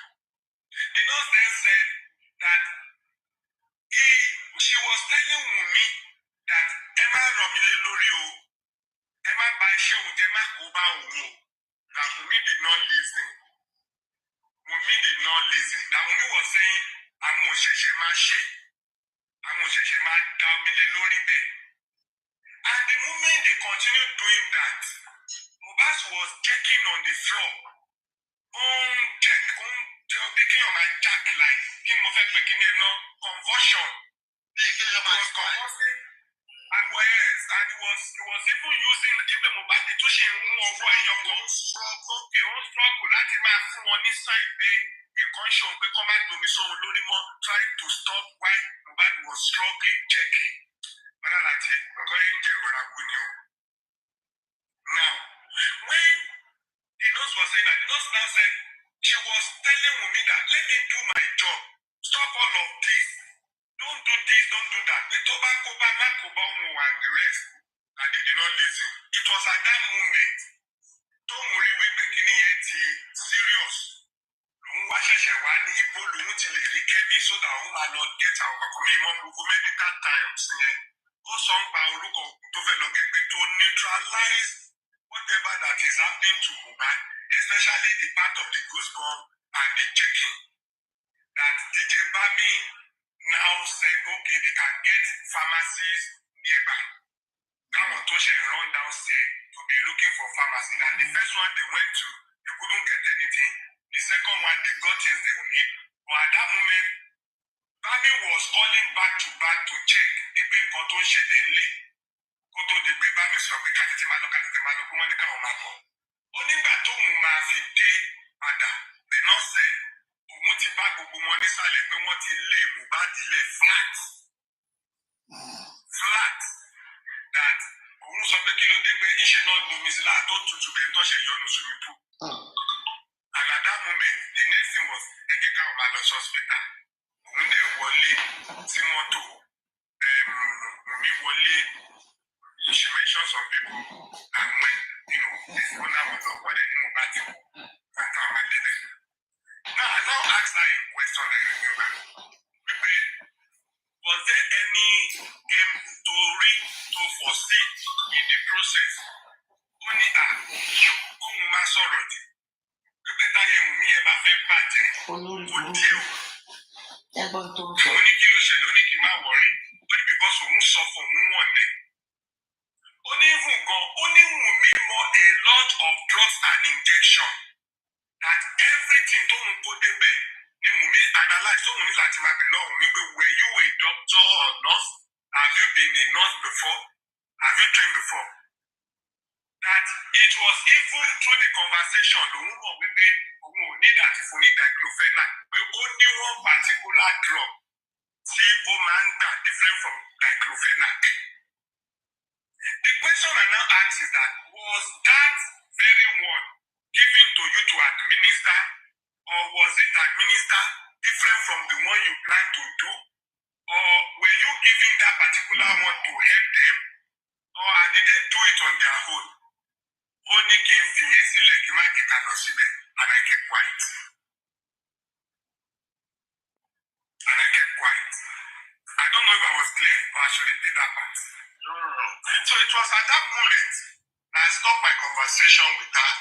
The nurse then said that she was telling Wunmi that Emma Romile Lorio, Emma Baisha Udema Kuba Umu, that Wunmi did not listen. Wunmi did not listen. That Wunmi was saying, I'm Osheshema She, I'm Osheshema Taumile Lori there. And the moment they continued doing that, Mohbad was checking on the floor. Picking on my jack like convulsion. He was convulsing. And he was even using the Mohbad to share over a young struggle láti máa fún wọn ní sign pé ìkọ́ṣọ́ pé kọ́ máa domi sóhun lórí mọ́, trying to stop why Mohbad was struggling checking. Wọ́n náà láti ọ̀gọ́ yẹn jẹ́ ìrora kú ni o. Now, when the nurse was saying that, the nurse now said she was telling Wunmi that let me do my job, stop all of this, don't do this, don't do that. The tobacco and the rest, and they did not listen. It was at that moment Tom Uriwe Bekini yeti serious. Lòun wá ṣẹ̀ṣẹ̀ wá ní ibo lòun ti lè rí kẹ́mí so that òun máa lọ get àwọn kankan mi ìmọ̀ gbogbo medical times yẹn. Ó sọ ń pa orúkọ tó fẹ́ lọ gé pé to neutralize whatever that is happening to Mohbad, especially the part of the goosebump and the checking. That DJ Bami now said, okay, they can get pharmacies nearby. Come on, Tosha run downstairs to be looking for pharmacy. And the first one they went to, they couldn't get anything. The second one, they got things they would need. But at that moment, Bami was calling back to back to check if they got Tosha then leave. Koto di pe Bami sọ pé kàtìtì máa lọ kí wọ́n ní káwọn máa bọ̀. Ó nígbà tóun máa fi dé padà, the nurse said, òun ti bá gbogbo wọn nísàlẹ̀ pé wọ́n ti lé Mohbad lẹ̀ flat. Flat. That òun sọ pé kí ló dé pé ìṣe náà gbomi sí láà tó tutù bẹ́ẹ̀ tó ṣe yọnu swimming pool. And at that moment, the next thing was ẹ̀jẹ̀ káwọn máa lọ sí hospital. Òun dẹ̀ wọlé sí mọ́tò. Omi wọlé. She mentioned some people and when, this owner was awarded in Mohbad and come and did it. Now, I now ask her a question I remember. Was there any game story to foresee in the process? Only ohun máa sọ̀rọ̀ jù. Pípẹ́ táyé Wunmi ẹ bá fẹ́ bàjẹ́. Ó díẹ̀ o. Mo ní kí ló ṣẹlẹ̀, ó ní kí n má wọrí. Ó ní because òun sọ fún òun wọ̀n lẹ̀. Ó ní Wunmi mọ a lot of drugs and injection. That everything tó ń kó débẹ̀ ni Wunmi analyse. So Wunmi láti máa bẹ̀rẹ̀ lọ́wọ́ mi pé were you a doctor or nurse? Have you been a nurse before? Have you trained before? That it was even through the conversation lòun mọ̀ wípé òun ò ní ìdàtí fún ní diclofenac pé ó ní one particular drug tí ó máa ń gbà different from diclofenac. The question I now ask is that was that very one you to administer, or was it administered different from the one you plan to do? Or were you giving that particular one to help them? Or did they do it on their own? Only came and I kept quiet. I don't know if I was clear, but I should repeat that part. No. So it was at that moment that I stopped my conversation with her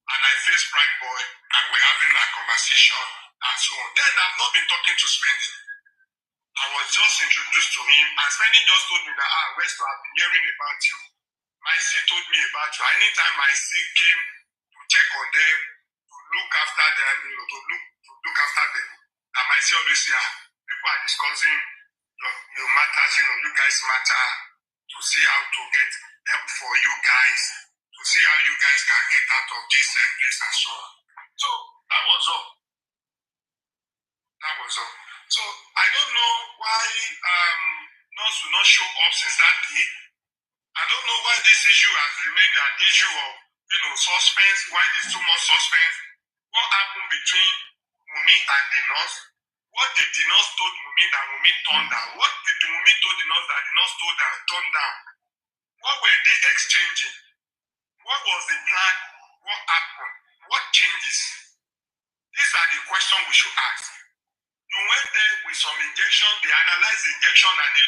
and I faced Prime Boy and we're having that conversation and so on. Then I've not been talking to Spending. I was just introduced to him and Spending just told me that, Westo, I've been hearing about you. My C told me about you. Anytime my C came to check on them, to look after them, to look after them, and my C always say, people are discussing your matters, you guys matter, to see how to get help for you guys, to see how you guys can get out of this place and so on. So that was all. So I don't know why nurse will not show up since that day. I don't know why this issue has remained an issue of suspense, why there's too much suspense. What happened between Mumi and the nurse? What did the nurse told Mumi that Mumi turned down? What did the Mumi told the nurse that the nurse told her turned down? What were they exchanging? What was the plan? What happened? What changes? These are the questions we should ask. You went there with some injection, they analyzed the injection and they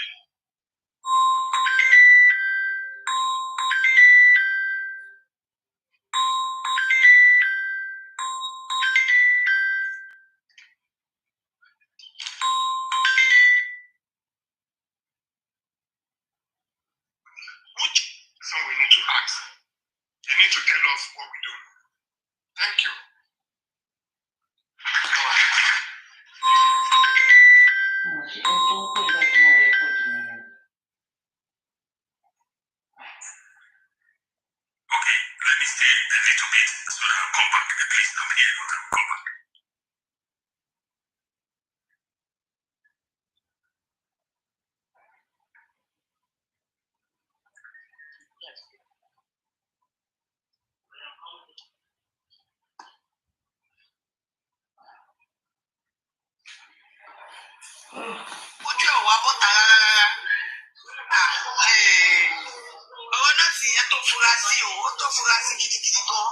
so we need to ask. They need to tell us what we do. Thank you. Okay, let me stay a little bit so that I'll come back. At least I'm here, but I'll come back. Ojú ẹ̀ wá bọ́ta rárá. Ọ̀rọ̀ náà sì yẹn tó fura sí o, ó tó fura sí gidigidi gan.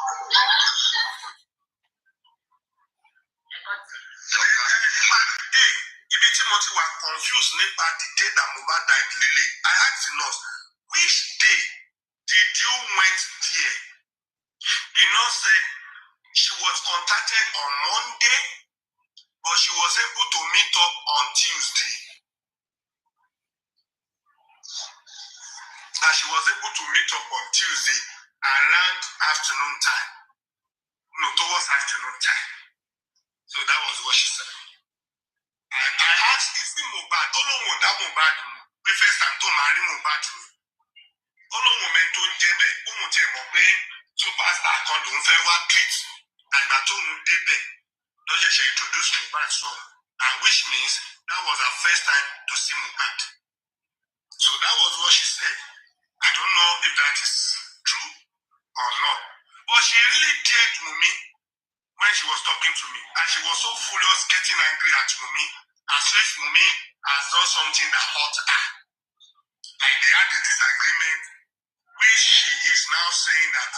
Ibi tí mo ti wà confused nípa the day that Mohbad died lele. I asked the nurse, which day did you went there? The nurse said she was contacted on Monday, but she was able to meet up on Tuesday. That she was able to meet up on Tuesday around afternoon time. No, towards afternoon time. So that was what she said. And I asked, is it Mohbad? Olóhùn dá Mohbad mọ̀. The first time tó máa rí Mohbad rẹ̀. Olóhùn mẹ́rin tó ń jẹ́ bẹ́ẹ̀, òun tiẹ̀ mọ̀ pé superstar kan lòun fẹ́ wá treat. Àgbà tóun débẹ̀ lọ́jọ́ ṣe introduce Mohbad sọ. And which means that was her first time to see Mohbad. So that was what she said. I don't know if that is true or not. But she really dared Mumi when she was talking to me. And she was so furious, getting angry at Mumi, as if Mumi has done something that hurt her. Like they had a disagreement, which she is now saying that,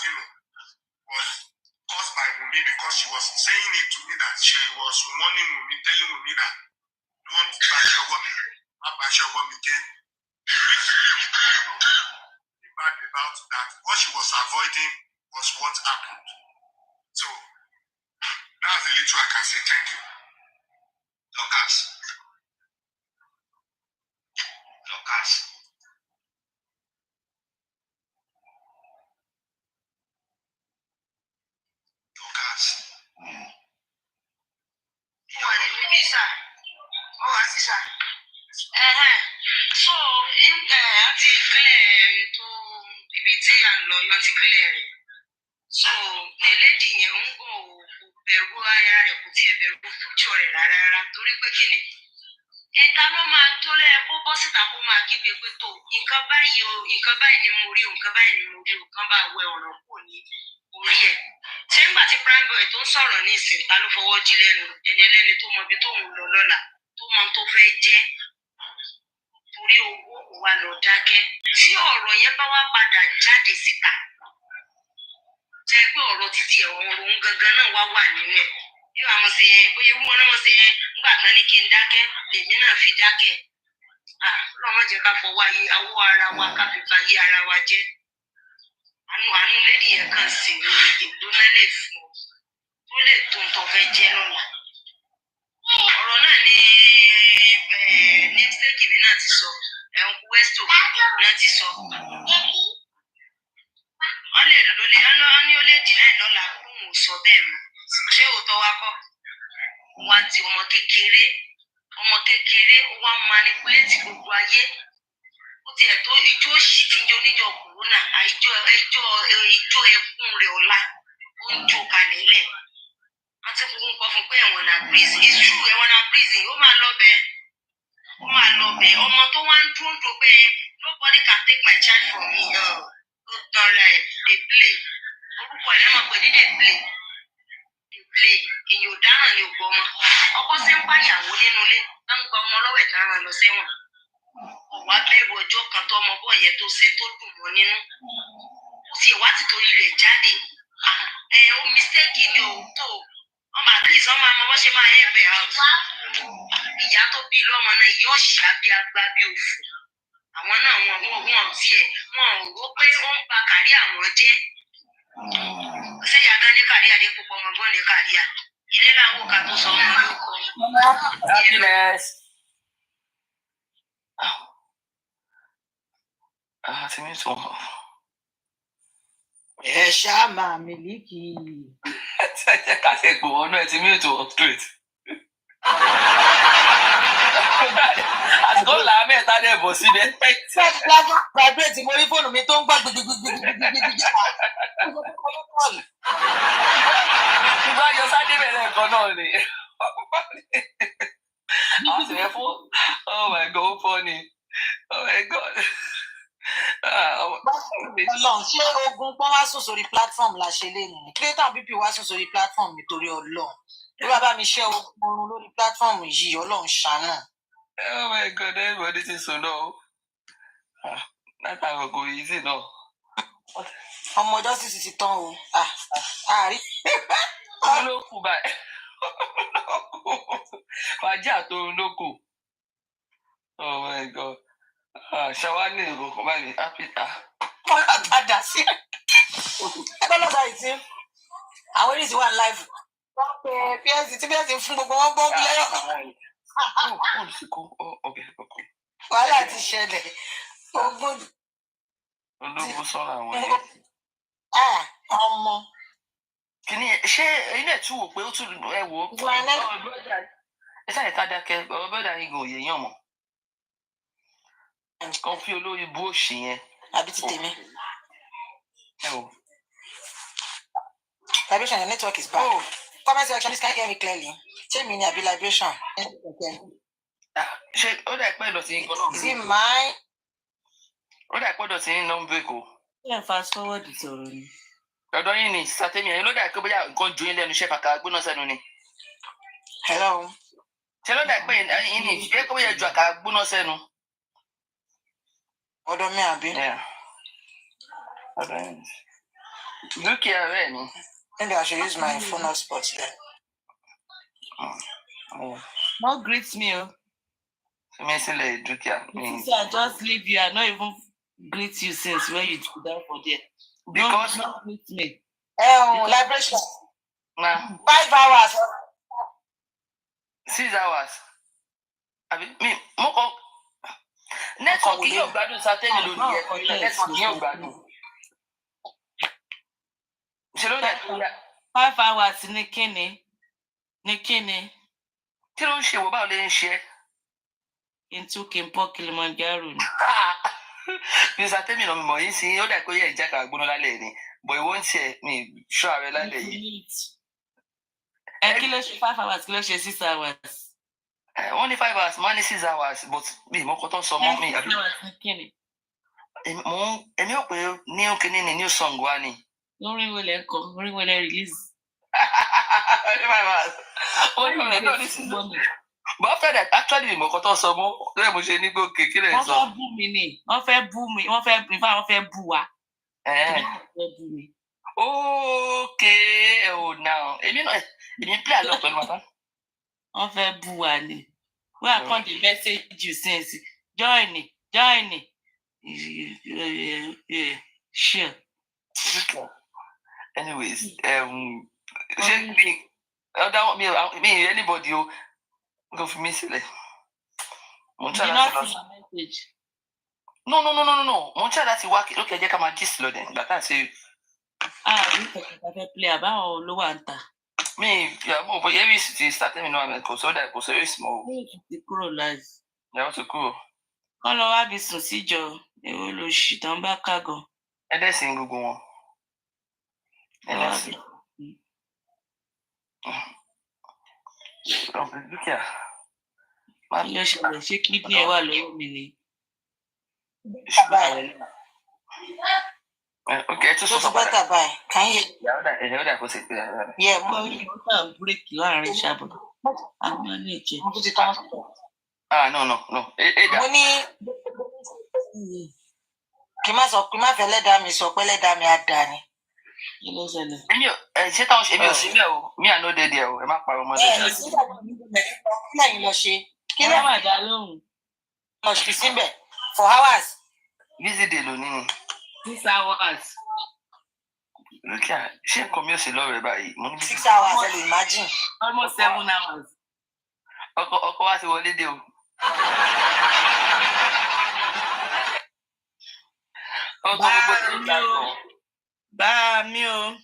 was caused by Mumi because she was saying it to me that she was warning Mumi, telling Mumi that don't bash your woman again. Which she bad about that. What she was avoiding was what happened. So that's the little I can say. Thank you. Lucas. So, àti clear tó ibi tí à ń lọ yọ ti clear rẹ̀. So, the lady yẹn ń gò bẹ̀rù ara rẹ̀ kò tiẹ̀ bẹ̀rù future rẹ̀ rárá torí pé kí ni ẹ̀ka ló máa tó lẹ́yìn kó bọ́ síta kó máa kígbe pé tó nǹkan báyìí o nǹkan báyìí ni mo rí o nǹkan báyìí ni mo rí o kán bá wẹ ọ̀rọ̀ kò ní orí ẹ̀. Ṣé nígbà tí Prime Boy boy tó ń sọ̀rọ̀ ní ìsìn ta ló fọwọ́ jí lẹ́nu ẹni ẹlẹ́ni tó mọ ibi tó ń lọ lọ́la tó mọ tó fẹ́ jẹ́ torí owó wa lọ dákẹ́ tí ọ̀rọ̀ yẹn bá wá padà jáde síta jẹ́ pé ọ̀rọ̀ títí ẹ̀wọ̀n òun gangan náà wá wà nínú ẹ̀ bí wàá mọ̀ sí ẹ bóyá wọn náà mọ̀ sí ẹ nígbà kan ní kí n dákẹ́ lèmi náà fi dákẹ́ lọ́mọ jẹ́ ká fọwọ́ ayé awọ́ ara wa ká fi ba ayé ara wa jẹ́ àánú lédi yẹn kàn sí ní èlò náà lè fún ọ tó lè tó ń tọ́ fẹ́ jẹ́ lọ́la ọ̀rọ̀ náà ní mistake mi náà ti sọ ẹ̀hún westo náà ti sọ wọ́n lè lò lè ní ó lè dìnnà lọ́la kóun ò sọ bẹ́ẹ̀ mọ́ ṣé òótọ́ wá kọ́ wọn ti ọmọ kékeré wọn manipulate gbogbo ayé ó tiẹ̀ tó ijó òṣì tí ń jó níjọ kòrónà ijó ẹkún rẹ̀ ọ̀la ó ń jó kalẹ̀ lẹ̀ wọ́n ti fún kọ́ fún pé ẹ̀wọ̀n náà prison it's true ẹ̀wọ̀n náà prison ó máa lọ bẹ́ẹ̀ ọmọ tó wá ń dúró pé nobody can take my child from me ó tanra ẹ̀ dey play orúkọ ẹ̀ lẹ́mọ̀ pé ní dey play èyàn ò dáràn ní ògbó ọmọ ọkọ ṣe ń pàyàwó nínú ilé tá ń gba ọmọ lọ́wọ́ ẹ̀ tá ń rán lọ sẹ́wọ̀n ọ̀wá bẹ̀rù ọjọ́ kan tó ọmọ bọ́ yẹn tó ṣe tó dùn mọ́ nínú ó sì wá tìtorí rẹ̀ jáde ó mistake ni o tó ọmọ àkíyèsí ọmọ àmọ́ wọ́n ṣe máa help out ìyá tó bí lọ́mọ náà yóò ṣàbí agbá bí òfò àwọn náà wọn tiẹ̀ wọn ò rò pé ó ń ba kárí àwọn jẹ́ sẹ́yà gan ní kárí adé púpọ̀ ọmọ gbọ́n ní kárí à ilé làwọn ká tó sọ ọmọ lóko. Happiness. Ti mi sùn. Ẹ ṣáà máa Mílíkì. Ẹ jẹ́ ká ṣe gbòòrò náà ti mi tó straight. Àsìkò làá mẹ́ta dẹ̀ bọ̀ síbẹ̀. Vibrate mo rí fóònù mi tó ń gbà gbìgbìgbìgbìgbìgbìgbì. Ìgbà yọ sáré bẹ̀rẹ̀ ẹ̀kọ́ náà ni. Àwọn sì yẹ fún oh my god ó fọ́ ni oh my god. Ọlọ́run ṣé ogun pọ́n wá sùn sórí platform la ṣe lé nìyí creator bp wá sùn sórí platform nítorí Ọlọ́run ló bá bá mi ṣe oorun lórí platform yìí Ọlọ́run ṣàánú. Oh my god everybody ti sùn náà látàrí ọkọ yìí sì náà. Ọmọ ọjọ́ sì ti tán o àárí. Òun ló kù báyìí fàájì àtòun ló kù. Oh my god ṣàwa ní ìròkàn báyìí ápítà. Kọ́lá padà sí ẹgbẹ́lọ́gbà ìtì àwọn oníṣìí wà live. Wọ́n pe psc tí psc fún gbogbo wọn gbọ́ bí lẹ́yọ̀. Wàhálà ti ṣẹlẹ̀ ogun. Ológun sọ́ra àwọn yẹn. Ọmọ. Kìíní ṣé ilé ẹ̀ tún wò pé ó tún ẹ wò ó. Ẹ ṣáà ká dákẹ́ ọ̀rọ̀ bọ́dà yìí gò yé yàn mọ́. Kan fi olórí bú òṣì yẹn. Àbí ti tèmi. Ẹ wò. Vibration, your network is bad. Oh. Comment section, this can't hear me clearly. Tell me, I'll be vibration. Ṣé ó dà pẹ́ ìdọ̀tí yín gan-an? Is it mine? Ó dà pẹ́ ìdọ̀tí yín náà ń bèkó. Ṣé fast forward sọ̀rọ̀ ni? Ọ̀dọ́ yín ni sátẹ́mi ẹ̀yin ló dà pé bóyá nǹkan ju yín lẹ́nu iṣẹ́ fàkà gbóná sẹ́nu ni. Hello. Ṣé ló dà pé yín ni ìṣe pé bóyá ju àkà gbóná sẹ́nu? Ọ̀dọ̀ mi àbí? Ọ̀dọ̀ yín. Dúkìá rẹ̀ ni. Maybe I should use my phone hotspot there. No greet me. Mesile Dúkìá. I just leave you. I not even greet you since when you do that for there. Because don't greet me. Liberation. 5 hours. 6 hours. Àbí mi mo kọ network yóò gbádùn sátẹ́lì lórí ẹ̀ network yóò gbádùn. Ṣé ló dẹ̀ tó yá? 5 hours ní kíni. Kí ló ń ṣe wò báwo lè ń ṣe? Into Kimpo Kilimanjaro ni. Bí sátẹ́lì náà mọ̀ yín sí ó dà pé yẹ ìjà kà gbóná lálẹ́ ni but ìwọ ń tiẹ̀ mi ṣọ́ ààrẹ lálẹ́ yìí. Kí ló ṣe 5 hours kí ló ṣe 6 hours? Wọ́n ní 5 hours máa ní 6 hours but mi ìmọ̀ kọ́ tó ń sọ mọ́ mi. 6 hours ní kíni. Èmi ò pé ní òkè ní new song wa ni. Lórí wo lẹ ń kọ, lórí wo lẹ release. But after that, actually, mo kọ́ tó sọ mọ́, lẹ́yìn mo ṣe ní kó kékeré sọ. Wọ́n fẹ́ bú mi ni, wọ́n fẹ́ bú mi, wọ́n fẹ́ bú wa. Okay, oh now. Èmi play along pẹ̀lú wa. Wọ́n fẹ́ bú wa ni. Wọ́n á kàn dé message you since. Join. Sure. Anyways, me anybody who go for me sílẹ̀. Mo try láti lọ. No. Mo try láti wá okay, jẹ́ ká máa gist lọ den. Ìgbà tá à ṣe. Ní kẹ̀kẹ́ fẹ́ play àbáwọn ló wà ń ta. Mo bọ̀ yẹ́rì sì ti start mi náà kò sódà kò sórí small. Mo ti kúrò live. Ìyàwó ti kúrò. Kọ́ lọ wá bí sùn síjọ èwo ló ṣì tán bá kágan. Ẹlẹ́sìn gbogbo wọn. Ẹlẹ́sìn. Dúkìá. Kí ló ṣẹlẹ̀ ṣé kídìí ẹ̀ wà lọ́wọ́ mi ni? Okay, tó sọ better by. Can you? Ìyàwó dà kó sì pé. Yeah, mo ń kàn búrẹ́kì láàrin ṣàbọ̀. Àwọn ilé ìjẹ. No. Mo ní kí má fẹ́ lẹ́dàá mi sọ pé lẹ́dàá mi á dà ní. Kí ló ṣẹlẹ̀? Ṣé táwọn ṣe mi ò sí mẹ́ o? Mi à no dey there o, ẹ má parọ́ mọ́ lẹ́yìn. Kí lẹ́yìn lọ ṣe? Kí ló máa dá lóhùn? Lọ ṣì síbẹ̀ for hours. Busy day lónìí ni. 6 hours. Lókè ṣé nǹkan mi ò sí lọ́rọ̀ ẹ̀ báyìí? 6 hours, ẹ lè imagine. Almost 7 hours. Ọkọ wa ti wọlé dé o. Bá mi o.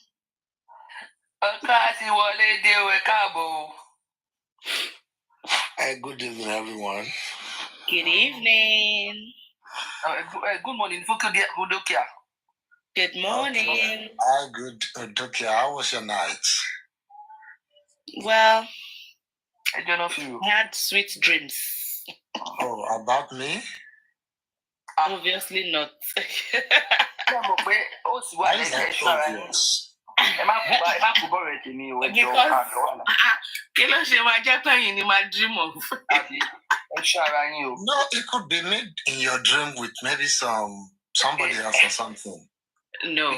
Ọkọ wa ti wọlé dé o, ẹ káàbọ̀ o. Good evening, everyone. Good evening. Good morning, Fukudokia. Good morning. Hi, good Dokia. How was your night? Well, I don't know if you had sweet dreams. Oh, about me? Obviously not. Why is that obvious? Kí ló ṣe máa jẹ́ pẹ́yìn ni máa dream of? No, it could be made in your dream with maybe somebody else or something. No. No,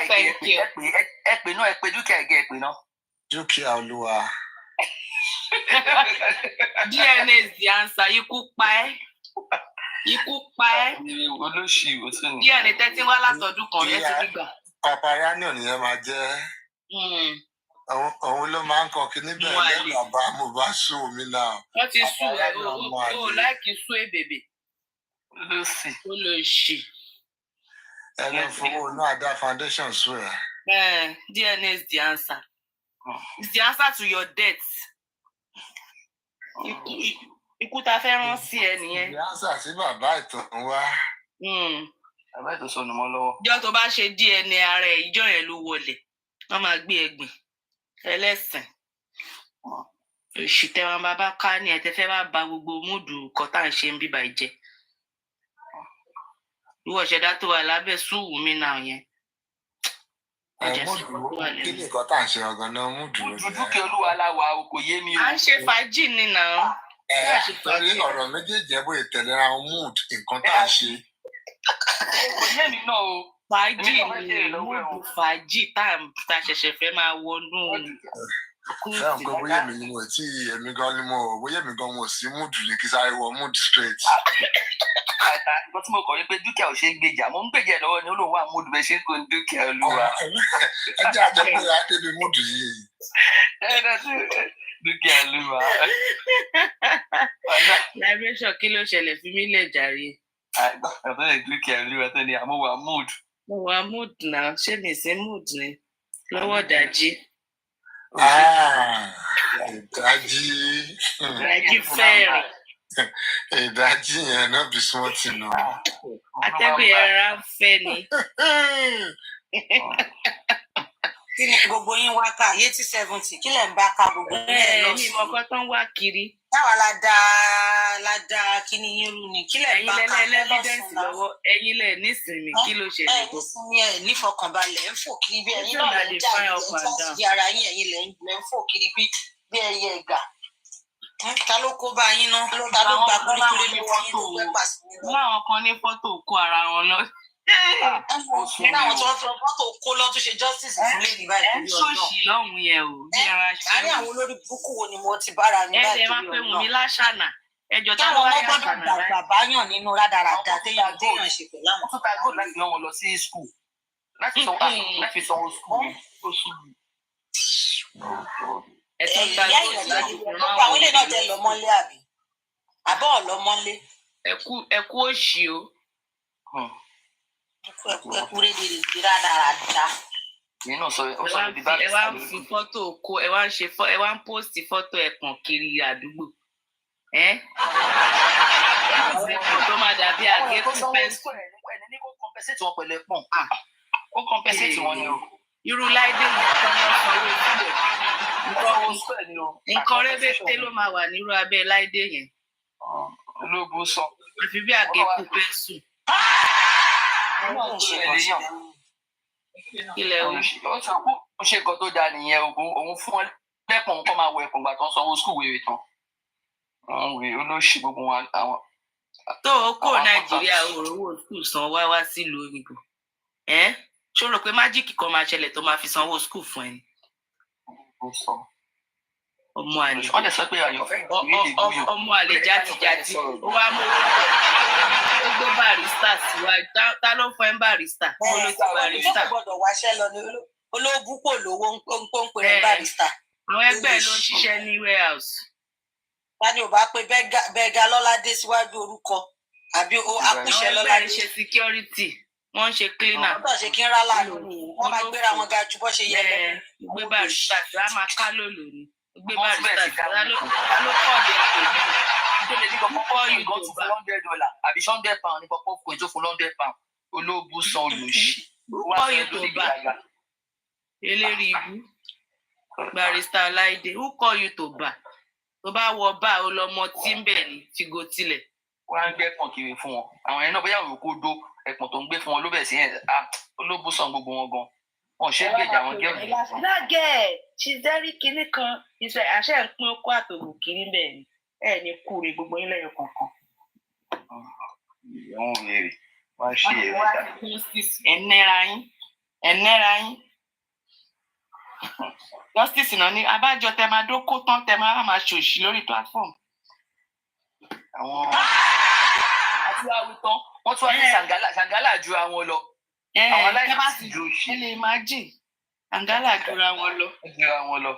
thank you. Dukia Olua. DNA is the answer. Ikú pa ẹ́. DNA 13 wá látọdún kan yẹn ti gbígbà. Paparani ò nìyẹn máa jẹ́. Òun ló máa ń kọ kí níbẹ̀ lẹ́nu àbá mo bá sùn omi náà. Wọ́n ti sùn ẹ̀ o láìkí sùn èbèbè. Ó lọ ṣì. Ẹni fowó náà dá foundation sùn ẹ̀. DNA is the answer. It's the answer to your death. Ikú ta fẹ́ rán sí ẹ nìyẹn. The answer sí bàbá ìtàn wá. Bàbá ìtàn sọnù mọ́ lọ́wọ́. Ìjọ́ tó bá ṣe DNA ara ẹ̀ ìjọ́ yẹn ló wọlé. Wọ́n máa gbé ẹ̀gbìn. Ẹlẹ́sìn. Òṣì tẹ́wọ́n bàbá ká ní ẹ tẹ́ fẹ́ bá ba gbogbo múdù kọ́tà ń ṣe ń bíbá ìjẹ. Ìwọ ṣẹ̀dá tó wà lábẹ́ sùúrù mi náà yẹn. Kí ni nǹkan tá à ń ṣe ọ̀gàn náà mú dúró sí ẹ? Dúkìá Olúwa la wà o, kò yé mi o. À ń ṣe fàájì ni náà. Torí ọ̀rọ̀ méjèèjì ẹ̀ bóyá tẹ̀lé ra mood nǹkan tá à ń ṣe. Kò yé mi náà o. Fàájì ni múdù fàájì tá a ṣẹ̀ṣẹ̀ fẹ́ máa wọnú. Fẹ́ràn pé bóyá èmi ni mo tí èmi gan ni mo bóyá èmi gan mo sí mood ní kí sáré wọ mood straight. Nǹkan tí mo kọ̀ ní pé dúkìá ò ṣe é gbèjà, mo ń gbèjà lọ́wọ́ ni ó lóun wà mood bẹ́ẹ̀ ṣe ń kó dúkìá Olúwa. Ẹ jẹ́ àjọ pé a débi mood yìí. Dúkìá Olúwa. Liberation kí ló ṣẹlẹ̀ fi mí lẹ̀ jàre? Àbẹ̀rẹ̀ dúkìá Olúwa tó ní àmọ́ wà mood. Mo wà mood náà, ṣé mi sí mood ni? Lọ́wọ́ dájí. Ìdájí. Ìdájí fẹ́ẹ̀rẹ̀. Ìdájí yẹn náà bí small thing náà. Atẹ́gùn yẹn rárá ń fẹ́ ni. kí ni gbogbo yín wá ká 80-70 kí lẹ̀ ń bá ká gbogbo yín ẹ̀ lọ sí. ní ìmọ̀kọ́ tó ń wá kiri. táwa la da kí ni yín rú ni kí lẹ̀ ń bá ká ẹ̀yin lẹ́lẹ́fídẹ́ǹsì lọ́wọ́ ẹ̀yin lẹ̀ nísìnyí kí ló ṣẹlẹ̀ gbọ́. nísìnyí ẹ̀ nífọkànbalẹ̀ ń fò kiri bí ẹ̀yin náà lè jà ìdí ara yín ẹ̀yin lẹ̀ ń fò kiri bí ẹyẹ ẹ̀gà. ta ló kó bá yín ná ta ló gba kúlíkúlí ní fọ́tò láwọn kan ní fọ́tò kó ara wọn lọ. láwọn tó ń fi fọ́tò kó lọ tún ṣe justice fún lady báyìí. ẹ ń ṣòṣì lọ́hùn yẹn o bí ara ṣe. àárín àwọn olórí burúkú wo ni mo ti bára mi báyìí. ẹ máa pè mí láṣànà ẹjọ́ tá ló wáyé àṣànà rẹ. bàbá yàn nínú rádaràda téèyàn ṣe pẹ̀lú àwọn. wọ́n tún ta gold láti lọ́wọ́ lọ sí school láti sanwó school. ìyá ìyàjẹ́ gbogbo àwọn ilé náà jẹ́ lọ́mọ́lé àbí àbọ̀ ọ̀lọ́mọ́lé. ẹkú òṣì o. ẹkú rédèrèdè rádaràda. ẹ wá ń fi fọ́tò kó ẹ wá ń pósìtì fọ́tò ẹ̀pọ̀n kiri àdúgbò. tó máa dàbí àgékù pẹ́ńsù. ẹni kó compensate wọn pẹ̀lú ẹ̀pọ̀n. ó compensate wọn ni o. irú láìdé yìí kan lọ sanwó sílẹ̀. nǹkan rẹ́bẹ̀tẹ̀ ló máa wà nírú abẹ́ láìdé yẹn. ológun sọ. àfi bí àgékù pẹ́ńsù. ilẹ̀ o. ó ṣe nǹkan tó dáa nìyẹn òun fún ọ lẹ́pọ̀n nǹkan máa wọ ẹ̀pọ̀n gbà tó ń sanwó skul wèrè tán. olóṣì gbogbo wọn àwọn. tó o kó nàìjíríà òrówó skul san wá sílùú òyìnbó ṣó rò pé májíìkì kan máa ṣẹlẹ̀ tó máa fi sanwó skul fún ẹni. ọmọ àlè ọmọ àlè játijàti ó wá mú ó gbé barista síwájú ta ló fẹ́ barista mo ló ti barista. ó gbọ́dọ̀ wáṣẹ́ lọ ní olóògùn kò lówó ń pè ní barista. àwọn ẹgbẹ́ ló ń ṣiṣẹ́ ní warehouse. tani ò bá pe bẹ́ẹ̀gà lọ́ládé síwájú orúkọ àbí akúṣẹ́ lọ́ládé. àwọn ẹgbẹ́ ń ṣe security wọ́n ń ṣe cleaner. wọ́n tọ̀ ṣe kí n rálá lónìí wọ́n máa gbéra wọn ga ju bọ́ ṣe yẹ lọ. gbé barista tí a máa ká lòlò ni gbé barista tí a ló kọ́ ọ̀dẹ̀ ètò tó lè ní kọ́kọ́ yìí gan tún fún $100 àbí £100 ní kọ́kọ́ kò tó fún £100 olóògùn san olùsí. kọ́ youtube eléri ibú barista láìdé who call you to bar tó bá wọ bá o lọ mọ tí ń bẹ̀ ní tìgò tilẹ̀. wọ́n á gbé ẹ̀pọ̀n kiri fún wọn àwọn ẹ̀yìn náà bóyá òun kò dó ẹ̀pọ̀n tó ń gbé fún wọn ló bẹ̀ sí ẹ̀ olóògùn san gbogbo wọn gan wọn ṣe é gbèjà wọn gẹ́gẹ́. lágẹ̀ ṣìṣẹ́rí kinní kan ìṣe àṣẹ ń pín okó àtòwò kiri bẹ́ẹ̀ ni ẹ̀ ní kúre gbogbo yín lẹ́yìn kọ̀ọ̀kan. àwọn wèrè wá ṣe èrè dá. ẹ̀nẹ́ra yín justice náà ní abájọ tẹ máa dókó tán tẹ máa ṣòṣì lórí platform. àwọn àti àwùtán wọ́n tún wá ní ṣàǹgálà ju àwọn lọ. àwọn aláìsí ju òṣì. ẹ lè imagine ṣàǹgálà jura wọn lọ.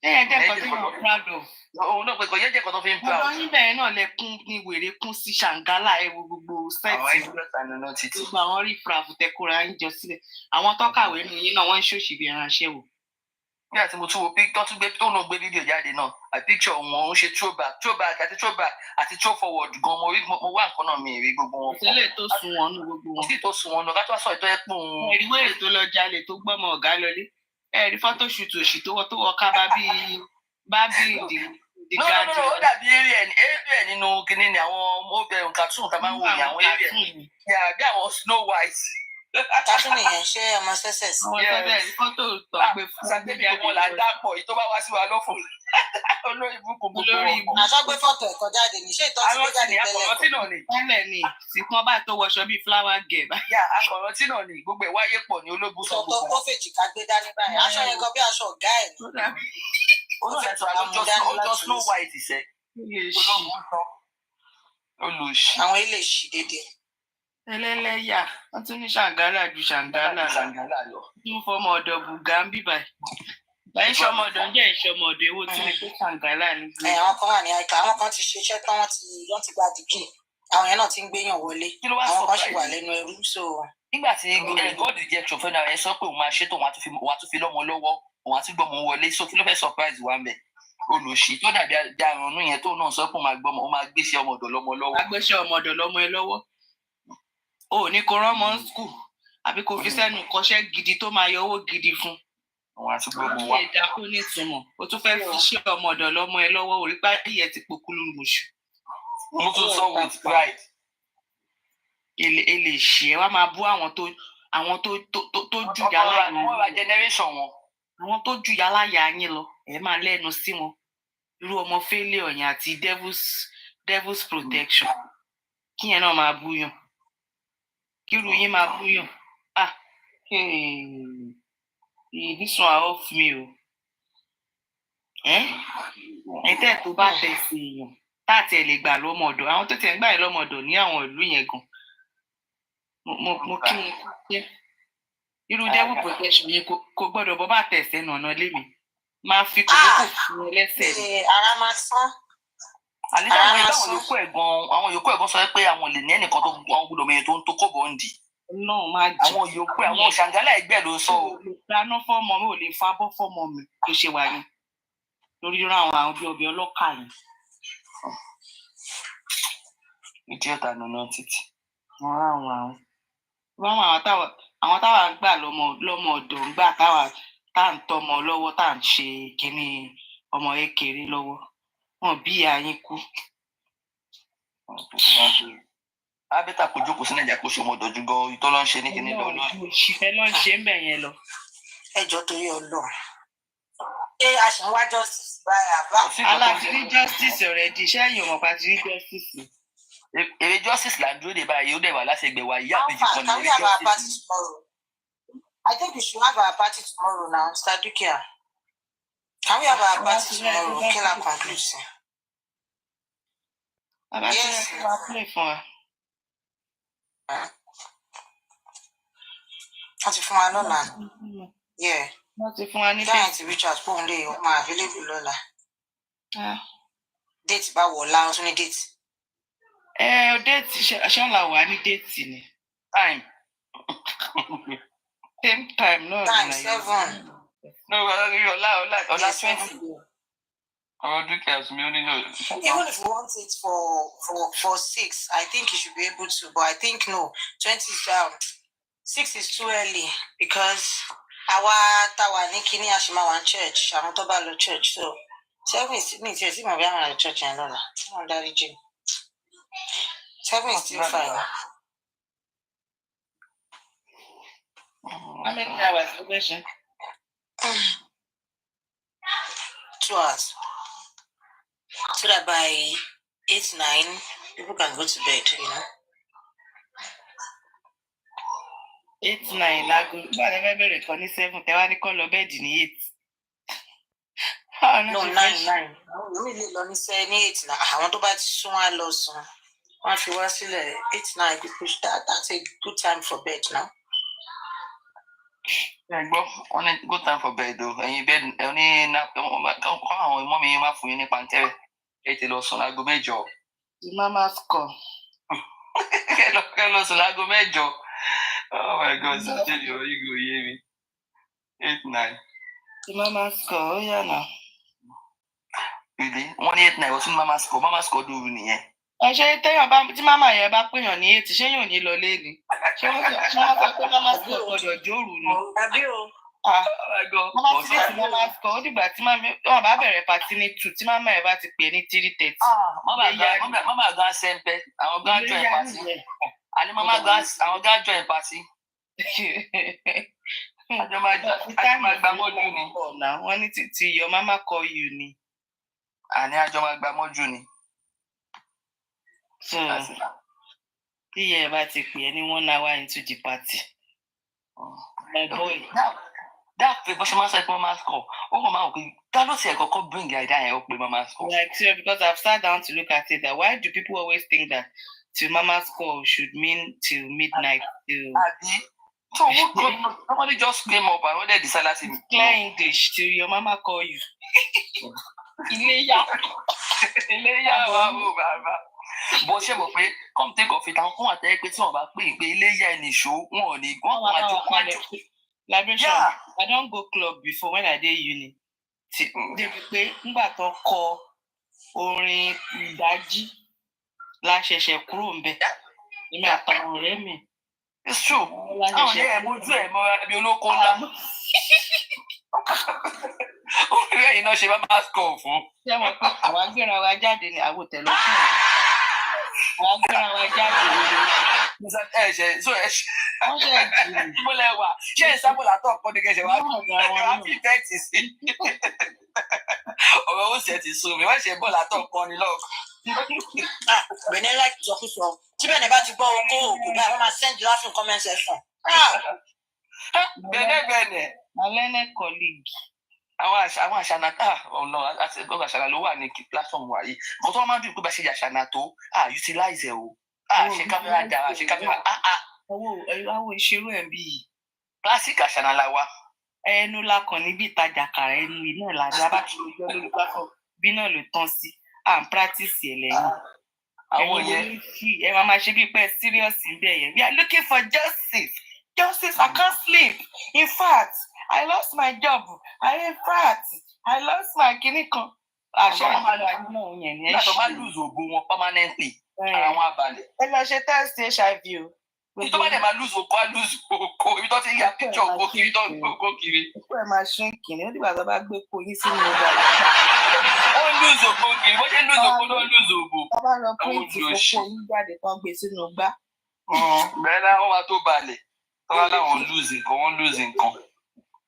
ẹ̀yẹ jẹ́ kan tí mo proud of. òun náà pẹ̀lú yẹ́jẹ̀ kan tó fi ń proud. ọ̀dọ́ yín bẹ̀rẹ̀ náà lẹ kún ní wèrè kún sí ṣàǹgálà ẹ wo gbogbo sẹ́ẹ̀tì gbogbo àwọn rí frafu tẹkura ń jọ sílẹ̀ àwọn tọ́kàwé nu yín náà wọ́n ń ṣòṣì bí aránṣẹ́ wò. bí àti mo tún wo píktọ́ tó náà gbé fídíò jáde náà àti píkṣọ̀ wọn ń ṣe throwback àti throw forward gan mo wá nǹkan náà mi rí gbogbo wọn. ìṣẹ̀lẹ̀ tó sun wọn nù gbogbo wọn. òsì tó sun wọn nù ká tó wá sọ ìtọ́ ẹ̀ pọ̀ òun. ẹ̀rí wèrè tó lọ jalè tó gbọ́mọ ọ̀gá lọlé ẹ̀rí photoshoot òṣì tó wọ kábà bíi ìdí no ó dàbí area nínú kinní ni àwọn mobile cartoon tá a máa ń wò ní àwọn area bí àwọn Snow White. cartoon yẹn ṣé ọmọ sẹ́sẹ̀ sí. ọmọ sẹ́sẹ̀ sí fọ́tò tó gbé fún sátẹ́bí ẹ̀wọ̀n là ń dàpọ̀ èyí tó bá wá sí wa lọ́fọ̀ olórí ibùkún gbogbo wọn. àṣọ gbé fọ́tò ẹ̀kọ́ jáde ní ṣé ìtọ́jú gbé jáde tẹ́lẹ̀ ni sìnkún bá tó wọṣọ bíi flower girl. akọ̀rántí náà ni gbogbo ẹ̀ wáyé pọ̀ ní ológun sọ gbogbo. tó fèjì ká gbé dání báyìí aṣọ yẹn gan bí aṣọ ọ̀gá ẹ̀ ni. ọjọ́ Snow White ṣe olùsí. àwọn ilé ìṣì dédé. ẹlẹ́lẹ́yà wọ́n tún ní ṣàǹgálà ju ṣàǹgálà lọ. ń fọmọ ọ̀dọ̀ bùgá ń bíbà báyìí ṣọmọ ọ̀dọ̀ ń jẹ́ ìṣọmọ ọ̀dọ̀ ewo tí ní pé ṣàǹgálà ní gbé. àwọn kan wà ní àìkà àwọn kan ti ṣiṣẹ́ tán wọ́n ti gba dìgírì àwọn yẹn náà ti ń gbéyàn wọlé àwọn kan sì wà lẹ́nu ẹrú so. nígbà tí god rejection fẹ́ náà ẹ sọ pé òun máa ṣètò òun á tún fi lọ́mọ lọ́wọ́ òun á tún gbọ́mọ wọlé so kí ló fẹ́ surprise wa ń bẹ̀ olùsí tó dàbí àrùn yẹn tó náà sọ pé òun máa gbọ́mọ òun máa gbéṣẹ́ ọmọ ọ̀dọ̀ lọ́mọ lọ́wọ́. agbéṣẹ́ ọmọ ọ̀dọ̀ lọ́mọ ẹ lọ́wọ́ o ò ní kó rán mọ́ skul àbí kò fi sẹ́nu kọ́ṣẹ́ gidi tó máa yọ owó gidi fún. Àwọn àti gbogbo wa. Kí ẹ̀dá kó ní ìtumọ̀. O tún fẹ́ fi ṣe ọmọ ọ̀dọ̀ lọ́mọ ẹ lọ́wọ́ orí páyì ẹ ti pokúlù mọ̀ṣù. Mo tún sọ with pride. Èlè ṣe ẹ wá máa bú àwọn tó jù yálà yín. Wọ́n ra generation wọn. Àwọn tó jù yálà yà yín lọ ẹ máa lẹ́nu sí wọn. Irú ọmọ failure yẹn àti devil's protection. Kí yẹn náà máa búyàn. Kí irú yín máa búyàn. This one off me o. Ẹ̀tẹ́ tó bá tẹ̀sí èèyàn táàtì ẹ̀ lè gbà lọ́mọ ọ̀dọ̀. Àwọn tó tẹ̀ ń gbà ẹ̀ lọ́mọ ọ̀dọ̀ ní àwọn ìlú yẹn gan. Mo kí wọn kúkẹ́. Irú devil protection yẹn kò gbọ́dọ̀ bọ́ bá tẹ̀sẹ̀ nànà lé mi. Máa fi kòkó fún ẹ lẹ́sẹ̀ rẹ̀. Ara máa sán. Àníjà àwọn yòókù ẹ̀ gan sọ pé àwọn lè ní ẹnìkan tó gbọ́dọ̀ mẹ́yìn tó ń tó kọ́bọ̀ ń dì. Náà máa jẹ. Àwọn yòókù àwọn ṣàǹgálà ẹgbẹ́ ló sọ. Mo lè dáná fọ́mọ mi ò lè fa bọ́ fọ́mọ mi tó ṣe wà yẹn. Lórí àwọn bí ọbẹ̀ ọlọ́kà yẹn. Ìdí ọ̀tá nànà títì. Àwọn táwa ń gbà lọ́mọ ọ̀dọ̀ ń gbà táwa tá à ń tọmọ lọ́wọ́ tá à ń ṣe kínní ọmọ ékeré lọ́wọ́. Wọ́n bí ìyá yín kú. Abẹ́tà kò jókòó sí Nàìjíríà kó ṣe ọmọ ọ̀dọ̀ ju gan ìtọ́ ló ń ṣe ní kíní lọ. Òṣìṣẹ́ ló ń ṣe ń bẹ̀ yẹn lọ. Ẹjọ́ torí Ọlọ́run. Ṣé a ṣì ń wá justice báyà bá? Aláàfin justice already ṣé ẹ̀yìn ọmọ pàtó rí justice. Èrè justice là ń dúró dè báyìí ó dẹ̀ wà láti ẹgbẹ̀ wa ìyá àbèjì kan ní èrè justice. I think we should have our party tomorrow now, Mr. Dukia. Can we have our party tomorrow? Killer conclusion. Yes. Wọ́n ti fún wa lọ́la. Yeah. Wọ́n ti fún wa ní date. Giant Richard pòun lè ó máa available lọ́la. Date bá wọ̀ ọ́lá, ó tún ní date. Date ṣọ́la wà ní date ni. Time. Same time náà. Time 7. No, ọ̀la 20. Dukia's even if we want it for 6, I think you should be able to, but I think no, 20 is 6 is too early because our Nikini Ashimawan church, I'm not about the church, so 7 is me see my the church and all that. 7 is still fine. How many hours question? 2 hours. So that by 8, 9, people can go to bed, 8, 9, lágo 7, tẹ́wá ní kọ́ lọ bẹ́ẹ̀dì ní 8. No, 9. Àwọn mi lè lọ ní 8 náà. Àwọn tó bá ti sún wá lọ sùn. Wọ́n fi wá sílẹ̀ 8, 9. That's a good time for bed now. On a good time for bed though. And you bed only àwọn ọmọ mi máa fún yín ní pàǹtẹ́rẹ̀. Ètè lọ sùn láago 8. The mama's call. Kẹ́ lọ sùn láago 8. Oh my God, so tell you go hear me. 8, 9. The mama's call, yeah now. Really? Wọ́n ní 8, 9 wọ́n tún mama's call. Mama's call dùn nìyẹn. Ṣé téèyàn bá tí mama yẹn bá pèèyàn ní 8 ṣé yóò ní lọ lé ni? Ṣé wọ́n sọ pé mama's call gbọdọ̀ jóòrù ni? Àbí o. Mama ti ní mama's call ó dìgbà tí wọ́n bá bẹ̀rẹ̀ pàtí ní 2 tí mama yẹn bá ti pè ní 3:30. Mama gan sẹ́ńpẹ́, àwọn gan join party. Àní mama gan àwọn gan join party. Àjọ máa gbà mọ́jú ni. Wọ́n ní ti your mama call you ni. Àní àjọ máa gbà mọ́jú ni. So, tí yẹ bá ti pè é ní 1 hour into the party. My boy. That people should say mama's call. Oh, mama, okay. That was a cocoa bring the idea of mama's call. Like, so because I've sat down to look at it, that why do people always think that till mama's call should mean till midnight? So somebody just came up and wanted to decide that in clear English till your mama call you. Iléyá. Bó ṣe mọ̀ pé come take of it àwọn kan wà tẹ́ pé tí wọ́n bá pè pé Iléyá ẹni ṣó wọn ò ní wọ́n kàn àjọ kan àjọ. Liberation. Yeah. I don't go club before when I dey uni. Débi pé nígbà tó kọ orin ìdájí la ṣẹ̀ṣẹ̀ kúrò ńbẹ̀. Èmi àtàwọn ọ̀rẹ́ mi It's true. Àwọn yẹn mojú ẹ̀ mọ́ra bí olóko ńlá. Orí ẹ̀yin náà ṣe bá máa score fún. Ṣé wọn pé àwọn agbéra wa jáde ní àwòtẹ́ ló kàn? Àwọn agbéra wa jáde lórí. Ẹ ṣe so ẹ ṣe. Wọ́n ṣe jìnnì. Ìmọ̀lẹ̀ wà ṣé ìsábọ̀là tó ọ̀pọ̀ ní kẹsẹ̀ wá fi bẹ́ẹ̀tì sí. Ọ̀rọ̀ ó ṣe ti sún mi, wọ́n ṣe bọ́ọ̀lù àtọ̀ kan ní lọ́ọ̀kù. Bẹ̀nẹ̀ láì sọkúsọ. Tí Bẹ̀nẹ̀ bá ti gbọ́ okó òkú báyìí, wọ́n máa send laughing comment section. Bẹ̀nẹ̀. Alẹ́nẹ̀ colleague. Àwọn àṣànà ọ̀nà àṣànà ló wà ní platform wa yìí. Mo tó máa ń bí pé bá ṣe àṣànà tó, utilize ẹ̀ o. Ṣe kámẹ́rà dára, ṣe kámẹ́rà. Àwọn ìṣerú ẹ̀ bí yìí. Classic àṣànà la wa. Ẹnu la kàn níbi ìtajà kàrà ẹnu iná ìlànà abájú ìjọ lórí platform bí náà ló tán sí. Practice ẹ̀ lẹ́yìn. Àwọn yẹn. Ẹ máa ṣe bí pé serious bẹ́ẹ̀ yẹn. We are looking for justice. Justice, I can't sleep. In fact, I lost my job. I lost my kini kan. Àṣẹ ìmọ̀lẹ̀ àìmọ̀ yẹn ni ẹ ṣe. Nígbà tó bá lose ògùn wọn permanently, ara wọn abalẹ̀. Ẹ lọ ṣe test HIV o. Ibi tó bá dẹ̀ máa lose oko, á lose oko. Ibi tó ti ya picture oko kiri tó ń gbé oko kiri. Ó ẹ̀ máa ṣe kìnìún ó dìgbà tó bá gbé oko yín sínú ọgbà. Ó ń lose oko kiri, bó ṣe ń lose oko ló ń lose ògbò. Wọ́n bá lọ píǹtì oko yín jáde tán gbé sínú ọgbà. Bẹ́ẹ̀ náà wọ́n máa tó balẹ̀. Wọ́n láwọn lose nǹkan.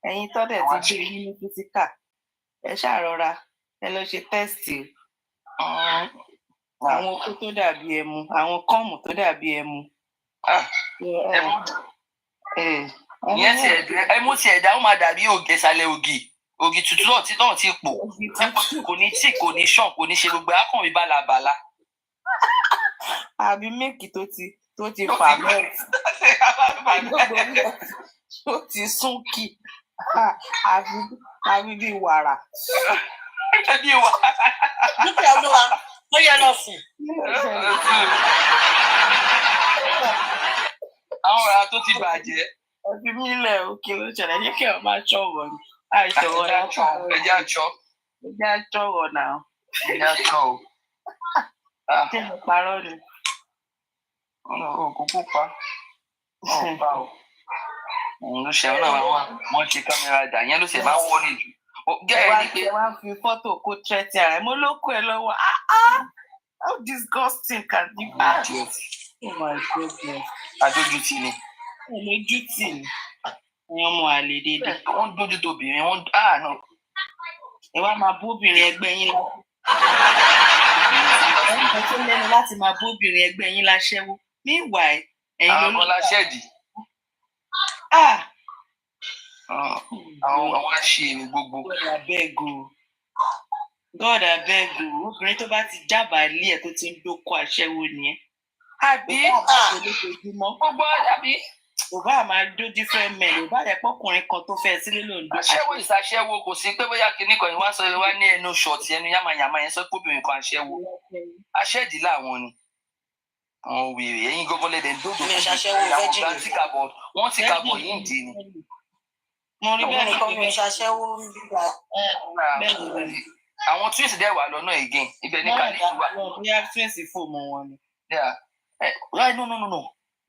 Ẹ̀yin tọ́dẹ̀ ti gbé yín ní físíkà. Ẹ ṣàrọra, ẹ lọ ṣe tẹ́sítì. Àwọn okó tó dàbí ẹmu, àwọn kọ́ọ̀mù tó dàbí ẹmu. Ìyẹn ti ẹ̀dùn ẹmu ti ẹ̀dá ó máa dàbí ògì ìsàlẹ̀ ògì tútù náà tí náà ti pò. Kò ní tí kò ní ṣàn kò ní ṣe gbogbo akọ̀wé bálabàla. Àbí méèkì tó ti fà mẹ́ẹ̀tì. Tó ti sún kì. Àbí bí wàrà. Bí wàrà. Dúpẹ́ Olúwa, ó yẹ lọ sùn. Àwọn ọ̀rá tó ti bàjẹ́. Ẹbí mílẹ̀ òkè ló ṣẹlẹ̀ yẹ kí ẹ máa ṣọ̀wọ̀ ni. Àìṣọ̀wọ̀ ẹja àṣọ. Ẹja ṣọ̀wọ̀ náà. Ẹja àṣọ o. Ṣé mo parọ́ ni? Kókó pa. Ọ̀pá o. Òun ló ṣe ọ̀nà wọn ṣe kámẹ́rà dà yẹn ló ṣe máa ń wọ́n ní jù. Ẹ wá fi fọ́tò kó tẹ́tí ara ẹ̀ mo ló kó ẹ lọ́wọ́. How disgusting can you be? Oh my goodness. Adójútì ni. Olójútì ni. Ẹ̀yin ọmọ àlè dédé. Wọ́n dójú tóbìnrin wọ́n náà. Ẹ wá máa bóbìnrin ẹgbẹ́ yín lọ. Ẹ tó lẹ́nu láti máa bóbìnrin ẹgbẹ́ yín láṣẹ́wó. Meanwhile, ẹ̀yin ló ń bọ́ láṣẹ́ẹ̀dì. Àwọn aṣèrè gbogbo. God abeg o. Obìnrin tó bá ti jábàálẹ̀ ẹ̀ tó ti ń dóko aṣẹ́wó nìyẹn. Àbí gbogbo àbí. Òbá máa dó different men. Òbá yẹ pọ́kùnrin kan tó fẹ́ sílé ló ń dó. Aṣẹ́wó ìṣàṣẹ́wó kò sí pé bóyá kinní kan ìwá sọ wá ní ẹnu ṣọ̀tì ẹnu yàmàyàmà yẹn sọ pé obìnrin kan aṣẹ́wó. Aṣẹ́ẹ̀dì làwọn ni. Àwọn wèrè ẹ̀yin gbogbo lẹ́dẹ̀ ń dòdò fún ìyàwó gbà tí kàbọ̀ wọ́n ti kàbọ̀ yìí ń dì ní. Mo rí bẹ́ẹ̀ ni kò ní ṣaṣẹ́wó gbígbà. Àwọn twins dẹ̀ wà lọ́nà again ibẹ̀ ní kàlẹ́ ìwà. Bí a twins fòmù wọn ni. No.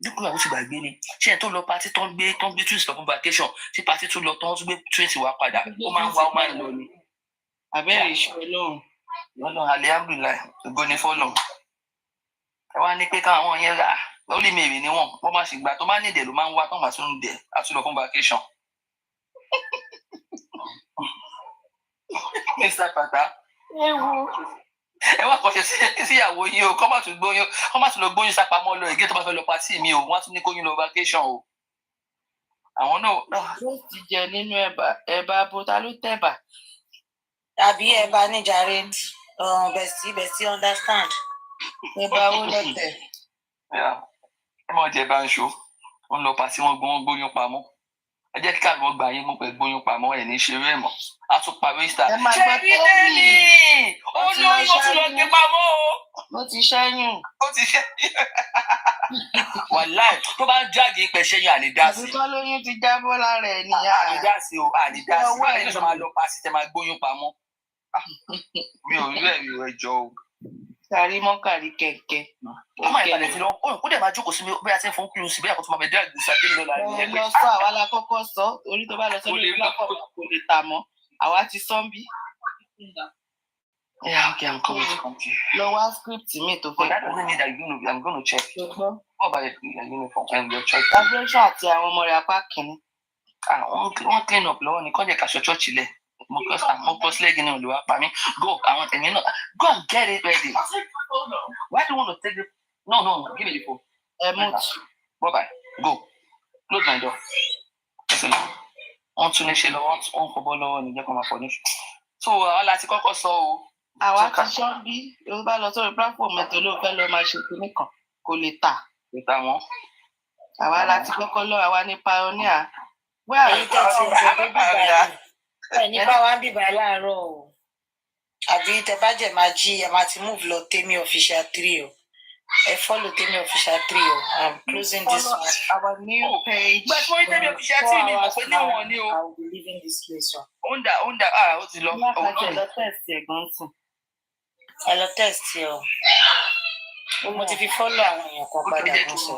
Dípò àwọn ti gbàgbé ni. Ṣé ẹ̀ tó lọ pátí tó ń gbé twins lọ fún vacation tí pátí tó lọ tó ń gbé twins wá padà ó máa ń wá ó máa ń lọ ni. Àbẹ́rẹ́ ìṣọ́ Ọlọ́run. Ọlọ́run alihamdulilayi ògo ni fọ́lọ́run. Ẹ wá ní pé káwọn yẹn rà ó lè mèrè níwọ̀n wọ́n máa sì gbà tó bá nídẹ̀ ló máa ń wá tó máa tún dẹ̀ àtúnlọ fún vacation. Mr. Pata. Ẹ wá kọ́ṣẹ́ síyàwó yín o kọ́ má tún lọ gbóyún sápamọ́ lọ ìgé tó bá fẹ́ lọ pàtí mi o wọ́n á tún ní kóyún lọ vacation o. Àwọn náà. Ó ti jẹ nínú ẹ̀bà bọ́tà ló tẹ̀bà. Tàbí ẹ̀bà níjàre bẹ̀sí understand. Ẹ̀bà wo lọ tẹ̀? Ẹ máa jẹ bá ń ṣo wọ́n lọ pàtí wọn gbóyún pamọ́. Ẹ jẹ́ kí káàdùn gbà yín mú pẹ̀ gbóyún pamọ́ ẹ̀ ní ṣeré ẹ̀ mọ́. A tún pa Wíṣítà. Ṣé rí lẹ́yìn? Olóyún ó tún lọ gbé pamọ́ o. Ó ti ṣẹ́yún. Wàláì tó bá ń jáde pẹ̀ ṣẹ́yún ànídásí. Àbíkọ́ lóyún ti jábọ́ lára ẹ̀ ní ànídásí o ànídásí. Báyìí ló máa lọ pa sí tẹ máa gbóyún pamọ́. Mi ò rí ẹ̀rí ẹjọ́ o. Kárí mọ́ kárí kẹ̀kẹ́. Ó máa ìbàdàn sí lọ, ó dẹ̀ máa jókòó sí mi bí a ṣe ń fún kúrú sí bí àkótó máa bẹ dé àgbèsà tí mi lọ la rí lọ sọ àwa la kọ́kọ́ sọ orí tó bá lọ sọ́dọ̀ ìlú lápò kò lè tà mọ́ àwa ti sọ ń bí. Yeah, okay, I'm coming to come to you. Lọ wá script mi tó fẹ́. That doesn't mean that I'm going to check. What about the uniform and your church? Abẹ́ṣọ́ àti àwọn ọmọ rẹ̀ apá kìíní. Wọ́n clean up lọ́wọ́ ni kọ́ jẹ́ kaṣọ church lẹ̀. Mo kọ́ sílẹ̀ gíní olùwà pa mí. Go, àwọn tẹ̀mí náà. Go and get it ready. Why do you want to take the... No, give me the phone. Bye-bye. Go. Close my door. Wọ́n tún ní ṣe lọ́wọ́, wọ́n kọ́ bọ́ lọ́wọ́ ní jẹ́ kọ́ máa pọ̀ ní. So, àwọn láti kọ́kọ́ sọ o. Àwa ti sọ bí o bá lọ sórí platform mẹ́tò ló fẹ́ lọ máa ṣe kíní kan kò lè tà. Kò tà wọ́n. Àwa láti kọ́kọ́ lọ àwa ní pioneer. Èyí tẹ̀sí ìjọba bíbá yìí. Ẹ ní bá wa ń bíbá láàárọ̀ o. Àbí tẹ bá jẹ̀ máa jí ẹ máa ti move lọ Temi Official 3 o. Ẹ follow Temi Official 3 o. I'm closing this one. Our new page. But for Temi Official 3 mi mọ̀ pé ní wọ́n ni o. I will be leaving this place o. Ó ti lọ. Láti lọ test ẹ̀gbọ́n sùn. Ẹ lọ test o. Mo ti fi follow àwọn èèyàn kan padà ní sọ.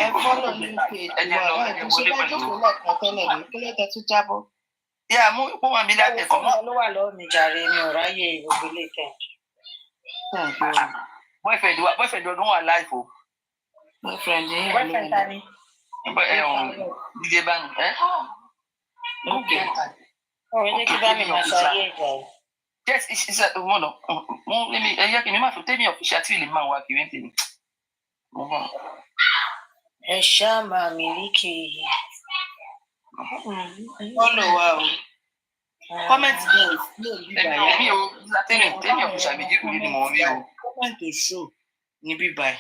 Ẹ follow new page wa. Ẹ ṣe bá jókòó lẹ́ẹ̀kan tẹ́lẹ̀ ní kí ló tẹ tún jábọ́. Yeah, mo wà mí láti ẹ̀kọ́ mọ́. Ló wà lọ́wọ́ mi jàre mi ò ráyè gbogbo ilé tẹ̀. Boyfriend ọdún wà live o. Boyfriend yìí wà lóyún. DJ Banu. Okay. Ọ̀rẹ́ ní kí bá mi máa ṣayé ìjà o. Yes, it's a one. Let me. Kí mi máa fi Temi Official tí ìlú máa wá kiri ń tèmi. Ẹ ṣáà máa mílíkì. Follow wa o. Comment down. Èmi o, Temi Official méjì kò ní mọ̀ rí o. Comment to show ní bíbá ẹ̀.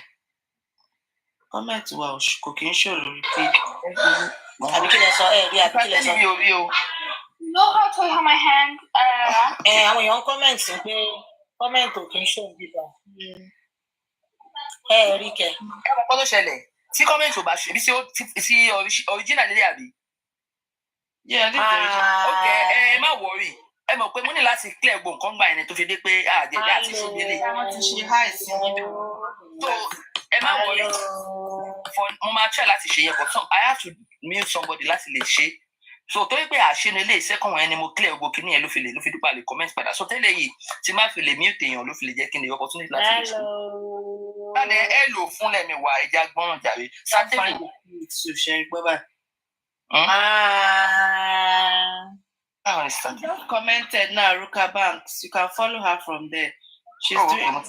Comment wa kò kí ń show lórí page. Àbí kí lẹ sọ rí àbí kí lẹ sọ. Mi ò rí o. No, how to hold my hand. Àwọn èèyàn comment pé comment ò kí ń show bíbá. Rí kẹ. Ẹ mọ̀ kọ́ ló ṣẹlẹ̀ tí comment ò bá ṣe bí sí original nílé àbí. Yeah, this is original. Okay, ẹ má worry. Ẹ mọ̀ pé mo ní láti clear gbogbo nǹkan gbà ẹni tó fi dé pé àjẹjẹ àti ìṣèdílé. Wọ́n ti ṣe high sí níbi. So ẹ má worry. Mo máa try láti ṣe yẹn but I have to mute somebody láti lè ṣe. So tó yẹ pé àṣẹnu ilé ìṣẹ́kùn ẹni mo clear gbogbo kíní yẹn ló fi dúpọ̀ lè comment padà. So tẹ́lẹ̀ yìí tí má fi lè mute èèyàn ló fi lè jẹ́ kí n lè opportunity láti lè ṣe. Báyìí ẹ lò fún lẹ́mi wà ẹja gbọ́ràn jàre. Sátẹ́lì. Just commented now, Ruka Banks. You can follow her from there. She's doing her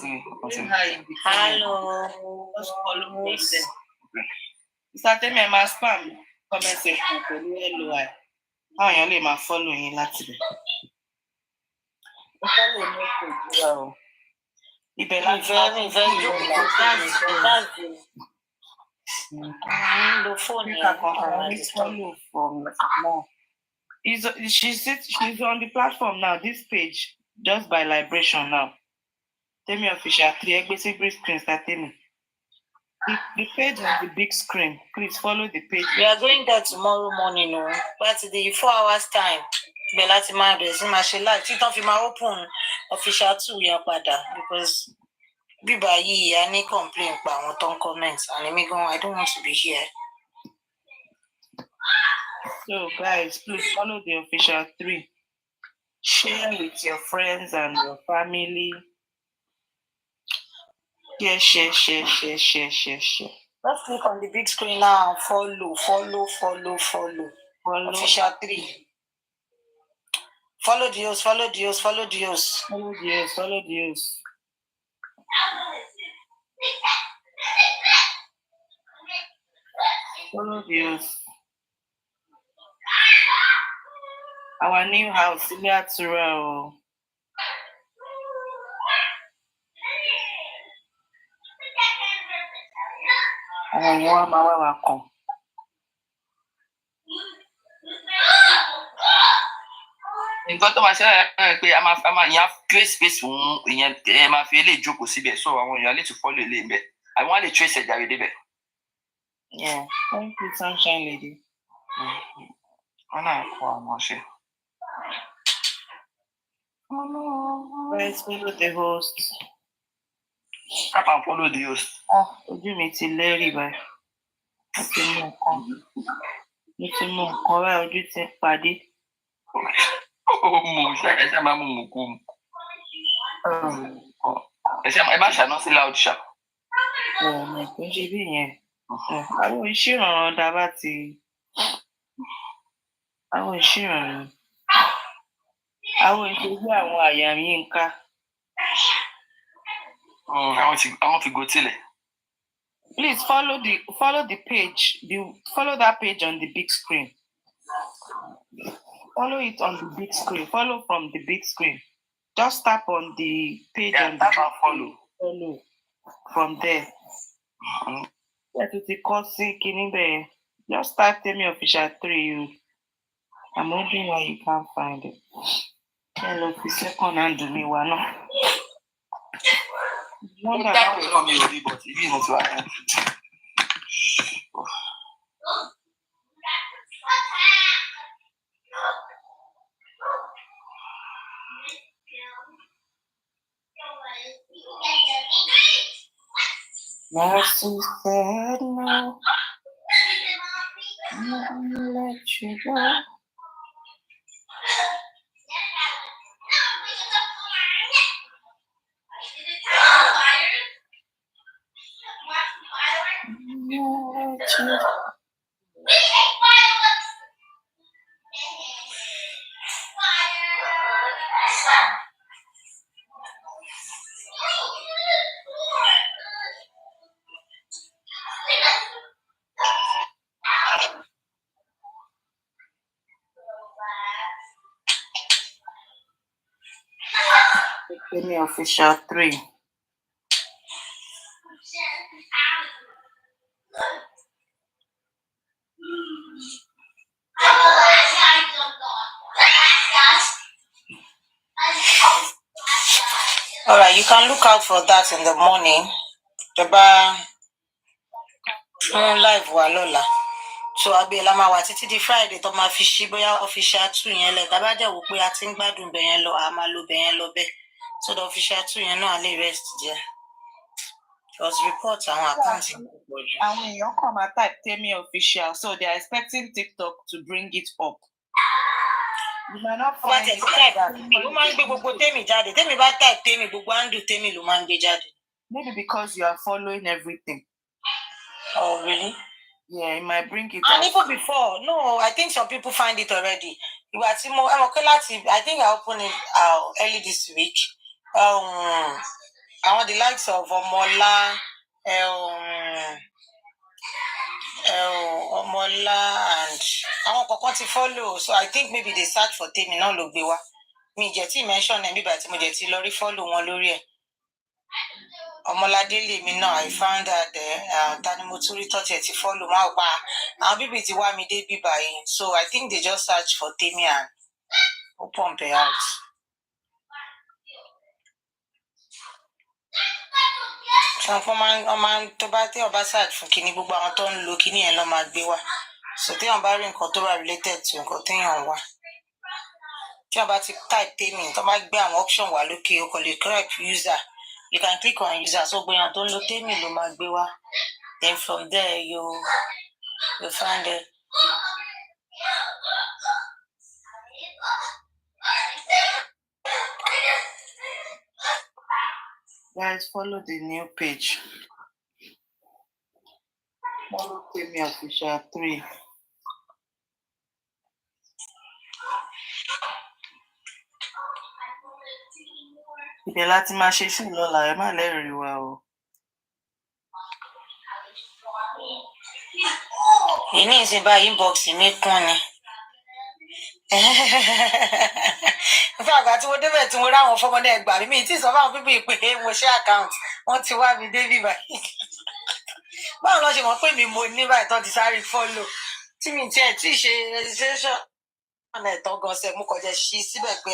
in the Hello. Just follow from there. Mr. Temi, my spam comment section pẹ̀lú LOI. How èèyàn lè máa follow yín láti bẹ̀. Follow me page wa o. Ibẹ̀ láti lo fóònù yẹn kan follow from more. She's on the platform now. This page just by liberation now. Temi Official 3. Egbesi big screen start Temi. The page on the big screen. Please follow the page. We are going there tomorrow morning, no? But the 4 hours time. Belati ma be si ma ṣe live. Tí tán fi máa open Official 2 yẹn padà because bíbá yìí a ní complain pa àwọn tó ń comment and èmi gan I don't want to be here. So guys, please follow the Official 3. Share with your friends and your family. Share. Let's click on the big screen now and follow. Official 3. Follow the host. Follow the host. Our new house, Ilé Àtúrà o. Àwọn èèyàn wa máa wá wa kàn. Nǹkan tó máa ṣe é pé a máa yàn create space fún ìyẹn ẹ máa fi eléyìí jókòó síbẹ̀ so àwọn èèyàn lè tún follow eléyìí bẹ̀ àwọn á lè trace ẹ̀jà rẹ̀ débẹ̀. Yeah, thank you, sunshine lady. Wọ́n náà kọ́ àwọn ṣe. Let's follow the host. Tap and follow the host. Ojú mi ti lẹ́rìí báyìí. Mo ti mú nǹkan. Mo ti mú nǹkan báyìí, ojú ti ń pàdé. Ẹ ṣe máa mú mú kú. Ẹ má ṣàná sí loud ṣá. Ọ̀nà kò ń ṣe bí yẹn. Àwọn ìṣìrànràn dá bá ti. Àwọn ìṣìrànràn. Àwọn ìṣojú àwọn àyà mi ń ká. Àwọn fi go tilẹ̀. Please follow the page. Follow that page on the big screen. Follow it on the big screen. Follow from the big screen. Just tap on the page on the big screen. Follow from there. Just type Temi Official 3. I'm wondering why you can't find it. Hello, the second hand to me, one. Mercy said no. Let you go. Temi Official 3. All right, you can look out for that in the morning. Live wa lọ́la. So abela máa wà títí di Friday tó máa fi ṣí bóyá Official 2 yẹn lẹ̀. Tá bá dẹ̀ wò pé a ti ń gbádùn bẹ̀ yẹn lọ, a máa lo bẹ̀ yẹn lọ bẹ́ẹ̀. So the Official 2 yẹn náà lè rest there. Just report àwọn accounts. Àwọn èèyàn kàn máa type Temi Official, so they are expecting TikTok to bring it up. You might not find it. Ó máa ń gbé gbogbo Temi jáde. Temi bá type Temi, gbogbo handle Temi ló máa ń gbé jáde. Maybe because you are following everything. Oh, really? Yeah, it might bring it up. And even before, no, I think some people find it already. I think I opened it early this week. I want the likes of Omola, and I want to follow. So I think maybe they search for Temi now look bewa. Me jeti mention them, but me jeti lori follow one lori. Omoladele me now I found that Tani Muturi thought to follow my I'll be with me they be by. So I think they just search for Temi and open the house. So for man to buy the other search for Kini Buba Anton looking and Loma Bewa. So they are buying contour related to continue on one. About to type Temi, to make be an option while looking you call the correct user. You can click on user. So when you don't look Temi Loma Bewa, then from there you find it. Guys, follow the new page. Follow Temi Official 3. Ibẹ̀ láti máa ṣe sí lọ́la, ẹ má lẹ́rìí wa o. Ìní ìsìn báyìí inbox mi kún ni. Fún àgbà tí mo débẹ̀ tí mo ráwọn fọmọdé ẹgbà mi tí sọ fáwọn pípé ìpè mo ṣe account wọ́n ti wá mi débí báyìí. Báwo lọ ṣe mọ̀ pé mi mo ní báyìí tán ti sáré follow tí mi tiẹ̀ tí ṣe registration ọ̀nà ẹ̀tọ́ gan ṣe mú kọjá sí síbẹ̀ pé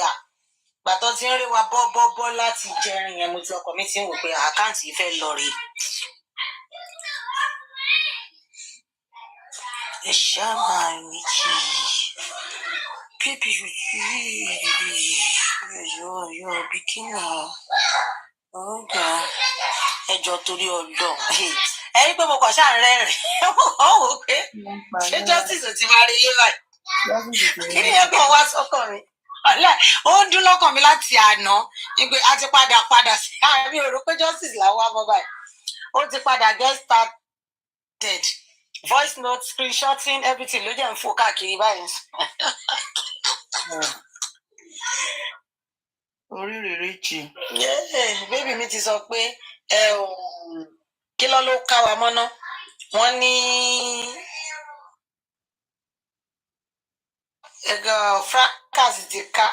gbàtọ́ tí ń rí wa bọ́ láti jẹrin yẹn mo ti ọkọ̀ mi ti ń wò pé àkáǹtì yìí fẹ́ lọ rí. Ẹ ṣáà máa ní kí baby you're bikini. Oh God. ẹjọ́ torí Ọlọ́run ẹ̀yin pé mo kàn ṣáà ń rẹ́rìn mo kàn wò ó pé ṣé justice ò ti máa rí ilé báyìí kí ni ẹ kàn wá sọ́kàn mi ó ń dún lọ́kàn mi láti àná ni pé a ti padà sí àmì òrò pé justice là wá bọ́ báyìí ó ti padà get started voice note screenshotting everything ló jẹ́ ń fò káàkiri báyìí. orí rèrè jì. bébì mi ti sọ pé kí ló ká wa mọ́ná wọ́n ní fracas ti ká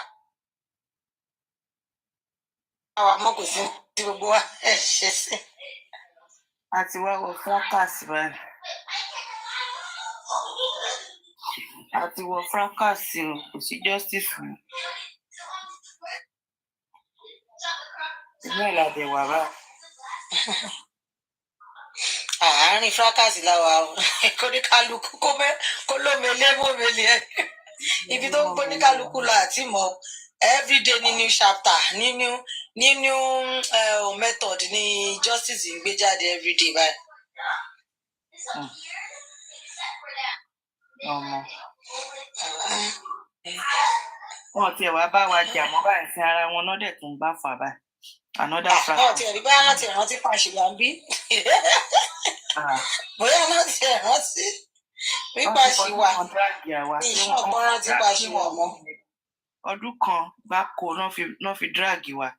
wa mọ́ kò sí tí gbogbo wa ṣe sí. a ti wá wọ fracas báyìí. a ti wọ fracas o kò sí justice fún mi. ìgbẹ́ ìlàdẹ̀ wà báyìí. àárín fracas làwà kó ní kálukú kó lómele mọ́mele ẹ̀ ibi tó ń gbé ní kálukú lọ àti mọ̀ everyday ní new chapter ní new method ní justice ń gbé jáde everyday báyìí. ọmọ wọn tiẹ̀ wá bá wa jà mọ́ báyìí sí ara wọn náà dẹ̀ tún bá fà báyìí. another fracas. náà tiẹ̀ rí báyà náà tiẹ̀ rántí pàṣẹwà ń bí bóyá náà tiẹ̀ rántí pípa ṣìwà ní ìṣọ̀gbọ́n rántí pàṣẹwà mọ́. ọdún kan gbáko náà fi dráàgì wa.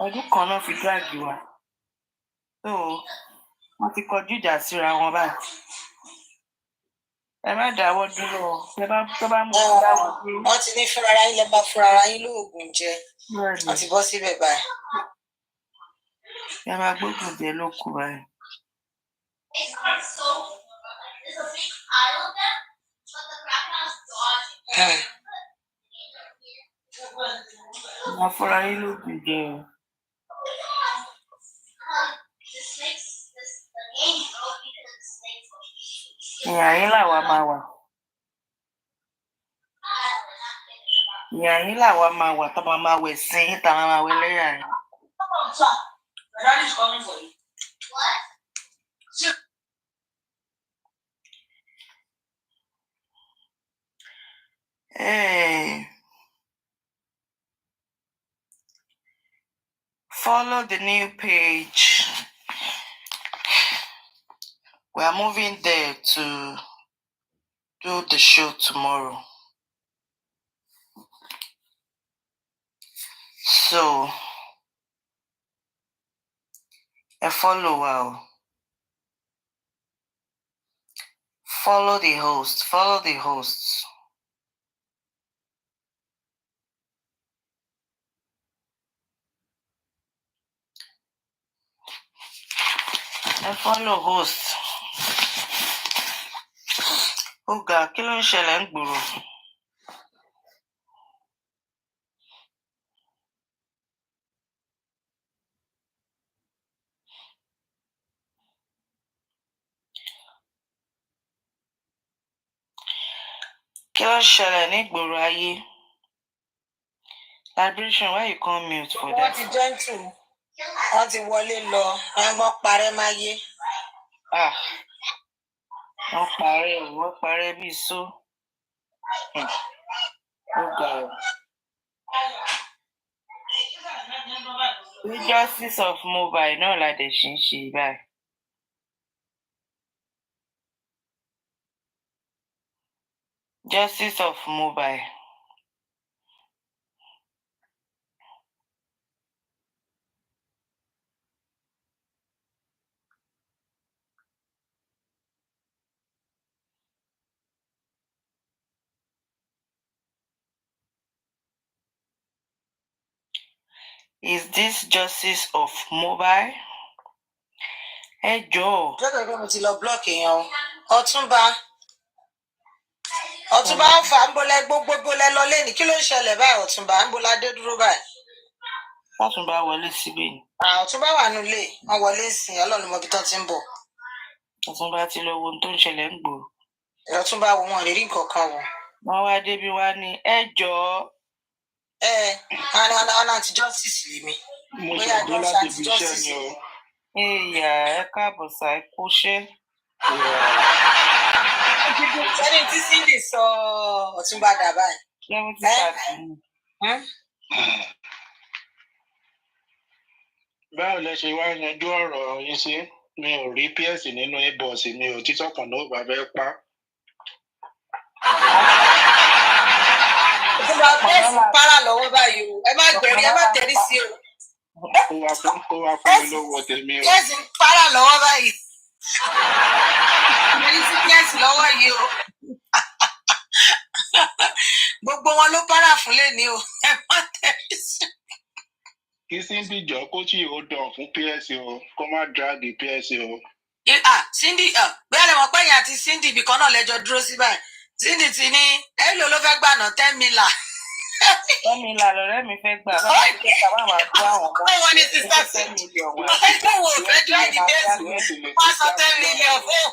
ọdún kan náà fi dráàgì wa. so wọ́n ti kọjú ìjà síra wọn báyìí. ẹ má dáwọ́ dúró tó bá mú un dáwọ́ dúró. wọ́n ti ní fúnra ara yín lè máa fúnra ara yín lóògùn jẹ wọ́n ti bọ́ síbẹ̀ báyìí. ẹ máa gbógun jẹ ló kù báyìí. máa fúnra yín lóògùn jẹ o. ìyá yín làwa máa wà. ìyá yín làwa máa wà tá a máa wẹ̀ sí yín tá a máa wẹ̀ lẹ́yà yín. Daddy is coming for you. What? Hey. Follow the new page. We are moving there to do the show tomorrow. So, follow wow. Follow the host. Follow the hosts. Follow hosts. Oga, kí ló ń ṣẹlẹ̀ ń gbòòrò? Kí ló ń ṣẹlẹ̀ ní gbòòrò ayé? Liberation, why you come mute for that? Wọ́n ti gentle. Wọ́n ti wọlé lọ. Wọ́n parẹ́ máyé. Wọ́n parẹ́ bí so. Ó ga ọ̀. The justice of MOHBAD náà la dẹ̀ ṣe ń ṣe báyìí. Justice of MOHBAD. Is this justice of MOHBAD? Ẹ jọ̀ọ́. Jọ́dọ̀ pé mo ti lọ blọ́ọ̀kì yẹn o. Ọ̀túnba ń fà ń bolẹ̀ gbogbo lẹ lọ lẹ́ni. Kí ló ń ṣẹlẹ̀ báyìí Ọ̀túnba? Ń bolẹ̀ adé dúró báyìí. Ọ̀túnba wọlé síbí ni. Ọ̀túnba wà nílé. Wọ́n wọlé sìn Ọlọ́run mọ ibi tán ti ń bọ̀. Ọ̀túnba ti lọ wo ohun tó ń ṣẹlẹ̀ ń gbòòrò. Ọ̀túnba wo wọn lè rí nǹkan kan wọ̀. Wọ́n wá débi wá ní ẹ jọ̀ọ́. Ọ̀nà àti justice lèmi. Mo ṣàdé láti ibi iṣẹ́ ni o. Ìyá ẹ káàbọ̀ sá ẹ kú ṣẹ́. Sẹ́ni tí Cindy sọ Ọ̀túnba dà báyìí. Ṣé mo ti ṣàtìmù? Báwo lẹ ṣe wá yanjú ọ̀rọ̀ yín sí? Mi ò rí PS nínú inbox mi ò tí sọ́kàn náà bá fẹ́ pa. Ọ̀túnba PS para lọ́wọ́ báyìí o. Ẹ má gbẹ̀rí, ẹ má tẹ̀rí sí o. Ó wá fún mi lówó tèmi o. PS para lọ́wọ́ báyìí. Mo ní sí PS lọ́wọ́ yìí o. Gbogbo wọn ló para fún lẹ́ni o. Ẹ má tẹ̀rí sí. Kí Cindy jọ kó tí ò dàn fún PS o, kó má drag PS o. Cindy bẹ́ẹ̀ lè mọ̀ pé èèyàn àti Cindy ibì kan náà lẹ́jọ́ dúró sí báyìí. Cindy ti ní èlò ló fẹ́ gbà náà 10 mila. 10 mila lọ̀rẹ́ mi fẹ́ gbà. Báwo ni kíkà máa máa kó àwọn ọmọ? Ó wọ́n ní ti sá sí. Ẹgbẹ́ wo fẹ́ jọ ìdí bẹ́ẹ̀sì? Wọ́n sọ 10 million fún.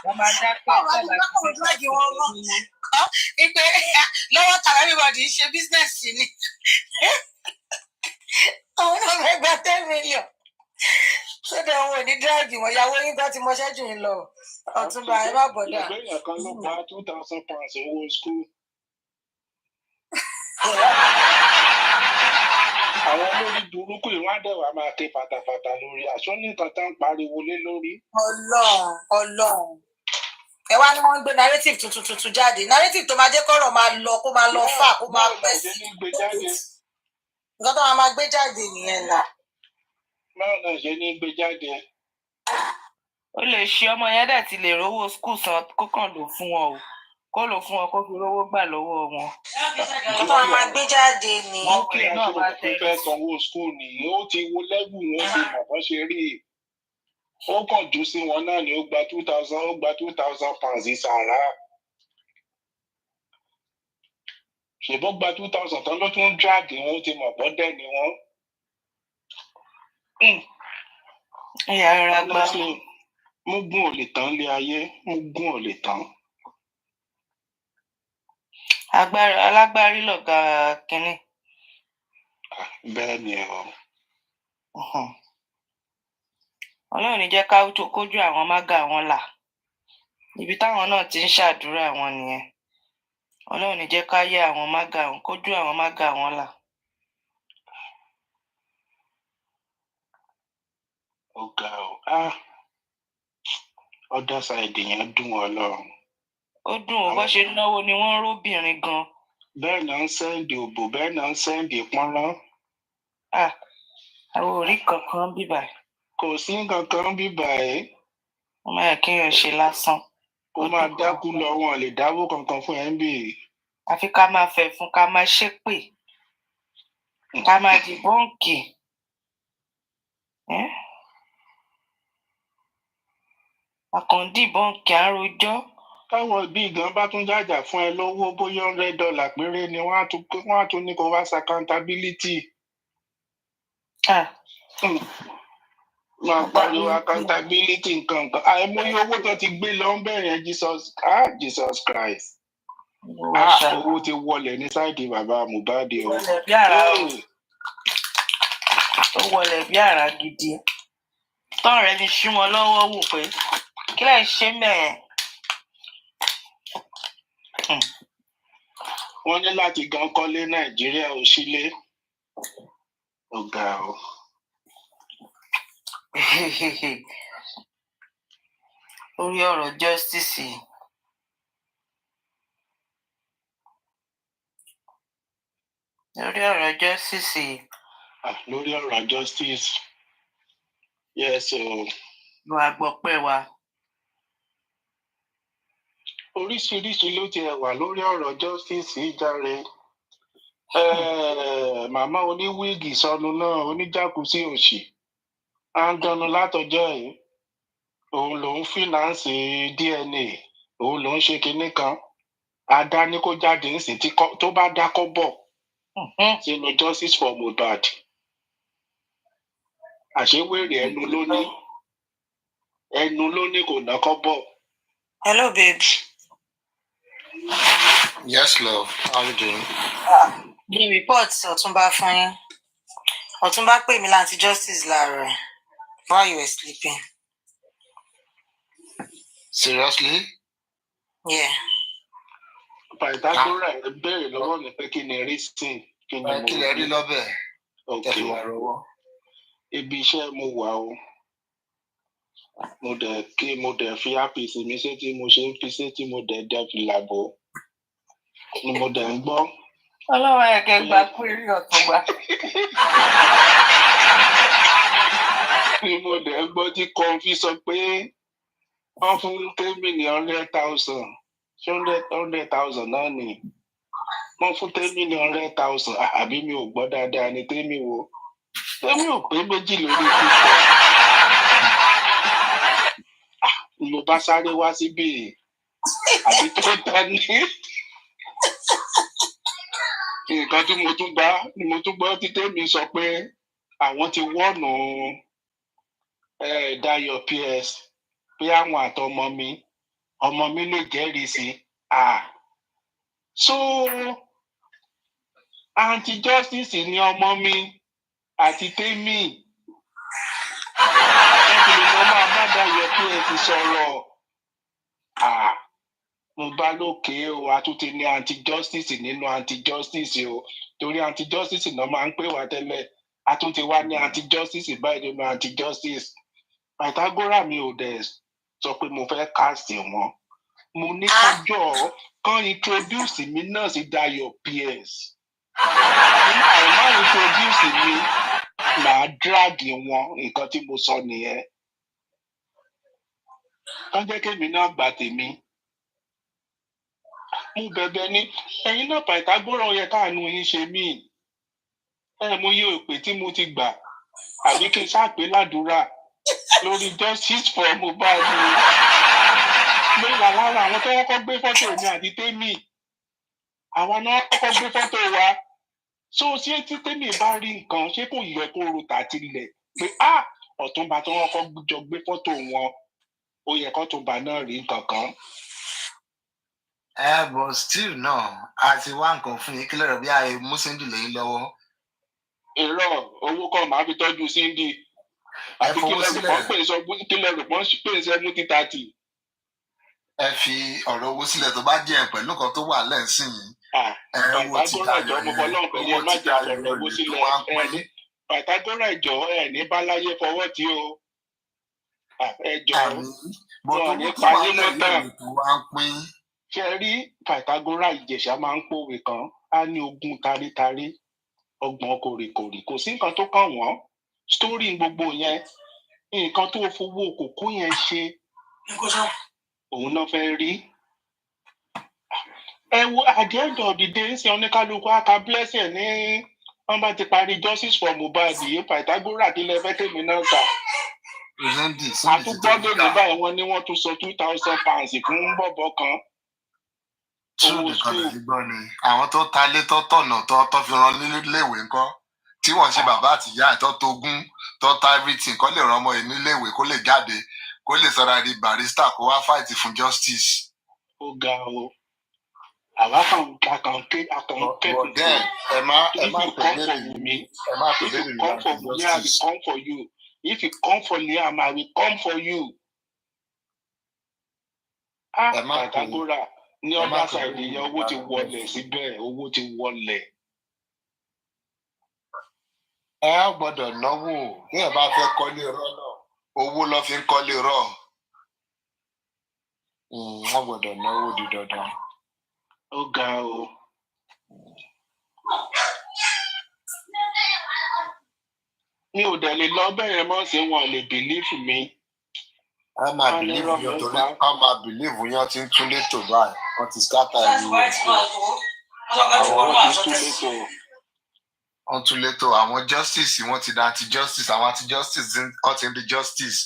Bàbá dákẹ́ Ipe lọ́wọ́ tàbí everybody ń ṣe business ni. Àwọn náà fẹ́ gba 10 million. Sódà òun ò ní dírágì wọn, ìyàwó yín gbọ́ ti mọṣẹ́ jù yín lọ. Ọ̀túnba ẹ má bọ̀dà. Ìgbéyàn kan ló gba £2,000 owó school. Àwọn olórí burúkú ìwádẹ́wà máa ké pátápátá lórí aṣọ nìkan tá ń pariwo lé lórí. Ọlọ́run. Ẹ wá ní wọ́n ń gbé narrative tuntun jáde. Narrative tó máa jẹ́ kọ́rọ̀ máa lọ kó máa lọ fà kó máa pẹ́ sí. Nǹkan tó máa gbé jáde nìyẹn là. Báwo náà ṣe ní gbé jáde? Ó lè ṣe ọmọ yẹn dẹ̀ ti lè rówó skul san kó kàn lò fún wọn o. Kó lò fún wọn kó fi rówó gbà lọ́wọ́ wọn. Nǹkan tó máa gbé jáde ni. Wọ́n kí náà bá fẹ́ sanwó skul nìyí. Ó ti wo lẹ́gùn wọn sí mọ̀kàn ṣe rí i. Ó kàn jù sí wọn náà ni ó gba £2,000 ìsàrà. Ṣèbó gba 2,000 tán ló tún dráàgì wọn ó ti mọ̀ bọ́dẹ̀ ni wọ́n. Ìyá rẹ̀ gbà. Mógún ò lè tán lé ayé, mógún ò lè tán. Alágbárí lọ̀gá kínní. Bẹ́ẹ̀ ni o. Ọlọ́run ní jẹ́ ká kójú àwọn mágà wọn là. Ibi táwọn náà ti ń ṣàdúrà wọn nìyẹn. Ọlọ́run ní jẹ́ ká yẹ àwọn mágà wọn kójú àwọn mágà wọn là. Ó ga ọ́. Other side yẹn dùn Ọlọ́run. Ó dùn ó bó ṣe náwó ni wọ́n ń róbìnrin gan. Bẹ́ẹ̀ náà ń sẹ́ǹdì òbò, bẹ́ẹ̀ náà ń sẹ́ǹdì pọ́nrán. Àwọn orí kankan bíbà. Kò sí kankan bíbà ẹ́. Wọ́n máa yẹ kéèyàn ṣe lásán. Ó máa dákú lọ, wọn lè dáwó kankan fún ẹ̀ ń bì. Àfi ká máa fẹ̀ fún ká máa ṣépè. Ká máa dìbọ́ǹkì. Àkàndìbọ́ǹkì àròjọ́. Táwọn ìbí gan bá tún jàjà fún ẹ lówó bóyá $100 péré ni wọ́n á tún ní kó wá sa accountability. Máa pariwo accountability nǹkan. Àìmọye owó tó ti gbé lọ ń bẹ̀rẹ̀ Jesus Christ. Owó ti wọlé ní sáìdì bàbá MOHBAD o. Ó wọlé bí àrá gidi. Tọ́ọ̀rẹ́ mi ṣí wọn lọ́wọ́ wò pé kí lẹ̀ ṣe mẹ́ẹ̀. Wọ́n ní láti gan kọ́lé Nàìjíríà ò sílé. Ó ga o. Orí ọ̀rọ̀ justice. Lórí ọ̀rọ̀ justice. Lórí ọ̀rọ̀ justice. Yes o. Lo àgbọ̀pẹ̀ wa. Oríṣiríṣi ló ti wà lórí ọ̀rọ̀ justice jàre. Màmá oníwíìgì sọnù náà oníjàkúsí òṣì. À ń dánú látọjọ́ yìí. Òun lòún fínáǹsì DNA. Òun lòún ṣe kinní kan. Adá ní kó jáde ń sìn tó bá dákọ́ bọ̀. Sínú justice for MOHBAD. Àṣewèrè ẹnu ló ní kò ná kọ́bọ̀. Hello, babe. Yes, love. How you doing? The report Ọ̀túnba fún yín. Ọ̀túnba pè mí láti justice láàárọ̀ while you were sleeping. Seriously? Yeah. Pythagora béèrè lọ́wọ́ mi pé kí ni reason kí ni mo Kí lẹ rí lọ́bẹ̀? Okay. Ibi iṣẹ́ mo wà o. Mo dẹ̀ fi APC mi ṣé tí mo ṣe ń fi ṣé tí mo dẹ̀ dẹ́ fìlà bò. Ni mo dẹ̀ ń gbọ́. Ọlọ́run ẹ̀kẹ́ gba query Ọ̀túnba. Ni mo dẹ̀ ń gbọ́ tí Kọ́ńfì sọ pé wọ́n fún Tèmi ní 100,000. 100,000 náà ni. Wọ́n fún Tèmi ní 100,000. Àbí mi ò gbọ́ dáadáa ni Tèmi wo. Tèmi ò pé méjì lórí kíkọ. Mo bá sáré wá síbí. Àbí tó dání. Nǹkan tí mo tún gbọ́ tí Tèmi sọ pé àwọn ti wọ́nù Dayọ̀ PS pé àwọn àtọmọ mi lè jẹ́rìí sí. So anti-justice ni ọmọ mi àti Tèmi. Ẹ̀kìlì ló máa má Dayọ̀ PS sọ̀rọ̀. Mo bá lókè o, a tún ti ní anti-justice nínú anti-justice o. Torí anti-justice náà máa ń pè wá tẹ́lẹ̀. A tún ti wá ní anti-justice báyìí nínú anti-justice. Pythagora mi ò dẹ̀ sọ pé mo fẹ́ cast wọn. Mo ní kọjọ́ kan introduce mi náà sí Dayọ̀ PS. Àìmọ́ introduce mi màá drag wọn nǹkan tí mo sọ nìyẹn. Kán jẹ́ kémi náà gbà tèmi. Mo bẹ̀bẹ̀ ni ẹ̀yin náà Pythagora yẹ káàánú yín ṣe mí. Mo yí òpè tí mo ti gbà àbí kí n ṣàpè ládùúrà lórí justice for MOHBAD. Mo wà lára àwọn tó kọ́kọ́ gbé fọ́tò mi àti Tèmi. Àwa náà kọ́kọ́ gbé fọ́tò wa. So ṣé tí Tèmi bá rí nǹkan ṣé kò yẹ kó ro tàtilẹ̀ pé Ọ̀túnba tó kọ́kọ́ jọ gbé fọ́tò wọn ó yẹ k'Ọ̀túnba náà rí nǹkan kan. But still náà a ti wá nǹkan fún yín kí lọ́rọ̀ bí ààyè mú Cindy lẹ́yìn lọ́wọ́. Irọ́ owó kan máa fi tọ́jú Cindy. Àti kí lẹ́rù pọ́n pè sọ kí lẹ́rù pọ́n pè 70-30. Ẹ fi ọ̀rọ̀ owó sílẹ̀ tó bá jẹ́ pẹ̀lú nǹkan tó wà lẹ́sìn yìí. Owó ti Dayọ̀ yẹn owó ti Dayọ̀ yẹn wá pín. Pythagora ìjọ ní báláyé fọwọ́ tí o. Ẹjọ́ wọn ní payé lọ́tàn. Ṣé rí Pythagora Ìjẹ̀ṣà máa ń pòwe kan á ní ogún tarítarí ọgbọ̀n kòrìkòrì kò sí nǹkan tó kàn wọ́n sítórì gbogbo yẹn nǹkan tó fowó kòkó yẹn ṣe òun náà fẹ́ rí. Ẹ wo at the end of the day ń ṣe oníkálukú aka blessing ní wọ́n bá ti parí justice for MOHBAD yìí Pythagora kí lẹ fẹ́ Tèmi náà kà. Àtúgbọ́dọ̀ ní báyìí wọ́n ní wọ́n tún sọ £2,000 fún bọ̀bọ̀ kan. Àwọn tó ta lé tó tọ̀nà tó fi ran níléèwé ńkọ́ tí wọ́n ṣe bàbá àtìyá ẹ̀ tó tógún tó ta everything kó lè ran ọmọ yìí níléèwé kó lè jáde kó lè sọra di barrister kó wá fight fún justice. Ó ga o àwa kan ké bọ̀dẹ́ ẹ má tẹ̀lé mi ẹ má tẹ̀lé mi láti justice. If you come for Liam, I will come for you. Pythagora ní ọ̀dà side yẹn owó ti wọlé síbẹ̀ owó ti wọlé. Ẹ á gbọ́dọ̀ náwó ní ẹ̀ bá fẹ́ kọ́lé rọ́ náà owó ló fi ń kọ́lé rọ́. Wọ́n gbọ́dọ̀ náwó di dandan. Ó ga o. Mi ò dẹ̀ lè lọ bẹ̀rẹ̀ mọ́ sí wọn lè bìlífù mi. A máa bìlífù yẹn torí a máa bìlífù yẹn ti ń tún létò báyìí wọ́n ti scatter ìlú rẹ̀ sí. Wọ́n tún létò àwọn justice wọ́n ti dá anti-justice àwọn anti-justice wọ́n ti ń di justice.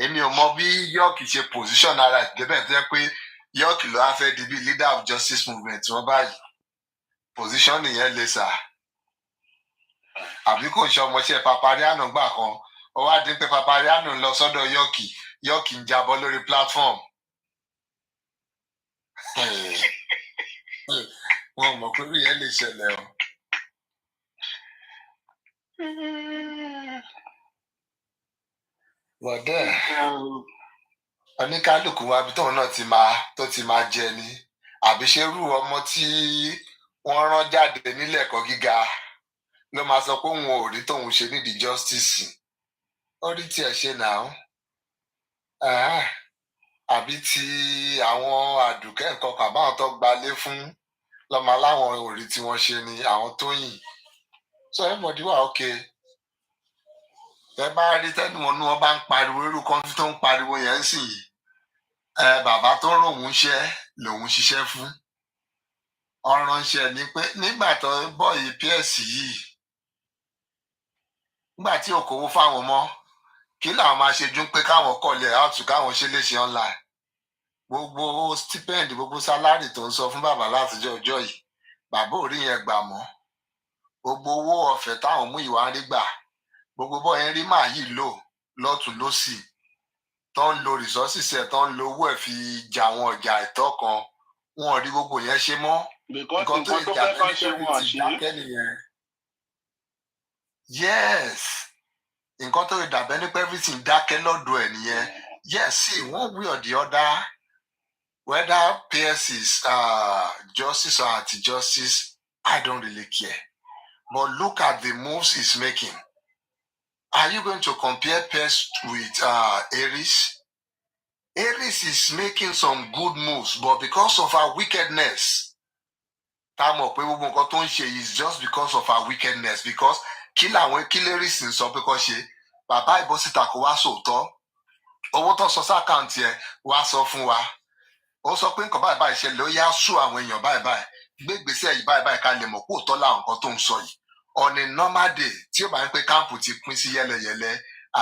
Èmi ò mọ bí York ṣe position ara ẹ̀ débẹ̀ tó yẹ pé York ló wá fẹ́ di bí leader of justice movement wọn báyìí. Position nìyẹn lè sà. Àbí kò ń ṣe ọmọọṣẹ́ Papariano gbà kan ó wá dín pé Papariano lọ sọ́dọ̀ York ń jábọ́ lórí platform. Wọ́n mọ̀ pé bí yẹn lè ṣẹlẹ̀ o. Wọ̀dẹ́ oníkálukú wa bí tóun náà tó ti máa jẹ ni àbí ṣerú ọmọ tí wọ́n rán jáde nílé ẹ̀kọ́ gíga ló máa sọ pé òun ò rí tóun ṣe nídìí justice ó rí tiẹ̀ ṣe náà àbí ti àwọn àdùkẹ́ nǹkan kan àbáwọn tó gbalé fún lọ́mọ aláwọn ò rí tí wọ́n ṣe ni àwọn tó yìn so everybody wà okay ẹ bá rí tẹnumọ́nú wọn bá ń pariwo irú kan tó ń pariwo yẹn sì yìí bàbá tó ròhún ṣẹ́ lòun ṣiṣẹ́ fún ọ̀ránṣẹ́ ni pé nígbà tó bọ́ yìí ps yìí nígbà tí ò kówó fáwọn mọ́ kí làwọn máa ṣe jú pé káwọn kọ̀lẹ̀ áùtù káwọn ṣe léṣe online gbogbo stipend gbogbo sálárì tó ń sọ fún bàbá látijọ́ ọjọ́ yìí bàbá ò rí yẹn gbà mọ́ gbogbo owó ọ̀fẹ́ táwọn mú ìwà rí gbà gbogbo bọ́ yẹn rí màá yìí lò lọ́tún lọ́sì tó ń lo resources ẹ̀ tó ń lo owó ẹ̀ fi jà àwọn ọjà ẹ̀tọ́ kan wọn ò rí gbogbo yẹn ṣe mọ́ nǹkan tó lè jà lẹ́nu pé ti dákẹ́ nìyẹn yes nǹkan tó lè dàbẹ́ ní pé everything dákẹ́ lọ́dọ̀ ẹ̀ nìyẹn yes see one way or the other whether PS is justice or anti-justice I don't really care but look at the moves he's making. Are you going to compare PS with Aries? Aries is making some good moves, but because of her wickedness, is just because of her wickedness. Because Aries ń sọ pé kó ṣe, bàbá ìbọ̀síta kò wá sòótọ́, owó tó sọ sí àkáǹtì ẹ̀ wá sọ fún wa. Ó sọ pé nǹkan báyìí báyìí ṣẹlẹ̀ ó yá sú àwọn èèyàn báyìí báyìí, gbé ìgbésẹ̀ yìí báyìí báyìí ká lè mọ̀ pé òótọ́ làwọn nǹkan tó ń sọ yìí. On a normal day tí ó bá ń pé káàmpù ti pín sí yẹ́lẹyẹ̀lẹ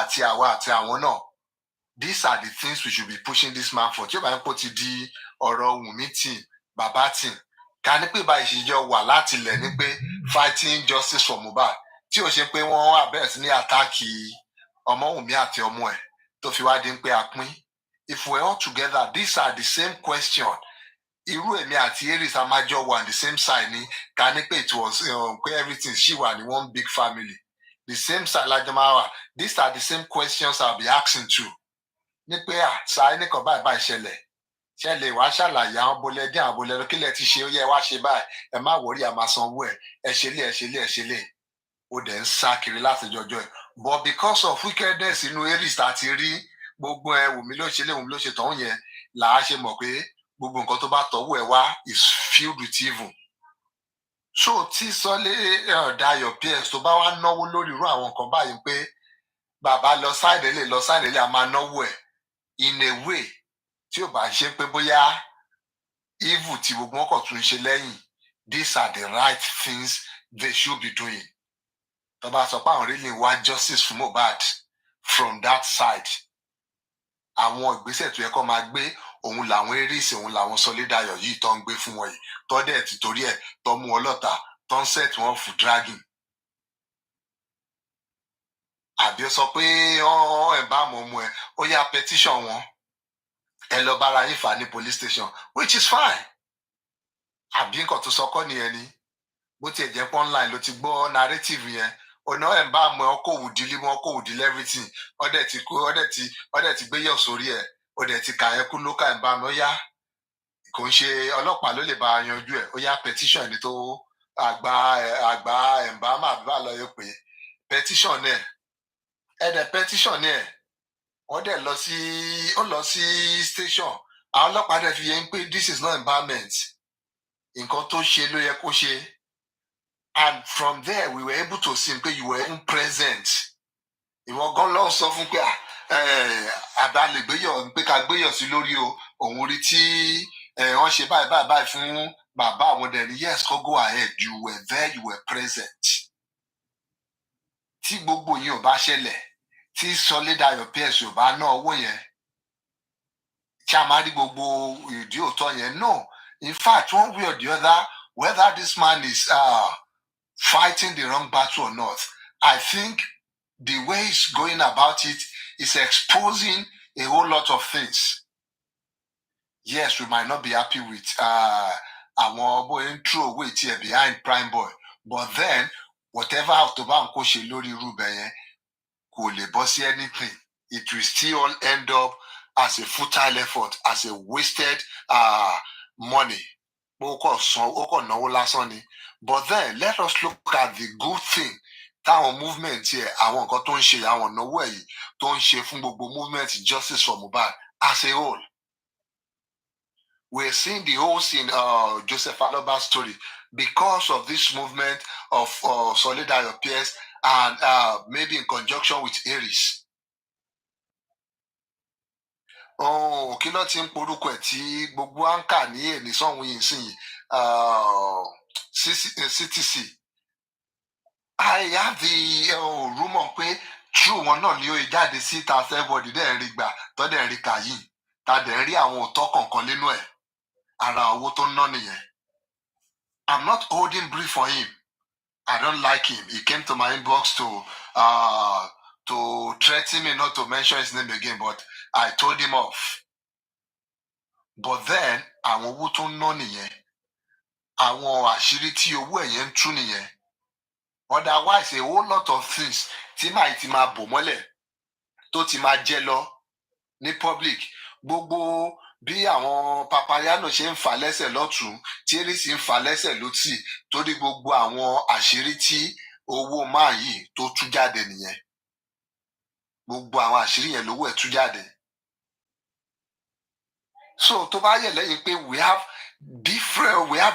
àti àwa àti àwọn náà these are the things we should be pushing this man for tí ó bá ń pò ti di ọ̀rọ̀ Wùmí tì bàbá tì ká ní pé báyìí ṣèjọ wà láti ilẹ̀ ní pé fighting justice for Mohbad tí ó ṣe pé wọ́n àbẹ̀rẹ̀ sí ní àtáàkì ọmọ Wùmí àti ọmọ ẹ̀ tó fi wá di pé a pín if we all together these are the same question irú èmi àti Aries amájọ wà on the same side ni ká ní pé it was pé everything ṣì wà ní one big family the same side lájọmáwà these are the same questions I'll be asking too ní pé ṣáà nìkan báyìí báyìí ṣẹlẹ̀ wàá ṣàlàyé àwọn bolẹ dín àwọn bolẹ kílẹ̀ ti ṣe ó yẹ wá ṣe báyìí ẹ má wọrí a máa sanwó ẹ ṣe lé ó dẹ̀ ń sá kiri láti jọjọ́ ẹ̀ but because of wickedness inú Aries tá ti rí gbogbo Wùmí ló ṣe Wùmí ló ṣe tọ̀hún yẹn làá ṣe mọ̀ pé gbogbo nǹkan tó bá tọ́wọ́ ẹ̀ wá is filled with evil. So tí Sọlé Dayọ̀ PS tó bá wá náwó lórí irú àwọn nǹkan báyìí pé bàbá lọ sáìdì lè a máa náwó ẹ̀ in a way tí ò bá ṣe pé bóyá evil tí gbogbo wọn kàn tún ṣe lẹ́yìn these are the right things they should be doing. Tó bá sọ pé àwọn really wá justice fún Mohbad from that side àwọn ìgbésẹ̀ tó yẹ kó máa gbé òun làwọn Aries òun làwọn Sọlé Dayọ̀ yìí tó ń gbé fún wọn yìí tó dẹ̀ ti torí ẹ̀ tó mú wọn lọ́tà tó ń set wọn fún dragging. Àbí ó sọ pé ẹ̀ bá mọ̀ ọmọ ẹ̀ ó yá petition wọn ẹ lọ bára yín fà ní police station which is fine. Àbí nǹkan tó sọ kọ́ nìyẹn ni bó tiẹ̀ jẹ́ pé online ló ti gbọ́ narrative yẹn ọ̀nà ẹ̀ bá mọ̀ ọkọ̀ òwúdílé everything ọ̀dẹ̀ ti gbé yọ̀ sórí ẹ̀ ó dẹ̀ ti kà ẹ́ kú ló kà ẹ̀ bá mi ó yá kò ń ṣe ọlọ́pàá ló lè bá a yanjú ẹ̀ ó yá petition ẹni tó àgbà ẹ̀ǹbámà àbí bá lọ yẹ pé petition ẹ̀ petition ẹ̀ wọ́n dẹ̀ lọ sí station àwọn ọlọ́pàá dẹ̀ fi yẹn pé this is not empowerment nǹkan tó ṣe ló yẹ kó ṣe and from there we were able to see pé you were even present ìwọ gan lọ sọ fún pé àbá lè gbéyọ̀ pé ká gbéyọ̀ sí lórí o òun rí tí wọ́n ṣe báyìí fún bàbá àwọn dẹ̀ ní yes go ahead you were there you were present tí gbogbo yín ò bá ṣẹlẹ̀ tí Sọlé Dayọ̀ PS ò bá ná owó yẹn tí a máa rí gbogbo ìdí òótọ́ yẹn no in fact one way or the other whether this man is fighting the wrong battle or not I think the way he's going about it is exposing a whole lot of things. Yes, we might not be happy with our boy intro way behind Prime Boy, but then whatever tó bá ń kó ṣe lórí irú bẹ́ẹ̀ yẹn kò lè bọ́ sí anything. It will still all end up as a futile effort, as a wasted money. But then let us look at the good thing. Táwọn movement here, àwọn nǹkan tó ń ṣe, àwọn náwó èyí tó ń ṣe fún gbogbo movement justice for Mohbad as a whole. We're seeing the whole scene, Joseph Aloba's story, because of this movement of Solidarity Peers and maybe in conjunction with Aries. Oh, kí ló ti ń porúkọ ẹ̀ tí gbogbo àǹkà ní èní sọ́hun yìí sìn CTC. I have the rumor pé true wọn náà ni ó jáde síta everybody dẹ̀ rí gbà tó dẹ̀ rí kà yìí ta dẹ̀ rí àwọn òótọ́ kọ̀ọ̀kan nínú ẹ̀ ara owó tó ń ná nìyẹn. I'm not holding brief for him. I don't like him. He came to my inbox to threaten me not to mention his name again, but I told him off. But then, àwọn owó tó ń ná nìyẹn. Àwọn àṣírí tí owó ẹ̀yẹn ń tú nìyẹn. Otherwise, a whole lot of things tí màá ti máa bò mọ́lẹ̀ tó ti máa jẹ lọ ní public. Gbogbo bí àwọn Papayano ṣe ń fà lẹ́sẹ̀ lọ́tún tí Erisi ń fà lẹ́sẹ̀ lọ́tì torí gbogbo àwọn àṣírí tí owó máa yìí tó tú jáde nìyẹn. Gbogbo àwọn àṣírí yẹn lówó ẹ̀ tú jáde. So tó bá yẹ lẹ́yìn pé we have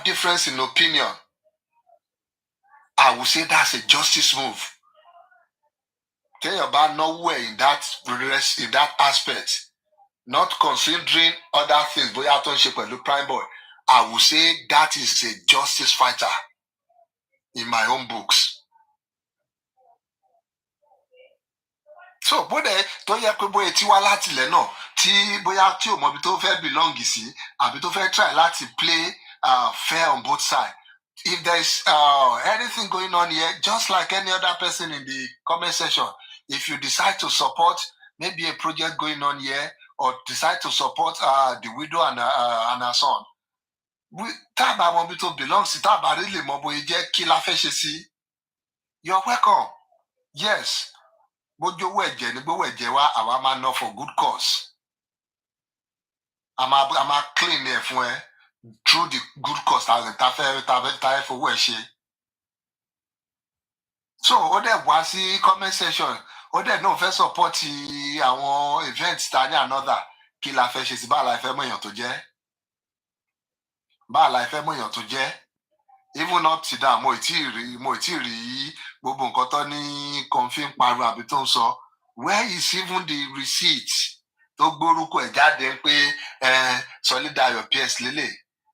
difference in opinion, I would say that's a justice move. Téèyàn bá náwó ẹ̀ in that aspect, not considering other things, bóyá tó ń ṣe pẹ̀lú Prime Boy, I would say that is a justice fighter in my own books. So bóde tó yẹ pé bóyá tí wá láti ilẹ̀ náà tí bóyá tí ò mọ ibi tó fẹ́ belong sí àbí tó fẹ́ try láti play fair on both sides. If there is anything going on here, just like any other person in the comment section, if you decide to support maybe a project going on here or decide to support the widow and her son, tábà mọ ibi tó belong sí, tábà rí lè mọ bóyá jẹ́ kí la fẹ́ ṣe sí, you're welcome. Yes. Bójú owó ẹ̀jẹ̀ ní gbówó ẹ̀jẹ̀ wa àwa máa ná for good cause. A máa clean ẹ̀ fún ẹ through the good cause ta fẹ́ fowó ẹ̀ ṣe. So ó dẹ̀ wá sí comment section ó dẹ̀ náà fẹ́ support àwọn event ta ní another kí la fẹ́ ṣe sí báà la fẹ́ mọ̀ èèyàn tó jẹ́. Báà la fẹ́ mọ̀ èèyàn tó jẹ́. Even up to that, mo ì tí rí gbogbo nǹkan tó ní confirm pariwo àbí tó ń sọ. Where is even the receipt tó gbórúkọ ẹ̀ jáde pé Solidarity Peers lélẹ̀?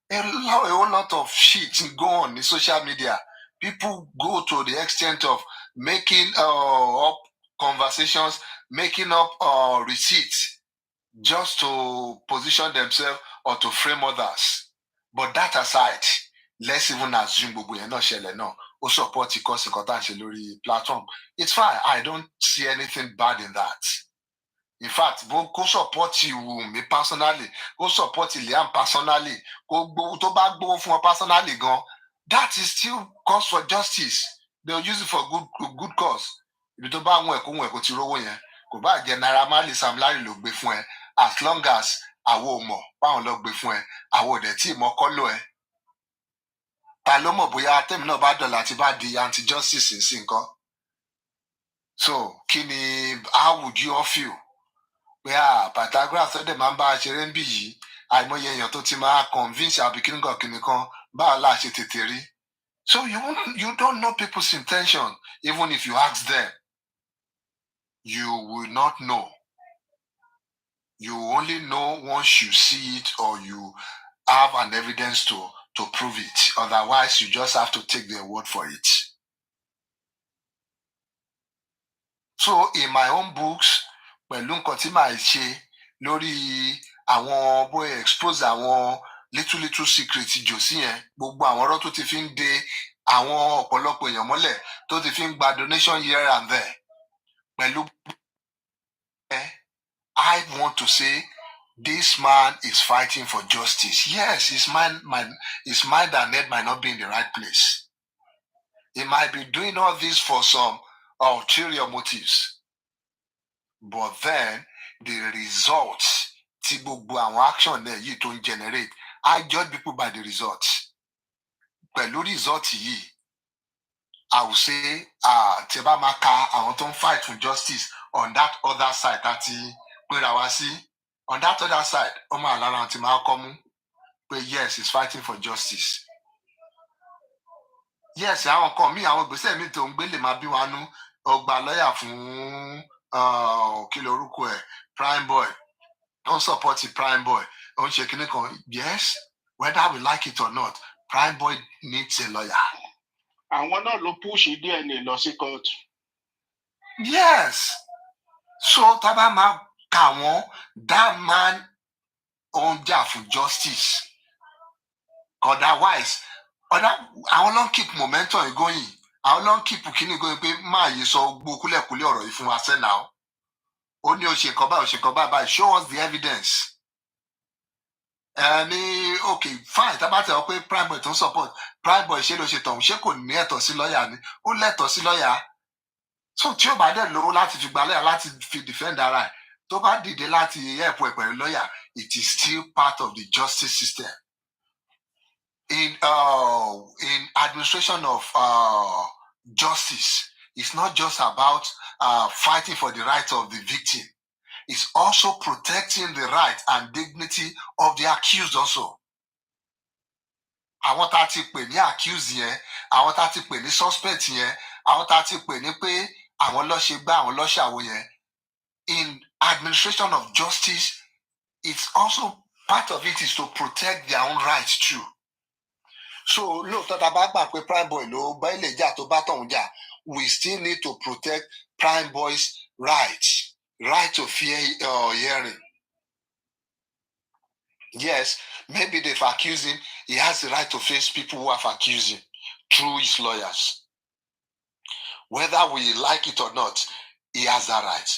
A whole lot of shit go on in social media. People go to the extent of making up conversations, making up receipts just to position themselves or to frame others. But that aside, let's even assume gbogbo yẹn náà ṣẹlẹ̀ náà ó support cause nǹkan tá à ń ṣe lórí platform. It's fine. I don't see anything bad in that. In fact, kó support Wunmi personally, kó support Liam personally, tó bá gbowó fún wọn personally gan, that is still cause for justice. They'll use it for good cause. Ibi tó bá wọn ẹ̀kọ́ ti rówó yẹn, kò bá jẹ́ Naira Marley, Sam Larry ló gbé fún ẹ, as long as àwọn ò mọ̀ báwọn lọ gbé fún ẹ, àwọn ò dẹ̀ tí ì mọ kọ́lọ̀ ẹ. Ta ló mọ̀ bóyá tèmi náà bá dọ̀là tí bá di anti-justice sí nǹkan. So how would you all feel? Pé Pythagoras tó dẹ̀ máa ń bá a ṣeré ń bì yìí, àìmọye èèyàn tó ti máa convince àbí kíníkan báwo la ṣe tètè rí. So you don't know people's intention. Even if you ask them, you will not know. You only know once you see it or you have an evidence to prove it. Otherwise, you just have to take their word for it. So, in my own books, pẹ̀lú nǹkan tí màá ṣe lórí àwọn bóyá expose àwọn little secret jòsí yẹn, gbogbo àwọn ọ̀rọ̀ tó ti fi ń de àwọn ọ̀pọ̀lọpọ̀ èèyàn mọ́lẹ̀ tó ti fi ń gba donation here and there. Pẹ̀lú I want to say this man is fighting for justice. Yes, his mind and head might not be in the right place. He might be doing all this for some ulterior motives. But then the results, tí gbogbo àwọn action náà yìí tó ń generate, I judge people by the results. Pẹ̀lú result yìí, I will say, tí bá máa ka àwọn tó ń fight for justice on that other side, àti pera wá sí, on that other side, ọmọ àlára àti máa kọ́ mú pé yes, he's fighting for justice. Yes, àwọn kan míì, àwọn ìgbésẹ̀ míì tó ń gbé lè máa bí wọn nú, ọgbà lọ́yà fún kí lorúkọ ẹ̀, Prime Boy. Don't support the Prime Boy. Don't shake it. Yes, whether we like it or not, Prime Boy needs a lawyer. Àwọn náà ló push DNA lọ sí court. Yes. So Tabama Kawon, that man on there for justice. Otherwise, I will not keep momentum going. I will not keep kini going. Ma you so bukule kule oro if you say now. Only Oshikoba, show us the evidence. Okay, fine. Tabate okay, Prime Boy don't support. Prime Boy she kò ní ẹ̀tọ́ sí lawyer ni. Ó lẹ́tọ̀ọ́ sí lawyer. So tí ó bá dé lówó láti fi gba lawyer láti fi defend ara ẹ̀. Tó bá dìde láti help pẹ̀lú lawyer, it is still part of the justice system. In administration of justice, it's not just about fighting for the rights of the victim. It's also protecting the right and dignity of the accused also. Àwọn tá ti pè ní accused yẹn, àwọn tá ti pè ní suspect yẹn, àwọn tá ti pè ní pé àwọn ló ṣe gbá, àwọn ló ṣàwo yẹn. In administration of justice, it's also part of it is to protect their own rights too. So lóòótọ́ tá bá gbà pé Prime Boy ló bá ilé jà tó bá tọ̀hún jà, we still need to protect Prime Boy's rights. Right to fair hearing. Yes, maybe they've accused him. He has the right to face people who have accused him through his lawyers. Whether we like it or not, he has that right.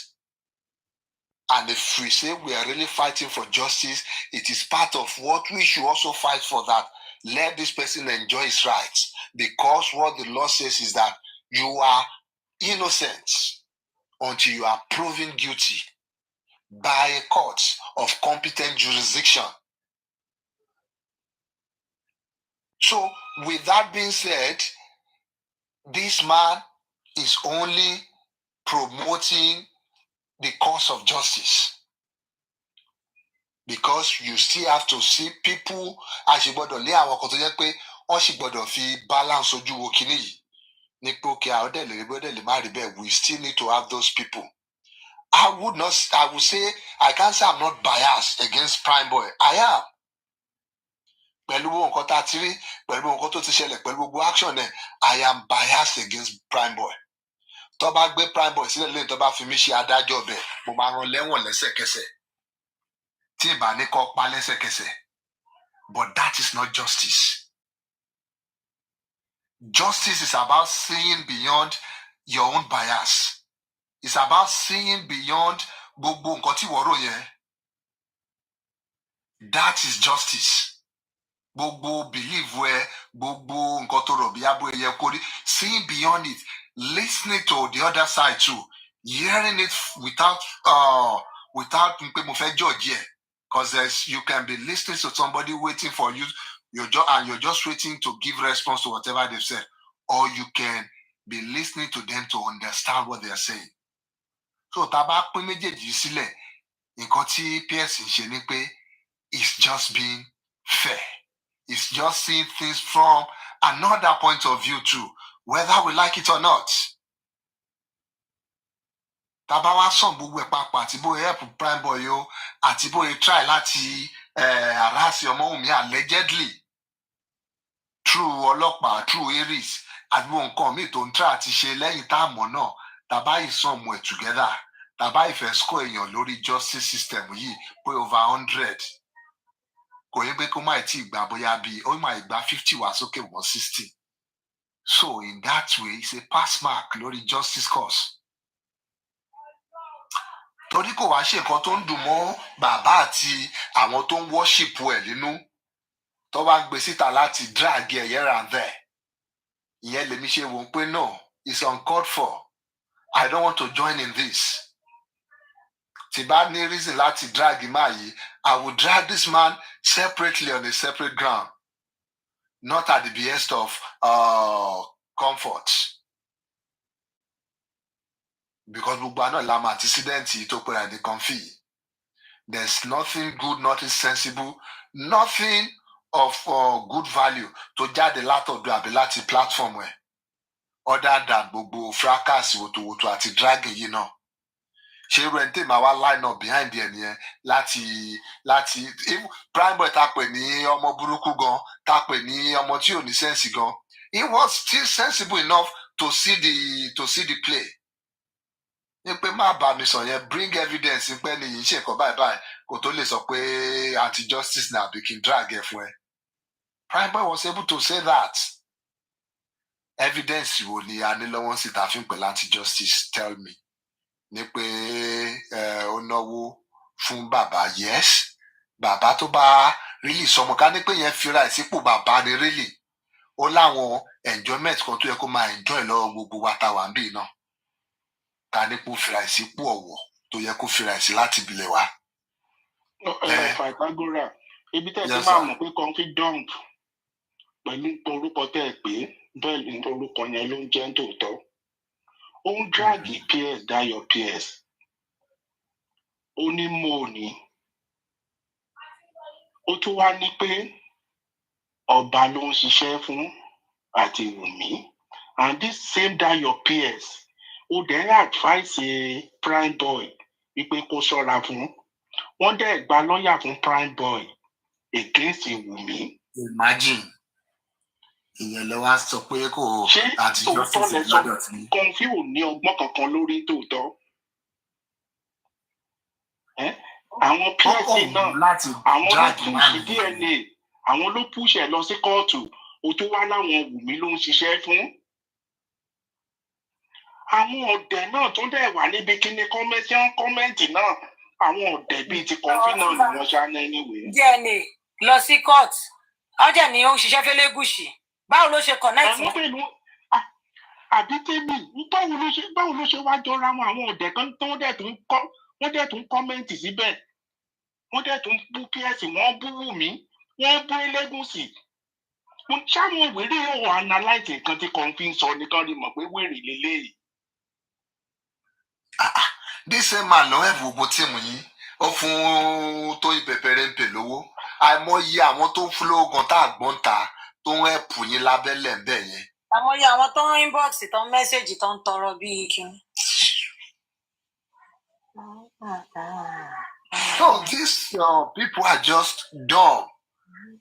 And if we say we are really fighting for justice, it is part of what we should also fight for, that let this person enjoy his rights. Because what the law says is that you are innocent until you are proven guilty by a court of competent jurisdiction. So, with that being said, this man is only promoting the cause of justice. Because you still have to see people, as you bodo lé àwọn kan tó jẹ́ pé wọ́n sì gbọ́dọ̀ fi balance ojú wo kíní yìí. Ní pé okay, àwọn dẹ̀ lè má rí bẹ́ẹ̀, we still need to have those people. I would say, I can't say I'm not biased against Prime Boy. I am. Pẹ̀lú nǹkan tá ti rí, pẹ̀lú nǹkan tó ti ṣẹlẹ̀, pẹ̀lú gbogbo action ẹ̀, I am biased against Prime Boy. Tó bá gbé Prime Boy sílẹ̀ lẹ́yìn tó bá fi mí ṣe adájọ́ bẹ̀, mo máa rán lẹ́wọ̀n lẹ́sẹ̀kẹsẹ̀. Tí ìbá ní kó pa lẹ́sẹ̀kẹsẹ̀. But that is not justice. Justice is about seeing beyond your own bias. It's about seeing beyond gbogbo nǹkan tí wọ́n rò yẹn. That is justice. Gbogbo belief where gbogbo nǹkan tó rò bí abo ẹyẹ kórí, seeing beyond it, listening to the other side too, hearing it without pé mo fẹ́ judge yẹ. Because you can be listening to somebody waiting for you, and you're just waiting to give response to whatever they've said, or you can be listening to them to understand what they are saying. So tá bá pín méjèèjì sílẹ̀, nǹkan tí PS ń ṣe ni pé it's just being fair. It's just seeing things from another point of view too, whether we like it or not. Tá bá wá sàn gbogbo ẹ̀ papọ̀ àti bóyá help Prime Boy o, àti bóyá try láti harass Ọmọwùnmí allegedly through ọlọ́pàá, through Aries, àti gbogbo nǹkan míì tó ń try àti ṣe lẹ́yìn táàmù náà, tá bá yìí sàn mú ẹ̀ together, tá bá ìfẹ́ score èèyàn lórí justice system yìí pé over 100. Kò yẹ pé kó má tí gbà bóyá bí ó máa gbà 50 wá sókè wọ́n 60. So in that way, it's a pass mark lórí justice cause. Torí kò wá ṣe nǹkan tó ń dùn mọ́ bàbá àti àwọn tó ń worship ẹ̀ nínú, tó bá ń gbé síta láti drag ẹ̀ here and there. ìyẹn lèmi ṣe wò ó pé no, it's uncalled for. I don't want to join in this. Tí bá ní reason láti drag him yìí, I will drag this man separately on a separate ground, not at the behest of comfort. Because gbogbo àná la máa accident yìí tó pera ní comfy. There's nothing good, nothing sensible, nothing of good value to jáde látọ̀dọ̀ àbí láti platform ẹ̀. Other than gbogbo fracas wòtòwòtò àti dragging yìí náà. Ṣé irú ẹni tí màá wá line up behind ẹ̀ nìyẹn láti prime boy tá pè ní ọmọ burúkú gan, tá pè ní ọmọ tí ò ní sense gan. He was still sensible enough to see the play. Ní pé má bá mi sọ yẹn, bring evidence pé ní yìí ṣe nǹkan báyìí kò tó lè sọ pé anti-justice na àbí kí n drag ẹ fún ẹ. Prime boy was able to say that. Evidence wo ni a ní lọ́wọ́ sí ta fi ń pè anti-justice, tell me. Ní pé ó náwó fún bàbá, yes. Bàbá tó bá really sọmọ ká ní pé yẹn fira ìsípò bàbá ni really. Ó láwọn enjoyment kan tó yẹ kó máa enjoy lọ́wọ́ gbogbo wa tá wà ń bì náà. Ká ní kó fira ìsípò ọ̀wọ̀ tó yẹ kó fira ìsí láti ìbílẹ̀ wá. Fàìkágórà, ibi tẹ́ ti máa mọ̀ pé kọ́ńkì dump pẹ̀lú orúkọ tẹ́ ẹ pé bẹ́ẹ̀ ni orúkọ yẹn ló ń jẹ́ tòótọ́. Ó ń dragi PS Dayo PS. Ó ní mo ní. Ó tún wá ní pé ọba ló ń ṣiṣẹ́ fún àti Wùmí. And this same Dayo PS, ó dẹ̀ advice Prime Boy wípé kó ṣọ́ra fún. Wọ́n dẹ̀ gba lọ́ọ̀yà fún Prime Boy against Wùmí. Imagine. Ìyẹn lọ wá sọ pé kò àti justice lọ́dọ̀ tí. Kọ̀ǹfì ò ní ọgbọ́n kankan lórí tòótọ́. Àwọn PSC náà, àwọn ló push DNA, àwọn ló push ẹ̀ lọ sí kóòtù, ó tó wá láwọn Wùmí ló ń ṣiṣẹ́ fún. Àwọn ọ̀dẹ̀ náà tó dẹ̀ wà níbi kíní kọ́mẹ́ǹtì náà, àwọn ọ̀dẹ̀ bíi ti Kọ̀ǹfì náà ni wọ́n ṣá ní anyway. DNA lọ sí court, ọjà ni ó ń ṣiṣẹ́ fẹ́lẹ́gùṣì. Báwo ló ṣe connect? Àwọn pẹ̀lú àbí tèmi, báwo ló ṣe wá jọra wọn àwọn ọ̀dẹ̀ kan tó wọ́n dẹ̀ tún kọ́mẹ́ǹtì síbẹ̀. Wọ́n dẹ̀ tún bú PS, wọ́n bú Wùmí, wọ́n bú Elégùṣì. Ṣáwọn wèrè ò analyze nǹkan tí Kọ̀ǹfì ń sọ nìkan rí mọ̀ pé wèrè lélẹ́yìí. This same man ló ẹ̀bù gbogbo tíìmù yìí. Ó fún tó ìpẹ̀pẹ̀rẹ̀ ń pè lówó. Àìmọye àwọn tó ń fún lóògùn tá àgbọ̀n ta tó ń ẹ̀pù yín lábẹ́lẹ̀ ń bẹ̀ yẹn. Àmọye àwọn tó ń inbox, tó ń message, tó ń tọrọ bíi kíni. So these people are just dumb.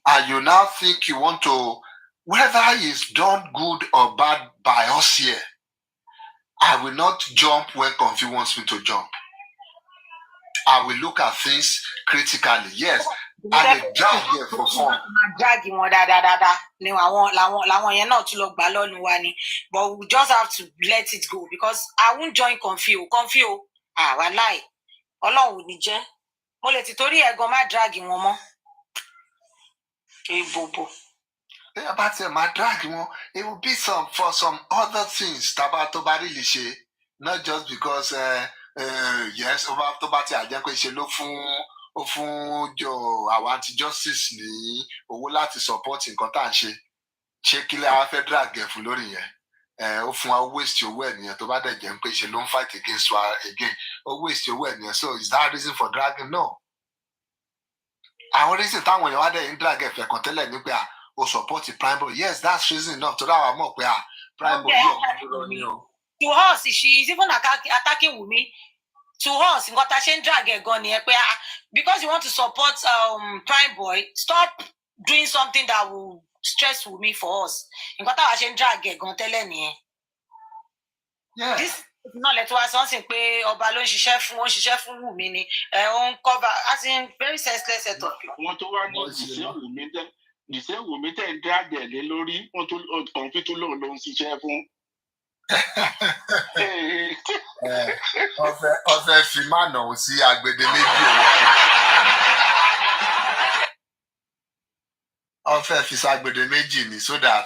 And you now think you want to, whether it's done good or bad by us here, I will not jump when Kọ̀ǹfì wants me to jump. I will look at things critically. Yes, I will drag here for fun. Drag wọn dáadáa ni làwọn yẹn náà tún lọ gbà lọ́nu wa ni. But we just have to let it go because I won't join Kọ̀ǹfì o. Wàláì. Ọlọ́run ò ní jẹ́. Mo lè ti torí ẹ̀gan má drag wọn mọ́. Bobo. About my drag one, it will be for some other things. Taba to bari lishe, not just because yes, over to bati ajan ko ise lo fún jo àwọn anti-justice ní owó láti support nǹkan tá ń ṣe. Ṣé kí lè a fẹ́ drag ẹ̀ fún lórí yẹn? Ó fún wa waste owó ẹ̀ nìyẹn tó bá dẹ̀ jẹ́ pé ṣe ló ń fight against wa again. Ó waste owó ẹ̀ nìyẹn. So is that reason for dragging? No. Àwọn reason táwọn èèyàn wá dẹ̀ ń drag ẹ̀ fẹ̀ kàn tẹ́lẹ̀ ní pé o support Prime Boy. Yes, that's reason enough to that one more pé Prime Boy yóò. To us, she is even attacking Wunmi. To us, nǹkan tá ṣe ń drag ẹ̀ gan nìyẹn pé because you want to support Prime Boy, stop doing something that will stress Wunmi for us. Nǹkan tá ṣe ń drag ẹ̀ gan tẹ́lẹ̀ nìyẹn. This náà lẹ́tọ́ wá sọ́nsìn pé ọba ló ń ṣiṣẹ́ fún Wunmi ni ó ń cover as in very senseless set of people. Wọ́n tó wá ní ìṣe Wunmi tẹ̀ ń drag ẹ̀ lé lórí wọ́n tó Kọ̀ǹfì tó lóun ló ń ṣiṣẹ́ fún. Ọfẹ fi máa nà ó sí agbede méjì òun. wọ́n fẹ́ fi ságbede méjì ni so that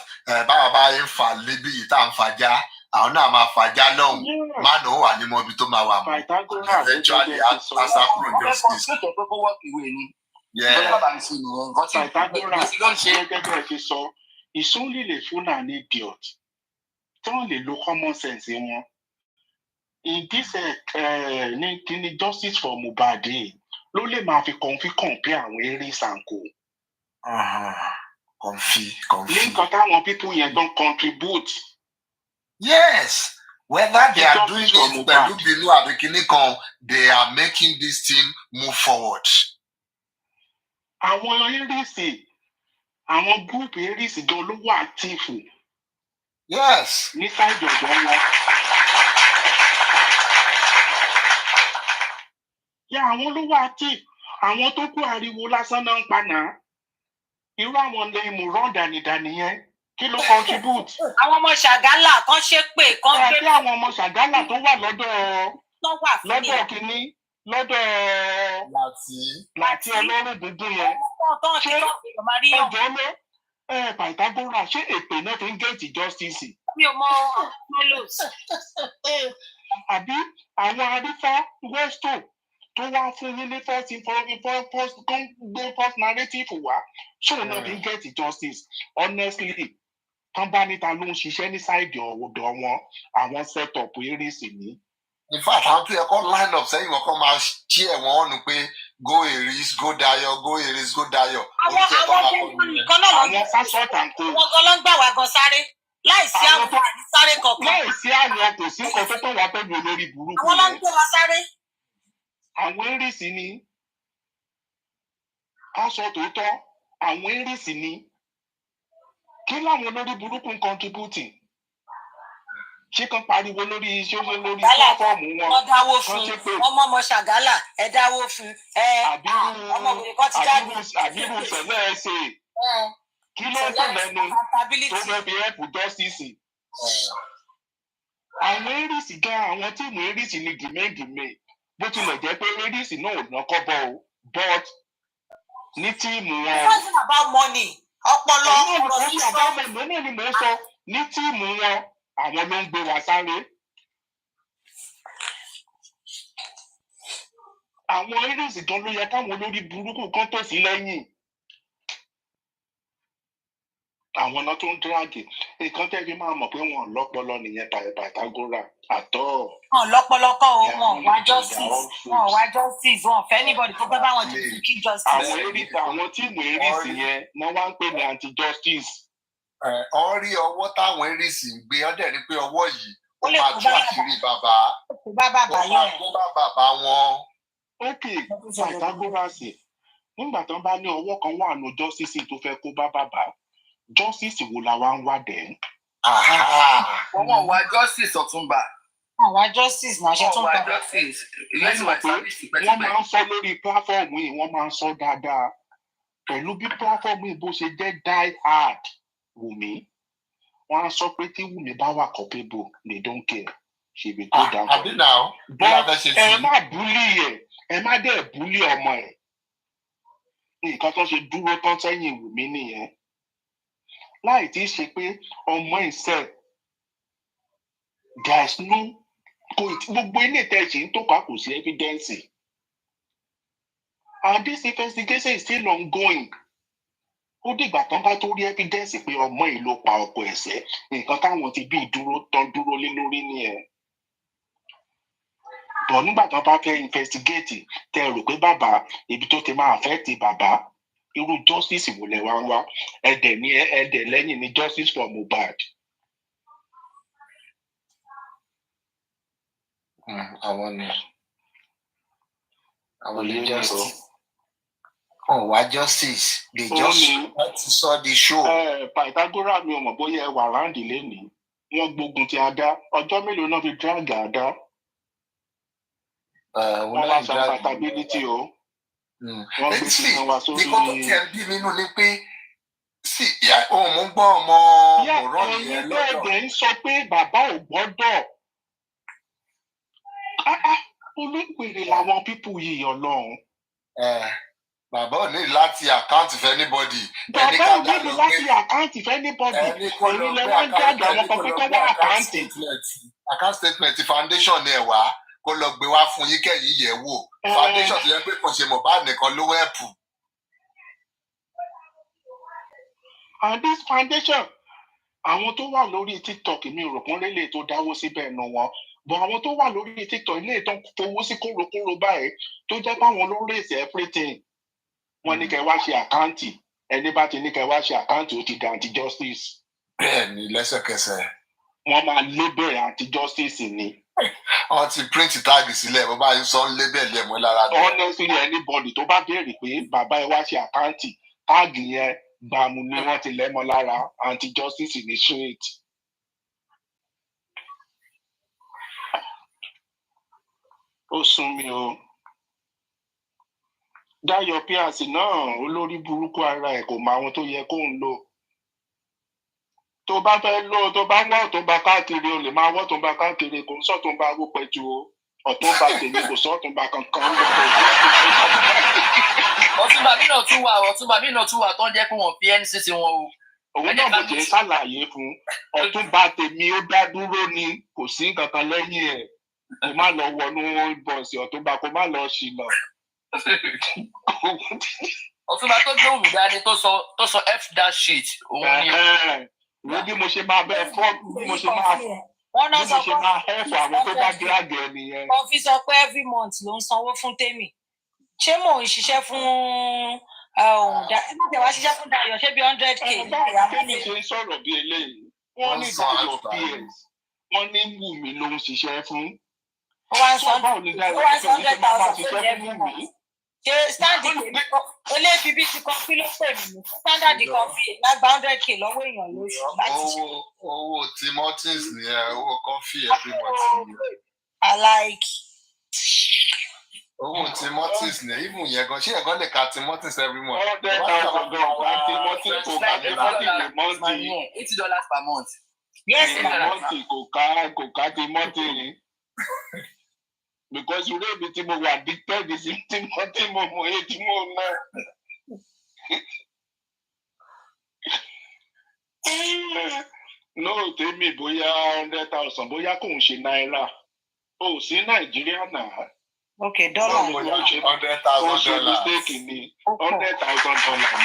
báwa bá ń fà lébi yìí tá à ń fàjà àwọn náà máa fàjà lọ́hùn má nà ó wà ní mọ́bi tó máa wà mọ́ eventually asa pro justice. Ìsúnlẹ̀ lè fún náà ní idiot tí wọ́n lè lo common sense wọn. In this ní kíní justice for Mohbad ló lè máa fi compare àwọn Aries and co. Confi. Nǹkan táwọn people yẹn don contribute. Yes, whether they are doing it pẹ̀lú bínú àbí kíní kan, they are making this thing move forward. Àwọn Aries, àwọn group Aries gan ló wà active. Yes. Ní side ọ̀dọ̀ wọn. Àwọn ló wà active. Àwọn tó kú ariwo lásán náà ń pa náà. Irú àwọn lè mú rán dànìdànì yẹn. Kí ló contribute? Àwọn ọmọ Ṣàgálà kan ṣe pé kan gbé. Àti àwọn ọmọ Ṣàgálà tó wà lọ́dọ̀ kìíní lọ́dọ̀ láti ọlọ́run dúdú yẹn. Ṣé ọjọ́ ló Pythagora ṣé èpè náà fi ń gẹ̀ẹ́tì justice? Mi ò mọ Molos. Àbí àwọn arífá Westo tó wá fún yín ní first narrative wá ṣé náà fi ń gẹ̀ẹ́tì justice? Honestly, tán bá níta ló ń ṣiṣẹ́ ní sáìdì ọ̀dọ̀ wọn àwọn set up Aries ní. In fact, àwọn tó yẹ kó line up sẹ́yìn wọn kó máa ṣí ẹ̀wọ̀n ọ̀nù pé go Aries, go Dayo, go Aries, go Dayo. Àwọn nìkan náà àwọn fásọ̀tà ń kó. Wọ́n gan ló ń gbà wá gan sáré. Láìsí àwọn àti sáré kankan. Láìsí àwọn kò sí nǹkan tó wà pẹ̀lú olórí burúkú. Àwọn ló ń gbé wa sáré. Àwọn Aries ni. Aṣọ tòótọ́, àwọn Aries ni. Kí láwọn olórí burúkú ń contribute? Ṣé kan pariwo lórí iṣẹ́ lórí fọ́ọ̀mù wọn? Wọ́n dáwó fún ọmọ Ṣàgálà, ẹ dáwó fún ọmọbìnrin kan ti jáde. Àbírú sẹ̀lẹ̀ ẹ̀ṣẹ̀. Kí ló tó lẹ́nu tó fẹ́ fi help justice? Àwọn Aries gan àwọn tíìmù Aries ni gìmẹ́gìmẹ́ bó tilẹ̀ jẹ́ pé Aries náà ò ná kọ́bọ̀ o but ní tíìmù wọn. It's not about money. Ọpọlọ ọ̀rọ̀ sísọ. Náà ni mò ń sọ ní tíìmù wọn àwọn ló ń gbé wa sáré. Àwọn Aries gan ló yẹ káwọn olórí burúkú kan tó sí lẹ́yìn. Àwọn náà tó ń dírágì nǹkan tẹ́ fi máa mọ̀ pé wọn ò lọ́pọlọ nìyẹn Pythagora àtọ́. Wọn lọ́pọlọ kọ́ o, wọn wá justice, wọn fẹ́ anybody tó fẹ́ bá wọn tuntun kí justice. Àwọn tíìmù Aries yẹn wọ́n wá ń pè ní anti-justice. Ọ rí ọwọ́ táwọn Aries ń gbé ọdẹ ní pé ọwọ́ yìí ó máa tú àṣírí bàbá. Ó máa kó bá bàbá wọn. Okay, Pythagora sì nígbà tán bá ní ọwọ́ kan wà ní justice tó fẹ́ kó bá bàbá. Justice wo la wá ń wá dẹ̀? Wọ́n wá justice Ọ̀túnba. Àwa justice náà ṣe tún bá. Wọ́n máa ń sọ lórí pláfọ́ọ̀mù yìí, wọ́n máa ń sọ dáadáa. Pẹ̀lú bí pláfọ́ọ̀mù yìí bó ṣe jẹ́ die hard Wùmí, wọ́n á sọ pé tí Wùmí bá wà culpable, they don't care. She be go down. Àbí náà, ẹ má búlì ẹ má dẹ̀ búlì ọmọ ẹ̀. Nǹkan tó ṣe dúró tán sẹ́yìn Wùmí nìyẹn. Láì tí í ṣe pé ọmọ ìṣe there is no gbogbo ilé ìtẹ̀sí ń tọ́ka kò sí evidence and this investigation is still ongoing. Ó dìgbà tán bá tó rí evidence pé ọmọ yìí ló pa ọkọ ẹ̀ṣẹ̀ nǹkan táwọn ti bí dúró lé lórí nìyẹn. Bọ̀ nígbà tán bá fẹ́ investigate tẹ́ rò pé bàbá ibi tó ti máa affect bàbá irú justice wo lẹ wá ń wá ẹ̀dẹ̀ lẹ́yìn ní justice for Mohbad. Àwọn ni justice. Wá justice. They just saw the show. Pythagora mi ò mọ̀ bóyá ẹ wà ráǹdì lénìí. Wọ́n gbógun ti Adá. Ọjọ́ mélòó náà fi drag Adá? Wọ́n wá sọ compatibility o. Wọ́n gbé sí wọn wá sórí. Nǹkan tó tẹ̀ bí mi nínú ni pé òun gbọ́ ọmọ ọ̀rọ̀ yẹn lọ́dọ̀. Ẹ̀dẹ̀ ń sọ pé bàbá ò gbọ́dọ̀. Olóògbèrè làwọn pípù yìí Ọlọ́run. Bàbá ò ní láti àkáǹtì fún anybody. Bàbá ò ní láti àkáǹtì fún anybody. Ẹ̀yin lẹ wọ́n ń jáde àwọn kan pé kọ́ wá àkáǹtì. Account statement foundation ẹ̀ wá kó lọ gbé wá fún yín kẹ́yìn yẹ̀ wò. Foundation tó yẹ pé kò ṣe Mohbad nìkan ló ẹ̀pù. And this foundation, àwọn tó wà lórí TikTok mi rò kún lélẹ̀ tó dáwó síbẹ̀ nù wọn. But àwọn tó wà lórí TikTok ilé ìtàn fowó sí kórókóró báyìí tó jẹ́ pé àwọn ló ń raise everything. Wọ́n ní kẹ́ wá ṣe àkáǹtì. Ẹni bá ti ní kẹ́ wá ṣe àkáǹtì ó ti di anti-justice. Bẹ́ẹ̀ni lẹ́sẹ̀kẹsẹ̀. Wọ́n máa lébẹ̀ anti-justice ni. Wọ́n ti print tag sílẹ̀ bó bá yín sọ ń lébẹ̀ lé ẹ̀mọ́ lára rẹ̀. Honestly, anybody tó bá béèrè pé bàbá ẹ wá ṣe àkáǹtì táàgì yẹn gbàmù ni wọ́n ti lẹ́mọ́ lára anti-justice ní straight. Ó sún mi o. Dáyọ̀ Pierce náà olórí burúkú ara ẹ̀ kò mọ àwọn tó yẹ kó ń lò. Tó bá fẹ́ lò tó bá wọ́ tó bá káàkiri o lè máa wọ́ tó bá káàkiri kò ń sọ tó ń bá wó pẹ̀jù o. Ọ̀túnba tèmi kò sọ ọ̀túnba kankan lọ́pọ̀. Ọ̀túnba mi náà tún wà tó ń jẹ́ pé wọ́n fi NCC wọn o. Òun náà mo jẹ́ ṣàlàyé fún Ọ̀túnba tèmi ó dá dúró ni kò sí nǹkan kan lẹ́yìn ẹ̀. Kò má lọ wọnú bọ̀ọ̀sì Ọ̀túnba kò má lọ ṣìnà. Ọ̀túnba tó gbé òmù dání tó sọ F dash sheet òun ni. Wo bí mo ṣe máa bẹ fọ́ bí mo ṣe máa hẹ́fù àwọn tó bá gíráàgì ẹ nìyẹn. Wọ́n fi sọ pé every month ló ń sanwó fún Tèmi. Ṣé mò ń ṣiṣẹ́ fún wá ṣiṣẹ́ fún Dayọ̀ ṣé bí 100k? Tèmi ṣe ń sọ̀rọ̀ bí eléyìí. Wọ́n ní Dayọ̀ PS. Wọ́n ní Wùmí ló ń ṣiṣẹ́ fún. Ó wá ń san 100,000 fún every month. Ṣé standard olébíbí ti kan kí ló pè mí? Standard kan fi èèyàn gba 100k lọ́wọ́ èèyàn lóṣù láti ṣe. Owó Timothy's nìyẹn, owó coffee every month. I like. Owó Timothy's nìyẹn, even yẹn gan, ṣé ẹ̀gán lè ka Timothy's every month? $100,000 Timothy kò ká Timothy lè mọ́ntì. $80 per month. Yes, Timothy kò ká Timothy. Because you know me, Timo, we are addicted to Timothy, Timo, no, tell me, bóyá 100,000, bóyá kò ń ṣe náírà. Oh, sí Nàìjíríà náà. Okay, dollar. $100,000. Mistake ni $100,000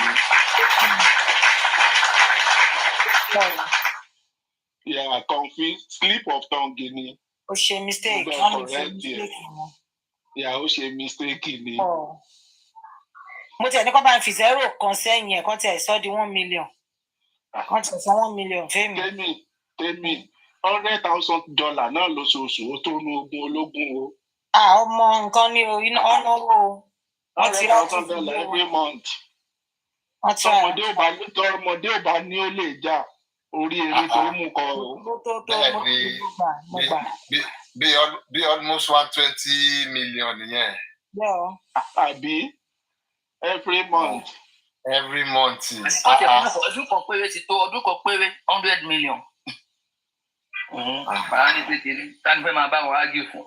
ni. Yeah, confused, slip of tongue ni. Ó ṣe mistake. Yeah, ó ṣe mistake ni. Mo tẹ̀ ní kọ́ bá ń fi 0 kan sẹ́yìn ẹ̀ kan tẹ̀ sọ́ di 1 million. Kan tẹ̀ sọ 1 million fẹ́mi. Tèmi $100,000 náà lóṣooṣù ó tó nu ogun ológun o. Ọmọ nǹkan ní o, iná ọ̀nà owó. $100,000 every month. Tọmọdé ò bá ní ó lè jà. Orí eré tó mú kọ o. Bí almost 120 million nìyẹn. Àbí every month. Every month. Ọdún kan péré ti tó ọdún kan péré 100 million. Bàbá ní kékeré táni fẹ́ máa bá wọn ágì fún.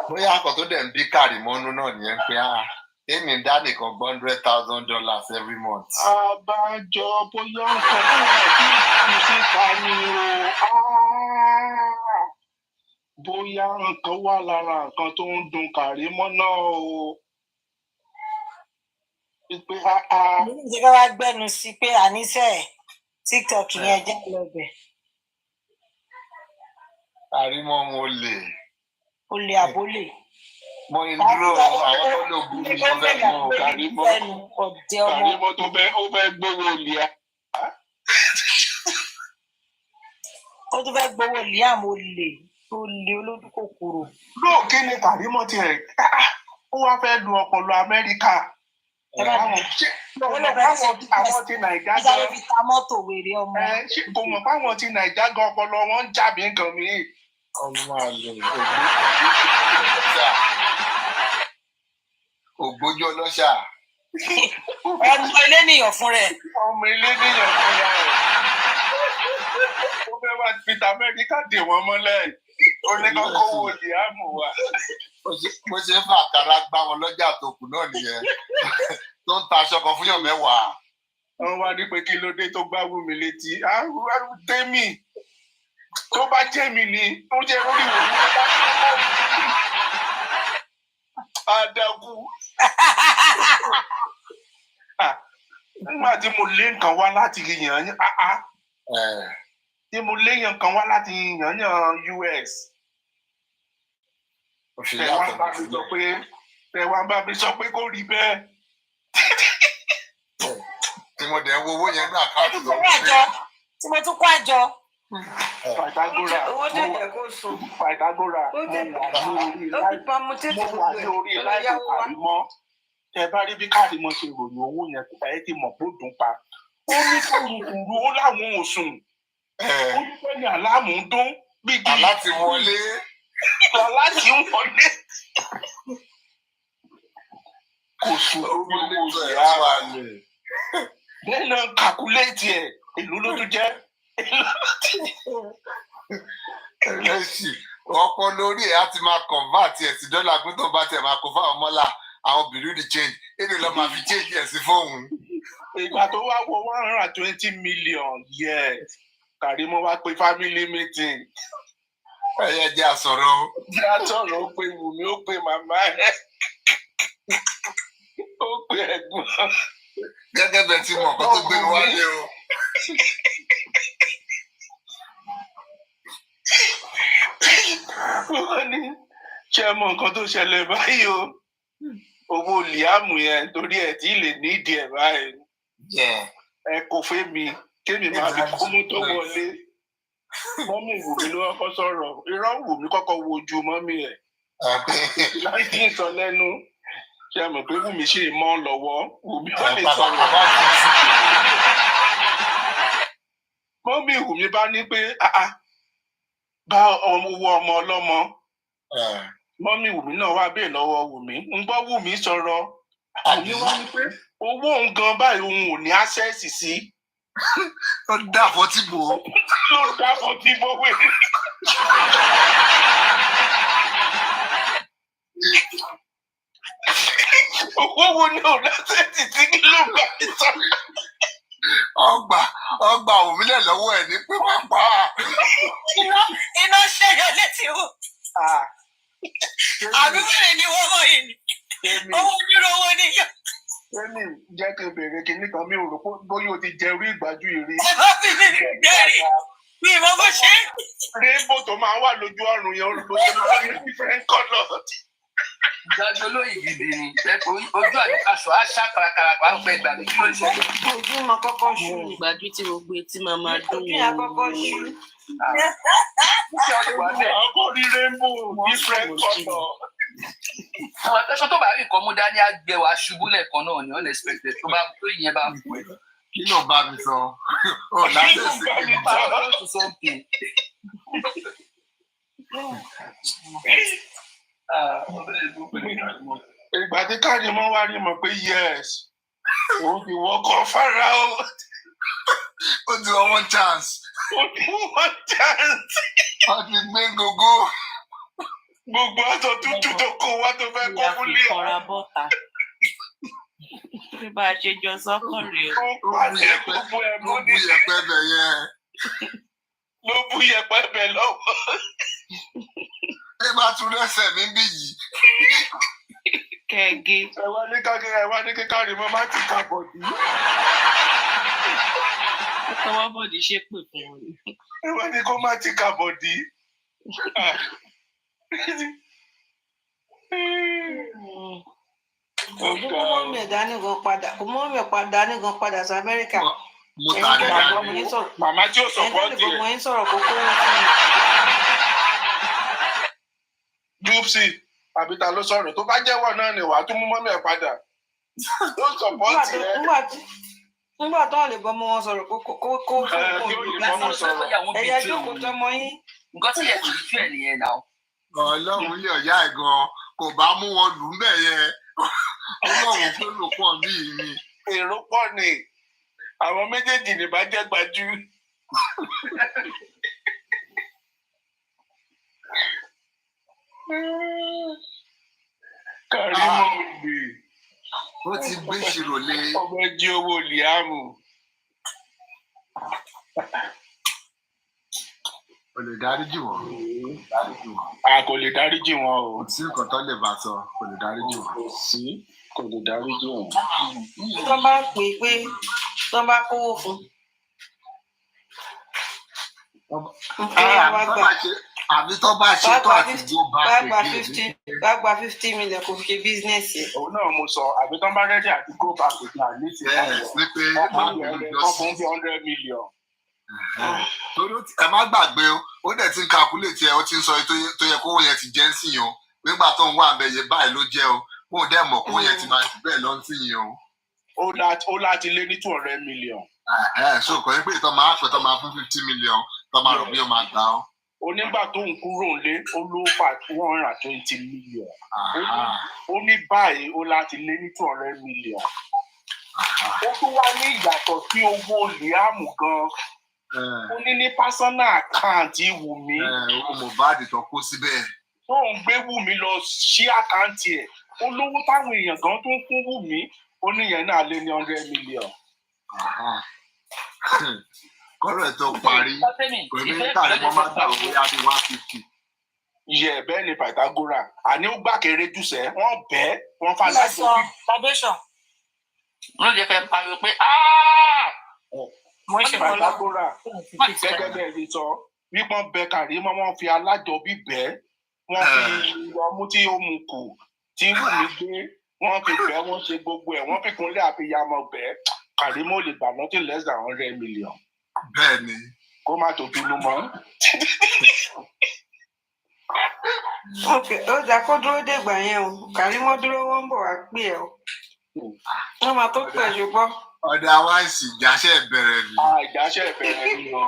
Bóyá akọ̀ tó dẹ̀ ń bí Kàrímọ́nú náà nìyẹn pé èmi dá nìkan $100,000 every month. Àbájọ bóyá nǹkan tó wà sí ìsìnká ni o. Bóyá nǹkan wà lára nǹkan tó ń dùn Kàrímọ́ náà o. Pé Mo ní ìjọba wá gbẹ́nu sí pé àníṣe TikTok yẹn jẹ́ lọ́bẹ̀. Kàrímọ́ mo lè. O lè àbólè. Mo ń dúró àwọn tó lò bú mi mo fẹ́ mọ Kàrímọ́ tó fẹ́ gbówó lìá. Ó tún fẹ́ gbówó lìá mo lè olójú kòkòrò. Lóò kí ni Kàrímọ́ ti rẹ̀? Ó wá fẹ́ lu ọpọlọ Amẹ́ríkà. Àwọn ti Nàìjíríà gan. Ìjọba fi ta mọ́tò wèrè ọmọ. Kò mọ̀ fáwọn ti Nàìjíríà gan ọpọlọ wọn ń jàbí nǹkan mìíràn. Ọmọ àlè ògbójú ọlọ́ṣà. Ọmọ eléníyàn fún rẹ̀. Ọmọ eléníyàn fún rẹ̀. Ó fẹ́ wá fi ta Amẹ́ríkà dè wọ́n mọ́lẹ̀. Ó ní kọ́kọ́ wo lè àmú wa. Mo ṣe fà kára gbá wọn lọ́jà tó kù náà nìyẹn. Tó ń ta aṣọ kan fún yàn mẹ́wàá. Wọ́n wá ní pé kí ló dé tó gbá wù mí létí. Tèmi tó bá jẹ́ mi ni tó jẹ́ lórí wò ní bá Adagu. Nígbà tí mo lé nǹkan wá láti yàn tí mo lé nǹkan wá láti yàn US. Tẹ wá bá mi sọ pé kò rí bẹ́ẹ̀. Tí mo dẹ̀ ń wo owó yẹn ní àkáǹtì lọ. Tí mo tún kó àjọ. Owó tẹ̀lé kó sùn. Pythagora. Mo wà ní orí láìpẹ́ Kàrímọ́. Ẹ bá rí bí Kàrímọ́ ṣe ròyìn owó yẹn kó ẹ ti mọ̀ pé ó dùn pa. Ó ní kùrùkùrù ó láwọn òsùn. Ó ní pé ní àlámù ń dún gbígbí. Aláti wọlé. Aláti ń wọlé. Kò sùn orí owó ìyá wa lè. Bẹ́ẹ̀ náà kàkúléètì ẹ̀ èlò ló tún jẹ́. Ẹlẹ́sì ọ̀pọ̀ lórí ẹ̀ á ti máa convert ẹ̀ sí dọ́là pé tó bá tẹ̀ máa kó fáwọn mọ́là àwọn obìnrin di change èdè lọ́ọ́ máa fi change ẹ̀ sí fóun. Ìgbà tó wá wọ 120 million yes Kàrímọ́ wá pé family meeting. Ẹyẹ jẹ́ àsọ̀rọ̀. Jẹ́ àsọ̀rọ̀ ó pe Wùmí ó pe màmá ẹ̀ ó pe ẹ̀gbọ́n. Gẹ́gẹ́ bẹ́ẹ̀ tí mo kọ́ tó gbé wálé o. Wọ́n ní ṣe mọ nǹkan tó ṣẹlẹ̀ báyìí o. Owó Liamu yẹn torí ẹ̀ tí lè nídìí ẹ̀ báyìí. Ẹ kò fẹ́ mi kémi máa fi kó mọ́tò wọlé. Mọ́mì Wùmí ló kọ́kọ́ sọ̀rọ̀. Irọ́ Wùmí kọ́kọ́ wojú mọ́mì ẹ̀. Láì tí ń sọ lẹ́nu. Ṣé ẹ mọ̀ pé Wùmí ṣì mọ́ lọ́wọ́? Wùmí ò lè sọ̀rọ̀. Mọ́mì Wùmí bá ní pé bá owó ọmọ ọlọ́mọ. Mọ́mì Wùmí náà wá bèè lọ́wọ́ Wùmí. Ń gbọ́ Wùmí sọ̀rọ̀. Wùmí wá ní pé owó òun gan báyìí òun ò ní access sí. Ó dàbọ̀ tí bò ó. Ló dàbọ̀ tí bò wé. Owó wo ni ò lásẹ̀tì tí kí ló gbà ní sọ́nà? Ọgbà òmílẹ̀ lọ́wọ́ ẹ̀ ní pé pápá. Iná ṣẹ̀yọ létí o. Àbíwèrè ni wọ́n mọ̀ yìí ni. Owó dúró owó níyàn. Èmi jẹ́ kí n bèrè kinní kan mi ò rò pé bóyá o ti jẹ orí ìgbájú ìrì. Ẹ bá fi mi jẹ́rìí. Mi ì mọ bó ṣe. Rainbow tó máa wà lójú ọrùn yẹn olùkọ́ ṣe máa ní different colours. Ìdájọ́ olóyìn gidi ni ojú àyọkàṣọ á ṣá karakara pàápàá ìgbà ní kí ló ń ṣẹlẹ̀. Ojú máa kọ́kọ́ ṣú. Ìgbàdú tí gbogbo etí máa máa dún. Ojú yà kọ́kọ́ ṣú. Ọkọ̀ rí rainbow different colours. Àwọn akẹ́kọ̀ọ́ tó bá rí nǹkan mú dání á gbé wa ṣubú lẹ́ẹ̀kan náà ni unexpected tó ìyẹn bá ń pè. Kí ló bá mi sọ? Ó láti ṣe kí Ìgbà tí Kàrímọ́ wá rí mọ̀ pé yes, òun ti wọ́kọ̀ fara o. Ó ti wọ́n one chance. Ó ti gbé gógó. Gbogbo aṣọ tútù tó kó wá tó fẹ́ kó fún lé. Ìyá bọ́ta. Bí bá a ṣe jọ sọ́kàn rèé o. Ó pàṣẹ gbogbo ẹ̀ mọ́ ní. Ló bú yẹpẹ́ bẹ̀ yẹn. Ló bú yẹpẹ́ bẹ̀ lọ́wọ́. Ẹ máa tún lẹ́sẹ̀ mi bí yìí. Kẹ̀gé. Ẹ wá ní kíkàrí mọ́ má ti ka bọ̀dí. Ó tọwọ́ bọ̀dí ṣépè fún wọn. Ẹ wá ní kó má ti ka bọ̀dí. Kò mọ́ mi ẹ̀dá nígan padà. Kò mọ́ mi padà nígan padà sí Amẹ́ríkà. Mo tà ní dáadáa. Màmá tí ó sọ̀pọ̀ tiẹ̀. Ẹ̀yin tó ń sọ̀rọ̀ kókó wọn fún mi. Júpsì àbí ta ló sọ̀rọ̀ tó bá jẹ́wọ́ náà ni wàá tún mú mọ́mí ẹ̀ padà. Ó sọ̀pọ̀ tiẹ̀. Nígbà tó lè bọ́ mọ́ wọn sọ̀rọ̀ kókó ẹ̀yà jókòó tọmọ yín. Nǹkan tí yẹ kì í tú ẹ̀ nìyẹn náà. Ọlọ́run lè ọ̀yá ẹ̀ gan-an kò bá mú wọn lù ú bẹ̀ yẹn. Ọlọ́run pé ló pọ̀ bíi mi. Èrò pọ̀ ni àwọn méjèèjì ní bá jẹ́ gbajú. Kàrímọ́ òde. Ó ti gbé ìṣirò lé. Ọmọ jí owó Liamu. Kò lè dáríjì wọ́n. A kò lè dáríjì wọn o. Kò sí nǹkan tó lè bá sọ, kò lè dáríjì wọ́n. Kò lè dáríjì wọn. Tó bá pè pé tó bá kówó fún. Àbí tó bá ṣe tó àti gbó bá gba 50 million kò fi ṣe bísínẹ́sì. Òun náà mo sọ, àbí tó bá rẹ́dí àti go back to plan ní ti ọkùnrin fi 100 million. Torí ẹ má gbàgbé ó dẹ̀ ti ń calculate ẹ ó ti ń sọ tó yẹ kówó yẹn ti jẹ́ ń sìn yàn nígbà tó ń wà ń bẹ yẹ báyìí ló jẹ́ o kóun dẹ̀ mọ̀ kówó yẹn ti máa jù bẹ́ẹ̀ lọ ń sìn yàn o. Ó láti lé ní 200 million. So kò ní pé tó máa fún 50 million tó máa rò bí ó máa gbà ó. Onígbà tó ń kúrò lé ó ló fà 120 million. Ó ní báyìí ó láti lé ní 200 million. Ó tún wá ní ìyàtọ̀ sí owó Liamu gan. Ó ní personal account Wùmí. Owó MOHBAD tó kó síbẹ̀. Tó ń gbé Wùmí lọ sí àkáǹtì ẹ̀. Olówó táwọn èèyàn gan tó ń fún Wùmí. Ó ní yẹn náà lé ní 100 million. Kọ́rọ̀ ẹ̀ tó parí. Kò ní káàrí wọ́n máa gbà owó yá bí 150. Yẹ bẹ́ẹ̀ ni Pythagora. Àní ó gbà kéré jùsẹ̀. Wọ́n bẹ́ẹ̀ wọ́n fà láti bí. Foundation. Wọ́n jẹ́ fẹ́ pariwo pé mo ṣe Pythagora gẹ́gẹ́ bẹ́ẹ̀ ni sọ wípọ́n bẹ Kàrímọ́ wọ́n fi alájọbí bẹ́ẹ̀ wọ́n fi ọmú tí ó mu kù tí Wùmí gbé wọ́n fi bẹ́ẹ̀ wọ́n ṣe gbogbo ẹ̀ wọ́n fi kúnlẹ̀ àfihàmọ̀ bẹ́ẹ̀ Kàrímọ́ lè gbà nothing less than 100 million. Bẹ́ẹ̀ni. Kó má tó bínú mọ́. Ó jà kó dúró dègbà yẹn o Kàrímọ́ dúró wọ́n ń bọ̀ wá pè ẹ́ o. Wọ́n máa tó pẹ̀ ṣùgbọ́n. Ọ̀dà wáìsì ìjáṣẹ́ ìbẹ̀rẹ̀ ni. Ìjáṣẹ́ ìbẹ̀rẹ̀ ni o.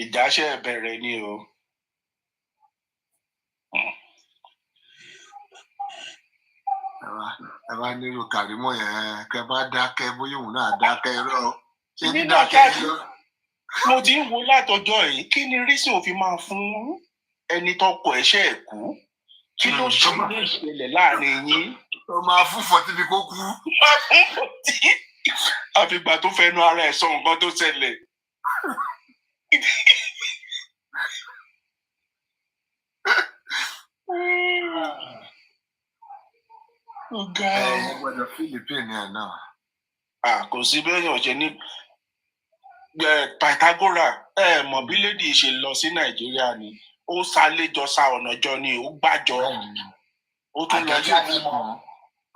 Ìjáṣẹ́ ìbẹ̀rẹ̀ ni o. Ẹ bá nílò Kàrímọ́ yẹn kẹ bá dákẹ́ bóyá òun náà dákẹ́ irọ́. Ṣé dídákẹ́ irọ́? Mo ti ń wo látọjọ́ yìí kí ni rísìn òfin máa fún ẹni tọkọ ẹ̀ṣẹ̀ ẹ̀ kú? Kí ló ṣe ní ìṣẹ̀lẹ̀ láàrin yín? Ó máa fún fọtí bí kò kú. Àfìgbà tó fẹnu ara ẹ̀ sọ nǹkan tó ṣẹlẹ̀. Ẹ gbọ́dọ̀ Philippine ẹ̀ náà. Kò sí bẹ́ẹ̀yàn ṣe ní Pythagora mọ̀ bí lédi ṣe lọ sí Nàìjíríà ni ó sálẹ́jọ sa ọ̀nà jọ ni ó gbàjọ ó tún lọ sí ọmọ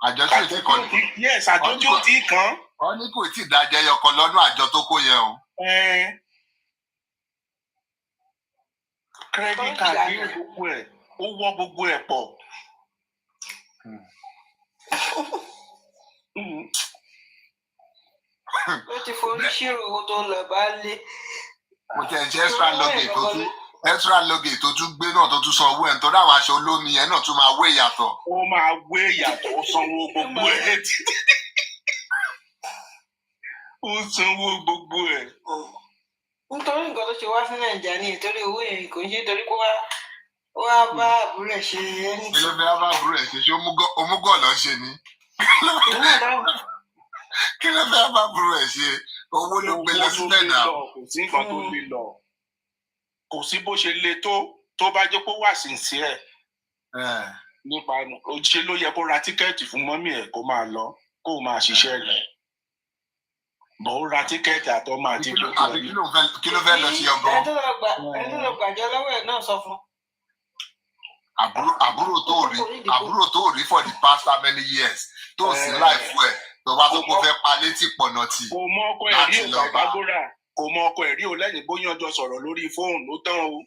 àjọ tí ò tí kan. Yes, àjọ tí ò tí kan. Wọ́n ní kò tí ì dájẹ́ yọkan lọ́nà àjọ tó kó yẹn o. Credit card ní gbogbo ẹ̀ ó wọ́ gbogbo ẹ̀ pọ̀. Ó ti forí ṣírò owó tó ń lọ bá lé. Mo tẹ̀ ṣe extra logate tó tún gbé náà tó tún san owó ẹ̀ nítorí àwọn aṣọ olómi yẹn náà tún máa wé ìyàtọ̀. Ó máa wé ìyàtọ̀ ó sanwó gbogbo ẹ̀. Ó sanwó gbogbo ẹ̀. Nítorí nǹkan tó ṣe wá sí Nàìjíríà ní ìtorí owó yẹn kò ń ṣe torí pé wá bá àbúrò ẹ̀ ṣe ẹni. Kí ló fẹ́ bá àbúrò ẹ̀ ṣe omúgọ̀ lọ ṣe ni? Kí ló fẹ́ bá àbúrò ẹ̀ ṣe owó ló gbé lọ sílẹ̀ náà? Kò sí nǹkan tó lè lọ. Kò sí bó ṣe le tó bá jẹ́ pé wà sincere nípa ṣe ló yẹ kó ra tíkẹ́ẹ̀tì fún mọ́mí ẹ̀ kó máa lọ kó máa ṣiṣẹ́ rẹ̀. Bọ̀ ó ra tíkẹ́ẹ̀tì àtọ́mọ àti gbogbo ẹ̀. Kí ló fẹ́ lọ sí ọgbọ́n? Ẹni tó lọ gbàjọ lọ́wọ́ ẹ̀ náà sọ fún. Àbúrò tó rí for the past how many years tó sì láìfú ẹ̀ tó bá tó kó fẹ́ pa létí pọ̀nà tì. Kò mọ ọkọ ẹ̀ rí o Pythagora kò mọ ọkọ ẹ̀ rí o lẹ́yìn bóyá ọjọ́ sọ̀rọ̀ lórí fóònù ó tán o.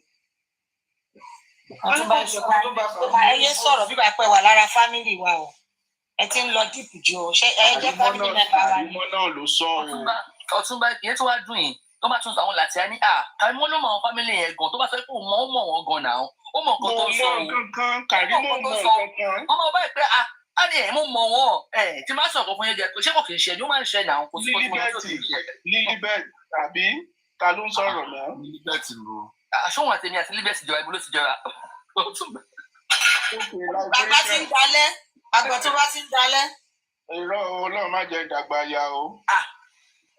Ẹyẹ sọ̀rọ̀ bí bàá pẹ́ wà lára fámìlì wa o. Ẹ ti ń lọ díìpù jù o. Ṣé ẹ jẹ́ fámìlì mẹ́ta wa ni? Àrímọ́ náà ló sọ o. Ọ̀túnba ìyẹn tó wá dùn yìí tó bá tún àwọn làtí á ní Kàrímọ́ ló mọ àwọn fámìlì yẹn gan tó bá sọ pé òun mọ̀ wọ́n gan náà ó mọ̀ nǹkan tó sọ o. Kàrímọ́ mọ̀ kankan. Ọmọ ọba ìpè á ní ẹ̀ mo mọ̀ wọ́n tí máa sọ̀rọ̀ fún yẹn jẹ ṣé kò kì í ṣe ni ó máa ń ṣe náà kò sí kò sí Lílíbẹ̀tì àbí ta ló ń sọ̀rọ̀ náà? Lílíbẹ̀tì ló. Àṣọwọ̀n àtẹ̀mí àti Lílíbẹ̀tì jọra ibo ló ti jọra. Bàbá ti ń dalẹ̀, àgbọ̀ tó bá ti ń dalẹ̀. Irọ́ Ọlọ́run má jẹ́ ìdàgbà ya o.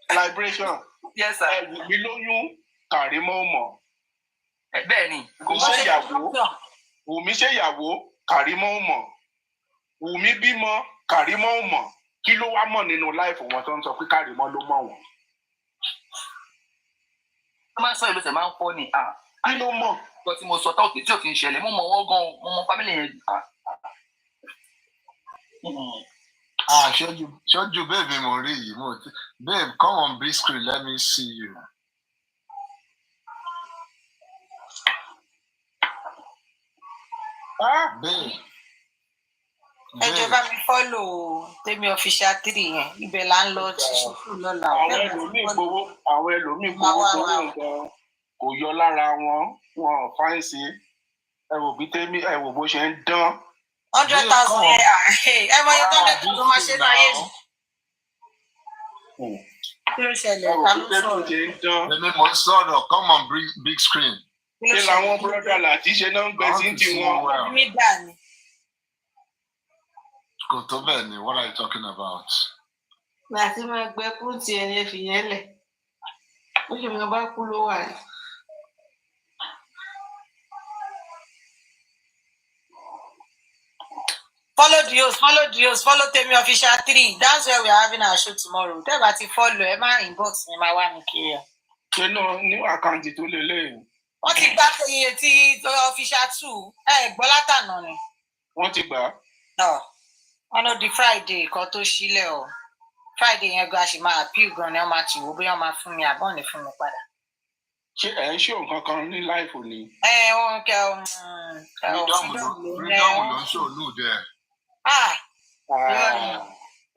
Liberation. Yes, sir. Mi lóyún Kàrímọ́ mọ̀. Bẹ́ẹ̀ ni. Wùmí ṣèyàwó Kàrímọ́ mọ̀. Wùmí bímọ Kàrímọ́ mọ̀. Kí ló wá mọ̀ nínú láìfù wọn tó ń sọ pé Kàrímọ́ ló mọ̀ wọ́n? Wọ́n máa ń sọ ìlú tẹ̀ máa ń fọ́ ni. Kí ló mọ̀? Nǹkan tí mo sọ táwọn tí ò kì í ṣẹlẹ̀, mo mọ̀ wọ́n gan-an, mo mọ fámìlì yẹn. Ṣojú baby mo rí yìí mo ti babe come on big screen let me see you. Babe. Ẹ jọ̀ọ́ bá mi fọ́lò Tèmi Official 3 yẹn ibẹ̀ là ń lọ ṣùkú lọ́la. Àwọn ẹlòmíì gbowó nǹkan kò yọ lára wọn ò fáìsì. Ẹ wò bí Tèmi ẹ wò bó ṣe ń dán. 100,000 yẹn ẹ mọ iye tó ń dẹ́kun tó máa ṣe láyé mi. Kí ló ṣẹlẹ̀? Ta ló sọ̀rọ̀? Èmi mo sọ̀rọ̀ come on big screen. Ṣé làwọn búrọ́dà láti ṣe náà ń gbẹ sí ti wọn? Mi dà ní. Kò tó bẹ́ẹ̀ ni, what are you talking about? Láti máa gbẹ kúrú ti ẹni ẹ fi yẹn lẹ̀. Ó ṣe máa bá kú ló wà ní. Follow the host, follow Tèmi Official 3. That's where we are having our show tomorrow. Tẹ́ bá ti follow ẹ máa inbox mi máa wá mi kiri. Ṣé náà ní àkáǹtì tó lélẹ̀? Wọ́n ti gbá iye tí Official 2 gbọ́ látànà ni. Wọ́n ti gbà. Wọ́n ló di Friday kan tó sílẹ̀ o. Friday yẹn gan ṣì máa appeal gan ni wọ́n máa ti wò bóyá wọ́n máa fún mi àbọ̀ ní fún mi padà. Ṣé ẹ̀ ń ṣó nǹkan kan ní láìfò ni? Wọ́n kẹ́ freedom ló ń ṣò lóde.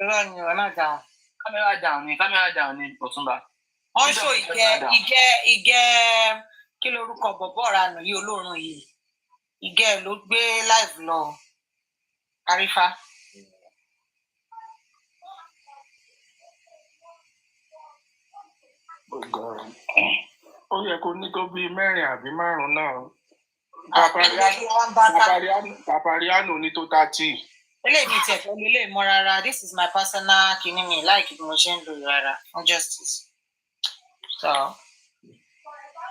Irọ́ ni ọ̀ náà dáhùn. Kámẹ́rà dáhùn ni Ọ̀túnba. Wọ́n ṣó ìgẹ́ kí lorúkọ bọ̀bọ̀ ranù yìí olóòórùn yìí. Ìgẹ́ ló gbé live lọ. Àrífà. Ó yẹ kó ní tó bíi 4 àbí 5 náà. Papariano ní tó 30. Eléyìí mi tiẹ̀ pẹ̀lú ilé ìmọ̀ rárá. This is my personal kinní mi láìkí bí mo ṣe ń lò rárá fún justice. So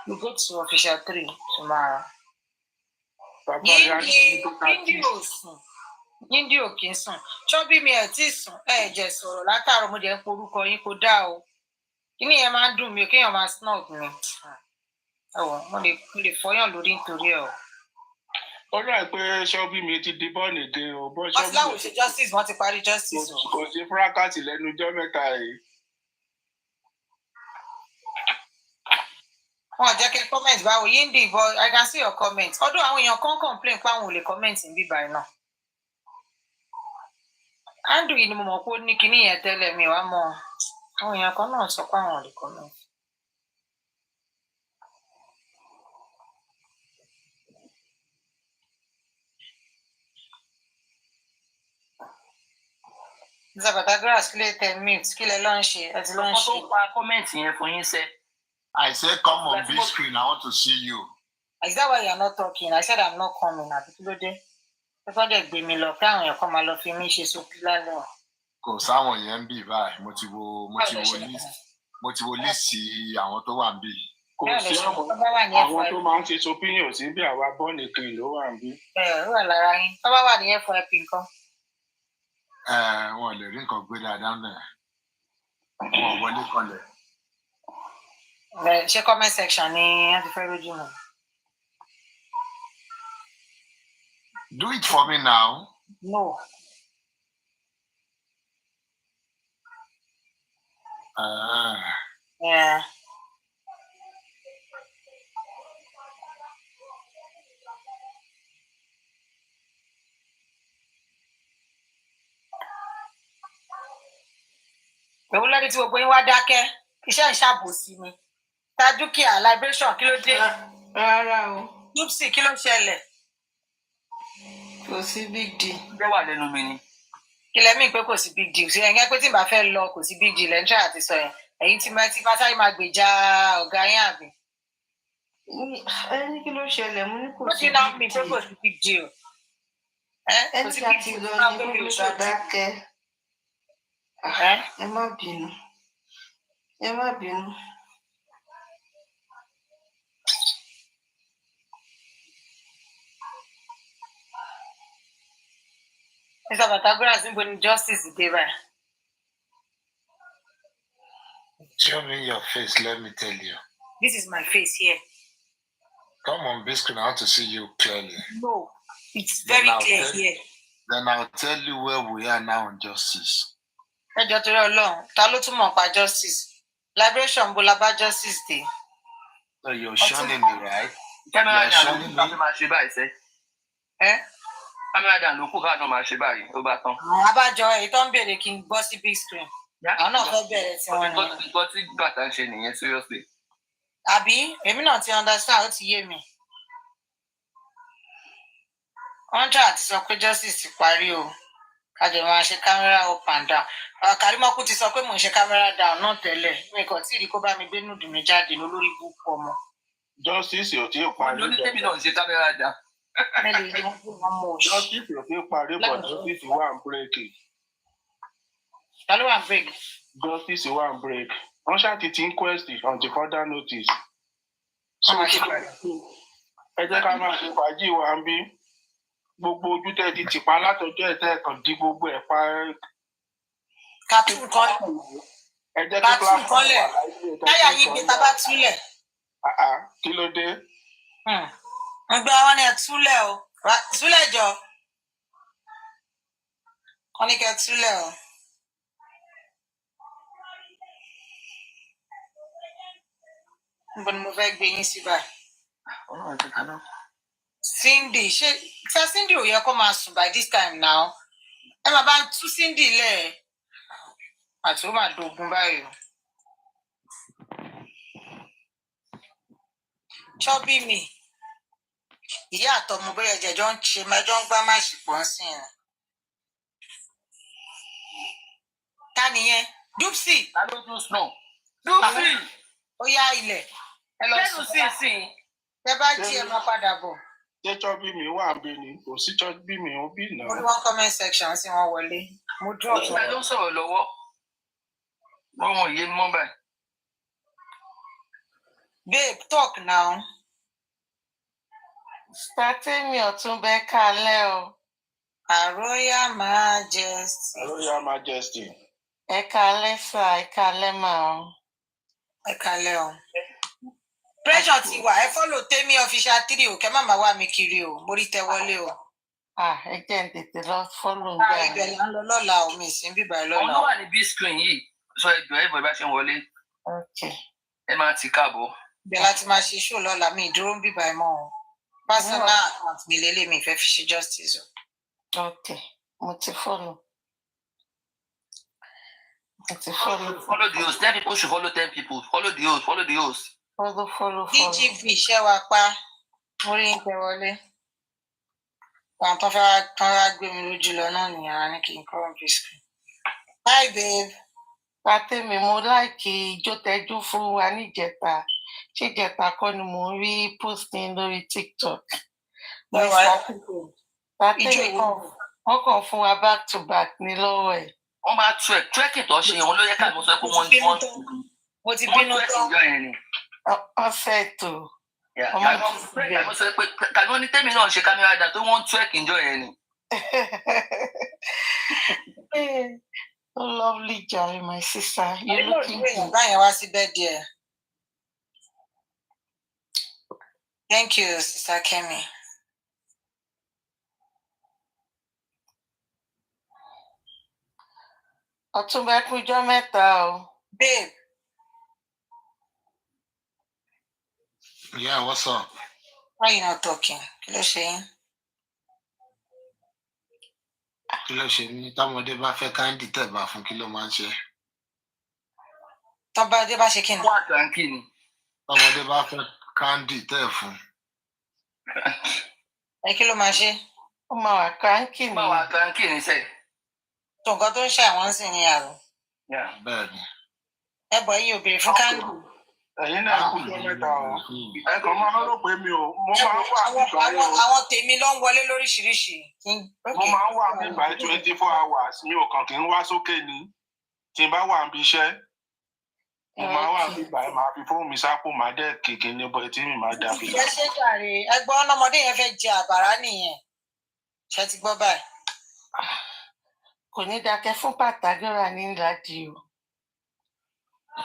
we go to Official 3 tomorrow. Yíndí ò kí ń sùn. Ṣọ́bí mi ẹ̀ tí ì sùn jẹ́ sọ̀rọ̀ látàárọ̀ mo jẹ́ ń porúkọ yín kó dá o. Kíní yẹn máa ń dùn mí o kéèyàn máa snub mi. Mo lè fọyàn lórí nítorí ẹ̀ o. Ó rà pé ṣọ́bí mi ti di bọ́ọ̀nì dé o. Wọ́n ti láwọn ṣe justice, wọ́n ti parí justice o. Kò sí fúrákàtì lẹ́nu ọjọ́ mẹ́ta yìí. Wọ́n jẹ́ kí n comment báwo Yíndí but I can see your comment. Ọdún àwọn èèyàn kan complain pé àwọn ò lè comment ní bíbá iná. Andrew yìí ni mo mọ̀ pé ó ní kinní yẹn tẹ́lẹ̀ mi wá mọ́ àwọn èèyàn kan náà sọ pé àwọn ò lè comment. Zabatagrass kílẹ̀ 10 minutes kílẹ̀ ló ń ṣe ẹ ti ló ń ṣe. Ọkọ tó pa kọ́mẹ̀ntì yẹn fún yín sẹ́. I said come on big screen, I want to see you. Is that why you are not talking? I said I'm not coming. Àbí kí ló dé? Ẹ gbọ́dọ̀ gbé mi lọ káwọn èèyàn kan máa lọ fi mí ṣe sókí lálẹ́. Kò sáwọn yẹn ń bì báyìí, mo ti wo lísì àwọn tó wà ń bì. Kò sí àwọn tó máa ń ṣe sopinion sí bí àwa bọ́ọ̀nì kan ló wà ń bí. Ó wà lára yín. Tó bá wà ní FYP nǹkan. Wọn lè rí nǹkan gbé dáadáa náà. Wọn wọlé kọlẹ̀. Ṣé comment section ni wọ́n ti fẹ́ rójú mi? Do it for me now. No. Yeah. Èwo lórí tí gbogbo yín wá dákẹ́ iṣẹ́ ìṣàbòsí ni ta dúkìá liberation kí ló dé. Rárá o. Dupsy kí ló ṣẹlẹ̀. Kò sí big deal. Bẹ́ẹ̀ wà lẹ́nu mi ni. Ilẹ̀ mi pé kò sí big deal sí ẹ̀yìn pé tí n bá fẹ́ lọ kò sí big deal ẹ̀ ń ṣáà ti sọ yẹn ẹ̀yìn tí mẹ́tí fásárì máa gbèjà ọ̀gá yín àbí. Ẹni kí ló ṣẹlẹ̀ mo ní kò sí big deal. Ó ti náà mi pé kò sí big deal. ẹni tí a ti lọ ní gbogbo ṣàdákẹ́. Ẹ má bínú. Ẹ má bínú. Mr. Batagoras, níbo ni justice dé báyìí? Show me your face, let me tell you. This is my face here. Come on, big screen, I want to see you clearly. No, it's very clear here. Then I'll tell you where we are now on justice. Ẹjọ́ torí Ọlọ́run, ta ló tún mọ̀ pa justice? Liberation bó la bá justice dé. So you're shunning me, right? You're shunning me. Camera down ló kù ká náà máa ṣe báyìí ó bá tán. Abájọ èyí tó ń béèrè kí n bọ́ sí big screen. Àwọn náà fẹ́ bẹ̀rẹ̀ tí wọ́n ní. Nǹkan tí bàtà ń ṣe nìyẹn seriously. Àbí èmi náà ti understand ó ti yé mi. Wọ́n jà àti sọ pé justice ti parí o. Kájọ máa ṣe camera up and down. Kàrímọ́kù ti sọ pé mò ń ṣe camera down náà tẹ́lẹ̀. Mi kàn tí ì rí kó bá mi gbé nùdù mi jáde lórí búùkù ọmọ. Justice ò tí ì parí. Onítẹ̀mí náà ń ṣe camera down. Justice ò tí ì parí but justice wà ń bírèkì. Ta ló wà ń bírèkì? Justice wà ń bírèkì. Wọ́n ṣáàtì tí inquest until further notice. Ẹ jẹ́ ká máa ṣe fàájì wa ń bí. Gbogbo ojú tẹ́ ti tìpa látọjọ́ ẹ̀tẹ́ ẹ̀kan di gbogbo ẹ̀ pa. Kàtún kan ẹ jẹ́ kí kàtún kan lẹ̀. Táyà yìí gbé tábà túlẹ̀. Kí ló dé? Ń gbé àwọn ẹ̀ túlẹ̀ o. Túlẹ̀ jọ. Wọ́n ní kẹ́ túlẹ̀ o. Níbo ni mo fẹ́ gbé yín sí báyìí? Cindy, ṣé Cindy ò yẹ kó máa sùn by this time now? Ẹ máa bá ń tú Cindy lẹ̀. Àti ó máa dogun báyìí o. Chubby mi. Ìyá àtọmọ bóyá ẹ̀jẹ̀ jọ ń ṣe mẹ́jọ ń gbá máa ṣìpọ̀ ń sìn ẹ̀. Ta nìyẹn? Dupsy. Ta ló dún snow? Dupsy. Ó yá ilẹ̀. Ẹ lọ sùn sí. Ẹ bá jí ẹ máa padà bọ̀. Ṣé Chubby mi wà ń bí ni? Kò sí Chubby mi ó bí náà. Mo ní wọ́n comment section sí wọn wọlé. Mo drop. Ìgbà ló ń sọ̀rọ̀ lọ́wọ́. Wọ́n wọ̀n yé mọ́ báyìí. Babe, talk now. Starting mi ọ̀tún bẹ́ẹ̀ kalẹ̀ o. Royal Majesty. Royal Majesty. Ẹ kalẹ̀ sà, ẹ kalẹ̀ mà o. Ẹ kalẹ̀ o. Pressure ti wà, ẹ follow Temi official 3 o, kẹ́ má máa wá mi kiri o, mo rí tẹ wọlé o. Ẹ jẹ́ ń tètè lọ follow gbà. Ibẹ̀ là ń lọ lọ́la o, mi sì ń bíbá ẹ lọ́la. Ọ̀nà wà ní big screen yìí, sọ ẹjọ́ ẹ̀bọ̀ bá ṣe ń wọlé. Ẹ máa ti káàbọ̀. Ibẹ̀ láti máa ṣe show lọ́la, mi ìdúró ń bíbá ẹ mọ́ o. Personal account mi lélẹ̀ mi fẹ́ fi ṣe justice o. Mo ti follow. Follow the host. 10 people should follow 10 people. Follow the host. Follow the host. Follow. DGV iṣẹ́ wa pa. Mo rí ń tẹ wọlé. Àwọn tó fẹ́ wá gbé mi lójú lọ náà nìyàrá ní kí n kọ́ ọ́n screen. Hi babe. Pàtẹ́mi mo láìkí ijó tẹ́jú fún wa níjẹta. Ṣé ìjẹta kọ́ ni mo rí posting lórí TikTok? Pàtẹ́mi wọ́n kàn fún wa back to back ní lọ́wọ́ ẹ̀. Wọ́n máa trekking tó ṣe wọn ló yẹ ká mo sọ pé wọ́n mo ti bínú tán. Ọ̀sẹ̀ tó. Mo sọ pé kàní wọ́n ní Tẹ́mi náà ṣe kámẹ́rà dà tó wọ́n trekking jọ yẹn ni. Oh, lovely Jerry, my sister. You're looking good. Thank you, Sister Kemi. Ọ̀túnba kújọ́ mẹ́ta o. Babe. Yeah, what's up? Why you not talking? Kí ló ṣe yín? Kí ló ṣe ní tọ́mọdé bá fẹ́ káńdì tẹ̀bà fún kí ló máa ń ṣe? Tọ́mọdé bá ṣe kí ni? Wọ́n àtàǹkì ni. Tọ́mọdé bá fẹ́ káńdì tẹ̀ fún. Ẹ kí ló máa ṣe? Ó máa wà káńkì ni. Ó máa wà káńkì ni sẹ́ẹ̀. Tó nǹkan tó ń ṣe àwọn sì ní àrùn. Bẹ́ẹ̀ni. Ẹ bọ̀ yín ò béèrè fún káńdì. ẹ̀yin náà kú tó mẹ́ta o ẹ kàn máa rò pé mi ò mo máa ń wà nígbà yìí o àwọn tèmi ló ń wọlé lóríṣiríṣi. mo máa ń wà nígbà 24 hours mi ò kàn kí ń wá sókè ní tí n bá wà níbi iṣẹ́ mo máa wà nígbà yìí máa fi fóònù mi sápò máa dẹ́ kéèké ní bọ́ etí mi máa dà fi. ìyẹn ṣe jàre ẹgbọ́n ọmọdé yẹn fẹ́ jẹ àbàrá nìyẹn ṣe ti gbọ́ báyìí. kò ní dákẹ́ fún pàtàgọ́ra ní ìlàdí o.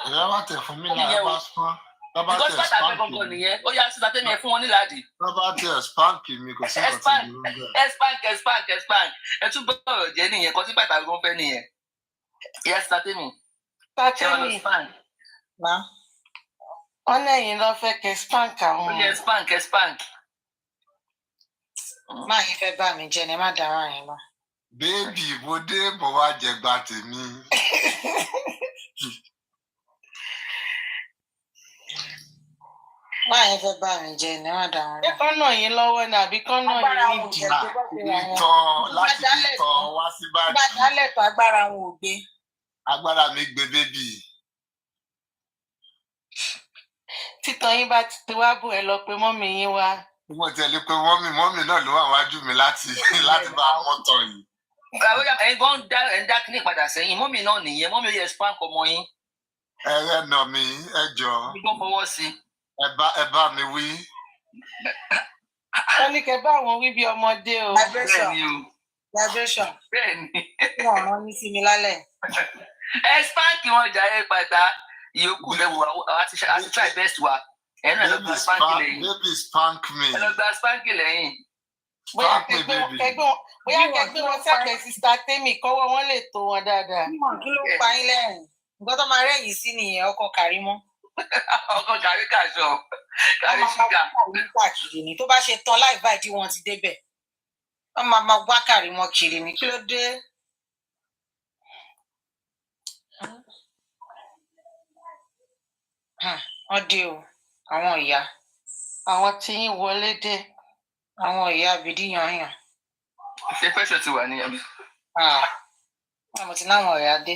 ìyá wa tẹ̀ fún mi náà bá spán. Because bàtà fẹ́ gbọ́ngàn nìyẹn ó yá síta tẹ́mi ẹ̀ fún wọn nílàdí. bàbá tẹ̀ spáǹkì mi kò sí ọ̀tí ìlú ń bẹ̀. Spank ẹ tún gbọ́dọ̀ jẹ́ nìyẹn kan tí bàtà gbọ́n fẹ́ nìyẹn. ìyá síta tẹ́mi. tátẹ́mì wọ́n lẹ́yìn lọ fẹ́ kẹ́ spank àwọn. ó yẹ spank. máa yín fẹ́ bá mi jẹ ni má dára yín lọ. bébì mo dé mo wá jẹgba tèmi. máa yín fẹ́ bá mi jẹ ni má dára yín lọ. ẹ kọ́nà yín lọ́wọ́ ni àbí kọ́nà yín nídìí. ìtàn láti fi tàn wá sí báyìí. bá dálẹ̀ tó agbára wọn ò gbé. agbára mi gbé bébì. títàn yín bá ti wá bò ẹ lọ pé mọ́mì yín wá. mo tẹ̀lé pé mọ́mì náà ló wà wájú mi láti bá mọ́tò yìí. àwọn ẹ̀yin gan ń dá kíní padà sẹ́yìn mọ́mì náà nìyẹn mọ́mì yẹ spank ọmọ yín. ẹ nà mí ẹ jọ. gbọ́n fọwọ́ sí. ẹ bá mi wí. wọ́n ní kẹ́ bá àwọn wí bí ọmọdé o. vibration. bẹ́ẹ̀ni. wọn rán ní sí mi lálẹ́. ẹ spank wọn jà ẹ pàtà ìyókù lẹ́wọ̀ àti try best wa. ẹ náà lọ gba spank lẹ́yìn. baby spank me. ẹ lọ gba spank lẹ́yìn. bóyá kẹgbẹ́ wọn sẹ́kẹ̀ẹ́ sísá tẹ́mì kọ́wọ́ wọn lè tó wọn dáadáa. kí ló ń pa yín lẹ́rìn nǹkan tó máa rẹ́yìn sí nìyẹn ọkọ Kàrímọ́. ọkọ Kàrí kàṣọ Kàrí ṣìkà. ni tó bá ṣe tán láì báyìí wọn ti débẹ̀ wọ́n máa wá Kàrímọ́ kiri ni kí ló dé. wọ́n dé o àwọn ìyá. àwọn tí yín wọlé dé. àwọn ìyá abìdí yanyan. ṣé pẹ́sẹ̀ ti wà níyàmí. mo ti náwọn ìyá dé.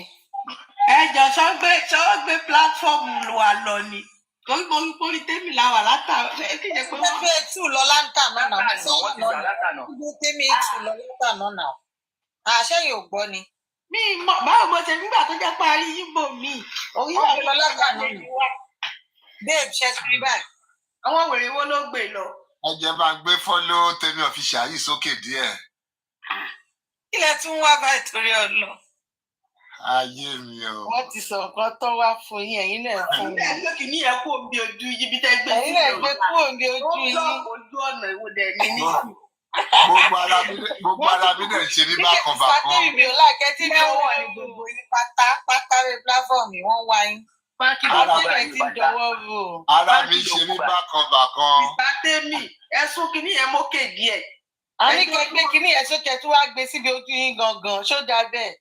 ẹ jọ sọ gbé pílátífọ́ọ̀mù wa lọ ni torí tèmi la wà látàrọ ṣe kí n jẹ pé wọ́n fẹ́ tù lọ láńtà náà náà ibi tèmi tù lọ láńtà náà náà àṣẹyìn ò gbọ́ ni. mi báwo mo ṣe nígbà tó jẹ́ pé a rí yíbo mi orí àwọn lọ láńtà náà ni babe ṣe sí báyìí. àwọn wèrè wo ló gbé lọ. ẹ jẹ́ bá gbé fọ́lọ́ tèmi ọ̀fíṣà yìí sókè díẹ̀. kí lẹ tún wá báyìí torí ọlọ. ayé mi o. wọ́n ti sọ nǹkan tó wá fún yín ẹ̀yin náà fún mi. ẹ̀yin náà gbé kìíní yẹn kú òǹbí ojú yín bí tẹ́ gbé sí. ẹ̀yin náà gbé kú òǹbí ojú yín. ó lọ ojú ọ̀nà ìwòdẹ̀ ní ní. gbogbo ara mi náà ṣe ní bákan bákan. sátẹ́rì mi ò láìkẹ́ tí mi ò wọ̀ ní gbogbo yín pátá rẹ̀ pláfọ̀mù wọ́n wá yín. ara mi ṣe ní bákan bákan. sátẹ́rì ẹ̀sùn kìíní yẹn mókè díẹ̀. a ní kẹ́ gbé kìíní yẹn sókè tí wàá gbé síbi ojú yín gangan ṣó dáa bẹ́ẹ̀.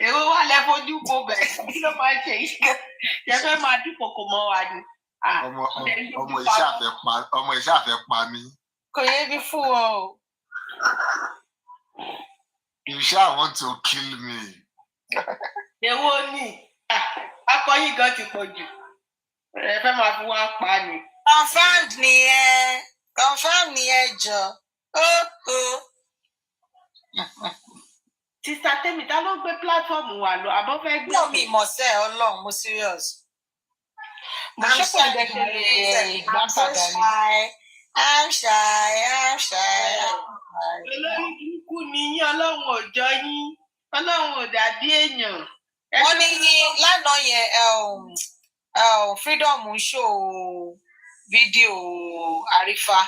èrò wà lẹ fojú kó bẹ́ẹ̀ kí ló máa ṣe yìí ṣe fẹ́ máa dúnkòkò mọ́ wa ni. ọmọ iṣẹ́ àfẹ́ pa mí. kò yẹ bí fún wọn o. You sha want to kill me. èwo ni akọyin gan ti pọ̀ jù ẹ fẹ́ máa fi wá pa ni. confirm ni ẹ jọ Sista Temi, ta ló gbé platform wa lọ àbọ̀ fẹ́ gbé. No, mi mọ̀ sẹ́ Ọlọ́run mo serious. Mo ṣe kò dẹ̀ ṣe lè gbá padà ni. I'm shy. Olórí burúkú ni yín Ọlọ́run ò jọ yín Ọlọ́run ò dàbí èèyàn. Wọ́n ní lánàá yẹn freedom ń ṣó fídíò àrífà.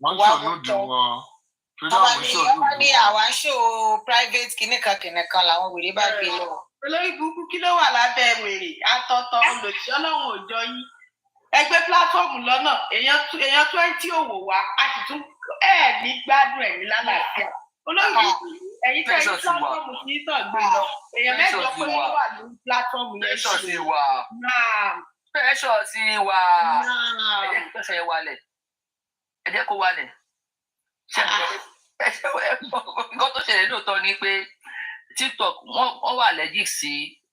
Wọ́n ṣòlódù wọn. Wọ́n ní àwa ń ṣó private kìnìkan làwọn wèrè bá gbé lọ. Olórí burúkú kí ló wà lábẹ́ wèrè àtọ̀tọ̀ olùsí Ọlọ́run ò jọ yín. Ẹgbẹ́ pílátífọ́ọ̀mù lọ́nà èèyàn 20 òwò wa a sì tún ní gbádùn ẹ̀mí lálàáfíà. Olórí burúkú ẹ̀yin tẹ́ ní pílátífọ́ọ̀mù kì í tàn gbé lọ. Èèyàn mẹ́jọ pé wọ́n wà lórí pílátífọ́ọ̀mù yẹn ṣe. Pẹ́ṣọ̀ ti wà. Ẹ jẹ́ kí pẹ́ṣọ̀ yẹn wálẹ̀. Ẹ jẹ́ kó wálẹ̀. Nǹkan tó ṣẹlẹ̀ lóòótọ́ ni pé TikTok wọ́n wà allergic sí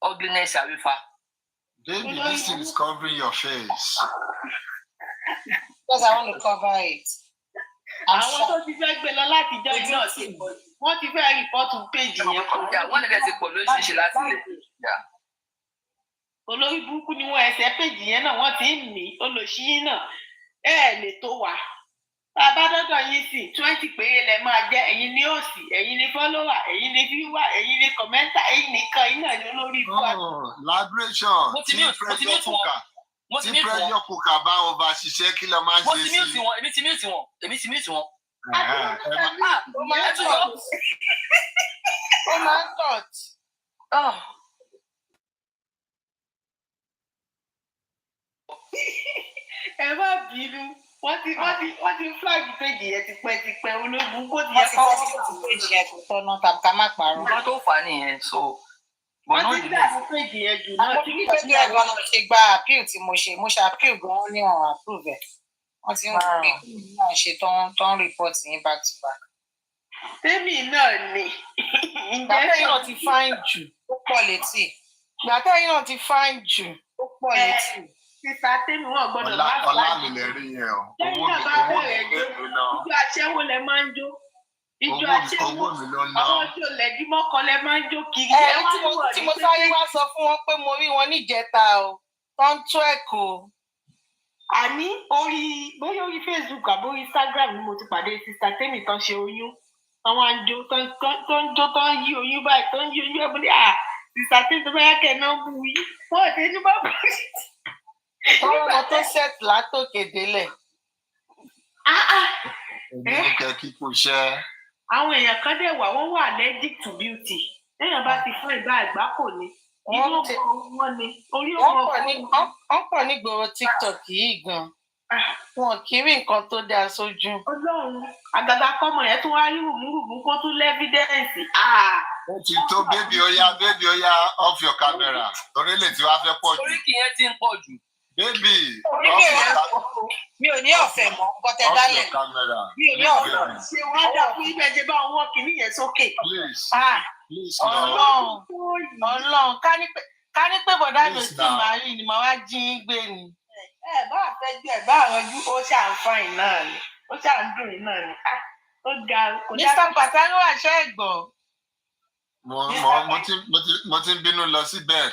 ugliness àrífà. Baby, this thing is covering your face. Because I want to cover it. Àwọn tó ti fẹ́ gbé lọ láti jẹ́ ìjọ sí wọ́n ti fẹ́ rìpọ́tù péjì yẹn kọjá. Wọ́n lè ti pọ̀ lóṣìṣẹ́ láti lè. Olórí burúkú ni wọ́n ẹsẹ̀ péjì yẹn náà wọ́n ti ń mí olóṣìyín náà lè tó wá. Bàbá dọ́dọ̀ yín sì 20 péré lẹ máa jẹ́ ẹ̀yin ní òsì ẹ̀yin ní fọ́lọ́wà ẹ̀yin ní fíwà ẹ̀yin ní kọ̀mẹ́ntà ẹ̀yin nìkan iná ní olórí ibú. Liberation tí pressure cooker bá over ṣiṣẹ́ kí ló máa ń ṣe sí. Èmi ti mute wọn. Ó máa ń touch. Ẹ má bínú. Wọ́n ti flag page yẹn tipẹ́ ológun kó ti yẹ kọ́ page yẹn kò tọ́nà tàbí ká má parọ́. Nǹkan tó fà á nìyẹn so. Wọ́n ti flag page yẹn jù náà. Àwọn tí page yẹn gan-an ṣe gba appeal tí mo ṣe appeal gan-an ní ọ̀rọ̀ approve ẹ̀. Wọ́n ti ń wọ́n pé kí náà ṣe tán report yín back to back. Tèmi náà ni. Gbàtẹ́yìn náà ti fine jù. Ó pọ̀ létí. Gbàtẹ́yìn náà ti fine jù. Ó pọ̀ létí. Sísá Tèmi wọn gbọ́dọ̀ má fà á. Ọlá mi lè rí yẹn o. Lẹ́yìn náà bá bẹ̀rẹ̀ jó. Ìjọ aṣẹ́wó lẹ máa ń jó. Ìjọ aṣẹ́wó àwọn tí ò lẹ́dí mọ́kànlẹ́ máa ń jó kiri. Tí mo sáré wá sọ fún wọn pé mo rí wọn níjẹta o. Tó ń tó ẹ̀kọ́. Àní bóyá orí Facebook àbórí Instagram ni mo ti pàdé sísá Tèmi tán ṣe oyún. Àwọn àjò tó ń jó tó ń yí oyún báyìí tó ń yí oyún ẹ̀bùn ní sísá Tèmi tó bá yá kẹ́ náà bù yí. Wọ́n ò dé ní bá bù yí. Ọmọ tó set látòkè délẹ̀. Kẹ́ kíkú iṣẹ́. Àwọn èèyàn kan dẹ̀ wà wọ́n wà allergic to beauty. Lẹ́yìn bá ti fún ìgbà àgbá kò ní. Inú ọkọ̀ wọn ni. Orí ọkọ̀ wọ́n pọ̀ nígboro TikTok yìí gan. Wọn kì í rí nǹkan tó dáa sójú. Ọlọ́run àgàgà kọ́mọ yẹn tó wá rí rùmúrùmú kó tún lẹ́fídẹ́ǹsì. Ó ti tó baby ó yá off your camera. Torí lè tí wàá fẹ́ pọ̀ jù. Orí kì í yẹn ti ń pọ̀ jù. Baby, mi ò ní ọ̀fẹ́ mọ́ kọ́tẹ́ dálẹ̀. Mi ò ní ọ̀fẹ́. Ṣé wọ́n á dà fún ibẹ̀ jẹ́ bá wọn kìíní yẹn sókè? Ọlọ́run ká ní pé bọ̀dá mi sì máa rí ni màá wá jí ń gbé ni. Ẹ bá àfẹ́jú ẹ̀ bá àrọ́jú ó ṣàǹfààní náà ni ó ṣàǹdùn náà ni ó ga kò dá. Mr. Patano àṣẹ ẹ̀gbọ́n. Mo ti ń bínú lọ sí bed.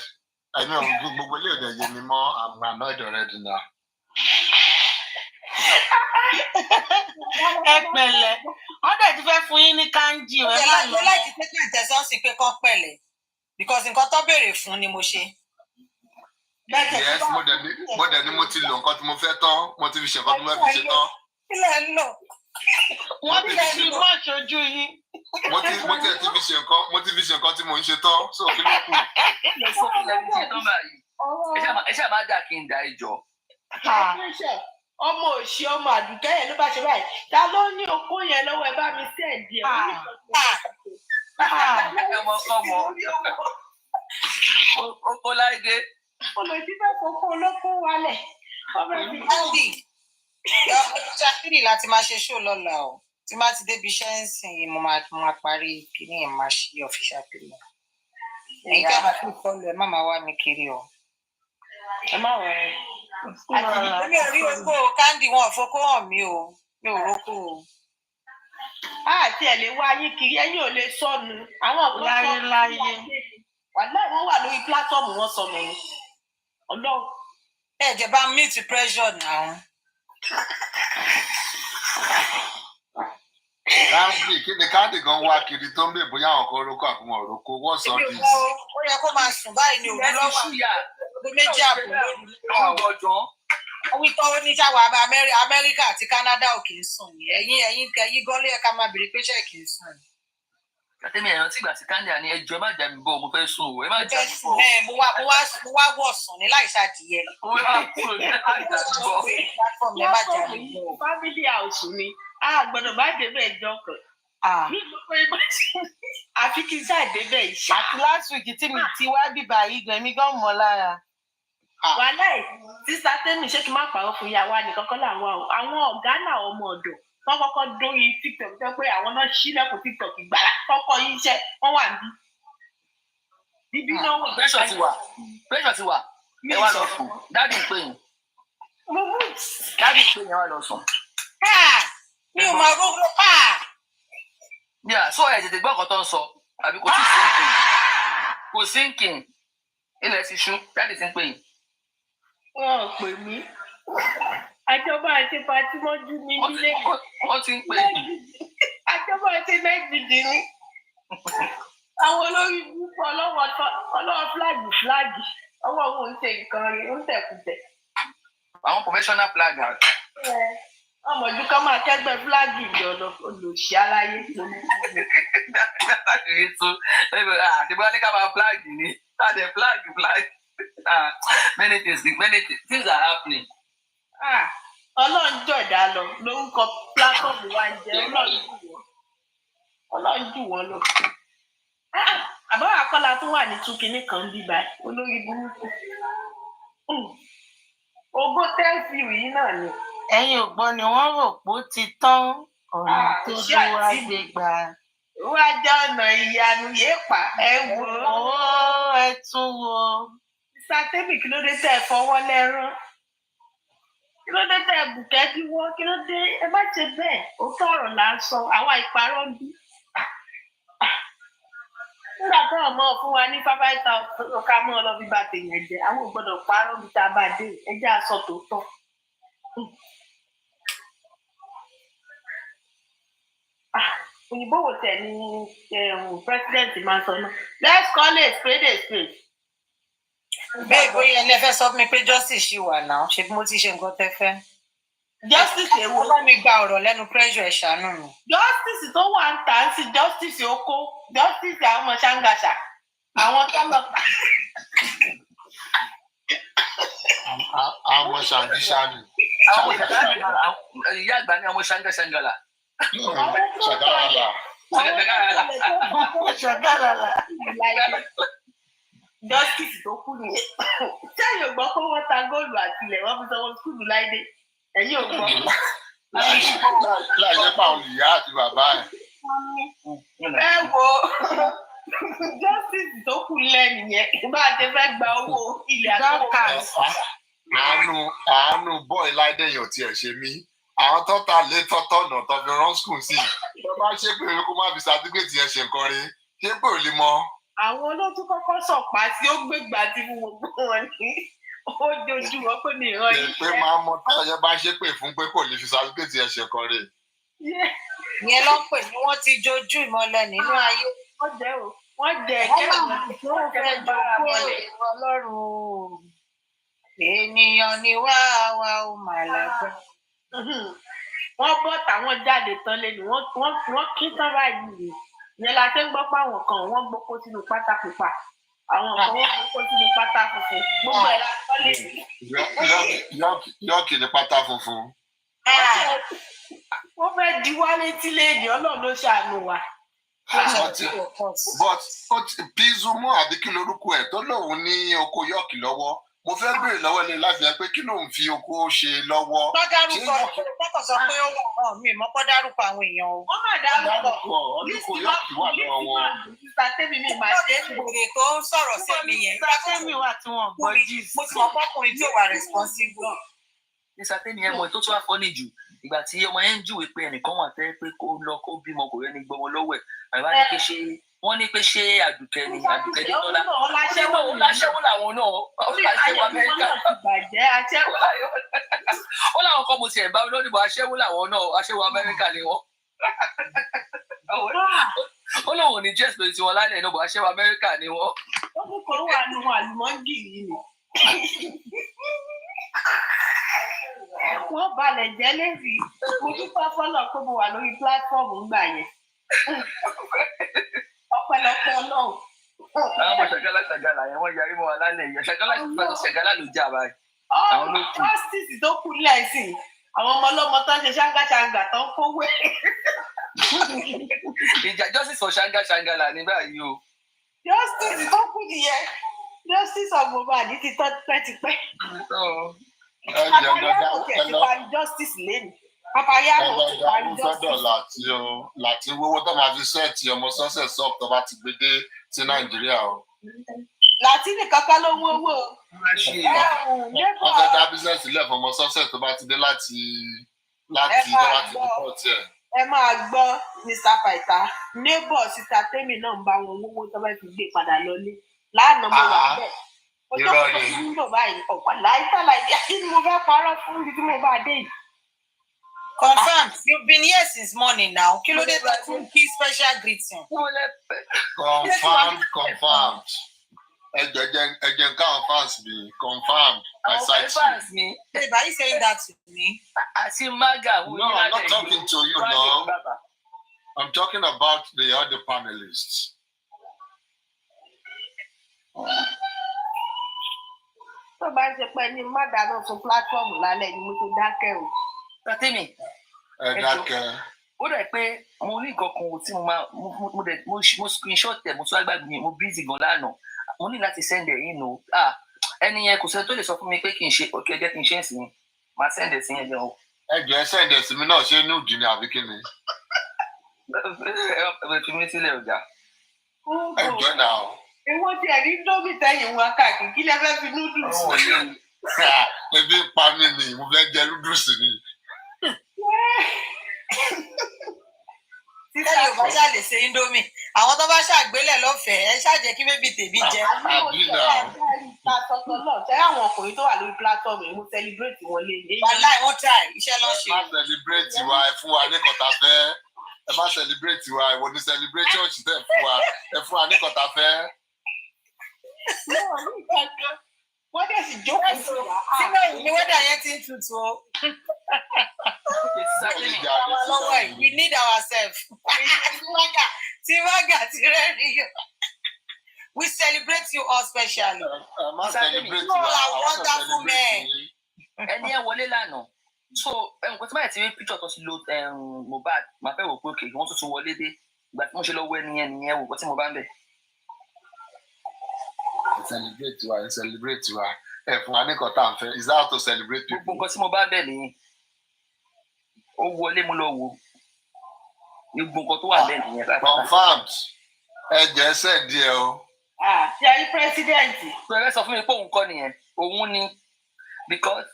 Ẹ̀mí ọ̀hún gbogbo ilé òde yé mi mọ́ I'm annoyed already now. Ẹ pẹ̀lẹ́, wọ́n dẹ̀ ti fẹ́ fún yín ní kanji o. Ẹ láti tẹ́tẹ́ ìtẹ̀sán sí pé kán pẹ̀lẹ́ because nǹkan tó béèrè fún ni mo ṣe. Yes, mo dẹ̀ ni mo ti lò nǹkan tí mo fẹ́ tán, mo ti fi ṣe nǹkan tí mo fẹ́ fi ṣe tán. Kílẹ̀ ń lò. Wọ́n ti fi mọ́ aṣojú yín. Mo ti fi ṣe nǹkan tí mo ń ṣe tán, so kí ló kù. Ẹ ṣáà máa dà kí n dá ìjọ. Ọmọ òṣì ọmọ àdùkẹ́ yẹn ló bá ṣe báyìí. Ta ló ní okó yẹn lọ́wọ́ ẹ bá mi sẹ́ẹ̀dì ẹ̀? Ọmọ kọ́mọ. Oko láìdé. Olùdí fẹ́ kókó olóko wálẹ̀. Andy, ṣàkírì láti máa ṣe ṣó lọ́la o. Tí má ti débi iṣẹ́ ń sìn yìí, mo máa parí kíní ẹ̀ máa ṣí ọ̀fíṣà kiri. Ẹ̀yin tí a bá tún kọlu ẹ̀ má máa wá mi kiri o. Ẹ má wọ̀ ẹ́. Mi ò rí oko Candy wọn ò fokó hàn mí o. Mi ò rókó o. Àti ẹ̀ lè wá yín kiri, ẹ̀yin ò lè sọnù. Àwọn ọ̀gbọ́n láyé. Wàláì wọ́n wà lórí pílátọ́ọ̀mù wọn sọnù ni. Ọlọ́run. Ẹ jẹ́ bá meet pressure náà. Kí ni Candy gan wá kiri tó ń bè bóyá àwọn kan orúkọ àkúmọ̀ òrókó wọ́n sọ di. Ó yẹ kó máa sùn báyìí ní òru lọ́wọ́ ọdún méjì àbò lóru. Wípé ó ní sáwọ Amẹ́ríkà àti Canada ò kì í sùn ní ẹ̀yìn gọ́lé ẹ̀ka máa bèrè pé ṣe kì í sùn. Àtẹ́mi ẹ̀rọ tí ìgbà tí Candy àní ẹjọ́ ẹ má jà mí bọ̀ mo fẹ́ sùn o ẹ má jà mí bọ̀. Mo wá wọ̀ sùn ní láì ṣàdìyẹ. Family house ni a gbọ́dọ̀ bá débẹ̀ jọkàn. Àfi kí n sáà débẹ̀ ìṣá. Àti last week tí mi ti wá bíbá yìí gan mi gan mọ́ lára. Wàláì sísá Tèmi ṣé kí n má pàrọ̀ fún ìyá wa nìkan kọ́ làwọn àwọn ọ̀gá náà ọmọ ọ̀dọ̀ wọ́n kọ́kọ́ dórí TikTok jẹ́ pé àwọn náà ṣílẹ̀kùn TikTok ìgbàlá kọ́kọ́ yín iṣẹ́ wọ́n wà níbí. Bíbí náà wà. Pressure ti wà. ẹ wá lọ sùn dáàdì pé yín dáàdì pé yín wá lọ sùn. mi ò mọ gbogbo so ẹ tètè gbọ́ ọ̀kan tó ń sọ àbí kò tí sinking kò sinking ilẹ̀ ti ṣú dáàdì ti ń pè yín. wọn ò pè mí àjọba àti fatimọ́jú ní nílé wọ́n ti ń pè yín. àjọba àti méjìdì ní àwọn olórí púpọ̀ ọlọ́wọ́ fúláàgì ọwọ́ òun ń ṣe nǹkan rí ń tẹ̀kùtẹ̀. àwọn professional flag. ọmọdún kan máa kẹ́gbẹ́ fúláàgì ìjọ lọ olùsí aláyé àtibọ́ ní ká máa flag ni láti flag many things are happening. ọlọ́run jọ̀dá lọ lórúkọ platform wa ń jẹ́ ọlọ́run jù wọ́n lọ. àbáwọ̀ akọ́lá tó wà ní túnkìní kan bí báyìí olórí burúkú ogó tẹ́ǹsì yìí náà ni. ẹ̀yin ò gbọ́ ni wọ́n rò pé ó ti tán ọ̀nà tó bí wá gbé gbà. wá jẹ́ ọ̀nà ìyanu yéèpà ẹ wò ó ẹ tún wo. sátẹ́bì kí ló dé tẹ́ ẹ fọwọ́ lẹ́rán kí ló dé tẹ́ ẹ bùkẹ́ díwọ́ kí ló dé ẹ má ṣe bẹ́ẹ̀ ó tọ̀rọ̀ là ń sọ àwa ìparọ́ bí. nígbà tó ọmọ fún wa ní 5,000 ọkà mọ́ ọ lọ bí bá tèèyàn jẹ àwọn ò gbọ́dọ̀ parọ́ bí tá a bá dé ẹjẹ́ aṣọ tòótọ́. òyìnbó wò tẹ̀ ní president máa sọ náà let's call it spade a spade. bẹ́ẹ̀ bóyá ẹni ẹ fẹ́ sọ fún mi pé justice ṣì wà náà ṣe bí mo ti ṣe nǹkan tẹ́ fẹ́. justice èwo bá mi gba ọ̀rọ̀ lẹ́nu pressure ẹ̀ ṣàánú mi. justice tó wà ń tà ń sí justice oko justice àwọn ọmọ ṣàǹgàṣà àwọn tó lọ. àwọn ṣàǹgìṣàmì. àwọn ìyá àgbà ní àwọn ṣàǹgàṣàǹgàlà. ṣàgàlà justice tó kú nìyẹn sẹ́yìn ò gbọ́ pé wọ́n ta góòlù àtìlẹ̀ wọ́n fi sanwó skúlù láìdé ẹ̀yìn ò gbọ́. láìjẹ́ pa àwọn ìyá àti bàbá ẹ̀. ẹ wo justice tó kú lẹ́yìn yẹn bá a ṣe fẹ́ gba owó ilẹ̀ àtọwọ́. àánú bọ́ọ̀ láìdé yẹn ò tiẹ̀ ṣe mí àwọn tó ta lé tọ́tọ́ ọ̀nà tó fi rán skul sí i wọ́n bá ṣe pé kó má fi sàtífíkẹ́tì yẹn ṣe nǹkan rí ṣé pé ò lè mọ. àwọn olótú kọ́kọ́ sọ̀pá tí ó gbégbá tí gbogbo wọn ní ojoojúmọ́ pé ní ìran yìí. pé máa mọ táyà yẹn bá ṣe pé fún pé kò lè fi sàtífíkẹ́tì yẹn ṣe nǹkan rí. ìyẹn ló ń pè ní wọ́n ti jojú ìmọ́lẹ̀ nínú ayé. wọ́n jẹ́ kẹ́rọ̀ ọlọ́run ènìyàn ni wá ó máa lágbára. wọ́n bọ́ táwọn jáde tán lẹ́nu wọ́n kí tán báyìí ìyẹn la ṣe ń gbọ́ pé àwọn kan wọ́n gbókó sínú pátá pupa àwọn kan wọ́n gbókó sínú pátá funfun gbogbo ẹ̀ la kọ́ lè rí. yọ́ọ̀kì ní pátá funfun. wọ́n fẹ́ di wálé tí léèdì ọlọ́run ló ṣàánú wa. but Pizumo àbí kí lorúkọ ẹ̀ tó lóun ní oko yọ́ọ̀kì lọ́wọ́ mo fẹ́ béèrè lọ́wọ́ ilé láti ẹ pé kí ló ń fi oko ṣe lọ́wọ́. tọ́kọ̀ sọ pé ó wà náà mi mọ́ kọ́ dárúkọ àwọn èèyàn o. wọ́n máa dárúkọ olùkọ́ yọ̀ọ̀kì wà lọ́wọ́ wọn. sísá tẹ́mi mi máa ṣe é ìbòrè tó ń sọ̀rọ̀ sí mi yẹn. sísá tẹ́mi wà tí wọ́n gbọ́ jù. mo ti mọ̀ fọ́kùnrin tí ò wà responsible. sísá tẹ́mi yẹn mọ̀ tó tún wá fọ́ níjù ìgbà tí ọmọ yẹn ń júwèé pé ẹnìkan wà tẹ́ pé kó lọ kó bímọ kò rẹ́ni gbọmọ lọ́wọ́ ẹ̀ àbá ní pé ṣe wọ́n ní pé ṣé àdùkẹ́ ni àdùkẹ́ dé tọ́lá láṣẹ́wó làwọn náà láṣẹ́wó Amẹ́ríkà ó láwọn kan mo ti ẹ̀ bá lónìí bọ̀ aṣẹ́wó làwọn náà aṣẹ́wó Amẹ́ríkà ni wọ́n ó lóun ò ní jẹ́ ìsòrí tiwọn lálẹ́ náà bọ̀ aṣẹ́wó Amẹ́ríkà ni wọ́n. ó kún kò wà nù àlùmọ́ǹgì yìí ni wọ́n balẹ̀ jẹ́ lẹ́sìn mo dúpẹ́ fọ́lọ́ pé mo wà lórí pílátífọ́ọ̀mù ńgbà yẹn ọpẹ́lọpẹ́ Ọlọ́run. àwọn ọmọ ṣàgálà yẹn wọ́n yarí mọ́ wa lálẹ́ yẹn ṣàgálà ló jà báyìí. justice tó kú lẹ́sìn àwọn ọmọ ọlọ́mọ tó ń ṣe ṣáńgàṣáńgà tó ń kówé. ìjà justice for ṣáńgàṣáńgàlà ní báyìí o. justice tó kú nìyẹn justice of MOHBAD ti tọ́ tipẹ́tipẹ́. Papayaro tẹ̀ ti parí justice lẹ́nu. Papayaro ti parí justice. láti wọ́wọ́ tó máa fi sẹ́ẹ̀tì ọmọ sọ́sẹ̀ sọ́ọ̀p tó bá ti gbé dé sí Nàìjíríà o. Látìní kankan ló ń wówó. Wọ́n fẹ́ dá bísíǹsì sílẹ̀ fún ọmọ sọ́sẹ̀ tó bá ti dé láti tó bá ti report ẹ̀. Ẹ máa gbọ́ Mr. Faita neighbor Sister Temi náà ń bá wọn wówó tó bá ti gbé padà lọlé. Lánàá mo wà bẹ́ẹ̀. Ọjọ́ kan tó ń lò báyìí ọ̀pá láìpẹ́ láìpẹ́ kí ni mo fẹ́ parọ́ fún ibi tí mo bá dé yìí. Confirmed. You've been here since morning now. Kí ló dé tó tún kí special greeting? Confirmed. Ẹ̀jẹ̀ káwọn fans be confirmed. I cite you. Babe, are you saying that to me? No, I'm not talking to you now. I'm talking about the other panelists. Tó bá ń ṣe pé ní má dáná sun pílátífọ̀mù lálẹ́ ni mo ti dákẹ́ o. Tẹ́mi. Ẹ dákẹ́. Ó dẹ̀ pé mo ní nǹkan kan tí mo máa mo screenshot ẹ̀ mo tún àgbàgbé mi mo busy gan lánàá. Mo ní láti send ẹ̀ yín o. Ẹni yẹn kò sẹ́ni tó lè sọ fún mi pé kí n ṣe òkè ẹjẹ́ kí n ṣe é sí i. Màá send ẹ̀ sí yẹn gan o. Ẹ jẹ́ send ẹ̀ sí mi náà ṣé nude ni àbí kí ni? Ẹ fi mí sílẹ̀ ọjà. Ẹ jẹ́ náà. Ìwọ tí ẹ̀ ní dómi tẹ̀yìn wọn káàkiri kí lẹ fẹ́ fi noodles sí. Ebi ń pa mí ni mo fẹ́ jẹ noodles ni. Títí Yorùbá ṣáà lè ṣe Indomie. Àwọn tó bá ṣàgbélẹ̀ lọ́fẹ̀ẹ́ ẹ ṣáàjẹ́ kí bébì tèmi jẹ. Àbí náà. Ṣé àwọn ọkùnrin tó wà lórí platform yìí mo celebrate wọn lé ní. Wàláì wọ́n try iṣẹ́ lọ́ ṣe. Ẹ má celebrate wa ẹ fún wa ní kọ̀tà fẹ́. Ẹ má celebrate wa ìwọ ní celebration ṣì tẹ̀ fún wa ẹ fún wa ní kọ̀tà fẹ́. Wọ́n dẹ̀ sì jókòó sí wa. Síbẹ̀ ni wẹ́dà yẹn ti ń tutù o. We need ourselves. Timaga ti rẹ́rìn. We celebrate you all specially. You all are wonderful men. Ẹni ẹ wọlé lánàá. So nǹkan tí báyìí ti rí picture tó ti lo MOHBAD máa fẹ́ wò pé òkè wọ́n tún wọlé dé. Ìgbà tí mo ṣe lọ́wọ́ ẹni yẹn nìyẹn wò pé tí mo bá ń bẹ̀. Celebrate wa. Ẹ fún wa ní kọ̀tà ń fẹ́. Is that how to celebrate people? Gbogbo nǹkan tí mo bá bẹ̀ nìyẹn. Ó wọlé mo lọ wò. Gbogbo nǹkan tó wà bẹ́ẹ̀ nìyẹn. Confirmed. Ẹ jẹ́ ẹsẹ̀ díẹ̀ o. Ṣé ayé pírẹ́sídẹ̀ǹtì? Pẹ̀lú sọ fún mi pé òun kọ́ nìyẹn. Òun ni because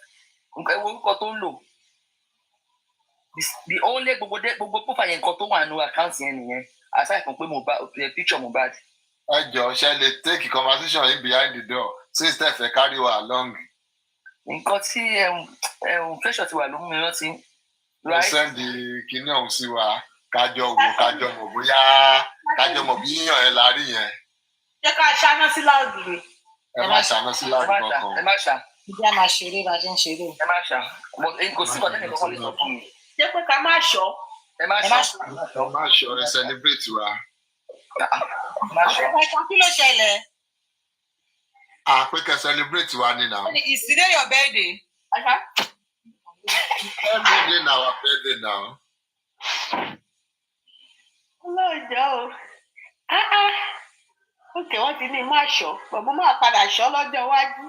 nǹkan ewu orúkọ tó ń lò. The only gbogbo profile yẹn nǹkan tó wà nínú àkáǹtì yẹn nìyẹn. Aside from pé picture MOHBAD. Ẹ jọ ṣe lè take conversation in behind the door since tẹ́ fẹ́ carry wa along. Nǹkan tí pressure ti wà ló mú mi rántí. Mo send kinní ọ̀hún sí wa kájọ mọ̀ bóyá kájọ mọ̀ bí yíyan ẹ̀ la rí yẹn. Jẹ́ ká ṣáná sí láòdì ni. Ẹ má ṣáná sí láòdì kankan. Ẹ má ṣá. Ìdí a máa ṣeré bá a ṣe ń ṣeré. Ẹ má ṣá. Kò sí nǹkan tẹ́lẹ̀ kankan lè sọ fún mi. Ṣé pé ká má ṣọ́? Ẹ má ṣọ́. Ẹ má ṣọ́ ẹ celebrate wa. Kí ló ṣẹlẹ̀? Pé kẹ́ celebrate wa ni now. Is today your birthday? Every day na our birthday now. Ọlọ́jọ́ o. Òkè wọ́n ti ní má ṣọ́. Bàbá máa padà ṣọ́ lọ́jọ́ iwájú.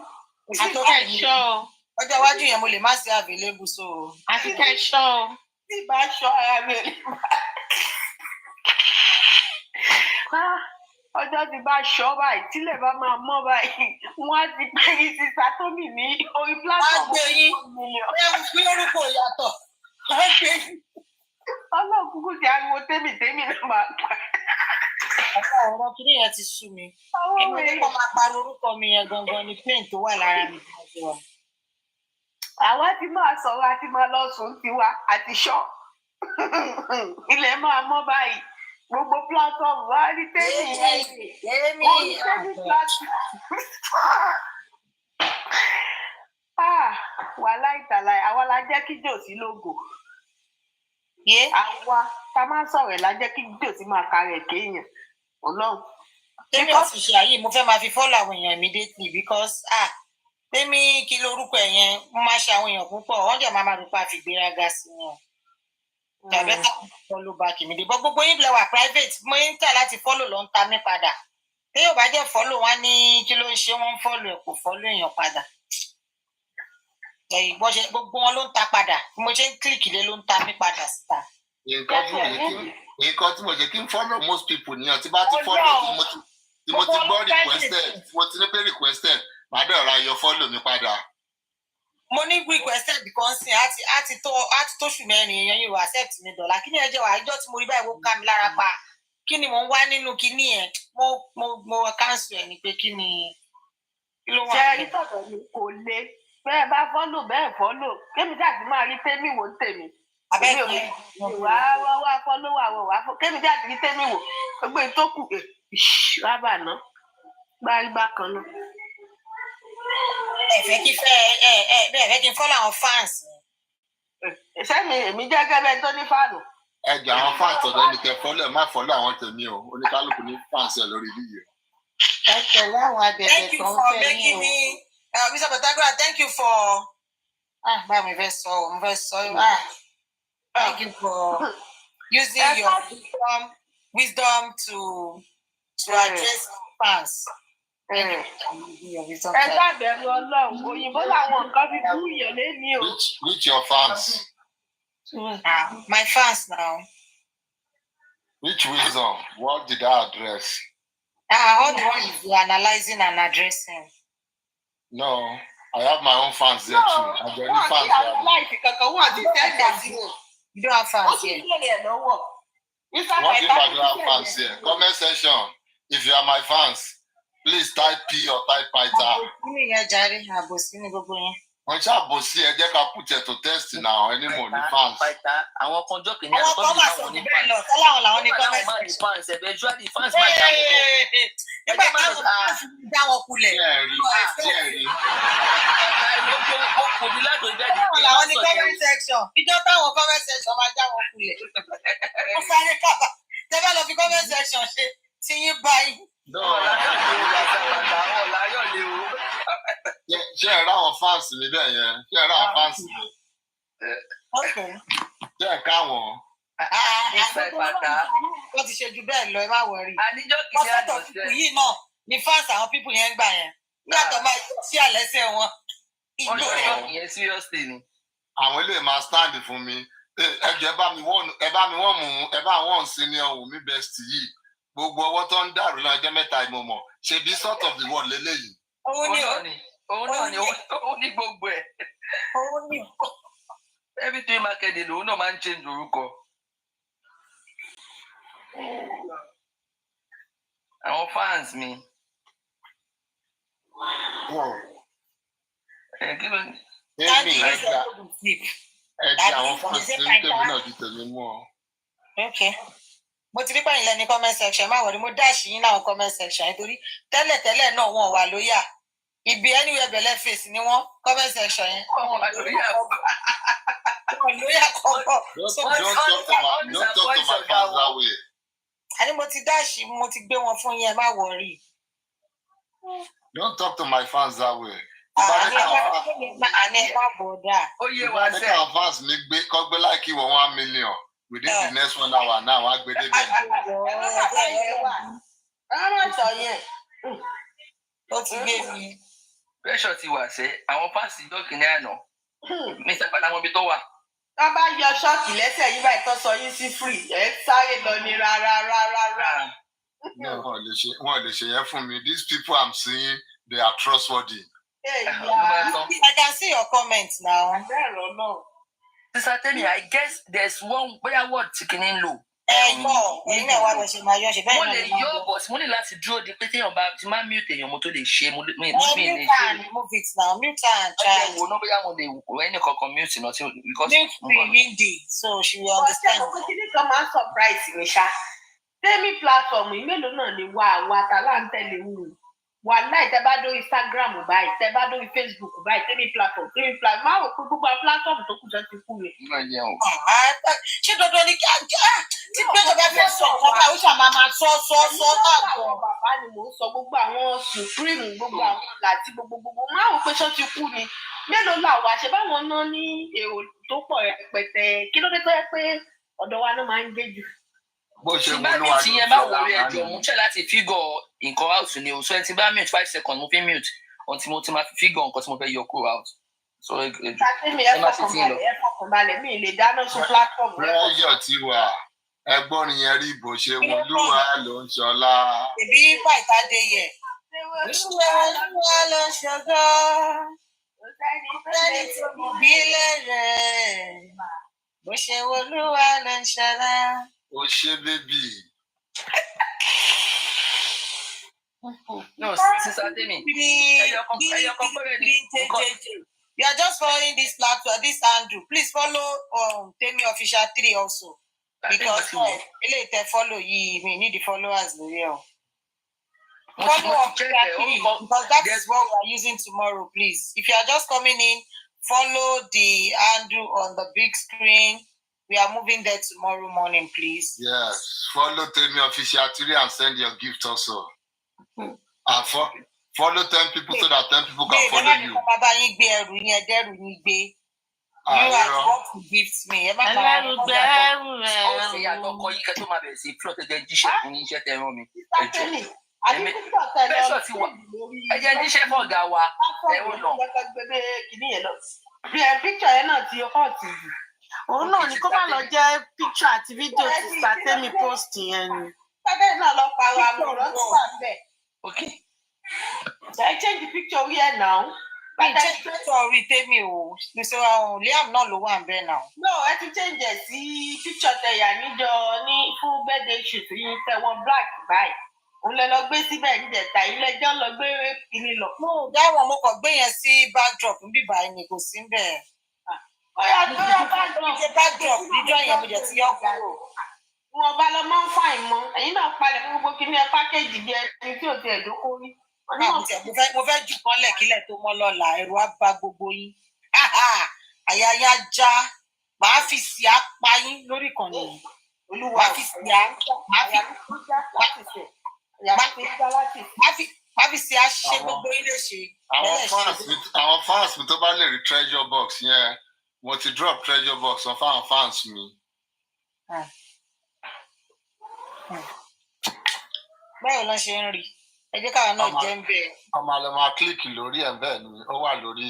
Àtọ́kẹ́ ṣọ́ o. Ọjọ́ iwájú yẹn mo lè má sí available so. Àti kẹ́ ṣọ́ o. Tí ìbá ṣọ́ ara mi ò lè má. Ọjọ́ ti bá ṣọ́ báyìí, tílẹ̀ bá máa mọ́ báyìí, wọ́n á ti pé yín sí Sátọ́mì ní orí platform. Wọ́n á gbé yín. Ẹ fi orúkọ yàtọ̀. Wọ́n á gbé yín. Ọlọ́run kúkú ti ariwo tèmi náà máa pa. Ọ̀rọ̀ kìíní yẹn ti sú mi. Èmi ní kò máa parí orúkọ mi yẹn gangan ni pain tó wà lára mi. Àwa ti máa sọ̀rọ̀ àti máa lọ sùn tiwa àti ṣọ́. Ilẹ̀ máa mọ́ báyìí. Gbogbo platform wa ní tẹ́lẹ̀ yẹn. Wàhálà ìtàlá àwa la jẹ́ kí jòsí lógo. Àwa ta máa ń sọ̀rọ̀ ẹ̀ la jẹ́ kí jòsí máa karẹ̀ kéèyàn. Ọlọ́run. Tèmi ọ̀fíìsì ayé mo fẹ́ máa fi follow àwọn èèyàn immediately because Tèmi kí lorúkọ ẹ̀ yẹn mo máa ṣe àwọn èèyàn púpọ̀ wọ́n jẹ́ máa dùn pa àfìgbéraga sí wọn. Tàbí follow back mi dé bọ́ gbogbo yín bilẹ̀ wà private mo ń tà láti follow ló ń ta mí padà. Tí yóò bá jẹ́ follow wá ní kí ló ń ṣe wọ́n follow ẹ̀ kò follow èèyàn padà. Ìgbọ́nsẹ̀ gbogbo wọn ló ń ta padà bí mo ṣe ń click lé ló ń ta mí padà síta. Nǹkan tí mo jẹ́ kí n follow most people nìyẹn tí bá ti follow tí mo ti gbọ́ requested mo ti ní pé requested màá dẹ̀ ra yọ follow mi padà. Mo ní requested because á ti tó oṣù mẹ́rin èèyàn yìí wò accept mi dọ̀là kí ni ẹ jẹ́ wà àjọ tí mo rí báyìí wó ká mi lára pa kí ni mò ń wá nínú kíní ẹ̀ mo cancel ẹ̀ ni pé kí ni kí ló wà ní. ṣe rí tọ̀dọ̀ mi kò le bẹ́ẹ̀ bá fọ́lò bẹ́ẹ̀ fọ́lò kémi jáde máa rí tèmi wò tèmi. Abẹ́ẹ̀kì wá fọ́lò wà kémi jáde rí tèmi wò gbogbo ìtókù rábà ná gbárígbá kan náà. ẹ fẹ́ kí n fọ́lọ̀ àwọn fans. Sẹ́mi èmi jẹ́gẹ́ bẹ́ẹ̀ tó ní fáànù. Ẹ jẹ́ àwọn fans ọ̀dọ́ ni kẹ́ fọ́lọ̀ ẹ má fọ́lọ̀ àwọn tèmi o oníkálukú ní fans ẹ lórí fídíò. Ẹ tẹ̀lé àwọn abẹ̀bẹ̀ tó ń fẹ́ yín o. Mr. Pythagoras, thank you for báwo mo fẹ́ sọ thank you for using your wisdom to address fans. Ẹ sábẹ̀rù Ọlọ́run òyìnbó làwọn nǹkan fi bú yẹn léni o. Which your fans? My fans now. Which wisdom? What did I address? All the ones you are analyzing and addressing. No, I have my own fans there too. I don't need fans there. You don't have fans here. What if I don't have fans here? Comment section. If you are my fans, please type P or type Python. Wọ́n ṣàbòsí ẹ jẹ́ ká put it to test now any more ní fans. Àwọn kan jọ́ kìíní àwọn kan máa ní fans. Tọ́láwọn làwọn ní comment fans eventually fans máa já wọn lọ. Nígbà táwọn fans já wọn kulẹ̀. Tọ́láwọn làwọn ní comment section. Ìjọ táwọn comment section máa já wọn kulẹ̀. Wọ́n sáré kábà. Tẹ́fẹ́ lọ fi comment section ṣe tí yín báyìí. Ṣé ẹ ráwọn fans mi bẹ́ẹ̀ yẹn? Ṣé ẹ ráwọn fans mi? Ṣé ẹ káwọn? Wọ́n ti ṣe ju bẹ́ẹ̀ lọ ẹ má wọrí. Àníjọ́ kìíní àná ṣe. Yìí náà ni fans àwọn pípù yẹn ń gbà yẹn. Yàtọ̀ máa ṣí àlẹ́sẹ̀ wọn. Wọ́n ṣọ́ ìyẹn seriously ni. Àwọn ilé máa stand fún mi. Ẹ jẹ́ ẹ bá mi wọ́n sí ní ọ̀hún mi best yìí. Gbogbo ọwọ́ tó ń dàrú lọ́jọ́ mẹ́ta ìmọ̀mọ̀ ṣe bí sort of the world lélẹ́yìí. Òun ní gbogbo ẹ̀. Everything market lòun náà máa ń change orúkọ. Àwọn fans mi. Ẹ̀jẹ̀ àwọn fans mi ń tẹ̀mí náà ju tẹ̀mí mú ọ. Mo ti rí pẹ̀yìn lẹ́ni comment section má wọ̀rí mo dáàṣì yín láwọn comment section nítorí tẹ́lẹ̀tẹ́lẹ̀ náà wọn wà lóyà ibi anywhere bẹ̀lẹ̀ face ni wọ́n comment section yẹn. Lóyà kọ̀ọ̀kọ̀. Don't talk to my fans that way. Àní mo ti dáàṣì mo ti gbé wọn fún yín ẹ má wọ̀rí. Don't talk to my fans that way. Àní ẹ má bọ̀dà. Ìbáraẹni kan fans mi kọ́ gbé láìkí wọ 1 million. Within the next 1 hour now, I go there. Pressure ti wà sẹ́, àwọn fáǹsì ìjọ kìíní àná. Mr. Padà ibi tó wà. Wọ́n bá yọ ṣọ́ọ̀kì lẹ́sẹ̀ yìí báyìí tó sọ yín sí free. Ẹ sáré lọ ní rárá. No, wọ́n lè ṣe yẹn fún mi. These people I'm seeing, they are trustworthy. I can see your comments now. Sister Temi, I guess there's one word ticking low. Mo lè yọ bọ̀ mo ní láti dúró di pé téèyàn bá ti máa mute èèyàn mo tó lè ṣe mo lè ṣe. Move it now, mute and try. Wo náà bóyá mo lè wọ ẹnì kankan mute náà tí because. Mute windy so she will understand. Ọ̀sẹ̀ òkú kìíní kan máa ń surprise mi ṣá. Temi platform yìí mélòó náà ni wà tàlà ń tẹ̀lé wù. Wàláì tẹ́ bá dórí Instagram báyìí tẹ́ bá dórí Facebook báyìí Temi platform máa wò pé gbogbo platform tó kù jẹ́ ti kú rẹ̀. Ṣé dandan ni tí gbẹ́jọ bá fẹ́ sọ ọ̀pá ó ṣàmà máa sọ àgbọ̀. Bàbá ni mò ń sọ gbogbo àwọn Supreme gbogbo àwọn láti gbogbo máa wò pé ṣọ́ ti kú ni mélòó làwọn àṣẹ báwọn náà ní èrò tó pọ̀ rẹpẹtẹ kí ló dé tó yẹ pé ọ̀dọ̀ wa ló máa ń gbé jù. Tí bá mi ti yẹn bá wọlé ẹjọ́ mo ṣe láti figure nǹkan out ni o so ẹni tí bá mute 5 seconds mo fi mute until mo ti máa fi figure nǹkan tí mo fẹ́ yọ kúrò out. So ẹ fọkànbalẹ̀ mi lè dáná sí platform. Pressure ti wà Ẹ̀gbọ́n yẹn rí bó ṣe wọn lúwa ló ń ṣọlá. Èbí Fàìtádé yẹ. Olúwa ló ń ṣọgọ́. Sẹ́ni tó mú bílẹ̀ rẹ̀. Bó ṣe wọn Olúwa ló ń ṣọlá. Ó ṣe bébì. No, Sister Demi. You are just following this platform, this Andrew. Please follow Temi Official 3 also. Because follow you, we need the followers here. Follow Official 3 because that is what we are using tomorrow, please. If you are just coming in, follow the Andrew on the big screen. We are moving there tomorrow morning, please. Yes, follow Temi Official 3 and send your gift also. And follow 10 people so that 10 people can follow you. You are what to gift me. Òun náà ni kó má lọ jẹ́ picture àti fídíò tí Sátẹ́mi post yẹn ni. Sátẹ́mi náà lọ pariwo àwòrán tó wà bẹ́ẹ̀. Okay. So I change the picture here now. I change the picture orí Temi o. Mr. Liam náà ló wà bẹ́ẹ̀ now. No, ẹ ti change ẹ̀ sí picture tẹ̀yà níjọ ní fún birthday shoot yìí tẹ̀wọ̀n black báyìí. Òun lẹ lọ gbé síbẹ̀ níjẹta ilé-ẹjọ́ lọ gbé kìíní lọ. No, dáwọn mo kàn gbé yẹn sí backdrop níbí báyìí ni kò sí bẹ́ẹ̀. Backdrop níjọ́ yẹn mo jẹ́ ti yọ kúrò. Wọn bá lọ máa ń fà ìmọ̀ ẹ̀yin náà palẹ̀ fún gbogbo kìíní ẹ pákéjì bí ẹni tí ò ti ẹ̀dókòó rí. Mo fẹ́ jù kọ́lẹ̀ kílẹ̀ tó mọ́ lọ́la ẹ̀rù á bá gbogbo yín. Àyà ya já màá fi sí apá yín lórí ìkànnì yìí. Olúwa fi sí máa fi sí àṣẹ gbogbo yín léṣe. Àwọn fans mi tó bá lè rí treasure box yẹn mo ti drop treasure box on fáwọn fans mi. Báwo ló ṣe ń rí? Ẹ jẹ́ káwọn náà jẹ́ ń bẹ̀. Ọmọ àlọ́ máa kílìkì lórí ẹ̀ bẹ́ẹ̀ ni ó wà lórí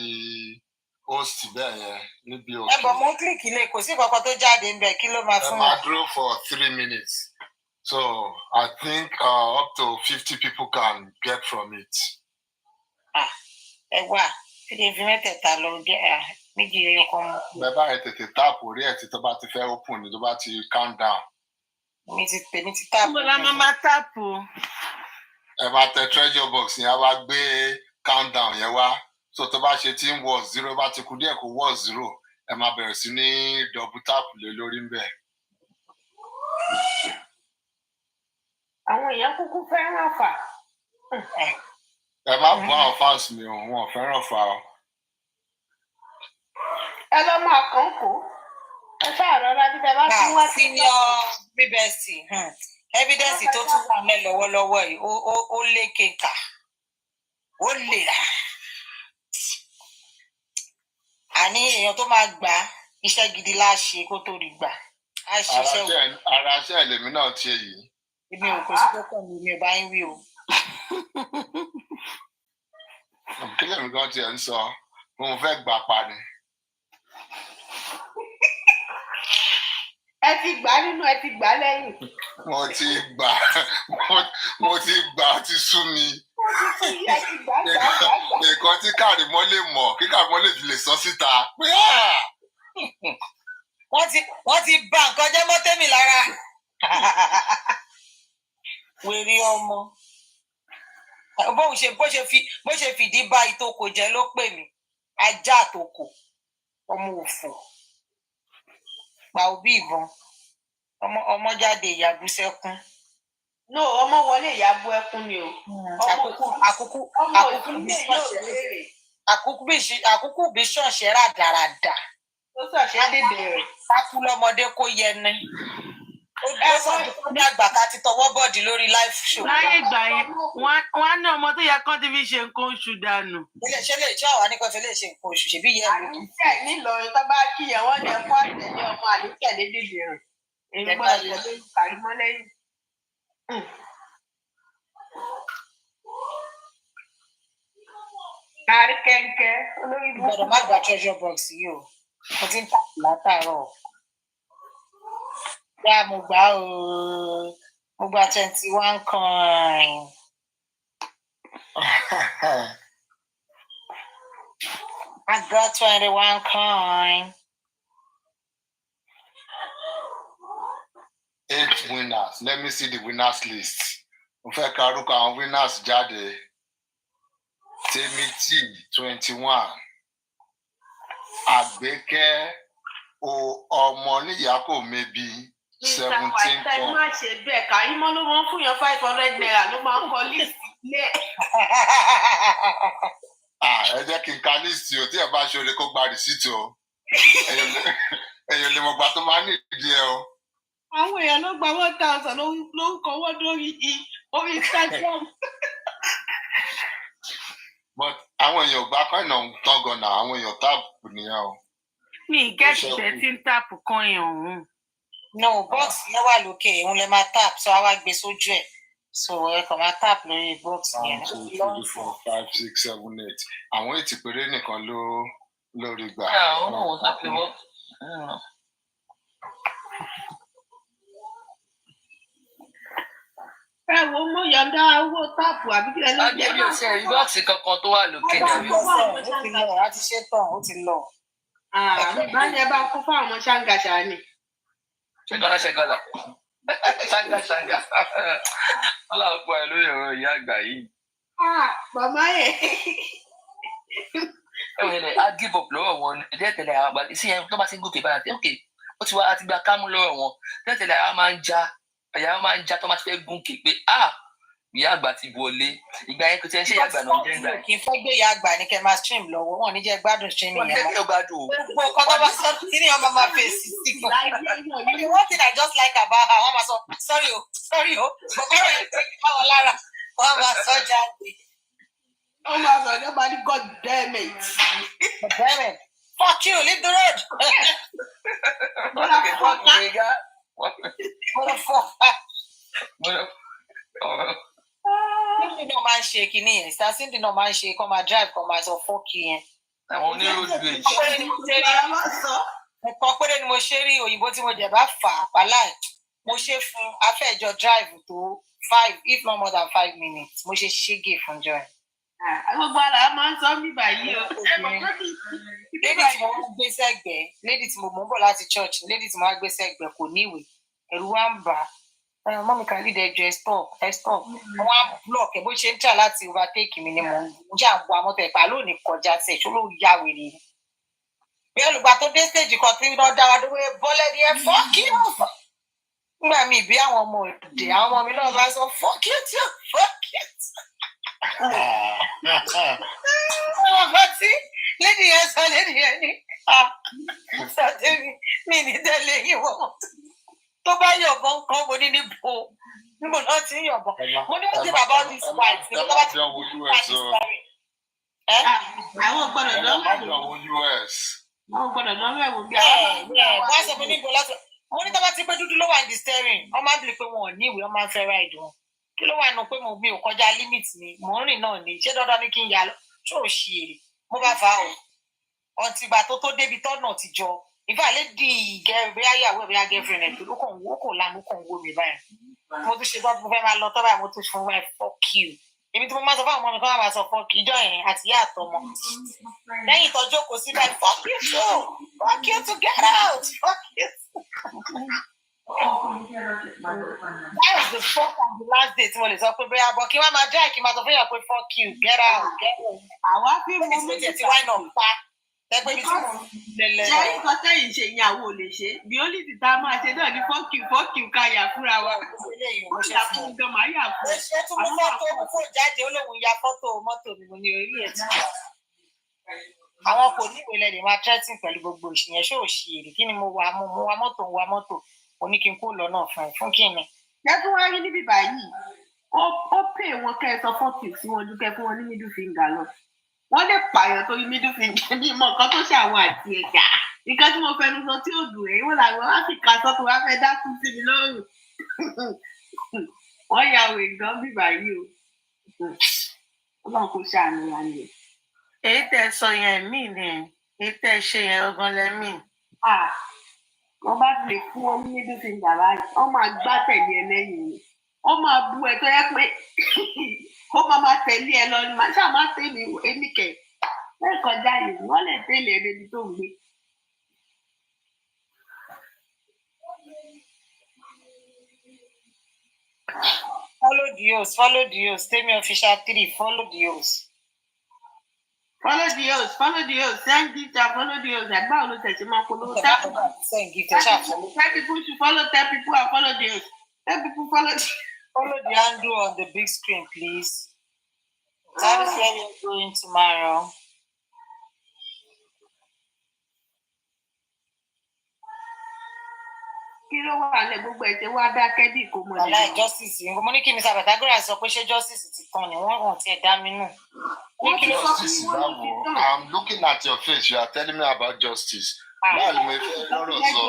host bẹ́ẹ̀ yẹn níbi òkè. Ẹ bọ̀ mọ́ kílìkì lè kò sí kankan tó jáde ń bẹ̀ kí ló máa fún ẹ máa dúró for 3 minutes. So I think up to 50 people can get from it. Ẹ wà tí fi mẹ́tẹ̀ẹ̀ta lọ jẹ́ méjì ẹyọ kan mọ́. Bẹ́ẹ̀ báyìí tètè táàpù orí ẹ̀ tí tó bá ti fẹ́ open ni tó bá ti count down. Mi ti táàpù. Mo la máa táàpù. Ẹ máa tẹ treasure box yẹn wá gbé countdown yẹn wá. So tó bá ṣe tí ń wọ̀ 0 bá ti kú díẹ̀ kó wọ̀ 0 ẹ máa bẹ̀rẹ̀ sí ní double tap lé lórí ń bẹ̀. Àwọn èèyàn kúkú fẹ́ràn fà. Ẹ má bú àwọn fans mi o, wọn ò fẹ́ràn fà o. Ẹ lọ máa kàn kó. Ẹ ṣáà rọra bí ẹ bá tún wá sí senior bíbẹ́sì. Evidence tó tún wà mẹ́ lọ́wọ́lọ́wọ́ yìí ó lé kéka. Ó lè rà. Àní èèyàn tó máa gbà iṣẹ́ gidi láṣẹ kó tó rí gbà. Ara ṣẹ́ lèmi náà ṣe yìí. Èmi ò kò sí kókó mi ò bá ń wí o. Kí lèmi kan tiẹ̀ ń sọ, mo fẹ́ gbà pa ni. Ẹ ti gbà nínú ẹ ti gbà lẹ́yìn. Mo ti gbà ó ti sú mi. Nǹkan tí Kàrímọ́ lè mọ̀ kí Kàrímọ́ lè fi lè sọ síta. Wọ́n ti bà nǹkan jẹ́ mọ́ Tẹ́mi lára. Wèrè ọmọ. Bó ṣe fìdí bá ìtòkò jẹ́ ló pè mí. Ajá àtòkò. Ọmọ òfò. Pa òbí ìbọn. Ọmọ jáde ìyàbú sẹ́kún. No, ọmọ wọlé ìyàbú ẹkún ni o. Àkúkú bí ṣọ̀ṣẹ́ rádaràdà. Ó ṣọ̀ṣẹ́ dìde. Sákú lọ́mọdé kó yẹni. Ó sọ ní àgbà ká ti tọwọ́ bọ̀dì lórí live show. Láyé ìgbà yẹn, wọ́n á ní ọmọ tó yẹ kán ti fi ṣe nǹkan oṣù dànù. Ṣé lè ṣe àwọn anìkan lè ṣe nǹkan oṣù ṣèbí yẹn ló kí. Àníṣe nílọrin tó bá kíyàn wọ́n ní ẹ̀kọ́ àtẹ̀lé ọmọ àníṣe lédè rẹ̀. Èmi gbọ́dọ̀ tẹ̀lé Kàrímọ́ lẹ́yìn. Kárí kẹ́ńkẹ́ olórí bùkún. Gbọ́dọ̀ má gba treasure box yìí o. Mo ti ń tà látàárọ̀. mo gba 21 coin. I got 21 coin. 8 winners. Let me see the winners list. Mo fẹ́ ka orúkọ àwọn winners jáde. Timothy 21. Àgbékẹ́ ọmọ níyàkó maybe 17 coin. Má ṣe bẹ́ẹ̀ ká ìmọ̀ ló máa ń fún yàn 500 naira ló máa ń kọ list lẹ̀. Ẹ jẹ́ kí n ka list o tí ẹ bá ṣe oore kó gba receipt o. Ẹ̀yin lè mọ̀ gbà tó máa ní ìdí ẹ o. Àwọn èèyàn ló gba 1,000 ló ń kọwọ́ lórí Instagram. But àwọn èèyàn gba coin ọ̀hún tán gan-an àwọn èèyàn táàpù nìyẹn o. Mi gẹ́tì tẹ́ tí ń táàpù coin ọ̀hún. No, box yẹn wà lókè, òun lè máa tap, so a wá gbé sójú ẹ̀. So ẹ kàn máa tap lórí box yẹn. 1, 2, 3, 4, 5, 6, 7, 8. Àwọn 8 péré nìkan lórí gbà. Ẹ wo mo yọ̀ǹda owó táàpù àbí kí ẹ ló jẹ́. Adébí ò ṣe rí bọ́ọ̀sì kankan tó wà lókè dàbí. Ó ti lọ, a ti ṣe tán, ó ti lọ. Báyẹn bá kó fún àwọn ṣáńgàṣà ni. Ṣẹ́gọ́lá. Ṣáńgà. Ọlọ́run pọ̀ ẹ̀ lórí ọ̀rọ̀ ìyá àgbà yìí. Màmá yẹn. Á give up lọ́wọ́ wọn. Tẹ́lẹ̀ àwọn àgbà sí ẹni tó bá ti ń gòkè báyà ok ó ti wá àti gba kámú lọ́wọ́ wọn. Tẹ́lẹ̀ àwọn máa ń já tó máa ti fẹ́ gùnkè pé ìyá àgbà ti wọlé. Ìgbà yẹn kò tí ẹ ṣe ìyá àgbà náà jẹ́ ìgbà yẹn. Kì í fẹ́ gbé ìyá àgbà ní kẹ́ máa stream lọ́wọ́ wọn ní jẹ́ gbádùn streaming yẹn. Gbogbo ọkọ tó bá sọ kí ni ọmọ máa fèsì sí kan. One thing I just like about her, wọ́n máa sọ sorry o, bọ̀kọ́ rẹ̀ ń tẹ́kí báwọn lára, wọ́n máa sọ jáde. Wọ́n máa sọ ọjọ́ máa ní God damn it. Fuck you, leave the road. Cindy náà máa ń ṣe kinní yẹn, Star Cindy náà máa ń ṣe kọ́ máa drive kọ́ máa sọ fọ́ọ̀kì yẹn. Àwọn oníròdù èjì. Ẹ̀kan péré ni mo ṣe rí òyìnbó tí mo jẹ̀ bá fà á pàláì. Mo ṣe fún afẹ́jọ drive tó 5 if not more than 5 minutes. Mo ṣe ṣégè fún joy. Gbogbo ara máa ń sọ mí báyìí o. Lady tí mo gbé sẹ́gbẹ̀ẹ́, lady tí mo mú bọ̀ láti church, lady tí mo wá gbé sẹ́gbẹ̀ẹ́ kò níwèé. Ẹ̀rù wa ń bà á. Mọ́mí kan lídẹ̀ ẹjọ́ ẹ stop. Wọ́n á block ẹ̀ bó ṣe ń tà láti overtake mi ni mo ń jà ń bu àmọ́tọ̀ ẹ̀pà lónìí kọjá sí ẹ̀ ṣó ló yá wèrè ni. Bí olùgbà tó dé stage kan tí wọ́n dá wa dúró bọ́lẹ̀ ní ẹ fọ́ọ̀kì náà. Nígbà míì bí àwọn ọmọ òde àwọn ọmọ mi náà bá sọ fọ́ọ̀kì tí fọ́ọ̀kì. Ọmọ tí lady yẹn ní sọtẹ́mi mi ní tẹ́lẹ̀ yìí wọ́n. Tó bá yọ̀bọ̀n kan mo ní níbo náà ti ń yọ̀bọ̀n. Mo ní wọ́n ti bàbá ọdún sí white ní bàbá tí wọ́n ti wá ní sáré. Àwọn gbọ́dọ̀ lọ́wọ́ ẹ̀wò bí wọ́n sọ fún níbo lọ́sọ̀. Mo ní tọ́ba ti pé dúdú ló wà ní steering. Wọ́n máa ń bìlì pé wọn ò ní ìwé, wọ́n máa ń fẹ́ ride wọn. Kí ló wà nù pé mi ò kọjá limit mi, mò ń rìn náà ni. Ṣé dandan ni kí n yà lọ? Ṣé ò ṣì èrè? Mo bá fa o. Ọtí ìgbà tó débi tọ́nà ti jọ. Ìfà lè di bóyá ìyàwó ẹ̀ bóyá girlfriend ẹ̀ tó kàn lánàá kàn wó mi báyìí. Mo tún ṣe tọ́jú mo fẹ́ máa lọ tọ́ báyìí mo tún fún ẹ fuck you. Èmi tí mo máa sọ fún àwọn ọmọ mi kọ́ máa sọ fuck you ìjọ yẹn àti ìyá àtọmọ. Lẹ́yìn ìtọ́jú kò sí báyìí fuck you too, fuck you to get out, fuck you. That was the first and the last day tí mo lè sọ pé bóyá bọ́ kí wọ́n máa dry kí n máa sọ fún yàn pé fuck you, get out, get out. Àwa fi mú mi ti wáyé náà pa. Ẹgbẹ́ mi tí mo lẹ̀lẹ̀. Ṣé nǹkan tẹ́yìn ṣe ìyàwó lè ṣe? Bí ó lè ti ta máa ṣe náà ní fuck you ká yà fúnra wa. Ó yà fún gan máa yà fún. Ṣé tún mú fọ́tò jáde ó lóun ya fọ́tò mọ́tò mi mo ní orí ẹ̀ tí wà. Àwọn kò ní ìwé lẹ́dẹ̀ máa threatening pẹ̀lú gbogbo ìṣìyẹn ṣé ò ṣì èrè kí ni mo wa mọ́tò mo ní kí n kó lọ náà fún kí ni. Jẹ́ kí wọ́n rí níbí báyìí. Ó pè wọn kẹ́ ẹ sọ fuck you sí wọn ju kẹ́ fún wọn ní middle finger lọ. Wọ́n lè pààyàn torí middle finger ní ìmọ̀ nǹkan tó ṣàwọn àti ẹ̀gà. Nǹkan tí mo fẹnu sọ tí ò dùn ẹ̀ wọ́n làwọn Áfíríkà sọ tó wá fẹ́ dákú sí mi lọ́rùn. Wọ́n ya òwe gan bí báyìí o. Ọlọ́run kò ṣàánú wa ni. Èyí tẹ́ sọ yẹn mí ni èyí tẹ́ ṣe yẹn ọgbọ́n lẹ́mí. wọ́n bá lè fún ọ ní middle finger láì wọ́n máa gbá tẹ̀lé ẹ lẹ́yìn ni wọ́n máa bú ẹ tó yẹ pé ó máa tẹ̀lé ẹ lọ ni màá ṣáà má tẹ̀lé èmi kẹ̀ bẹ́ẹ̀ kọjá yìí wọ́n lè tẹ̀lé ẹ débi tó ń gbé. Follow the host. Tell me official 3. Follow the host. Follow the host. Send gift and follow the host. Ẹgbẹ́ òun ló tẹ̀sí máa polówó. Send gift. Tell people to follow 10 people and follow the host. 10 people follow the handle on the big screen, please. That is where we're going tomorrow. Kí ló wà lẹ gbogbo ẹ̀ tí wá dákẹ́ bí kò mọ̀ ní. Aláì justice yìí mo ní kí Mr. Pythagoras sọ pé ṣé justice ti tán ni wọ́n hàn tí ẹ dá mi nù. Justice báwo? I'm looking at your face. You are telling me about justice. Báwo ni mo fẹ́ lọ́rọ̀ sọ?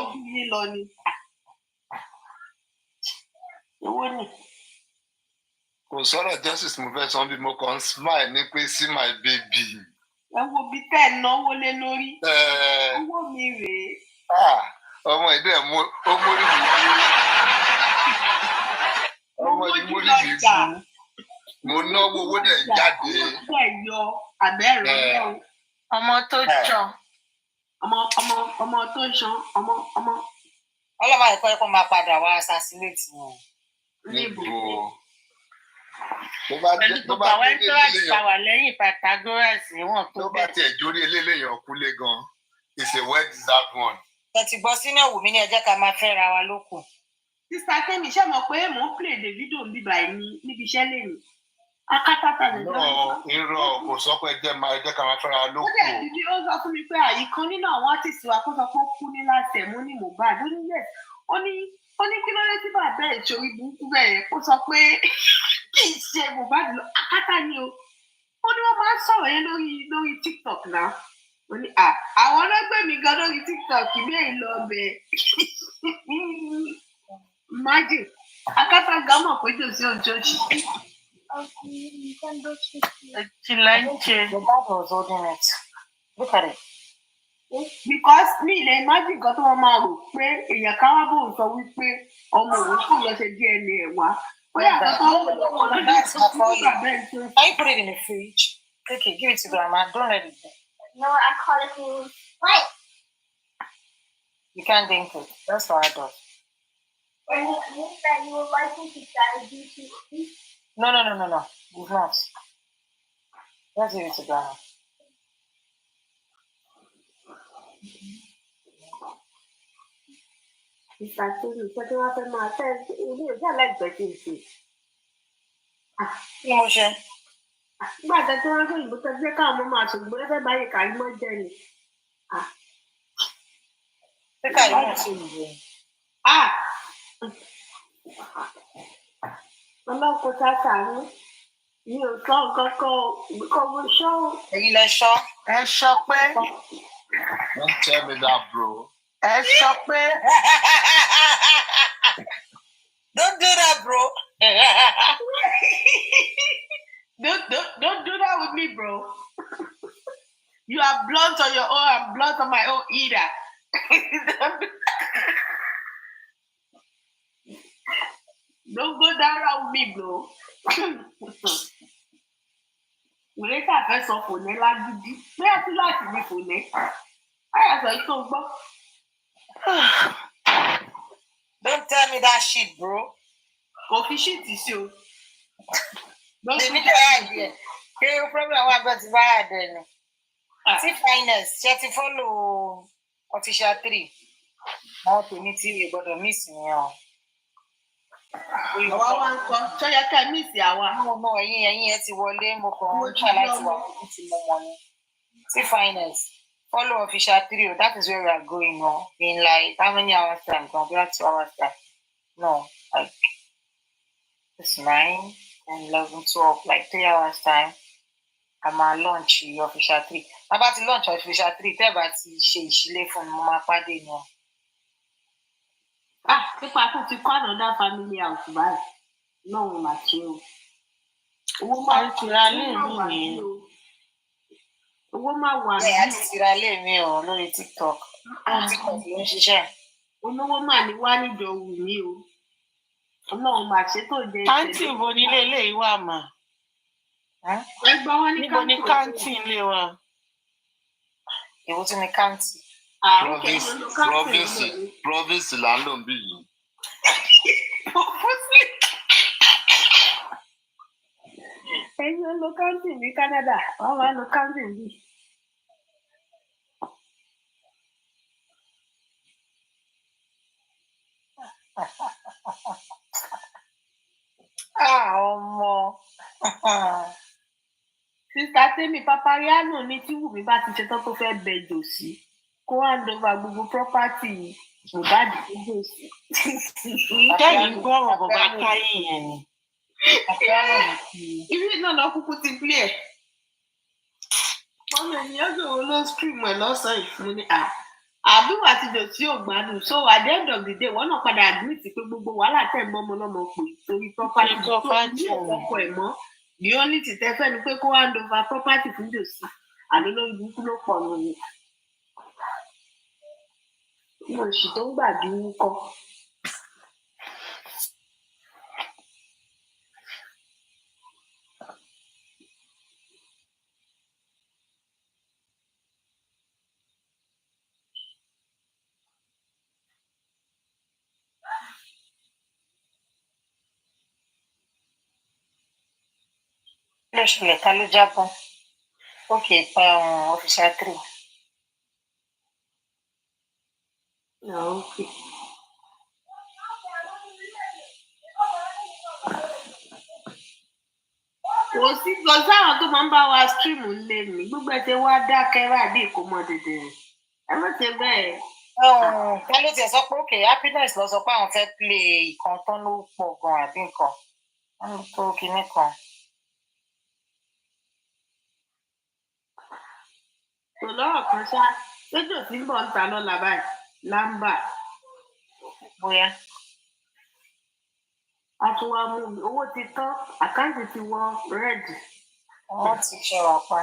Kò sọ̀rọ̀ justice mo fẹ́ sọ bí mo kàn smile ní pé see my baby. Ẹ wo bí tẹ́ ẹ̀ náwó lé lórí. Owó mi rèé. Ọmọ ìdí ẹ̀ mo mórí mi. Ọmọ ìdí mórí mi bú. Mo náwó owó dẹ̀ jáde. Ọmọ tó ṣan. Ọmọ tó ṣan. Ọmọ. Ọlọ́mọ ẹ̀kọ́ ẹ̀kọ́ máa padà wá assassinate wọn. Níbo? Pẹ̀lú gbogbo àwọn ẹ̀ńtọ́rọ̀sì ta wà lẹ́yìn Pythagoras wọn tó bẹ́ẹ̀. Tó bá tiẹ̀ jórí eléyàn kúlé gan, it's a well deserved one. Ẹ ti gbọ́ sínú ẹ̀wù mi ní ẹjẹ́ ká máa fẹ́ ra wa lókù. Sísá Kẹ́mi ṣé mọ̀ pé mò ń play Davido bíbá ẹ̀ níbi iṣẹ́ lèmi. Akátátà lè lọ. Irọ́ kò sọ pé ẹjẹ́ ká máa fẹ́ ra wa lókù. Ó dẹ̀ dídí ó sọ fún mi pé àyíkan nínú àwọn artist wa kó sọ pé ó kú ní láti ẹ̀mú ní MOHBAD. Ó ní kí ló dé tí bàbá ẹ̀ ṣorí burúkú bẹ́ẹ̀ kó sọ pé kì í ṣe MOHBAD lọ. Akátá ni o. Ó ní wọ́n máa ń sọ̀rọ̀ yẹn lórí TikTok náà. Ó ní àwọn ọlọ́gbẹ́ mi gan lórí TikTok bẹ́ẹ̀ lọ bẹ̀. Imagine akátá gan mọ̀ pé jòsí ọjọ́ ṣì. The dad was holding it. Look at it. Because mi ilẹ̀ imagine kan tó wọ́n máa rò pé èèyàn ká wá bóun sọ wípé ọmọ òun kò lọ ṣe DNA ẹ̀ wá. Can you put it in the fridge? Okay, give it to Grandma. Don't let it go. No, I call it what? You can't drink it. That's for adults. And it means that you would like me to try to do too. No. It's not. Let's give it to Grandma. Ìfàtúrù ìṣẹ́ tí wọ́n fẹ́ máa fẹ́ ilé ìṣẹ́ aláìgbẹ́ tí ń ṣe. Kí mo ṣe? Nígbà tí wọ́n fẹ́ ìbò tó jẹ́ káwọn ọmọ máa ṣògbọ́n ẹgbẹ́ báyìí kàrí mọ́ jẹ́ ni. Ṣé kàrí mọ́ sí ìwé? Ọlọ́kùn ṣàṣàánú mi ò sọ nǹkan kan mo ṣọ́. Ẹ̀yin lẹ ṣọ́. Ẹ ṣọ pé. Don't tell me that, bro. Ẹ ṣọ pé. Don't do that, bro. Don't do that with me, bro. You are blunt on your own, I'm blunt on my own either. Don't go down with me, bro. Ìwé kàfẹ́ sọ fòní lágídí. Bóyá tí láti ní fòní. Báyà sọ yìí tó gbọ́. Don't tell me that shit, bro. Kò fi ṣíìtì sí o. Èmi jẹ́ àgbẹ̀. Ṣé problem wà gbọ́ ti bá àdẹ̀ ni? Tí finance ṣe ti follow official 3. Àwọn tèmi tí mi gbọ́dọ̀ miss yẹn o. Àwa wá ń kọ́ ṣọ́yà ká miss àwa. Mo ẹ̀yin ẹ ti wọlé mo kàn ń ṣe láti wà ní ti mo mọ̀ ni. Tí finance follow official 3 o, that is where we are going now. In like how many hours time? Compared to 2 hours time? No, like it's 9, 10, 11, 12, like 3 hours time. I'm at launch official 3. About to launch official 3, tell about ṣe ìṣílẹ̀ fún mi, mo máa pàdé ni o. Pípa tó ti kọ́ another family house báyìí. Náà wọ́n máa ṣe o. Owó máa ń tura lé mi o. Owó máa wà ní. Bẹ́ẹ̀ á ti tira lé mi o lórí TikTok. TikTok ló ń ṣiṣẹ́. Ó olówó mà ní wá níjọ wù mí o Ọlọ́run mà ṣe tó jẹ kántì wo nílé eléyìí wà mà ẹgbọ́n wọn ní níbo ni kántì ilé wa. Èwo tún ni kántì? province là ń lò ń bí yìí. ẹ̀yin ló kántì ní Canada wọ́n máa ń lo kántì bí. Ọmọ. Sista Temi Papariano ní tí Wùmí bá ti ṣetán tó fẹ́ bẹ jòsí kó hand over gbogbo property MOHBAD tó jòsí. Kẹ́yìn gbọ́rọ̀ bàbá Táyé yẹn ni. Ibi náà lọ kúkú ti bí ẹ̀. Ọmọ ènìyàn gbòòrò ló stream ẹ̀ lọ́sàn-án ìfún ni àbúrò àti jòsí ò gbádùn so at the end of the day wọ́n náà padà admit pé gbogbo wàhálà tẹ̀ ń bọ́ ọmọ lọ́mọ pè torí property tó ní ọ̀pọ̀ ẹ̀ mọ́. The only thing tẹ́ fẹ́ ni pé kó hand over property fún jòsí àdólórí burúkú ló pọ̀ nìyẹn. Mo sì tó ń gbàdúrú kọ́. Ló ṣẹlẹ̀ ta ló jábọ́? Ókè officer 3. Okay. Kò sí gan sáwọn tó máa ń bá wa stream lé mi gbogbo ẹ̀ tí wá dákẹ́ rádìí kò mọ dèdè rẹ̀ ẹ má ṣe bẹ́ẹ̀. Ta ló tiẹ̀ sọ pé òkè happiness lọ sọ pé àwọn fẹ́ play ìkan tán ló pọ̀ gan àbí nǹkan wọ́n ní tó kinní kan. Kò lọ́rọ̀ kan ṣá lójó tí ń bọ̀ ń ta lọ́la báyìí lámbà. Bóyá. A tún wá mú owó ti tán àkáǹtì ti wọ red. Wọ́n ti ṣe wà pa.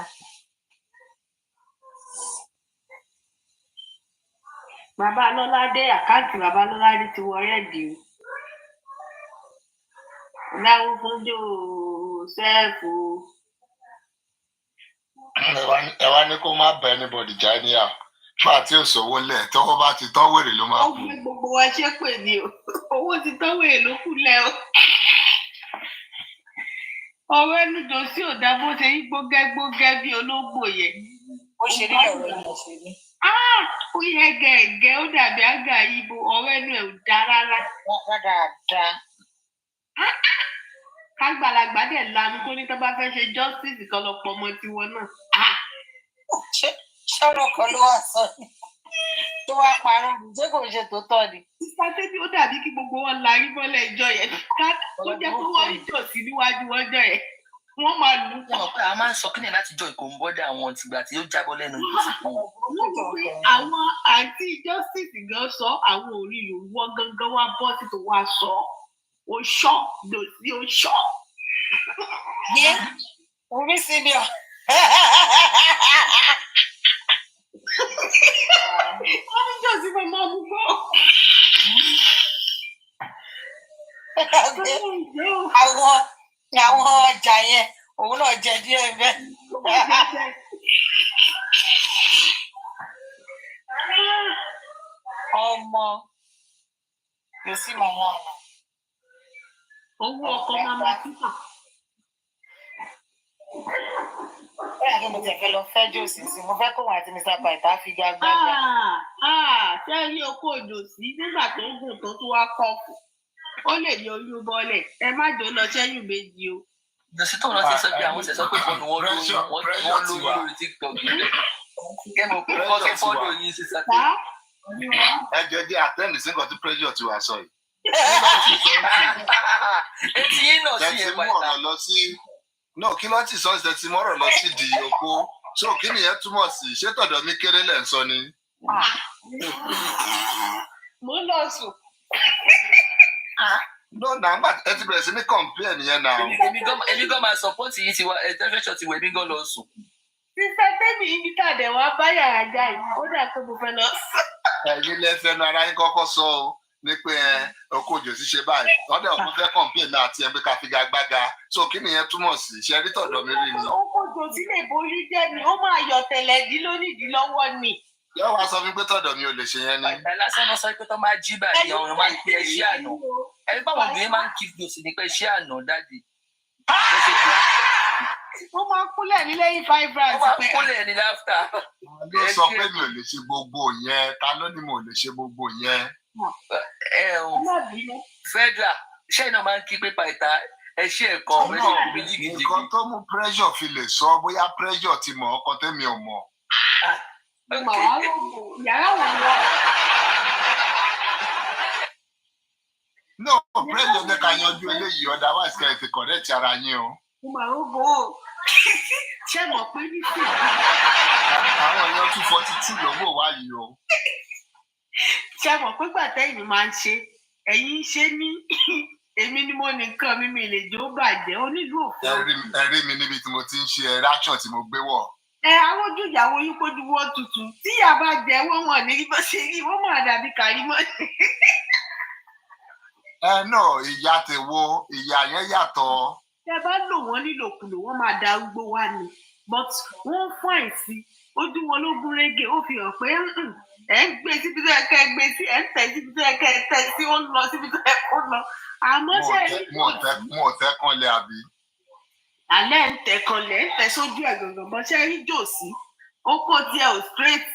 Bàbá Lọ́ládé àkáǹtì bàbá Lọ́ládé ti wọ red o. Láwọn fúnjó sẹ́ẹ̀fù. ẹ wá ní kó má bẹ anybody já ní à fún àti òṣòwò lẹ tọwọ́ bá ti tán wèrè ló máa kú. Ó gbé gbogbo wa ṣépè ni o owó ti tán wèrè ló kú lẹ o. Ọ̀rọ̀ ẹnu jòsí ò dá bó ṣe yí gbógẹ́gbógẹ́ bí ológbò yẹn. Ó ṣe rí ọ̀rọ̀ ẹnu ṣe rí. Ó yẹ gẹ̀ẹ́gẹ́ ó dàbí àgà ibo ọ̀rọ̀ ẹnu ẹ̀ ò dá rárá. Dáadáa. Kágbàlagbà dẹ̀ lanu tó ní tó bá fẹ́ ṣe justice kan lọ pọ̀ ọmọ tiwọn náà. Ṣọ́rọ̀ kan ló wà sọ ni tó wá parọ́ ṣé kò ṣe tó tọ́ ni. Sísá Tébí ó dàbí kí gbogbo wọn larí mọ́lẹ̀ ìjọ yẹn ó jẹ́ pé wọ́n ń jò sí níwájú wọn jọ yẹn wọ́n máa lù ú. A máa ń sọ kí ni láti jọ ìkó ń bọ́dà àwọn tìgbà tí ó jábọ́ lẹ́nu ìgbésí fún wọn. Wọ́n wọ pé àwọn àǹtí justice gan sọ àwọn òrí rò wọ́n gangan wá bọ́ sí tó wá sọ ó ṣọ́ lòsí ó ṣọ́. Yé orí sí ni ọ. Wọ́n ní jòsí fún ọmọ ọmọ àwọn ọjà yẹn òun náà jẹ díẹ̀ bẹ́ẹ̀. Ọmọ yóò sì mọ wọn ọ̀nà. Owó ọkọ máa títà. Bẹ́ẹ̀ ni mo ti fẹ́ lọ fẹ́ jòsí sí mo fẹ́ kó wọn àti Mr. Paita fi gbàgbàgbà. Ṣé rí oko òjòsí nígbà tó ń gùn tó tún wá kọ́ọ̀fù? Ó lè yọ oyún bọ́lẹ̀ ẹ má jò lọ sẹ́yìn méjì o. Jòsí tó ń lọ sí sọ pé àwọn ṣẹ̀ṣọ́ pé fọ́ọ̀nù wọn lóyún lórí TikTok yìí. Kẹ́mi pé wọ́n fẹ́ fọ́ọ̀nù yìí sí sátẹ́. Ẹ jẹ́ dé àtẹ́ǹdì sí nǹkan tí pressure ti wà sọ yìí. Etí yín náà sí ẹ̀ pàtàkì. No, kí ló ti sọ ṣe ti mọ́rọ̀ lọ sí di oko so kí nìyẹn túmọ̀ sí ṣé tọ̀dọ̀ mi kéré lẹ̀ ń sọ ni. Mo lọ sùn. No, nàgbà ẹ ti bẹ̀rẹ̀ sí ní compare nìyẹn náà. Èmi gan máa support yìí ti wá temperature ti wẹ̀ mí gan lọ sùn. Sísẹ́ tẹ́mi ibi tàdé wá bá yàrá já yìí, ó dà pé mo fẹ́ lọ sí. Ẹ̀yin lẹ́sẹ̀ nu ara yín kọ́kọ́ sọ o ní pé ọkọ̀ òjò ti ṣe báyìí. Lọ́dẹ̀ ọ̀pọ̀ fẹ́ kọ̀m̀pé náà àti ẹgbẹ́ ká figagbága. So kí nìyẹn túmọ̀ sí? Ṣé rí tọ̀dọ̀ mi rí ni? Ọkọ̀ òjò tí lè borí jẹ́ ni, ó máa yọ̀ tẹ̀lẹ̀ dín lónìdí lọ́wọ́ ni. Yóò wá sọ fún mi pé tọ̀dọ̀ mi ò lè ṣe yẹn ni. Ìgbà lásán náà sọ pé tó máa jí báyìí ọ̀run máa ń pe ẹṣẹ́ àná. Ẹni báwọn obìnrin máa ń kí gbòsì ní pé ẹṣẹ́ àná dáàdì. Ó máa ń kúnlẹ̀ ní lẹ́yìn 5 rounds. Ó máa ń kúnlẹ̀ ní láfta. Ló sọ pé mi ò lè ṣe gbogbo yẹn. Ta ló ní mo lè ṣe gbogbo yẹn? Federal ṣé iná máa ń kí pépà ìta ẹṣẹ́ ẹ̀kọ́ méjì. Nǹkan tó mú pressure fi lè sọ bóyá pressure ti mọ̀ ọkọ tẹ́mi ò mọ̀. Yàrá wà lọ. No, pressure ní ká yanjú eléyìí otherwise kẹ́ ẹ ti correct ara yín o. Mo máa ń bò ó. Ṣé mọ̀ pé ní sí? Àwọn èèyàn 242 lọ́wọ́ wá yìí o. Ṣé mọ̀ pé gbàtẹ́yìn máa ń ṣe? Ẹ̀yin ṣe ní èmi ni mo nìkan mi lè jó bàjẹ́ onílù òfin. Ẹ rí mi níbi tí mo ti ń ṣe reaction tí mo gbé wọ̀. Àwọn ojú ìyàwó yín kójú wọ́n tutù. Tí ìyá bá jẹ wọ́n ní bó ṣe rí, wọ́n máa dàbí Kàrímọ́. Náà ìyá tèwo ìyá yẹn yàtọ̀. Tẹ́ bá lò wọ́n nílòkulò, wọ́n máa darúgbó wá ni. But wọ́n fún àìsí. Ojú wọn ló gún régé, ó fi hàn pé ẹ̀ ń gbé síbi tó yẹ kẹ́ ẹ gbé sí, ẹ̀ ń tẹ̀ síbi tó yẹ kẹ́ ẹ tẹ̀ sí, ó ń lọ síbi tó yẹ kó lọ. Àmọ́ ṣe é rí mo tẹ́ kan lé àbí. Alẹ́ ń tẹ̀ kanlẹ̀ ń tẹ̀ sójú ẹ̀ gangan bọ́ ṣe rí jòsí. Ó kó tiẹ̀ ò straight.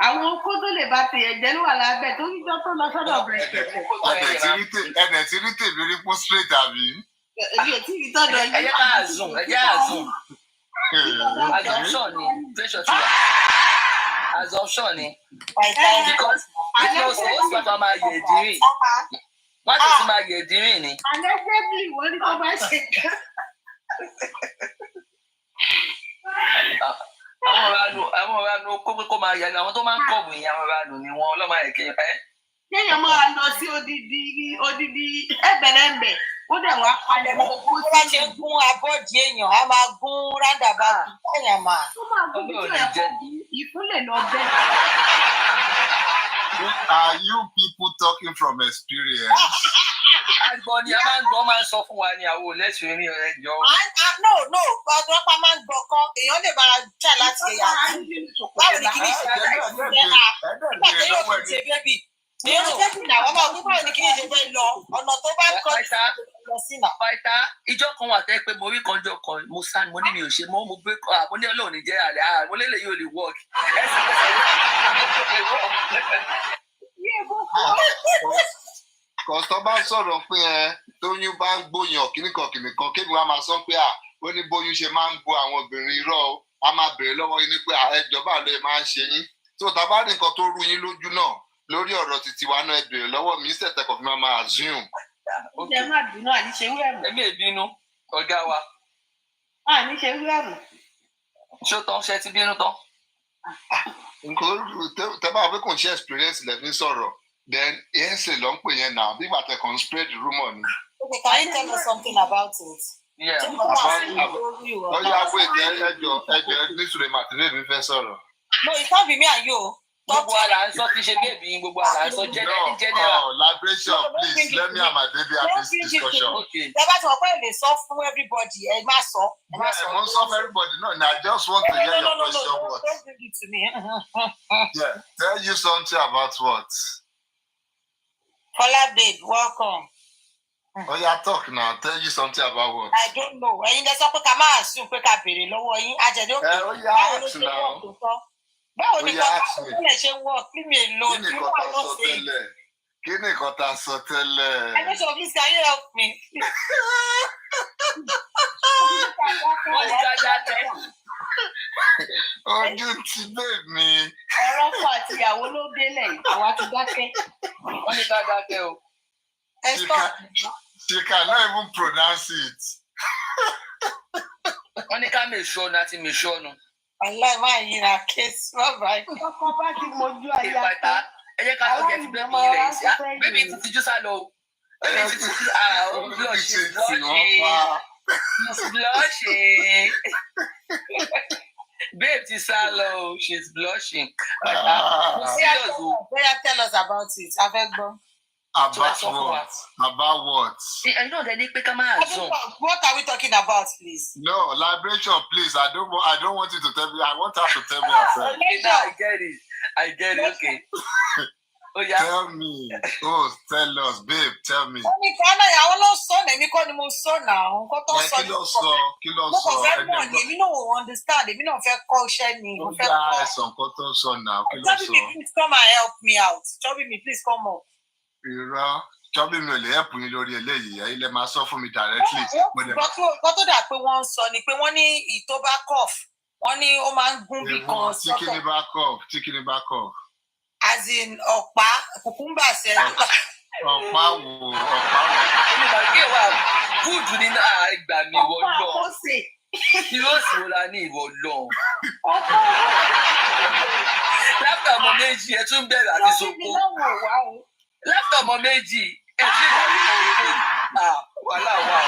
Àwọn okó tó lè bá tèèyàn jẹ́ ló wà lábẹ́ tó níjọ́ tó lọ sọ́dọ̀ bẹ̀rẹ̀. Ẹ̀dẹ̀ tí rí tèmi rí fún straight àbí. Èyí ò tí ì tọ́dọ̀ yín. Ẹ jẹ́ ká zoom. Assumption ni pressure ti wà. Assumption ni. Because ó sì máa máa yẹ̀ dírìn. Wọ́n ti sì máa yẹ̀ dírìn ni. Allegedly wọ́n ní kó bá ṣe ká. Àwọn ọ̀ranu kó máa yà ni àwọn tó máa ń kọ̀wé yẹn àwọn ọ̀ranu ni wọn ọlọ́mọ ẹ̀kẹ́ ẹ̀. Kéèyàn máa lọ sí odidi ẹ̀bẹ̀rẹ̀bẹ̀ ó dẹ̀ wá palẹ̀ mọ́. Bó bá ṣe gún abọ́dì èèyàn, a máa gún roundabout èèyàn máa. Ó máa gún bí tó ẹ̀kọ́ ìfúnlẹ̀ lọ bẹ́ẹ̀. Are you people talking from experience? Àgbọ̀ ni a máa ń gbọ́ máa ń sọ fún wa ní àwọn olẹ́sìn rí ọ̀rẹ́ jọ. No, ọdún ọ̀pá máa ń gbọ́ kan, èèyàn lè máa jà láti ẹ̀yà àti. Báwo ni kìíní ṣe fẹ́ lọ? Nígbà tí yóò fi ṣe bébì. Èèyàn ṣe fẹ́ nà wọ́n máa wí báwo ni kìíní ṣe fẹ́ lọ? Ọ̀nà tó bá kọ́ lọ sí nà. Fáìtà ìjọ kan wà tẹ́ pé mo rí kanjọ kan mo sá mo ní mi ò ṣe mọ́ mo gbé mo ní Ọlọ́run ní jẹ́ àlẹ́ mo lélẹ̀ yóò lè work. Kọ̀sọ́ bá ń sọ̀rọ̀ pé tóyún bá ń gbóyàn kìnnìkan kébì wa máa sọ pé ó ní bóyún ṣe máa ń gbó àwọn obìnrin irọ́ o a máa bèrè lọ́wọ́ yín ní pé ẹjọba ló máa ń ṣe yín tó tá a bá ní nǹkan tó rú yín lójú náà lórí ọ̀rọ̀ títí wa náà ẹ bèrè lọ́wọ́ mi ṣẹ̀tẹ̀kọ̀ fi máa assume. Ẹ má bínú àníṣe wúrẹ̀mù. Èmi ìbínú ọ̀gá wa. Àníṣe wúrẹ̀mù. Ṣé ó tán ṣe ti bínú tán? Nǹkan tẹ́ bá wọ pé kò ń ṣe experience lẹ́fí sọ̀rọ̀ then ẹ̀ẹ́sẹ̀ ló ń pè yẹn náà bí bàtẹ̀ kan spread rumor ni. Okay, can you tell us something about it? Yeah. Ọ̀yá wait ẹjọ́ nítorí màtíré mi fẹ́ sọ̀rọ̀. No, it can't be me and you. Gbogbo àlà ń sọ kí ṣe bébì gbogbo àlà ń sọ general. No, liberation, please let me and my baby have this discussion. Ẹ bá ti wọ̀ pé ẹ lè sọ fún everybody, ẹ má sọ. Yeah, won't solve everybody. No, I just want to hear your question. What? Don't bring it to me. Yeah, tell you something about what? Hola, babe, welcome. Oh, yeah, talk now. Tell you something about what? I don't know. Ẹ̀yin lẹ sọ pé ká máa sùn pé ká béèrè lọ́wọ́ yín. Àjẹ̀dẹ́ òkè. Oh, yeah, ask now. Báwo ni kọ́kọ́ lè ṣe wọ̀ kí mi èlò Kí ni nǹkan tá a sọ tẹ́lẹ̀? Kí ni nǹkan tá a sọ tẹ́lẹ̀? Adéṣọ́, please can you help me? Wọ́n ní ká dákẹ́. Ojú ti bẹ́ẹ̀ mi. Ọ̀rọ̀ fún àti ìyàwó ló délẹ̀ yìí, àwa ti dákẹ́. Wọ́n ní ká dákẹ́ o. She cannot even pronounce it. Wọ́n ní ká mèṣọ́ láti mèṣọ́ nu. Aláì máa yí ra kéésì bàbá yìí. Ọkọ bá ti mojú ayé àtà. Ẹ jẹ́ ká tó jẹ́ ti bébí ilẹ̀ yìí sí. Bébí ti tijú sá lọ. Bébí ti tijú blush. Babe, Tisalo, she's blushing. Tell us about it. About what? About what? I know they need to come out. What are we talking about, please? No, liberation, please. I don't want you to tell me. I want her to tell me herself. Okay, now I get it. Okay. Oh, yeah. Tell me. Oh, tell us, babe. Tell me. Please come and help me out. Please come up. Chubby mi ò lè help yín lórí eléyìí ẹ̀yin lè máa sọ fún mi directly. Nǹkan tó dà pé wọ́n ń sọ ni pé wọ́n ní ìtọ́ba cough wọ́n ní ó máa ń gún bí kan sọ́tọ̀. Tí kí ni bá cough. As in ọ̀pá kùkúmbà ṣe. Ọ̀pá wo. Ìgbàgbé wa gúùdù ní ìgbà mi wọ lọ. Kí ló sì wọ́n la ní ìwọ lọ? Láfíà ọmọ méjì ẹ tún bẹ̀rẹ̀ àti sòkò. Láfíà ọmọ méjì ẹ tún bẹ̀rẹ̀ wàhálà wà.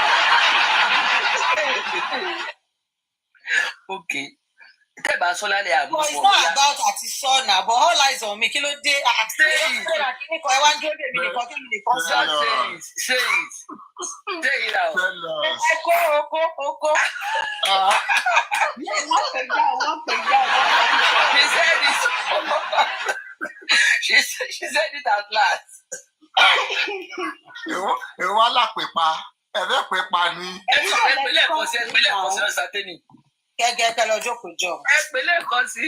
Okay. Tẹ́bà sọ lálẹ́ àbúrò. But it's not about àti sọ náà, but all eyes on me. Kí ló dé? Say it out. Oko. She said it at last. Èwo alápèpá ẹ̀fẹ́ pèpá ni. Ẹ̀pẹ̀lẹ̀ kan sí ọ̀sátẹ́nì. Gẹ́gẹ́ lọ jókòó jọ. Ẹ̀pẹ̀lẹ̀ kan sí.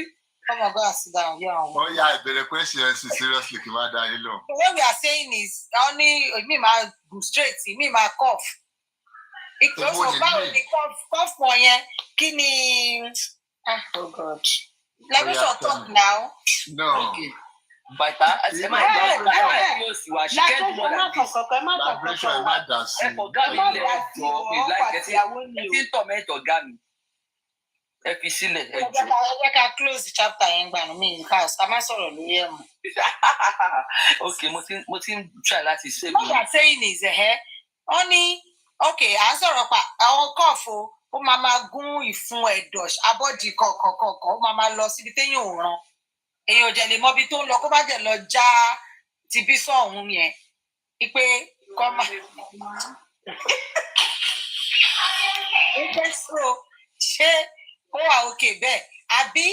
Oh my God, sit down. Yeah. Oh yeah, ìbéèrè question seriously kí n má dá yín lọ. What we are saying is only me ma go straight, me ma cough. Because of how the cough for yẹn kí ni oh God. Let me talk now. No. Okay. But she can't more than this. Vibration ẹ má dà sí. Ẹ ọ̀gá mi lẹ̀ ẹ̀jọ̀ mi láìpẹ́ tí ń tọ̀ mẹ́tọ̀ ọ̀gá mi. Ẹ fi sílẹ̀ ẹ̀jọ̀. Ẹ ká close the chapter yẹn gbà mí nǹkan ká má sọ̀rọ̀ lórí ẹ̀ mọ́. Okay, mo ti ń try láti save. What you are saying is only okay, à ń sọ̀rọ̀ pa àwọn kọ́ọ̀fù ó máa gún ìfun ẹ̀dọ̀ abọ́dì kọ̀ọ̀kọ̀ọ̀kọ̀ ó máa lọ síbi téèyàn ò ràn. Èèyàn ò jẹ́ lè mọ ibi tó ń lọ kó bá jẹ́ lọ já ti bí sọ̀hún yẹn ipe kọ́ máa. Ṣé ó wà òkè bẹ́ẹ̀ àbí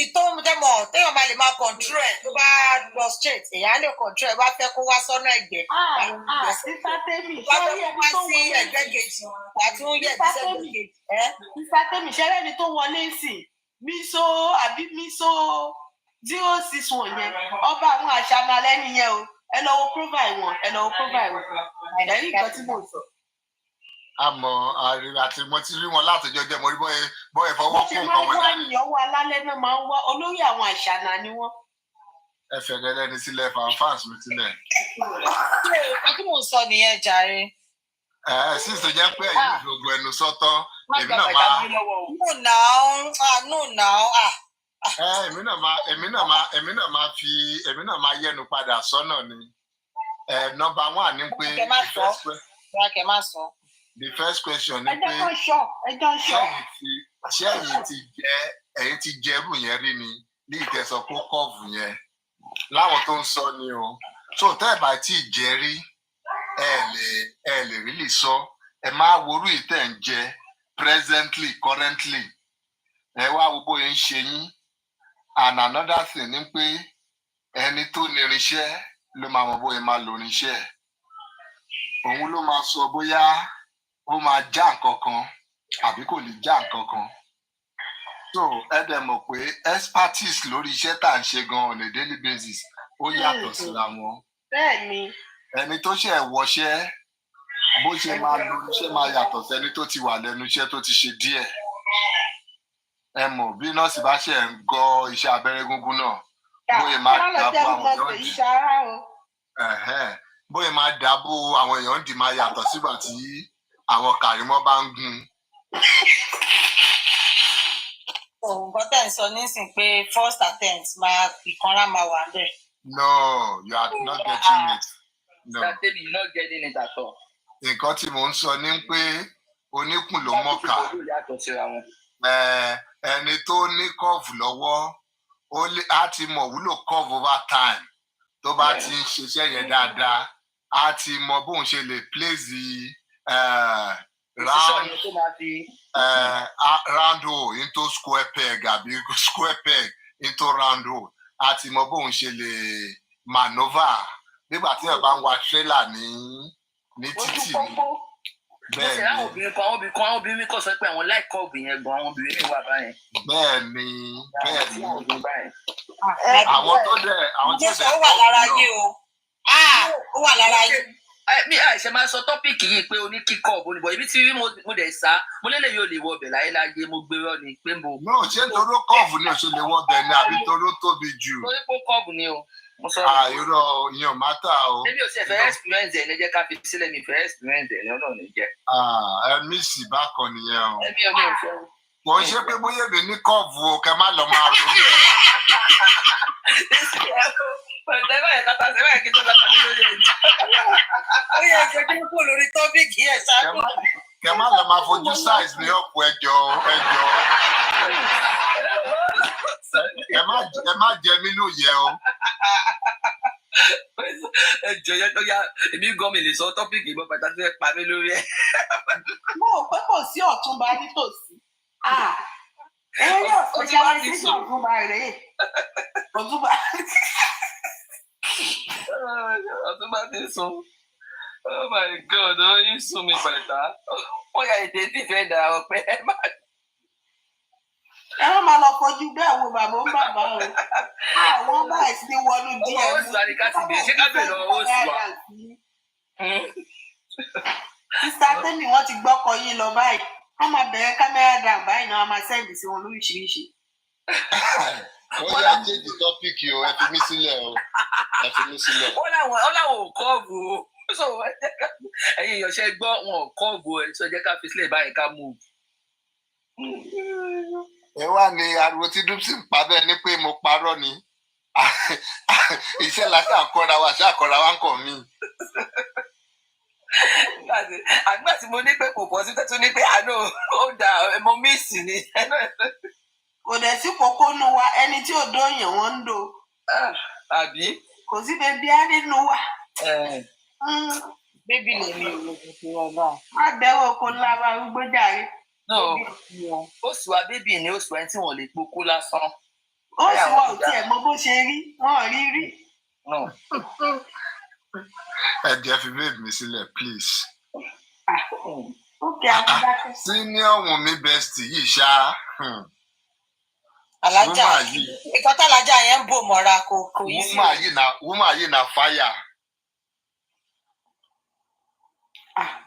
ìtọ́mọdémọ̀ téèyàn máa lè máa control ẹ̀ tó bá lọ straight èèyàn á lè control ẹ̀ bá fẹ́ kó wá sọ́nà ẹ̀gbẹ́. Sísá tèmi wá fẹ́ kó wá sí ẹ̀gbẹ́ kejì àti ó yẹ ìdíṣẹ́ kejì. Sísá tèmi ṣẹ́rẹ́ ni tó wọlé sí mísó 061 yẹn ọba àwọn àṣà máa lẹ́nu yẹn o ẹ lọ wo profile wọn ẹ̀rí nǹkan tí mò ń sọ. Àmọ́ àti mo ti rí wọn látọjọ́ jẹ́ mo rí bọ́ẹ̀ fọwọ́ fún nǹkan wọn dání. Ìyàwó alálẹ́ náà máa ń wá olórí àwọn àṣà náà ni wọ́n. Ẹ fẹ̀rẹ̀ lẹ́ni sílẹ̀ fans mi sílẹ̀. Ṣé kí mò ń sọ nìyẹn jàre? Sísè jẹ́ pé èyí ò fi gbogbo ẹnu sọ́tọ̀ èmi náà máa yẹnu padà sọ́nà ni. Number 1 ni pé the first question ni pé ṣé ẹ̀yin ti jẹ́rù yẹn rí ni ní ìtẹ̀sọ̀ kó kọ́ọ̀fù yẹn láwọn tó ń sọ ni o so tẹ́ ẹ̀ bá tí ì jẹ́ rí ẹ lè rí lè sọ ẹ máa worú ìtẹ̀ ń jẹ currently ẹ wá wo bóyá ń ṣe yín and another thing ni pé ẹni tó ní irinṣẹ́ ló máa mọ bóyá máa lo irinṣẹ́ òun ló máa sọ bóyá ó máa já nǹkan kan àbí kò lè já nǹkan kan so ẹ dẹ̀ mọ̀ pé expertise lórí iṣẹ́ tá à ń ṣe gan on a daily basis ó yàtọ̀ síra wọn. Bẹ́ẹ̀ni. Ẹni tó ṣe wọṣẹ́ bó ṣe máa lo iṣẹ́ máa yàtọ̀ sẹ́ni tó ti wà lẹ́nu iṣẹ́ tó ti ṣe díẹ̀ ẹ mọ̀ bí nọ́ọ̀sì bá ṣe ń gọ́ iṣẹ́ abẹ́rẹ́ gúngún náà bóyá máa dábò àwọn èèyàn dì bóyá máa dábò àwọn èèyàn dì máa yàtọ̀ sígbà tí àwọn kàrímọ́ bá ń gún. Nǹkan tẹ̀ ń sọ nísìnyí pé first attempt máa ìkanra máa wà bẹ́ẹ̀. No, you are not getting it. No. You're not getting it at all. Nǹkan tí mò ń sọ ni pé oníkùn ló mọ̀ọ́kà. ẹni tó ní curve lọ́wọ́ á ti mọ̀ wúlò curve over time tó bá ti ń ṣiṣẹ́ yẹn dáadáa á ti mọ bóun ṣe lè place round hole into square peg àbí square peg into round hole á ti mọ bóun ṣe lè maneuver nígbà tí ẹ bá ń wa trailer ní títì ní. Bẹ́ẹ̀ni àwọn obìnrin kan sọ pé àwọn láìkọ́ obìnrin yẹn gan àwọn obìnrin mi wà báyẹn. Bẹ́ẹ̀ni àwọn tó dẹ̀ ó wà lára yé o ó wà lára yé. Mi àìṣe máa sọ tọ́pìkì yìí pé o ní kíkọ́ òbónibọ̀ ibi tí mo dẹ̀ sá mo lélẹ̀ yóò lè wọ ọbẹ̀ láyé mo gbé rọ́ ni pé mo. náà ṣé toró kọ́ọ̀bù ni òṣèlú lè wọ ọbẹ̀ ni àbí toró tóbi jù. torí pé kọ́ọ̀bù ni o. irọ́ ìyẹn ò má tà o. èmi ò sì fẹ́ experience ẹ̀ lẹ́jẹ́ ká fi sílẹ̀ mi fẹ́ experience ẹ̀ lọ́nà ní jẹ́. ẹ̀mí sì bákan nìyẹn o. ẹ̀mí ò fẹ́. kò ń ṣe pé bóyá èmi ní kọ́ọ̀bù o kẹ má lọ máa rò ó. Pẹ̀lú ẹ̀ kátà sí báyìí kí tó dáta nínú ilé ìjọ. Ó yẹ kí ojú kúrò lórí tọ́pìkì ẹ̀ ṣáájú. Kẹ má lọ máa fojú size ní ọ̀pọ̀ ẹjọ́. Ẹ má jẹ mí lóye o. Ẹjọ́ yẹn tó yá èmi gan mi lè sọ tọ́pìkì ìbọn pàtàkì ẹ pa mí lórí ẹ. Mo ò pé kò sí ọ̀túnba nítòsí. Ẹ̀rọ specialization ọ̀túnba rèé. Ọ̀túnba ti sùn. Oh my God, ó yín sùn mi pẹ̀lá. Wọ́n yà èdè ìfẹ́ dà ọ́ pé ẹ má. Ẹ má máa lọ fojú bẹ́ẹ̀ wo bàbá ń bàbá o. Àwọn báyìí sí wọnú díẹ̀. Ó sùn àríkà ti bèèrè ṣé ká bèèrè lọ ó sùn wa. Sísá Tẹ́mi wọ́n ti gbọ́kọ̀ yín lọ báyìí. Wọ́n máa bẹ̀rẹ̀ kámẹ́rà dàn báyìí náà wọ́n máa sẹ́ǹdì sí wọn lóríṣiríṣi. Ó yá jẹ́jì tọ́pìkì o, ẹ fi mí sílẹ̀ o. Ẹ fi mí sílẹ̀. Ó láwọn ò kọ́ọ̀bù o. Ẹ̀yin ìyọ̀ṣẹ́ gbọ́ wọn ò kọ́ọ̀bù ẹ̀ sọ jẹ́ ká fi sílẹ̀ báyìí ká mú. Ẹ wá ní ariwo tí Dúpsì ń pa bẹ́ẹ̀ ni pé mo parọ́ ni. Iṣẹ́ la ṣàkọ́ra wa ń kọ̀ mí. Àgbà tí mo ní pé kò bọ́ sí tẹ́tún ní pé àánú ó dà mo míìsì ni. Kò dẹ̀ sí kókó nu wa ẹni tí ò dóyàn wọ́n ń do. Àbí? Kò sí bẹbí á nínú wa. Bébì lè ní ìròyìn tí wọ́n bá. Má bẹ̀rù oko lára arúgbó jàre. Ó sì wá bébì ni ó sì wá ẹni tí wọ́n lè pokó lásán. Ó sì wá òtí ẹ̀ mọ bó ṣe rí wọ́n rí. Ẹ jẹ́ fi bébì mi sílẹ̀ please. Okay, àbúdákẹ́. Senior Wunmi bestie yìí ṣá. Alájà ìkan tálájà yẹn ń bò mọ́ra kò yí sí. Woman yìí na fire.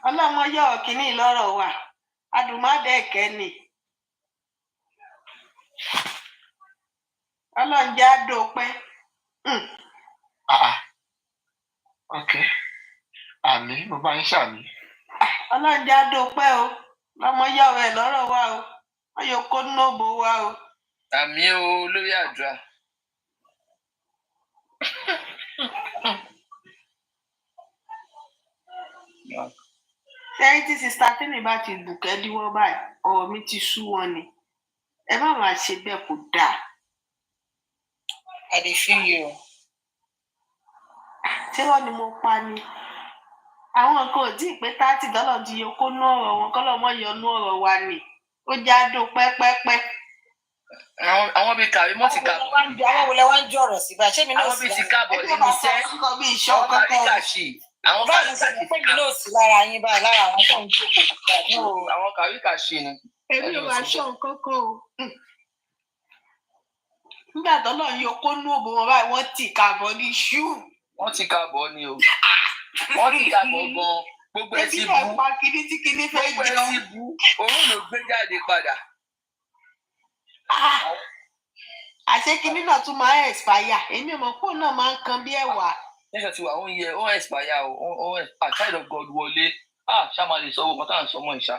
Ọlọ́mọ yọ ọ̀kíní lọ́rọ̀ wa adùnmọ́dẹ̀kẹ́ ni ọlọ́njẹ́ àdópẹ́. Ok àmì mo bá ń ṣàmì. Ọlọ́njẹ́ àdópẹ́ o lọ́mọ yọ ẹ̀ lọ́rọ̀ wa o wọ́n yóò kó nóòbò wa o. Àmì o lórí àdúrà. Sẹ́yìn tí sista Tẹ́mi bá ti bùkẹ́ díwọ́ báyìí ọ̀rọ̀ mi ti sú wọn ni ẹ má máa ṣe bẹ́ẹ̀ kó dáa. I dey feel you. Ṣé wọ́n ni mo pa ni? Àwọn nǹkan ò tí ì pé $30 ti yọ kó nú ọ̀rọ̀ wọn kọ́lọ́ mọ́ yọ nú ọ̀rọ̀ wa ni ó já dùn pẹ́pẹ́pẹ́. Àwọn bíi kàwé mọ́ ti kàbọ̀. Àwọn wo lẹ wá ń jọ ọ̀rọ̀ sí báyìí? Ṣé mi náà àwọn bíi ti kàbọ̀ nínú iṣẹ́ àwọn kàríkà ṣì àwọn kàríkà ṣì. Ṣé mi náà sí lára yín báyìí lára àwọn tó ń jókòó? Àwọn kàríkà ṣì ni. Èmi ò wá aṣọ nǹkan kan o. Nígbà tó náà yọ kó nú òbò wọn báyìí wọ́n ti kàbọ̀ ní ṣú. Wọ́n ti kàbọ̀ ni o. Wọ́n ti kàbọ̀ gan-an. Gbogbo ẹ ti bú. Gbogbo ẹ ti bú. Òun ló gbé jáde padà. Àṣé kinní náà tún máa ń expire. Èmi ò mọ̀ pé òun náà máa ń kan bí ẹ̀wà. Níṣẹ́ tí wà ó ń yẹ ó ń expire ó ń child of God wọlé. Ṣá máa lè sọ owó kan tá à ń sọ mọ́ ìṣá.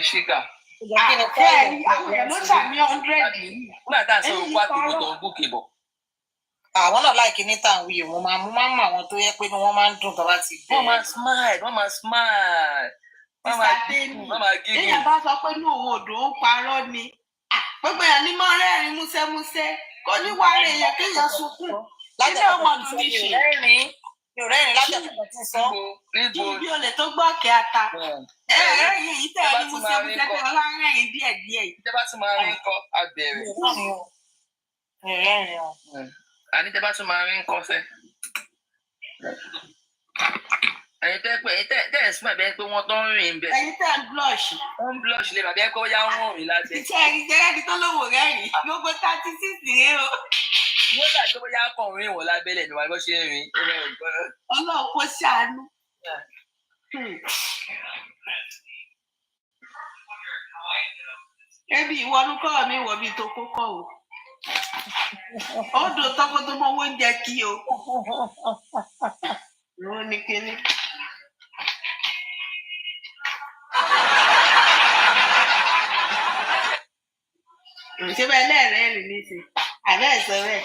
Ṣíkà. Àwọn èèyàn ló ṣàmì 100 yìí. Nígbà tá à ń sọ òkú àtìgbò tó ń gòkè bọ̀. Àwọn náà láìkí ní tàn wí mo máa mọ àwọn tó yẹ pé ni wọ́n máa ń dùn tó bá ti Wọ́n máa smile. Wọ́n máa gígùn. Èèyàn bá sọ pé inú òun ò dùn ó parọ́ ni. Gbogbo èèyàn ní mọ́ rẹ́rìn músẹ́músẹ́. Kò ní wá rẹ̀ èèyàn kéèyàn sunkún. Ilé ọmọ ọdún ní ṣe. Yóò rẹ́rìn látẹ̀kọ̀ tí ń sọ. Bí olè tó gbọ́ ọ̀kẹ́ ata. Ẹ̀rẹ́rìn yìí tẹ̀ ní músẹ́músẹ́ pé ọlá rẹ́rìn díẹ̀díẹ̀. Ìjọba tún máa rí nǹkan abẹ̀rẹ̀. Àní tẹ́ bá tún máa rí nǹkan fẹ́. Ẹ̀yin tẹ́ ẹ̀ smile bẹ́ẹ̀ pé wọ́n tó ń rìn bẹ́ẹ̀. Ẹ̀yin tẹ́ ń blush. Wọ́n ń blush lè bàbá ẹ̀ pé ó yá wọ́n rìn lábẹ́. Iṣẹ́ ẹ̀rí jẹ́rẹ́ ni tó lówó rẹ́rìn. Gbogbo 36 rèé o. Yóò dà tó bóyá kàn rìn wọ́n lábẹ́lẹ̀ ni wàá bó ṣe ń rìn. Ọlọ́run kò ṣàánú. Ẹbí ìwọ́nukọ́ mi wọ̀ bí tó kókọ́ o. Ó dùn tọ́kọ tó mọ owó oúnjẹ kí o. Ló ní kíní. Ṣé bẹ́ẹ̀ lẹ́ẹ̀rẹ́rìn ní ti? Àbẹ́ ẹ̀sọ́ rẹ̀.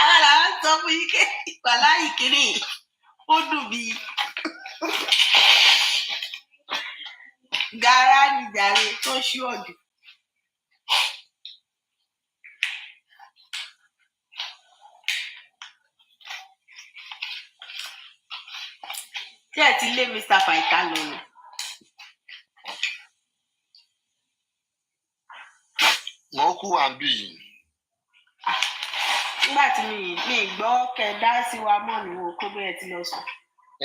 Àwọn làwọn sọ fún yín ké ìpàlá ìkíní ó dùn bí. Gàrá ni jàre tó ṣú ọ̀dùn. Tí ẹ ti lé Mr. Faika lọ ni. Wọ́n kú wà ń bì yìí. Nígbà tí mi gbọ́ kẹ dá sí wa mọ́ ni wo kó bẹ́ẹ̀ ti lọ sùn.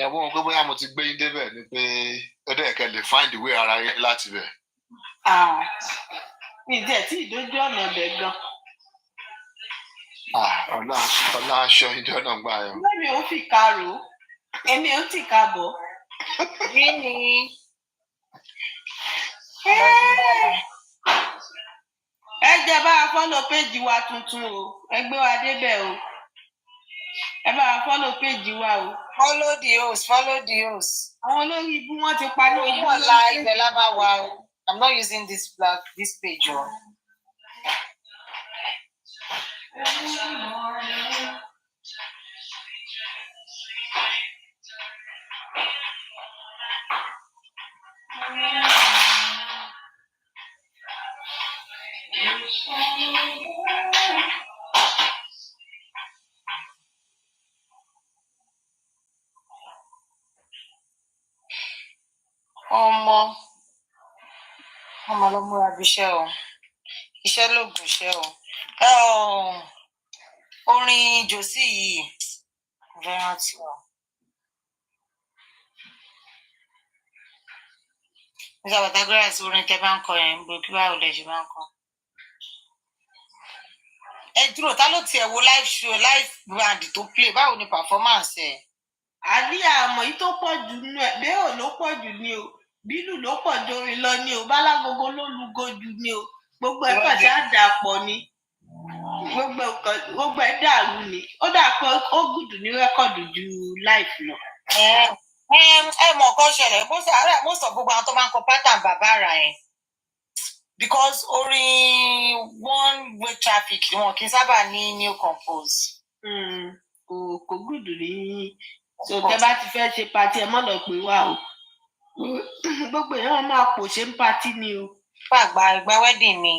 Ẹ̀wọ̀n pé bóyá mo ti gbé yín débẹ̀ ni pé ó dẹ̀ kẹ́ lè find the way ara yẹn láti bẹ̀. Mi jẹ́ tí ìdójú ọ̀nà ọ̀bẹ gan. Ọlá aṣọ ìjọ náà gbà yọ. Èmi ò fi ka rò ó, èmi ò tì ka bọ̀. Bí ni. Ẹ jẹ́ bá a fọ́lọ̀ péjì wa tuntun o, ẹ gbé wa débẹ̀ o. Ẹ bá a fọ́lọ̀ péjì wa o. Follow the host. Àwọn olórí ibú wọn ti parí ojú ọ̀la ibẹ̀ lábá wa o. I'm not using this page o. Ọmọ ló múra bí iṣẹ́ o. Iṣẹ́ lóògùn iṣẹ́ o. Orin Jòsí yìí fẹ́ rántí o. Nígbà Bàtàgọ́rà sí orin tẹ bá ń kọ yẹn gbogbo kí báwo lẹ ṣe máa ń kọ. Ẹ dúró ta ló tiẹ̀ wo live show live band tó play báwo ni performance ẹ̀? Àní àmọ́ yìí tó pọ̀ jù nínú ẹ̀ bẹ́ẹ̀ ò ló pọ̀ jù ní o. Bílù ló pọ̀ jorin lọ ní o. Bálágogo ló lugo jù ní o. Gbogbo ẹ̀ kàn ṣáà dàpọ̀ ni. Gbogbo ẹ̀ dàrú ni. Ó dà pé ó gùdù ní rẹ́kọ̀dù ju live lọ. Ẹ mọ̀ kọ́ ṣẹlẹ̀ mo sọ gbogbo àwọn tó máa ń kọ pattern bàbá ara yẹn because orin one way traffic ni wọn kì í sábà ní new compose. Kò gùdù ní so tẹ bá ti fẹ́ ṣe pati ẹ mọ́ lọ pé wá o gbogbo èèyàn máa pò ṣe ń pati ni o. Ìgbà wedding mi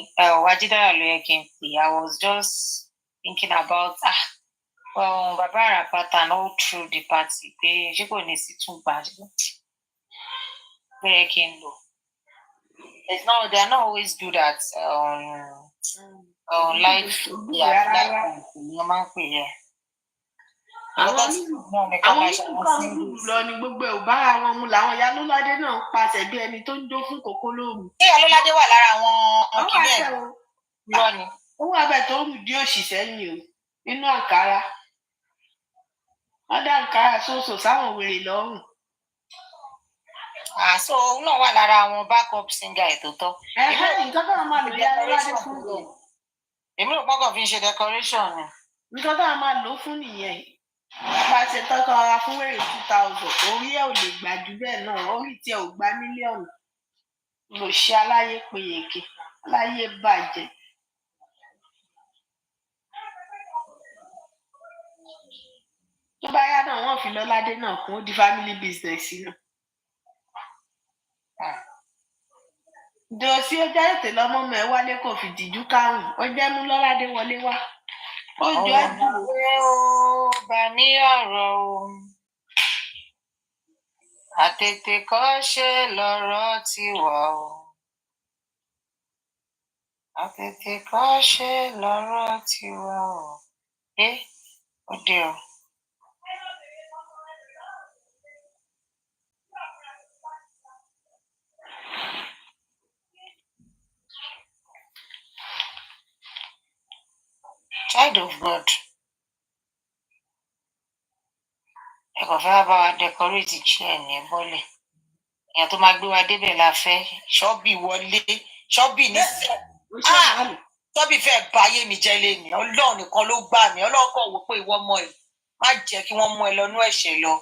Ajídára ló yẹ kí n pè. I was just thinking about bàbá àrà pattern all through the party pé ṣé kò ní sí tún gbà pé yẹ kí n lò. They are not always good at live ni wọ́n máa ń pè yẹ. Àwọn oníkan dúdú lọ ni gbogbo ẹ̀ ò bá àwọn mu làwọn ìyá lọ́ládé náà ń pàṣẹ bí ẹni tó ń jó fún kòkó lóòrùn. Ṣé ìyá lọ́ládé wà lára àwọn ọkùnrin ẹ̀ lọ ni? Ó wà bẹ́ẹ̀ tó rù dí òṣìṣẹ́ yìí o nínú àǹkárá. Wọ́n dá àǹkárá sóòsò sáwọn wèrè lọ́rùn. So òun náà wà lára àwọn backup singer ètò tọ́. Nǹkan tó máa lò ìyá lọ́ládé fún mi. Èmi ò pọ́kàn fi ń ṣe decoration ni. Nǹkan tó máa lò fún nìyẹn. Bá ṣe tọ́kọ ara fún wèrè 2000 orí ẹ̀ ò lè gbà jù bẹ́ẹ̀ náà orí tí ẹ ò gbà mílíọ̀nù lò ṣe aláyé péyèké aláyé bàjẹ́. tó bá yá náà wọ́n fi lọ́ládé náà kún ó di family business náà. Dòsí ó jẹ́ ètè lọ́mọ mẹ́ wálé kò fi dìjú kárùn ó jẹ́ mú lọ́ládé wọlé wá. Ó jọ ẹ́ dùn. Bá ní ọ̀rọ̀ o. Àtètè kọ́ ṣe lọ́rọ̀ tiwa o. Àtètè kọ́ ṣe lọ́rọ̀ tiwa o. Ó dé o. Child of God. Ẹ kò fẹ́ bá wa decorate chair ní bọ́lẹ̀. Èèyàn tó máa gbé wa débẹ̀ la fẹ́. Ṣọ́bì wọlé. Ṣọ́bì ní ṣọ́bì fẹ́ báyé mi jẹ́ lé ní. Ọlọ́run nìkan ló gbà mí. Ọlọ́run kàn wò pé ìwọ ọmọ ẹ̀ má jẹ́ kí wọ́n mú ẹ lọ́nú ẹ̀ṣẹ̀ lọ.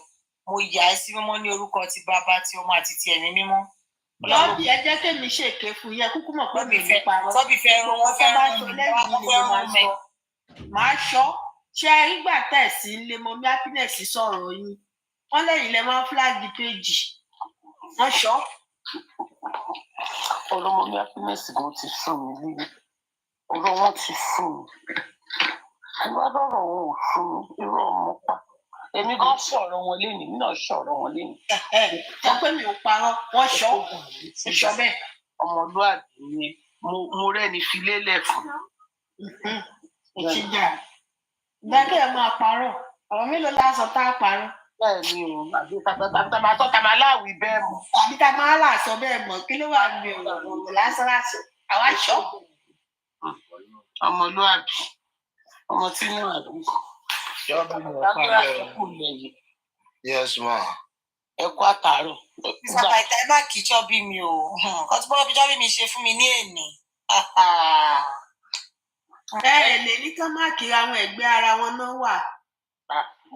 Mo yà ẹ́ sí mímọ́ ní orúkọ ti bàbá ti ọmọ àti ti ẹ̀mí mímọ́. Ṣọ́bì ẹ jẹ́ kémi ṣèké fún yẹ kúkú mọ̀ pé mi fẹ́ parọ́. Ṣọ́bì fẹ́ rún wọn fẹ́ máa sọ lẹ́yìn ni mo máa sọ. Màá ṣọ́ ṣe nígbà tẹ̀sí ń lé mọ bí happiness sọ̀rọ̀ yín wọ́n lẹ́yìn lẹ́ máa ń flag péjì wọ́n ṣọ́. Ọlọ́mọ bí happiness gan ti sùn mí líle ọ̀rọ̀ wọn ti sùn mí ìwádọ́rọ̀ wọn ò sùn mí irú ọmọ pa èmi gan sọ̀rọ̀ wọn lénìí mi náà sọ̀rọ̀ wọn lénìí. Sọ pé mi ò parọ́ wọ́n ṣọ́ ṣọ́ bẹ́ẹ̀. Ọmọlúwàbí ni mo rẹ́ni fi lélẹ̀ fún. Ìtìjà ìdákẹ́ ẹ̀ máa parọ́ ọ̀rọ̀ mélòó lásọ tá a parọ́. Bẹ́ẹ̀ni o àbí tàbá láwìí bẹ́ẹ̀ mọ̀. Àbí tá a máa làásọ bẹ́ẹ̀ mọ̀ kí ló wà níbi ọ̀rọ̀ lásán lásán àwa ṣọ́. Ọmọlúwàbí ọmọ tí ní àdúgbò. Yes ma. Ẹ kú àtàárọ̀. Ìsàpà ìta ẹ má kí Chọ́bí mi o. Ọtí bọ́lá bí Chọ́bí mi ṣe fún mi ní èní. Ẹ lè ní kán má kiri àwọn ẹgbẹ́ ara wọn náà wà.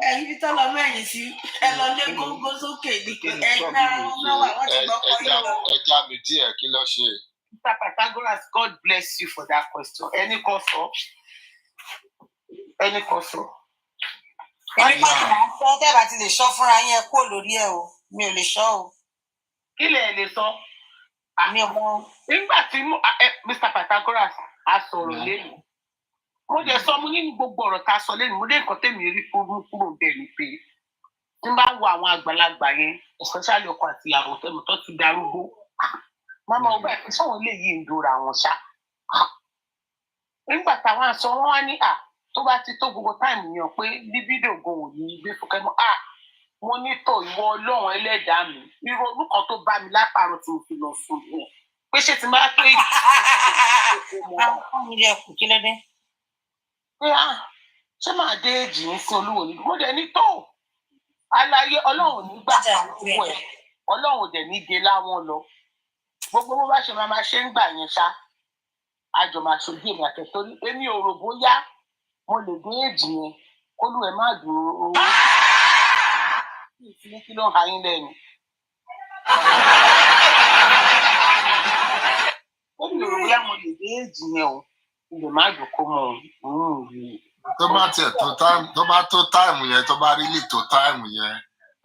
Ẹyin bí tọ́lọ mẹ́yìn sí ẹ lọ lé gógó sókè ní ẹgbẹ́ ara wọn náà wà wọ́n ti gbọ́ kọ́ yóò. Ẹja mi díẹ̀ kí ló ṣe. Mr. Pythagoras, God bless you for that question. Ẹni kan sọ. Èmi kọ́ ni màá sọ tẹ́ bá ti lè sọ fúnra yín ẹ kúrò lórí ẹ o. Mi ò lè sọ o. Kí lè sọ? Mi ò mọ. Nígbà tí Mr. Pythagoras a sọ̀rọ̀ lẹ́nu. Mo jẹ sọ mo nínú gbogbo ọ̀rọ̀ tá a sọ lẹ́nu mo dé nǹkan tèmi rí kúrò bẹ́ẹ̀ ni pé tí n bá wo àwọn àgbàlagbà yẹn especially ọkọ àti ìyàwó tẹ̀mí tó ti darúgbó mama ọgbà ẹ̀ fún sọ̀wọ́n lè yí ìdóra wọn ṣá. Nígbà táwọn aṣọ wọn wá ní tó bá ti tó gbogbo táìmù yàn pé bíbídò gan ò ní gbé fúnkẹ́ mọ́ mo ní tò ìwọ Ọlọ́run ẹlẹ́dàá mi irú orúkọ tó bá mi lápárọ̀ tí mo fi lọ sùn yẹn pé ṣé ti máa tó ìdí ṣé máa dé èjì ń sin olúwo ní mo dẹ̀ ní tó aláyé Ọlọ́run ní gbà fún ẹ̀ Ọlọ́run dẹ̀ ní ge láwọn lọ gbogbo bó bá ṣe máa ṣe ń gbà yẹn ṣá àjọ máa ṣojú èmi àtẹ̀tórí èmi ò rò bóyá mo lè dé èjì yẹn kólú ẹ̀ má dúró kí ló ń ha yín lẹ́nu. èmi ò rò bóyá mo lè dé èjì yẹn o ilé má jókòó mọ́ tó bá tó táìmù yẹn tó bá rí lè tó táìmù yẹn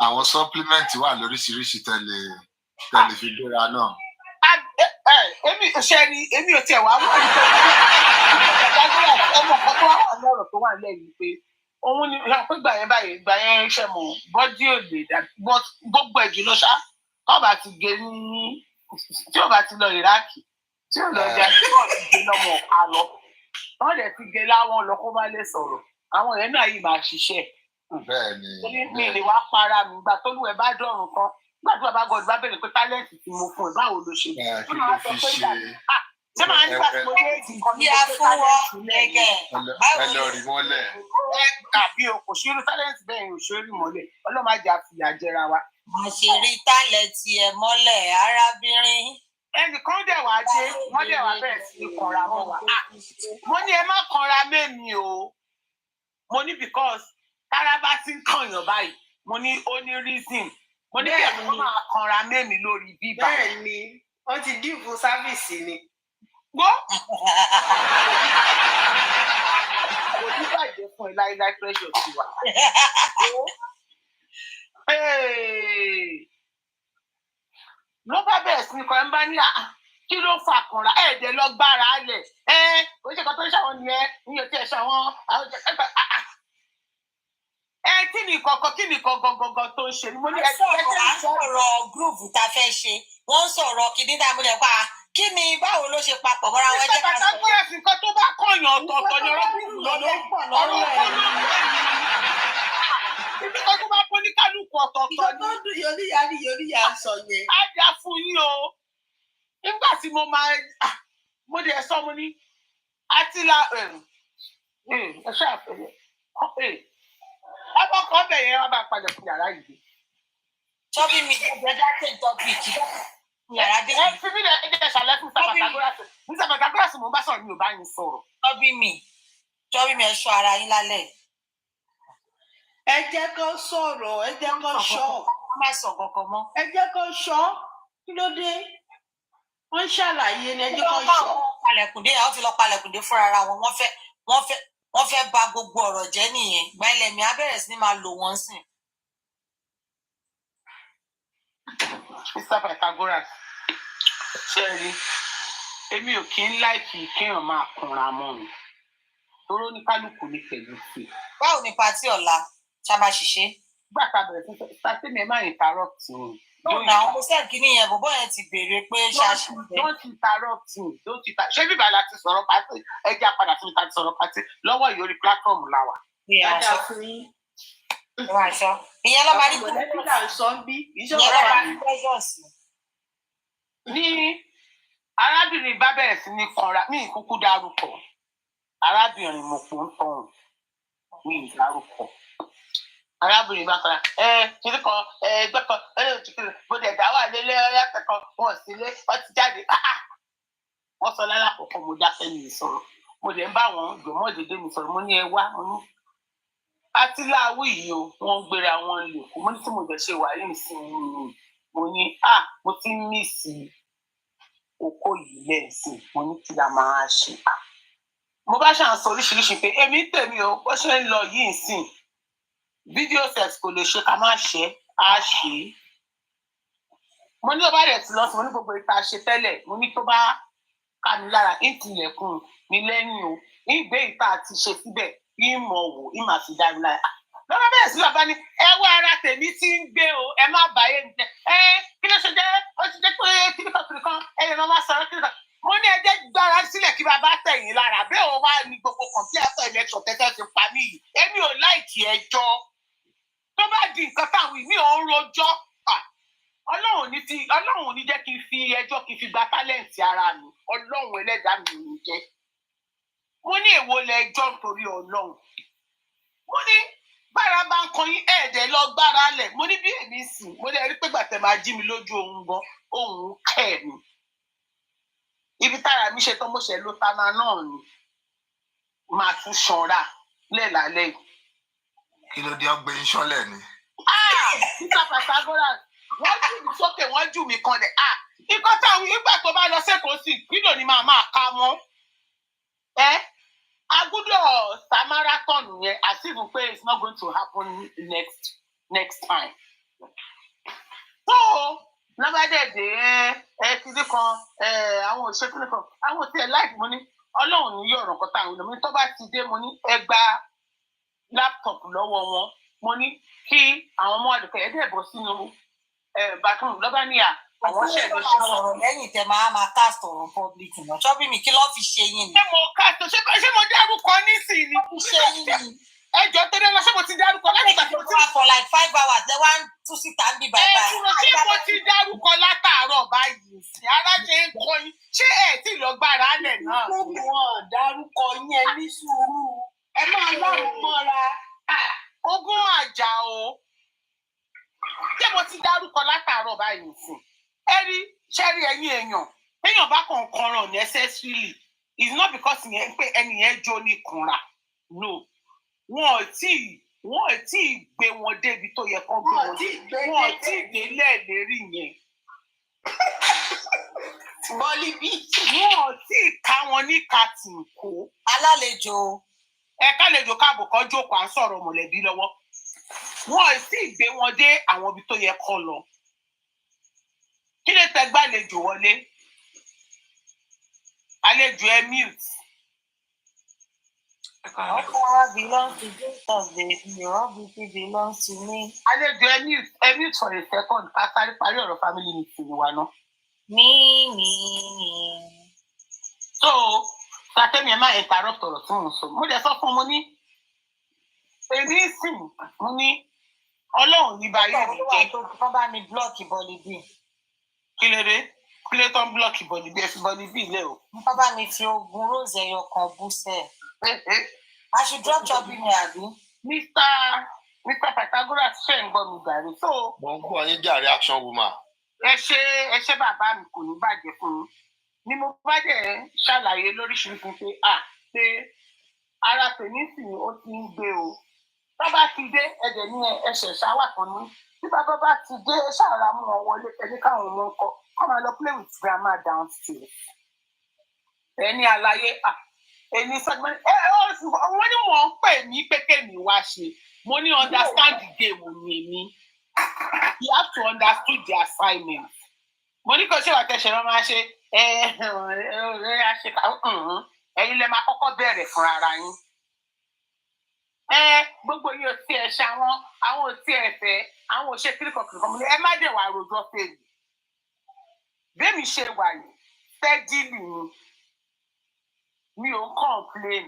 àwọn supplement wà lóríṣiríṣi tẹ́lẹ̀ fi gbéra náà. èmi ò tiẹ̀ wá wọ́n ní ọmọ kan tó wà lọ́rọ̀ tó wà lẹ́yìn pé òun ni pé gbà yẹn ṣe mọ̀ bọ́dí ò lè dà gbogbo ẹ̀jú lọ ṣá tó bá ti gé ní tí ò bá ti lọ Iraki tí ò lọ jà tí ò ti gé lọ́mọ ọ̀ka lọ wọ́n dẹ̀ ti gé láwọn lọ kó má lè sọ̀rọ̀ àwọn yẹn náà yìí máa ṣiṣẹ́. Mi lè wá para mi gbà tó lù ẹ bá dọ̀rùn kan nígbà tí bàbá gọdù bá bẹ̀rẹ̀ pé tálẹ́ǹtì tí mo fún ẹ báwo ló ṣe. kí ló fi ṣe ṣé máa ń gbà tí mo dé èdè kan ní ọjọ́ tálẹ́ǹtì lẹ́yìn. ẹ lọ rí mọ́lẹ̀. Tàbí o kò ṣe irú tálẹ́ǹtì bẹ́ẹ̀ yẹn ò ṣe rí mọ́lẹ̀ ọlọ́mọ àjà fìyà jẹra wa. Àṣírí tálẹ́ǹtì ẹ̀ mọ́lẹ̀ arábìnrin. Ẹnìkan dẹ̀ wá dé wọ́n dẹ̀ wá bẹ̀rẹ̀ sí ní kanra mọ́ wa. Mo ní ẹ má kanra mẹ́mi o. Mo ní because tára bá ti ń kànyàn báyìí mo ní ó ní reason. Mo ní kí ẹ̀kọ́ máa kanra mẹ́mi lórí bíbá. Bẹ́ẹ̀ni wọ́n ti dìbò sáfìsì ni. Gbọ́. Kò nígbà ìjẹ fún ẹ láíláí pressure ti wà. ló bá bẹ̀rẹ̀ sí ní kọ́ ẹ ń bá ní kí ló fà kànra ẹ̀ẹ́dẹ̀ lọ gbára lẹ̀ ó ṣe kan tó ń ṣàwọn nìyẹn ní o tí ẹ ṣàwọn àwọn kí ni gangan tó ń ṣe ni mo ní sọ̀rọ̀ gúrùpù tá a fẹ́ ṣe wọ́n ń sọ̀rọ̀ kìíní tá a mú lẹ̀ pa kí ni báwo ló ṣe papọ̀ mọ́ra wọn jẹ́ ká sọ. ìṣèpàtà gbọ́dọ̀ sí nǹkan tó bá kọ̀yàn ọ̀tọ̀ọ̀tọ̀ ni ọ̀rọ̀ gúrùpù lọ́dọ̀ ọ̀rọ̀ ibi kan tó bá kó ní kálukú ọ̀tọ̀ọ̀tọ̀ ni. ìjọba tó dùn yoríyá sọ yẹn. á jà fún yín o nígbà tí mo dẹ̀ sọ mo ní àtìlá ẹ ṣàfẹ́yẹ ọmọ kan bẹ̀ yẹn wọ́n bá padà fún yàrá yìí. tọ́bí mi ẹgbẹ́ dákẹ́ tọ́bí kí yàrá dé. ẹ fi mí lẹ ẹ jẹ́ ṣàlẹ́ fún sàbàtàgóràsì ní sàbàtàgóràsì mo bá sọ̀rọ̀ mi ò bá yín sọ̀rọ̀. tọ́bí mi ẹ ṣọ́ ara yín lálẹ́. ẹ jẹ́ kó sọ̀rọ̀ ẹ jẹ́ kó ṣọ́. wọ́n má sọ kankan mọ́. ẹ jẹ́ kó ṣọ́ kí ló dé wọ́n ń ṣàlàyé ni ẹ jẹ́ kó ṣọ́. palẹ̀kùndé àwọn ti lọ palẹ̀kùndé fúnra ara wọn wọ́n fẹ́ bà gbogbo ọ̀rọ̀ jẹ́ nìyẹn gbẹ́lẹ̀ mi á bẹ̀rẹ̀ sí ní máa lò wọ́n sìn. Mr. Pythagoras ṣe rí èmi ò kí ń láìkì kéèyàn máa kunra mọ́ mi toró ní kálukú ní pẹ̀lú sí. báwo ni pàtí ọ̀la ṣábà ṣiṣẹ́. gbà tá a bẹ̀rẹ̀ sí sátẹ́mi ẹ̀ máa interrupt mi. lónà àwọn ọmọ sẹ́ẹ̀kì nìyẹn bọ̀bọ̀ yẹn ti béèrè pé ṣáṣì. don't interrupt me ṣé bíbá la ti sọ̀rọ̀ pàtó ẹ jẹ́ àpadà sí mi ta ti sọ̀rọ̀ pàtó lọ́wọ́ ìyórí platform la wà. ìyẹn ló máa ní ní arábìnrin bá bẹ̀rẹ̀ sí ní kanra ní ìkúkú dárúkọ arábìnrin mo pò ń tọ̀hún ní ìdárúkọ arábìnrin bá kanra kiri kan ẹgbẹ́ kan bó dẹ̀ dá wà lélẹ́ ọ̀yá kẹ́kọ̀ọ́ wọn sí lé wọ́n ti jáde wọ́n sọ lálàkọ̀kọ́ mo dákẹ́ mi sọ̀rọ̀ mo dẹ̀ ń bá wọn gbọ̀mọ́ dédé mi sọ̀rọ̀ mo ní ẹ wá mo ní àtìláwí yìí o wọ́n gbéra wọn lè kó mo ní tí mo dẹ̀ ṣe wà yìí sí i mo ní mo ti ń mí sí oko yìí lẹ́sìn mo ní kí la máa ṣe mo bá ṣàn sọ oríṣiríṣi pé èmi tèmi o bó ṣe ń lọ yìí sìn fídíò sex kò lè ṣe ká má ṣe á ṣe mo ní ọba rẹ̀ ti lọ sí mo ní gbogbo ìta ṣe tẹ́lẹ̀ mo ní tó bá ká mi lára ń tilẹ̀kùn mi lẹ́yìn o ìgbé ìta àti ṣe síbẹ̀ ìmọ̀ wò ìmọ̀ àti dárí lára lọ́wọ́ bẹ́ẹ̀ sí bàbá ni ẹ wá ara tèmi tí ń gbé o ẹ má bàyè mi jẹ kí ló ṣe jẹ́ ó ti jẹ́ pé kíríkan ẹ̀yẹ máa má sọ̀rọ̀ kíríkan mo ní ẹjẹ́ gbára sílẹ̀ kí bàbá tẹ̀yìn lára bẹ́ẹ̀ o wá ní gbogbo kọ̀ǹpútà election tẹ́tẹ́ ti pa mí yìí èmi ò láìkí ẹjọ́ tó bá di nǹkan táwọn ìmí ò ń rojọ́ ọlọ́run ò ní jẹ́ kí n fi ẹjọ́ kí n fi gba tálẹ̀ǹtì ara mi ọlọ́run ẹlẹ́dàá mi ò ní jẹ́ mo ní èwo lẹ́jọ́ nítorí ọlọ́run mo ní bára bá ń kan yín ẹ̀ẹ́dẹ̀ lọ gbára lẹ̀ mo ní bí èmi sìn mo lè rí pé gbàtẹ́ máa jí mi lójú ohun gan ohun kẹ́ mi ibi tára mi ṣe tán mo ṣe ló tana náà ni máa tún ṣanra lẹ́làálẹ́ yìí. kí ló dé ọgbẹ́ ìṣọ́lẹ̀ ni. Mr. Pythagoras wọ́n jù mí sókè wọ́n jù mí kanlẹ̀ ikọ́ táwọn nígbà tó bá lọ sẹ́kọ̀ọ́ sí kílò ni máa ká mọ́ agúdọ̀ sa marathon yẹn as if pé it's not going to happen next time. so lábàdẹ̀dẹ̀ kíní kan àwọn òṣèkíní kan àwọn òtí ẹ̀ láì mo ní ọlọ́run ní yọ̀rọ̀ kan táwọn ènìyàn mi tó bá ti dé mo ní ẹ gba laptop lọ́wọ́ wọn mo ní kí àwọn ọmọ àdùkẹ́ ẹ̀dẹ̀ bọ́ sínú bathroom lọ́ba níyà àwọn ṣẹ̀dọ̀ ṣọ̀rọ̀ lẹ́yìn tẹ máa cast ọ̀rọ̀ public náà ṣọ́bí mi kí ló fi ṣe yín ni. ṣé mo cast ṣé mo dárúkọ nísìnyí ni. ṣe yín ni. ẹjọ́ tó dé lọ ṣé mo ti dárúkọ láti ìgbà tí mo ti. for like 5 hours ẹ wá ń tú síta ń bí bàbá. ṣé mo ti dárúkọ látàárọ̀ báyìí sí ara ṣe ń kọ yín ṣé ẹ tí lọ gbára lẹ̀ náà. wọn dárúkọ yẹn ní sùúrù ẹ máa láwọn mọ́ra. ogún àjà o ṣé mo ti dárúkọ látàárọ̀ báyìí sí ẹrí ṣẹ́rí ẹ̀yin èèyàn bá kàn kanran necessarily it's not because yẹn pé ẹni yẹn jó ní kanra no wọn ò tí ì gbé wọn débi tó yẹ kán gbé wọn wọn ò tí ì délẹ̀ lérí yẹn bọ́lí bí wọn ò tí ì ká wọn ní kàtìǹkó alálejò ẹ kálejò káàbọ̀ kan jókòó à ń sọ̀rọ̀ mọ̀lẹ́bí lọ́wọ́ wọn ò sì gbé wọn dé àwọn ibi tó yẹ kán lọ kí lè tẹ gbàlejò wọlé àlejò ẹ mute. All power belongs to Jesus, baby. All beauty belongs to me. Àlejò ẹ mute for a second ká sáré parí ọ̀rọ̀ family meeting wa náà. Me. So sàtẹ́mi ẹ̀ máa interrupt ọ̀rọ̀ tí mo sọ mo dẹ̀ sọ fún mo ní èmi sìn mo ní ọlọ́run ní báyìí mi jẹ́. Wọ́n bá mi blọ́ọ̀kì bọ́ọ̀lì bíi. Kí ló dé tó ń blọ́ọ̀kì bọ́ọ̀lì bíi ẹ̀sìn bọ́ọ̀lì bíi ilé o. Wọ́n bá mi fi oògùn rose ẹyọ kan bú sẹ́ẹ̀. I should drop chopping me, Abi. Mr. Pythagoras ṣe ń gbọ́ mi gàrí. So. Mo ń gbọ́ yín jàre action woman. Ẹ ṣe bàbá mi kò ní bàjẹ́ fún mi. Ni mo bá dẹ̀ ṣàlàyé lóríṣiríṣi pé ara tèmi sì ni ó ti ń gbé o. Bàbá ti dé ẹ̀jẹ̀ ní ẹsẹ̀ ṣáwà kan ní. Bí bàbá bá ti dé ṣàrà mú wọn wọlé ẹni káwọn ọmọ ńkọ́ kọ́ máa lọ play with grandma downstairs. Ẹni àlàyé ẹni sọ́gbọ́n wọ́n ní wọ́n ń pè mí pé kémi wá ṣe. Mo ní understand the game ni èmi. You have to understand the assignment. Mo ní kò ṣe wà tẹ̀sẹ̀ lọ́ máa ṣe ẹ̀yin lẹ máa kọ́kọ́ bẹ̀rẹ̀ fún ara yín. Gbogbo yìí ò tí ẹ ṣe àwọn ò tí ẹ fẹ́ àwọn ò ṣe kíríkọ̀kìrìkọ̀ mo ní ẹ má dẹ̀ wà rojọ́ fèmí. Bẹ́ẹ̀mi ṣe wà yìí fẹ́dílì mi ò ń complain.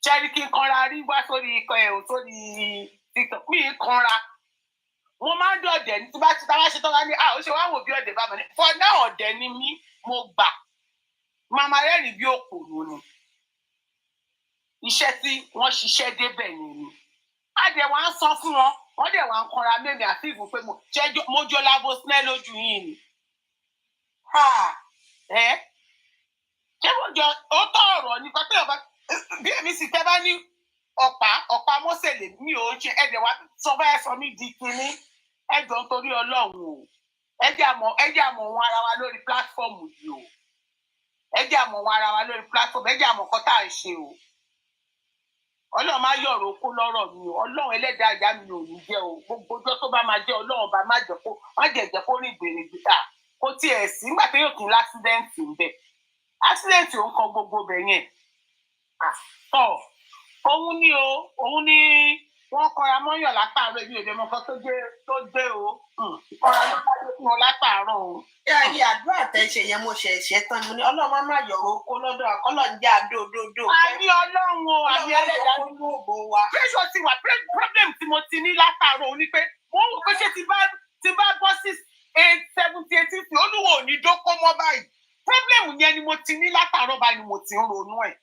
Ṣẹ́rí kí n kanra rí wá sórí ikọ̀ ẹ̀ ò sórí TikTok mi ń kanra. Mo máa ń dọ̀dẹ̀ ní tí bá ṣe tọ́ka ní ó ṣe wá wò bí ọ̀dẹ̀ bá bọ̀ ní. For now ọ̀dẹ̀ ni mí mo gbà. Màmá rẹ́rìn bí òpònú ni. Iṣẹ́ tí wọ́n ṣiṣẹ́ débẹ̀ ni. A dẹ̀ wá ń sọ fún wọn, wọ́n dẹ̀ wá ń kanra mẹ́mi àti ìfún pé mo jọ lábo sinẹ́ lójú yìí ni. Ṣé mo jọ ó tọ̀ ọ̀rọ̀ ní kọ́tẹ́ ọba bí èmi sì tẹ́ bá ní ọ̀pá mọ́sẹ̀lẹ̀ mi ò ṣe ẹ̀dẹ̀ wá sọ bẹ́ẹ̀ sọ mí di kinní ẹ̀jọ̀ nítorí Ọlọ́run o. Ẹ̀jẹ̀ àmọ̀ wọn ara wa lórí pílátífọ́ọ̀mù yìí o. Ẹ̀jẹ̀ àmọ̀ wọn ara wa lórí pílátífọ́ọ̀mù ẹ̀jẹ̀ àmọ̀ kọ́ tá à ń ṣe o. Ọlọ́run máa yọ̀rọ̀ okó lọ́rọ̀ mi o. Ọlọ́run ẹlẹ́dàá ìyá mi ò ní jẹ́ o. Gbogbo ọjọ́ tó bá máa jẹ́ Ọlọ́run bá má jẹ́ kó rìn gbèrègbè kó tiẹ̀ sí nígbà tó yóò tún lásídẹ́ǹtì ń bẹ̀. Ásídẹ́ǹtì ò ń kan gbogbo bẹ̀ yẹn. Òun ni wọ́n kọra mọ́yàn látàárọ̀ èmi ò lè mọ nǹkan tó dé o. Kọra ló bá dé fún wọn látàárọ̀ o. Ẹ̀rí àdúrà tẹ̀sẹ̀ yẹn mo ṣẹ̀ṣẹ̀ tán mo ní Ọlọ́run má yọ̀rọ̀ oko lọ́dọ̀ Ọlọ́run jẹ́ àdódódó. Àmì Ọlọ́run o àmì ẹlẹ́dàá nínú òbò wa. Pressure ti wà problem tí mo ti ní látàárọ̀ o ní pé mo ń wò pé ṣé ti bá bọ́ sí 70-80 olúwo ò ní dókó mọ́ báyìí. Problem yẹn ni mo ti ní látàárọ̀ báyìí ni mo ti ń ronú ẹ̀.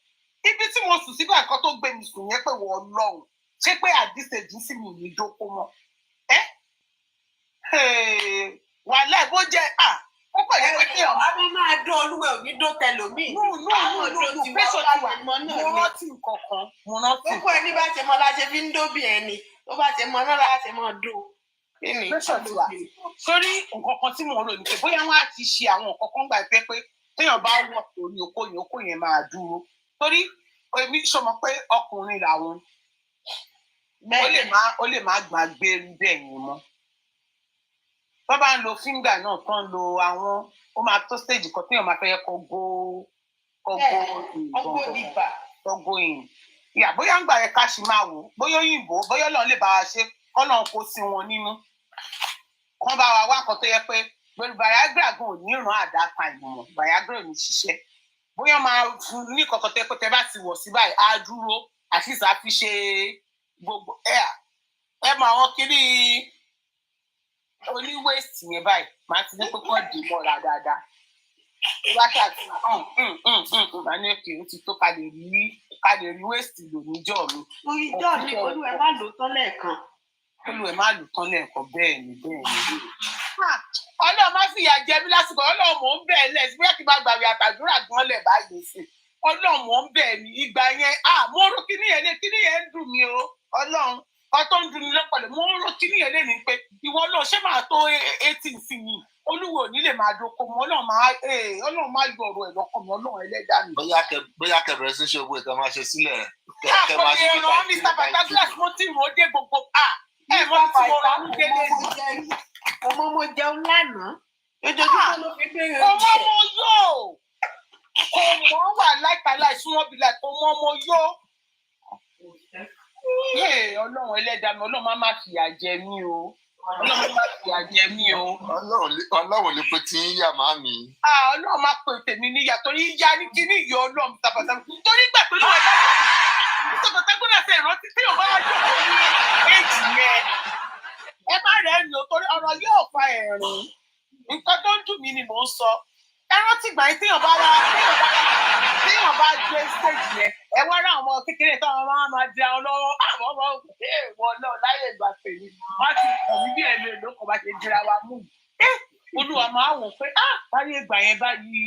Ibi tí mo sùn sígbà kan tó gbé mi sùn yẹn pé wọ́n lọ́hùn ṣé pé àdìsẹ́jì sì mi ní dókó mọ́. Wàhálà bó jẹ́ ó kọ̀ yẹ pé kí ọ̀. A máa dún olúwẹ̀ òní dó tẹlòmíì. Mo rántí nǹkan kan. Gbogbo ẹni bá ṣe mọ́ láṣẹ fi ń dóbì ẹni tó bá ṣe mọ́ náà láṣẹ mọ́ dùn. Sórí nǹkan kan tí mo rò ní pé bóyá wọ́n á ti ṣe àwọn nǹkan kan gbà pé téèyàn bá wọ̀ torí okó yẹn máa dúró. Torí èmi sọmọ pé ọkùnrin làwọn ó lè má gbàgbé bẹ́ẹ̀ yẹn mọ́. Wọ́n bá ń lo fíńgà náà tán lo àwọn ó máa tó stage kan téèyàn máa fẹ́ yẹ kó go in. Ìyá bóyá ń gbà yẹ ká ṣì máa wò bóyá òyìnbó bóyá Ọlọ́run lè bá wa ṣe kọ́lọ́run kó sí wọn nínú. Wọ́n bá wa wá nǹkan tó yẹ pé pẹ̀lú Viagra gan ò ní ràn àdá kan ìmọ̀ Viagra ò ní ṣiṣẹ́. Bóyá máa fún ní kọ̀kọ́ tẹ́ pé tẹ́ bá ti wọ̀ sí báyìí á dúró àti ìsàfi ṣe gbogbo ẹ mọ àwọn kiri oní waste yẹn báyìí máa ti ní kókó dì mọ́ra dáadáa. Wákàtí màá ní òkè ó ti tó ká lè rí waste lò níjọ́ mi. Orí ìjọ́ mi olúwẹ̀ má lò tán lẹ́ẹ̀kan. Olúwẹ̀ má lò tán lẹ́ẹ̀kan bẹ́ẹ̀ ni. Ọlọ́run má fìyà jẹ mí lásìkò Ọlọ́run mò ń bẹ̀ lẹ̀ sí bóyá kí n bá gbàgbé àtàdúrà gan lẹ̀ báyìí sí. Ọlọ́run mò ń bẹ̀ ní ìgbà yẹn mo rò kíní yẹn ń dùn mí o. Ọlọ́run kan tó ń dùn mí lọ́pọ̀lọpọ̀ mo rò kíní yẹn lé ní pé ìwọ náà ṣé máa tó 18 sí mi olúwo ò ní lè máa dóko mọ́ ọlọ́run máa yọ ọ̀rọ̀ ẹ̀ lọ́kàn mi ọlọ́run ẹlẹ́dàá mi. bóyá kẹbẹ̀rẹ̀ sí ṣe owó ìtàn máa ṣe sílẹ̀. àkọlé ẹran Mr. Pataglas mo ti rò ó dé gbogbo mo ti mo rà ń délé ní. ọmọ mo jẹun lánàá ojoojúmọ́ ló fi bẹ̀rẹ̀ ọmọ mo yóò kò mọ́ wà láìpàlà ìsúnmọ́ bílà kò mọ́ mo yóò. ọlọ́run ẹlẹ́dàá mi ọlọ́run má fìyà jẹ mí o. Ọlọ́run má fìyà jẹ mí o. Ọlọ́run lè pe tí ń yà máa mi. Ọlọ́run má pe tèmi níyà torí yá ní kíní ìyọ ọlọ́run tàbátà torí gbà tó lọ́wọ́ dájú tàbátà gbọ́dọ̀ ṣe ìrántí tí yóò bá wá jókòó ní èjì yẹn. Ẹ má rẹ̀ ẹ́ lò torí ọ̀rọ̀ yóò fa ẹ̀rín. Nǹkan tó ń dùn mí ni mò ń sọ. Ẹ rántí ìgbà yẹn téèyàn bá gbé stage yẹn ẹ wá rá àwọn kékeré táwọn máa di àwọn lọ́wọ́ àwọn ọmọ èèwọ̀ náà láyé ìgbà tèmi wọ́n ti kọ̀ mí bí ẹ̀mí èlò kan bá ṣe dira wa mú olúwa máa wò pé láyé ìgbà yẹn báyìí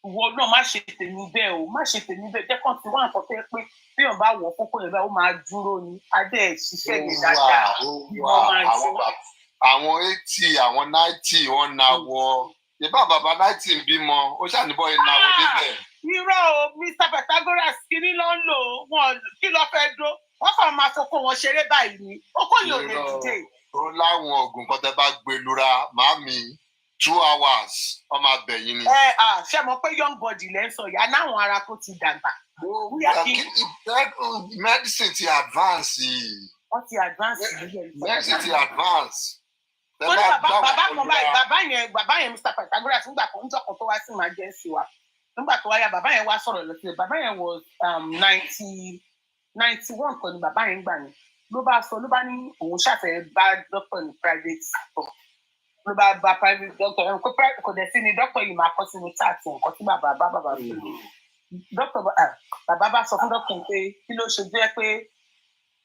ìwọ náà má ṣe tèmi bẹ́ẹ̀ o má ṣe tèmi bẹ́ẹ̀ jẹ́ kàn sí wọn àkọ́kọ́ pé téèyàn bá wọ̀ kókó yẹn bá ó máa dúró ni adé ṣiṣẹ́ yẹn dáadáa àwọn 80 àwọn 90 wọ́n náwó ìbá bàbá 90 ń bímọ ó ṣàníbọ̀ yẹn náwó débẹ̀. Irọ́ o Mr. Pythagoras kiri ló ń lò wọn kí ló fẹ́ dó wọ́n kàn máa fọkọ wọn ṣeré báyìí ni ó kò yóò lè dìde. ó láwọn oògùn kan tẹ́ bá gbé lura màámi 2 hours ọmọ abẹ́yìn ni. ṣé mo pé young body lẹ́ ń sọ ìyá náwọn ara tó ti dàgbà. medicine ti advance. wọ́n ti advance. medicine ti advance. torí bàbá yẹn Mr. Pythagoras nígbà kan ń jọkàn tó wá sí emergency wa nígbà tó wáyà bàbá yẹn wá sọ̀rọ̀ lọ́sílẹ̀ bàbá yẹn was 91 kan ni bàbá yẹn gbà ní ló bá ní òun ṣàfẹ́ bá doctor ní private store ló bá private doctor ẹ̀ kò dẹ̀ sí ni doctor yìí máa kọ́ sínú chat nǹkan tí bàbá fi doctor bàbá bá sọ fún doctor pé kí ló ṣe jẹ́ pé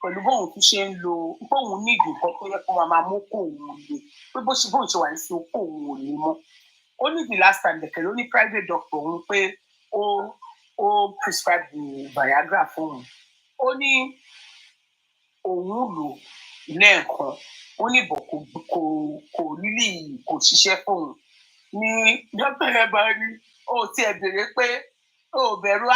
pẹ̀lú bóun tún ṣe ń lo pé òun ní ìdùnkọ́ tó yẹ kó máa mú kó òun lè pé bóun ṣe wà ní sí okó òun ò ní mọ́. Ó ní the last time dẹ̀kẹ̀ ló ní private doctor òun pé ó prescribe Viagra fún òun. Ó ní òun lò lẹ́ẹ̀kan ó ní bọ̀ kò lílì kò ṣiṣẹ́ fóun. Ní dókítà yẹn bá ní ó tiẹ̀ béèrè pé ó bẹ̀rù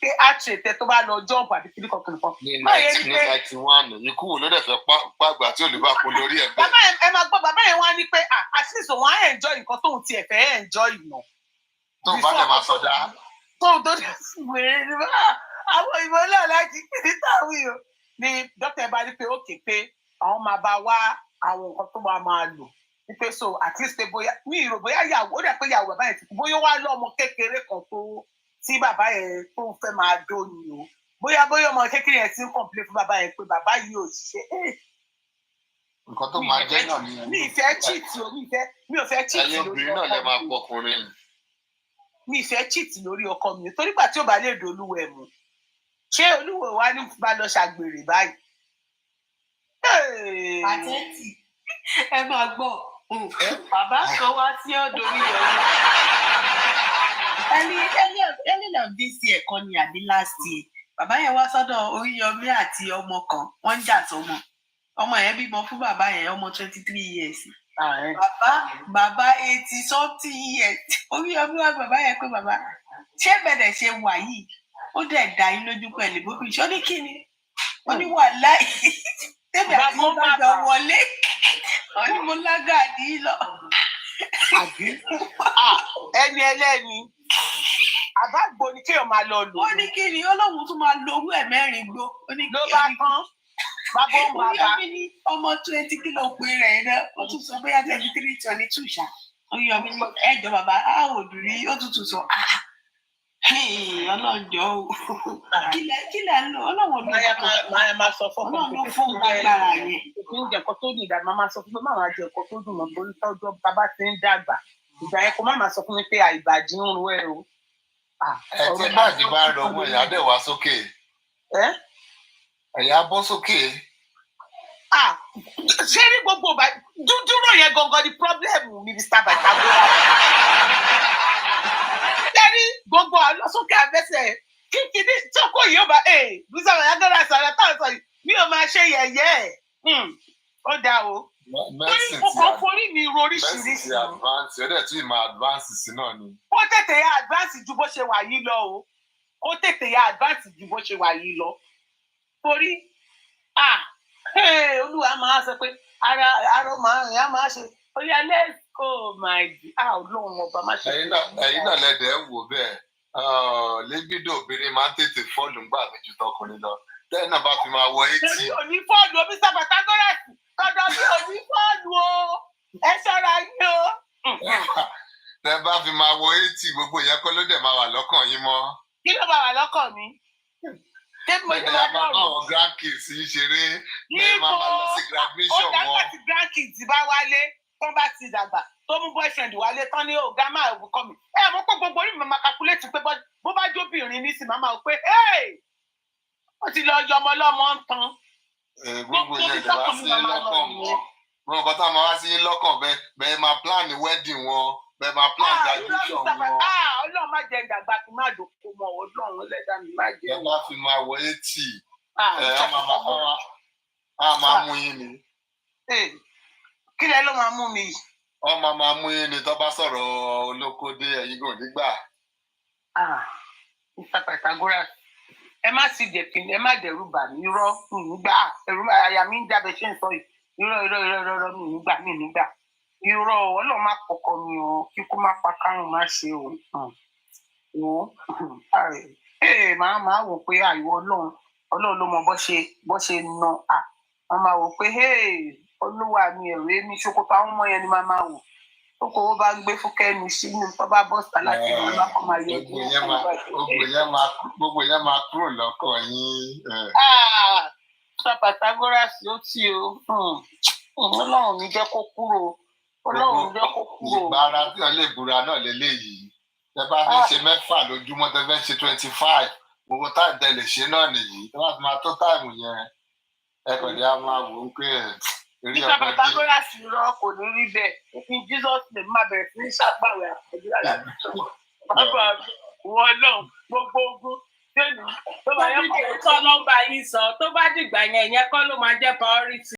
pé àtúntẹ̀ tó bá lọ jọ́ọ̀bù àbí kíní kankan kan. ní 91 ikú wo ló dẹ̀ fẹ́ pàgbà tí ò lè bá kó lórí ẹ̀ bẹ́ẹ̀. ẹ máa gbọ́ bàbá yẹn wá ní pé at least òun á enjoy nǹkan tóun tiẹ̀ fẹ́ enjoy ìnà. tó bá dẹ̀ máa sọdá. tóun tó dẹ̀ wèrè ni àwọn ìbò náà láti kíní táwọn yìí ni dókítà bá ní pé ó ké pé àwọn máa bá wá àwọn nǹkan tó máa lò wípé so at least pé bóyá mi ìrò bóyá yàwó ó dẹ̀ pé yàwó bàbá yẹn ti kú bóyá wá lọ́mọ kékeré kan tó tí bàbá yẹn tó fẹ́ máa dó ni o bóyá ọmọ kékeré yẹn ti ń complain fún bàbá yẹn pé bàbá yìí ò ṣiṣẹ́ nǹkan tó máa jẹ́ náà ni. mi ìfẹ́ cheat o mi ò fẹ́ cheat lórí ọkọ mi. ẹ̀yin obìnrin náà lè máa pọkùnrin. mi ìfẹ́ cheat lórí ọkọ mi torí gbà tí ó bá lè dolúwo ẹ̀ mú ṣé olúwo wa ní bá lọ ṣàgbèrè báyìí. àtẹ́tì ẹ máa gbọ́ bàbá kan wá sí ọ̀dọ̀ Oríyọmí early of this year kan ni àbí last year bàbá yẹn wá sọ́dọ̀ Oríyọmí àti ọmọ kan wọ́n ń jà sọ́mọ ọmọ yẹn bímọ fún bàbá yẹn ọmọ 23 years bàbá 80 something years Oríyọmí wá bàbá yẹn pé bàbá ṣé bẹ̀rẹ̀ ṣe wà yìí ó dẹ̀ dá yín lójú pẹ̀lú bóbi ṣó ní kíni ó ní wàhálà tẹ́bí àti bá jọ wọlé ó ní mo lágàdí lọ. ẹni ẹlẹ́ni àbágbó ni kéèyàn máa lọ lò. ó ní kí ni Ọlọ́run tún máa lo owó ẹ̀ mẹ́rin gbó. ló bá tán bàbá òun bàbá. Oríyọmí ní ọmọ 20 kìlọ̀ pé rẹ̀ náà ó tún sọ bóyá 23 22 ṣá. Oríyọmí ní ẹjọ́ bàbá àwòdù rí ó tún sọ ọlọ́jọ́ o kí lẹ̀ ń lò ọlọ́wọ́ ló máa sọ fún ọlọ́run fún agbára yẹn. oúnjẹ kan tó dùn ìdàgbà máa sọ fún mi máa jẹ nǹkan tó dùn mọ́ torí tọ́jú bàbá ti ń dàgbà ìgbà yẹn kó má sọ fún mi pé àìbàdí ń ro ẹ o. ẹ tí báàdì bá rọ owó ẹ̀yà dẹ̀ wá sókè ẹ̀yà bọ́ sókè. ṣé ní gbogbo dúdúró yẹn gangan ni pọ́blẹ́mù mi Mr. Pythagoras. Lẹ́rí gbogbo àlọ́sókè abẹ́sẹ̀ kíkiri tí ọkọ yìí ó bá Mr. Pythagoras sọ̀rọ̀ táwọn sọ yìí mi ò máa ṣe yẹ̀yẹ́ ẹ̀. Ó dáa o Medicine mo ti kàn forí mi ro medicine oríṣiríṣi. ti advance ó dẹ̀ tún ìmọ̀ advance sí náà ni. Ó tètè ya advance ju bó ṣe wà yìí lọ o. Ó tètè ya advance ju bó ṣe wà yìí lọ. Torí Olúwa máa sọ pé ara máa ṣe oya let's go my Ọlọ́run ọba má ṣe. Ẹ̀yin náà lẹ́dẹ̀ẹ́ ń wò bẹ́ẹ̀. Libido obìnrin máa ń tètè fọ́ọ̀lù ńgbà méjì tọkùnrin lọ. Tẹ́ẹ̀ náà bá fi máa wọ 80. Èmi ò ní fọ́ọ̀lù omi sábàtà gọ́rẹ́sì tọ́jọ́ mi ò ní fọ́ọ̀lù o. Ẹ ṣọ́ra yín o. Tẹ́ bá fi máa wọ 80 gbogbo ìyẹn kọ́ ló dẹ̀ máa wà lọ́kàn yín mọ́. Kí ló máa wà lọ́kàn mi? Bẹ́ẹ̀ ni a máa bá àwọn grandkids yín ṣeré. Bẹ́ẹ̀ máa lọ sí graduation wọn. Ó dáná tí grandkids bá wálé tó bá ti dàgbà tó mú boyfriend wálé tán ní ọ̀gá máa wù kọ́ mi. Mo pé gbogbo orí mi máa calculate pé bó bá jóbìnrin nísìnyí máa máa pé ó ti lọ yọmọ lọ́mọ ń tan. Gbogbo yẹn lè wá sí lọ́kàn wọn. Wọn kọ́ tá a máa wá sí lọ́kàn bẹ́ẹ̀ máa plan wedding wọn. Bẹ́ẹ̀ máa plan graduation wọn. Ọlọ́run má jẹ ìdàgbà kí n má dòkó mọ́ Ọlọ́run ẹlẹ́dàá mi má jẹ. Ẹ má fi máa wọ 80. A máa mú yín ni. Kí lẹ ló máa mú mi yìí? Ọmọ máa mú yín ni tó bá sọ̀rọ̀ olókódé ẹ̀yin kò ní gbà. Mr. Pythagoras, ẹ má sì dẹ̀kìn, ẹ má dẹ̀rù bà mí irọ́ mi nígbà. Ẹ̀rù àyà mi ń jábẹ ṣé ń sọ yìí. Irọ́ mi nígbà. Irọ́ Ọlọ́run má kọkọ mi o, kíkú má pa kárùn má ṣe o. Máa wò pé àìwọ Ọlọ́run ló mọ bó ṣe na. Wọ́n máa wò pé Olúwa mi ẹ̀rọ èmi ṣòkòtò àwọn ọmọ yẹn ni máa wò. Tókò ó bá gbé fúnkẹ́ mi sínú tó bá bọ́sítà láti ìlú lápò máa yẹ. Gbogbo yẹn máa kúrò lọ́kàn yín. Sọ Pythagoras ó tì o. Ọlọ́run mi jẹ́ kó kúrò. Ọlọ́run jẹ́ kó kúrò. Ìgbára tí wọ́n lè búra náà lélẹ́yìí. Tẹ bá fẹ́ ṣe 6 lójúmọ́, tẹ fẹ́ ṣe 25. Gbogbo táìmù tẹ lè ṣe náà nìyí. Tẹ bá fi máa tó táìmù yẹn. Ẹ kàn ní a máa wò ó pé Mr. Pythagoras rọ kò ní rí bẹ́ẹ̀. Ìfín Jesus name máa bẹ̀rẹ̀ sí ní ṣàgbàwẹ̀ àpèjúlá láti sọ̀rọ̀. Bàbá wọn náà gbogbo ogun tó bá yẹ kó tọ́ nọ́mbà yìí sọ tó bá dìgbà yẹn kọ́ ló máa jẹ́ priority.